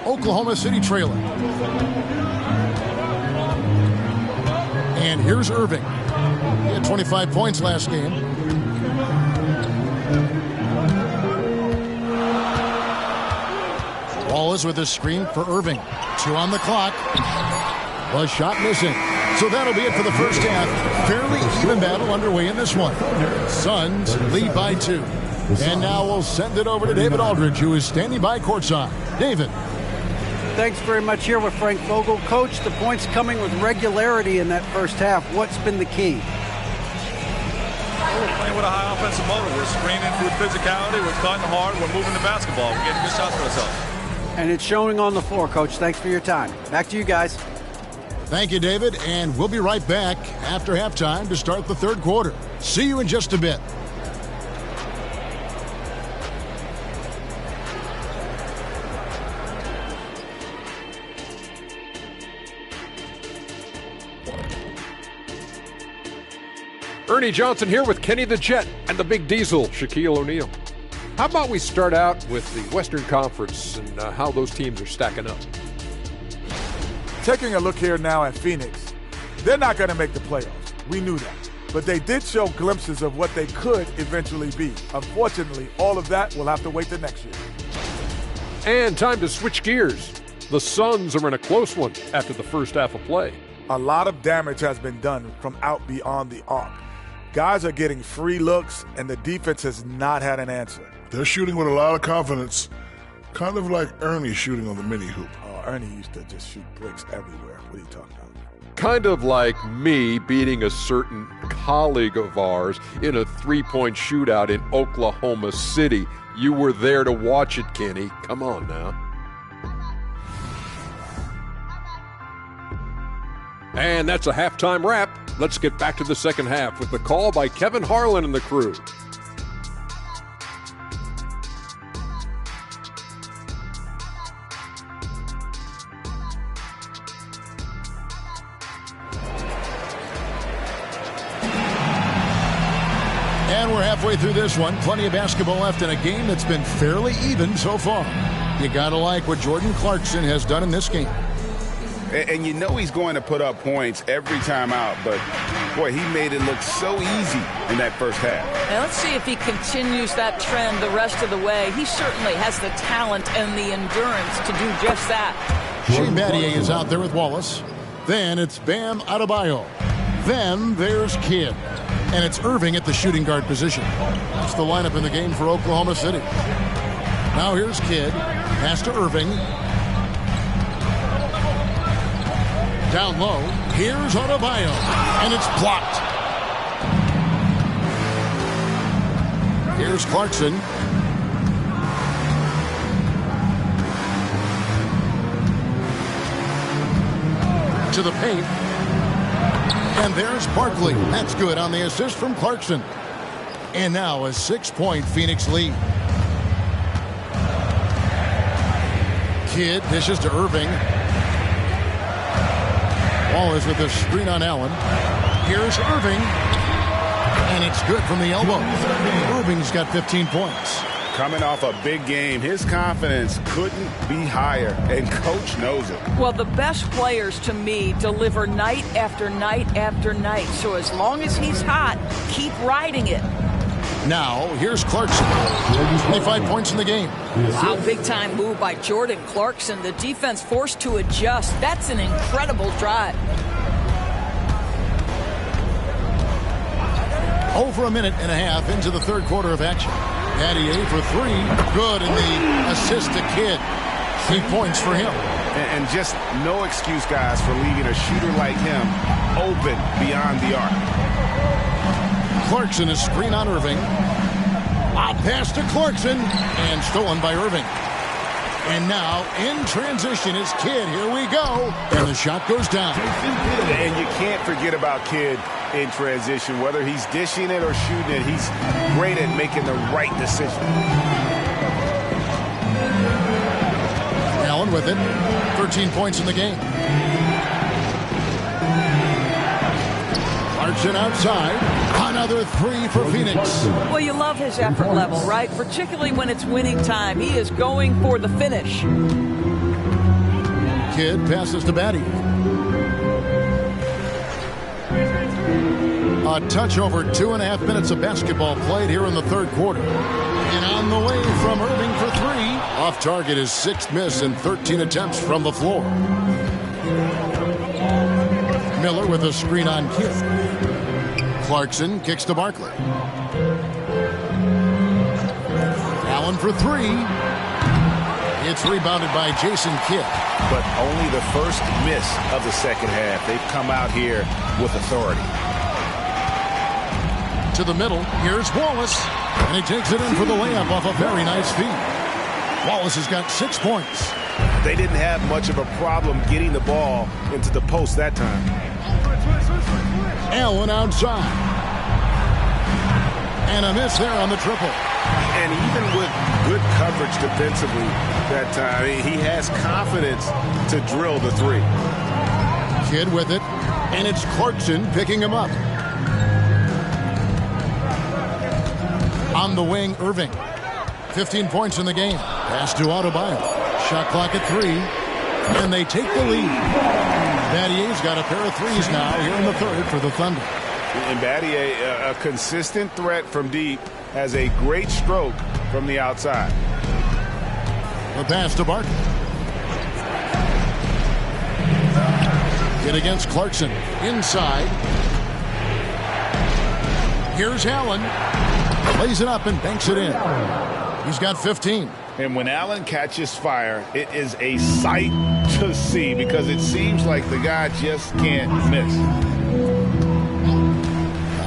Oklahoma City trailing. And here's Irving. He had 25 points last game. Wallace with a screen for Irving. 2 on the clock. The shot missing. So that'll be it for the first half. Fairly even battle underway in this one. Suns lead by 2. And now we'll send it over to David Aldridge, who is standing by courtside. David. Thanks very much. Here with Frank Vogel. Coach, the points coming with regularity in that first half. What's been the key? Well, we're playing with a high offensive motor. We're screening with physicality. We're cutting hard. We're moving the basketball. We're getting good shots for ourselves. And it's showing on the floor, Coach. Thanks for your time. Back to you guys. Thank you, David. And we'll be right back after halftime to start the third quarter. See you in just a bit. Ernie Johnson here with Kenny the Jet and the Big Diesel, Shaquille O'Neal. How about we start out with the Western Conference and how those teams are stacking up? Taking a look here now at Phoenix, they're not going to make the playoffs. We knew that. But they did show glimpses of what they could eventually be. Unfortunately, all of that will have to wait till next year. And time to switch gears. The Suns are in a close one after the first half of play. A lot of damage has been done from out beyond the arc. Guys are getting free looks, and the defense has not had an answer. They're shooting with a lot of confidence, kind of like Ernie shooting on the mini hoop. Oh, Ernie used to just shoot bricks everywhere. What are you talking about? Kind of like me beating a certain colleague of ours in a three-point shootout in Oklahoma City. You were there to watch it, Kenny. Come on now. And that's a halftime wrap. Let's get back to the second half with the call by Kevin Harlan and the crew. And we're halfway through this one. Plenty of basketball left in a game that's been fairly even so far. You gotta like what Jordan Clarkson has done in this game. And you know he's going to put up points every time out, but, boy, he made it look so easy in that first half. Now let's see if he continues that trend the rest of the way. He certainly has the talent and the endurance to do just that. Shane Battier is out there with Wallace. Then it's Bam Adebayo. Then there's Kidd. And it's Irving at the shooting guard position. That's the lineup in the game for Oklahoma City. Now here's Kidd. Pass to Irving. Down low. Here's Adebayo. And it's blocked. Here's Clarkson. To the paint. And there's Barkley. That's good on the assist from Clarkson. And now a 6-point Phoenix lead. Kidd dishes to Irving. Wallace with a screen on Allen. Here's Irving. And it's good from the elbow. Irving's got 15 points. Coming off a big game, his confidence couldn't be higher, and Coach knows it. Well, the best players, to me, deliver night after night after night. So as long as he's hot, keep riding it. Now, here's Clarkson. 25 points in the game. Wow, big-time move by Jordan Clarkson. The defense forced to adjust. That's an incredible drive. Over a minute and a half into the third quarter of action. Battier for three. Good, and the assist to Kidd. 3 points for him. And just no excuse, guys, for leaving a shooter like him open beyond the arc. Clarkson is screen on Irving. A pass to Clarkson. And stolen by Irving. And now, in transition, is Kidd. Here we go. And the shot goes down. And you can't forget about Kidd in transition. Whether he's dishing it or shooting it, he's great at making the right decision. Allen with it. 13 points in the game. Clarkson outside. Another three for Phoenix. Well, you love his effort level, right? Particularly when it's winning time. He is going for the finish. Kidd passes to Battier. A touch over 2.5 minutes of basketball played here in the third quarter. And on the way from Irving for three. Off target, his 6th miss in 13 attempts from the floor. Miller with a screen on Kidd. Clarkson kicks to Barkley. Allen for three. It's rebounded by Jason Kidd. But only the first miss of the second half. They've come out here with authority. To the middle, here's Wallace. And he takes it in for the layup off a very nice feed. Wallace has got 6 points. They didn't have much of a problem getting the ball into the post that time. Allen outside. And a miss there on the triple. And even with good coverage defensively that time, he has confidence to drill the three. Kidd with it. And it's Clarkson picking him up. On the wing, Irving. 15 points in the game. Pass to Adebayo. Shot clock at 3. And they take the lead. Battier's got a pair of threes now here in the third for the Thunder. And Battier, a consistent threat from deep, has a great stroke from the outside. The pass to Barkley. Hit against Clarkson. Inside. Here's Allen. Plays it up and banks it in. He's got 15. And when Allen catches fire, it is a sight to see because it seems like the guy just can't miss.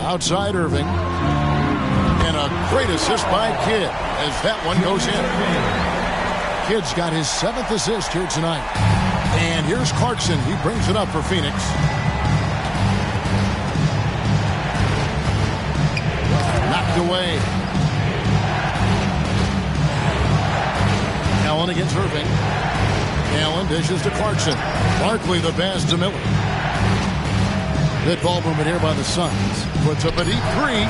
Outside Irving. And a great assist by Kidd as that one goes in. Kidd's got his 7th assist here tonight. And here's Clarkson. He brings it up for Phoenix. Knocked away. Allen against Irving. Allen dishes to Clarkson. Barkley the pass to Miller. Good ball movement here by the Suns. Puts up a deep three.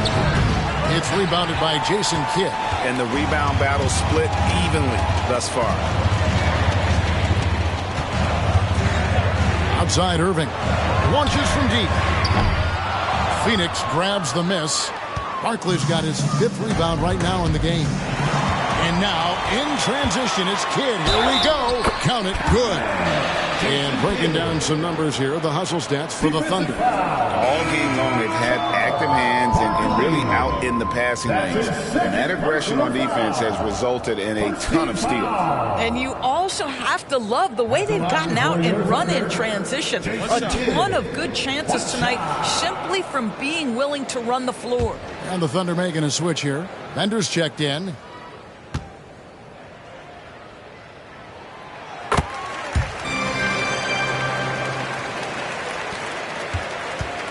It's rebounded by Jason Kidd. And the rebound battle split evenly thus far. outside Irving. Launches from deep. Phoenix grabs the miss. Barkley's got his 5th rebound right now in the game. And now, in transition, it's Kidd. Here we go. Count it. Good. And breaking down some numbers here, the hustle stats for the Thunder. All game long, they've had active hands and really out in the passing lanes. And that aggression on defense has resulted in a ton of steals. And you also have to love the way they've gotten out and run in transition. A ton of good chances tonight simply from being willing to run the floor. And the Thunder making a switch here. Bender's checked in.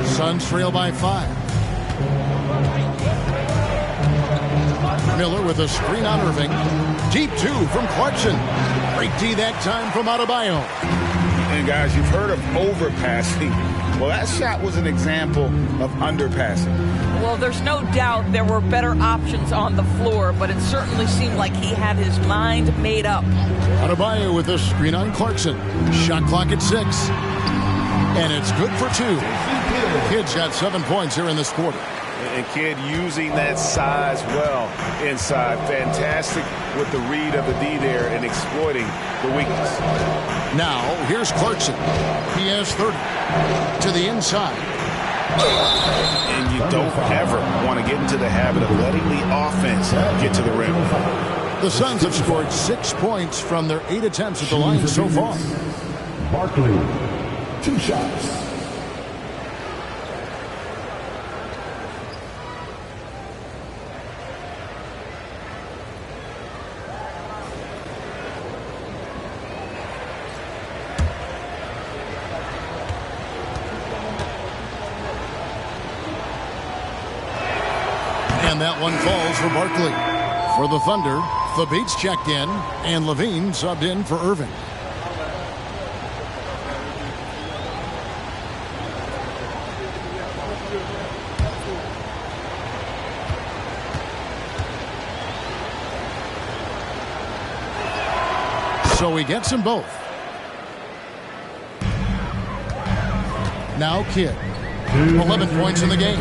Suns trail by 5. Miller with a screen on Irving. Deep 2 from Clarkson. Great D that time from Adebayo. And guys, you've heard of overpassing. Well, that shot was an example of underpassing. Well, there's no doubt there were better options on the floor, but it certainly seemed like he had his mind made up. Adebayo with a screen on Clarkson. Shot clock at 6. And it's good for 2. Kidd's got 7 points here in this quarter. And Kidd using that size well inside. Fantastic with the read of the D there and exploiting the weakness. Now, here's Clarkson. He has 30. To the inside. And you don't ever want to get into the habit of letting the offense get to the rim. The Suns have scored 6 points from their 8 attempts at the line so far. Barkley, 2 shots. And that one falls for Barkley. For the Thunder, Thabit's checked in, and Levine subbed in for Irving. So he gets them both. Now Kidd. 11 points in the game.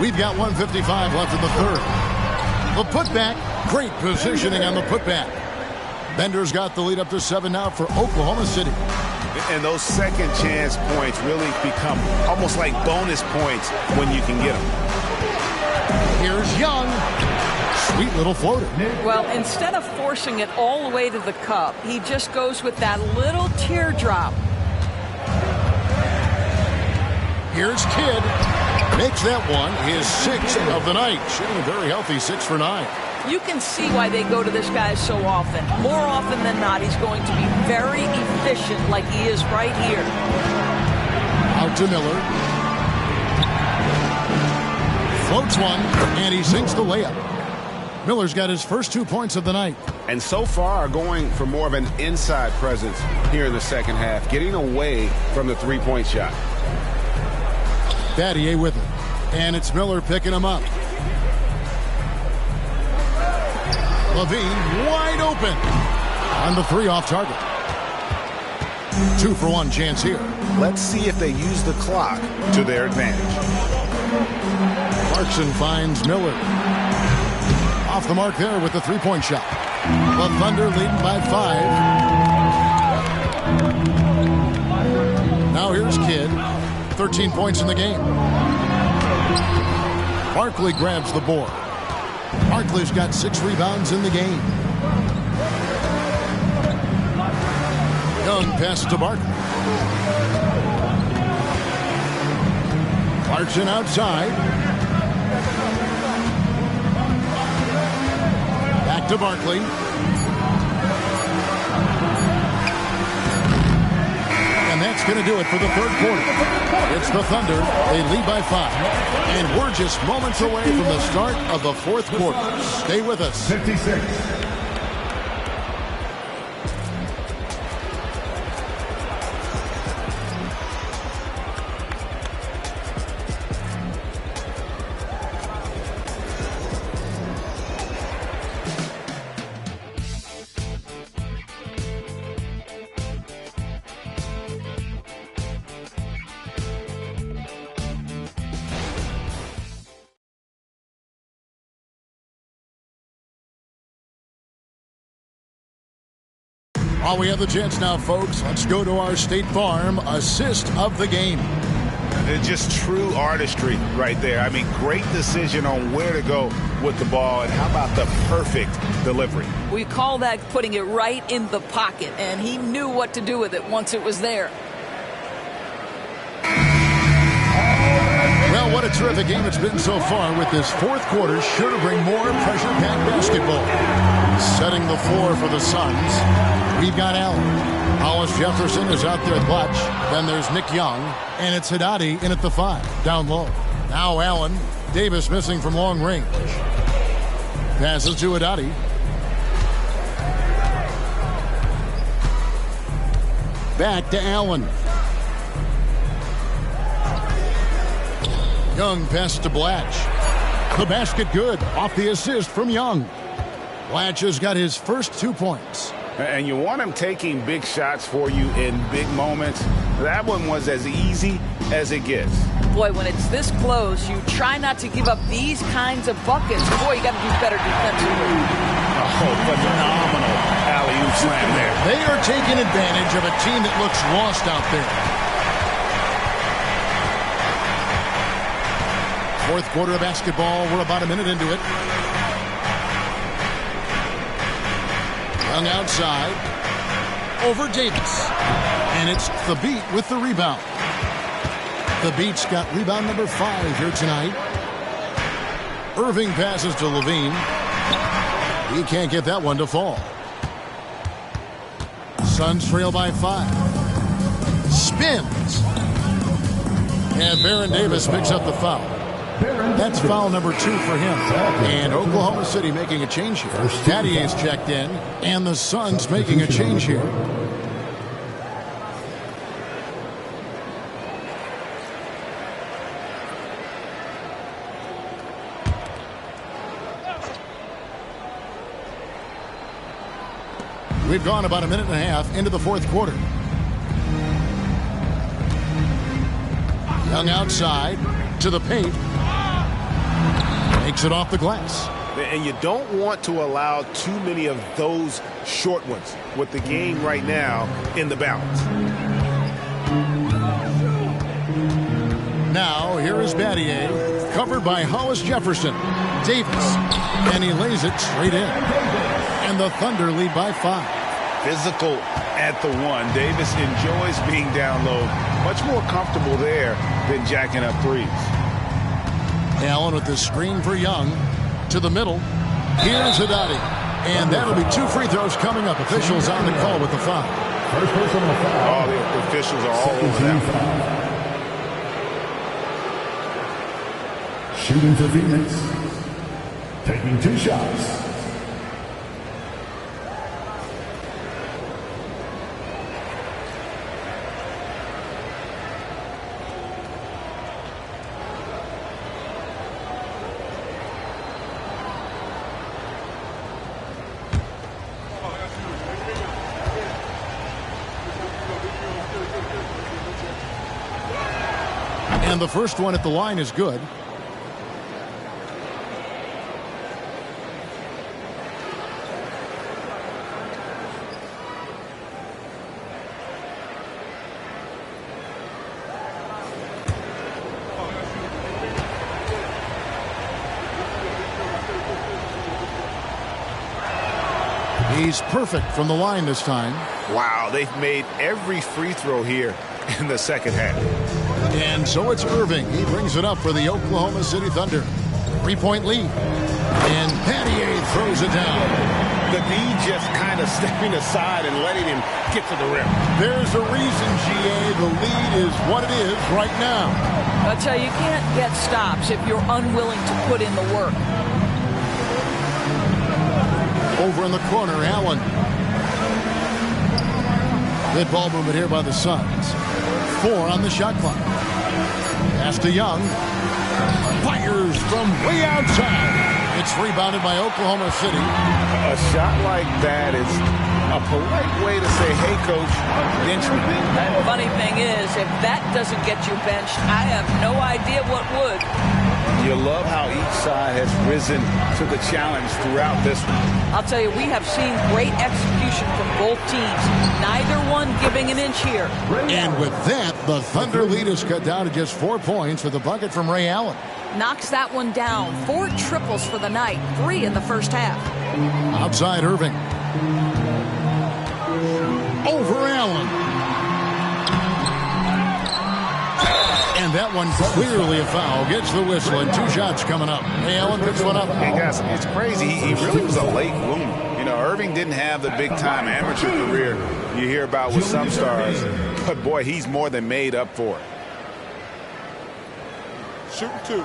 We've got 1:55 left in the third. The putback. Great positioning on the putback. Bender's got the lead up to 7 now for Oklahoma City. And those second chance points really become almost like bonus points when you can get them. Here's Young. Sweet little floater. Well, instead of forcing it all the way to the cup, he just goes with that little teardrop. Here's Kidd. Makes that one his 6th of the night. Shooting a very healthy 6 for 9. You can see why they go to this guy so often. More often than not, he's going to be very efficient like he is right here. Out to Miller. Floats one, and he sinks the layup. Miller's got his first 2 points of the night. And so far going for more of an inside presence here in the second half, getting away from the three-point shot. Battier with it. And it's Miller picking him up. Levine wide open. On the 3 off target. 2 for 1 chance here. Let's see if they use the clock to their advantage. Clarkson finds Miller. Off the mark there with the 3-point shot. The Thunder leading by 5. Now here's Kidd. 13 points in the game. Barkley grabs the board. Barkley's got 6 rebounds in the game. Young passes to Barkley. Clarkson outside. Back to Barkley. And that's going to do it for the third quarter. It's the Thunder. They lead by 5. And we're just moments away from the start of the fourth quarter. Stay with us. 56. While we have the chance now, folks, let's go to our State Farm assist of the game. It's just true artistry right there. I mean, great decision on where to go with the ball, and how about the perfect delivery? We call that putting it right in the pocket, and he knew what to do with it once it was there. Well, what a terrific game it's been so far, with this fourth quarter sure to bring more pressure-packed basketball. Setting the floor for the Suns, we've got Allen. Hollis Jefferson is out there at clutch. Then there's Nick Young, and it's Haddadi in at the 5, down low. Now Allen. Davis missing from long range. Passes to Haddadi. Back to Allen. Young passes to Blatch. The basket good off the assist from Young. Blatch has got his first 2 points. And you want him taking big shots for you in big moments. That one was as easy as it gets. Boy, when it's this close, you try not to give up these kinds of buckets. Boy, you got to do better defensively. Oh, phenomenal alley-oop slam there. They are taking advantage of a team that looks lost out there. Fourth quarter of basketball. We're about a minute into it. Young outside. Over Davis. And it's the Beat with the rebound. The Beat's got rebound number 5 here tonight. Irving passes to Levine. He can't get that one to fall. Suns trail by 5. Spins. And Baron Davis picks up the foul. That's foul number 2 for him. And Oklahoma City making a change here. Daddy is checked in, and the Suns making a change here. We've gone about a minute and a half into the fourth quarter. Young outside to the paint. Makes it off the glass. And you don't want to allow too many of those short ones with the game right now in the balance. Now, here is Battier, covered by Hollis Jefferson. Davis, and he lays it straight in. And the Thunder lead by 5. Physical at the 1. Davis enjoys being down low. Much more comfortable there than jacking up threes. Allen with the screen for Young. To the middle. Here's Haddadi. And that'll be 2 free throws coming up. Officials on the call with the foul. First personal foul. Oh, the officials are all over that. Shooting for Phoenix. Taking 2 shots. And the first one at the line is good. He's perfect from the line this time. Wow, they've made every free throw here in the second half. And so it's Irving. He brings it up for the Oklahoma City Thunder. 3-point lead. And Battier throws it down. The D just kind of stepping aside and letting him get to the rim. There's a reason, GA. The lead is what it is right now. I'll tell you, you can't get stops if you're unwilling to put in the work. Over in the corner, Allen. Good ball movement here by the Suns. 4 on the shot clock. Pass to Young. Fires from way outside. It's rebounded by Oklahoma City. A shot like that is a polite way to say, hey, coach, bench me. And the funny thing is, if that doesn't get you benched, I have no idea what would. You love how Each side has risen to the challenge throughout this one. I'll tell you, we have seen great execution from both teams. Neither one giving an inch here. And with that, the Thunder lead is cut down to just 4 points with a bucket from Ray Allen. Knocks that one down. 4 triples for the night. 3 in the first half. Outside Irving. Over Allen. And that one clearly a foul. Gets the whistle and 2 shots coming up. Ray Allen picks one up. Hey, guys, it's crazy. He really was a late bloomer. You know, Irving didn't have the big-time amateur career you hear about with some stars. But, boy, he's more than made up for it. Shooting 2.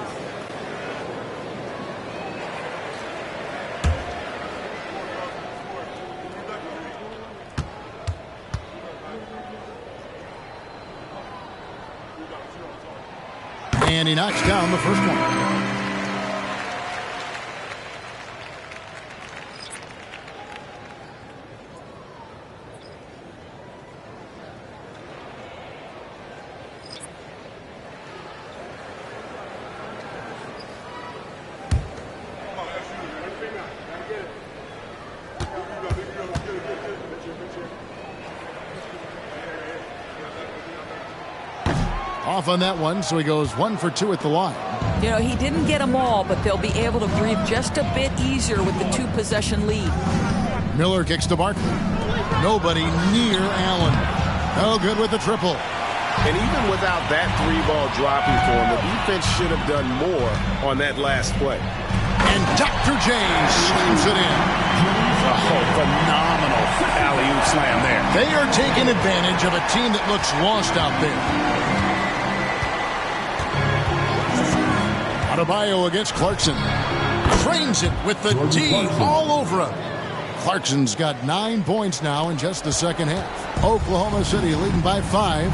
And he knocks down the first one. Off on that one, so he goes 1 for 2 at the line. You know, he didn't get them all, but they'll be able to breathe just a bit easier with the 2-possession lead. Miller kicks to Barkley. Nobody near Allen. No good with the triple. And even without that 3-ball dropping for him, the defense should have done more on that last play. And Dr. J slams it in. Oh, phenomenal alley-oop slam there. They are taking advantage of a team that looks lost out there. Adebayo against Clarkson. Trains it with the D all over him. Clarkson's got 9 points now in just the second half. Oklahoma City leading by 5.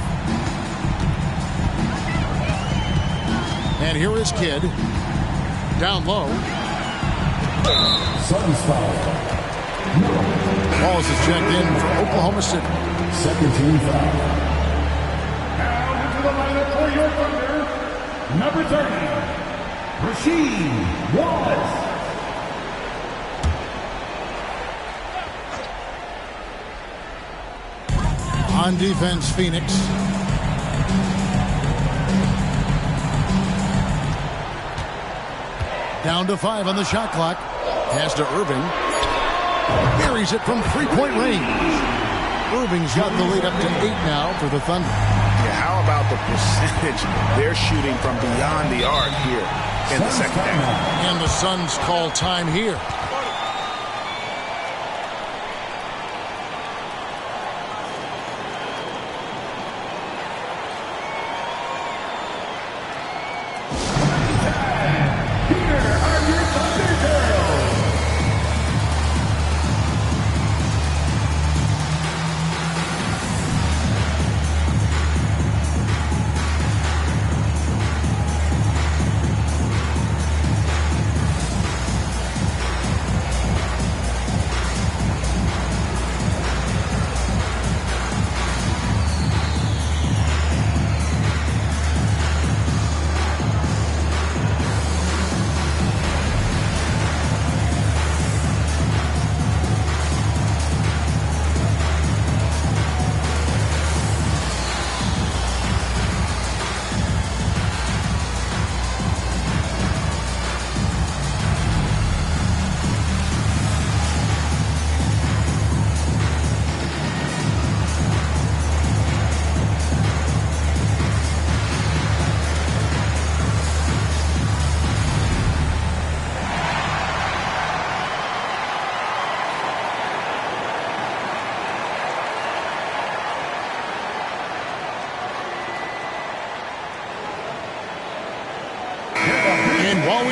And here is Kidd. Down low. Suns foul. Balls is checked in for Oklahoma City. Second team foul. Now into the lineup for your Thunder, number 30. Rasheed Wallace. On defense, Phoenix. Down to 5 on the shot clock. Pass to Irving. Buries it from 3-point range. Irving's got the lead up to 8 now for the Thunder. Yeah, how about the percentage they're shooting from beyond the arc here in the second half? And the Suns call time here.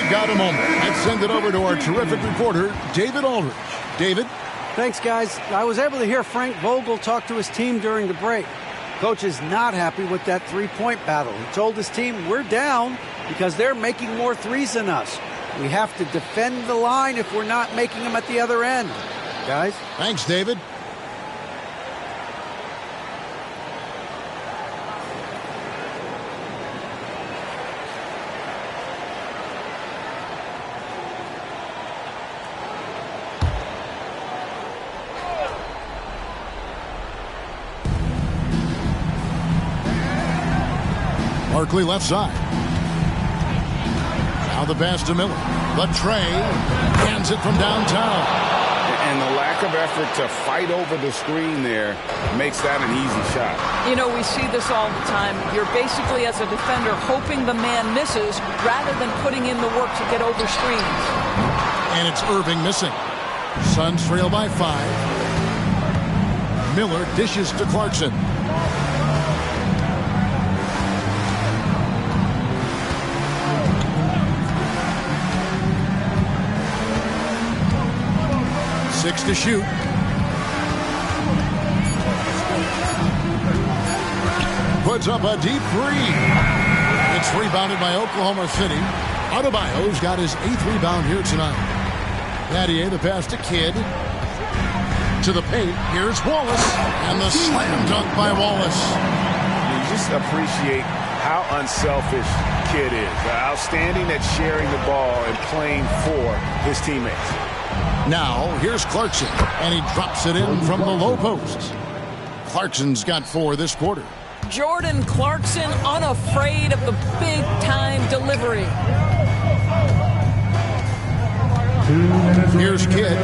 Got a moment. Let's send it over to our terrific reporter, David Aldridge. David? Thanks, guys. I was able to hear Frank Vogel talk to his team during the break. Coach is not happy with that 3-point battle. He told his team, we're down because they're making more threes than us. We have to defend the line if we're not making them at the other end. Guys? Thanks, David. Barkley left side. Now the pass to Miller. The tray. Hands it from downtown. And the lack of effort to fight over the screen there makes that an easy shot. You know, we see this all the time. You're basically, as a defender, hoping the man misses rather than putting in the work to get over screens. And it's Irving missing. Suns trail by 5. Miller dishes to Clarkson. Six to shoot. Puts up a deep three. It's rebounded by Oklahoma City. Adebayo's got his 8th rebound here tonight. Battier, the pass to Kidd. To the paint. Here's Wallace. And the slam dunk by Wallace. You just appreciate how unselfish Kidd is. Outstanding at sharing the ball and playing for his teammates. Now, here's Clarkson, and he drops it in from the low post. Clarkson's got 4 this quarter. Jordan Clarkson unafraid of the big-time delivery. 2 minutes. Here's Kidd.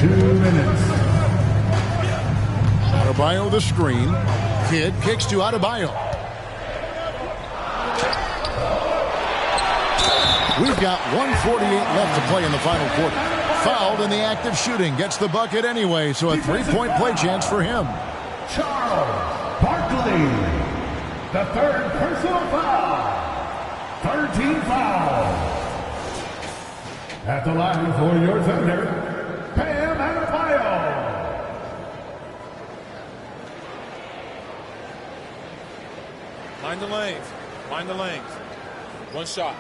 2 minutes. Adebayo the screen. Kidd kicks to Adebayo. We've got 1:48 left to play in the final quarter. Fouled in the act of shooting. Gets the bucket anyway, so a 3-point play chance for him. Charles Barkley. The 3rd personal foul. 3rd team foul. At the line for your Thunder, Bam Adebayo. Mind the lanes. Mind the lanes. One shot.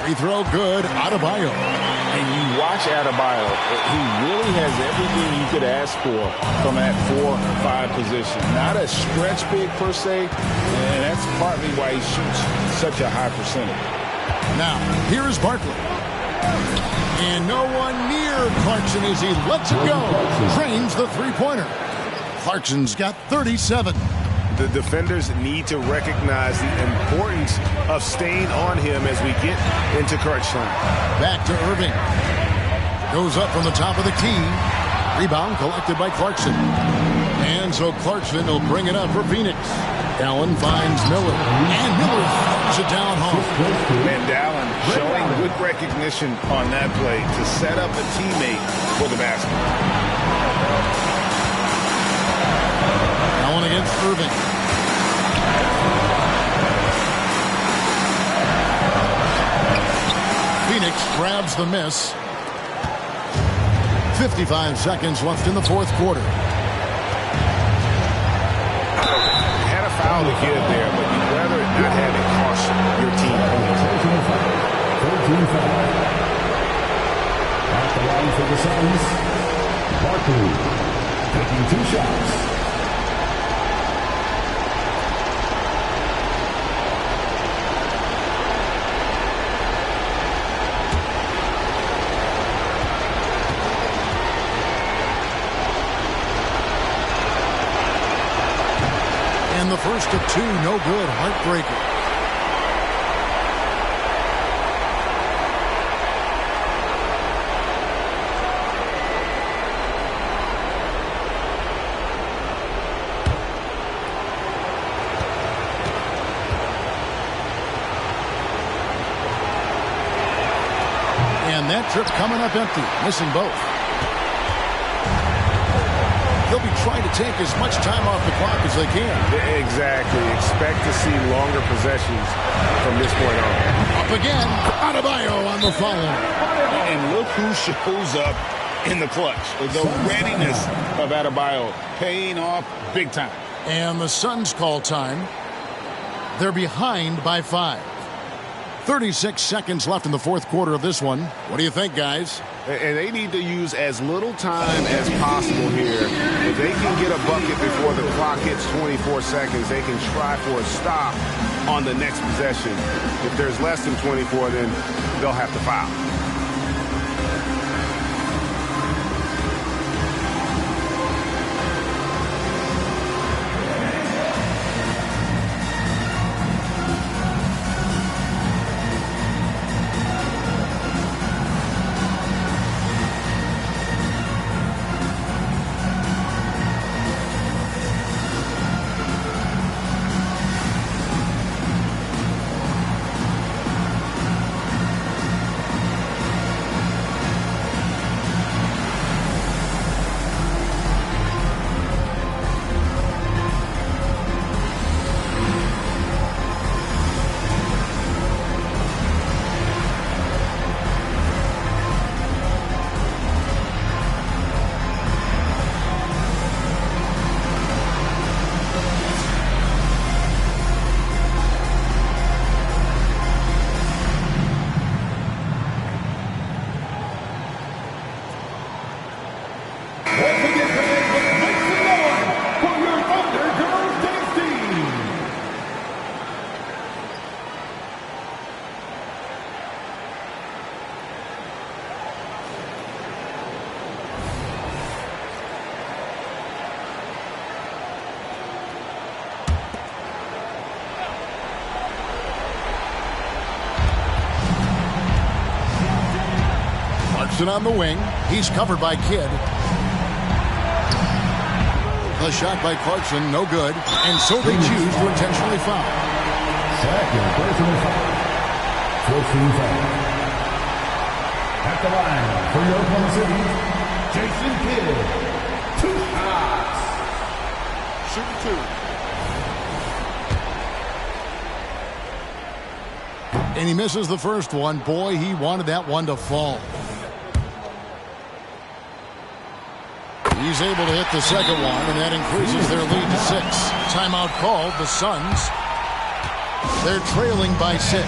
Free throw good. Adebayo. And you watch Adebayo. He really has everything you could ask for from that 4-5 position. Not a stretch big per se, and that's partly why he shoots such a high percentage. Now, here is Barkley. And no one near Clarkson as he lets it go. Drains the three-pointer. Clarkson's got 37. The defenders need to recognize the importance of staying on him as we get into crunch time. Back to Irving. Goes up from the top of the key. Rebound collected by Clarkson. And so Clarkson will bring it up for Phoenix. Allen finds Miller. And Miller throws it down home. And Allen showing good recognition on that play to set up a teammate for the basket. Allen against Irving. Phoenix grabs the miss. 55 seconds left in the 4th quarter. Had a foul to give there, but you'd rather not have it cost your team points. 13 foul. At the line for the Suns, Barkley taking 2 shots. And the first of 2, no good. Heartbreaker. And that trip coming up empty, missing both. They'll be trying to take as much time off the clock as they can. Exactly. Expect to see longer possessions from this point on. Up again. Adebayo on the follow. And look who shows up in the clutch. The readiness of Adebayo paying off big time. And the Suns call time. They're behind by 5. 36 seconds left in the 4th quarter of this one. What do you think, guys? And they need to use as little time as possible here. If they can get a bucket before the clock hits 24 seconds, they can try for a stop on the next possession. If there's less than 24, then they'll have to foul. On the wing. He's covered by Kidd. The shot by Clarkson, no good. And so they choose to intentionally foul. Second personal foul. 14 foul. At the line for your Oklahoma City, Jason Kidd. 2 shots. Shooting 2. And he misses the first one. Boy, he wanted that one to fall. He's able to hit the second one, and that increases their lead to 6. Timeout called. The Suns, they're trailing by 6.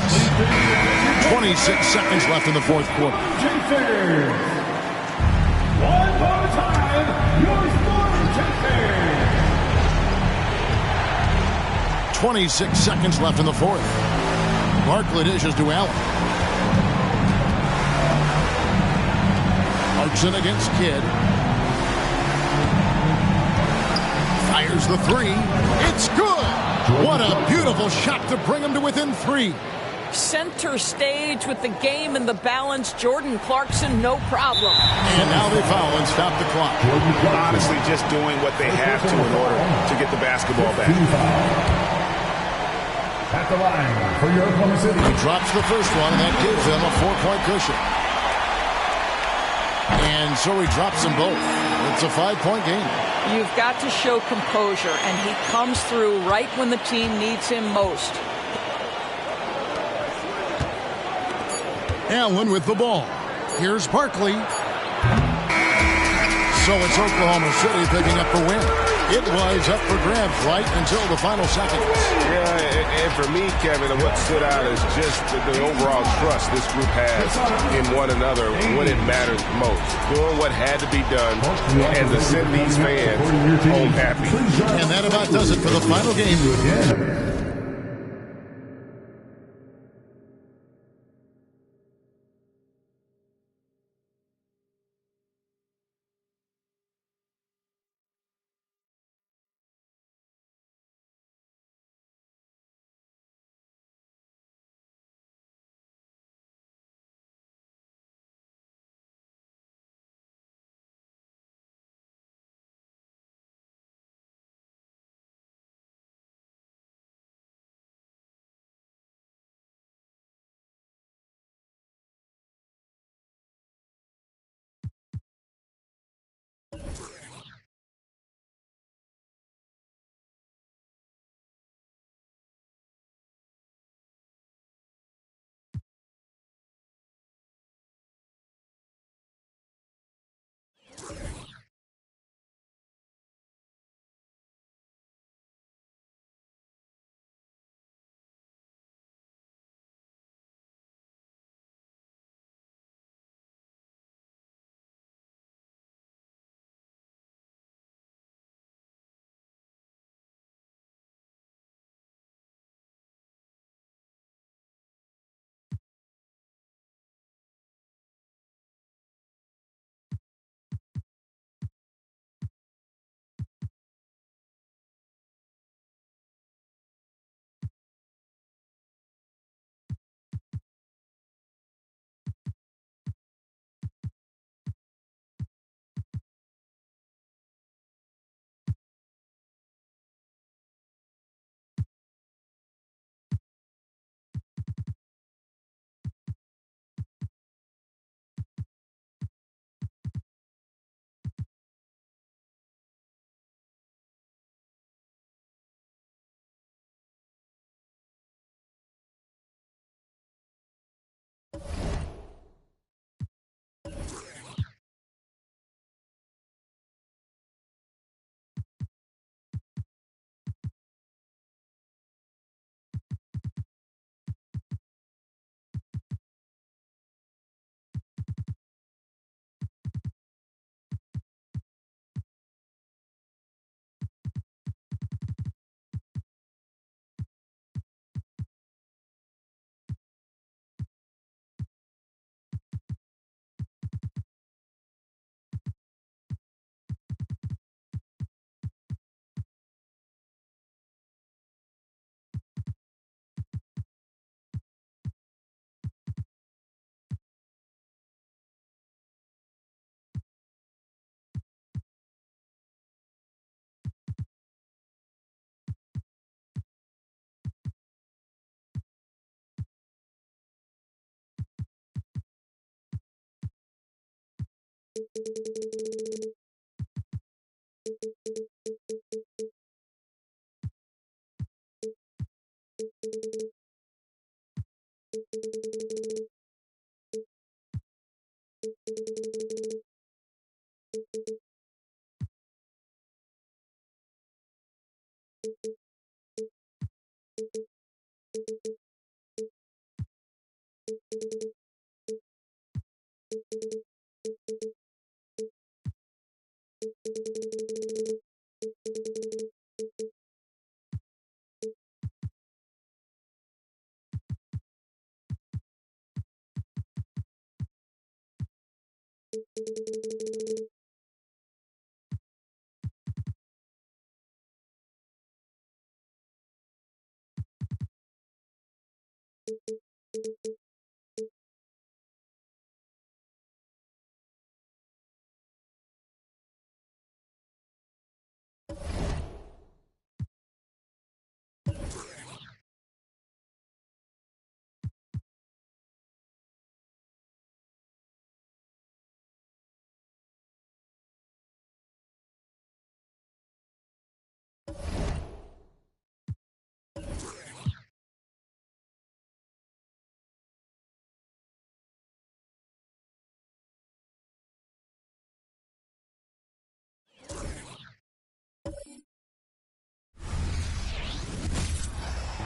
26 seconds left in the fourth quarter. One more time, your scoring champion. 26 seconds left in the fourth. Barkley dishes to Allen. Clarkson against Kidd. Fires the 3. It's good. What a beautiful shot to bring him to within 3. Center stage with the game in the balance. Jordan Clarkson, no problem. And now they foul and stop the clock. Honestly, just doing what they have to in order to get the basketball back. At the line for your Oklahoma City. He drops the first one, and that gives them a 4-point cushion. And so he drops them both. It's a 5-point game. You've got to show composure, and he comes through right when the team needs him most. Allen with the ball. Here's Barkley. So it's Oklahoma City picking up the win. It was up for grabs right until the final seconds. Yeah, and for me, Kevin, what stood out is just the overall trust this group has in one another when it matters most. Doing what had to be done and to send these fans home happy. And that about does it for the final game.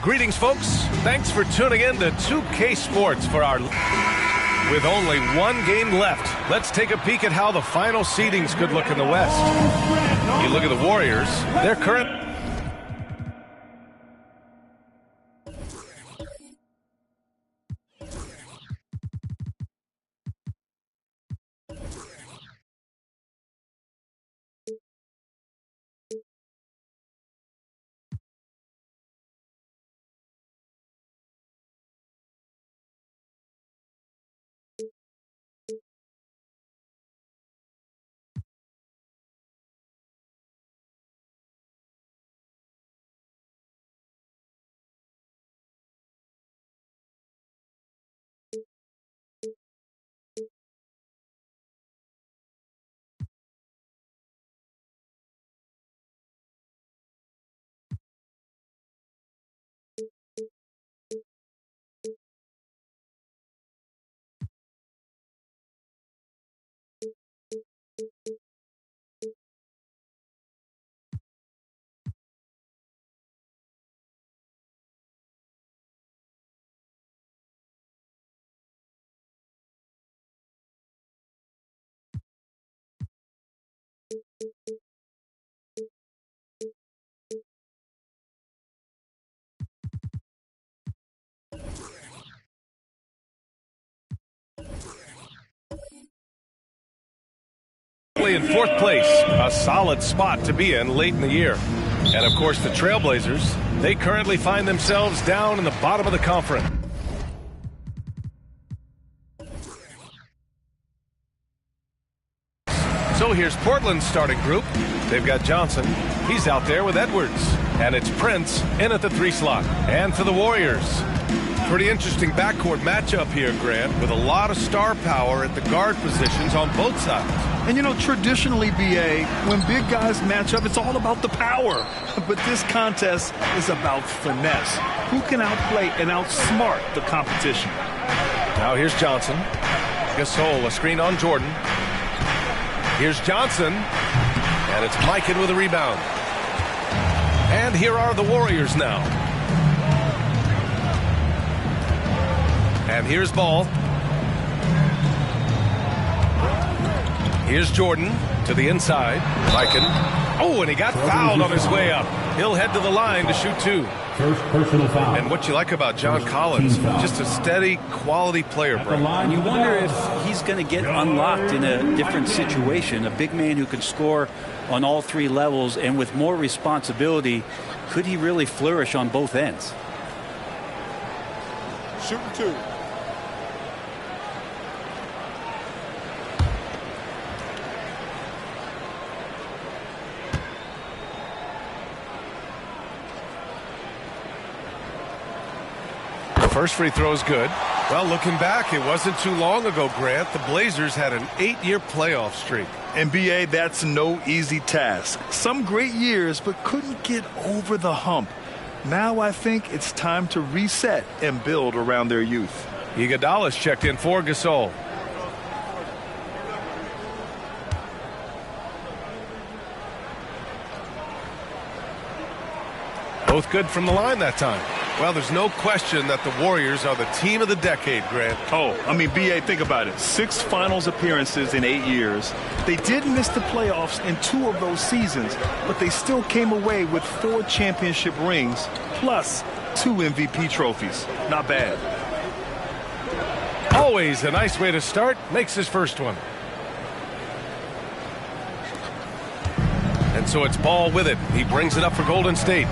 Greetings, folks. Thanks for tuning in to 2K Sports for our... With only one game left, let's take a peek at how the final seedings could look in the West. You look at the Warriors, their current... In fourth place, a solid spot to be in late in the year. And of course, the Trailblazers, they currently find themselves down in the bottom of the conference. So here's Portland's starting group. They've got Johnson. He's out there with Edwards. And it's Prince in at the 3 slot. And for the Warriors, pretty interesting backcourt matchup here, Grant, with a lot of star power at the guard positions on both sides. And, you know, traditionally, B.A., when big guys match up, it's all about the power. But this contest is about finesse. Who can outplay and outsmart the competition? Now here's Johnson. Gasol, a screen on Jordan. Here's Johnson. And it's Mikan with a rebound. And here are the Warriors now. And here's Ball. Here's Jordan to the inside. Mikan. Oh, and he got fouled on his way up. He'll head to the line to shoot 2. First personal foul. And what you like about John Collins, just a steady, quality player, bro. And you wonder if he's going to get unlocked in a different situation. A big man who can score on all 3 levels and with more responsibility. Could he really flourish on both ends? Shooting 2. First free throw is good. Well, looking back, it wasn't too long ago, Grant. The Blazers had an 8-year playoff streak. And BA, that's no easy task. Some great years, but couldn't get over the hump. Now I think it's time to reset and build around their youth. Iguodala's checked in for Gasol. Both good from the line that time. Well, there's no question that the Warriors are the team of the decade, Grant. Oh, I mean, BA, think about it. 6 finals appearances in 8 years. They did miss the playoffs in 2 of those seasons, but they still came away with 4 championship rings, plus 2 MVP trophies. Not bad. Always a nice way to start. Makes his first one. And so it's Ball with it. He brings it up for Golden State.